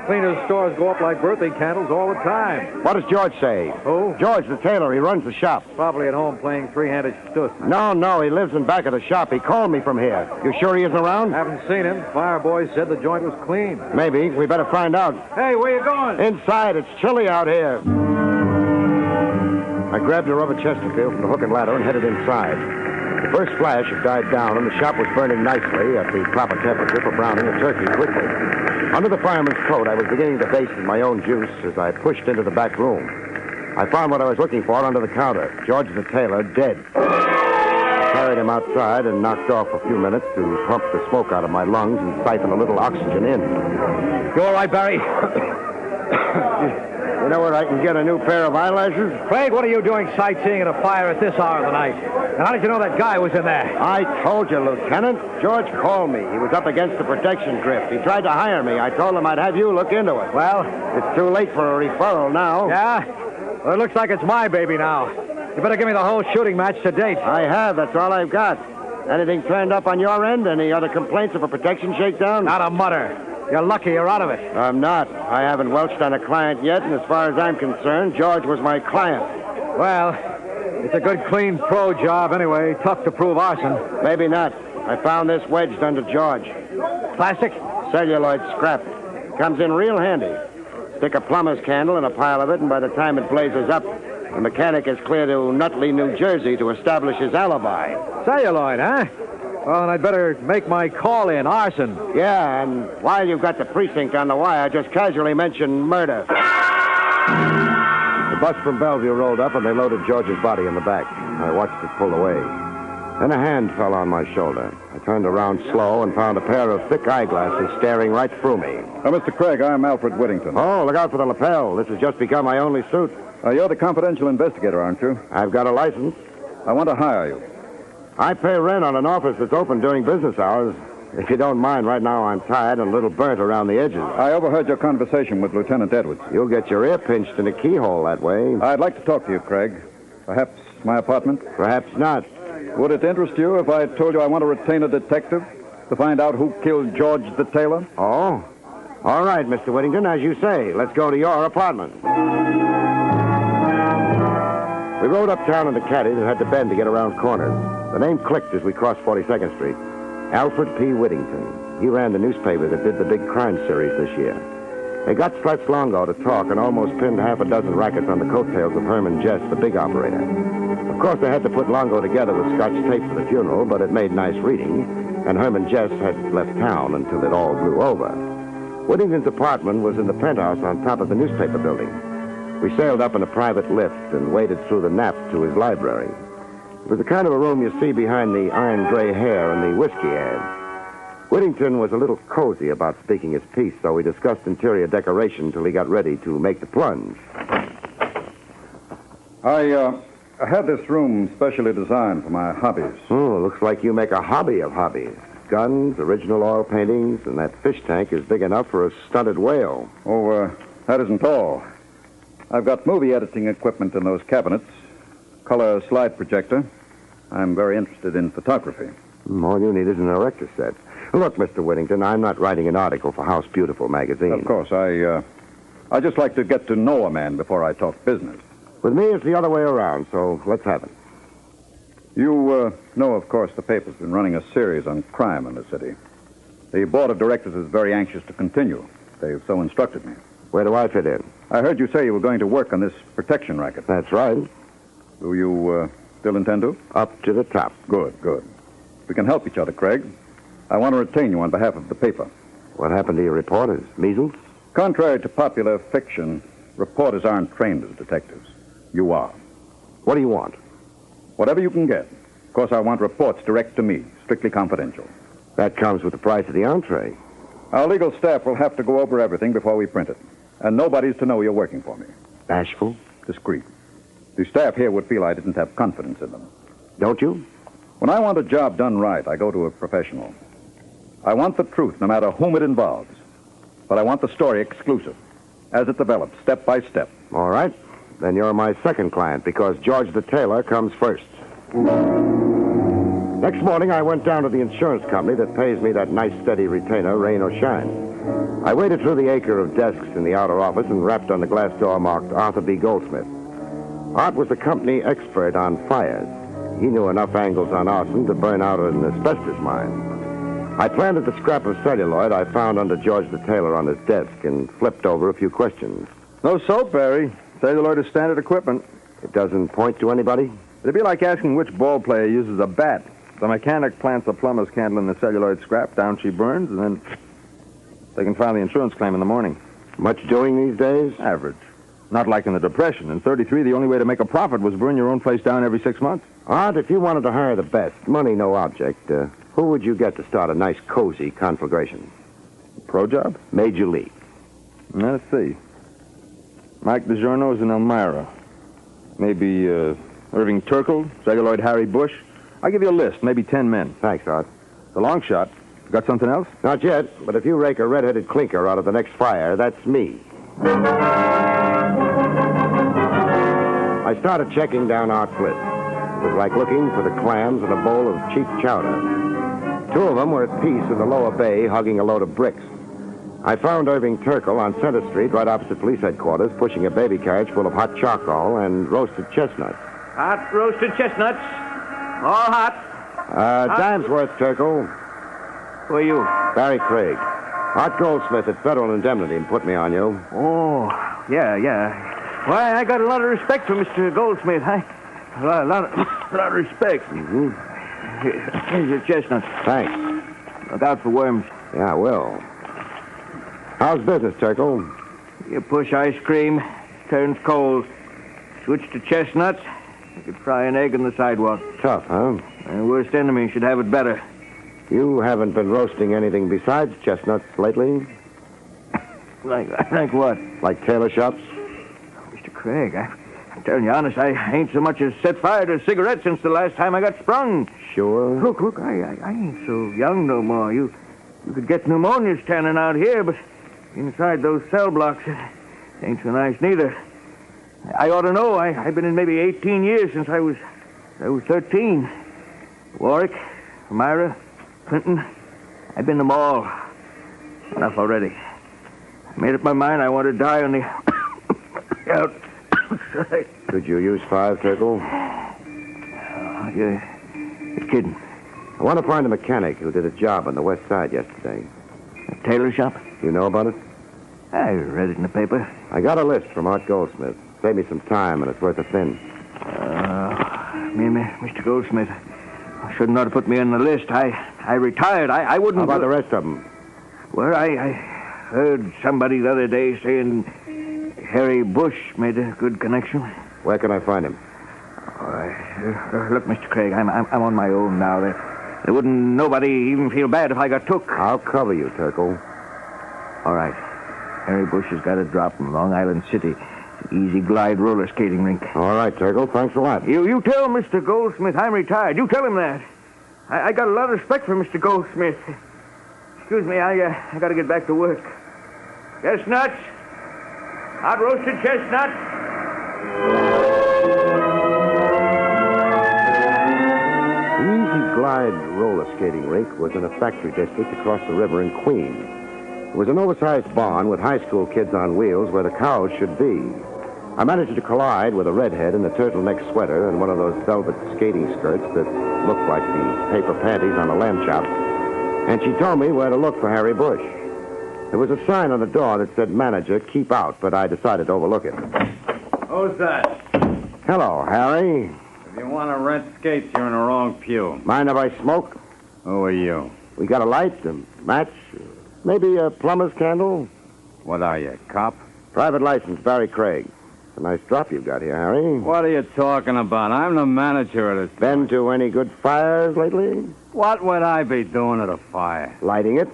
Cleaners' stores go up like birthday candles all the time. What does George say? Who? George, the tailor. He runs the shop. Probably at home playing three-handed stuss. No. He lives in back of the shop. He called me from here. You sure he isn't around? Haven't seen him. Fire boys said the joint was clean. Maybe. We better find out. Hey, where you going? Inside. It's chilly out here. I grabbed a rubber Chesterfield from the hook and ladder and headed inside. The first flash had died down, and the shop was burning nicely at the proper temperature for browning a turkey quickly. Under the fireman's coat, I was beginning to baste in my own juice as I pushed into the back room. I found what I was looking for under the counter, George the tailor, dead. I carried him outside and knocked off a few minutes to pump the smoke out of my lungs and siphon a little oxygen in. You all right, Barrie? You know where I can get a new pair of eyelashes? Craig, what are you doing sightseeing at a fire at this hour of the night? And how did you know that guy was in there? I told you, Lieutenant. George called me. He was up against the protection drift. He tried to hire me. I told him I'd have you look into it. Well? It's too late for a referral now. Yeah? Well, it looks like it's my baby now. You better give me the whole shooting match to date. I have. That's all I've got. Anything turned up on your end? Any other complaints of a protection shakedown? Not a mutter. You're lucky you're out of it. I'm not. I haven't welched on a client yet, and as far as I'm concerned, George was my client. Well, it's a good, clean pro job anyway. Tough to prove arson. Maybe not. I found this wedged under George. Plastic? Celluloid scrap. Comes in real handy. Stick a plumber's candle in a pile of it, and by the time it blazes up, the mechanic is clear to Nutley, New Jersey to establish his alibi. Celluloid, huh? Well, then I'd better make my call in. Arson. Yeah, and while you've got the precinct on the wire, just casually mention murder. The bus from Bellevue rolled up, and they loaded George's body in the back. I watched it pull away. Then a hand fell on my shoulder. I turned around slow and found a pair of thick eyeglasses staring right through me. Mr. Craig, I'm Alfred Whittington. Oh, look out for the lapel. This has just become my only suit. You're the confidential investigator, aren't you? I've got a license. I want to hire you. I pay rent on an office that's open during business hours. If you don't mind, right now I'm tired and a little burnt around the edges. I overheard your conversation with Lieutenant Edwards. You'll get your ear pinched in a keyhole that way. I'd like to talk to you, Craig. Perhaps my apartment? Perhaps not. Would it interest you if I told you I want to retain a detective to find out who killed George the tailor? Oh? All right, Mr. Whittington, as you say. Let's go to your apartment. We rode uptown in the caddies and had to bend to get around corners. The name clicked as we crossed 42nd Street. Alfred P. Whittington. He ran the newspaper that did the big crime series this year. They got Stretch Longo to talk and almost pinned half a dozen rackets on the coattails of Herman Jess, the big operator. Of course, they had to put Longo together with Scotch tape for the funeral, but it made nice reading, and Herman Jess had left town until it all blew over. Whittington's apartment was in the penthouse on top of the newspaper building. We sailed up in a private lift and waded through the nap to his library. It was the kind of a room you see behind the iron gray hair and the whiskey ads. Whittington was a little cozy about speaking his piece, so we discussed interior decoration until he got ready to make the plunge. I had this room specially designed for my hobbies. Oh, looks like you make a hobby of hobbies. Guns, original oil paintings, and that fish tank is big enough for a stunted whale. Oh, that isn't all. I've got movie editing equipment in those cabinets. Color slide projector. I'm very interested in photography. All you need is an erector set. Look, Mr. Whittington, I'm not writing an article for House Beautiful magazine. Of course, I just like to get to know a man before I talk business. With me, it's the other way around, so let's have it. You know, of course, the paper's been running a series on crime in the city. The board of directors is very anxious to continue. They've so instructed me. Where do I fit in? I heard you say you were going to work on this protection racket. That's right. Do you still intend to? Up to the top. Good. We can help each other, Craig. I want to retain you on behalf of the paper. What happened to your reporters? Measles? Contrary to popular fiction, reporters aren't trained as detectives. You are. What do you want? Whatever you can get. Of course, I want reports direct to me, strictly confidential. That comes with the price of the entree. Our legal staff will have to go over everything before we print it. And nobody's to know you're working for me. Bashful? Discreet. The staff here would feel I didn't have confidence in them. Don't you? When I want a job done right, I go to a professional. I want the truth, no matter whom it involves. But I want the story exclusive, as it develops, step by step. All right. Then you're my second client, because George the tailor comes first. Next morning, I went down to the insurance company that pays me that nice, steady retainer, rain or shine. I waded through the acre of desks in the outer office and rapped on the glass door marked Arthur B. Goldsmith. Art was the company expert on fires. He knew enough angles on arson to burn out an asbestos mine. I planted the scrap of celluloid I found under George the tailor on his desk and flipped over a few questions. No soap, Barrie. Celluloid is standard equipment. It doesn't point to anybody? It'd be like asking which ball player uses a bat. The mechanic plants a plumber's candle in the celluloid scrap, down she burns, and then they can file the insurance claim in the morning. Much doing these days? Average. Not like in the Depression. In 33, the only way to make a profit was burn your own place down every 6 months. Art, if you wanted to hire the best, money no object, who would you get to start a nice, cozy conflagration? Pro job? Major League. Let's see. Mike DiGiorno's in Elmira. Maybe Irving Turkle, celluloid Harry Bush. I'll give you a list, maybe 10 men. Thanks, Art. It's a long shot. Got something else? Not yet, but if you rake a red-headed clinker out of the next fire, that's me. I I started checking down our list. It was like looking for the clams in a bowl of cheap chowder. Two of them were at peace in the lower bay, hugging a load of bricks. I found Irving Turkle on Center Street, right opposite police headquarters, pushing a baby carriage full of hot charcoal and roasted chestnuts. Hot roasted chestnuts. All hot. Dimesworth, Turkle. Who are you? Barrie Craig. Art Goldsmith at Federal Indemnity put me on you. Oh, yeah. Why, I got a lot of respect for Mr. Goldsmith. A lot of respect. Mm-hmm. Here's your chestnuts. Thanks. Look out for worms. Yeah, I will. How's business, Turkle? You push ice cream, turns cold. Switch to chestnuts, you could fry an egg on the sidewalk. Tough, huh? My worst enemy should have it better. You haven't been roasting anything besides chestnuts lately? Like what? Like tailor shops? Mr. Craig, I'm telling you honest, I ain't so much as set fire to a cigarette since the last time I got sprung. Sure? Look, I ain't so young no more. You could get pneumonia standing out here, but inside those cell blocks, it ain't so nice neither. I ought to know. I've been in maybe 18 years since I was 13. Warwick, Elmira, Clinton, I've been them all. Enough already. I made up my mind I want to die on the outside. Could you use 5, Turkle? You're kidding. I want to find a mechanic who did a job on the west side yesterday. A tailor shop? You know about it? I read it in the paper. I got a list from Art Goldsmith. Save me some time, and it's worth a thin. Mr. Goldsmith, shouldn't ought to put me on the list. I retired. I wouldn't... How about the rest of them? Well, I heard somebody the other day saying Harry Bush made a good connection. Where can I find him? Look, Mr. Craig, I'm on my own now. There wouldn't nobody even feel bad if I got took. I'll cover you, Turkle. All right. Harry Bush has got a drop from Long Island City. Easy glide roller skating rink. All right, Turkle. Thanks a lot. You tell Mr. Goldsmith I'm retired. You tell him that. I got a lot of respect for Mr. Goldsmith. Excuse me, I got to get back to work. Chestnuts? Hot roasted chestnuts? The Easy Glide roller skating rink was in a factory district across the river in Queens. It was an oversized barn with high school kids on wheels where the cows should be. I managed to collide with a redhead in a turtleneck sweater and one of those velvet skating skirts that looked like the paper panties on a lamb chop. And she told me where to look for Harry Bush. There was a sign on the door that said, "Manager, keep out," but I decided to overlook it. Who's that? Hello, Harry. If you want to rent skates, you're in the wrong pew. Mind if I smoke? Who are you? We got a light, a match, maybe a plumber's candle? What are you, cop? Private license, Barrie Craig. It's a nice drop you've got here, Harry. What are you talking about? I'm the manager of this. Been to any good fires lately? What would I be doing at a fire? Lighting it.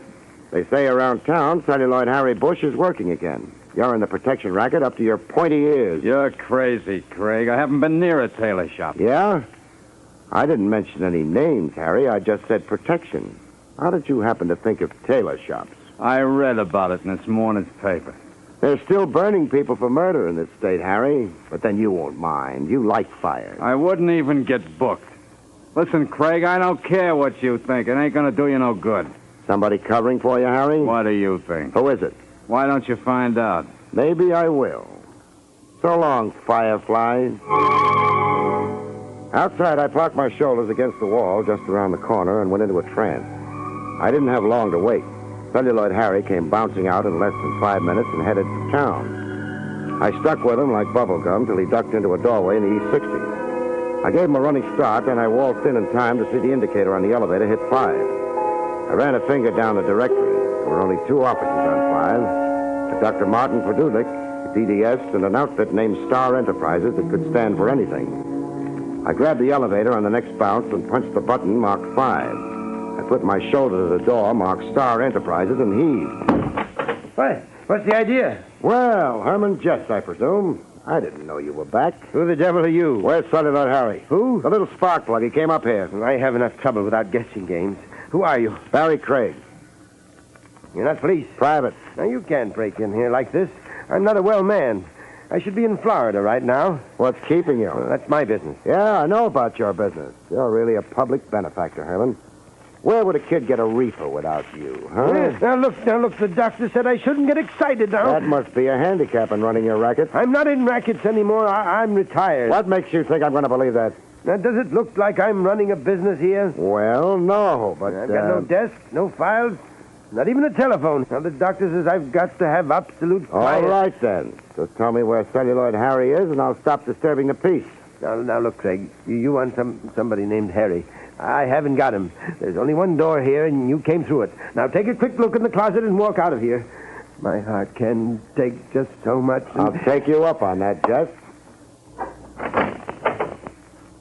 They say around town, celluloid Harry Bush is working again. You're in the protection racket up to your pointy ears. You're crazy, Craig. I haven't been near a tailor shop. Yeah? I didn't mention any names, Harry. I just said protection. How did you happen to think of tailor shops? I read about it in this morning's paper. They're still burning people for murder in this state, Harry. But then you won't mind. You like fire. I wouldn't even get booked. Listen, Craig, I don't care what you think. It ain't gonna do you no good. Somebody covering for you, Harry? What do you think? Who is it? Why don't you find out? Maybe I will. So long, fireflies. Outside, I parked my shoulders against the wall just around the corner and went into a trance. I didn't have long to wait. Celluloid Harry came bouncing out in less than 5 minutes and headed for town. I stuck with him like bubblegum till he ducked into a doorway in the East 60s. I gave him a running start, then I waltzed in time to see the indicator on the elevator hit 5. I ran a finger down the directory. There were only 2 offices on 5. A Dr. Martin Produlik, a DDS, and an outfit named Star Enterprises that could stand for anything. I grabbed the elevator on the next bounce and punched the button marked 5. I put my shoulder to the door marked Star Enterprises and heaved. What's the idea? Well, Herman Jess, I presume. I didn't know you were back. Who the devil are you? Where's Celluloid Harry? Who? The little spark plug. He came up here. I have enough trouble without guessing games. Who are you? Barrie Craig. You're not police? Private. Now, you can't break in here like this. I'm not a well man. I should be in Florida right now. What's keeping you? Well, that's my business. Yeah, I know about your business. You're really a public benefactor, Herman. Where would a kid get a reefer without you, huh? Yes, now look, the doctor said I shouldn't get excited now. That must be a handicap in running your racket. I'm not in rackets anymore. I'm retired. What makes you think I'm going to believe that? Now, does it look like I'm running a business here? Well, no, but... I've got no desk, no files, not even a telephone. Now, the doctor says I've got to have absolute quiet. All right, then. Just tell me where Celluloid Harry is, and I'll stop disturbing the peace. Now look, Craig, you want somebody named Harry. I haven't got him. There's only one door here, and you came through it. Now, take a quick look in the closet and walk out of here. My heart can take just so much. I'll take you up on that, Jess.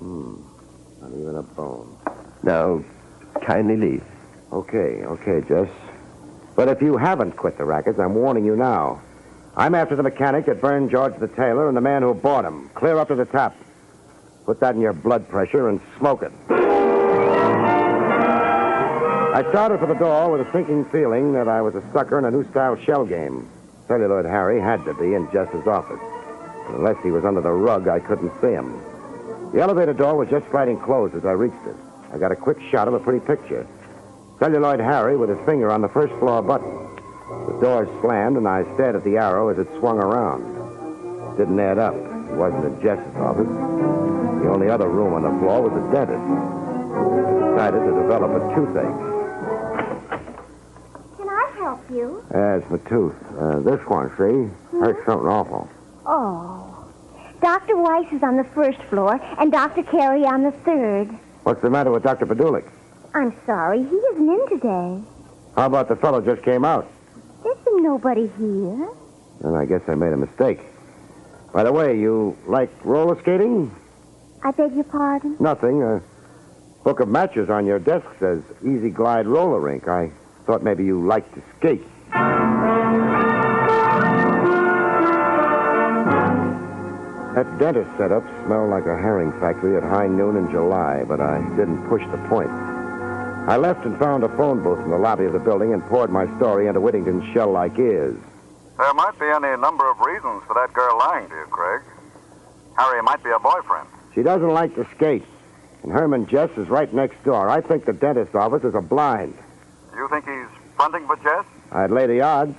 Not even a bone. Now, kindly leave. Okay, Jess. But if you haven't quit the rackets, I'm warning you now. I'm after the mechanic that burned George the tailor and the man who bought him. Clear up to the top. Put that in your blood pressure and smoke it. I started for the door with a sinking feeling that I was a sucker in a new-style shell game. Celluloid Harry had to be in Jess's office. But unless he was under the rug, I couldn't see him. The elevator door was just sliding closed as I reached it. I got a quick shot of a pretty picture. Celluloid Harry with his finger on the first-floor button. The door slammed, and I stared at the arrow as it swung around. It didn't add up. It wasn't in Jess's office. The only other room on the floor was the dentist. I decided to develop a toothache. Can I help you? It's my tooth. This one, see? Hurts something awful. Oh. Dr. Weiss is on the first floor, and Dr. Carey on the third. What's the matter with Dr. Padulik? I'm sorry, he isn't in today. How about the fellow just came out? There's been nobody here. Then I guess I made a mistake. By the way, you like roller skating? I beg your pardon? Nothing. A book of matches on your desk says Easy Glide Roller Rink. I thought maybe you liked to skate. That dentist setup smelled like a herring factory at high noon in July, but I didn't push the point. I left and found a phone booth in the lobby of the building and poured my story into Whittington's shell-like ears. There might be any number of reasons for that girl lying to you, Craig. Harry might be a boyfriend. She doesn't like to skate, and Herman Jess is right next door. I think the dentist's office is a blind. You think he's fronting for Jess? I'd lay the odds.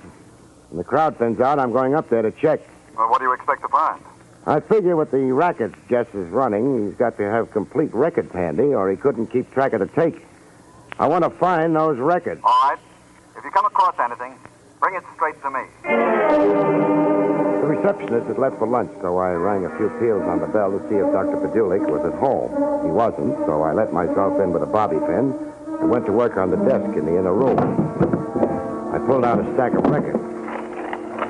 When the crowd thins out, I'm going up there to check. Well, what do you expect to find? I figure with the rackets Jess is running, he's got to have complete records handy, or he couldn't keep track of the take. I want to find those records. All right. If you come across anything, bring it straight to me. The receptionist had left for lunch, so I rang a few peals on the bell to see if Dr. Padulik was at home. He wasn't, so I let myself in with a bobby pin and went to work on the desk in the inner room. I pulled out a stack of records.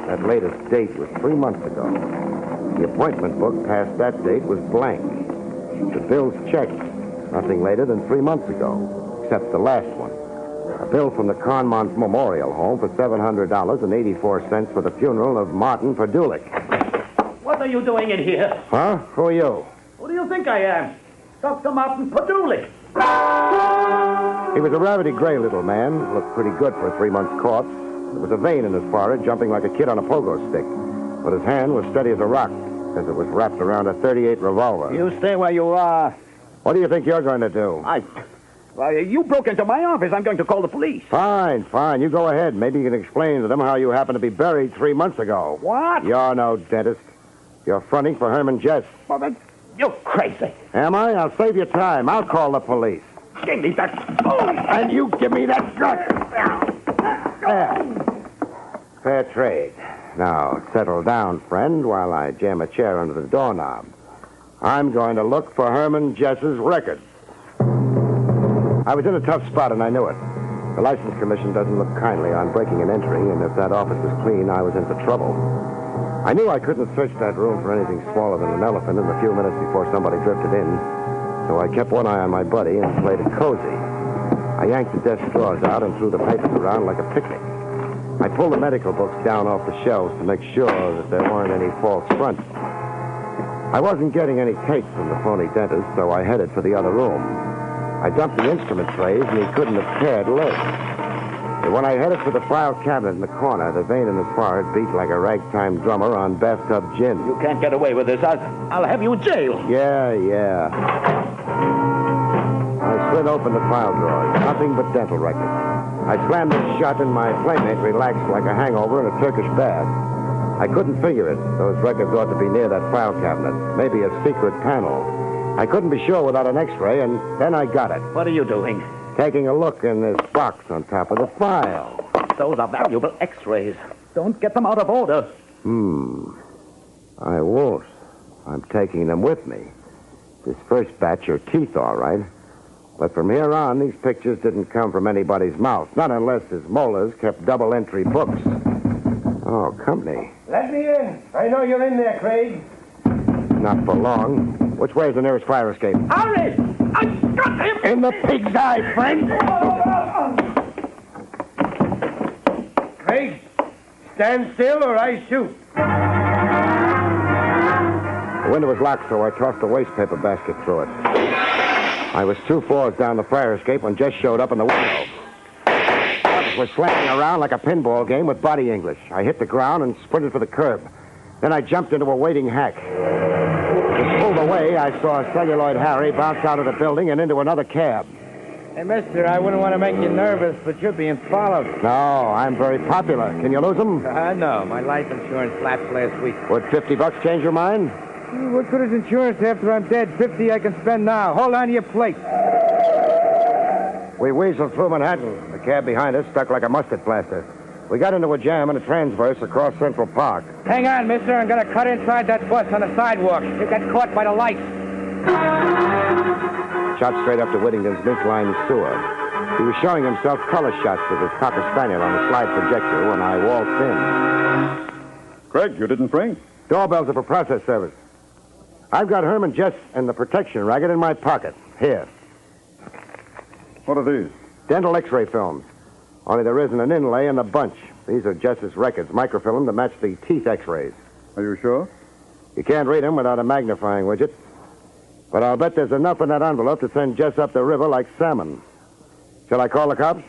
That latest date was 3 months ago. The appointment book past that date was blank. The bills checked. Nothing later than 3 months ago, except the last one. A bill from the Conmont Memorial Home for $700.84 for the funeral of Martin Padulik. What are you doing in here? Huh? Who are you? Who do you think I am? Dr. Martin Padulik. He was a rabbity gray little man. Looked pretty good for a 3-month corpse. There was a vein in his forehead, jumping like a kid on a pogo stick. But his hand was steady as a rock, because it was wrapped around a .38 revolver. You stay where you are. What do you think you're going to do? Well, you broke into my office. I'm going to call the police. Fine. You go ahead. Maybe you can explain to them how you happened to be buried 3 months ago. What? You're no dentist. You're fronting for Herman Jess. Well, then, you're crazy. Am I? I'll save you time. I'll call the police. Give me that spoon. And you give me that gun. There. Fair trade. Now, settle down, friend, while I jam a chair under the doorknob. I'm going to look for Herman Jess's records. I was in a tough spot, and I knew it. The License Commission doesn't look kindly on breaking and entering, and if that office was clean, I was in for trouble. I knew I couldn't search that room for anything smaller than an elephant in the few minutes before somebody drifted in, so I kept one eye on my buddy and played it cozy. I yanked the desk drawers out and threw the papers around like a picnic. I pulled the medical books down off the shelves to make sure that there weren't any false fronts. I wasn't getting any takes from the phony dentist, so I headed for the other room. I dumped the instrument trays, and he couldn't have cared less. And when I headed for the file cabinet in the corner, the vein in his forehead beat like a ragtime drummer on bathtub gin. You can't get away with this. I'll have you in jail. Yeah. I slid open the file drawers. Nothing but dental records. I slammed it shut, and my playmate relaxed like a hangover in a Turkish bath. I couldn't figure it. Those records ought to be near that file cabinet. Maybe a secret panel. I couldn't be sure without an x-ray, and then I got it. What are you doing? Taking a look in this box on top of the file. Those are valuable x-rays. Don't get them out of order. I won't. I'm taking them with me. This first batch are teeth, all right. But from here on, these pictures didn't come from anybody's mouth. Not unless his molars kept double-entry books. Oh, company. Let me in. I know you're in there, Craig. Not for long. Which way is the nearest fire escape? Hurry! I got him! In the pig's eye, friend! Craig, stand still or I shoot. The window was locked, so I tossed a waste paper basket through it. I was 2 floors down the fire escape when Jess showed up in the window. Others were slamming around like a pinball game with body English. I hit the ground and sprinted for the curb. Then I jumped into a waiting hack. As pulled away, I saw Celluloid Harry bounce out of the building and into another cab. Hey, mister, I wouldn't want to make you nervous, but you're being followed. No, I'm very popular. Can you lose them? No. My life insurance lapsed last week. Would $50 change your mind? What good is insurance after I'm dead? 50 I can spend now. Hold on to your plate. We weaseled through Manhattan. The cab behind us stuck like a mustard plaster. We got into a jam in a transverse across Central Park. Hang on, mister. I'm going to cut inside that bus on the sidewalk. You got caught by the lights. Shot straight up to Whittington's mink-lined sewer. He was showing himself color shots with his Cocker Spaniel on a slide projector when I waltzed in. Craig, you didn't ring? Doorbells are for process service. I've got Herman Jess and the protection racket in my pocket. Here. What are these? Dental x-ray films. Only there isn't an inlay in the bunch. These are Jess's records, microfilm to match the teeth x-rays. Are you sure? You can't read them without a magnifying widget. But I'll bet there's enough in that envelope to send Jess up the river like salmon. Shall I call the cops?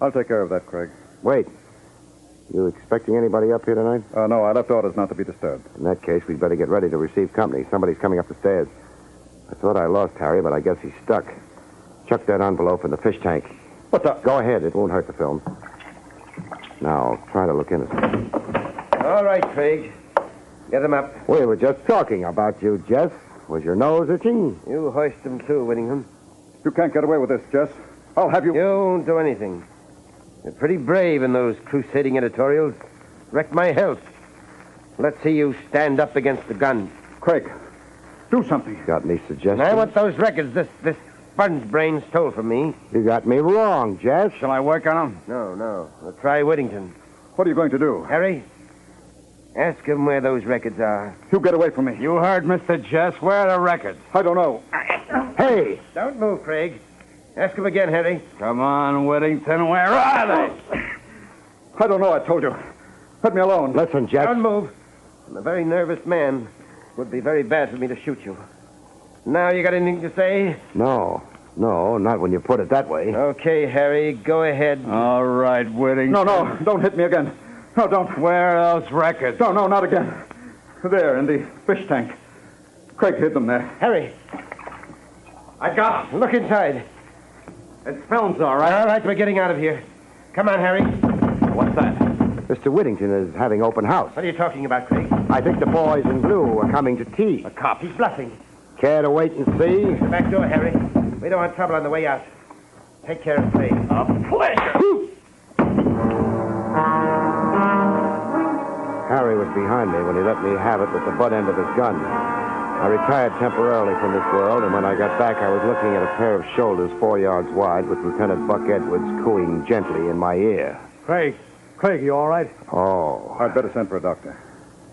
I'll take care of that, Craig. Wait. You expecting anybody up here tonight? No, I left orders not to be disturbed. In that case, we'd better get ready to receive company. Somebody's coming up the stairs. I thought I lost Harry, but I guess he's stuck. Chuck that envelope in the fish tank. What the? Go ahead. It won't hurt the film. Now, try to look innocent. All right, Craig. Get him up. We were just talking about you, Jess. Was your nose itching? You hoist him too, Whittingham. You can't get away with this, Jess. I'll have you... You won't do anything. You're pretty brave in those crusading editorials. Wrecked my health. Let's see you stand up against the gun. Craig, do something. Got any suggestions? I want those records this sponge brain stole from me. You got me wrong, Jess. Shall I work on them? No. We'll try Whittington. What are you going to do? Harry, ask him where those records are. You get away from me. You heard Mr. Jess. Where are the records? I don't know. Hey! Don't move, Craig. Ask him again, Harry. Come on, Whittington. Where are they? I don't know, I told you. Let me alone. Listen, Jess. Don't move. I'm a very nervous man. It would be very bad for me to shoot you. Now you got anything to say? No, not when you put it that way. Okay, Harry, go ahead. All right, Whittington. No, don't hit me again. No, don't. Where are those records? No, not again. There, in the fish tank. Craig hid them there. Harry. I got them. Look inside. It's films, all right. All right, we're getting out of here. Come on, Harry. What's that? Mr. Whittington is having open house. What are you talking about, Craig? I think the boys in blue are coming to tea. A cop. He's bluffing. Care to wait and see? The back door, Harry. We don't want trouble on the way out. Take care of Craig. A pleasure. Harry was behind me when he let me have it with the butt end of his gun. I retired temporarily from this world, and when I got back, I was looking at a pair of shoulders 4 yards wide with Lieutenant Buck Edwards cooing gently in my ear. Craig, you all right? Oh. I'd better send for a doctor.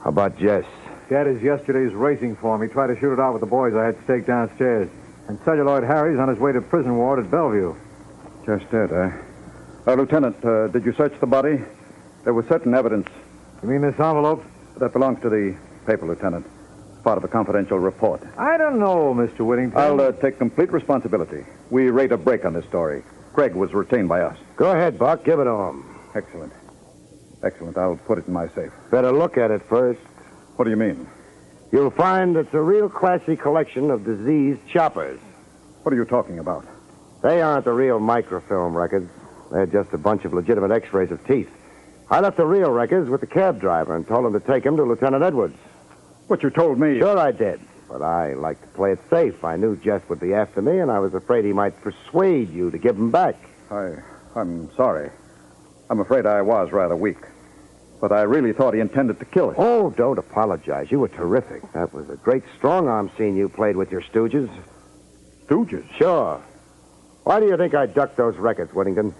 How about Jess? Dad is yesterday's racing form. He tried to shoot it out with the boys I had staked downstairs. And Celluloid Harry's on his way to prison ward at Bellevue. Just dead, eh? Lieutenant, did you search the body? There was certain evidence. You mean this envelope? That belongs to the paper, Lieutenant. Part of a confidential report. I don't know, Mr. Whittington. I'll take complete responsibility. We rate a break on this story. Craig was retained by us. Go ahead, Buck. Give it to him. Excellent. Excellent. I'll put it in my safe. Better look at it first. What do you mean? You'll find it's a real classy collection of diseased choppers. What are you talking about? They aren't the real microfilm records. They're just a bunch of legitimate x-rays of teeth. I left the real records with the cab driver and told him to take them to Lieutenant Edwards. What you told me... Sure I did. But I like to play it safe. I knew Jeff would be after me, and I was afraid he might persuade you to give them back. I'm sorry. I'm afraid I was rather weak. But I really thought he intended to kill us. Oh, don't apologize. You were terrific. That was a great strong-arm scene you played with your stooges. Stooges? Sure. Why do you think I ducked those records, Whittington?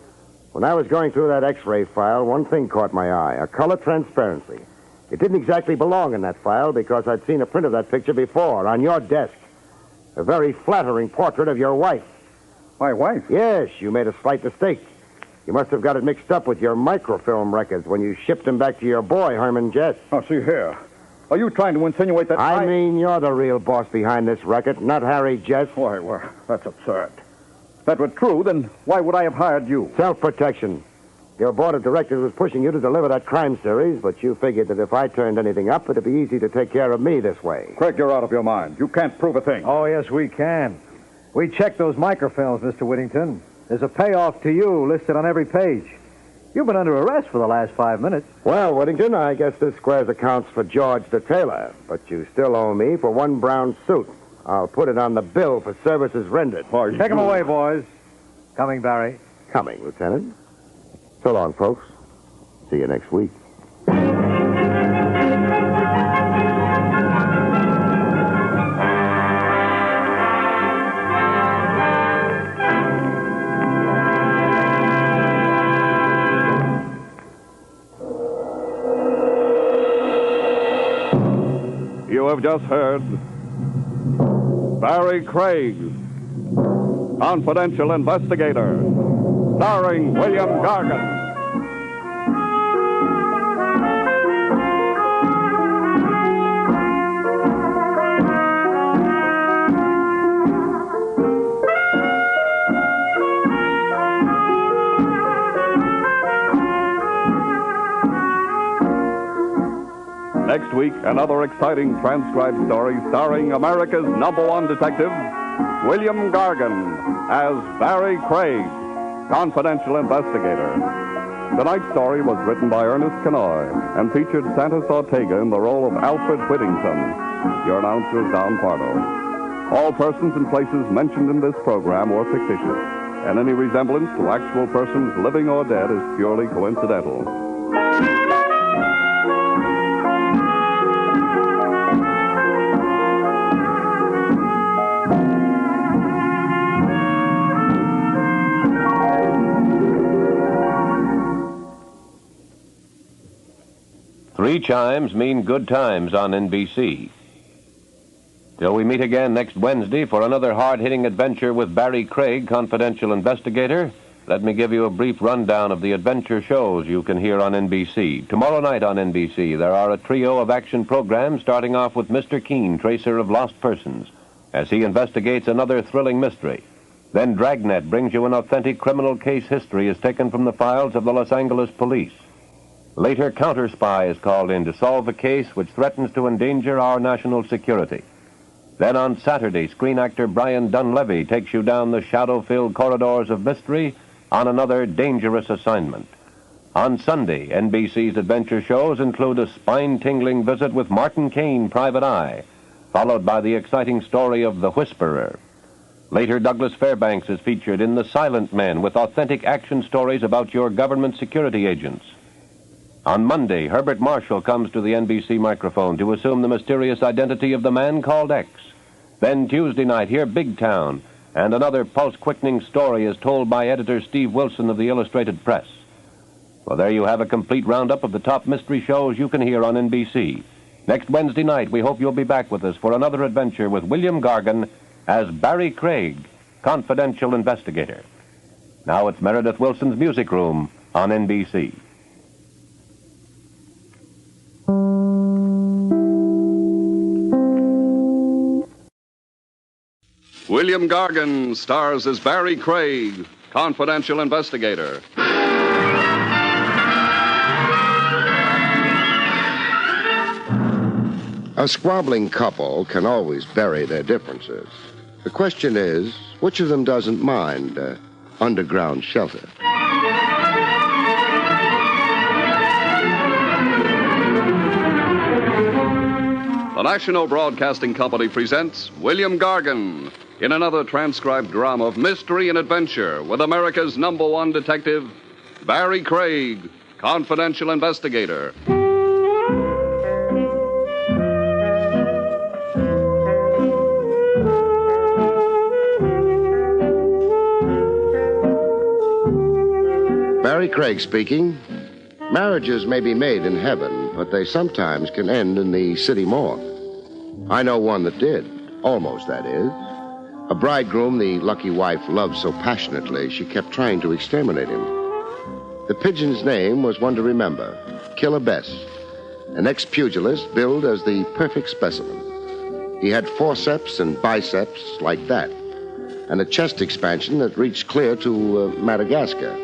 When I was going through that x-ray file, one thing caught my eye, a color transparency. It didn't exactly belong in that file because I'd seen a print of that picture before on your desk. A very flattering portrait of your wife. My wife? Yes, you made a slight mistake. You must have got it mixed up with your microfilm records when you shipped them back to your boy, Herman Jess. Oh, see here. Are you trying to insinuate that I mean, you're the real boss behind this racket, not Harry Jess. Why, well, that's absurd. If that were true, then why would I have hired you? Self-protection. Your board of directors was pushing you to deliver that crime series, but you figured that if I turned anything up, it'd be easy to take care of me this way. Craig, you're out of your mind. You can't prove a thing. Oh, yes, we can. We checked those microfilms, Mr. Whittington. There's a payoff to you listed on every page. You've been under arrest for the last 5 minutes. Well, Whittington, I guess this squares accounts for George the tailor, but you still owe me for one brown suit. I'll put it on the bill for services rendered. Take him away, boys. Coming, Barrie. Coming, Lieutenant. So long, folks. See you next week. You have just heard Barrie Craig, Confidential Investigator, starring William Gargan. Next week, another exciting transcribed story starring America's #1 detective, William Gargan, as Barrie Craig, Confidential Investigator. Tonight's story was written by Ernest Kenoy and featured Santos Ortega in the role of Alfred Whittington. Your announcer is Don Pardo. All persons and places mentioned in this program were fictitious, and any resemblance to actual persons living or dead is purely coincidental. Three chimes mean good times on NBC. Till we meet again next Wednesday for another hard-hitting adventure with Barrie Craig, Confidential Investigator, let me give you a brief rundown of the adventure shows you can hear on NBC. Tomorrow night on NBC, there are a trio of action programs starting off with Mr. Keene, Tracer of Lost Persons, as he investigates another thrilling mystery. Then Dragnet brings you an authentic criminal case history as taken from the files of the Los Angeles police. Later, Counter Spy is called in to solve a case which threatens to endanger our national security. Then on Saturday, screen actor Brian Dunleavy takes you down the shadow-filled corridors of mystery on another dangerous assignment. On Sunday, NBC's adventure shows include a spine-tingling visit with Martin Caine, Private Eye, followed by the exciting story of The Whisperer. Later, Douglas Fairbanks is featured in The Silent Men with authentic action stories about your government security agents. On Monday, Herbert Marshall comes to the NBC microphone to assume the mysterious identity of the man called X. Then Tuesday night, hear Big Town, and another pulse-quickening story is told by editor Steve Wilson of the Illustrated Press. Well, there you have a complete roundup of the top mystery shows you can hear on NBC. Next Wednesday night, we hope you'll be back with us for another adventure with William Gargan as Barrie Craig, Confidential Investigator. Now it's Meredith Wilson's Music Room on NBC. William Gargan stars as Barrie Craig, Confidential Investigator. A squabbling couple can always bury their differences. The question is, which of them doesn't mind underground shelter? The National Broadcasting Company presents William Gargan in another transcribed drama of mystery and adventure with America's #1 detective, Barrie Craig, Confidential Investigator. Barrie Craig speaking. Marriages may be made in heaven, but they sometimes can end in the city morgue. I know one that did. Almost, that is. A bridegroom the lucky wife loved so passionately, she kept trying to exterminate him. The pigeon's name was one to remember, Killer Bess, an ex-pugilist billed as the perfect specimen. He had forceps and biceps like that, and a chest expansion that reached clear to Madagascar.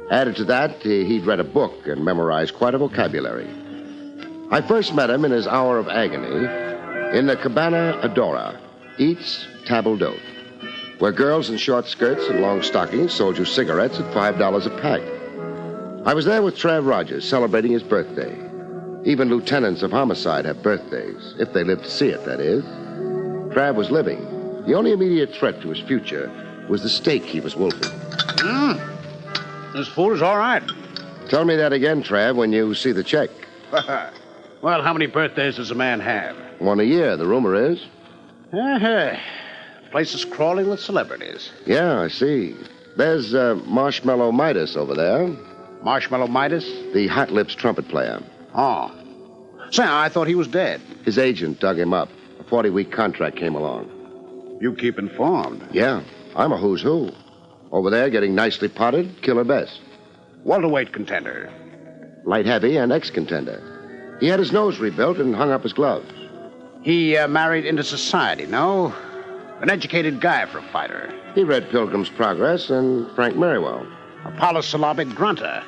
Added to that, he'd read a book and memorized quite a vocabulary. I first met him in his hour of agony in the Cabana Adora, Eats Table D'Hote, where girls in short skirts and long stockings sold you cigarettes at $5 a pack. I was there with Trav Rogers celebrating his birthday. Even lieutenants of homicide have birthdays, if they live to see it, that is. Trav was living. The only immediate threat to his future was the steak he was wolfing. This food is all right. Tell me that again, Trav, when you see the check. Well, how many birthdays does a man have? One a year, the rumor is. The place is crawling with celebrities. Yeah, I see. There's Marshmallow Midas over there. Marshmallow Midas? The Hot Lips trumpet player. Oh. Say, I thought he was dead. His agent dug him up. A 40-week contract came along. You keep informed. Yeah, I'm a who's who. Over there, getting nicely potted, Killer Bess. Welterweight contender. Light heavy and ex-contender. He had his nose rebuilt and hung up his gloves. He married into society, no? An educated guy for a fighter. He read Pilgrim's Progress and Frank Merriwell. A polysyllabic grunter.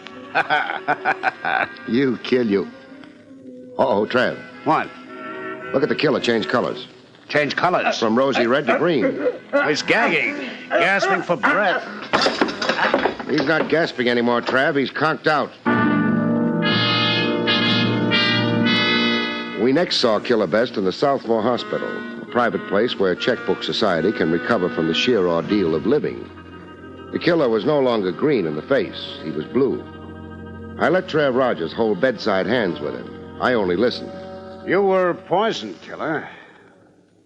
You kill you. Uh-oh, Trav. What? Look at the killer change colors. Change colors? From rosy red to green. He's gagging, gasping for breath. He's not gasping anymore, Trav. He's conked out. We next saw Killer Best in the Southmore Hospital, a private place where checkbook society can recover from the sheer ordeal of living. The killer was no longer green in the face. He was blue. I let Trav Rogers hold bedside hands with him. I only listened. You were poisoned, Killer.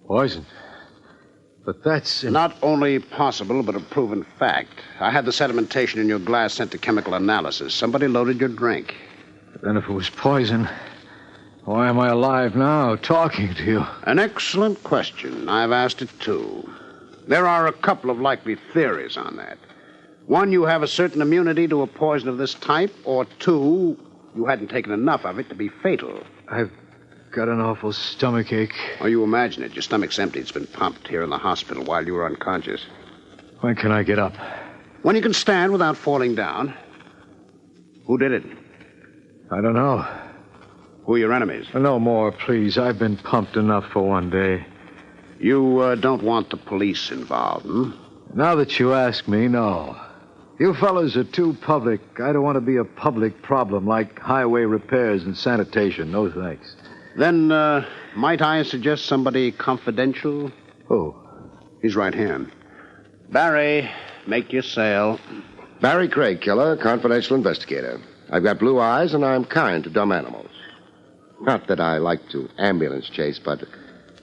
Poison? But that's... Not only possible, but a proven fact. I had the sedimentation in your glass sent to chemical analysis. Somebody loaded your drink. But then if it was poison, why am I alive now, talking to you? An excellent question. I've asked it, too. There are a couple of likely theories on that. One, you have a certain immunity to a poison of this type, or two, you hadn't taken enough of it to be fatal. I've got an awful stomachache. Oh, you imagine it. Your stomach's empty. It's been pumped here in the hospital while you were unconscious. When can I get up? When you can stand without falling down. Who did it? I don't know. Who are your enemies? No more, please. I've been pumped enough for one day. You don't want the police involved, hmm? Now that you ask me, no. You fellas are too public. I don't want to be a public problem like highway repairs and sanitation. No thanks. Then, might I suggest somebody confidential? Who? His right hand. Barrie, make your sale. Barrie Craig, killer, confidential investigator. I've got blue eyes and I'm kind to dumb animals. Not that I like to ambulance chase, but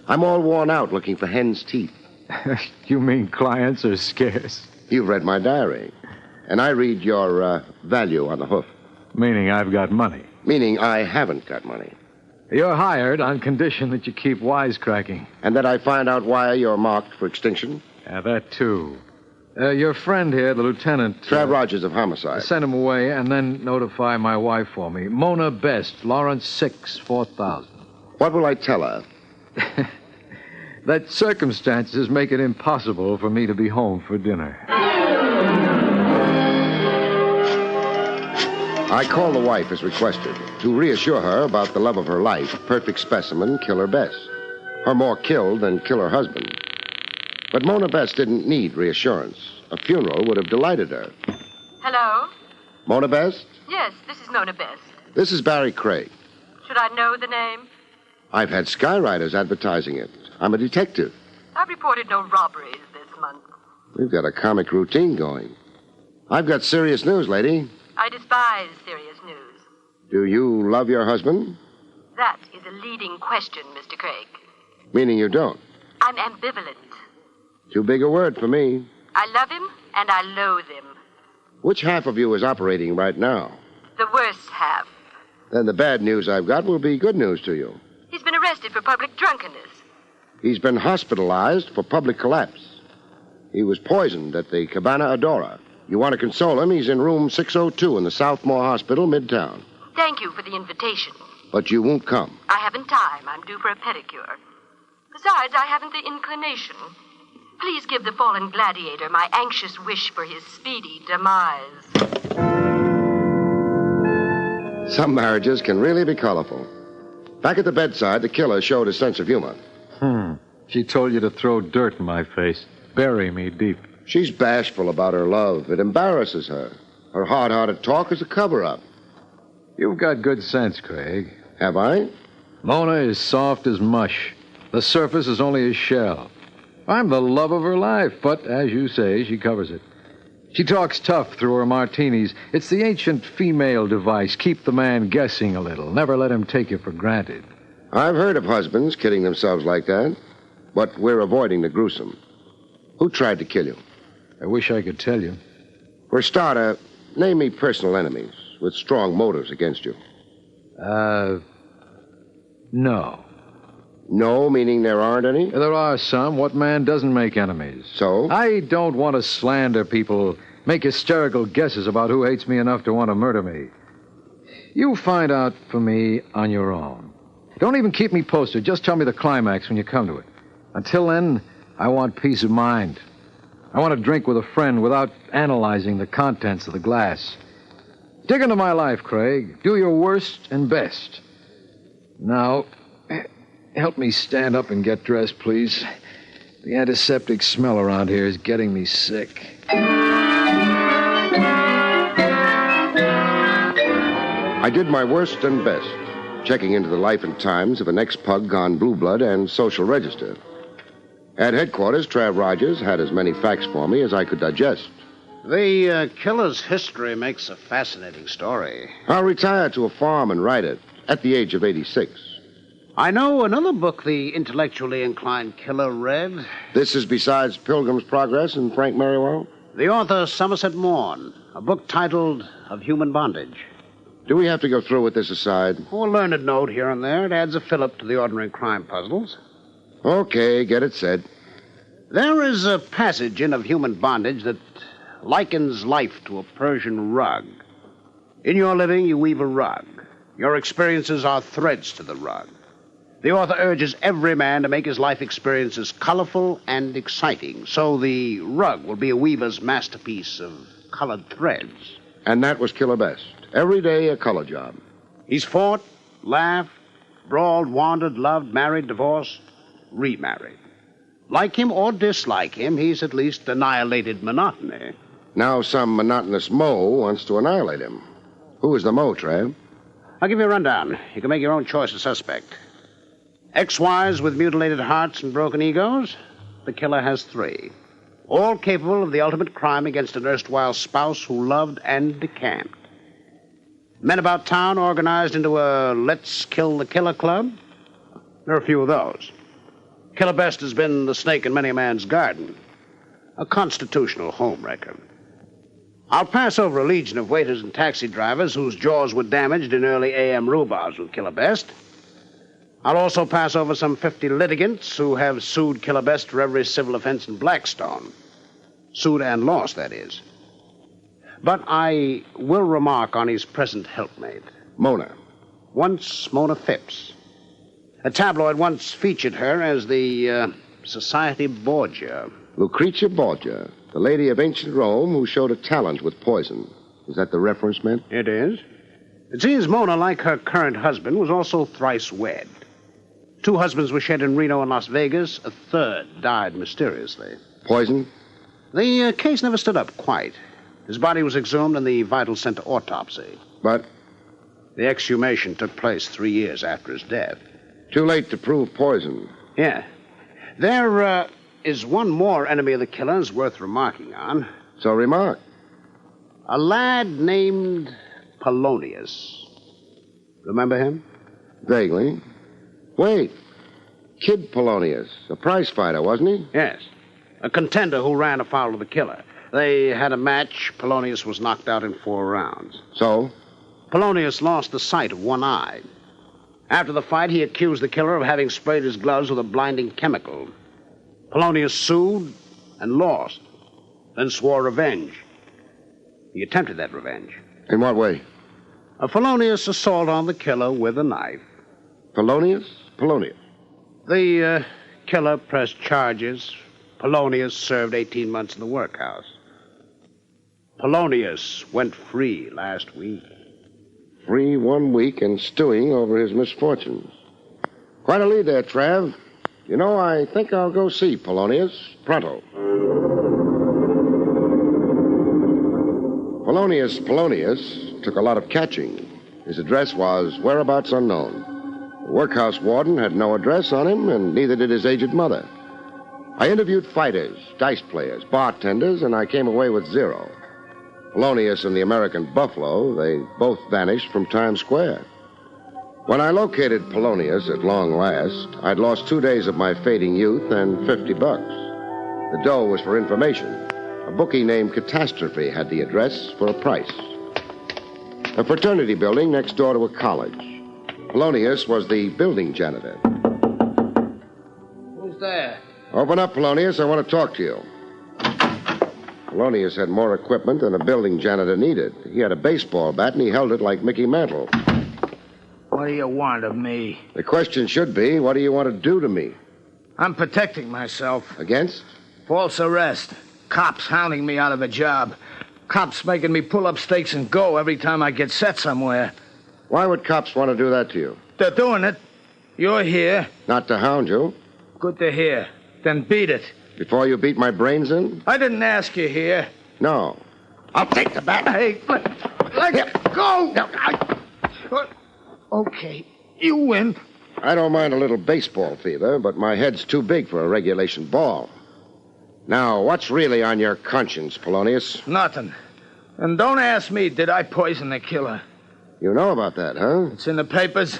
I'm all worn out looking for hen's teeth. You mean clients are scarce? You've read my diary. And I read your value on the hoof. Meaning I've got money. Meaning I haven't got money. You're hired on condition that you keep wisecracking. And that I find out why you're marked for extinction? Yeah, that too. Your friend here, the lieutenant... Trav Rogers of Homicide. Send him away and then notify my wife for me. Mona Best, Lawrence 6, 4000. What will I tell her? That circumstances make it impossible for me to be home for dinner. I called the wife as requested to reassure her about the love of her life, perfect specimen, Killer Bess. Her more killed than killer husband. But Mona Bess didn't need reassurance. A funeral would have delighted her. Hello? Mona Bess? Yes, this is Mona Best. This is Barrie Craig. Should I know the name? I've had skywriters advertising it. I'm a detective. I've reported no robberies this month. We've got a comic routine going. I've got serious news, lady. I despise serious news. Do you love your husband? That is a leading question, Mr. Craig. Meaning you don't. I'm ambivalent. Too big a word for me. I love him and I loathe him. Which half of you is operating right now? The worst half. Then the bad news I've got will be good news to you. He's been arrested for public drunkenness. He's been hospitalized for public collapse. He was poisoned at the Cabana Adora. You want to console him, he's in room 602 in the Southmore Hospital, Midtown. Thank you for the invitation. But you won't come. I haven't time. I'm due for a pedicure. Besides, I haven't the inclination. Please give the fallen gladiator my anxious wish for his speedy demise. Some marriages can really be colorful. Back at the bedside, the killer showed a sense of humor. She told you to throw dirt in my face. Bury me deep. She's bashful about her love. It embarrasses her. Her hard-hearted talk is a cover-up. You've got good sense, Craig. Have I? Mona is soft as mush. The surface is only a shell. I'm the love of her life, but, as you say, she covers it. She talks tough through her martinis. It's the ancient female device. Keep the man guessing a little. Never let him take you for granted. I've heard of husbands kidding themselves like that, but we're avoiding the gruesome. Who tried to kill you? I wish I could tell you. For a starter, name me personal enemies with strong motives against you. No. No, meaning there aren't any? There are some. What man doesn't make enemies? So? I don't want to slander people, make hysterical guesses about who hates me enough to want to murder me. You find out for me on your own. Don't even keep me posted. Just tell me the climax when you come to it. Until then, I want peace of mind. I want to drink with a friend without analyzing the contents of the glass. Dig into my life, Craig. Do your worst and best. Now, help me stand up and get dressed, please. The antiseptic smell around here is getting me sick. I did my worst and best, checking into the life and times of an ex-pug gone blue blood and social register. At headquarters, Trav Rogers had as many facts for me as I could digest. The killer's history makes a fascinating story. I'll retire to a farm and write it at the age of 86. I know another book the intellectually inclined killer read. This is besides Pilgrim's Progress and Frank Merriwell? The author Somerset Maugham, a book titled Of Human Bondage. Do we have to go through with this aside? Oh, a learned note here and there. It adds a fillip to the ordinary crime puzzles. Okay, get it said. There is a passage in Of Human Bondage that likens life to a Persian rug. In your living, you weave a rug. Your experiences are threads to the rug. The author urges every man to make his life experiences colorful and exciting, so the rug will be a weaver's masterpiece of colored threads. And that was Killer Best. Every day a color job. He's fought, laughed, brawled, wandered, loved, married, divorced, remarried. Like him or dislike him, he's at least annihilated monotony. Now some monotonous Mo wants to annihilate him. Who is the Mo, Trav? I'll give you a rundown. You can make your own choice of suspect. Ex-wives with mutilated hearts and broken egos? The killer has 3. All capable of the ultimate crime against an erstwhile spouse who loved and decamped. Men about town organized into a Let's Kill the Killer club? There are a few of those. Killer Best has been the snake in many a man's garden. A constitutional homewrecker. I'll pass over a legion of waiters and taxi drivers whose jaws were damaged in early A.M. rhubarbs with Killer Best. I'll also pass over some 50 litigants who have sued Killer Best for every civil offense in Blackstone. Sued and lost, that is. But I will remark on his present helpmate. Mona. Once Mona Phipps. A tabloid once featured her as the Society Borgia. Lucretia Borgia, the lady of ancient Rome who showed a talent with poison. Is that the reference meant? It is. It seems Mona, like her current husband, was also thrice wed. 2 husbands were shed in Reno and Las Vegas. A third died mysteriously. Poison? The case never stood up quite. His body was exhumed and the vitals sent to autopsy. But? The exhumation took place 3 years after his death. Too late to prove poison. Yeah. There is one more enemy of the killer's worth remarking on. So remark. A lad named Polonius. Remember him? Vaguely. Wait. Kid Polonius. A prize fighter, wasn't he? Yes. A contender who ran afoul of the killer. They had a match. Polonius was knocked out in 4 rounds. So? Polonius lost the sight of one eye. After the fight, he accused the killer of having sprayed his gloves with a blinding chemical. Polonius sued and lost, then swore revenge. He attempted that revenge. In what way? A felonious assault on the killer with a knife. Polonius? Polonius. The killer pressed charges. Polonius served 18 months in the workhouse. Polonius went free last week. Free 1 week and stewing over his misfortunes. Quite a lead there, Trav. You know, I think I'll go see Polonius pronto. Polonius took a lot of catching. His address was whereabouts unknown. The workhouse warden had no address on him, and neither did his aged mother. I interviewed fighters, dice players, bartenders, and I came away with 0. Polonius and the American Buffalo, they both vanished from Times Square. When I located Polonius at long last, I'd lost 2 days of my fading youth and $50. The dough was for information. A bookie named Catastrophe had the address for a price. A fraternity building next door to a college. Polonius was the building janitor. Who's there? Open up, Polonius. I want to talk to you. Polonius had more equipment than a building janitor needed. He had a baseball bat, and he held it like Mickey Mantle. What do you want of me? The question should be, what do you want to do to me? I'm protecting myself. Against? False arrest. Cops hounding me out of a job. Cops making me pull up stakes and go every time I get set somewhere. Why would cops want to do that to you? They're doing it. You're here. Not to hound you. Good to hear. Then beat it. Before you beat my brains in? I didn't ask you here. No. I'll take the bat. Hey, let it go. Okay, you win. I don't mind a little baseball fever, but my head's too big for a regulation ball. Now, what's really on your conscience, Polonius? Nothing. And don't ask me, did I poison the killer? You know about that, huh? It's in the papers.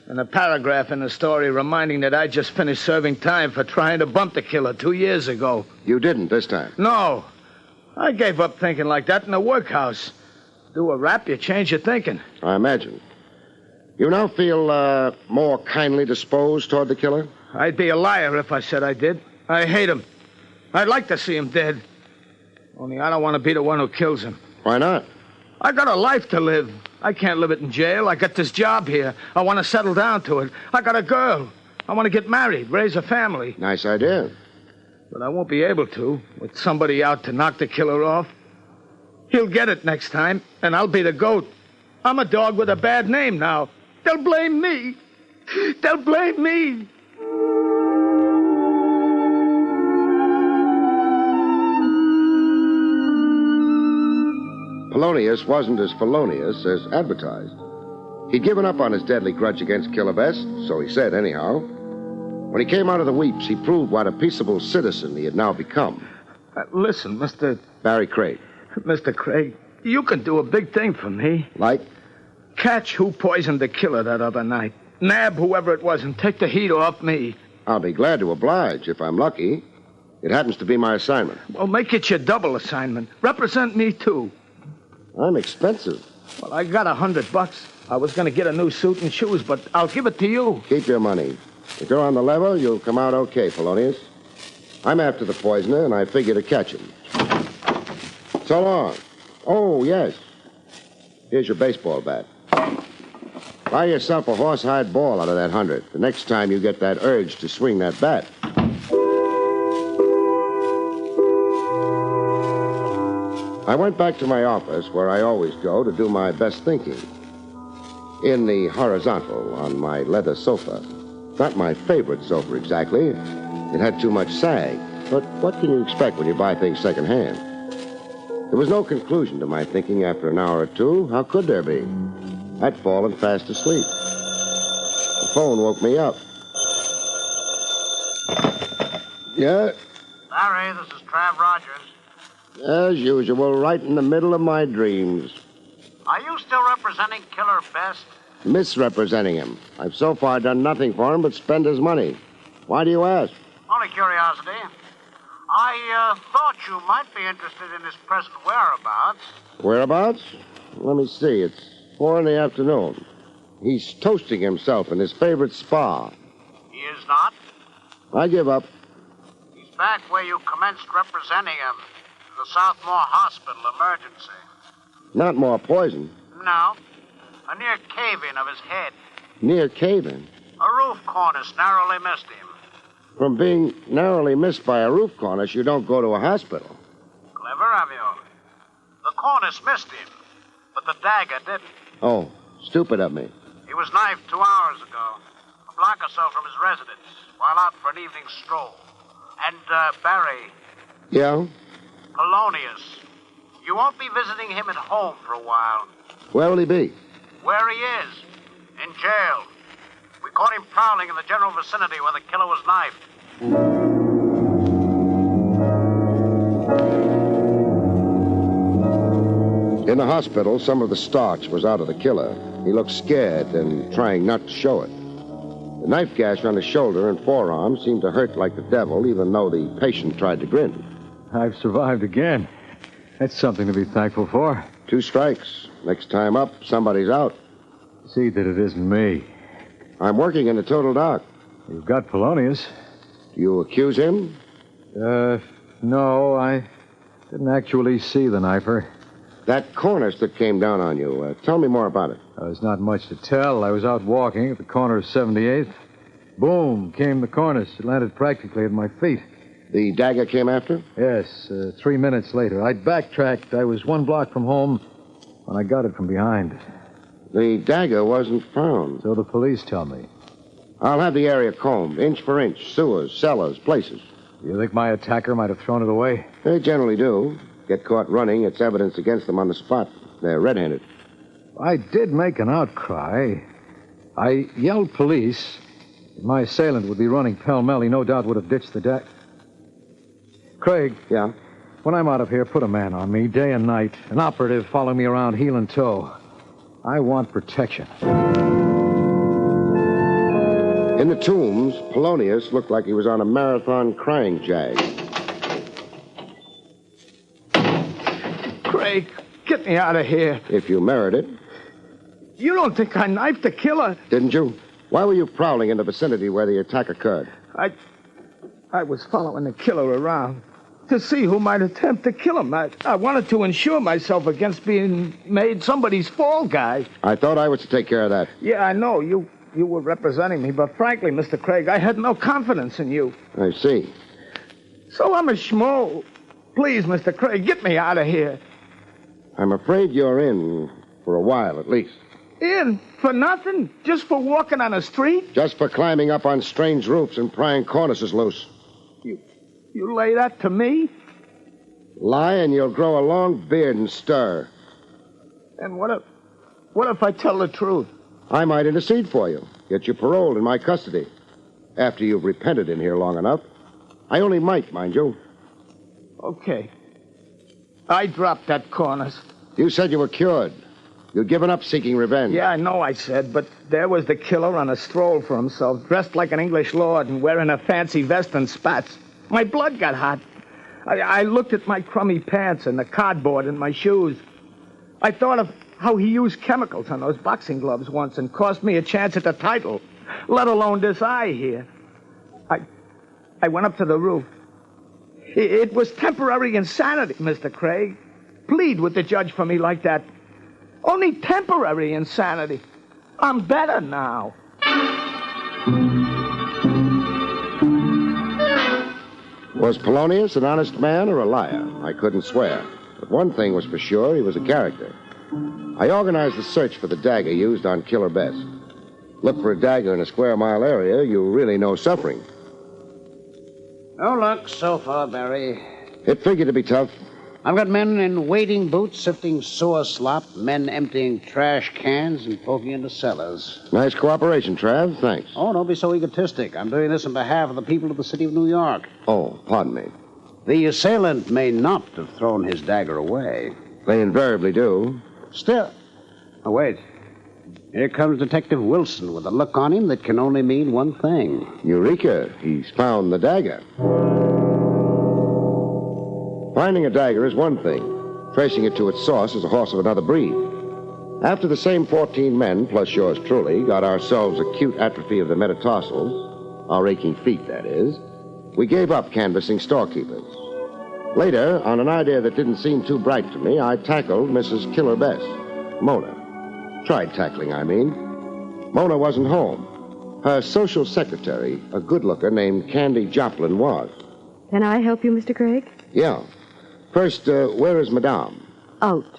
And a paragraph in the story reminding that I just finished serving time for trying to bump the killer 2 years ago. You didn't this time? No. I gave up thinking like that in the workhouse. Do a rap, you change your thinking. I imagine. You now feel more kindly disposed toward the killer? I'd be a liar if I said I did. I hate him. I'd like to see him dead. Only I don't want to be the one who kills him. Why not? I got a life to live. I can't live it in jail. I got this job here. I want to settle down to it. I got a girl. I want to get married, raise a family. Nice idea. But I won't be able to, with somebody out to knock the killer off. He'll get it next time, and I'll be the goat. I'm a dog with a bad name now. They'll blame me. They'll blame me. Polonius wasn't as felonious as advertised. He'd given up on his deadly grudge against Killer Best, so he said anyhow. When he came out of the weeps, he proved what a peaceable citizen he had now become. Listen, Mr. Barrie Craig. Mr. Craig, you can do a big thing for me. Like? Catch who poisoned the killer that other night. Nab whoever it was and take the heat off me. I'll be glad to oblige if I'm lucky. It happens to be my assignment. Well, make it your double assignment. Represent me, too. I'm expensive. Well, I got $100. I was going to get a new suit and shoes, but I'll give it to you. Keep your money. If you're on the level, you'll come out okay, Polonius. I'm after the poisoner, and I figure to catch him. So long. Oh, yes. Here's your baseball bat. Buy yourself a horsehide ball out of that 100 the next time you get that urge to swing that bat. I went back to my office, where I always go to do my best thinking. In the horizontal, on my leather sofa. Not my favorite sofa, exactly. It had too much sag. But what can you expect when you buy things secondhand? There was no conclusion to my thinking after an hour or two. How could there be? I'd fallen fast asleep. The phone woke me up. Yeah? Barrie, this is Trav Rogers. As usual, right in the middle of my dreams. Are you still representing Killer Best? Misrepresenting him. I've so far done nothing for him but spend his money. Why do you ask? Only curiosity. I thought you might be interested in his present whereabouts. Whereabouts? Let me see. It's 4 in the afternoon. He's toasting himself in his favorite spa. He is not? I give up. He's back where you commenced representing him. The Southmore Hospital emergency. Not more poison. No. A near cave-in of his head. Near cave-in? A roof cornice narrowly missed him. From being narrowly missed by a roof cornice, you don't go to a hospital. Clever of you. The cornice missed him, but the dagger didn't. Oh, stupid of me. He was knifed 2 hours ago, a block or so from his residence, while out for an evening stroll. And, Barrie. Yeah? Polonius. You won't be visiting him at home for a while. Where will he be? Where he is. In jail. We caught him prowling in the general vicinity where the killer was knifed. In the hospital, some of the starch was out of the killer. He looked scared and trying not to show it. The knife gash on his shoulder and forearm seemed to hurt like the devil, even though the patient tried to grin. I've survived again. That's something to be thankful for. 2 strikes. Next time up, somebody's out. See that it isn't me. I'm working in the total dark. You've got Polonius. Do you accuse him? No, I didn't actually see the knifer. That cornice that came down on you, tell me more about it. There's not much to tell. I was out walking at the corner of 78th. Boom, came the cornice. It landed practically at my feet. The dagger came after? Yes, 3 minutes later. I backtracked. I was 1 block from home when I got it from behind. The dagger wasn't found. So the police tell me. I'll have the area combed, inch for inch, sewers, cellars, places. You think my attacker might have thrown it away? They generally do. Get caught running, it's evidence against them on the spot. They're red-handed. I did make an outcry. I yelled police. If my assailant would be running pell-mell, he no doubt would have ditched the deck. Craig. Yeah? When I'm out of here, put a man on me, day and night. An operative following me around heel and toe. I want protection. In the tombs, Polonius looked like he was on a marathon crying jag. Craig, get me out of here. If you merit it. You don't think I knifed the killer? Didn't you? Why were you prowling in the vicinity where the attack occurred? I was following the killer around to see who might attempt to kill him. I wanted to insure myself against being made somebody's fall guy. I thought I was to take care of that. Yeah, I know. You were representing me, but frankly, Mr. Craig, I had no confidence in you. I see. So I'm a schmo. Please, Mr. Craig, get me out of here. I'm afraid you're in for a while, at least. In? For nothing? Just for walking on the street? Just for climbing up on strange roofs and prying cornices loose. You lay that to me? Lie and you'll grow a long beard and stir. And what if I tell the truth? I might intercede for you. Get you paroled in my custody. After you've repented in here long enough. I only might, mind you. Okay. I dropped that cornice. You said you were cured. You'd given up seeking revenge. Yeah, I know I said, but there was the killer on a stroll for himself, dressed like an English lord and wearing a fancy vest and spats. My blood got hot. I looked at my crummy pants and the cardboard in my shoes. I thought of how he used chemicals on those boxing gloves once and cost me a chance at the title, let alone this eye here. I went up to the roof. It was temporary insanity, Mr. Craig. Plead with the judge for me like that. Only temporary insanity. I'm better now. Was Polonius an honest man or a liar? I couldn't swear. But one thing was for sure, he was a character. I organized the search for the dagger used on Killer Best. Look for a dagger in a square mile area, you really know suffering. No luck so far, Barrie. It figured to be tough. I've got men in wading boots sifting sewer slop, men emptying trash cans and poking into cellars. Nice cooperation, Trav. Thanks. Oh, don't be so egotistic. I'm doing this on behalf of the people of the city of New York. Oh, pardon me. The assailant may not have thrown his dagger away. They invariably do. Still. Oh, wait. Here comes Detective Wilson with a look on him that can only mean one thing. Eureka. He's found the dagger. Finding a dagger is one thing. Tracing it to its source is a horse of another breed. After the same 14 men, plus yours truly, got ourselves acute atrophy of the metatarsals, our aching feet, that is, we gave up canvassing storekeepers. Later, on an idea that didn't seem too bright to me, I tackled Mrs. Killer Best, Mona. Tried tackling, I mean. Mona wasn't home. Her social secretary, a good-looker named Candy Joplin, was. Can I help you, Mr. Craig? Yeah. First, where is Madame? Out.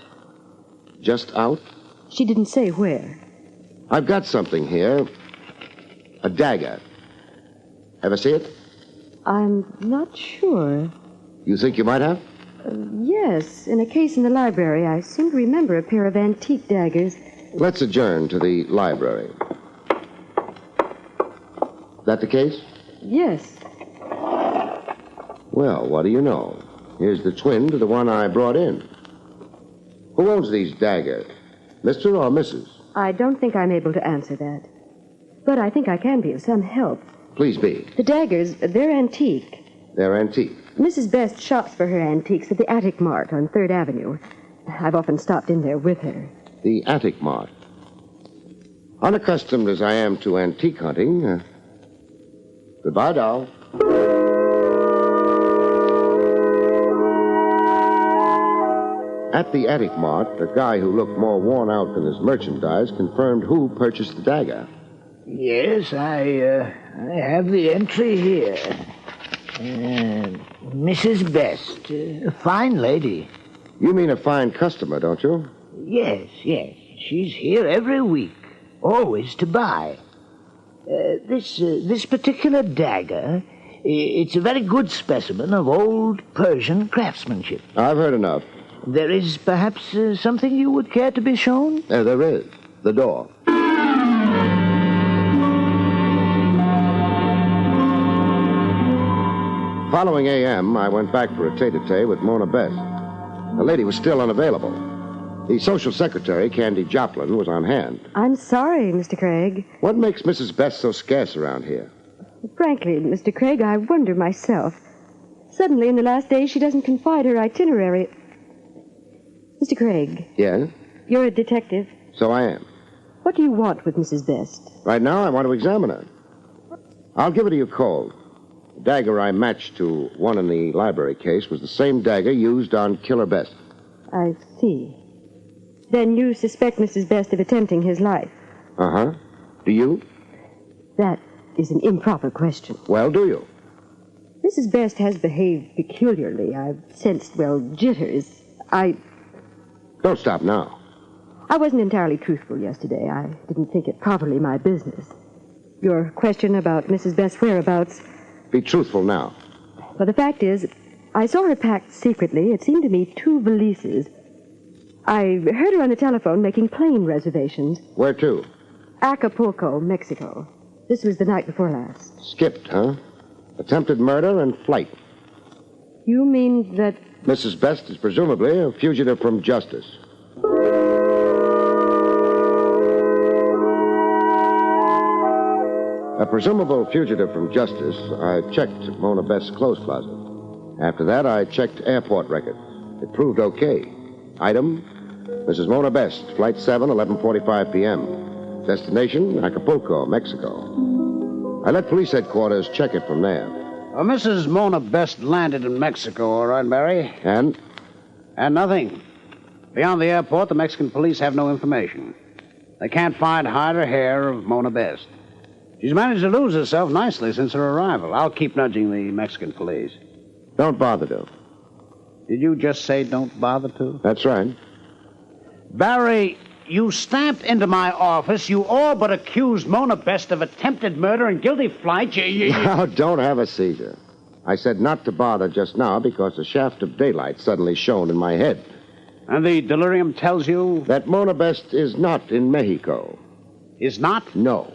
Just out? She didn't say where. I've got something here. A dagger. Ever see it? I'm not sure. You think you might have? Yes, in a case in the library, I seem to remember a pair of antique daggers. Let's adjourn to the library. That the case? Yes. Well, what do you know? Here's the twin to the one I brought in. Who owns these daggers? Mr. or Mrs.? I don't think I'm able to answer that. But I think I can be of some help. Please be. The daggers, they're antique. They're antique. Mrs. Best shops for her antiques at the Attic Mart on 3rd Avenue. I've often stopped in there with her. The Attic Mart. Unaccustomed as I am to antique hunting, goodbye, doll. At the Attic Mart, the guy who looked more worn out than his merchandise confirmed who purchased the dagger. Yes, I have the entry here. Mrs. Best, a fine lady. You mean a fine customer, don't you? Yes. She's here every week, always to buy. This particular dagger, it's a very good specimen of old Persian craftsmanship. I've heard enough. There is perhaps something you would care to be shown? There is. The door. Following A.M., I went back for a tete-a-tete with Mona Best. The lady was still unavailable. The social secretary, Candy Joplin, was on hand. I'm sorry, Mr. Craig. What makes Mrs. Best so scarce around here? Frankly, Mr. Craig, I wonder myself. Suddenly, in the last days, she doesn't confide her itinerary. Mr. Craig. Yes? You're a detective. So I am. What do you want with Mrs. Best? Right now, I want to examine her. I'll give it to you cold. The dagger I matched to one in the library case was the same dagger used on Killer Best. I see. Then you suspect Mrs. Best of attempting his life? Uh-huh. Do you? That is an improper question. Well, do you? Mrs. Best has behaved peculiarly. I've sensed, jitters. Don't stop now. I wasn't entirely truthful yesterday. I didn't think it properly my business. Your question about Mrs. Best's whereabouts... Be truthful now. Well, the fact is, I saw her packed secretly. It seemed to me 2 valises. I heard her on the telephone making plane reservations. Where to? Acapulco, Mexico. This was the night before last. Skipped, huh? Attempted murder and flight. You mean that... Mrs. Best is presumably a fugitive from justice. A presumable fugitive from justice, I checked Mona Best's clothes closet. After that, I checked airport records. It proved okay. Item, Mrs. Mona Best, Flight 7, 11:45 p.m. Destination, Acapulco, Mexico. I let police headquarters check it from there. Mrs. Mona Best landed in Mexico, all right, Barrie? And? And nothing. Beyond the airport, the Mexican police have no information. They can't find hide or hair of Mona Best. She's managed to lose herself nicely since her arrival. I'll keep nudging the Mexican police. Don't bother to. Did you just say don't bother to? That's right. Barrie, you stamped into my office. You all but accused Mona Best of attempted murder and guilty flight. Now, don't have a seizure. I said not to bother just now because a shaft of daylight suddenly shone in my head. And the delirium tells you? That Mona Best is not in Mexico. Is not? No.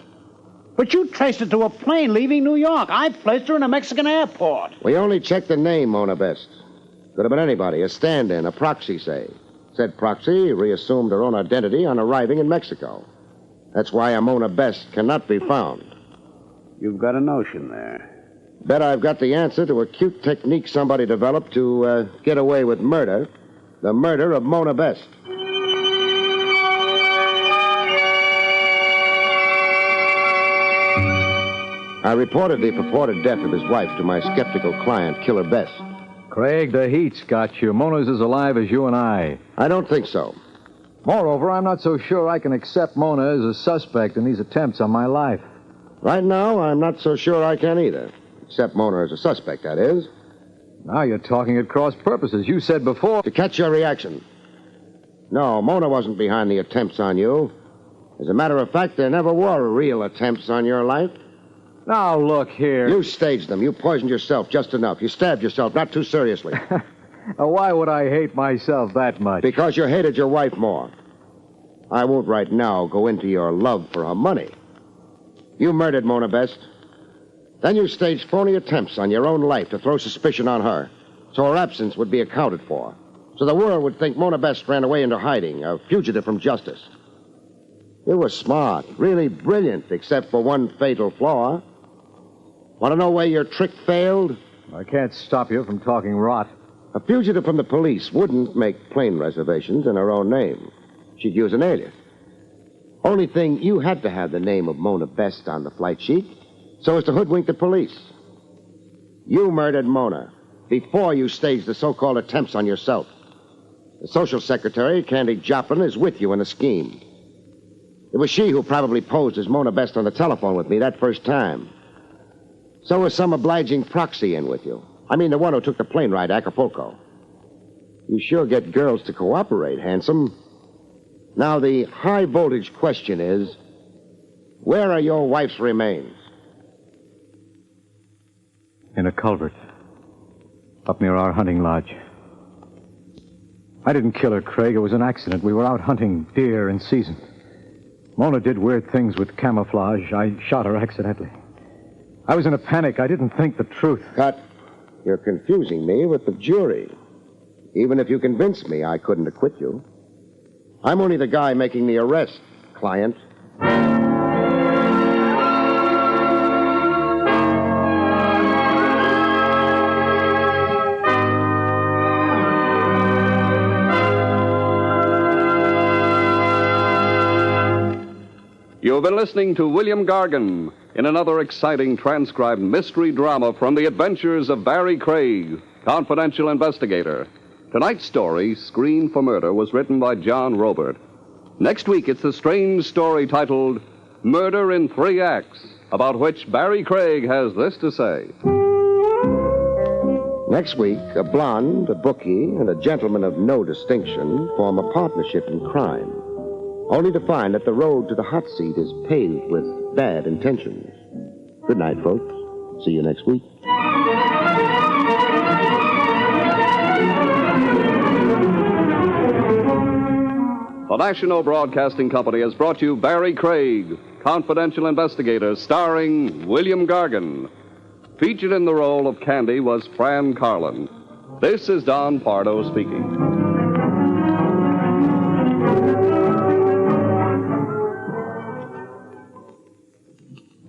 But you traced it to a plane leaving New York. I placed her in a Mexican airport. We only checked the name, Mona Best. Could have been anybody, a stand-in, a proxy, say. Said proxy reassumed her own identity on arriving in Mexico. That's why a Mona Best cannot be found. You've got a notion there. Bet I've got the answer to a cute technique somebody developed to get away with murder. The murder of Mona Best. I reported the purported death of his wife to my skeptical client, Killer Best. Craig, the heat's got you. Mona's as alive as you and I. I don't think so. Moreover, I'm not so sure I can accept Mona as a suspect in these attempts on my life. Right now, I'm not so sure I can either. Accept Mona as a suspect, that is. Now you're talking at cross purposes. You said before... To catch your reaction. No, Mona wasn't behind the attempts on you. As a matter of fact, there never were real attempts on your life. Now, look here. You staged them. You poisoned yourself just enough. You stabbed yourself, not too seriously. Why would I hate myself that much? Because you hated your wife more. I won't right now go into your love for her money. You murdered Mona Best. Then you staged phony attempts on your own life to throw suspicion on her, so her absence would be accounted for. So the world would think Mona Best ran away into hiding, a fugitive from justice. You were smart, really brilliant, except for one fatal flaw. Want to know where your trick failed? I can't stop you from talking rot. A fugitive from the police wouldn't make plane reservations in her own name. She'd use an alias. Only thing, you had to have the name of Mona Best on the flight sheet so as to hoodwink the police. You murdered Mona before you staged the so-called attempts on yourself. The social secretary, Candy Joplin, is with you in the scheme. It was she who probably posed as Mona Best on the telephone with me that first time. So was some obliging proxy in with you. I mean, the one who took the plane ride to Acapulco. You sure get girls to cooperate, handsome. Now, the high-voltage question is, where are your wife's remains? In a culvert. Up near our hunting lodge. I didn't kill her, Craig. It was an accident. We were out hunting deer in season. Mona did weird things with camouflage. I shot her accidentally. I was in a panic. I didn't think the truth. Cut. You're confusing me with the jury. Even if you convinced me, I couldn't acquit you. I'm only the guy making the arrest, client. You've been listening to William Gargan in another exciting transcribed mystery drama from the adventures of Barrie Craig, confidential investigator. Tonight's story, Screen for Murder, was written by John Robert. Next week, it's the strange story titled Murder in 3 Acts, about which Barrie Craig has this to say. Next week, a blonde, a bookie, and a gentleman of no distinction form a partnership in crime, only to find that the road to the hot seat is paved with bad intentions. Good night, folks. See you next week. The National Broadcasting Company has brought you Barrie Craig, confidential investigator, starring William Gargan. Featured in the role of Candy was Fran Carlin. This is Don Pardo speaking.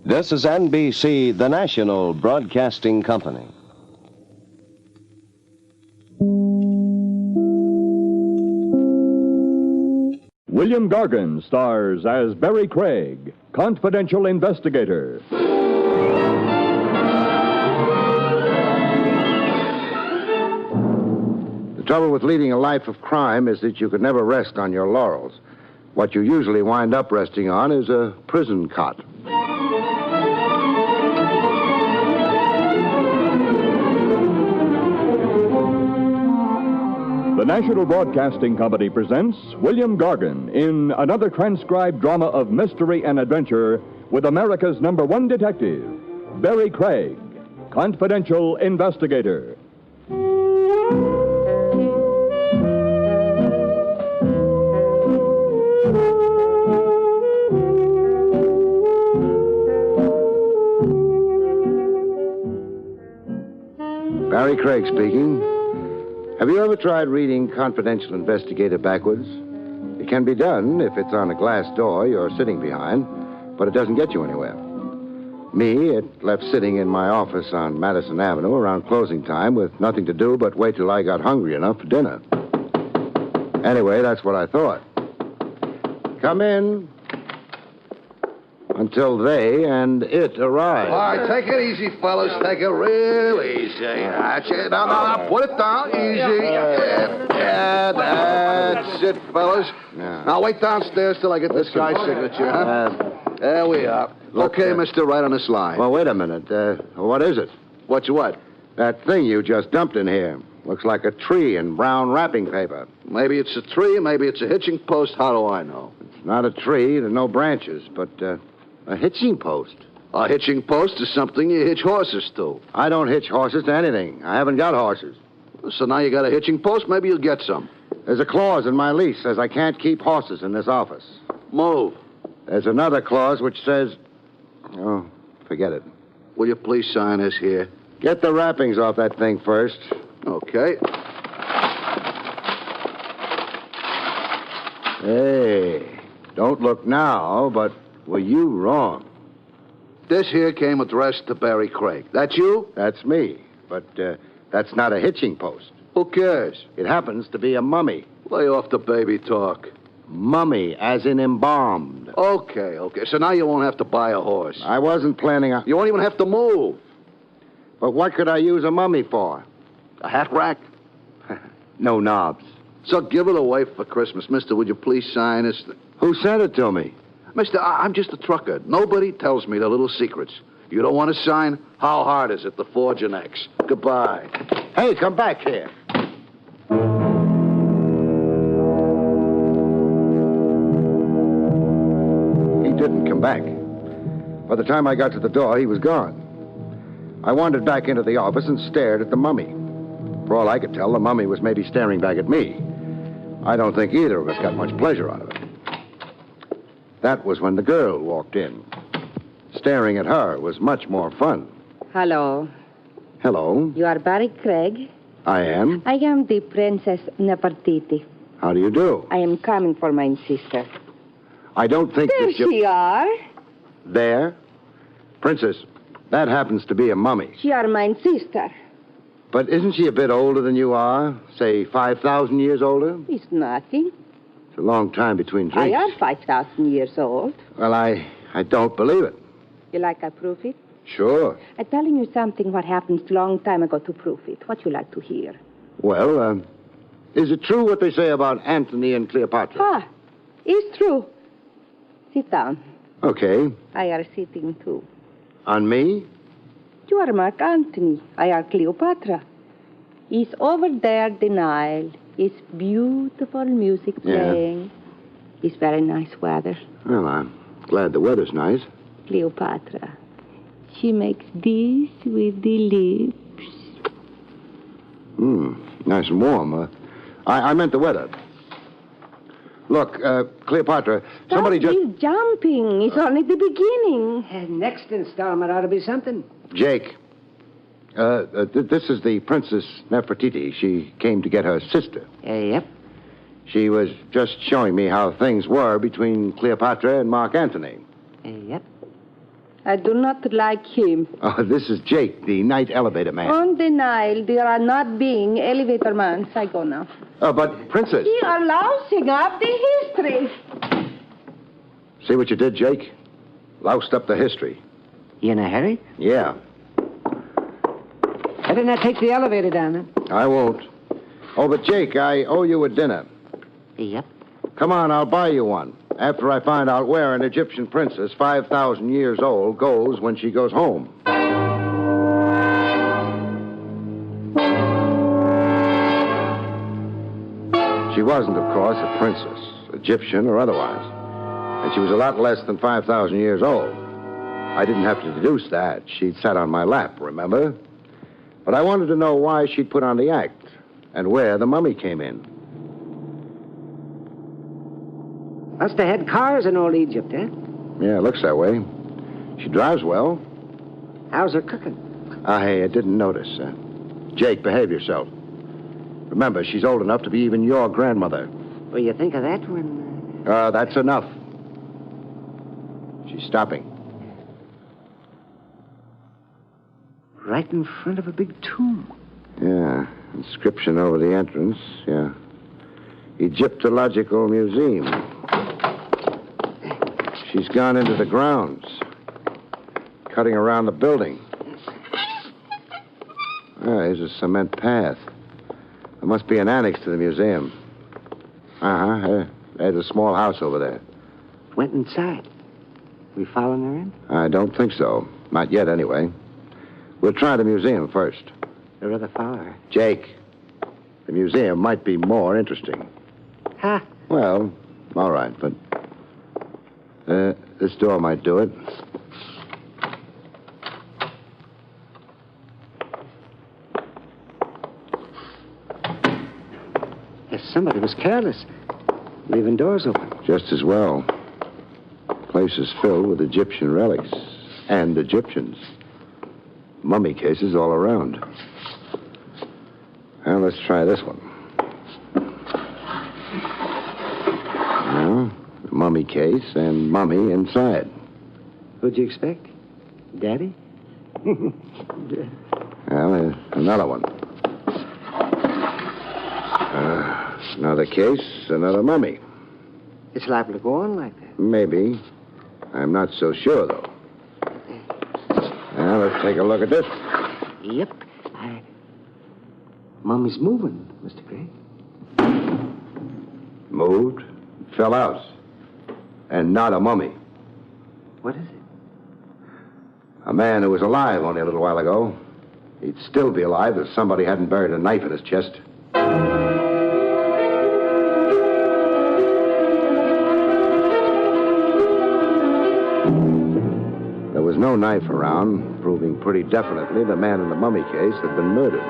This is NBC, the National Broadcasting Company. William Gargan stars as Barrie Craig, confidential investigator. The trouble with leading a life of crime is that you could never rest on your laurels. What you usually wind up resting on is a prison cot. The National Broadcasting Company presents William Gargan in another transcribed drama of mystery and adventure with America's #1 detective, Barrie Craig, confidential investigator. Barrie Craig speaking. Have you ever tried reading Confidential Investigator backwards? It can be done if it's on a glass door you're sitting behind, but it doesn't get you anywhere. Me, it left sitting in my office on Madison Avenue around closing time with nothing to do but wait till I got hungry enough for dinner. Anyway, that's what I thought. Come in. Until they and it arrive. All right, take it easy, fellas. Take it real easy. That's it. Now, put it down. Easy. Yeah, that's it, fellas. Yeah. Now, wait downstairs till I get this guy's signature, huh? There we are. Okay, mister, right on this line. Well, wait a minute. What is it? What's what? That thing you just dumped in here. Looks like a tree in brown wrapping paper. Maybe it's a tree, maybe it's a hitching post. How do I know? It's not a tree. There are no branches, but a hitching post. A hitching post is something you hitch horses to. I don't hitch horses to anything. I haven't got horses. So now you got a hitching post, maybe you'll get some. There's a clause in my lease says I can't keep horses in this office. Move. There's another clause which says... Oh, forget it. Will you please sign this here? Get the wrappings off that thing first. Okay. Hey, don't look now, but were you wrong? This here came addressed to Barrie Craig. That's you? That's me, but that's not a hitching post. Who cares? It happens to be a mummy. Lay off the baby talk. Mummy, as in embalmed. Okay. So now you won't have to buy a horse. I wasn't planning on... You won't even have to move. But what could I use a mummy for? A hat rack? No knobs. So give it away for Christmas. Mister, would you please sign this? Who sent it to me? Mister, I'm just a trucker. Nobody tells me the little secrets. You don't want to sign? How hard is it to forge an X? Goodbye. Hey, come back here. He didn't come back. By the time I got to the door, he was gone. I wandered back into the office and stared at the mummy. For all I could tell, the mummy was maybe staring back at me. I don't think either of us got much pleasure out of it. That was when the girl walked in. Staring at her was much more fun. Hello. Hello. You are Barrie Craig? I am. I am the Princess Nefertiti. How do you do? I am coming for my sister. I don't think There that you... she are. There? Princess, that happens to be a mummy. She are my sister. But isn't she a bit older than you are? Say, 5,000 years older? It's nothing. It's a long time between drinks. I am 5,000 years old. Well, I don't believe it. You like I prove it? Sure. I'm telling you something what happened long time ago to prove it. What you like to hear? Well, is it true what they say about Antony and Cleopatra? Ah, it's true. Sit down. Okay. I are sitting too. On me? You are Mark Antony. I are Cleopatra. It's over there, the Nile. It's beautiful music playing. Yeah. It's very nice weather. Well, I'm glad the weather's nice. Cleopatra. She makes this with the lips. Nice and warm. I meant the weather. Look, Cleopatra, somebody just... Stop jumping. It's only the beginning. Next installment ought to be something. Jake, this is the Princess Nefertiti. She came to get her sister. Yep. She was just showing me how things were between Cleopatra and Mark Antony. Yep. I do not like him. Oh, this is Jake, the night elevator man. On the Nile, there are not being elevator mans. I go now. Oh, but Princess... You are lousing up the history. See what you did, Jake? Loused up the history. You in a hurry? Yeah. Better not take the elevator down, then. I won't. Oh, but Jake, I owe you a dinner. Yep. Come on, I'll buy you one. After I find out where an Egyptian princess, 5,000 years old, goes when she goes home. She wasn't, of course, a princess, Egyptian or otherwise. And she was a lot less than 5,000 years old. I didn't have to deduce that. She'd sat on my lap, remember? But I wanted to know why she'd put on the act and where the mummy came in. Must have had cars in old Egypt, eh? Yeah, it looks that way. She drives well. How's her cooking? Hey, I didn't notice. Jake, behave yourself. Remember, she's old enough to be even your grandmother. Well, you think of that when... That's enough. She's stopping. Right in front of a big tomb. Yeah, inscription over the entrance, yeah. Egyptological Museum. She's gone into the grounds, cutting around the building. Here's a cement path. There must be an annex to the museum. There's a small house over there. Went inside. We following her in? I don't think so. Not yet, anyway. We'll try the museum first. I'd rather follow her. Jake, the museum might be more interesting. Huh? Well, all right, but this door might do it. If somebody was careless, leaving doors open. Just as well. The place is filled with Egyptian relics and Egyptians. Mummy cases all around. Now, let's try this one. Now, mummy case and mummy inside. What'd you expect? Daddy? Well, there's another one. Another case, another mummy. It's liable to go on like that. Maybe. I'm not so sure, though. Now, let's take a look at this one. Yep. Mummy's moving, Mr. Gray. Moved, fell out. And not a mummy. What is it? A man who was alive only a little while ago. He'd still be alive if somebody hadn't buried a knife in his chest. There was no knife around, proving pretty definitely the man in the mummy case had been murdered.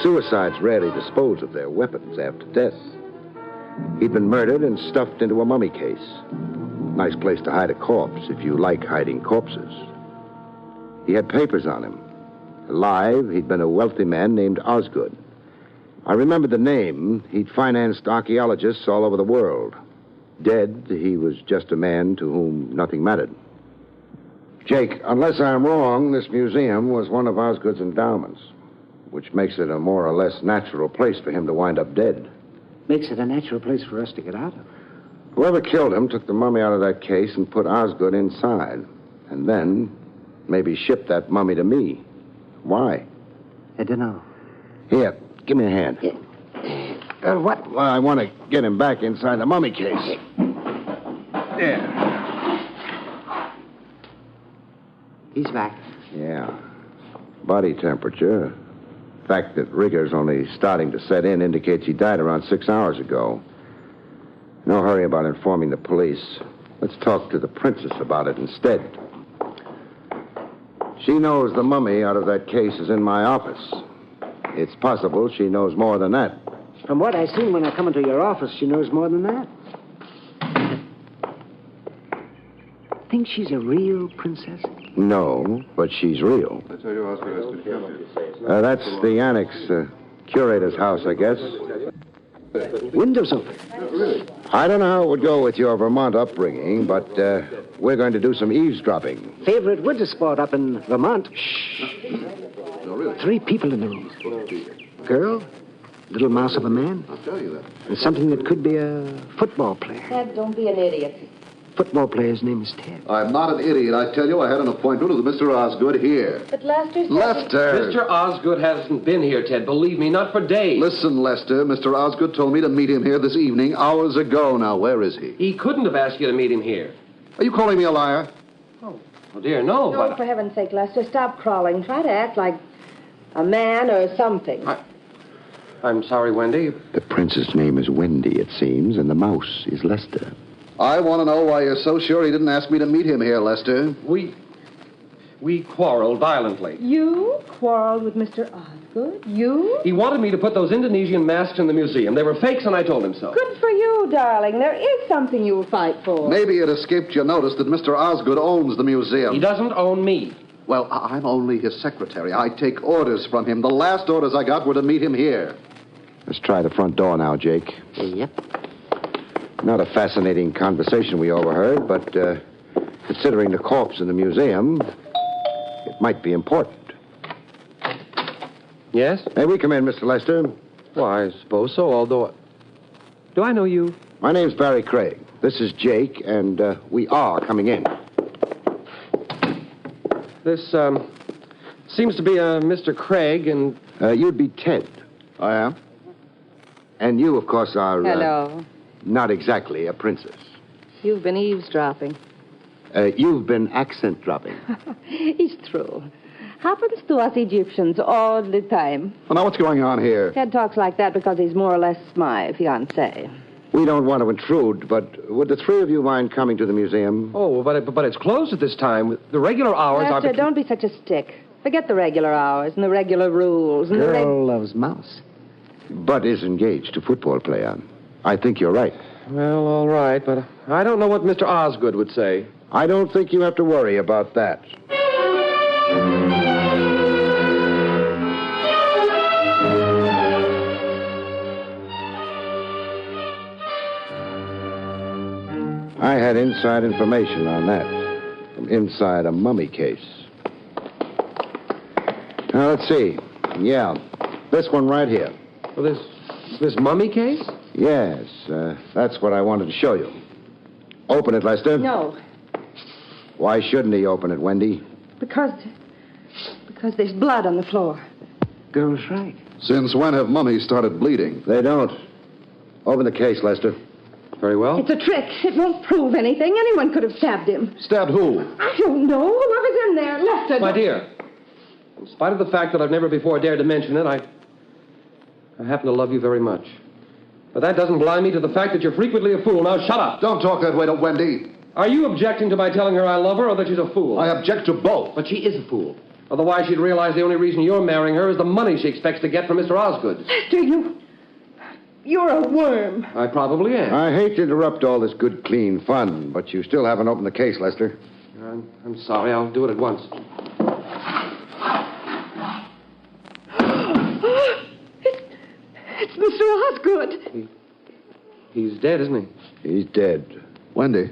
Suicides rarely dispose of their weapons after death. He'd been murdered and stuffed into a mummy case. Nice place to hide a corpse if you like hiding corpses. He had papers on him. Alive, he'd been a wealthy man named Osgood. I remembered the name. He'd financed archaeologists all over the world. Dead, he was just a man to whom nothing mattered. Jake, unless I'm wrong, this museum was one of Osgood's endowments, which makes it a more or less natural place for him to wind up dead. Makes it a natural place for us to get out of. Whoever killed him took the mummy out of that case and put Osgood inside. And then maybe shipped that mummy to me. Why? I don't know. Here, give me a hand. What? Well, I want to get him back inside the mummy case. There. He's back. Yeah. Body temperature. The fact that rigor's only starting to set in indicates he died around 6 hours ago. No hurry about informing the police. Let's talk to the princess about it instead. She knows the mummy out of that case is in my office. It's possible she knows more than that. From what I seen when I come into your office, she knows more than that. Think she's a real princess? No, but she's real. That's the annex, curator's house, I guess. Windows open. I don't know how it would go with your Vermont upbringing, but we're going to do some eavesdropping. Favorite winter sport up in Vermont. Shh. 3 people in the room. Girl, little mouse of a man, and something that could be a football player. Ted, don't be an idiot. Football player's name is Ted. I'm not an idiot. I tell you, I had an appointment with Mr. Osgood here. But Lester said... Lester! Mr. Osgood hasn't been here, Ted. Believe me, not for days. Listen, Lester. Mr. Osgood told me to meet him here this evening, hours ago. Now, where is he? He couldn't have asked you to meet him here. Are you calling me a liar? Oh dear, no, No, but... for heaven's sake, Lester, stop crawling. Try to act like a man or something. I'm sorry, Wendy. The princess' name is Wendy, it seems, and the mouse is Lester. I want to know why you're so sure he didn't ask me to meet him here, Lester. We quarreled violently. You quarreled with Mr. Osgood? You? He wanted me to put those Indonesian masks in the museum. They were fakes, and I told him so. Good for you, darling. There is something you'll fight for. Maybe it escaped your notice that Mr. Osgood owns the museum. He doesn't own me. Well, I'm only his secretary. I take orders from him. The last orders I got were to meet him here. Let's try the front door now, Jake. Yep. Not a fascinating conversation we overheard, but considering the corpse in the museum, it might be important. Yes? May we come in, Mr. Lester? Well, I suppose so, although... Do I know you? My name's Barrie Craig. This is Jake, and we are coming in. This, seems to be a Mr. Craig, and... You'd be Ted. I am? And you, of course, are... Hello. Not exactly a princess. You've been eavesdropping. You've been accent dropping. It's true. Happens to us Egyptians all the time. Well, now, what's going on here? Ted talks like that because he's more or less my fiancé. We don't want to intrude, but would the three of you mind coming to the museum? Oh, but it's closed at this time. The regular hours are... Lester, don't be such a stick. Forget the regular hours and the regular rules. And Girl loves mouse. But is engaged to football player. I think you're right. Well, all right, but I don't know what Mr. Osgood would say. I don't think you have to worry about that. I had inside information on that. From inside a mummy case. Now, let's see. Yeah, this one right here. Well, this mummy case? Yes, that's what I wanted to show you. Open it, Lester. No, Why shouldn't he open it, Wendy? because there's blood on the floor. Girl's right. Since when have mummies started bleeding? They don't. Open the case, Lester. Very well. It's a trick. It won't prove anything. Anyone could have stabbed him. Stabbed who? I don't know. Whoever's in there. Lester. My dear, in spite of the fact that I've never before dared to mention it, I happen to love you very much. But that doesn't blind me to the fact that you're frequently a fool. Now, shut up. Don't talk that way to Wendy. Are you objecting to my telling her I love her or that she's a fool? I object to both. But she is a fool. Otherwise, she'd realize the only reason you're marrying her is the money she expects to get from Mr. Osgood. Lester, you're a worm. I probably am. I hate to interrupt all this good, clean fun, but you still haven't opened the case, Lester. I'm sorry. I'll do it at once. It's Mr. Osgood. He's dead, isn't he? He's dead. Wendy,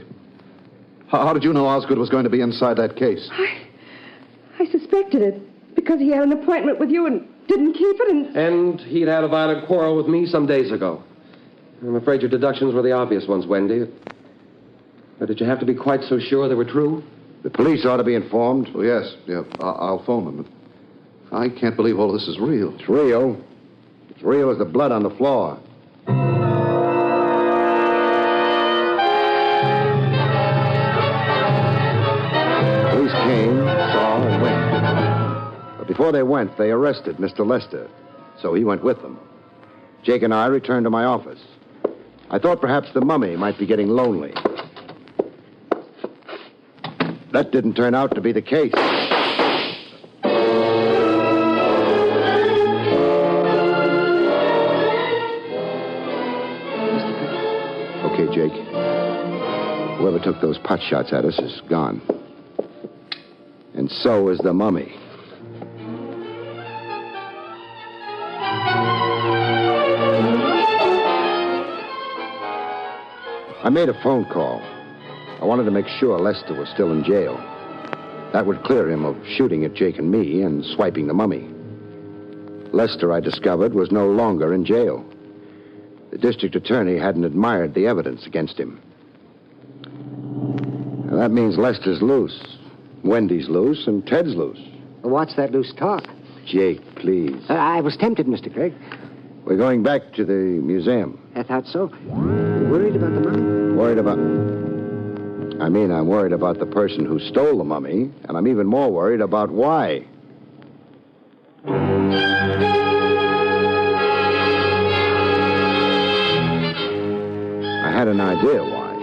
how did you know Osgood was going to be inside that case? I suspected it because he had an appointment with you and didn't keep it And he'd had a violent quarrel with me some days ago. I'm afraid your deductions were the obvious ones, Wendy. But did you have to be quite so sure they were true? The police ought to be informed. Oh, yes. Yeah, I'll phone them. I can't believe all this is real. It's real. It's real as the blood on the floor. Police came, saw, and went. But before they went, they arrested Mr. Lester. So he went with them. Jake and I returned to my office. I thought perhaps the mummy might be getting lonely. That didn't turn out to be the case. Okay, Jake. Whoever took those pot shots at us is gone. And so is the mummy. I made a phone call. I wanted to make sure Lester was still in jail. That would clear him of shooting at Jake and me and swiping the mummy. Lester, I discovered, was no longer in jail. The district attorney hadn't admired the evidence against him. Now, that means Lester's loose, Wendy's loose, and Ted's loose. What's that loose talk? Jake, please. I was tempted, Mr. Craig. We're going back to the museum. I thought so. Worried about the mummy? Worried about... I'm worried about the person who stole the mummy, and I'm even more worried about why. an idea why.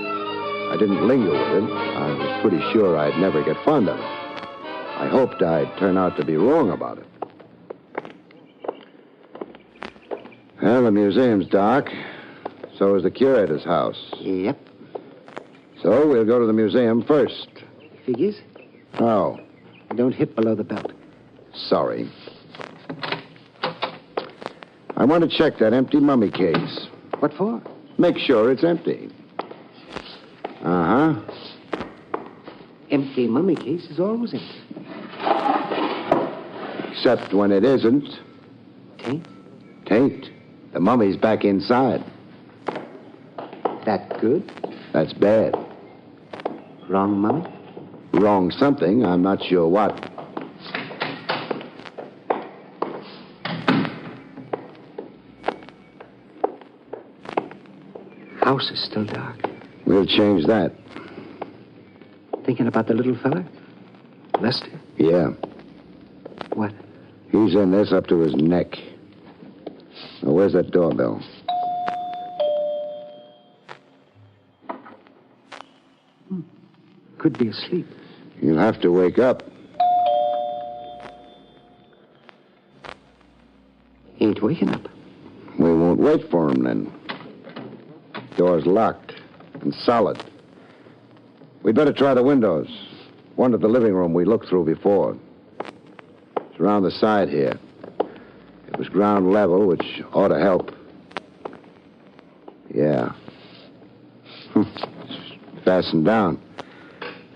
I didn't linger with it. I was pretty sure I'd never get fond of it. I hoped I'd turn out to be wrong about it. Well, the museum's dark. So is the curator's house. Yep. So we'll go to the museum first. Figures? Oh. Don't hit below the belt. Sorry. I want to check that empty mummy case. What for? Make sure it's empty. Uh-huh. Empty mummy case is always empty. Except when it isn't. Taint? Taint. The mummy's back inside. That good? That's bad. Wrong mummy? Wrong something. I'm not sure what. House is still dark. We'll change that. Thinking about the little fella? Lester? Yeah. What? He's in this up to his neck. Now, where's that doorbell? Could be asleep. You'll have to wake up. He ain't waking up. We won't wait for him, then. Door's locked and solid. We'd better try the windows. One to the living room we looked through before. It's around the side here. It was ground level, which ought to help. Yeah. It's fastened down.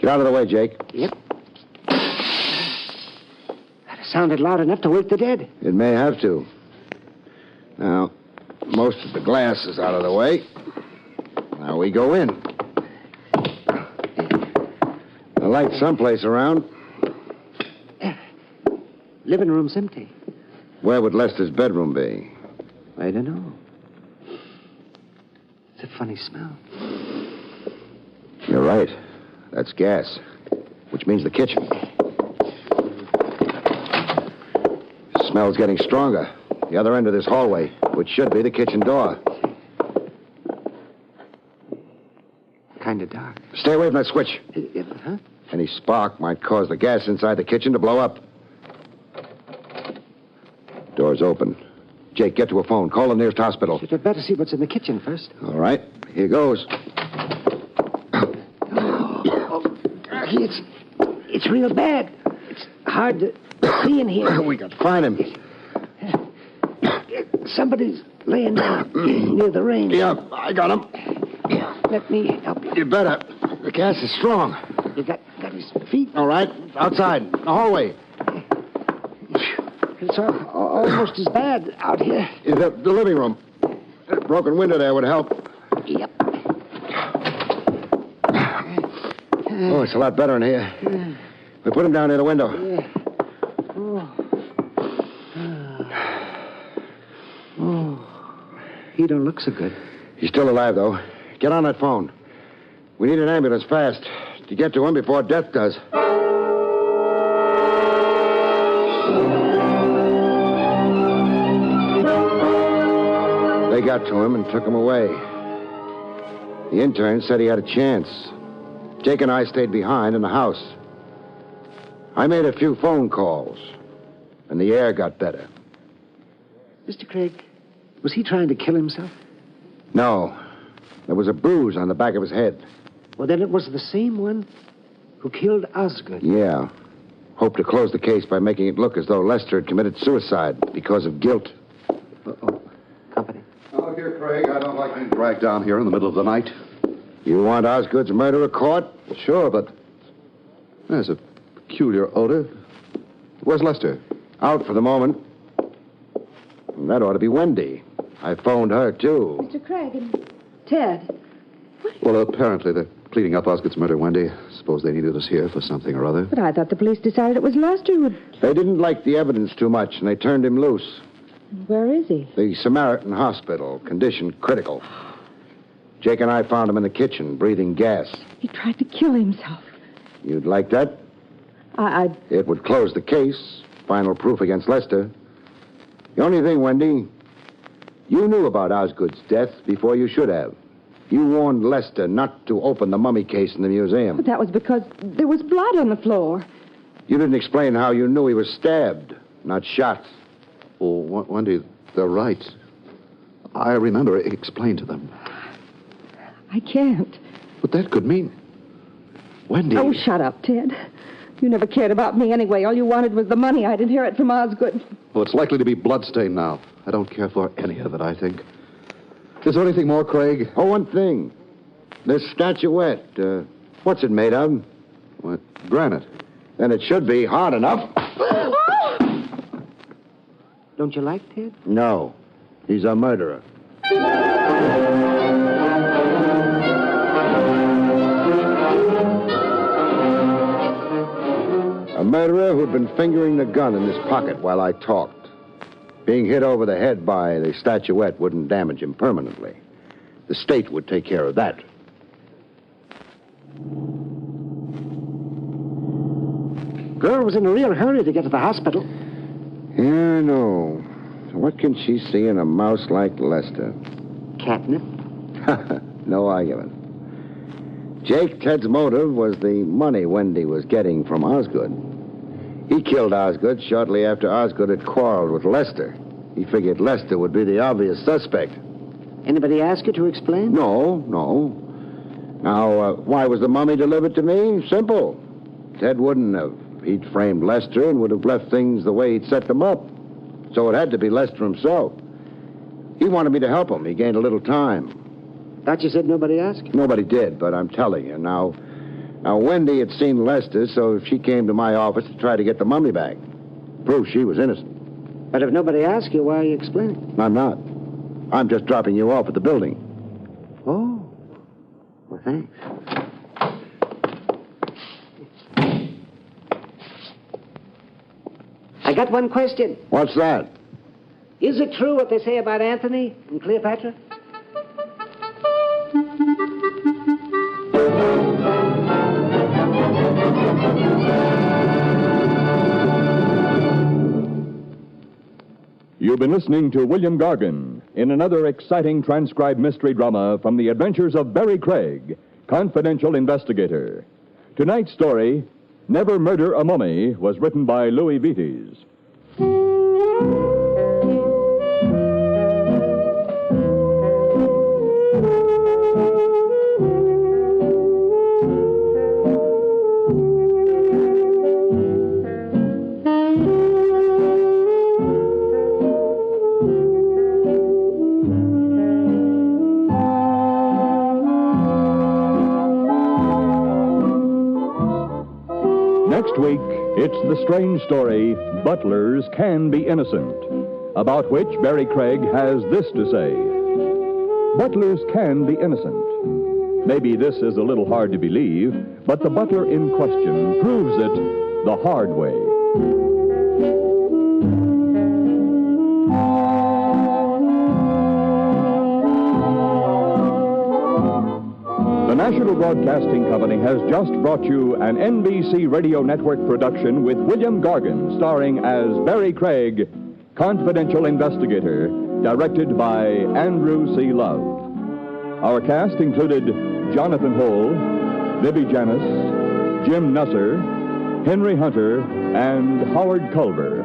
Get out of the way, Jake. Yep. That sounded loud enough to wake the dead. It may have to. Now, most of the glass is out of the way. Now we go in. A light someplace around. Living room's empty. Where would Lester's bedroom be? I don't know. It's a funny smell. You're right. That's gas, which means the kitchen. The smell's getting stronger. The other end of this hallway, which should be the kitchen door. Kind of dark. Stay away from that switch. Huh? Any spark might cause the gas inside the kitchen to blow up. Door's open. Jake, get to a phone. Call the nearest hospital. You'd better see what's in the kitchen first. All right. Here goes. It's real bad. It's hard to see in here. We got to find him. Somebody's laying down near the range. Yeah, I got him. Let me help you. You better. The gas is strong. You got his feet? All right. Outside. The hallway. It's almost as bad out here. The living room. A broken window there would help. Yep. Oh, it's a lot better in here. We put him down near the window. Yeah. He don't look so good. He's still alive, though. Get on that phone. We need an ambulance fast to get to him before death does. They got to him and took him away. The intern said he had a chance. Jake and I stayed behind in the house. I made a few phone calls, and the air got better. Mr. Craig, was he trying to kill himself? No. There was a bruise on the back of his head. Well, then it was the same one who killed Osgood. Yeah. Hoped to close the case by making it look as though Lester had committed suicide because of guilt. Uh-oh. Company. Oh, here, Craig. I don't like being dragged down here in the middle of the night. You want Osgood's murderer caught? Sure, but there's a peculiar odor. Where's Lester? Out for the moment. That ought to be Wendy. I phoned her, too. Mr. Craig and Ted. Well, apparently they're cleaning up Osgood's murder, Wendy. Suppose they needed us here for something or other. But I thought the police decided it was Lester who... They didn't like the evidence too much, and they turned him loose. Where is he? The Samaritan Hospital. Condition critical. Jake and I found him in the kitchen, breathing gas. He tried to kill himself. You'd like that? I... It would close the case. Final proof against Lester. The only thing, Wendy, you knew about Osgood's death before you should have. You warned Lester not to open the mummy case in the museum. But that was because there was blood on the floor. You didn't explain how you knew he was stabbed, not shot. Oh, Wendy, they're right. I remember it explained to them. I can't. But that could mean... Wendy... Oh, shut up, Ted. You never cared about me anyway. All you wanted was the money I'd inherit from Osgood. Well, it's likely to be bloodstained now. I don't care for any of it, I think. Is there anything more, Craig? Oh, one thing. This statuette, what's it made of? What? Granite. Then it should be hard enough. Don't you like Ted? No. He's a murderer. A murderer who'd been fingering the gun in his pocket while I talked. Being hit over the head by the statuette wouldn't damage him permanently. The state would take care of that. Girl was in a real hurry to get to the hospital. Yeah, I know. What can she see in a mouse like Lester? Catnip? No argument. Jake, Ted's motive was the money Wendy was getting from Osgood. He killed Osgood shortly after Osgood had quarreled with Lester. He figured Lester would be the obvious suspect. Anybody ask you to explain? No. Now, why was the mummy delivered to me? Simple. Ted wouldn't have. He'd framed Lester and would have left things the way he'd set them up. So it had to be Lester himself. He wanted me to help him. He gained a little time. Thought you said nobody asked? Nobody did, but I'm telling you. Now, Wendy had seen Lester, so she came to my office to try to get the mummy back. Proof she was innocent. But if nobody asked you, why are you explaining? I'm not. I'm just dropping you off at the building. Oh. Well, thanks. I got one question. What's that? Is it true what they say about Anthony and Cleopatra? You've been listening to William Gargan in another exciting transcribed mystery drama from the adventures of Barrie Craig, confidential investigator. Tonight's story, Never Murder a Mummy, was written by Louis Vites. Next week, it's the strange story, Butlers Can Be Innocent, about which Barrie Craig has this to say. Butlers can be innocent. Maybe this is a little hard to believe, but the butler in question proves it the hard way. The National Broadcasting Company has just brought you an NBC Radio Network production with William Gargan starring as Barrie Craig, confidential investigator, directed by Andrew C. Love. Our cast included Jonathan Hull, Libby Janis, Jim Nusser, Henry Hunter, and Howard Culver.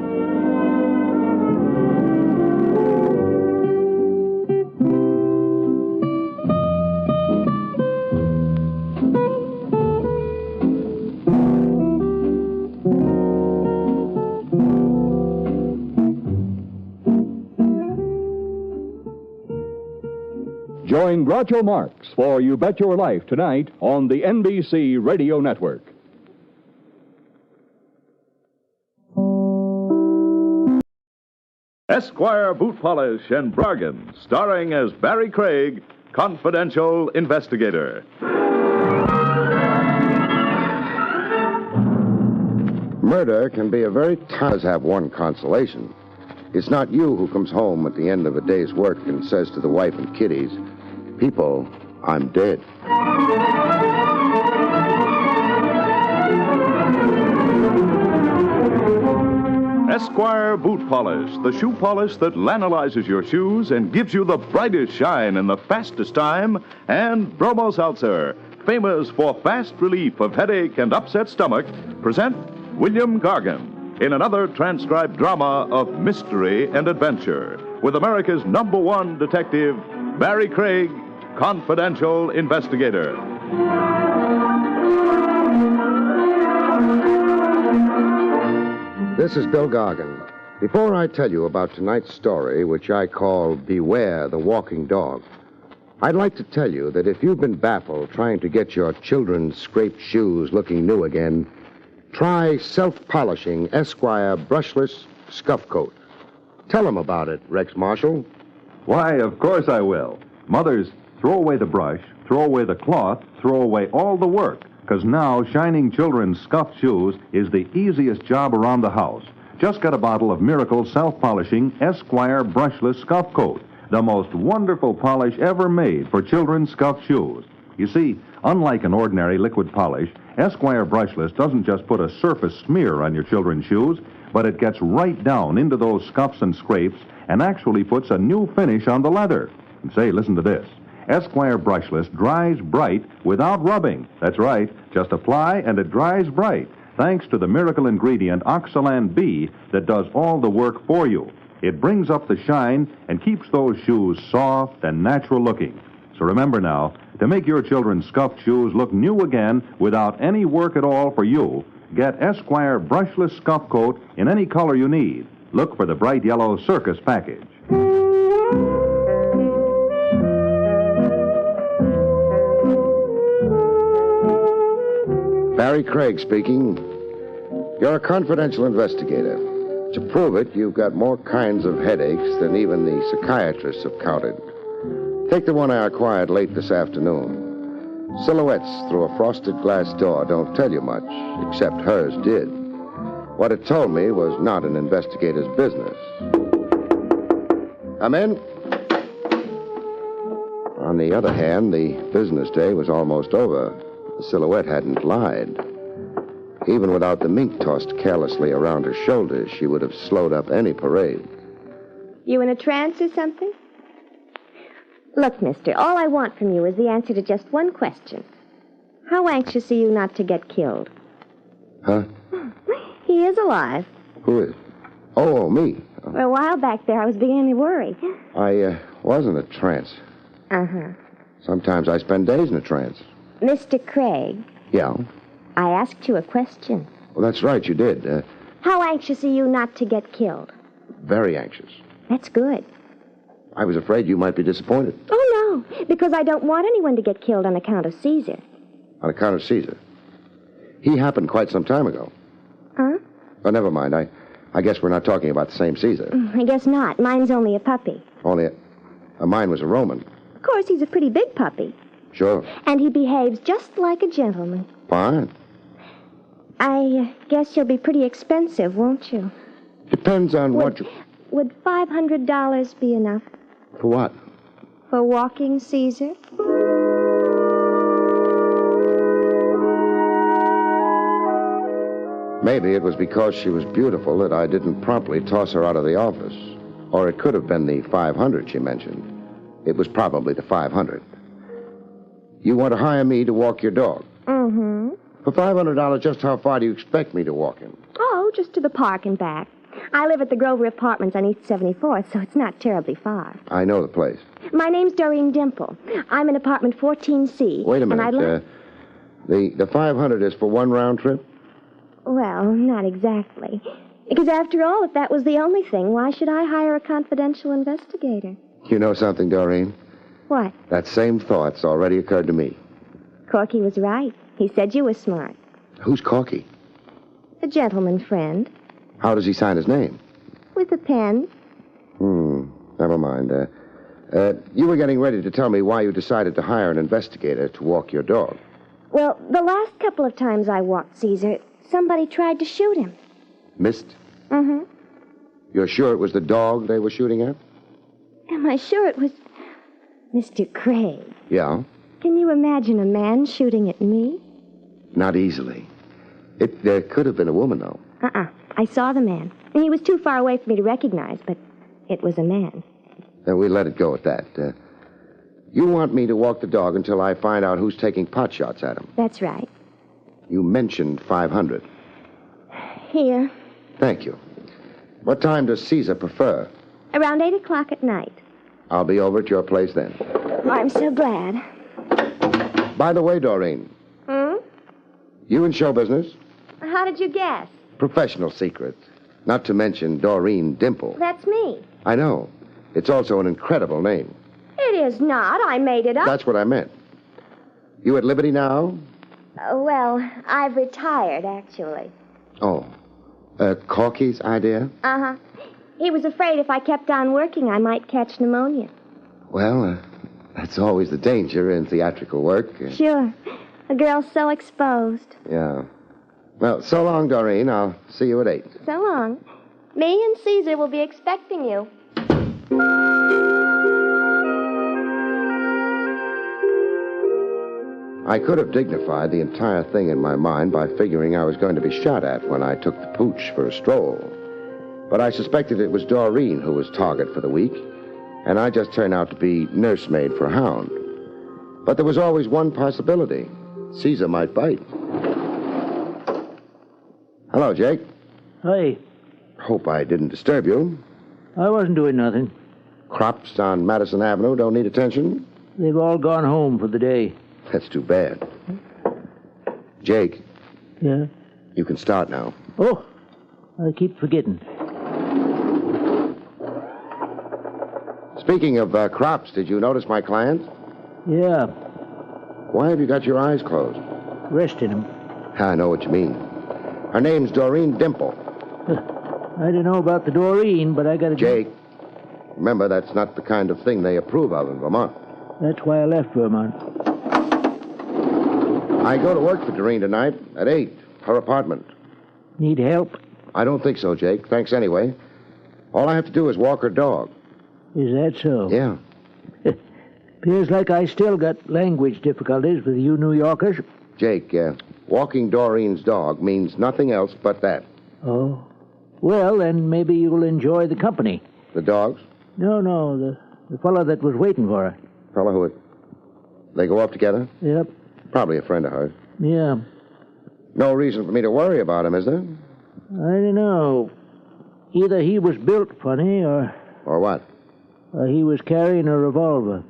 Join Groucho Marx for You Bet Your Life tonight on the NBC Radio Network. Esquire Boot Polish and Bargain, starring as Barrie Craig, confidential investigator. Murder can be a very does have one consolation. It's not you who comes home at the end of a day's work and says to the wife and kiddies, "People, I'm dead." Esquire Boot Polish, the shoe polish that lanolizes your shoes and gives you the brightest shine in the fastest time, and Bromo Seltzer, famous for fast relief of headache and upset stomach, present William Gargan in another transcribed drama of mystery and adventure with America's #1 detective, Barrie Craig, confidential investigator. This is Bill Gargan. Before I tell you about tonight's story, which I call Beware the Walking Dog, I'd like to tell you that if you've been baffled trying to get your children's scraped shoes looking new again, try self-polishing Esquire brushless scuff coat. Tell them about it, Rex Marshall. Why, of course I will. Mothers, throw away the brush, throw away the cloth, throw away all the work, because now shining children's scuffed shoes is the easiest job around the house. Just get a bottle of Miracle self-polishing Esquire brushless scuff coat, the most wonderful polish ever made for children's scuffed shoes. You see, unlike an ordinary liquid polish, Esquire brushless doesn't just put a surface smear on your children's shoes, but it gets right down into those scuffs and scrapes and actually puts a new finish on the leather. And say, listen to this. Esquire brushless dries bright without rubbing. That's right. Just apply and it dries bright, thanks to the miracle ingredient Oxalan B that does all the work for you. It brings up the shine and keeps those shoes soft and natural looking. So remember now, to make your children's scuffed shoes look new again without any work at all for you, get Esquire brushless scuff coat in any color you need. Look for the bright yellow circus package. Barrie Craig speaking. You're a confidential investigator. To prove it, you've got more kinds of headaches than even the psychiatrists have counted. Take the one I acquired late this afternoon. Silhouettes through a frosted glass door don't tell you much, except hers did. What it told me was not an investigator's business. Come in. On the other hand, the business day was almost over. The silhouette hadn't lied. Even without the mink tossed carelessly around her shoulders, she would have slowed up any parade. You in a trance or something? Look, mister, all I want from you is the answer to just one question. How anxious are you not to get killed? Huh? He is alive. Who is? Oh, me. For a while back there, I was beginning to worry. I was in a trance. Uh-huh. Sometimes I spend days in a trance. Mr. Craig, Yeah? I asked you a question. Well, that's right, you did. How anxious are you not to get killed? Very anxious. That's good. I was afraid you might be disappointed. Oh, no, because I don't want anyone to get killed on account of Caesar. On account of Caesar. He happened quite some time ago. Huh? Oh, never mind. I guess we're not talking about the same Caesar. I guess not. Mine's only a puppy. Only mine was a Roman. Of course, he's a pretty big puppy. Sure. And he behaves just like a gentleman. Fine. I guess you'll be pretty expensive, won't you? Depends on what you... Would $500 be enough? For what? For walking Caesar? Maybe it was because she was beautiful that I didn't promptly toss her out of the office. Or it could have been the 500 she mentioned. It was probably the 500. You want to hire me to walk your dog? Mm-hmm. For $500, just how far do you expect me to walk him? Oh, just to the park and back. I live at the Grover Apartments on East 74th, so it's not terribly far. I know the place. My name's Doreen Dimple. I'm in apartment 14C. Wait a minute. And The 500 is for one round trip? Well, not exactly. Because after all, if that was the only thing, why should I hire a confidential investigator? You know something, Doreen? What? That same thought's already occurred to me. Corky was right. He said you were smart. Who's Corky? A gentleman friend. How does he sign his name? With a pen. Never mind. You were getting ready to tell me why you decided to hire an investigator to walk your dog. Well, the last couple of times I walked Caesar, somebody tried to shoot him. Missed? Mm-hmm. You're sure it was the dog they were shooting at? Am I sure it was... Mr. Craig, Yeah? can you imagine a man shooting at me? Not easily. It could have been a woman, though. I saw the man. He was too far away for me to recognize, but it was a man. Then we let it go at that. You want me to walk the dog until I find out who's taking pot shots at him. That's right. You mentioned 500. Here. Thank you. What time does Caesar prefer? Around 8 o'clock at night. I'll be over at your place then. Oh, I'm so glad. By the way, Doreen. You in show business? How did you guess? Professional secret. Not to mention Doreen Dimple. That's me. I know. It's also an incredible name. It is not. I made it up. That's what I meant. You at liberty now? Well, I've retired, actually. Oh. Corky's idea? Uh-huh. He was afraid if I kept on working, I might catch pneumonia. Well, that's always the danger in theatrical work. Sure. A girl's so exposed. Yeah. Well, so long, Doreen. I'll see you at 8. So long. Me and Caesar will be expecting you. I could have dignified the entire thing in my mind by figuring I was going to be shot at when I took the pooch for a stroll. But I suspected it was Doreen who was target for the week, and I just turned out to be nursemaid for Hound. But there was always one possibility. Caesar might bite. Hello, Jake. Hey. Hope I didn't disturb you. I wasn't doing nothing. Crops on Madison Avenue don't need attention? They've all gone home for the day. That's too bad. Jake. Yeah? You can start now. Oh, I keep forgetting. Speaking of crops, did you notice my client? Yeah. Why have you got your eyes closed? Resting them. I know what you mean. Her name's Doreen Dimple. I don't know about the Doreen, but I got to... Jake, remember, that's not the kind of thing they approve of in Vermont. That's why I left Vermont. I go to work for Doreen tonight at 8, her apartment. Need help? I don't think so, Jake. Thanks anyway. All I have to do is walk her dog. Is that so? Yeah. Appears like I still got language difficulties with you New Yorkers. Jake, walking Doreen's dog means nothing else but that. Oh. Well, then maybe you'll enjoy the company. The dogs? No, the fellow that was waiting for her. Fellow who... They go up together? Yep. Probably a friend of hers. Yeah. No reason for me to worry about him, is there? I don't know. Either he was built funny or... Or what? He was carrying a revolver.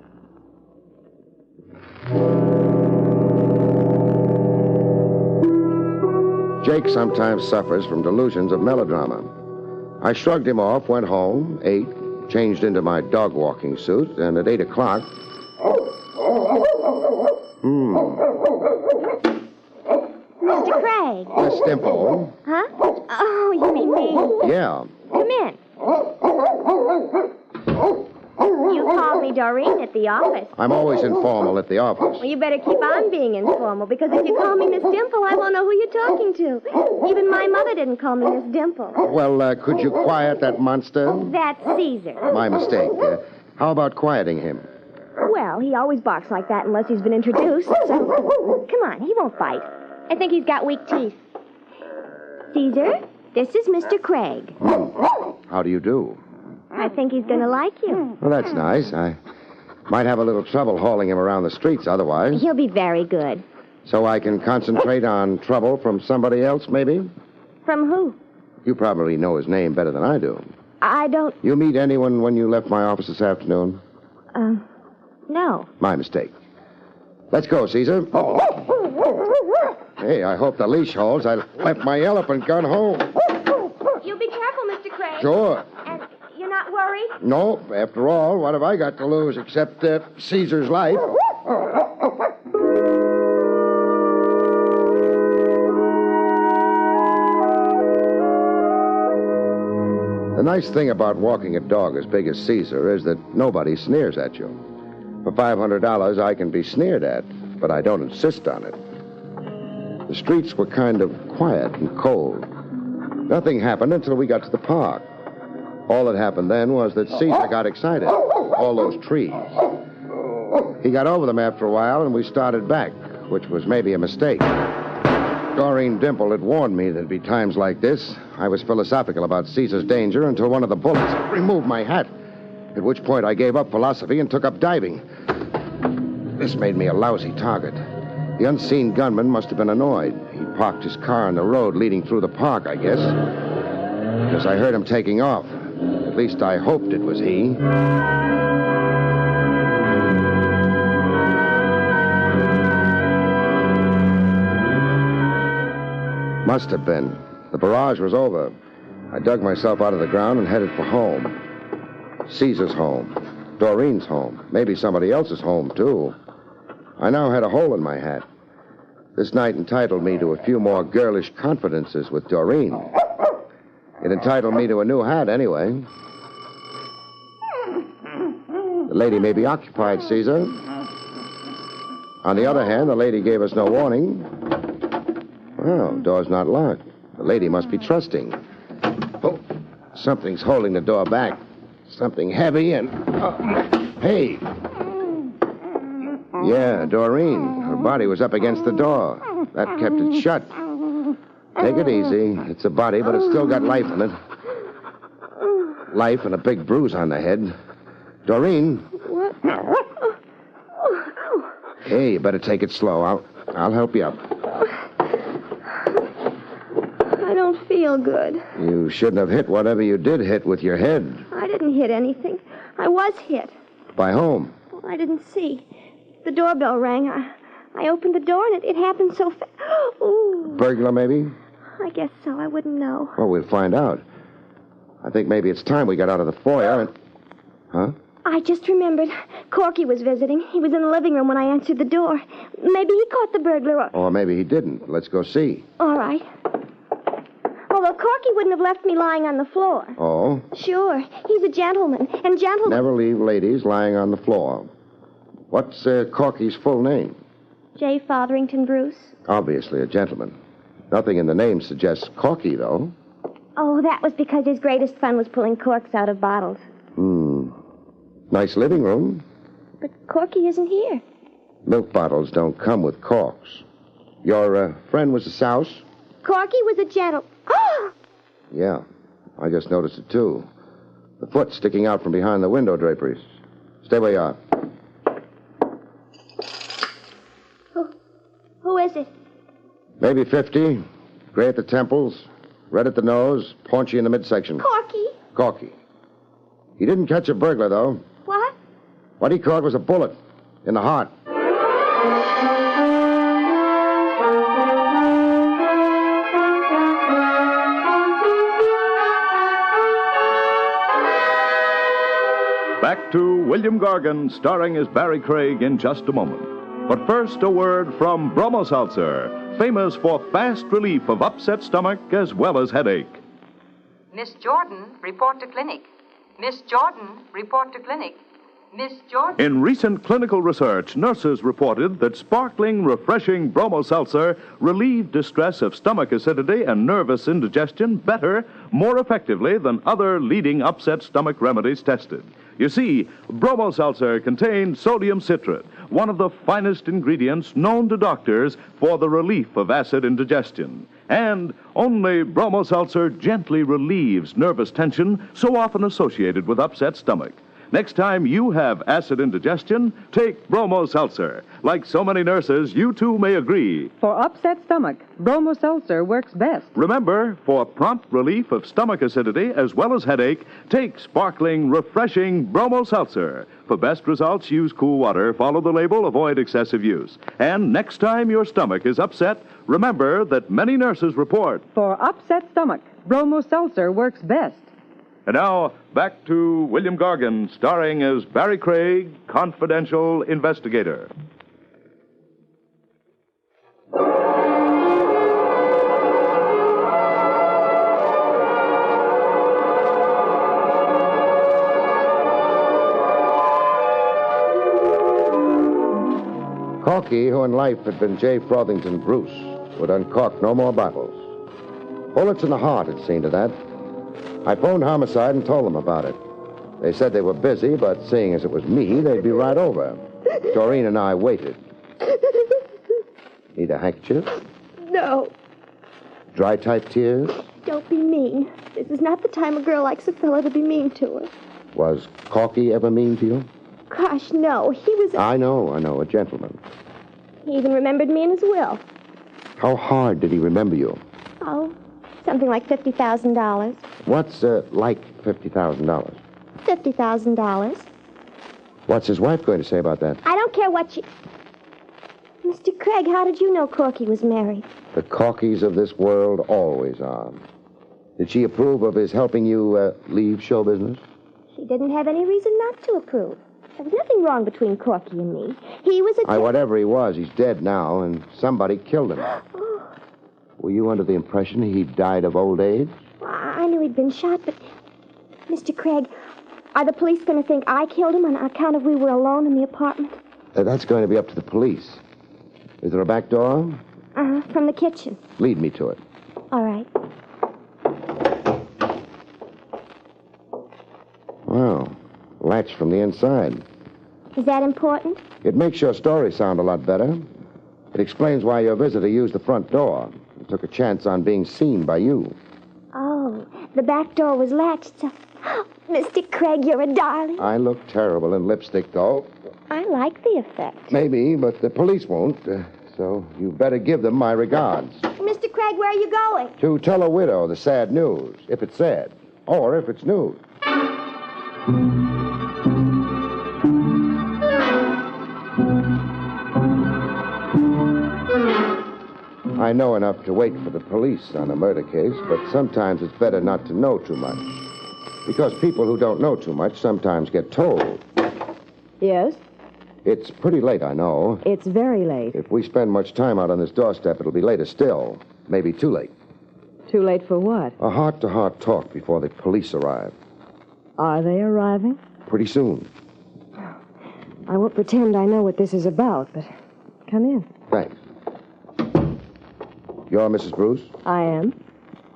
Jake sometimes suffers from delusions of melodrama. I shrugged him off, went home, ate, changed into my dog walking suit, and at 8 o'clock... Mr. Craig. Miss Dimple. Huh? Oh, you mean me? Yeah. Come in. You called me Doreen at the office. I'm always informal at the office. Well, you better keep on being informal, because if you call me Miss Dimple, I won't know who you're talking to. Even my mother didn't call me Miss Dimple. Well, could you quiet that monster? That's Caesar. My mistake. How about quieting him? Well, he always barks like that unless he's been introduced, so... Come on, he won't bite. I think he's got weak teeth. Caesar, this is Mr. Craig. How do you do? I think he's going to like you. Well, that's nice. I might have a little trouble hauling him around the streets otherwise. He'll be very good. So I can concentrate on trouble from somebody else, maybe? From who? You probably know his name better than I do. I don't... You meet anyone when you left my office this afternoon? No. My mistake. Let's go, Caesar. Hey, I hope the leash holds. I left my elephant gun home. You be careful, Mr. Craig. Sure. And you're not worried? No, after all, what have I got to lose except Caesar's life? The nice thing about walking a dog as big as Caesar is that nobody sneers at you. For $500, I can be sneered at, but I don't insist on it. The streets were kind of quiet and cold. Nothing happened until we got to the park. All that happened then was that Caesar got excited. All those trees. He got over them after a while, and we started back, which was maybe a mistake. Doreen Dimple had warned me there'd be times like this. I was philosophical about Caesar's danger until one of the bullets removed my hat, at which point I gave up philosophy and took up diving. This made me a lousy target. The unseen gunman must have been annoyed. He parked his car on the road leading through the park, I guess, because I heard him taking off. At least I hoped it was he. Must have been. The barrage was over. I dug myself out of the ground and headed for home. Caesar's home. Doreen's home. Maybe somebody else's home, too. I now had a hole in my hat. This night entitled me to a few more girlish confidences with Doreen. It entitled me to a new hat, anyway. The lady may be occupied, Caesar. On the other hand, the lady gave us no warning. Well, door's not locked. The lady must be trusting. Oh, something's holding the door back. Something heavy and... hey! Yeah, Doreen. Her body was up against the door. That kept it shut. Take it easy. It's a body, but it's still got life in it. Life and a big bruise on the head. Doreen. What? Hey, you better take it slow. I'll help you up. I don't feel good. You shouldn't have hit whatever you did hit with your head. I didn't hit anything. I was hit. By whom? I didn't see. The doorbell rang. I opened the door, and it happened so fast. Ooh. Burglar, maybe? I guess so. I wouldn't know. Well, we'll find out. I think maybe it's time we got out of the foyer and... Huh? I just remembered. Corky was visiting. He was in the living room when I answered the door. Maybe he caught the burglar Or maybe he didn't. Let's go see. All right. Although Corky wouldn't have left me lying on the floor. Oh? Sure. He's a gentleman. And gentlemen... Never leave ladies lying on the floor. What's Corky's full name? J. Fotherington Bruce. Obviously a gentleman. Nothing in the name suggests Corky, though. Oh, that was because his greatest fun was pulling corks out of bottles. Nice living room. But Corky isn't here. Milk bottles don't come with corks. Your friend was a souse? Corky was a gentle... Yeah, I just noticed it, too. The foot sticking out from behind the window draperies. Stay where you are. Who is it? Maybe 50. Gray at the temples, red at the nose, paunchy in the midsection. Corky? Corky. He didn't catch a burglar, though. What? What he caught was a bullet in the heart. Back to William Gargan, starring as Barrie Craig in just a moment. But first, a word from Bromo Seltzer, famous for fast relief of upset stomach as well as headache. Miss Jordan, report to clinic. Miss Jordan, report to clinic. Miss Jordan... In recent clinical research, nurses reported that sparkling, refreshing Bromo Seltzer relieved distress of stomach acidity and nervous indigestion better, more effectively than other leading upset stomach remedies tested. You see, Bromo Seltzer contains sodium citrate, one of the finest ingredients known to doctors for the relief of acid indigestion. And only Bromo Seltzer gently relieves nervous tension so often associated with upset stomach. Next time you have acid indigestion, take Bromo Seltzer. Like so many nurses, you too may agree. For upset stomach, Bromo Seltzer works best. Remember, for prompt relief of stomach acidity as well as headache, take sparkling, refreshing Bromo Seltzer. For best results, use cool water, follow the label, avoid excessive use. And next time your stomach is upset, remember that many nurses report. For upset stomach, Bromo Seltzer works best. And now, back to William Gargan, starring as Barrie Craig, confidential investigator. Corky, who in life had been J. Frothingham Bruce, would uncork no more bottles. Bullets in the heart, it seemed to that. I phoned Homicide and told them about it. They said they were busy, but seeing as it was me, they'd be right over. Doreen and I waited. Need a handkerchief? No. Dry-type tears? Don't be mean. This is not the time a girl likes a fellow to be mean to her. Was Corky ever mean to you? Gosh, no. He was... I know, a gentleman. He even remembered me in his will. How hard did he remember you? Oh, something like $50,000. What's, like $50,000? $50,000. What's his wife going to say about that? I don't care what you... Mr. Craig, how did you know Corky was married? The Corkys of this world always are. Did she approve of his helping you leave show business? She didn't have any reason not to approve. There was nothing wrong between Corky and me. He was a... Whatever he was, he's dead now, and somebody killed him. Oh. Were you under the impression he died of old age? I knew he'd been shot, but... Mr. Craig, are the police going to think I killed him on account of we were alone in the apartment? That's going to be up to the police. Is there a back door? From the kitchen. Lead me to it. All right. Wow. Latch from the inside. Is that important? It makes your story sound a lot better. It explains why your visitor used the front door and took a chance on being seen by you. Oh, the back door was latched, so... Mr. Craig, you're a darling. I look terrible in lipstick, though. I like the effect. Maybe, but the police won't, so you better give them my regards. Mr. Craig, where are you going? To tell a widow the sad news, if it's sad, or if it's news. I know enough to wait for the police on a murder case, but sometimes it's better not to know too much. Because people who don't know too much sometimes get told. Yes? It's pretty late, I know. It's very late. If we spend much time out on this doorstep, it'll be later still. Maybe too late. Too late for what? A heart-to-heart talk before the police arrive. Are they arriving? Pretty soon. I won't pretend I know what this is about, but come in. Thanks. You're Mrs. Bruce? I am.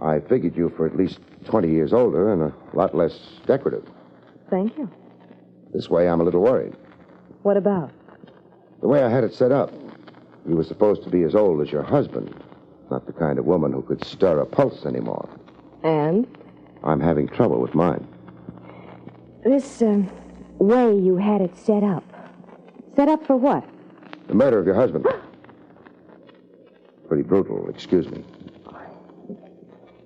I figured you for at least 20 years older and a lot less decorative. Thank you. This way, I'm a little worried. What about? The way I had it set up. You were supposed to be as old as your husband. Not the kind of woman who could stir a pulse anymore. And? I'm having trouble with mine. This, way you had it set up. Set up for what? The murder of your husband. Pretty brutal, excuse me.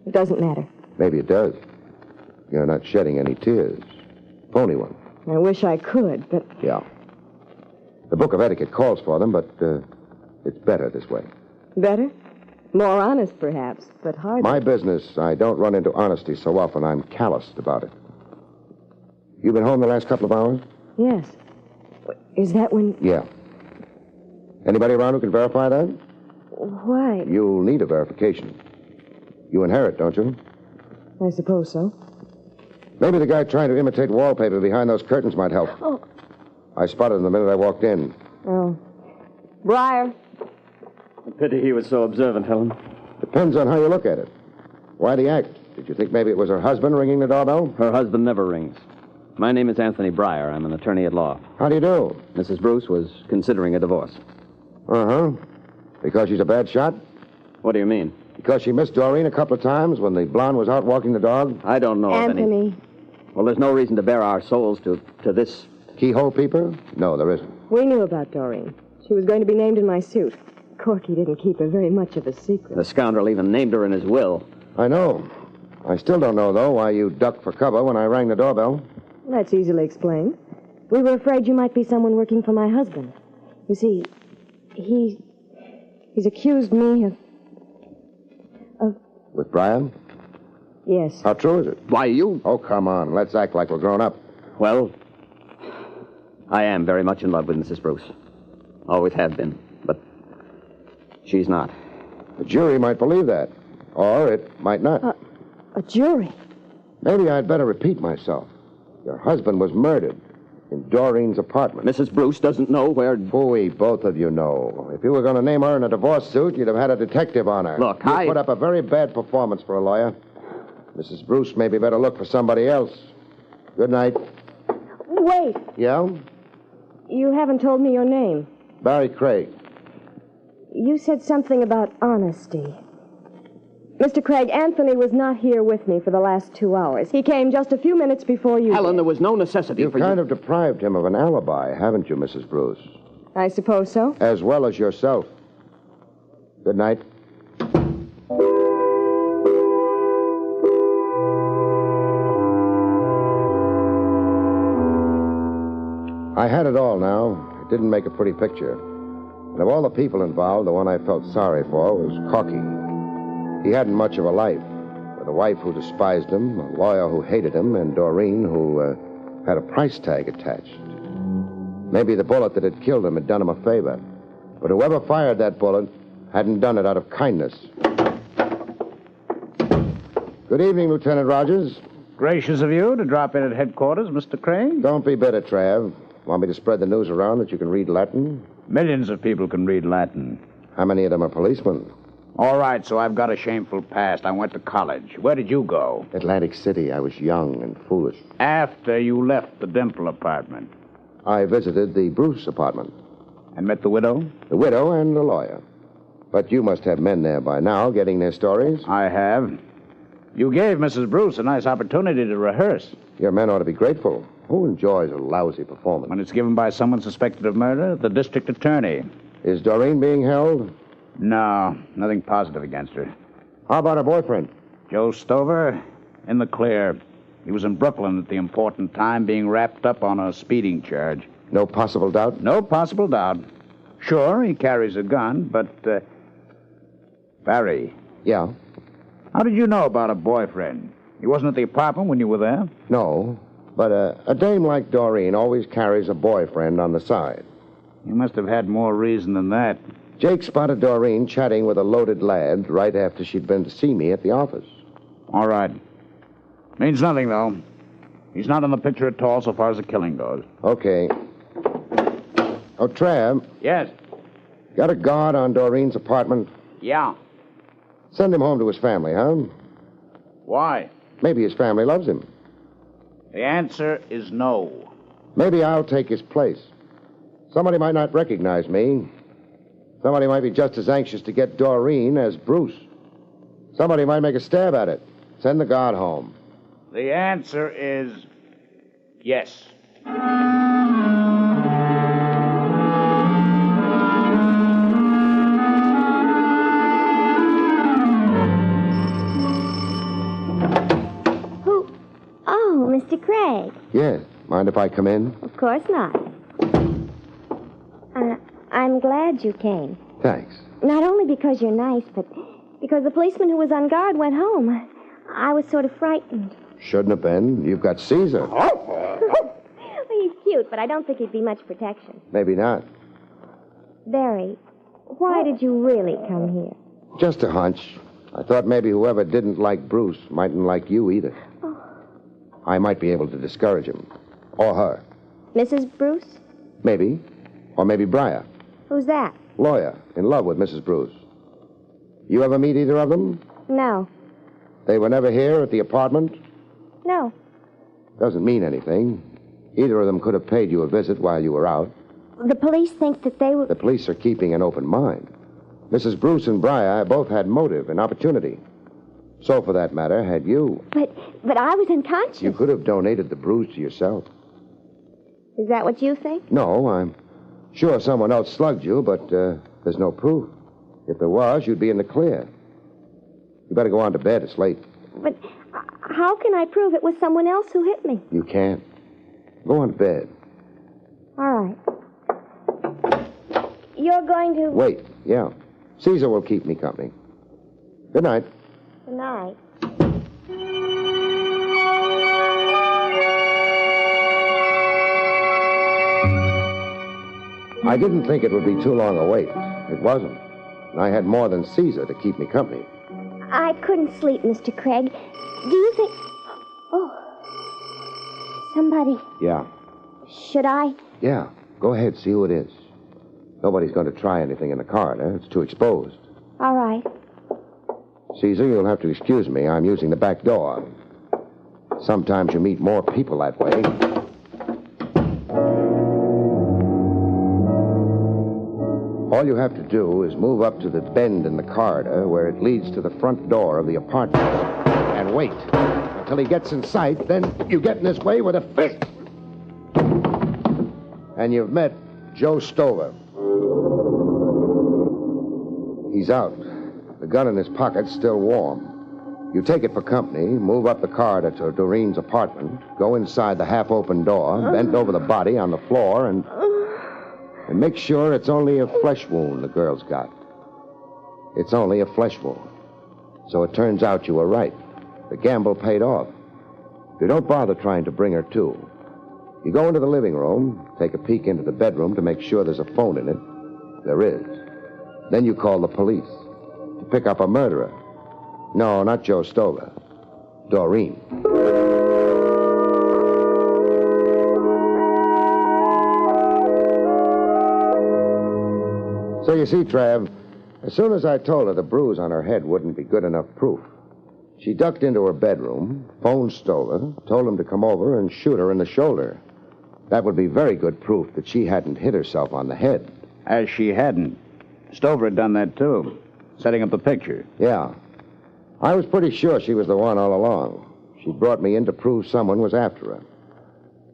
It doesn't matter. Maybe it does. You're not shedding any tears. Phony one. I wish I could, but... Yeah. The book of etiquette calls for them, but it's better this way. Better? More honest, perhaps, but hardly. My business, I don't run into honesty so often I'm calloused about it. You been home the last couple of hours? Yes. Is that when... Yeah. Anybody around who can verify that? Why? You'll need a verification. You inherit, don't you? I suppose so. Maybe the guy trying to imitate wallpaper behind those curtains might help. Oh. I spotted him the minute I walked in. Oh. Briar. A pity he was so observant, Helen. Depends on how you look at it. Why'd he act? Did you think maybe it was her husband ringing the doorbell? Her husband never rings. My name is Anthony Briar. I'm an attorney at law. How do you do? Mrs. Bruce was considering a divorce. Uh-huh. Because she's a bad shot? What do you mean? Because she missed Doreen a couple of times when the blonde was out walking the dog? I don't know of any... Anthony. Well, there's no reason to bare our souls to this... Keyhole peeper? No, there isn't. We knew about Doreen. She was going to be named in my suit. Corky didn't keep her very much of a secret. The scoundrel even named her in his will. I know. I still don't know, though, why you ducked for cover when I rang the doorbell. That's easily explained. We were afraid you might be someone working for my husband. You see, he's accused me of... With Brian? Yes. How true is it? Why, you... Oh, come on. Let's act like we're grown up. Well, I am very much in love with Mrs. Bruce. Always have been. But she's not. The jury might believe that. Or it might not. A jury? Maybe I'd better repeat myself. Your husband was murdered in Doreen's apartment. Mrs. Bruce doesn't know where... Boy, both of you know. If you were going to name her in a divorce suit, you'd have had a detective on her. Look, you put up a very bad performance for a lawyer. Mrs. Bruce maybe better look for somebody else. Good night. Wait. Yeah? You haven't told me your name. Barrie Craig. You said something about honesty. Mr. Craig, Anthony was not here with me for the last 2 hours. He came just a few minutes before you Helen, did. there was no necessity You for kind you. of deprived him of an alibi, haven't you, Mrs. Bruce? I suppose so. As well as yourself. Good night. I had it all now. It didn't make a pretty picture. And of all the people involved, the one I felt sorry for was Corky. He hadn't much of a life, with a wife who despised him, a lawyer who hated him, and Doreen who had a price tag attached. Maybe the bullet that had killed him had done him a favor. But whoever fired that bullet hadn't done it out of kindness. Good evening, Lieutenant Rogers. Gracious of you to drop in at headquarters, Mr. Craig. Don't be bitter, Trav. Want me to spread the news around that you can read Latin? Millions of people can read Latin. How many of them are policemen? All right, so I've got a shameful past. I went to college. Where did you go? Atlantic City. I was young and foolish. After you left the Dimple apartment. I visited the Bruce apartment. And met the widow? The widow and the lawyer. But you must have men there by now getting their stories. I have. You gave Mrs. Bruce a nice opportunity to rehearse. Your men ought to be grateful. Who enjoys a lousy performance? When it's given by someone suspected of murder, the district attorney. Is Doreen being held? No, nothing positive against her. How about her boyfriend? Joe Stover, in the clear. He was in Brooklyn at the important time, being wrapped up on a speeding charge. No possible doubt? No possible doubt. Sure, he carries a gun, but, Barrie. Yeah? How did you know about a boyfriend? He wasn't at the apartment when you were there? No, but a dame like Doreen always carries a boyfriend on the side. You must have had more reason than that. Jake spotted Doreen chatting with a loaded lad right after she'd been to see me at the office. All right. Means nothing, though. He's not in the picture at all so far as the killing goes. Okay. Oh, Trav. Yes? Got a guard on Doreen's apartment? Yeah. Send him home to his family, huh? Why? Maybe his family loves him. The answer is no. Maybe I'll take his place. Somebody might not recognize me. Somebody might be just as anxious to get Doreen as Bruce. Somebody might make a stab at it. Send the guard home. The answer is yes. Who? Oh, Mr. Craig. Yes. Mind if I come in? Of course not. I'm glad you came. Thanks. Not only because you're nice, but because the policeman who was on guard went home. I was sort of frightened. Shouldn't have been. You've got Caesar. Well, he's cute, but I don't think he'd be much protection. Maybe not. Barrie, why did you really come here? Just a hunch. I thought maybe whoever didn't like Bruce mightn't like you either. Oh. I might be able to discourage him. Or her. Mrs. Bruce? Maybe. Or maybe Briar. Who's that? Lawyer, in love with Mrs. Bruce. You ever meet either of them? No. They were never here at the apartment? No. Doesn't mean anything. Either of them could have paid you a visit while you were out. The police think that they were... The police are keeping an open mind. Mrs. Bruce and Briar both had motive and opportunity. So, for that matter, had you. But I was unconscious. You could have donated the bruise to yourself. Is that what you think? No, I'm sure someone else slugged you, but there's no proof. If there was, you'd be in the clear. You better go on to bed. It's late. But how can I prove it was someone else who hit me? You can't. Go on to bed. All right. You're going to... Wait, yeah. Caesar will keep me company. Good night. Good night. I didn't think it would be too long a wait. It wasn't. And I had more than Caesar to keep me company. I couldn't sleep, Mr. Craig. Do you think... Oh. Somebody... Yeah. Should I? Yeah. Go ahead, see who it is. Nobody's going to try anything in the corridor. It's too exposed. All right. Caesar, you'll have to excuse me. I'm using the back door. Sometimes you meet more people that way. All you have to do is move up to the bend in the corridor where it leads to the front door of the apartment and wait until he gets in sight. Then you get in his way with a fist. And you've met Joe Stover. He's out. The gun in his pocket's still warm. You take it for company, move up the corridor to Doreen's apartment, go inside the half-open door, bend over the body on the floor, and make sure it's only a flesh wound the girl's got. It's only a flesh wound. So it turns out you were right. The gamble paid off. You don't bother trying to bring her to. You go into the living room, take a peek into the bedroom to make sure there's a phone in it. There is. Then you call the police to pick up a murderer. No, not Joe Stover. Doreen. So you see, Trav, as soon as I told her the bruise on her head wouldn't be good enough proof, she ducked into her bedroom, phoned Stover, told him to come over and shoot her in the shoulder. That would be very good proof that she hadn't hit herself on the head. As she hadn't. Stover had done that, too, setting up the picture. Yeah. I was pretty sure she was the one all along. She brought me in to prove someone was after her.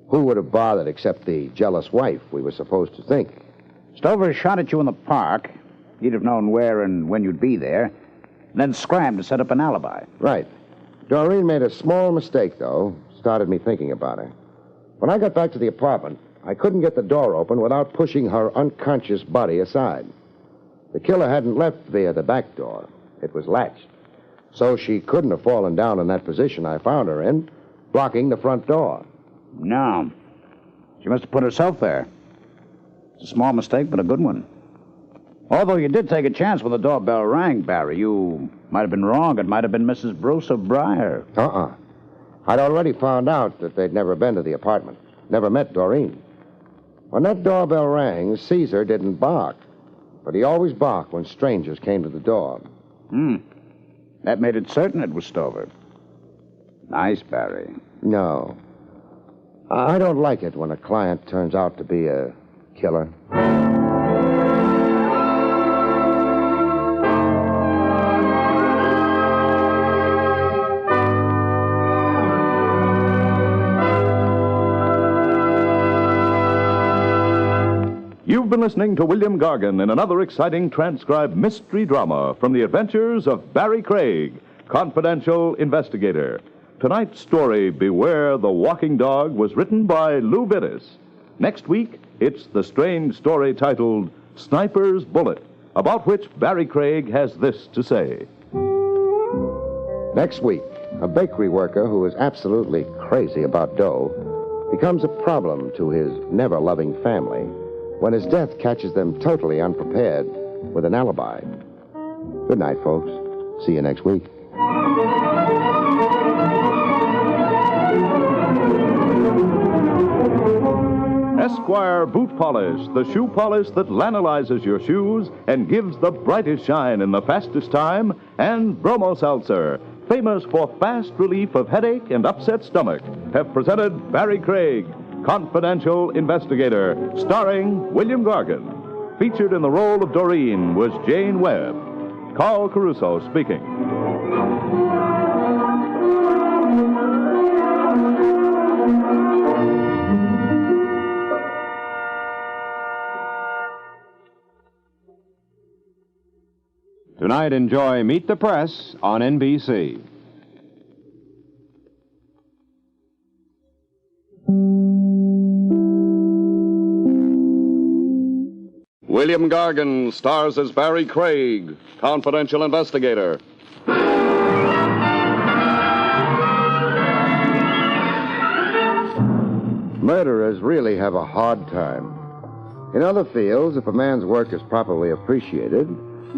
Who would have bothered except the jealous wife, we were supposed to think? Stover shot at you in the park. He'd have known where and when you'd be there. Then scrammed to set up an alibi. Right. Doreen made a small mistake, though. Started me thinking about her. When I got back to the apartment, I couldn't get the door open without pushing her unconscious body aside. The killer hadn't left via the back door. It was latched. So she couldn't have fallen down in that position I found her in, blocking the front door. No. She must have put herself there. It's a small mistake, but a good one. Although you did take a chance when the doorbell rang, Barrie. You might have been wrong. It might have been Mrs. Bruce of Briar. I'd already found out that they'd never been to the apartment. Never met Doreen. When that doorbell rang, Caesar didn't bark. But he always barked when strangers came to the door. That made it certain it was Stover. Nice, Barrie. No. I don't like it when a client turns out to be a killer. You've been listening to William Gargan in another exciting transcribed mystery drama from the adventures of Barrie Craig, confidential investigator. Tonight's story, Beware the Walking Dog, was written by Lou Vittis. Next week, it's the strange story titled Sniper's Bullet, about which Barrie Craig has this to say. Next week, a bakery worker who is absolutely crazy about dough becomes a problem to his never-loving family when his death catches them totally unprepared with an alibi. Good night, folks. See you next week. Esquire Boot Polish, the shoe polish that lanolizes your shoes and gives the brightest shine in the fastest time, and Bromo Seltzer, famous for fast relief of headache and upset stomach, have presented Barrie Craig, confidential investigator, starring William Gargan. Featured in the role of Doreen was Jane Webb. Carl Caruso speaking. Tonight, enjoy Meet the Press on NBC. William Gargan stars as Barrie Craig, confidential investigator. Murderers really have a hard time. In other fields, if a man's work is properly appreciated,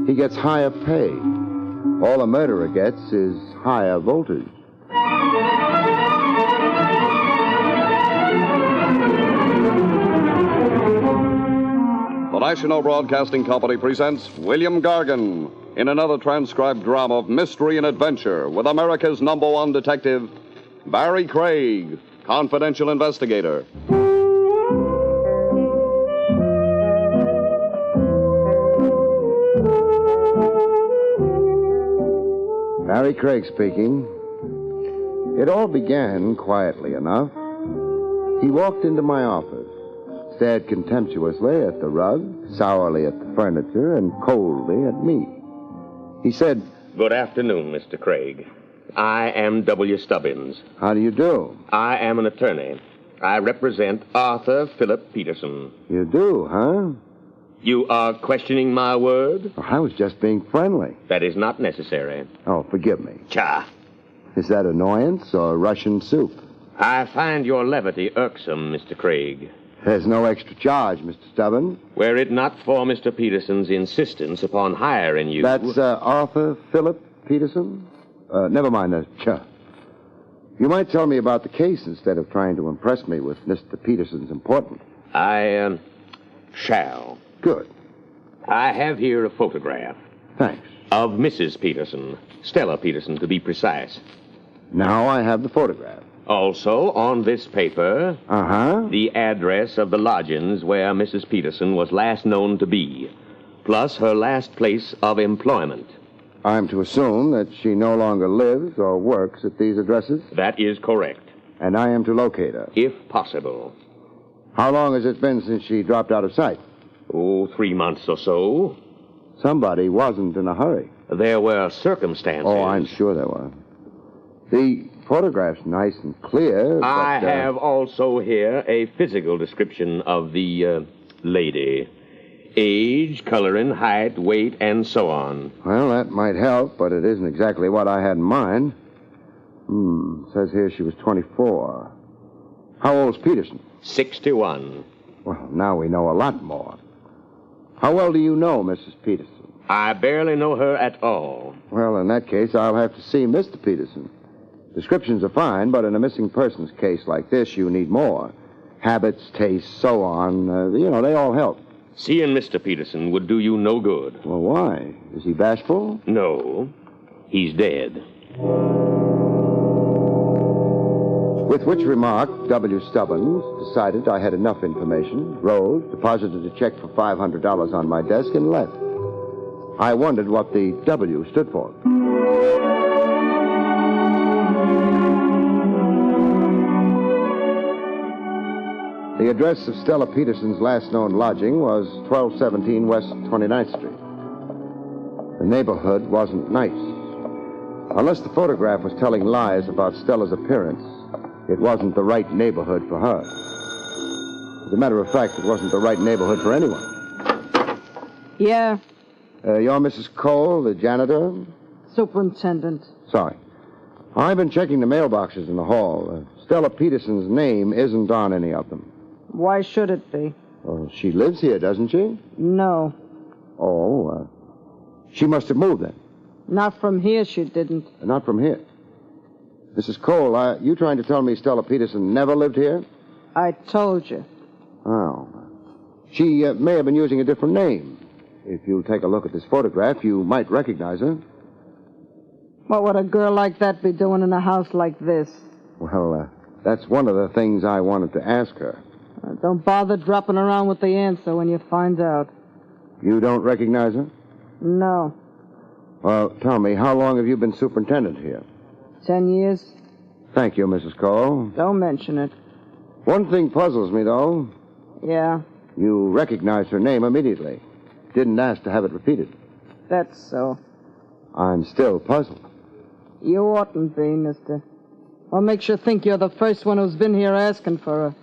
he gets higher pay. All a murderer gets is higher voltage. The National Broadcasting Company presents William Gargan in another transcribed drama of mystery and adventure with America's #1 detective, Barrie Craig, confidential investigator. Barrie Craig speaking. It all began quietly enough. He walked into my office, stared contemptuously at the rug, sourly at the furniture, and coldly at me. He said, Good afternoon, Mr. Craig. I am W. Stubbins. How do you do? I am an attorney. I represent Arthur Philip Peterson. You do, huh? You are questioning my word? Well, I was just being friendly. That is not necessary. Oh, forgive me. Cha. Is that annoyance or Russian soup? I find your levity irksome, Mr. Craig. There's no extra charge, Mr. Stubbins. Were it not for Mr. Peterson's insistence upon hiring you... That's Arthur Philip Peterson? Never mind the cha. You might tell me about the case instead of trying to impress me with Mr. Peterson's importance. I shall. Good. I have here a photograph. Thanks. Of Mrs. Peterson. Stella Peterson, to be precise. Now I have the photograph. Also, on this paper... the address of the lodgings where Mrs. Peterson was last known to be, plus her last place of employment. I'm to assume that she no longer lives or works at these addresses? That is correct. And I am to locate her? If possible. How long has it been since she dropped out of sight? Oh, 3 months or so. Somebody wasn't in a hurry. There were circumstances. Oh, I'm sure there were. The photograph's nice and clear, but... I have also here a physical description of the lady. Age, coloring, height, weight, and so on. Well, that might help, but it isn't exactly what I had in mind. Says here she was 24. How old's Peterson? 61. Well, now we know a lot more. How well do you know Mrs. Peterson? I barely know her at all. Well, in that case, I'll have to see Mr. Peterson. Descriptions are fine, but in a missing persons case like this, you need more. Habits, tastes, so on. They all help. Seeing Mr. Peterson would do you no good. Well, why? Is he bashful? No. He's dead. With which remark, W. Stubbins decided I had enough information, rose, deposited a check for $500 on my desk, and left. I wondered what the W stood for. The address of Stella Peterson's last known lodging was 1217 West 29th Street. The neighborhood wasn't nice. Unless the photograph was telling lies about Stella's appearance, it wasn't the right neighborhood for her. As a matter of fact, it wasn't the right neighborhood for anyone. Yeah, You're Mrs. Cole, the janitor? superintendent. Sorry. I've been checking the mailboxes in the hall. Stella Peterson's name isn't on any of them. Why should it be? Well, she lives here, doesn't she? No. Oh, she must have moved then. Not from here, she didn't. Not from here. Mrs. Cole, you trying to tell me Stella Peterson never lived here? I told you. Oh. She may have been using a different name. If you take a look at this photograph, you might recognize her. What would a girl like that be doing in a house like this? Well, that's one of the things I wanted to ask her. Don't bother dropping around with the answer when you find out. You don't recognize her? No. Well, tell me, how long have you been superintendent here? 10 years. Thank you, Mrs. Cole. Don't mention it. One thing puzzles me, though. Yeah, You recognized her name immediately. Didn't ask to have it repeated. that's so. I'm still puzzled. You oughtn't be, mister. What makes you think you're the first one who's been here asking for her?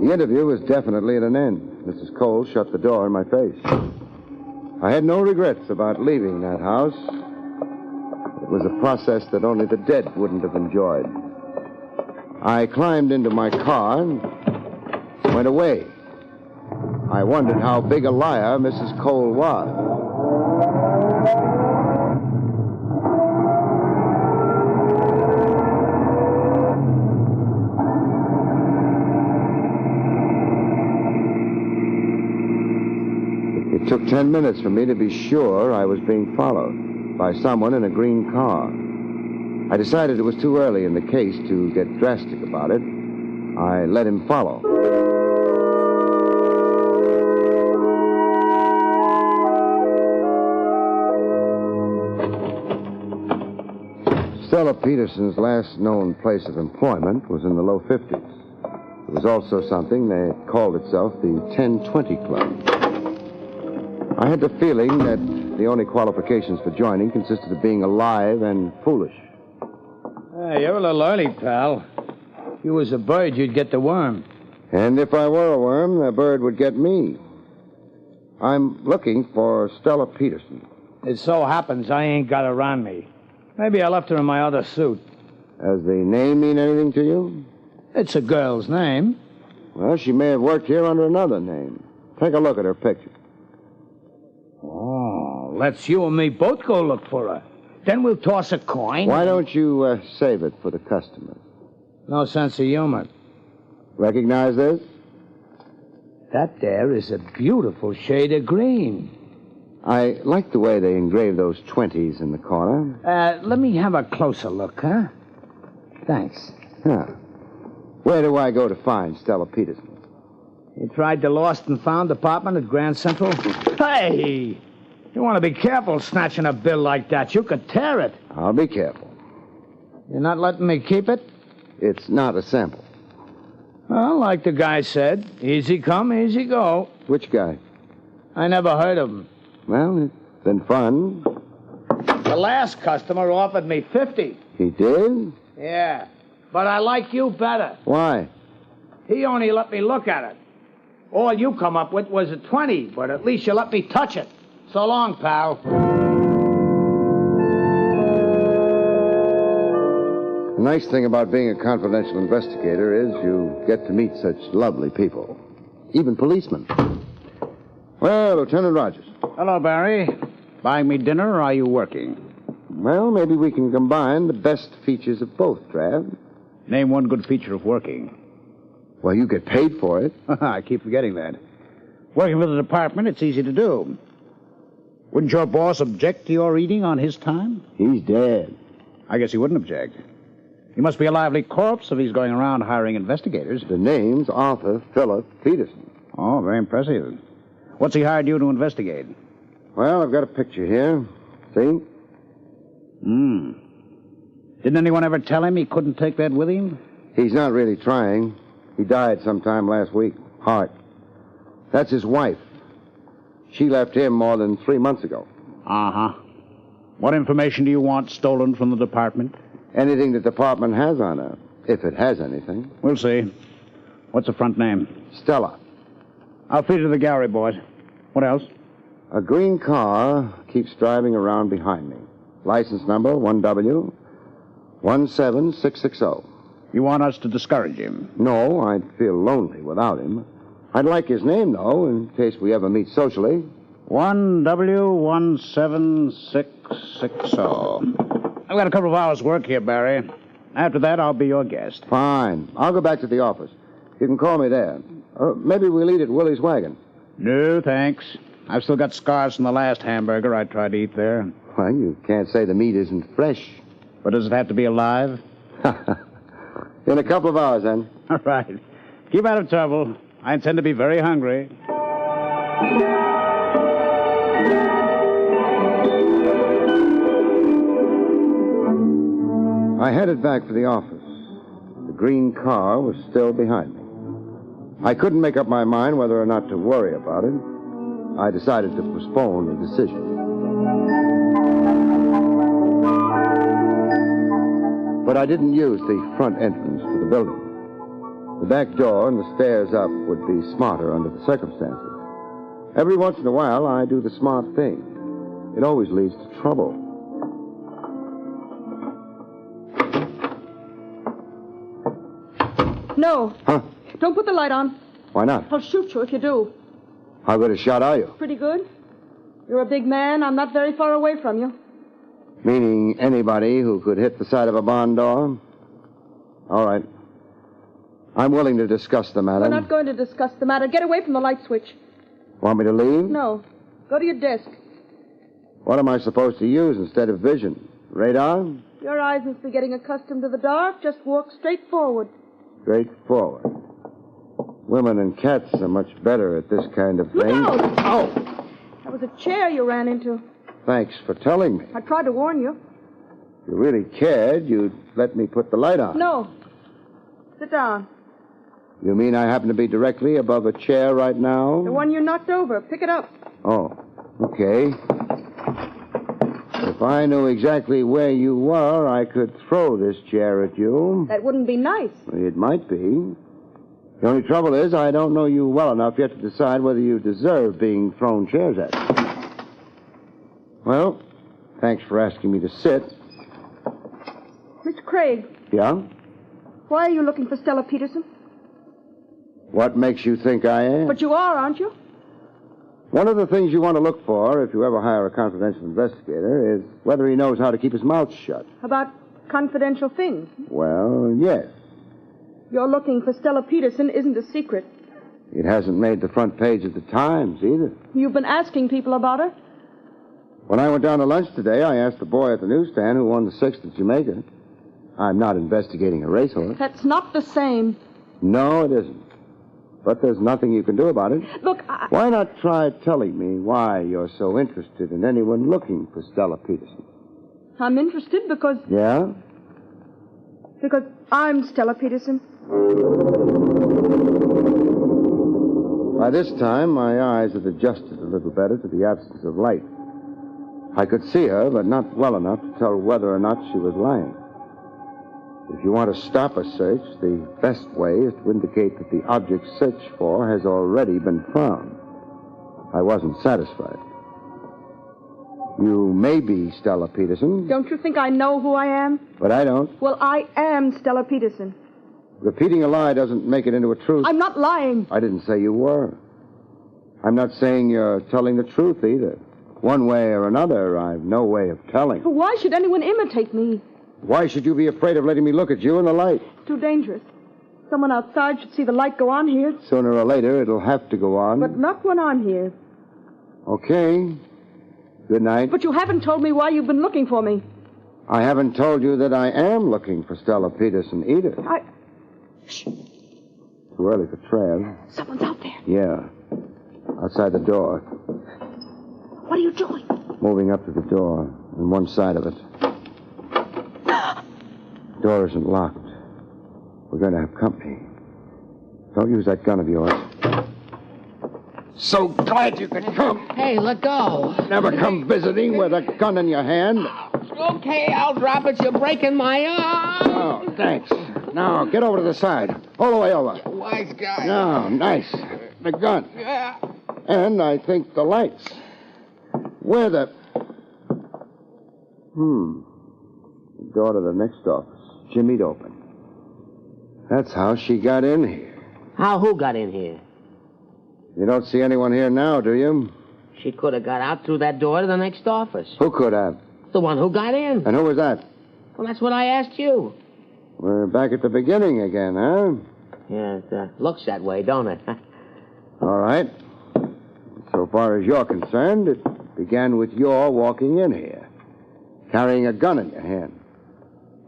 The interview was definitely at an end. Mrs. Cole shut the door in my face. I had no regrets about leaving that house. It was a process that only the dead wouldn't have enjoyed. I climbed into my car and went away. I wondered how big a liar Mrs. Cole was. It took 10 minutes for me to be sure I was being followed by someone in a green car. I decided it was too early in the case to get drastic about it. I let him follow. Stella Peterson's last known place of employment was in the low 50s. It was also something that called itself the 1020 Club. I had the feeling that the only qualifications for joining consisted of being alive and foolish. Hey, you're a little early, pal. If you was a bird, you'd get the worm. And if I were a worm, the bird would get me. I'm looking for Stella Peterson. It so happens I ain't got her on me. Maybe I left her in my other suit. Does the name mean anything to you? It's a girl's name. Well, she may have worked here under another name. Take a look at her picture. Oh, let's you and me both go look for her. Then we'll toss a coin. Why don't you save it for the customers? No sense of humor. Recognize this? That there is a beautiful shade of green. I like the way they engrave those 20s in the corner. Let me have a closer look, huh? Thanks. Huh. Where do I go to find Stella Peterson? You tried the Lost and Found department at Grand Central? Hey! You want to be careful snatching a bill like that. You could tear it. I'll be careful. You're not letting me keep it? It's not a sample. Well, like the guy said, easy come, easy go. Which guy? I never heard of him. Well, it's been fun. The last customer offered me 50. He did? Yeah, but I like you better. Why? He only let me look at it. All you come up with was a 20, but at least you let me touch it. So long, pal. The nice thing about being a confidential investigator is you get to meet such lovely people. Even policemen. Well, Lieutenant Rogers. Hello, Barrie. Buying me dinner, or are you working? Well, maybe we can combine the best features of both, Trav. Name one good feature of working. Well, you get paid for it. I keep forgetting that. Working for the department, it's easy to do. Wouldn't your boss object to your eating on his time? He's dead. I guess he wouldn't object. He must be a lively corpse if he's going around hiring investigators. The name's Arthur Philip Peterson. Oh, very impressive. What's he hired you to investigate? Well, I've got a picture here. See? Didn't anyone ever tell him he couldn't take that with him? He's not really trying. He died sometime last week. Heart. That's his wife. She left him more than 3 months ago. Uh-huh. What information do you want stolen from the department? Anything the department has on her, if it has anything. We'll see. What's the front name? Stella. I'll feed her to the gallery, boys. What else? A green car keeps driving around behind me. License number 1W17660. You want us to discourage him? No, I'd feel lonely without him. I'd like his name, though, in case we ever meet socially. 1W17660. I've got a couple of hours' work here, Barrie. After that, I'll be your guest. Fine. I'll go back to the office. You can call me there. Maybe we'll eat at Willie's Wagon. No, thanks. I've still got scars from the last hamburger I tried to eat there. Well, you can't say the meat isn't fresh. But does it have to be alive? In a couple of hours, then. All right. Keep out of trouble. I intend to be very hungry. I headed back for the office. The green car was still behind me. I couldn't make up my mind whether or not to worry about it. I decided to postpone the decision. But I didn't use the front entrance to the building. The back door and the stairs up would be smarter under the circumstances. Every once in a while, I do the smart thing. It always leads to trouble. No. Huh? Don't put the light on. Why not? I'll shoot you if you do. How good a shot are you? Pretty good. You're a big man. I'm not very far away from you. Meaning anybody who could hit the side of a barn door? All right. I'm willing to discuss the matter. We're not going to discuss the matter. Get away from the light switch. Want me to leave? No. Go to your desk. What am I supposed to use instead of vision? Radar? Your eyes must be getting accustomed to the dark. Just walk straight forward. Straight forward. Women and cats are much better at this kind of thing. Look out! Oh! That was a chair you ran into. Thanks for telling me. I tried to warn you. If you really cared, you'd let me put the light on. No. Sit down. You mean I happen to be directly above a chair right now? The one you knocked over. Pick it up. Oh, okay. If I knew exactly where you were, I could throw this chair at you. That wouldn't be nice. It might be. The only trouble is I don't know you well enough yet to decide whether you deserve being thrown chairs at. Well, thanks for asking me to sit. Mr. Craig, Yeah? why are you looking for Stella Peterson? What makes you think I am? But you are, aren't you? One of the things you want to look for if you ever hire a confidential investigator is whether he knows how to keep his mouth shut. About confidential things. Well, yes. You're looking for Stella Peterson isn't a secret. It hasn't made the front page of the Times either. You've been asking people about her? When I went down to lunch today, I asked the boy at the newsstand who won the 6th at Jamaica. I'm not investigating a racehorse. That's not the same. No, it isn't. But there's nothing you can do about it. Look, Why not try telling me why you're so interested in anyone looking for Stella Peterson? I'm interested because... Yeah? Because I'm Stella Peterson. By this time, my eyes had adjusted a little better to the absence of light. I could see her, but not well enough to tell whether or not she was lying. If you want to stop a search, the best way is to indicate that the object searched for has already been found. I wasn't satisfied. You may be Stella Peterson, Don't you think I know who I am? but I don't. Well, I am Stella Peterson. Repeating a lie doesn't make it into a truth. I'm not lying. I didn't say you were. I'm not saying you're telling the truth either. One way or another, I've no way of telling. Why should anyone imitate me? Why should you be afraid of letting me look at you in the light? Too dangerous. Someone outside should see the light go on here. Sooner or later, it'll have to go on. But not when I'm here. Okay. Good night. But you haven't told me why you've been looking for me. I haven't told you that I am looking for Stella Peterson either. Shh. Too early for Trav. Someone's out there. Yeah. Outside the door. What are you doing? Moving up to the door on one side of it. Door isn't locked. We're going to have company. Don't use that gun of yours. So glad you could come. Hey, let go. Never come visiting with a gun in your hand. Okay, I'll drop it. You're breaking my arm. Oh, thanks. Now, get over to the side. All the way over. Wise guy. No, nice. The gun. Yeah. And I think the lights. Where the... The door to the next office. Jimmy'd open. That's how she got in here. How? Who got in here? You don't see anyone here now, do you? She could have got out through that door to the next office. Who could have? The one who got in. And who was that? Well, that's what I asked you. We're back at the beginning again, huh? Yeah, it looks that way, don't it? All right. So far as you're concerned, it began with your walking in here, carrying a gun in your hand.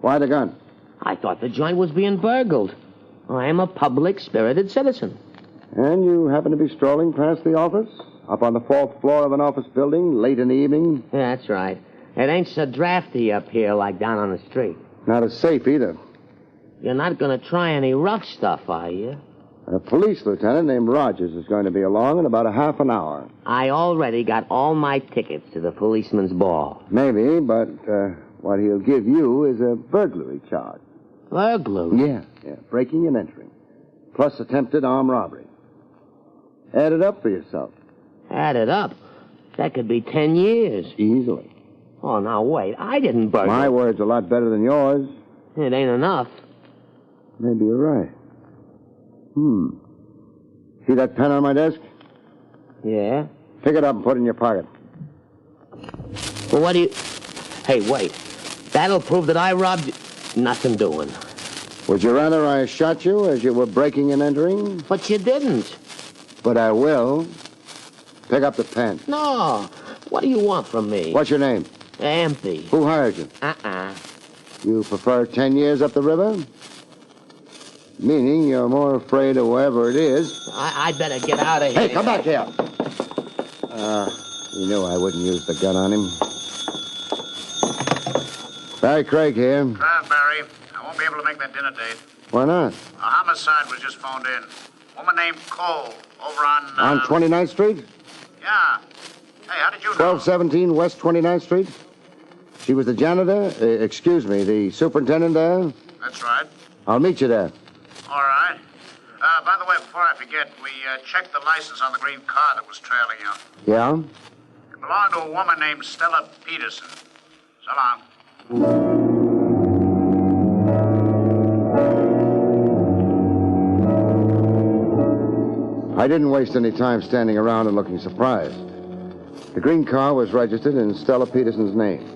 Why the gun? I thought the joint was being burgled. I am a public-spirited citizen. And you happen to be strolling past the office? Up on the 4th floor of an office building, late in the evening? Yeah, that's right. It ain't so drafty up here like down on the street. Not as safe either. You're not going to try any rough stuff, are you? A police lieutenant named Rogers is going to be along in about a half an hour. I already got all my tickets to the policeman's ball. Maybe, but what he'll give you is a burglary charge. Burglary? Yeah, breaking and entering. Plus attempted armed robbery. Add it up for yourself. Add it up? That could be 10 years. Easily. Oh, now wait. I didn't burgle. My word's a lot better than yours. It ain't enough. Maybe you're right. See that pen on my desk? Yeah? Pick it up and put it in your pocket. Well, what do you... Hey, wait. That'll prove that I robbed you. Nothing doing. Would you rather I shot you as you were breaking and entering? But you didn't. But I will. Pick up the pen. No. What do you want from me? What's your name? Empty. Who hired you? You prefer 10 years up the river? Meaning you're more afraid of whoever it is. I'd better get out of here. Hey, come back here. You knew I wouldn't use the gun on him. Barrie Craig here. Barrie. I won't be able to make that dinner date. Why not? A homicide was just phoned in. Woman named Cole, over on... On 29th Street? Yeah. Hey, how did you know? 1217 West 29th Street? She was the janitor? The superintendent there? That's right. I'll meet you there. All right. By the way, before I forget, we checked the license on the green car that was trailing you. Yeah? It belonged to a woman named Stella Peterson. So long. I didn't waste any time standing around and looking surprised. The green car was registered in Stella Peterson's name.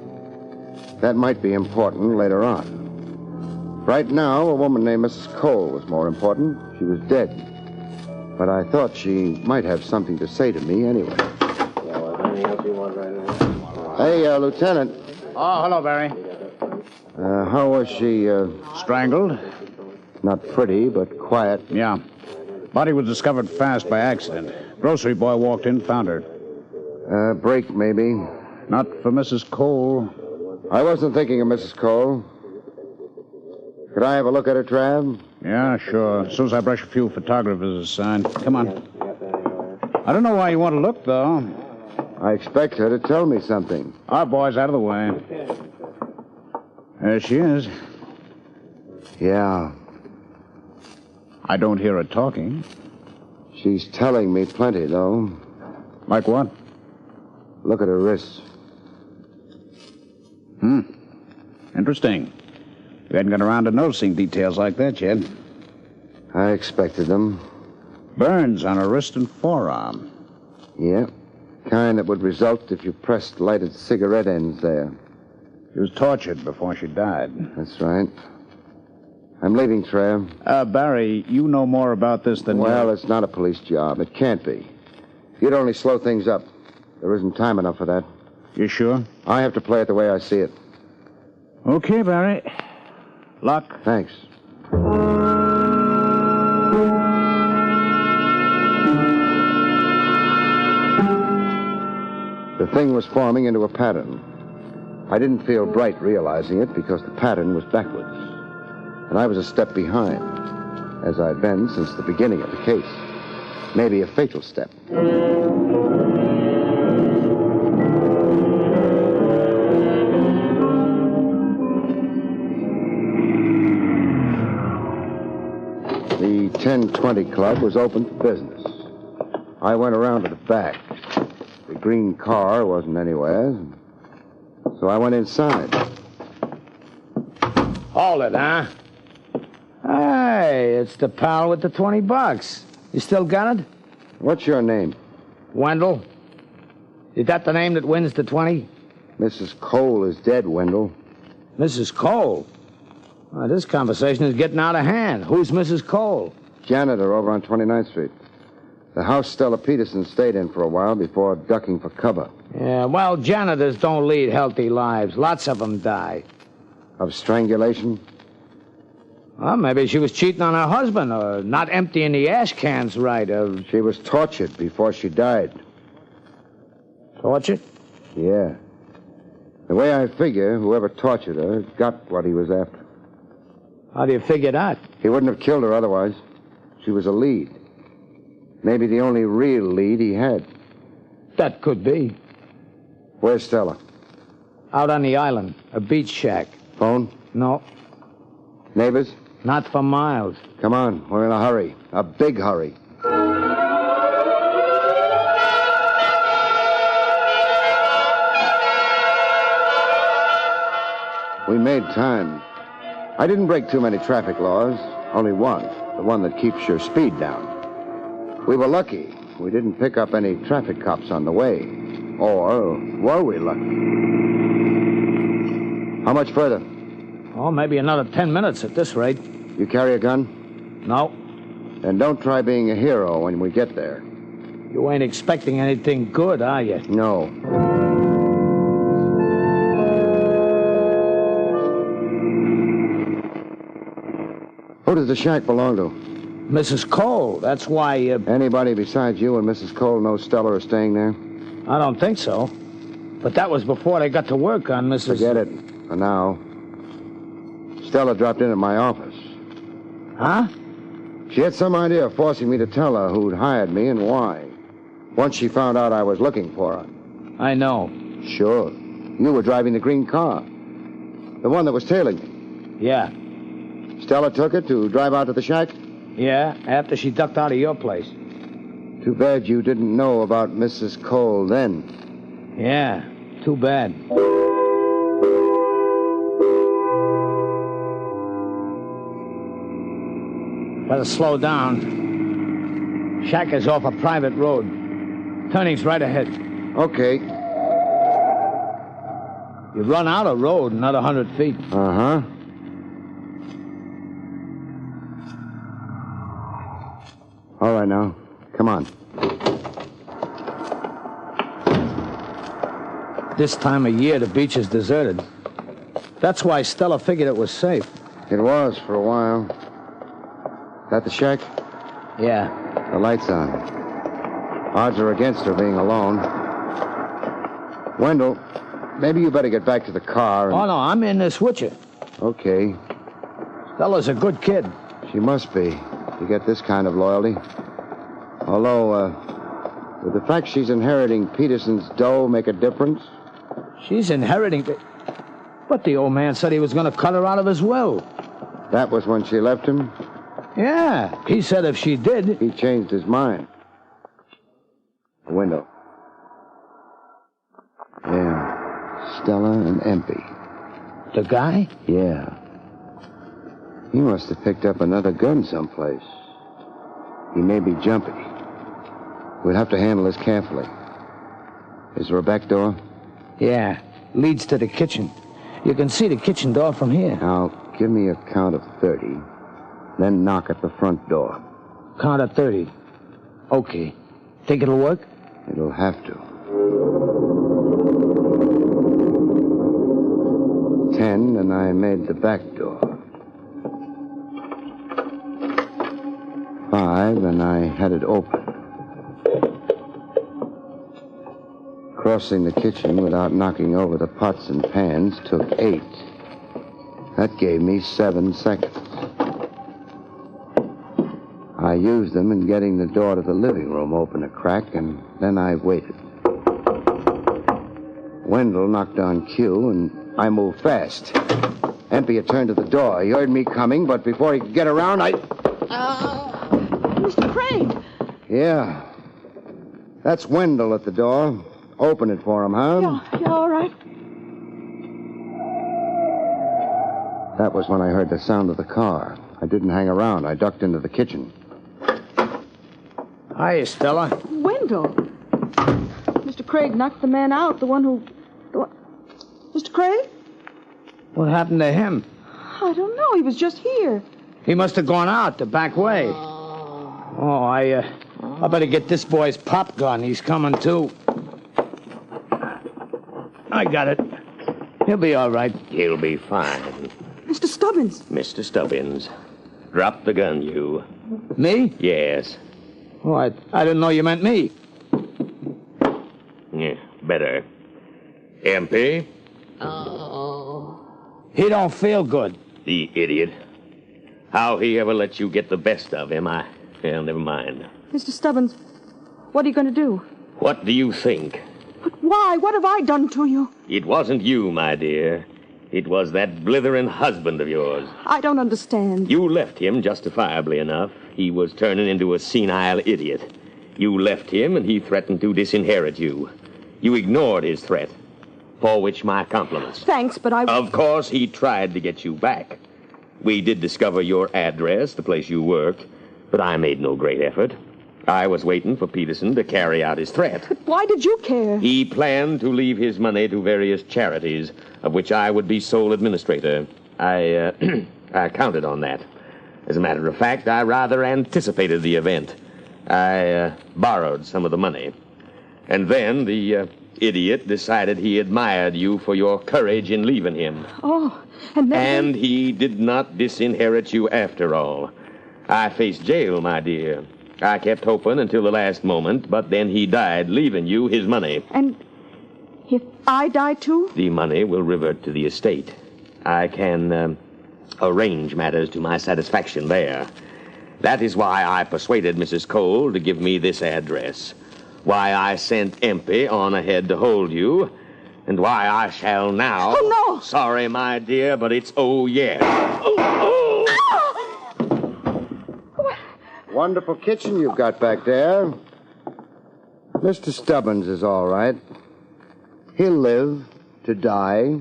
That might be important later on. Right now, a woman named Mrs. Cole was more important. She was dead. But I thought she might have something to say to me anyway. Anything else you want right now? Hey, Lieutenant. Oh, hello, Barrie. How was she, Strangled? Not pretty, but quiet. Yeah. Body was discovered fast by accident. Grocery boy walked in, found her. Break, maybe. Not for Mrs. Cole. I wasn't thinking of Mrs. Cole. Could I have a look at her, Trav? Yeah, sure. As soon as I brush a few photographers aside. Come on. I don't know why you want to look, though. I expect her to tell me something. Our boy's out of the way. There she is. Yeah. I don't hear her talking. She's telling me plenty, though. Like what? Look at her wrists. Interesting. We hadn't got around to noticing details like that yet. I expected them. Burns on her wrist and forearm. Yeah. Kind that would result if you pressed lighted cigarette ends there. She was tortured before she died. That's right. I'm leaving, Trev. Barrie, you know more about this than... Well, it's not a police job. It can't be. You'd only slow things up. There isn't time enough for that. You sure? I have to play it the way I see it. Okay, Barrie. Luck. Thanks. The thing was forming into a pattern. I didn't feel bright realizing it because the pattern was backwards. And I was a step behind, as I'd been since the beginning of the case. Maybe a fatal step. The 1020 Club was open for business. I went around to the back. The green car wasn't anywhere, so I went inside. Hold it, huh? Hey, it's the pal with the $20. You still got it? What's your name? Wendell. Is that the name that wins the 20? Mrs. Cole is dead, Wendell. Mrs. Cole? This conversation is getting out of hand. Who's Mrs. Cole? Janitor over on 29th Street. The house Stella Peterson stayed in for a while before ducking for cover. Yeah, well, janitors don't lead healthy lives. Lots of them die. Of strangulation? Well, maybe she was cheating on her husband or not emptying the ash cans right. She was tortured before she died. Tortured? Yeah. The way I figure, whoever tortured her got what he was after. How do you figure that? He wouldn't have killed her otherwise. She was a lead. Maybe the only real lead he had. That could be. Where's Stella? Out on the island. A beach shack. Phone? No. Neighbors? Not for miles. Come on, we're in a hurry. A big hurry. We made time. I didn't break too many traffic laws. Only one. The one that keeps your speed down. We were lucky. We didn't pick up any traffic cops on the way. Or were we lucky? How much further? Oh, maybe another 10 minutes at this rate. You carry a gun? No. Then don't try being a hero when we get there. You ain't expecting anything good, are you? No. Who does the shack belong to? Mrs. Cole. That's why... Anybody besides you and Mrs. Cole knows Stella are staying there? I don't think so. But that was before they got to work on Mrs... Forget it. For now. Stella dropped in at my office. Huh? She had some idea of forcing me to tell her who'd hired me and why. Once she found out I was looking for her. I know. Sure. You were driving the green car. The one that was tailing me. Yeah. Stella took it to drive out to the shack? Yeah, after she ducked out of your place. Too bad you didn't know about Mrs. Cole then. Yeah, too bad. Better slow down. Shack is off a private road. Turning's right ahead. Okay. You run out of road another 100 feet. Uh-huh. All right, now. Come on. This time of year, the beach is deserted. That's why Stella figured it was safe. It was for a while. That the shack? Yeah. The light's on. Odds are against her being alone. Wendell, maybe you better get back to the car and... Oh, no, I'm in this with you. Okay. Stella's a good kid. She must be, to get this kind of loyalty. Although, would the fact she's inheriting Peterson's dough make a difference? She's inheriting it. But the old man said he was going to cut her out of his will. That was when she left him? Yeah, he said if she did... He changed his mind. A window. Yeah. Stella and Empey. The guy? Yeah. He must have picked up another gun someplace. He may be jumpy. We'll have to handle this carefully. Is there a back door? Yeah. Leads to the kitchen. You can see the kitchen door from here. Now, give me a count of 30. Then knock at the front door. Count of 30. Okay. Think it'll work? It'll have to. 10, and I made the back door. 5, and I had it open. Crossing the kitchen without knocking over the pots and pans took 8. That gave me 7 seconds. I used them in getting the door to the living room open a crack, and then I waited. Wendell knocked on cue, and I moved fast. Empey had turned to the door. He heard me coming, but before he could get around, Mr. Craig! Yeah. That's Wendell at the door. Open it for him, huh? Yeah, all right. That was when I heard the sound of the car. I didn't hang around. I ducked into the kitchen. Hiya, Stella. Wendell. Mr. Craig knocked the man out, the one who... Mr. Craig? What happened to him? I don't know. He was just here. He must have gone out the back way. Oh, I better get this boy's pop gun. He's coming, too. I got it. He'll be all right. He'll be fine. Mr. Stubbins. Mr. Stubbins. Drop the gun, you. Me? Yes. Oh, I didn't know you meant me. Yeah, better. Empey? He don't feel good. The idiot. How he ever let you get the best of him, well, never mind. Mr. Stubbins, what are you going to do? What do you think? But why? What have I done to you? It wasn't you, my dear. It was that blithering husband of yours. I don't understand. You left him, justifiably enough. He was turning into a senile idiot. You left him, and he threatened to disinherit you. You ignored his threat, for which my compliments. Thanks, but I... Of course, he tried to get you back. We did discover your address, the place you worked, but I made no great effort. I was waiting for Peterson to carry out his threat. But why did you care? He planned to leave his money to various charities, of which I would be sole administrator. I counted on that. As a matter of fact, I rather anticipated the event. I borrowed some of the money. And then the idiot decided he admired you for your courage in leaving him. Oh, and then... And he did not disinherit you after all. I faced jail, my dear. I kept hoping until the last moment, but then he died, leaving you his money. And if I die too? The money will revert to the estate. I can arrange matters to my satisfaction there. That is why I persuaded Mrs. Cole to give me this address, why I sent Empey on ahead to hold you, and why I shall now... Oh, no! Sorry, my dear, but it's oh, yes. Wonderful kitchen you've got back there. Mr. Stubbins is all right. He'll live to die.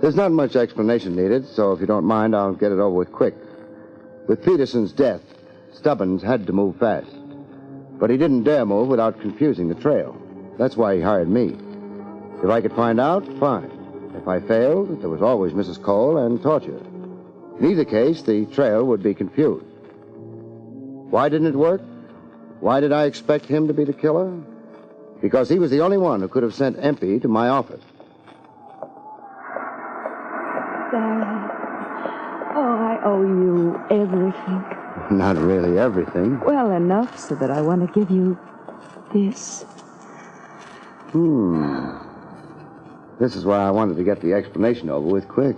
There's not much explanation needed, so if you don't mind, I'll get it over with quick. With Peterson's death, Stubbins had to move fast. But he didn't dare move without confusing the trail. That's why he hired me. If I could find out, fine. If I failed, there was always Mrs. Cole and torture. In either case, the trail would be confused. Why didn't it work? Why did I expect him to be the killer? Because he was the only one who could have sent Empey to my office. Darling, I owe you everything. Not really everything. Well, enough so that I want to give you this. This is why I wanted to get the explanation over with quick.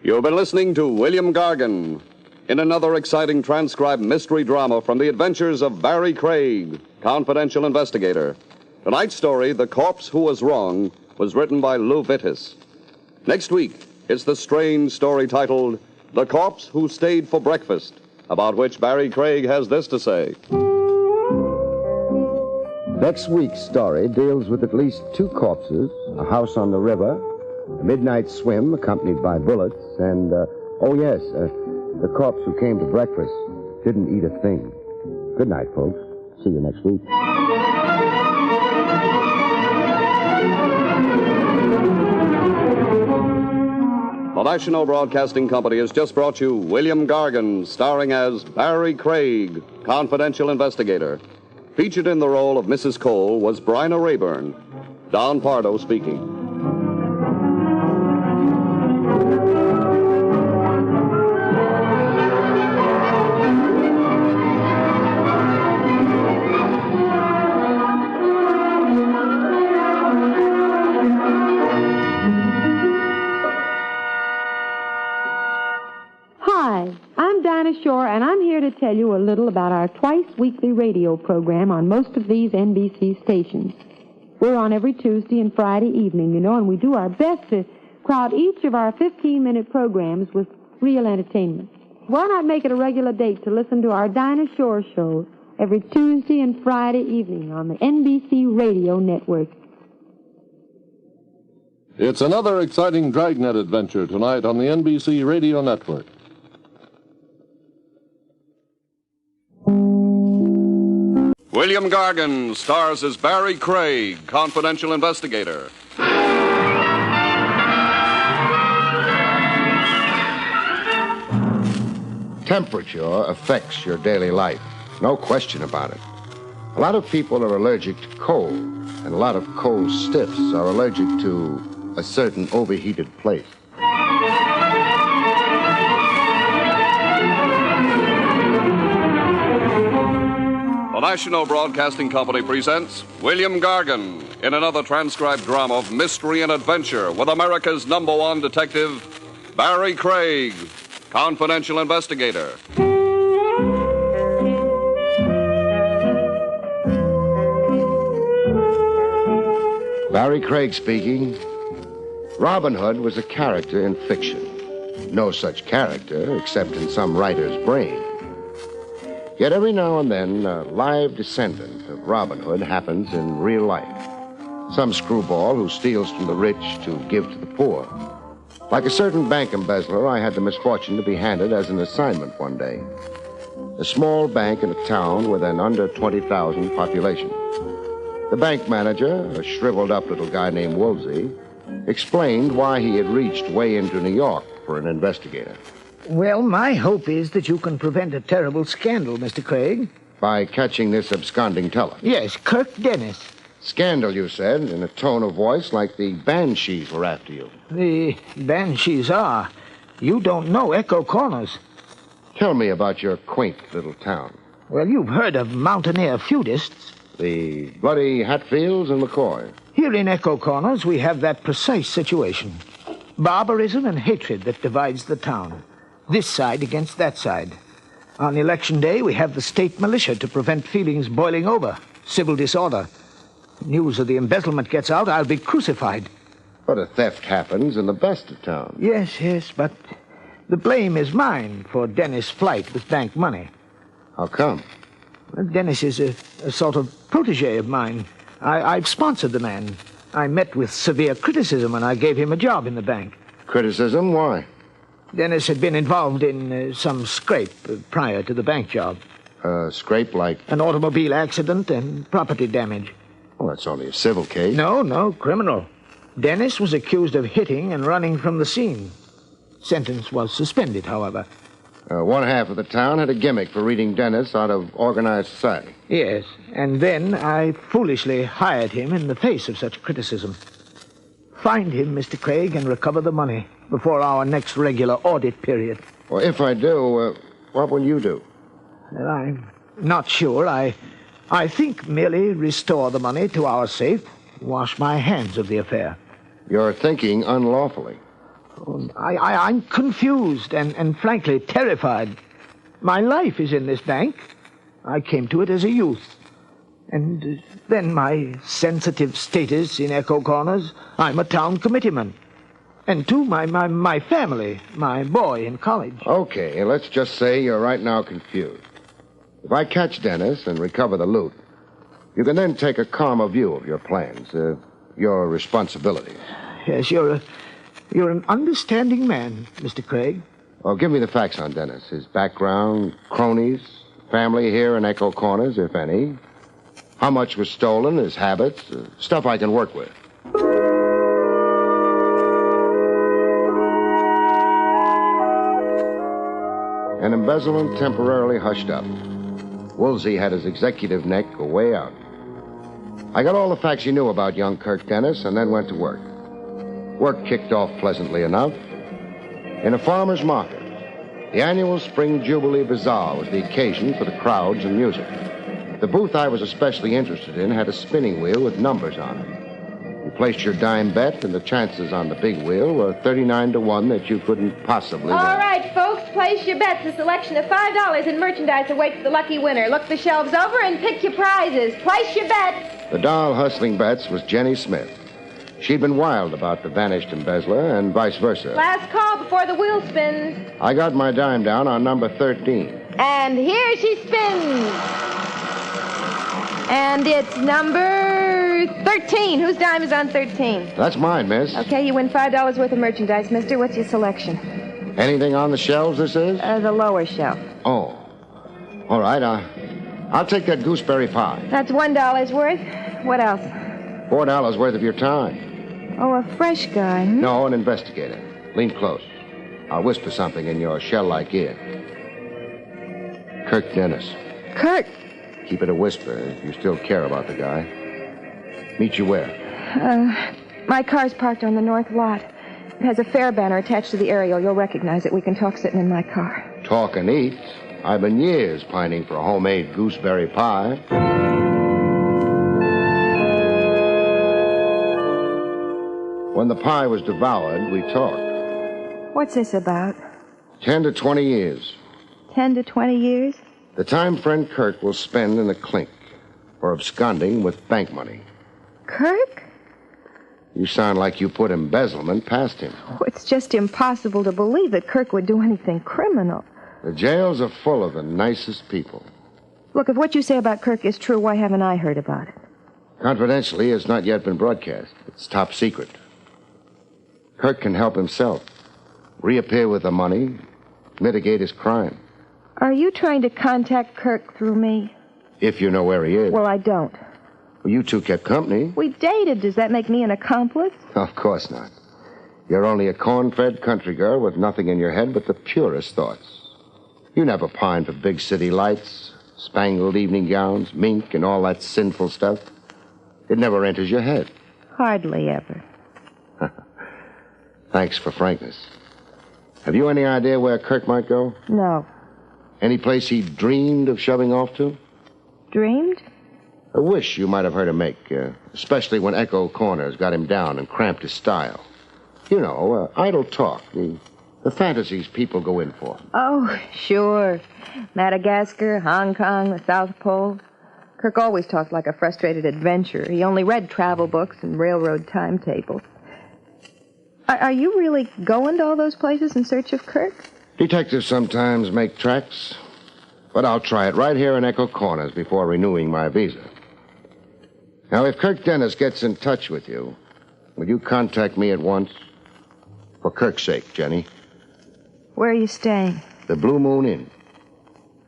You've been listening to William Gargan in another exciting transcribed mystery drama from the adventures of Barrie Craig, confidential investigator. Tonight's story, The Corpse Who Was Wrong, was written by Lou Vittis. Next week, it's the strange story titled The Corpse Who Stayed for Breakfast, about which Barrie Craig has this to say. Next week's story deals with at least 2 corpses, a house on the river, a midnight swim accompanied by bullets, and, the corpse who came to breakfast didn't eat a thing. Good night, folks. See you next week. The National Broadcasting Company has just brought you William Gargan, starring as Barrie Craig, confidential investigator. Featured in the role of Mrs. Cole was Bryna Rayburn. Don Pardo speaking. And I'm here to tell you a little about our twice-weekly radio program on most of these NBC stations. We're on every Tuesday and Friday evening, and we do our best to crowd each of our 15-minute programs with real entertainment. Why not make it a regular date to listen to our Dinah Shore show every Tuesday and Friday evening on the NBC Radio Network? It's another exciting Dragnet adventure tonight on the NBC Radio Network. William Gargan stars as Barrie Craig, confidential investigator. Temperature affects your daily life. No question about it. A lot of people are allergic to cold, and a lot of cold stiffs are allergic to a certain overheated place. The National Broadcasting Company presents William Gargan in another transcribed drama of mystery and adventure with America's #1 detective, Barrie Craig, confidential investigator. Barrie Craig speaking. Robin Hood was a character in fiction. No such character except in some writer's brain. Yet every now and then, a live descendant of Robin Hood happens in real life. Some screwball who steals from the rich to give to the poor. Like a certain bank embezzler, I had the misfortune to be handed as an assignment one day. A small bank in a town with an under 20,000 population. The bank manager, a shriveled-up little guy named Woolsey, explained why he had reached way into New York for an investigator. Well, my hope is that you can prevent a terrible scandal, Mr. Craig. By catching this absconding teller. Yes, Kirk Dennis. Scandal, you said, in a tone of voice like the banshees were after you. The banshees are. You don't know Echo Corners. Tell me about your quaint little town. Well, you've heard of mountaineer feudists. The bloody Hatfields and McCoy. Here in Echo Corners, we have that precise situation. Barbarism and hatred that divides the town. This side against that side. On election day, we have the state militia to prevent feelings boiling over. Civil disorder. News of the embezzlement gets out, I'll be crucified. But a theft happens in the best of towns. Yes, but the blame is mine for Dennis' flight with bank money. How come? Well, Dennis is a sort of protege of mine. I've sponsored the man. I met with severe criticism when I gave him a job in the bank. Criticism? Why? Dennis had been involved in some scrape prior to the bank job. Scrape like? An automobile accident and property damage. Well, that's only a civil case. No, criminal. Dennis was accused of hitting and running from the scene. Sentence was suspended, however. One half of the town had a gimmick for reading Dennis out of organized society. Yes, and then I foolishly hired him in the face of such criticism. Find him, Mr. Craig, and recover the money before our next regular audit period. Well, if I do, what will you do? Well, I'm not sure. I think merely restore the money to our safe, wash my hands of the affair. You're thinking unlawfully. I'm confused and frankly terrified. My life is in this bank. I came to it as a youth. And then my sensitive status in Echo Corners, I'm a town committeeman. And too, my family, my boy in college. Okay, let's just say you're right now confused. If I catch Dennis and recover the loot, you can then take a calmer view of your plans, your responsibilities. Yes, you're an understanding man, Mr. Craig. Well, give me the facts on Dennis. His background, cronies, family here in Echo Corners, if any. How much was stolen, his habits, stuff I can work with. An embezzlement temporarily hushed up. Woolsey had his executive neck way out. I got all the facts he knew about young Kirk Dennis and then went to work. Work kicked off pleasantly enough. In a farmer's market, the annual Spring Jubilee Bazaar was the occasion for the crowds and music. The booth I was especially interested in had a spinning wheel with numbers on it. You placed your dime bet, and the chances on the big wheel were 39-1 that you couldn't possibly All win. right, folks, place your bets. A selection of $5 in merchandise awaits the lucky winner. Look the shelves over and pick your prizes. Place your bets. The doll hustling bets was Jenny Smith. She'd been wild about the vanished embezzler and vice versa. Last call before the wheel spins. I got my dime down on number 13. And here she spins. And it's number 13. Whose dime is on 13? That's mine, miss. Okay, you win $5 worth of merchandise, mister. What's your selection? Anything on the shelves, this is? The lower shelf. Oh. All right, I'll take that gooseberry pie. That's $1 worth. What else? $4 worth of your time. Oh, a fresh guy. No, an investigator. Lean close. I'll whisper something in your shell-like ear. Kirk Dennis. Kirk. Keep it a whisper if you still care about the guy. Meet you where? My car's parked on the north lot. It has a fare banner attached to the aerial. You'll recognize it. We can talk sitting in my car. Talk and eat. I've been years pining for a homemade gooseberry pie. When the pie was devoured, we talked. What's this about? 10 to 20 years. 10 to 20 years? The time friend Kirk will spend in the clink for absconding with bank money. Kirk? You sound like you put embezzlement past him. Oh, it's just impossible to believe that Kirk would do anything criminal. The jails are full of the nicest people. Look, if what you say about Kirk is true, why haven't I heard about it? Confidentially, it's not yet been broadcast. It's top secret. Kirk can help himself. Reappear with the money, mitigate his crime. Are you trying to contact Kirk through me? If you know where he is. Well, I don't. Well, you two kept company. We dated. Does that make me an accomplice? Of course not. You're only a corn-fed country girl with nothing in your head but the purest thoughts. You never pined for big city lights, spangled evening gowns, mink, and all that sinful stuff. It never enters your head. Hardly ever. Thanks for frankness. Have you any idea where Kirk might go? No. Any place he dreamed of shoving off to? Dreamed? A wish you might have heard him make, especially when Echo Corners got him down and cramped his style. You know, idle talk, the fantasies people go in for. Oh, sure. Madagascar, Hong Kong, the South Pole. Kirk always talked like a frustrated adventurer. He only read travel books and railroad timetables. Are you really going to all those places in search of Kirk? Detectives sometimes make tracks, but I'll try it right here in Echo Corners before renewing my visa. Now, if Kirk Dennis gets in touch with you, will you contact me at once? For Kirk's sake, Jenny. Where are you staying? The Blue Moon Inn.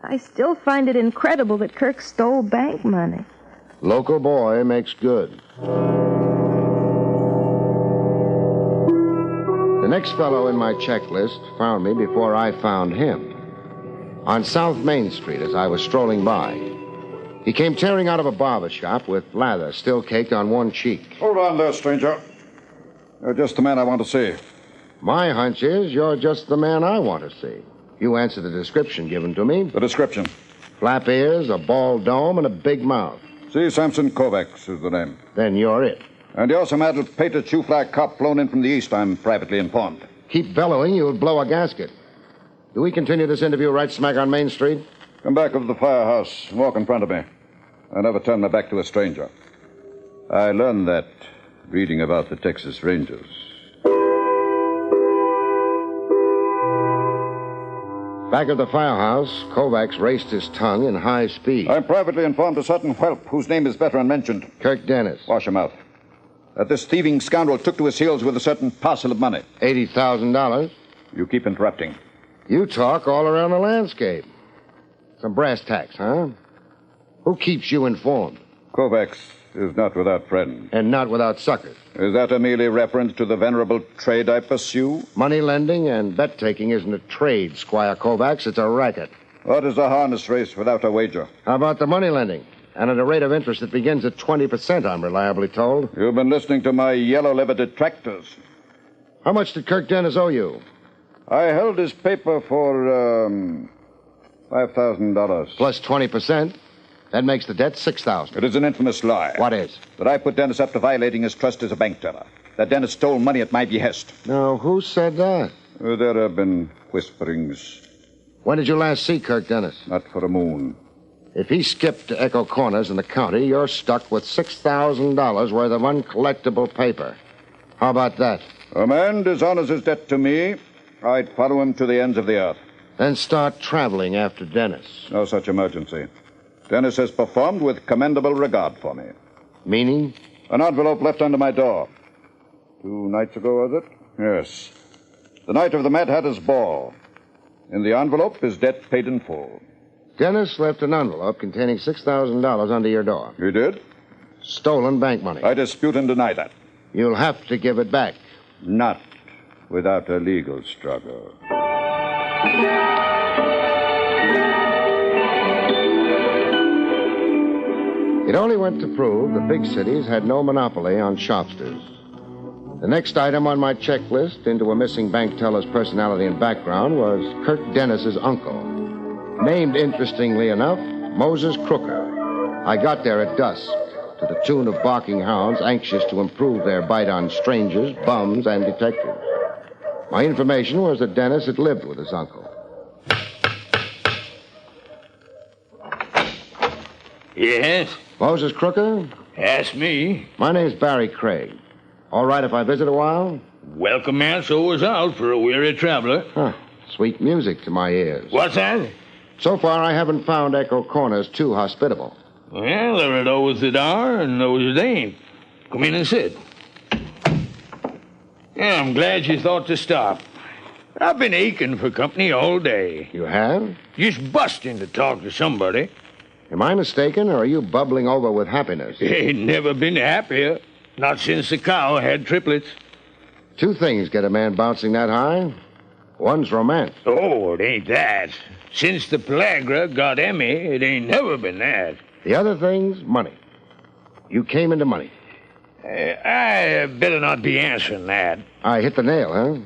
I still find it incredible that Kirk stole bank money. Local boy makes good. The next fellow in my checklist found me before I found him. On South Main Street as I was strolling by. He came tearing out of a barber shop with lather still caked on one cheek. Hold on there, stranger. You're just the man I want to see. My hunch is you're just the man I want to see. You answer the description given to me. The description? Flap ears, a bald dome, and a big mouth. C. Samson Kovacs is the name. Then you're it. And you're some addled painted shoe-fly cop flown in from the east, I'm privately informed. Keep bellowing, you'll blow a gasket. Do we continue this interview right smack on Main Street? Come back over to the firehouse and walk in front of me. I never turn my back to a stranger. I learned that reading about the Texas Rangers. Back at the firehouse, Kovacs raced his tongue in high speed. I'm privately informed a certain whelp whose name is better unmentioned. Kirk Dennis. Wash him out. That this thieving scoundrel took to his heels with a certain parcel of money. $80,000. You keep interrupting. You talk all around the landscape. Some brass tacks, huh? Who keeps you informed? Kovacs is not without friends. And not without suckers. Is that a merely reference to the venerable trade I pursue? Money lending and bet-taking isn't a trade, Squire Kovacs. It's a racket. What is a harness race without a wager? How about the money lending? And at a rate of interest that begins at 20%, I'm reliably told. You've been listening to my yellow-livered detractors. How much did Kirk Dennis owe you? I held his paper for, $5,000. Plus 20%. That makes the debt $6,000. It is an infamous lie. What is? That I put Dennis up to violating his trust as a bank teller. That Dennis stole money at my behest. No, who said that? There have been whisperings. When did you last see Kirk Dennis? Not for a moon. If he skipped to Echo Corners in the county, you're stuck with $6,000 worth of uncollectible paper. How about that? A man dishonors his debt to me. I'd follow him to the ends of the earth. Then start traveling after Dennis. No such emergency. Dennis has performed with commendable regard for me. Meaning? An envelope left under my door. 2 nights ago, was it? Yes. The night of the Mad Hatter's ball. In the envelope, his debt paid in full. Dennis left an envelope containing $6,000 under your door. He did? Stolen bank money. I dispute and deny that. You'll have to give it back. Not without a legal struggle. It only went to prove the big cities had no monopoly on shopsters. The next item on my checklist into a missing bank teller's personality and background was Kirk Dennis's uncle. Named, interestingly enough, Moses Crooker. I got there at dusk, to the tune of barking hounds anxious to improve their bite on strangers, bums, and detectives. My information was that Dennis had lived with his uncle. Yes? Moses Crooker? That's me. My name's Barrie Craig. All right if I visit a while? Welcome, man. So was out for a weary traveler. Huh. Sweet music to my ears. What's that? So far, I haven't found Echo Corners too hospitable. Well, there are those that are and those that ain't. Come in and sit. Yeah, I'm glad you thought to stop. I've been aching for company all day. You have? Just busting to talk to somebody. Am I mistaken, or are you bubbling over with happiness? Ain't never been happier. Not since the cow had triplets. 2 things get a man bouncing that high. One's romance. Oh, it ain't that. Since the Pellagra got Emmy, it ain't never been that. The other thing's money. You came into money. I better not be answering that. I hit the nail, huh?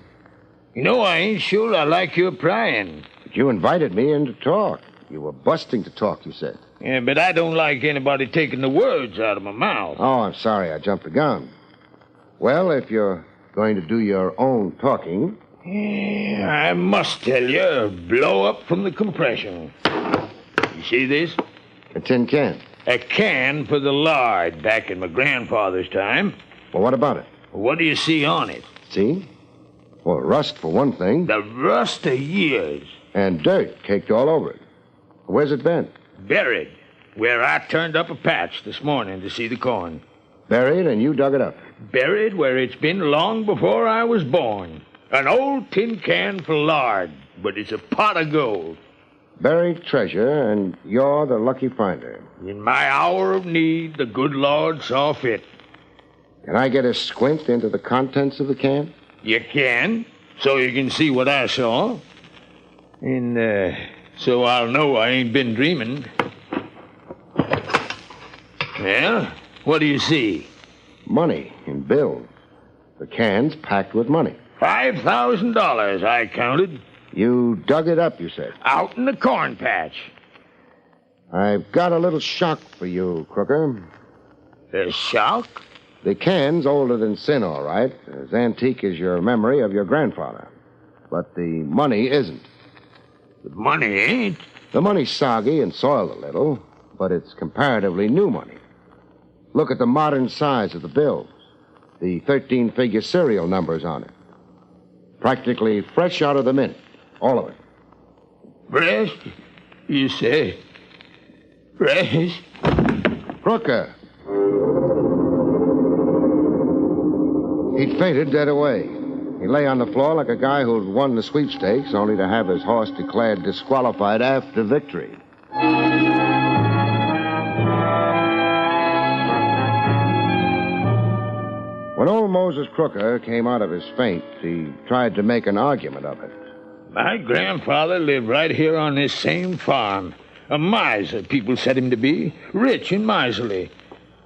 You know, I ain't sure I like your prying. But you invited me in to talk. You were busting to talk, you said. Yeah, but I don't like anybody taking the words out of my mouth. Oh, I'm sorry. I jumped the gun. Well, if you're going to do your own talking... Yeah, I must tell you, blow up from the compression. You see this? A tin can. A can for the lard back in my grandfather's time. Well, what about it? What do you see on it? See? Well, rust, for one thing. The rust of years. And dirt caked all over it. Where's it been? Buried. Where I turned up a patch this morning to see the corn. Buried, and you dug it up? Buried where it's been long before I was born. An old tin can for lard, but it's a pot of gold. Buried treasure, and you're the lucky finder. In my hour of need, the good Lord saw fit. Can I get a squint into the contents of the can? You can, so you can see what I saw. And, so I'll know I ain't been dreaming. Well, what do you see? Money in bills. The can's packed with money. $5,000, I counted. You dug it up, you said? Out in the corn patch. I've got a little shock for you, Crooker. A shock? The can's older than sin, all right. As antique as your memory of your grandfather. But the money isn't. The money ain't? The money's soggy and soiled a little, but it's comparatively new money. Look at the modern size of the bills. The 13-figure serial numbers on it. Practically fresh out of the mint. All of it. Fresh? You say? Fresh? Crooker. He'd fainted dead away. He lay on the floor like a guy who'd won the sweepstakes, only to have his horse declared disqualified after victory. When old Moses Crooker came out of his faint, he tried to make an argument of it. My grandfather lived right here on this same farm. A miser, people said him to be. Rich and miserly.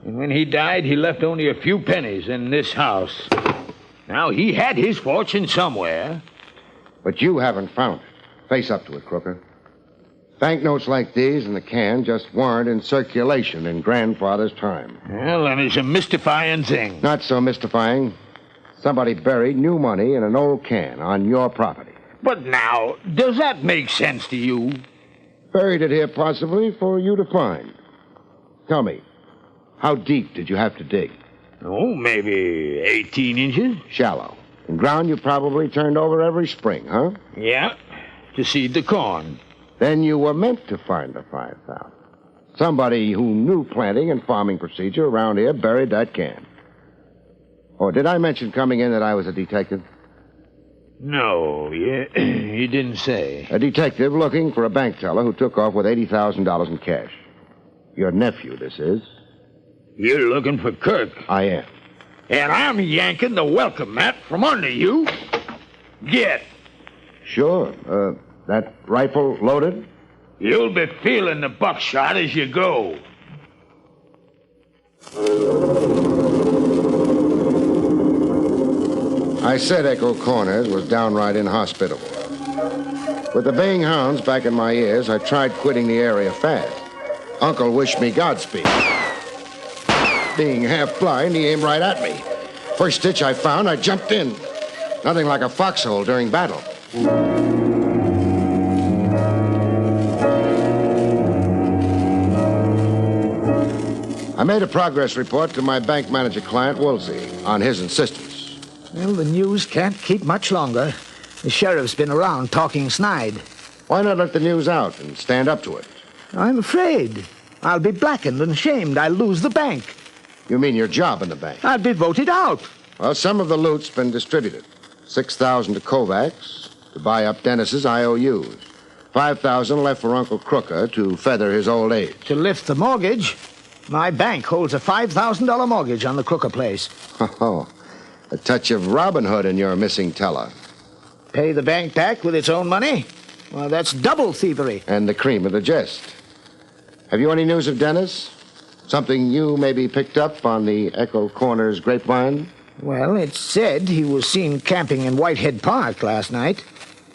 And when he died, he left only a few pennies in this house. Now, he had his fortune somewhere. But you haven't found it. Face up to it, Crooker. Banknotes like these in the can just weren't in circulation in Grandfather's time. Well, then it's a mystifying thing. Not so mystifying. Somebody buried new money in an old can on your property. But now, does that make sense to you? Buried it here possibly for you to find. Tell me, how deep did you have to dig? Oh, maybe 18 inches. Shallow. In ground you probably turned over every spring, huh? Yeah, to seed the corn. Then you were meant to find the 5,000. Somebody who knew planting and farming procedure around here buried that can. Oh, did I mention coming in that I was a detective? No, you didn't say. A detective looking for a bank teller who took off with $80,000 in cash. Your nephew, this is. You're looking for Kirk. I am. And I'm yanking the welcome mat from under you. Get. Sure. That rifle loaded? You'll be feeling the buckshot as you go. I said Echo Corners was downright inhospitable. With the baying hounds back in my ears, I tried quitting the area fast. Uncle wished me Godspeed. Being half blind, he aimed right at me. First ditch I found, I jumped in. Nothing like a foxhole during battle. I made a progress report to my bank manager client, Woolsey, on his insistence. Well, the news can't keep much longer. The sheriff's been around talking snide. Why not let the news out and stand up to it? I'm afraid. I'll be blackened and shamed. I'll lose the bank. You mean your job in the bank? I'll be voted out. Well, some of the loot's been distributed. 6,000 to Kovacs to buy up Dennis's IOUs. 5,000 left for Uncle Crooker to feather his old age. To lift the mortgage? My bank holds a $5,000 mortgage on the Crooker place. Oh, a touch of Robin Hood in your missing teller. Pay the bank back with its own money? Well, that's double thievery. And the cream of the jest. Have you any news of Dennis? Something you maybe picked up on the Echo Corners grapevine? Well, it's said he was seen camping in Whitehead Park last night,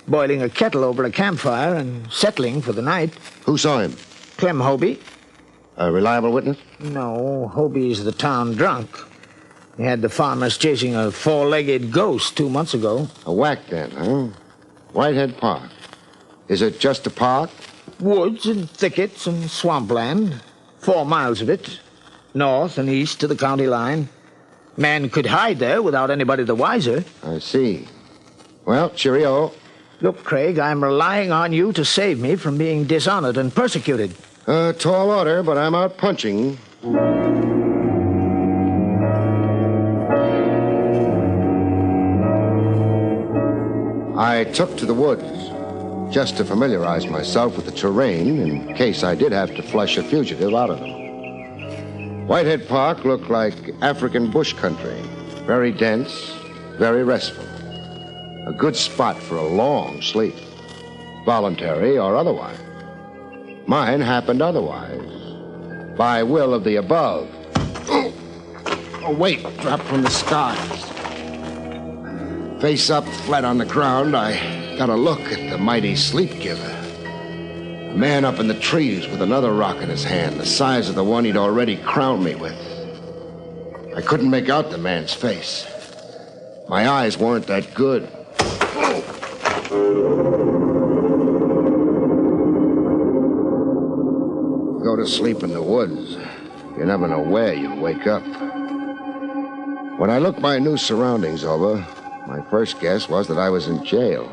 boiling a kettle over a campfire and settling for the night. Who saw him? Clem Hobie. A reliable witness? No, Hobie's the town drunk. He had the farmers chasing a four-legged ghost 2 months ago. A whack then, huh? Whitehead Park. Is it just a park? Woods and thickets and swampland. 4 miles of it, north and east to the county line. Man could hide there without anybody the wiser. I see. Well, cheerio. Look, Craig, I'm relying on you to save me from being dishonored and persecuted. Tall order, but I'm out punching. I took to the woods just to familiarize myself with the terrain in case I did have to flush a fugitive out of them. Whitehead Park looked like African bush country. Very dense, very restful. A good spot for a long sleep, voluntary or otherwise. Mine happened otherwise, by will of the above. A weight dropped from the skies. Face up, flat on the ground, I got a look at the mighty sleep giver. A man up in the trees with another rock in his hand, the size of the one he'd already crowned me with. I couldn't make out the man's face. My eyes weren't that good. Go to sleep in the woods. You never know where you'll wake up. When I looked my new surroundings over, my first guess was that I was in jail.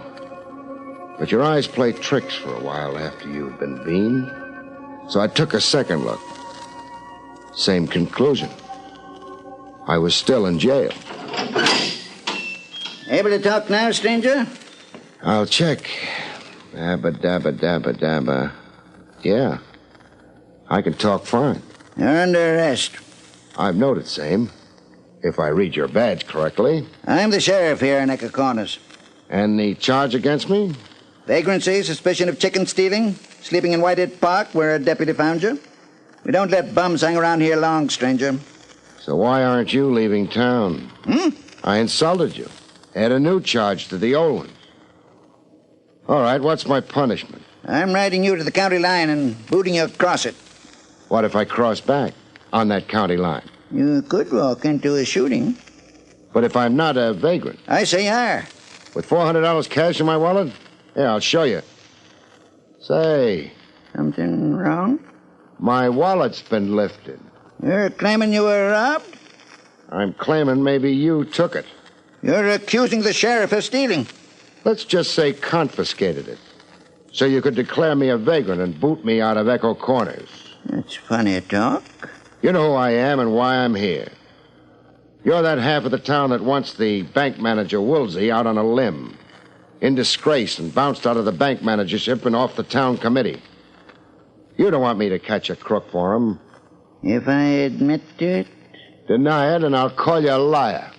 But your eyes play tricks for a while after you've been beamed. So I took a second look. Same conclusion. I was still in jail. Able to talk now, stranger? I'll check. Dabba, dabba, dabba, dabba. Yeah. I can talk fine. You're under arrest. I've noted same. If I read your badge correctly. I'm the sheriff here in Echo Corners. And the charge against me? Vagrancy, suspicion of chicken stealing, sleeping in Whitehead Park where a deputy found you. We don't let bums hang around here long, stranger. So why aren't you leaving town? I insulted you. Add a new charge to the old ones. All right, what's my punishment? I'm riding you to the county line and booting you across it. What if I cross back on that county line? You could walk into a shooting. But if I'm not a vagrant? I say you are. With $400 cash in my wallet? Yeah, I'll show you. Say. Something wrong? My wallet's been lifted. You're claiming you were robbed? I'm claiming maybe you took it. You're accusing the sheriff of stealing. Let's just say confiscated it. So you could declare me a vagrant and boot me out of Echo Corners. That's funny talk. You know who I am and why I'm here. You're that half of the town that wants the bank manager Woolsey out on a limb. In disgrace and bounced out of the bank managership and off the town committee. You don't want me to catch a crook for him. If I admit to it? Deny it and I'll call you a liar.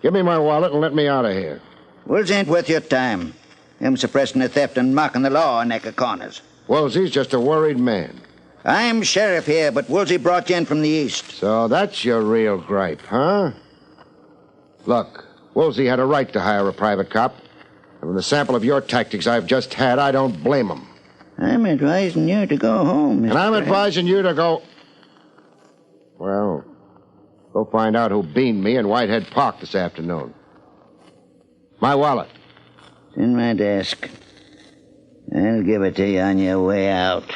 Give me my wallet and let me out of here. Woolsey ain't worth your time. Him suppressing the theft and mocking the law in Echo Corners. Woolsey's just a worried man. I'm sheriff here, but Woolsey brought you in from the east. So that's your real gripe, huh? Look, Woolsey had a right to hire a private cop. And from the sample of your tactics I've just had, I don't blame him. I'm advising you to go home, Mr. And I'm advising you to go... Well, go find out who beamed me in Whitehead Park this afternoon. My wallet. It's in my desk. I'll give it to you on your way out.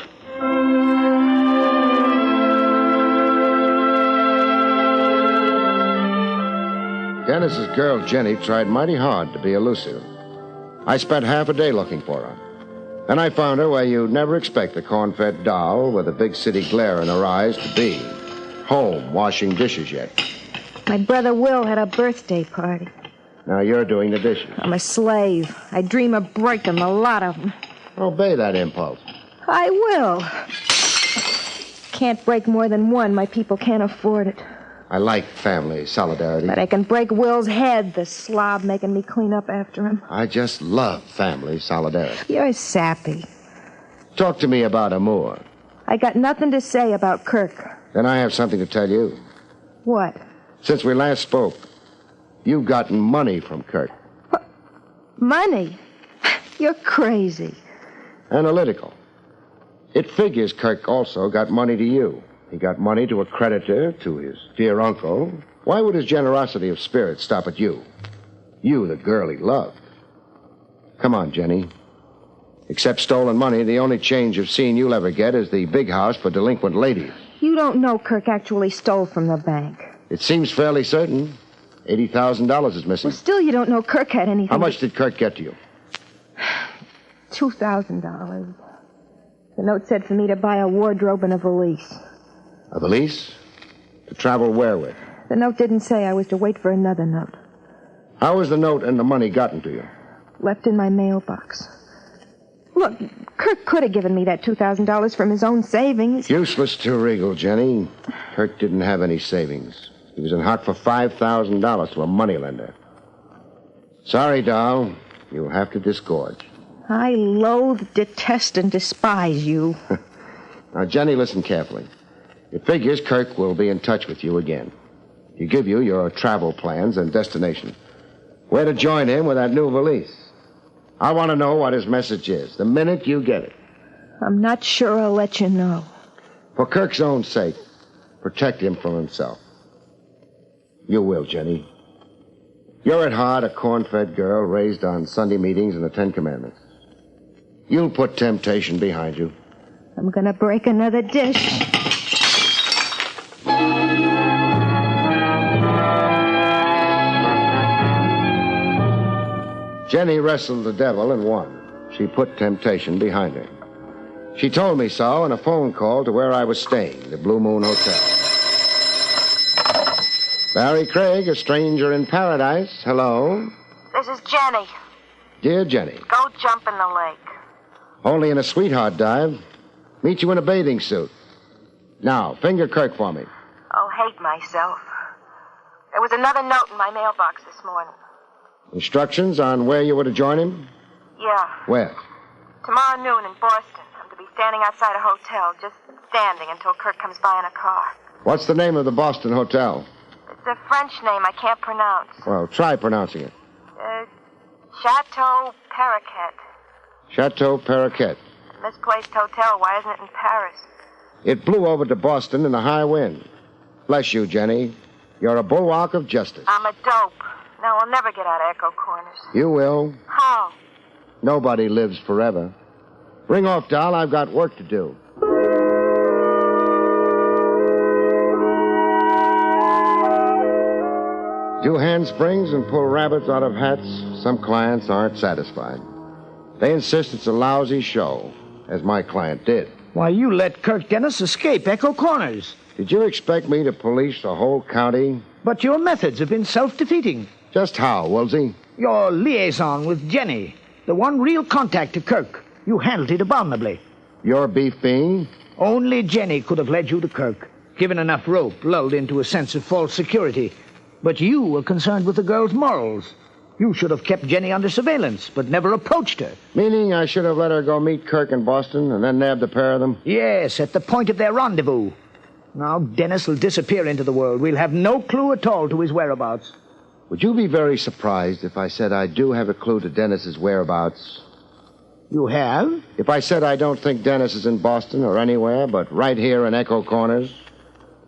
Dennis's girl, Jenny, tried mighty hard to be elusive. I spent half a day looking for her. Then I found her where you'd never expect a corn-fed doll with a big city glare in her eyes to be. Home, washing dishes yet. My brother Will had a birthday party. Now you're doing the dishes. I'm a slave. I dream of breaking a lot of them. Obey that impulse. I will. Can't break more than one. My people can't afford it. I like family solidarity. But I can break Will's head, the slob making me clean up after him. I just love family solidarity. You're sappy. Talk to me about Amour. I got nothing to say about Kirk. Then I have something to tell you. What? Since we last spoke, you've gotten money from Kirk. What? Money? You're crazy. Analytical. It figures Kirk also got money to you. He got money to a creditor, to his dear uncle. Why would his generosity of spirit stop at you? You, the girl he loved. Come on, Jenny. Except stolen money, the only change of scene you'll ever get is the big house for delinquent ladies. You don't know Kirk actually stole from the bank. It seems fairly certain. $80,000 is missing. Well, still you don't know Kirk had anything. How much did Kirk get to you? $2,000. The note said for me to buy a wardrobe and a valise. A valise? To travel where with? The note didn't say. I was to wait for another note. How was the note and the money gotten to you? Left in my mailbox. Look, Kirk could have given me that $2,000 from his own savings. Useless to wriggle, Jenny. Kirk didn't have any savings. He was in hock for $5,000 to a moneylender. Sorry, doll. You'll have to disgorge. I loathe, detest, and despise you. Now, Jenny, listen carefully. It figures Kirk will be in touch with you again. He'll give you your travel plans and destination. Where to join him with that new valise. I want to know what his message is, the minute you get it. I'm not sure I'll let you know. For Kirk's own sake, protect him from himself. You will, Jenny. You're at heart a corn-fed girl raised on Sunday meetings and the Ten Commandments. You'll put temptation behind you. I'm gonna break another dish. Jenny wrestled the devil and won. She put temptation behind her. She told me so in a phone call to where I was staying, the Blue Moon Hotel. Barrie Craig, a stranger in paradise. Hello. This is Jenny. Dear Jenny. Go jump in the lake. Only in a sweetheart dive. Meet you in a bathing suit. Now, finger Kirk for me. Oh, hate myself. There was another note in my mailbox this morning. Instructions on where you were to join him? Yeah. Where? Tomorrow noon in Boston. I'm to be standing outside a hotel, just standing until Kirk comes by in a car. What's the name of the Boston hotel? It's a French name I can't pronounce. Well, try pronouncing it. Chateau Paraquet. Chateau Paraquet. Misplaced hotel. Why isn't it in Paris? It blew over to Boston in a high wind. Bless you, Jenny. You're a bulwark of justice. I'm a dope. No, I'll never get out of Echo Corners. You will. How? Nobody lives forever. Ring off, doll. I've got work to do. Do handsprings and pull rabbits out of hats. Some clients aren't satisfied. They insist it's a lousy show, as my client did. Why, you let Kirk Dennis escape Echo Corners. Did you expect me to police the whole county? But your methods have been self-defeating. Just how, Woolsey? Your liaison with Jenny, the one real contact to Kirk. You handled it abominably. Your beef being? Only Jenny could have led you to Kirk, given enough rope, lulled into a sense of false security. But you were concerned with the girl's morals. You should have kept Jenny under surveillance, but never approached her. Meaning I should have let her go meet Kirk in Boston and then nab the pair of them? Yes, at the point of their rendezvous. Now Dennis will disappear into the world. We'll have no clue at all to his whereabouts. Would you be very surprised if I said I do have a clue to Dennis's whereabouts? You have? If I said I don't think Dennis is in Boston or anywhere but right here in Echo Corners?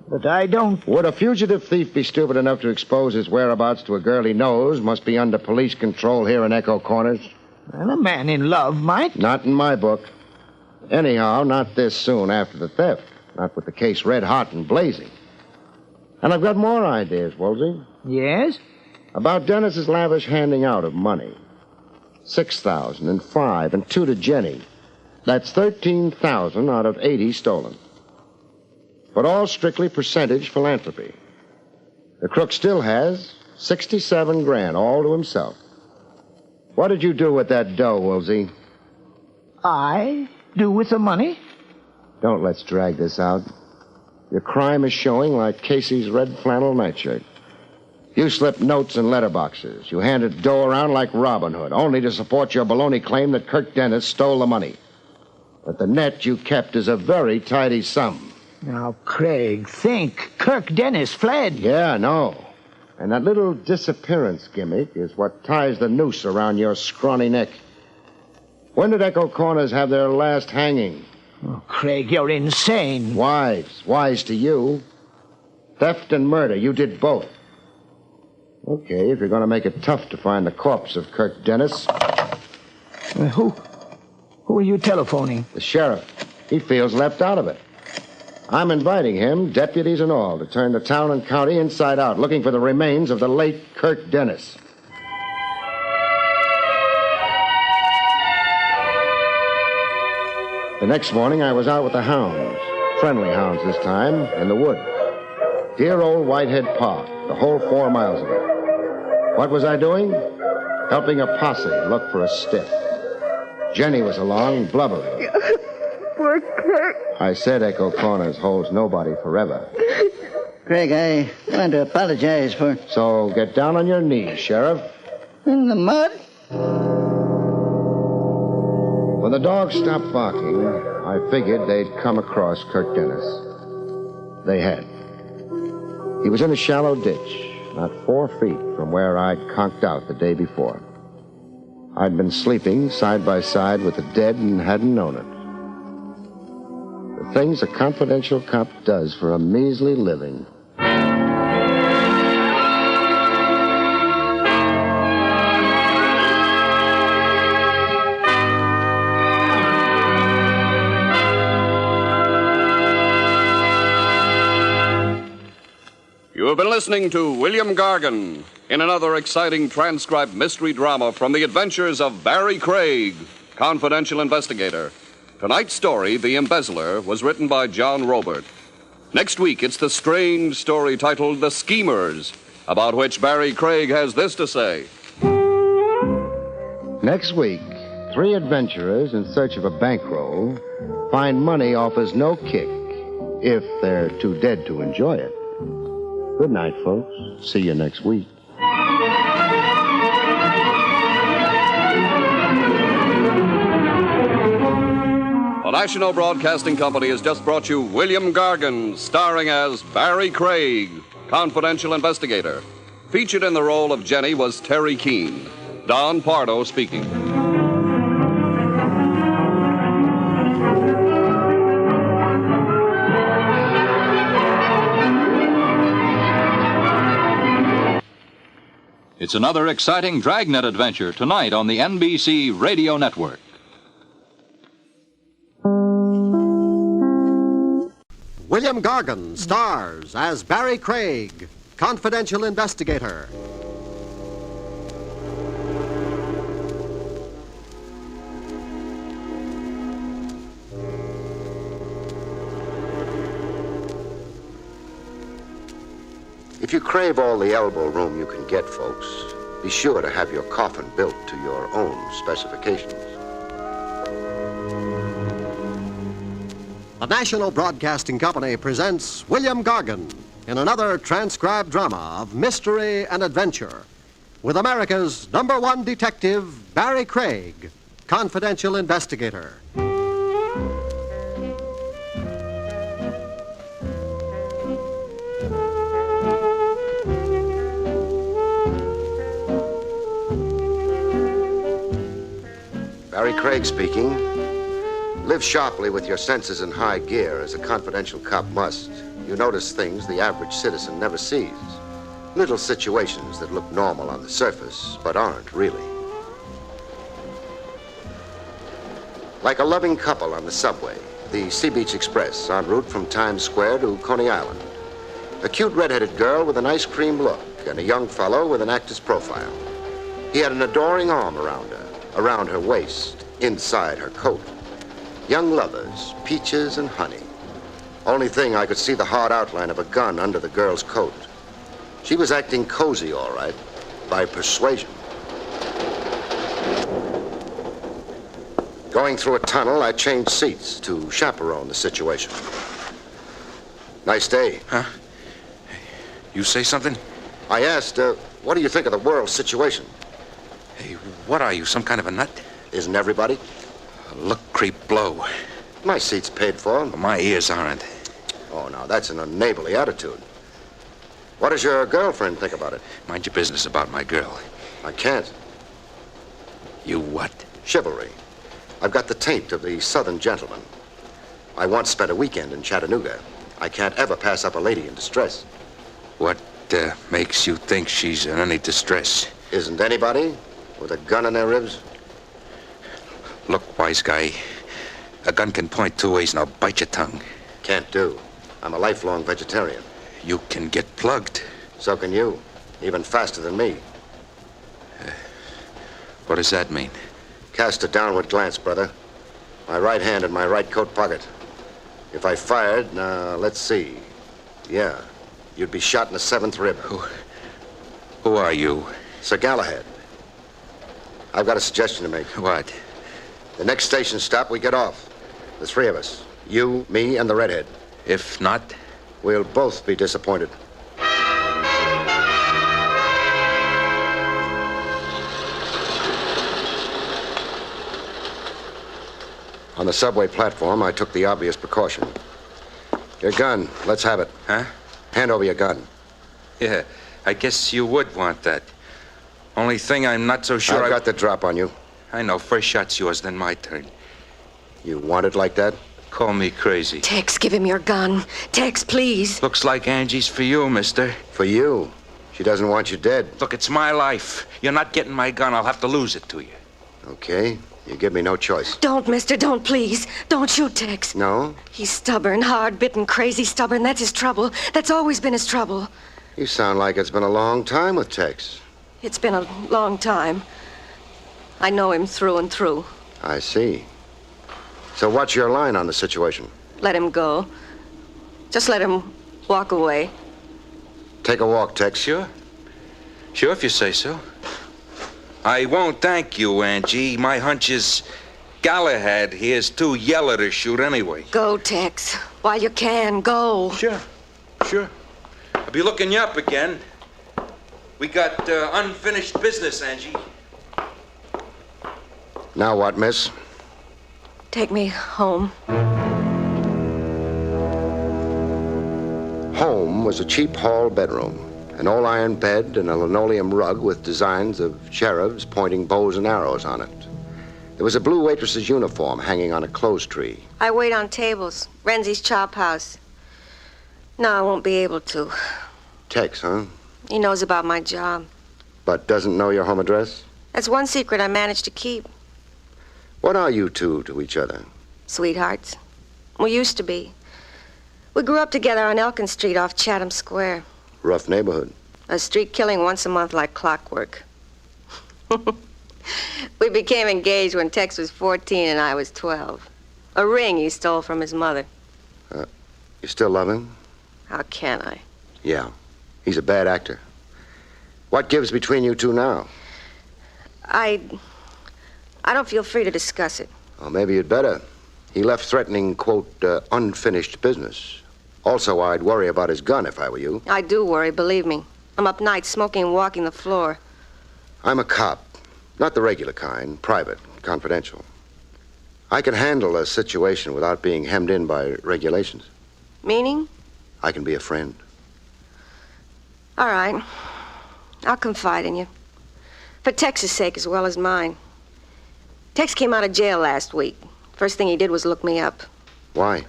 But I don't... Would a fugitive thief be stupid enough to expose his whereabouts to a girl he knows must be under police control here in Echo Corners? Well, a man in love might. Not in my book. Anyhow, not this soon after the theft. Not with the case red hot and blazing. And I've got more ideas, Woolsey. Yes? About Dennis's lavish handing out of money. 6,000 and 5 and 2 to Jenny. That's 13,000 out of 80 stolen. But all strictly percentage philanthropy. The crook still has 67 grand, all to himself. What did you do with that dough, Woolsey? I do with the money? Don't let's drag this out. Your crime is showing like Casey's red flannel nightshirt. You slipped notes in letterboxes. You handed dough around like Robin Hood, only to support your baloney claim that Kirk Dennis stole the money. But the net you kept is a very tidy sum. Now, Craig, think. Kirk Dennis fled. Yeah, I know. And that little disappearance gimmick is what ties the noose around your scrawny neck. When did Echo Corners have their last hanging? Oh, Craig, you're insane. Wise. Wise to you. Theft and murder, you did both. Okay, if you're going to make it tough to find the corpse of Kirk Dennis. Who are you telephoning? The sheriff. He feels left out of it. I'm inviting him, deputies and all, to turn the town and county inside out, looking for the remains of the late Kirk Dennis. The next morning, I was out with the hounds. Friendly hounds this time, in the wood. Dear old Whitehead Park, the whole 4 miles of it. What was I doing? Helping a posse look for a stiff. Jenny was along, blubbering. Poor Kirk. I said Echo Corners holds nobody forever. Craig, I want to apologize for... So get down on your knees, Sheriff. In the mud? When the dogs stopped barking, I figured they'd come across Kirk Dennis. They had. He was in a shallow ditch, not 4 feet from where I'd conked out the day before. I'd been sleeping side by side with the dead and hadn't known it. The things a confidential cop does for a measly living. You have been listening to William Gargan in another exciting transcribed mystery drama from the adventures of Barrie Craig, confidential investigator. Tonight's story, The Embezzler, was written by John Robert. Next week, it's the strange story titled The Schemers, about which Barrie Craig has this to say. Next week, 3 adventurers in search of a bankroll find money offers no kick if they're too dead to enjoy it. Good night, folks. See you next week. The National Broadcasting Company has just brought you William Gargan, starring as Barrie Craig, confidential investigator. Featured in the role of Jenny was Terry Keane. Don Pardo speaking. It's another exciting Dragnet adventure tonight on the NBC Radio Network. William Gargan stars as Barrie Craig, confidential investigator. If you crave all the elbow room you can get, folks, be sure to have your coffin built to your own specifications. The National Broadcasting Company presents William Gargan in another transcribed drama of mystery and adventure with America's #1 detective, Barrie Craig, confidential investigator. Barrie Craig speaking. Live sharply with your senses in high gear, as a confidential cop must. You notice things the average citizen never sees. Little situations that look normal on the surface, but aren't really. Like a loving couple on the subway, the Sea Beach Express, en route from Times Square to Coney Island. A cute red-headed girl with an ice cream look, and a young fellow with an actor's profile. He had an adoring arm around her waist, inside her coat. Young lovers, peaches and honey. Only thing, I could see the hard outline of a gun under the girl's coat. She was acting cozy, all right, by persuasion. Going through a tunnel, I changed seats to chaperone the situation. Nice day. Huh? You say something? I asked, what do you think of the world situation? Hey, what are you, some kind of a nut? Isn't everybody? Look, creep, blow. My seat's paid for. My ears aren't. Oh, now, that's an unneighborly attitude. What does your girlfriend think about it? Mind your business about my girl. I can't. You what? Chivalry. I've got the taint of the Southern gentleman. I once spent a weekend in Chattanooga. I can't ever pass up a lady in distress. What makes you think she's in any distress? Isn't anybody with a gun in their ribs? Look, wise guy, a gun can point 2 ways and I'll bite your tongue. Can't do. I'm a lifelong vegetarian. You can get plugged. So can you. Even faster than me. What does that mean? Cast a downward glance, brother. My right hand in my right coat pocket. If I fired, now, let's see. Yeah, you'd be shot in the 7th rib. Who are you? Sir Galahad. I've got a suggestion to make. What? The next station stop, we get off. The 3 of us. You, me, and the redhead. If not? We'll both be disappointed. On the subway platform, I took the obvious precaution. Your gun. Let's have it. Huh? Hand over your gun. Yeah, I guess you would want that. Only thing I'm not so sure I've got the drop on you. I know. First shot's yours, then my turn. You want it like that? Call me crazy. Tex, give him your gun. Tex, please. Looks like Angie's for you, mister. For you? She doesn't want you dead. Look, it's my life. You're not getting my gun. I'll have to lose it to you. Okay. You give me no choice. Don't, mister. Don't, please. Don't shoot Tex. No? He's stubborn, hard-bitten, crazy stubborn. That's his trouble. That's always been his trouble. You sound like it's been a long time with Tex. It's been a long time. I know him through and through. I see. So what's your line on the situation? Let him go. Just let him walk away. Take a walk, Tex. Sure. Sure, if you say so. I won't thank you, Angie. My hunch is Galahad here's too yellow to shoot anyway. Go, Tex. While you can, go. Sure. I'll be looking you up again. We got unfinished business, Angie. Now what, miss? Take me home. Home was a cheap hall bedroom, an all-iron bed and a linoleum rug with designs of cherubs pointing bows and arrows on it. There was a blue waitress's uniform hanging on a clothes tree. I wait on tables. Renzi's Chop House. No, I won't be able to. Tex, huh? He knows about my job. But doesn't know your home address? That's one secret I managed to keep. What are you two to each other? Sweethearts. We used to be. We grew up together on Elkin Street off Chatham Square. Rough neighborhood. A street killing once a month like clockwork. We became engaged when Tex was 14 and I was 12. A ring he stole from his mother. You still love him? How can I? Yeah. He's a bad actor. What gives between you two now? I don't feel free to discuss it. Well, maybe you'd better. He left threatening, quote, unfinished business. Also, I'd worry about his gun if I were you. I do worry, believe me. I'm up nights smoking and walking the floor. I'm a cop. Not the regular kind. Private. Confidential. I can handle a situation without being hemmed in by regulations. Meaning? I can be a friend. All right. I'll confide in you. For Tex's sake as well as mine. Tex came out of jail last week. First thing he did was look me up. Why?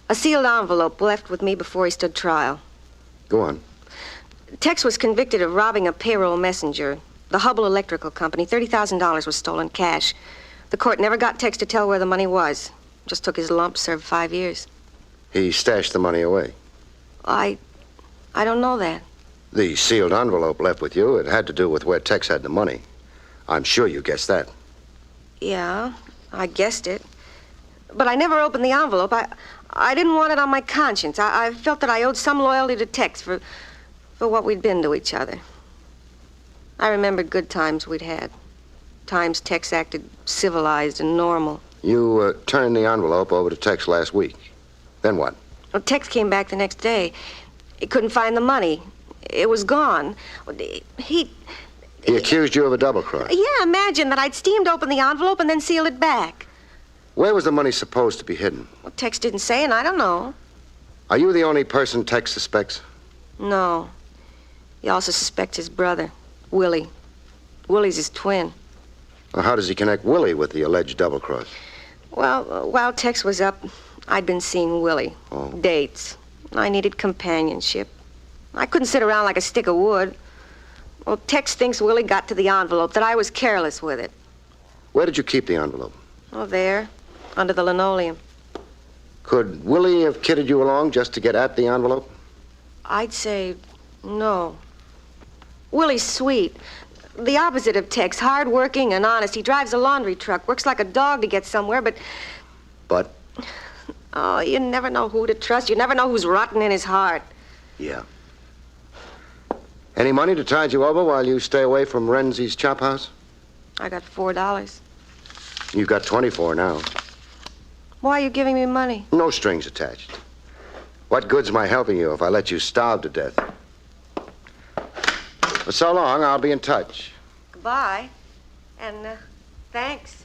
A sealed envelope left with me before he stood trial. Go on. Tex was convicted of robbing a payroll messenger. The Hubble Electrical Company. $30,000 was stolen cash. The court never got Tex to tell where the money was. Just took his lump, served 5 years. He stashed the money away. I don't know that. The sealed envelope left with you, it had to do with where Tex had the money. I'm sure you guessed that. Yeah, I guessed it. But I never opened the envelope. I didn't want it on my conscience. I felt that I owed some loyalty to Tex for what we'd been to each other. I remembered good times we'd had. Times Tex acted civilized and normal. You turned the envelope over to Tex last week. Then what? Well, Tex came back the next day. He couldn't find the money. It was gone. He accused you of a double cross. Yeah, imagine that I'd steamed open the envelope and then sealed it back. Where was the money supposed to be hidden? Well, Tex didn't say, and I don't know. Are you the only person Tex suspects? No. He also suspects his brother, Willie. Willie's his twin. Well, how does he connect Willie with the alleged double-cross? Well, while Tex was up, I'd been seeing Willie. Oh. Dates. I needed companionship. I couldn't sit around like a stick of wood. Well, Tex thinks Willie got to the envelope, that I was careless with it. Where did you keep the envelope? Oh, there, under the linoleum. Could Willie have kidded you along just to get at the envelope? I'd say no. Willie's sweet. The opposite of Tex, hard-working and honest. He drives a laundry truck, works like a dog to get somewhere, but... But? Oh, you never know who to trust. You never know who's rotten in his heart. Yeah. Any money to tide you over while you stay away from Renzi's chop house? I got $4. You've got 24 now. Why are you giving me money? No strings attached. What good's my helping you if I let you starve to death? For so long, I'll be in touch. Goodbye. And, thanks.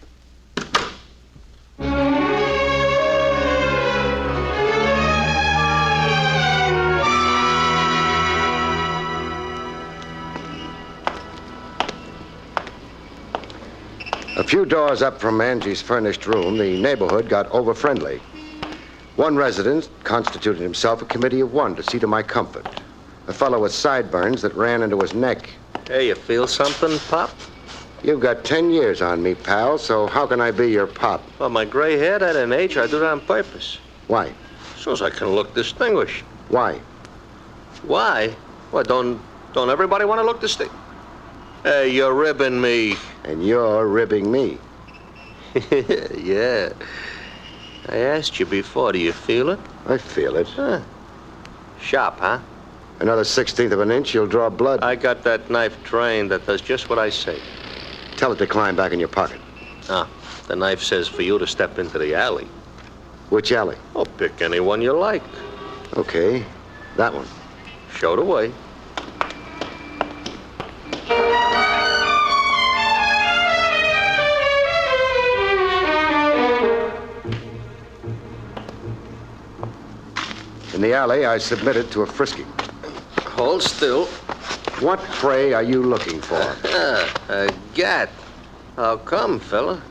A few doors up from Angie's furnished room, the neighborhood got over-friendly. One resident constituted himself a committee of one to see to my comfort. A fellow with sideburns that ran into his neck. Hey, you feel something, Pop? You've got 10 years on me, pal, so how can I be your pop? Well, my gray hair at an age, I do that on purpose. Why? So as I can look distinguished. Why? Why? Well, don't everybody want to look distinguished? Hey, you're ribbing me. And you're ribbing me. Yeah. I asked you before, do you feel it? I feel it. Huh. Sharp, huh? Another 1/16 of an inch, you'll draw blood. I got that knife trained that does just what I say. Tell it to climb back in your pocket. Ah, the knife says for you to step into the alley. Which alley? Oh, pick any one you like. Okay, that one. Show the way. In the alley, I submitted to a frisking. Hold still. What, pray, are you looking for? A gat. How come, fella?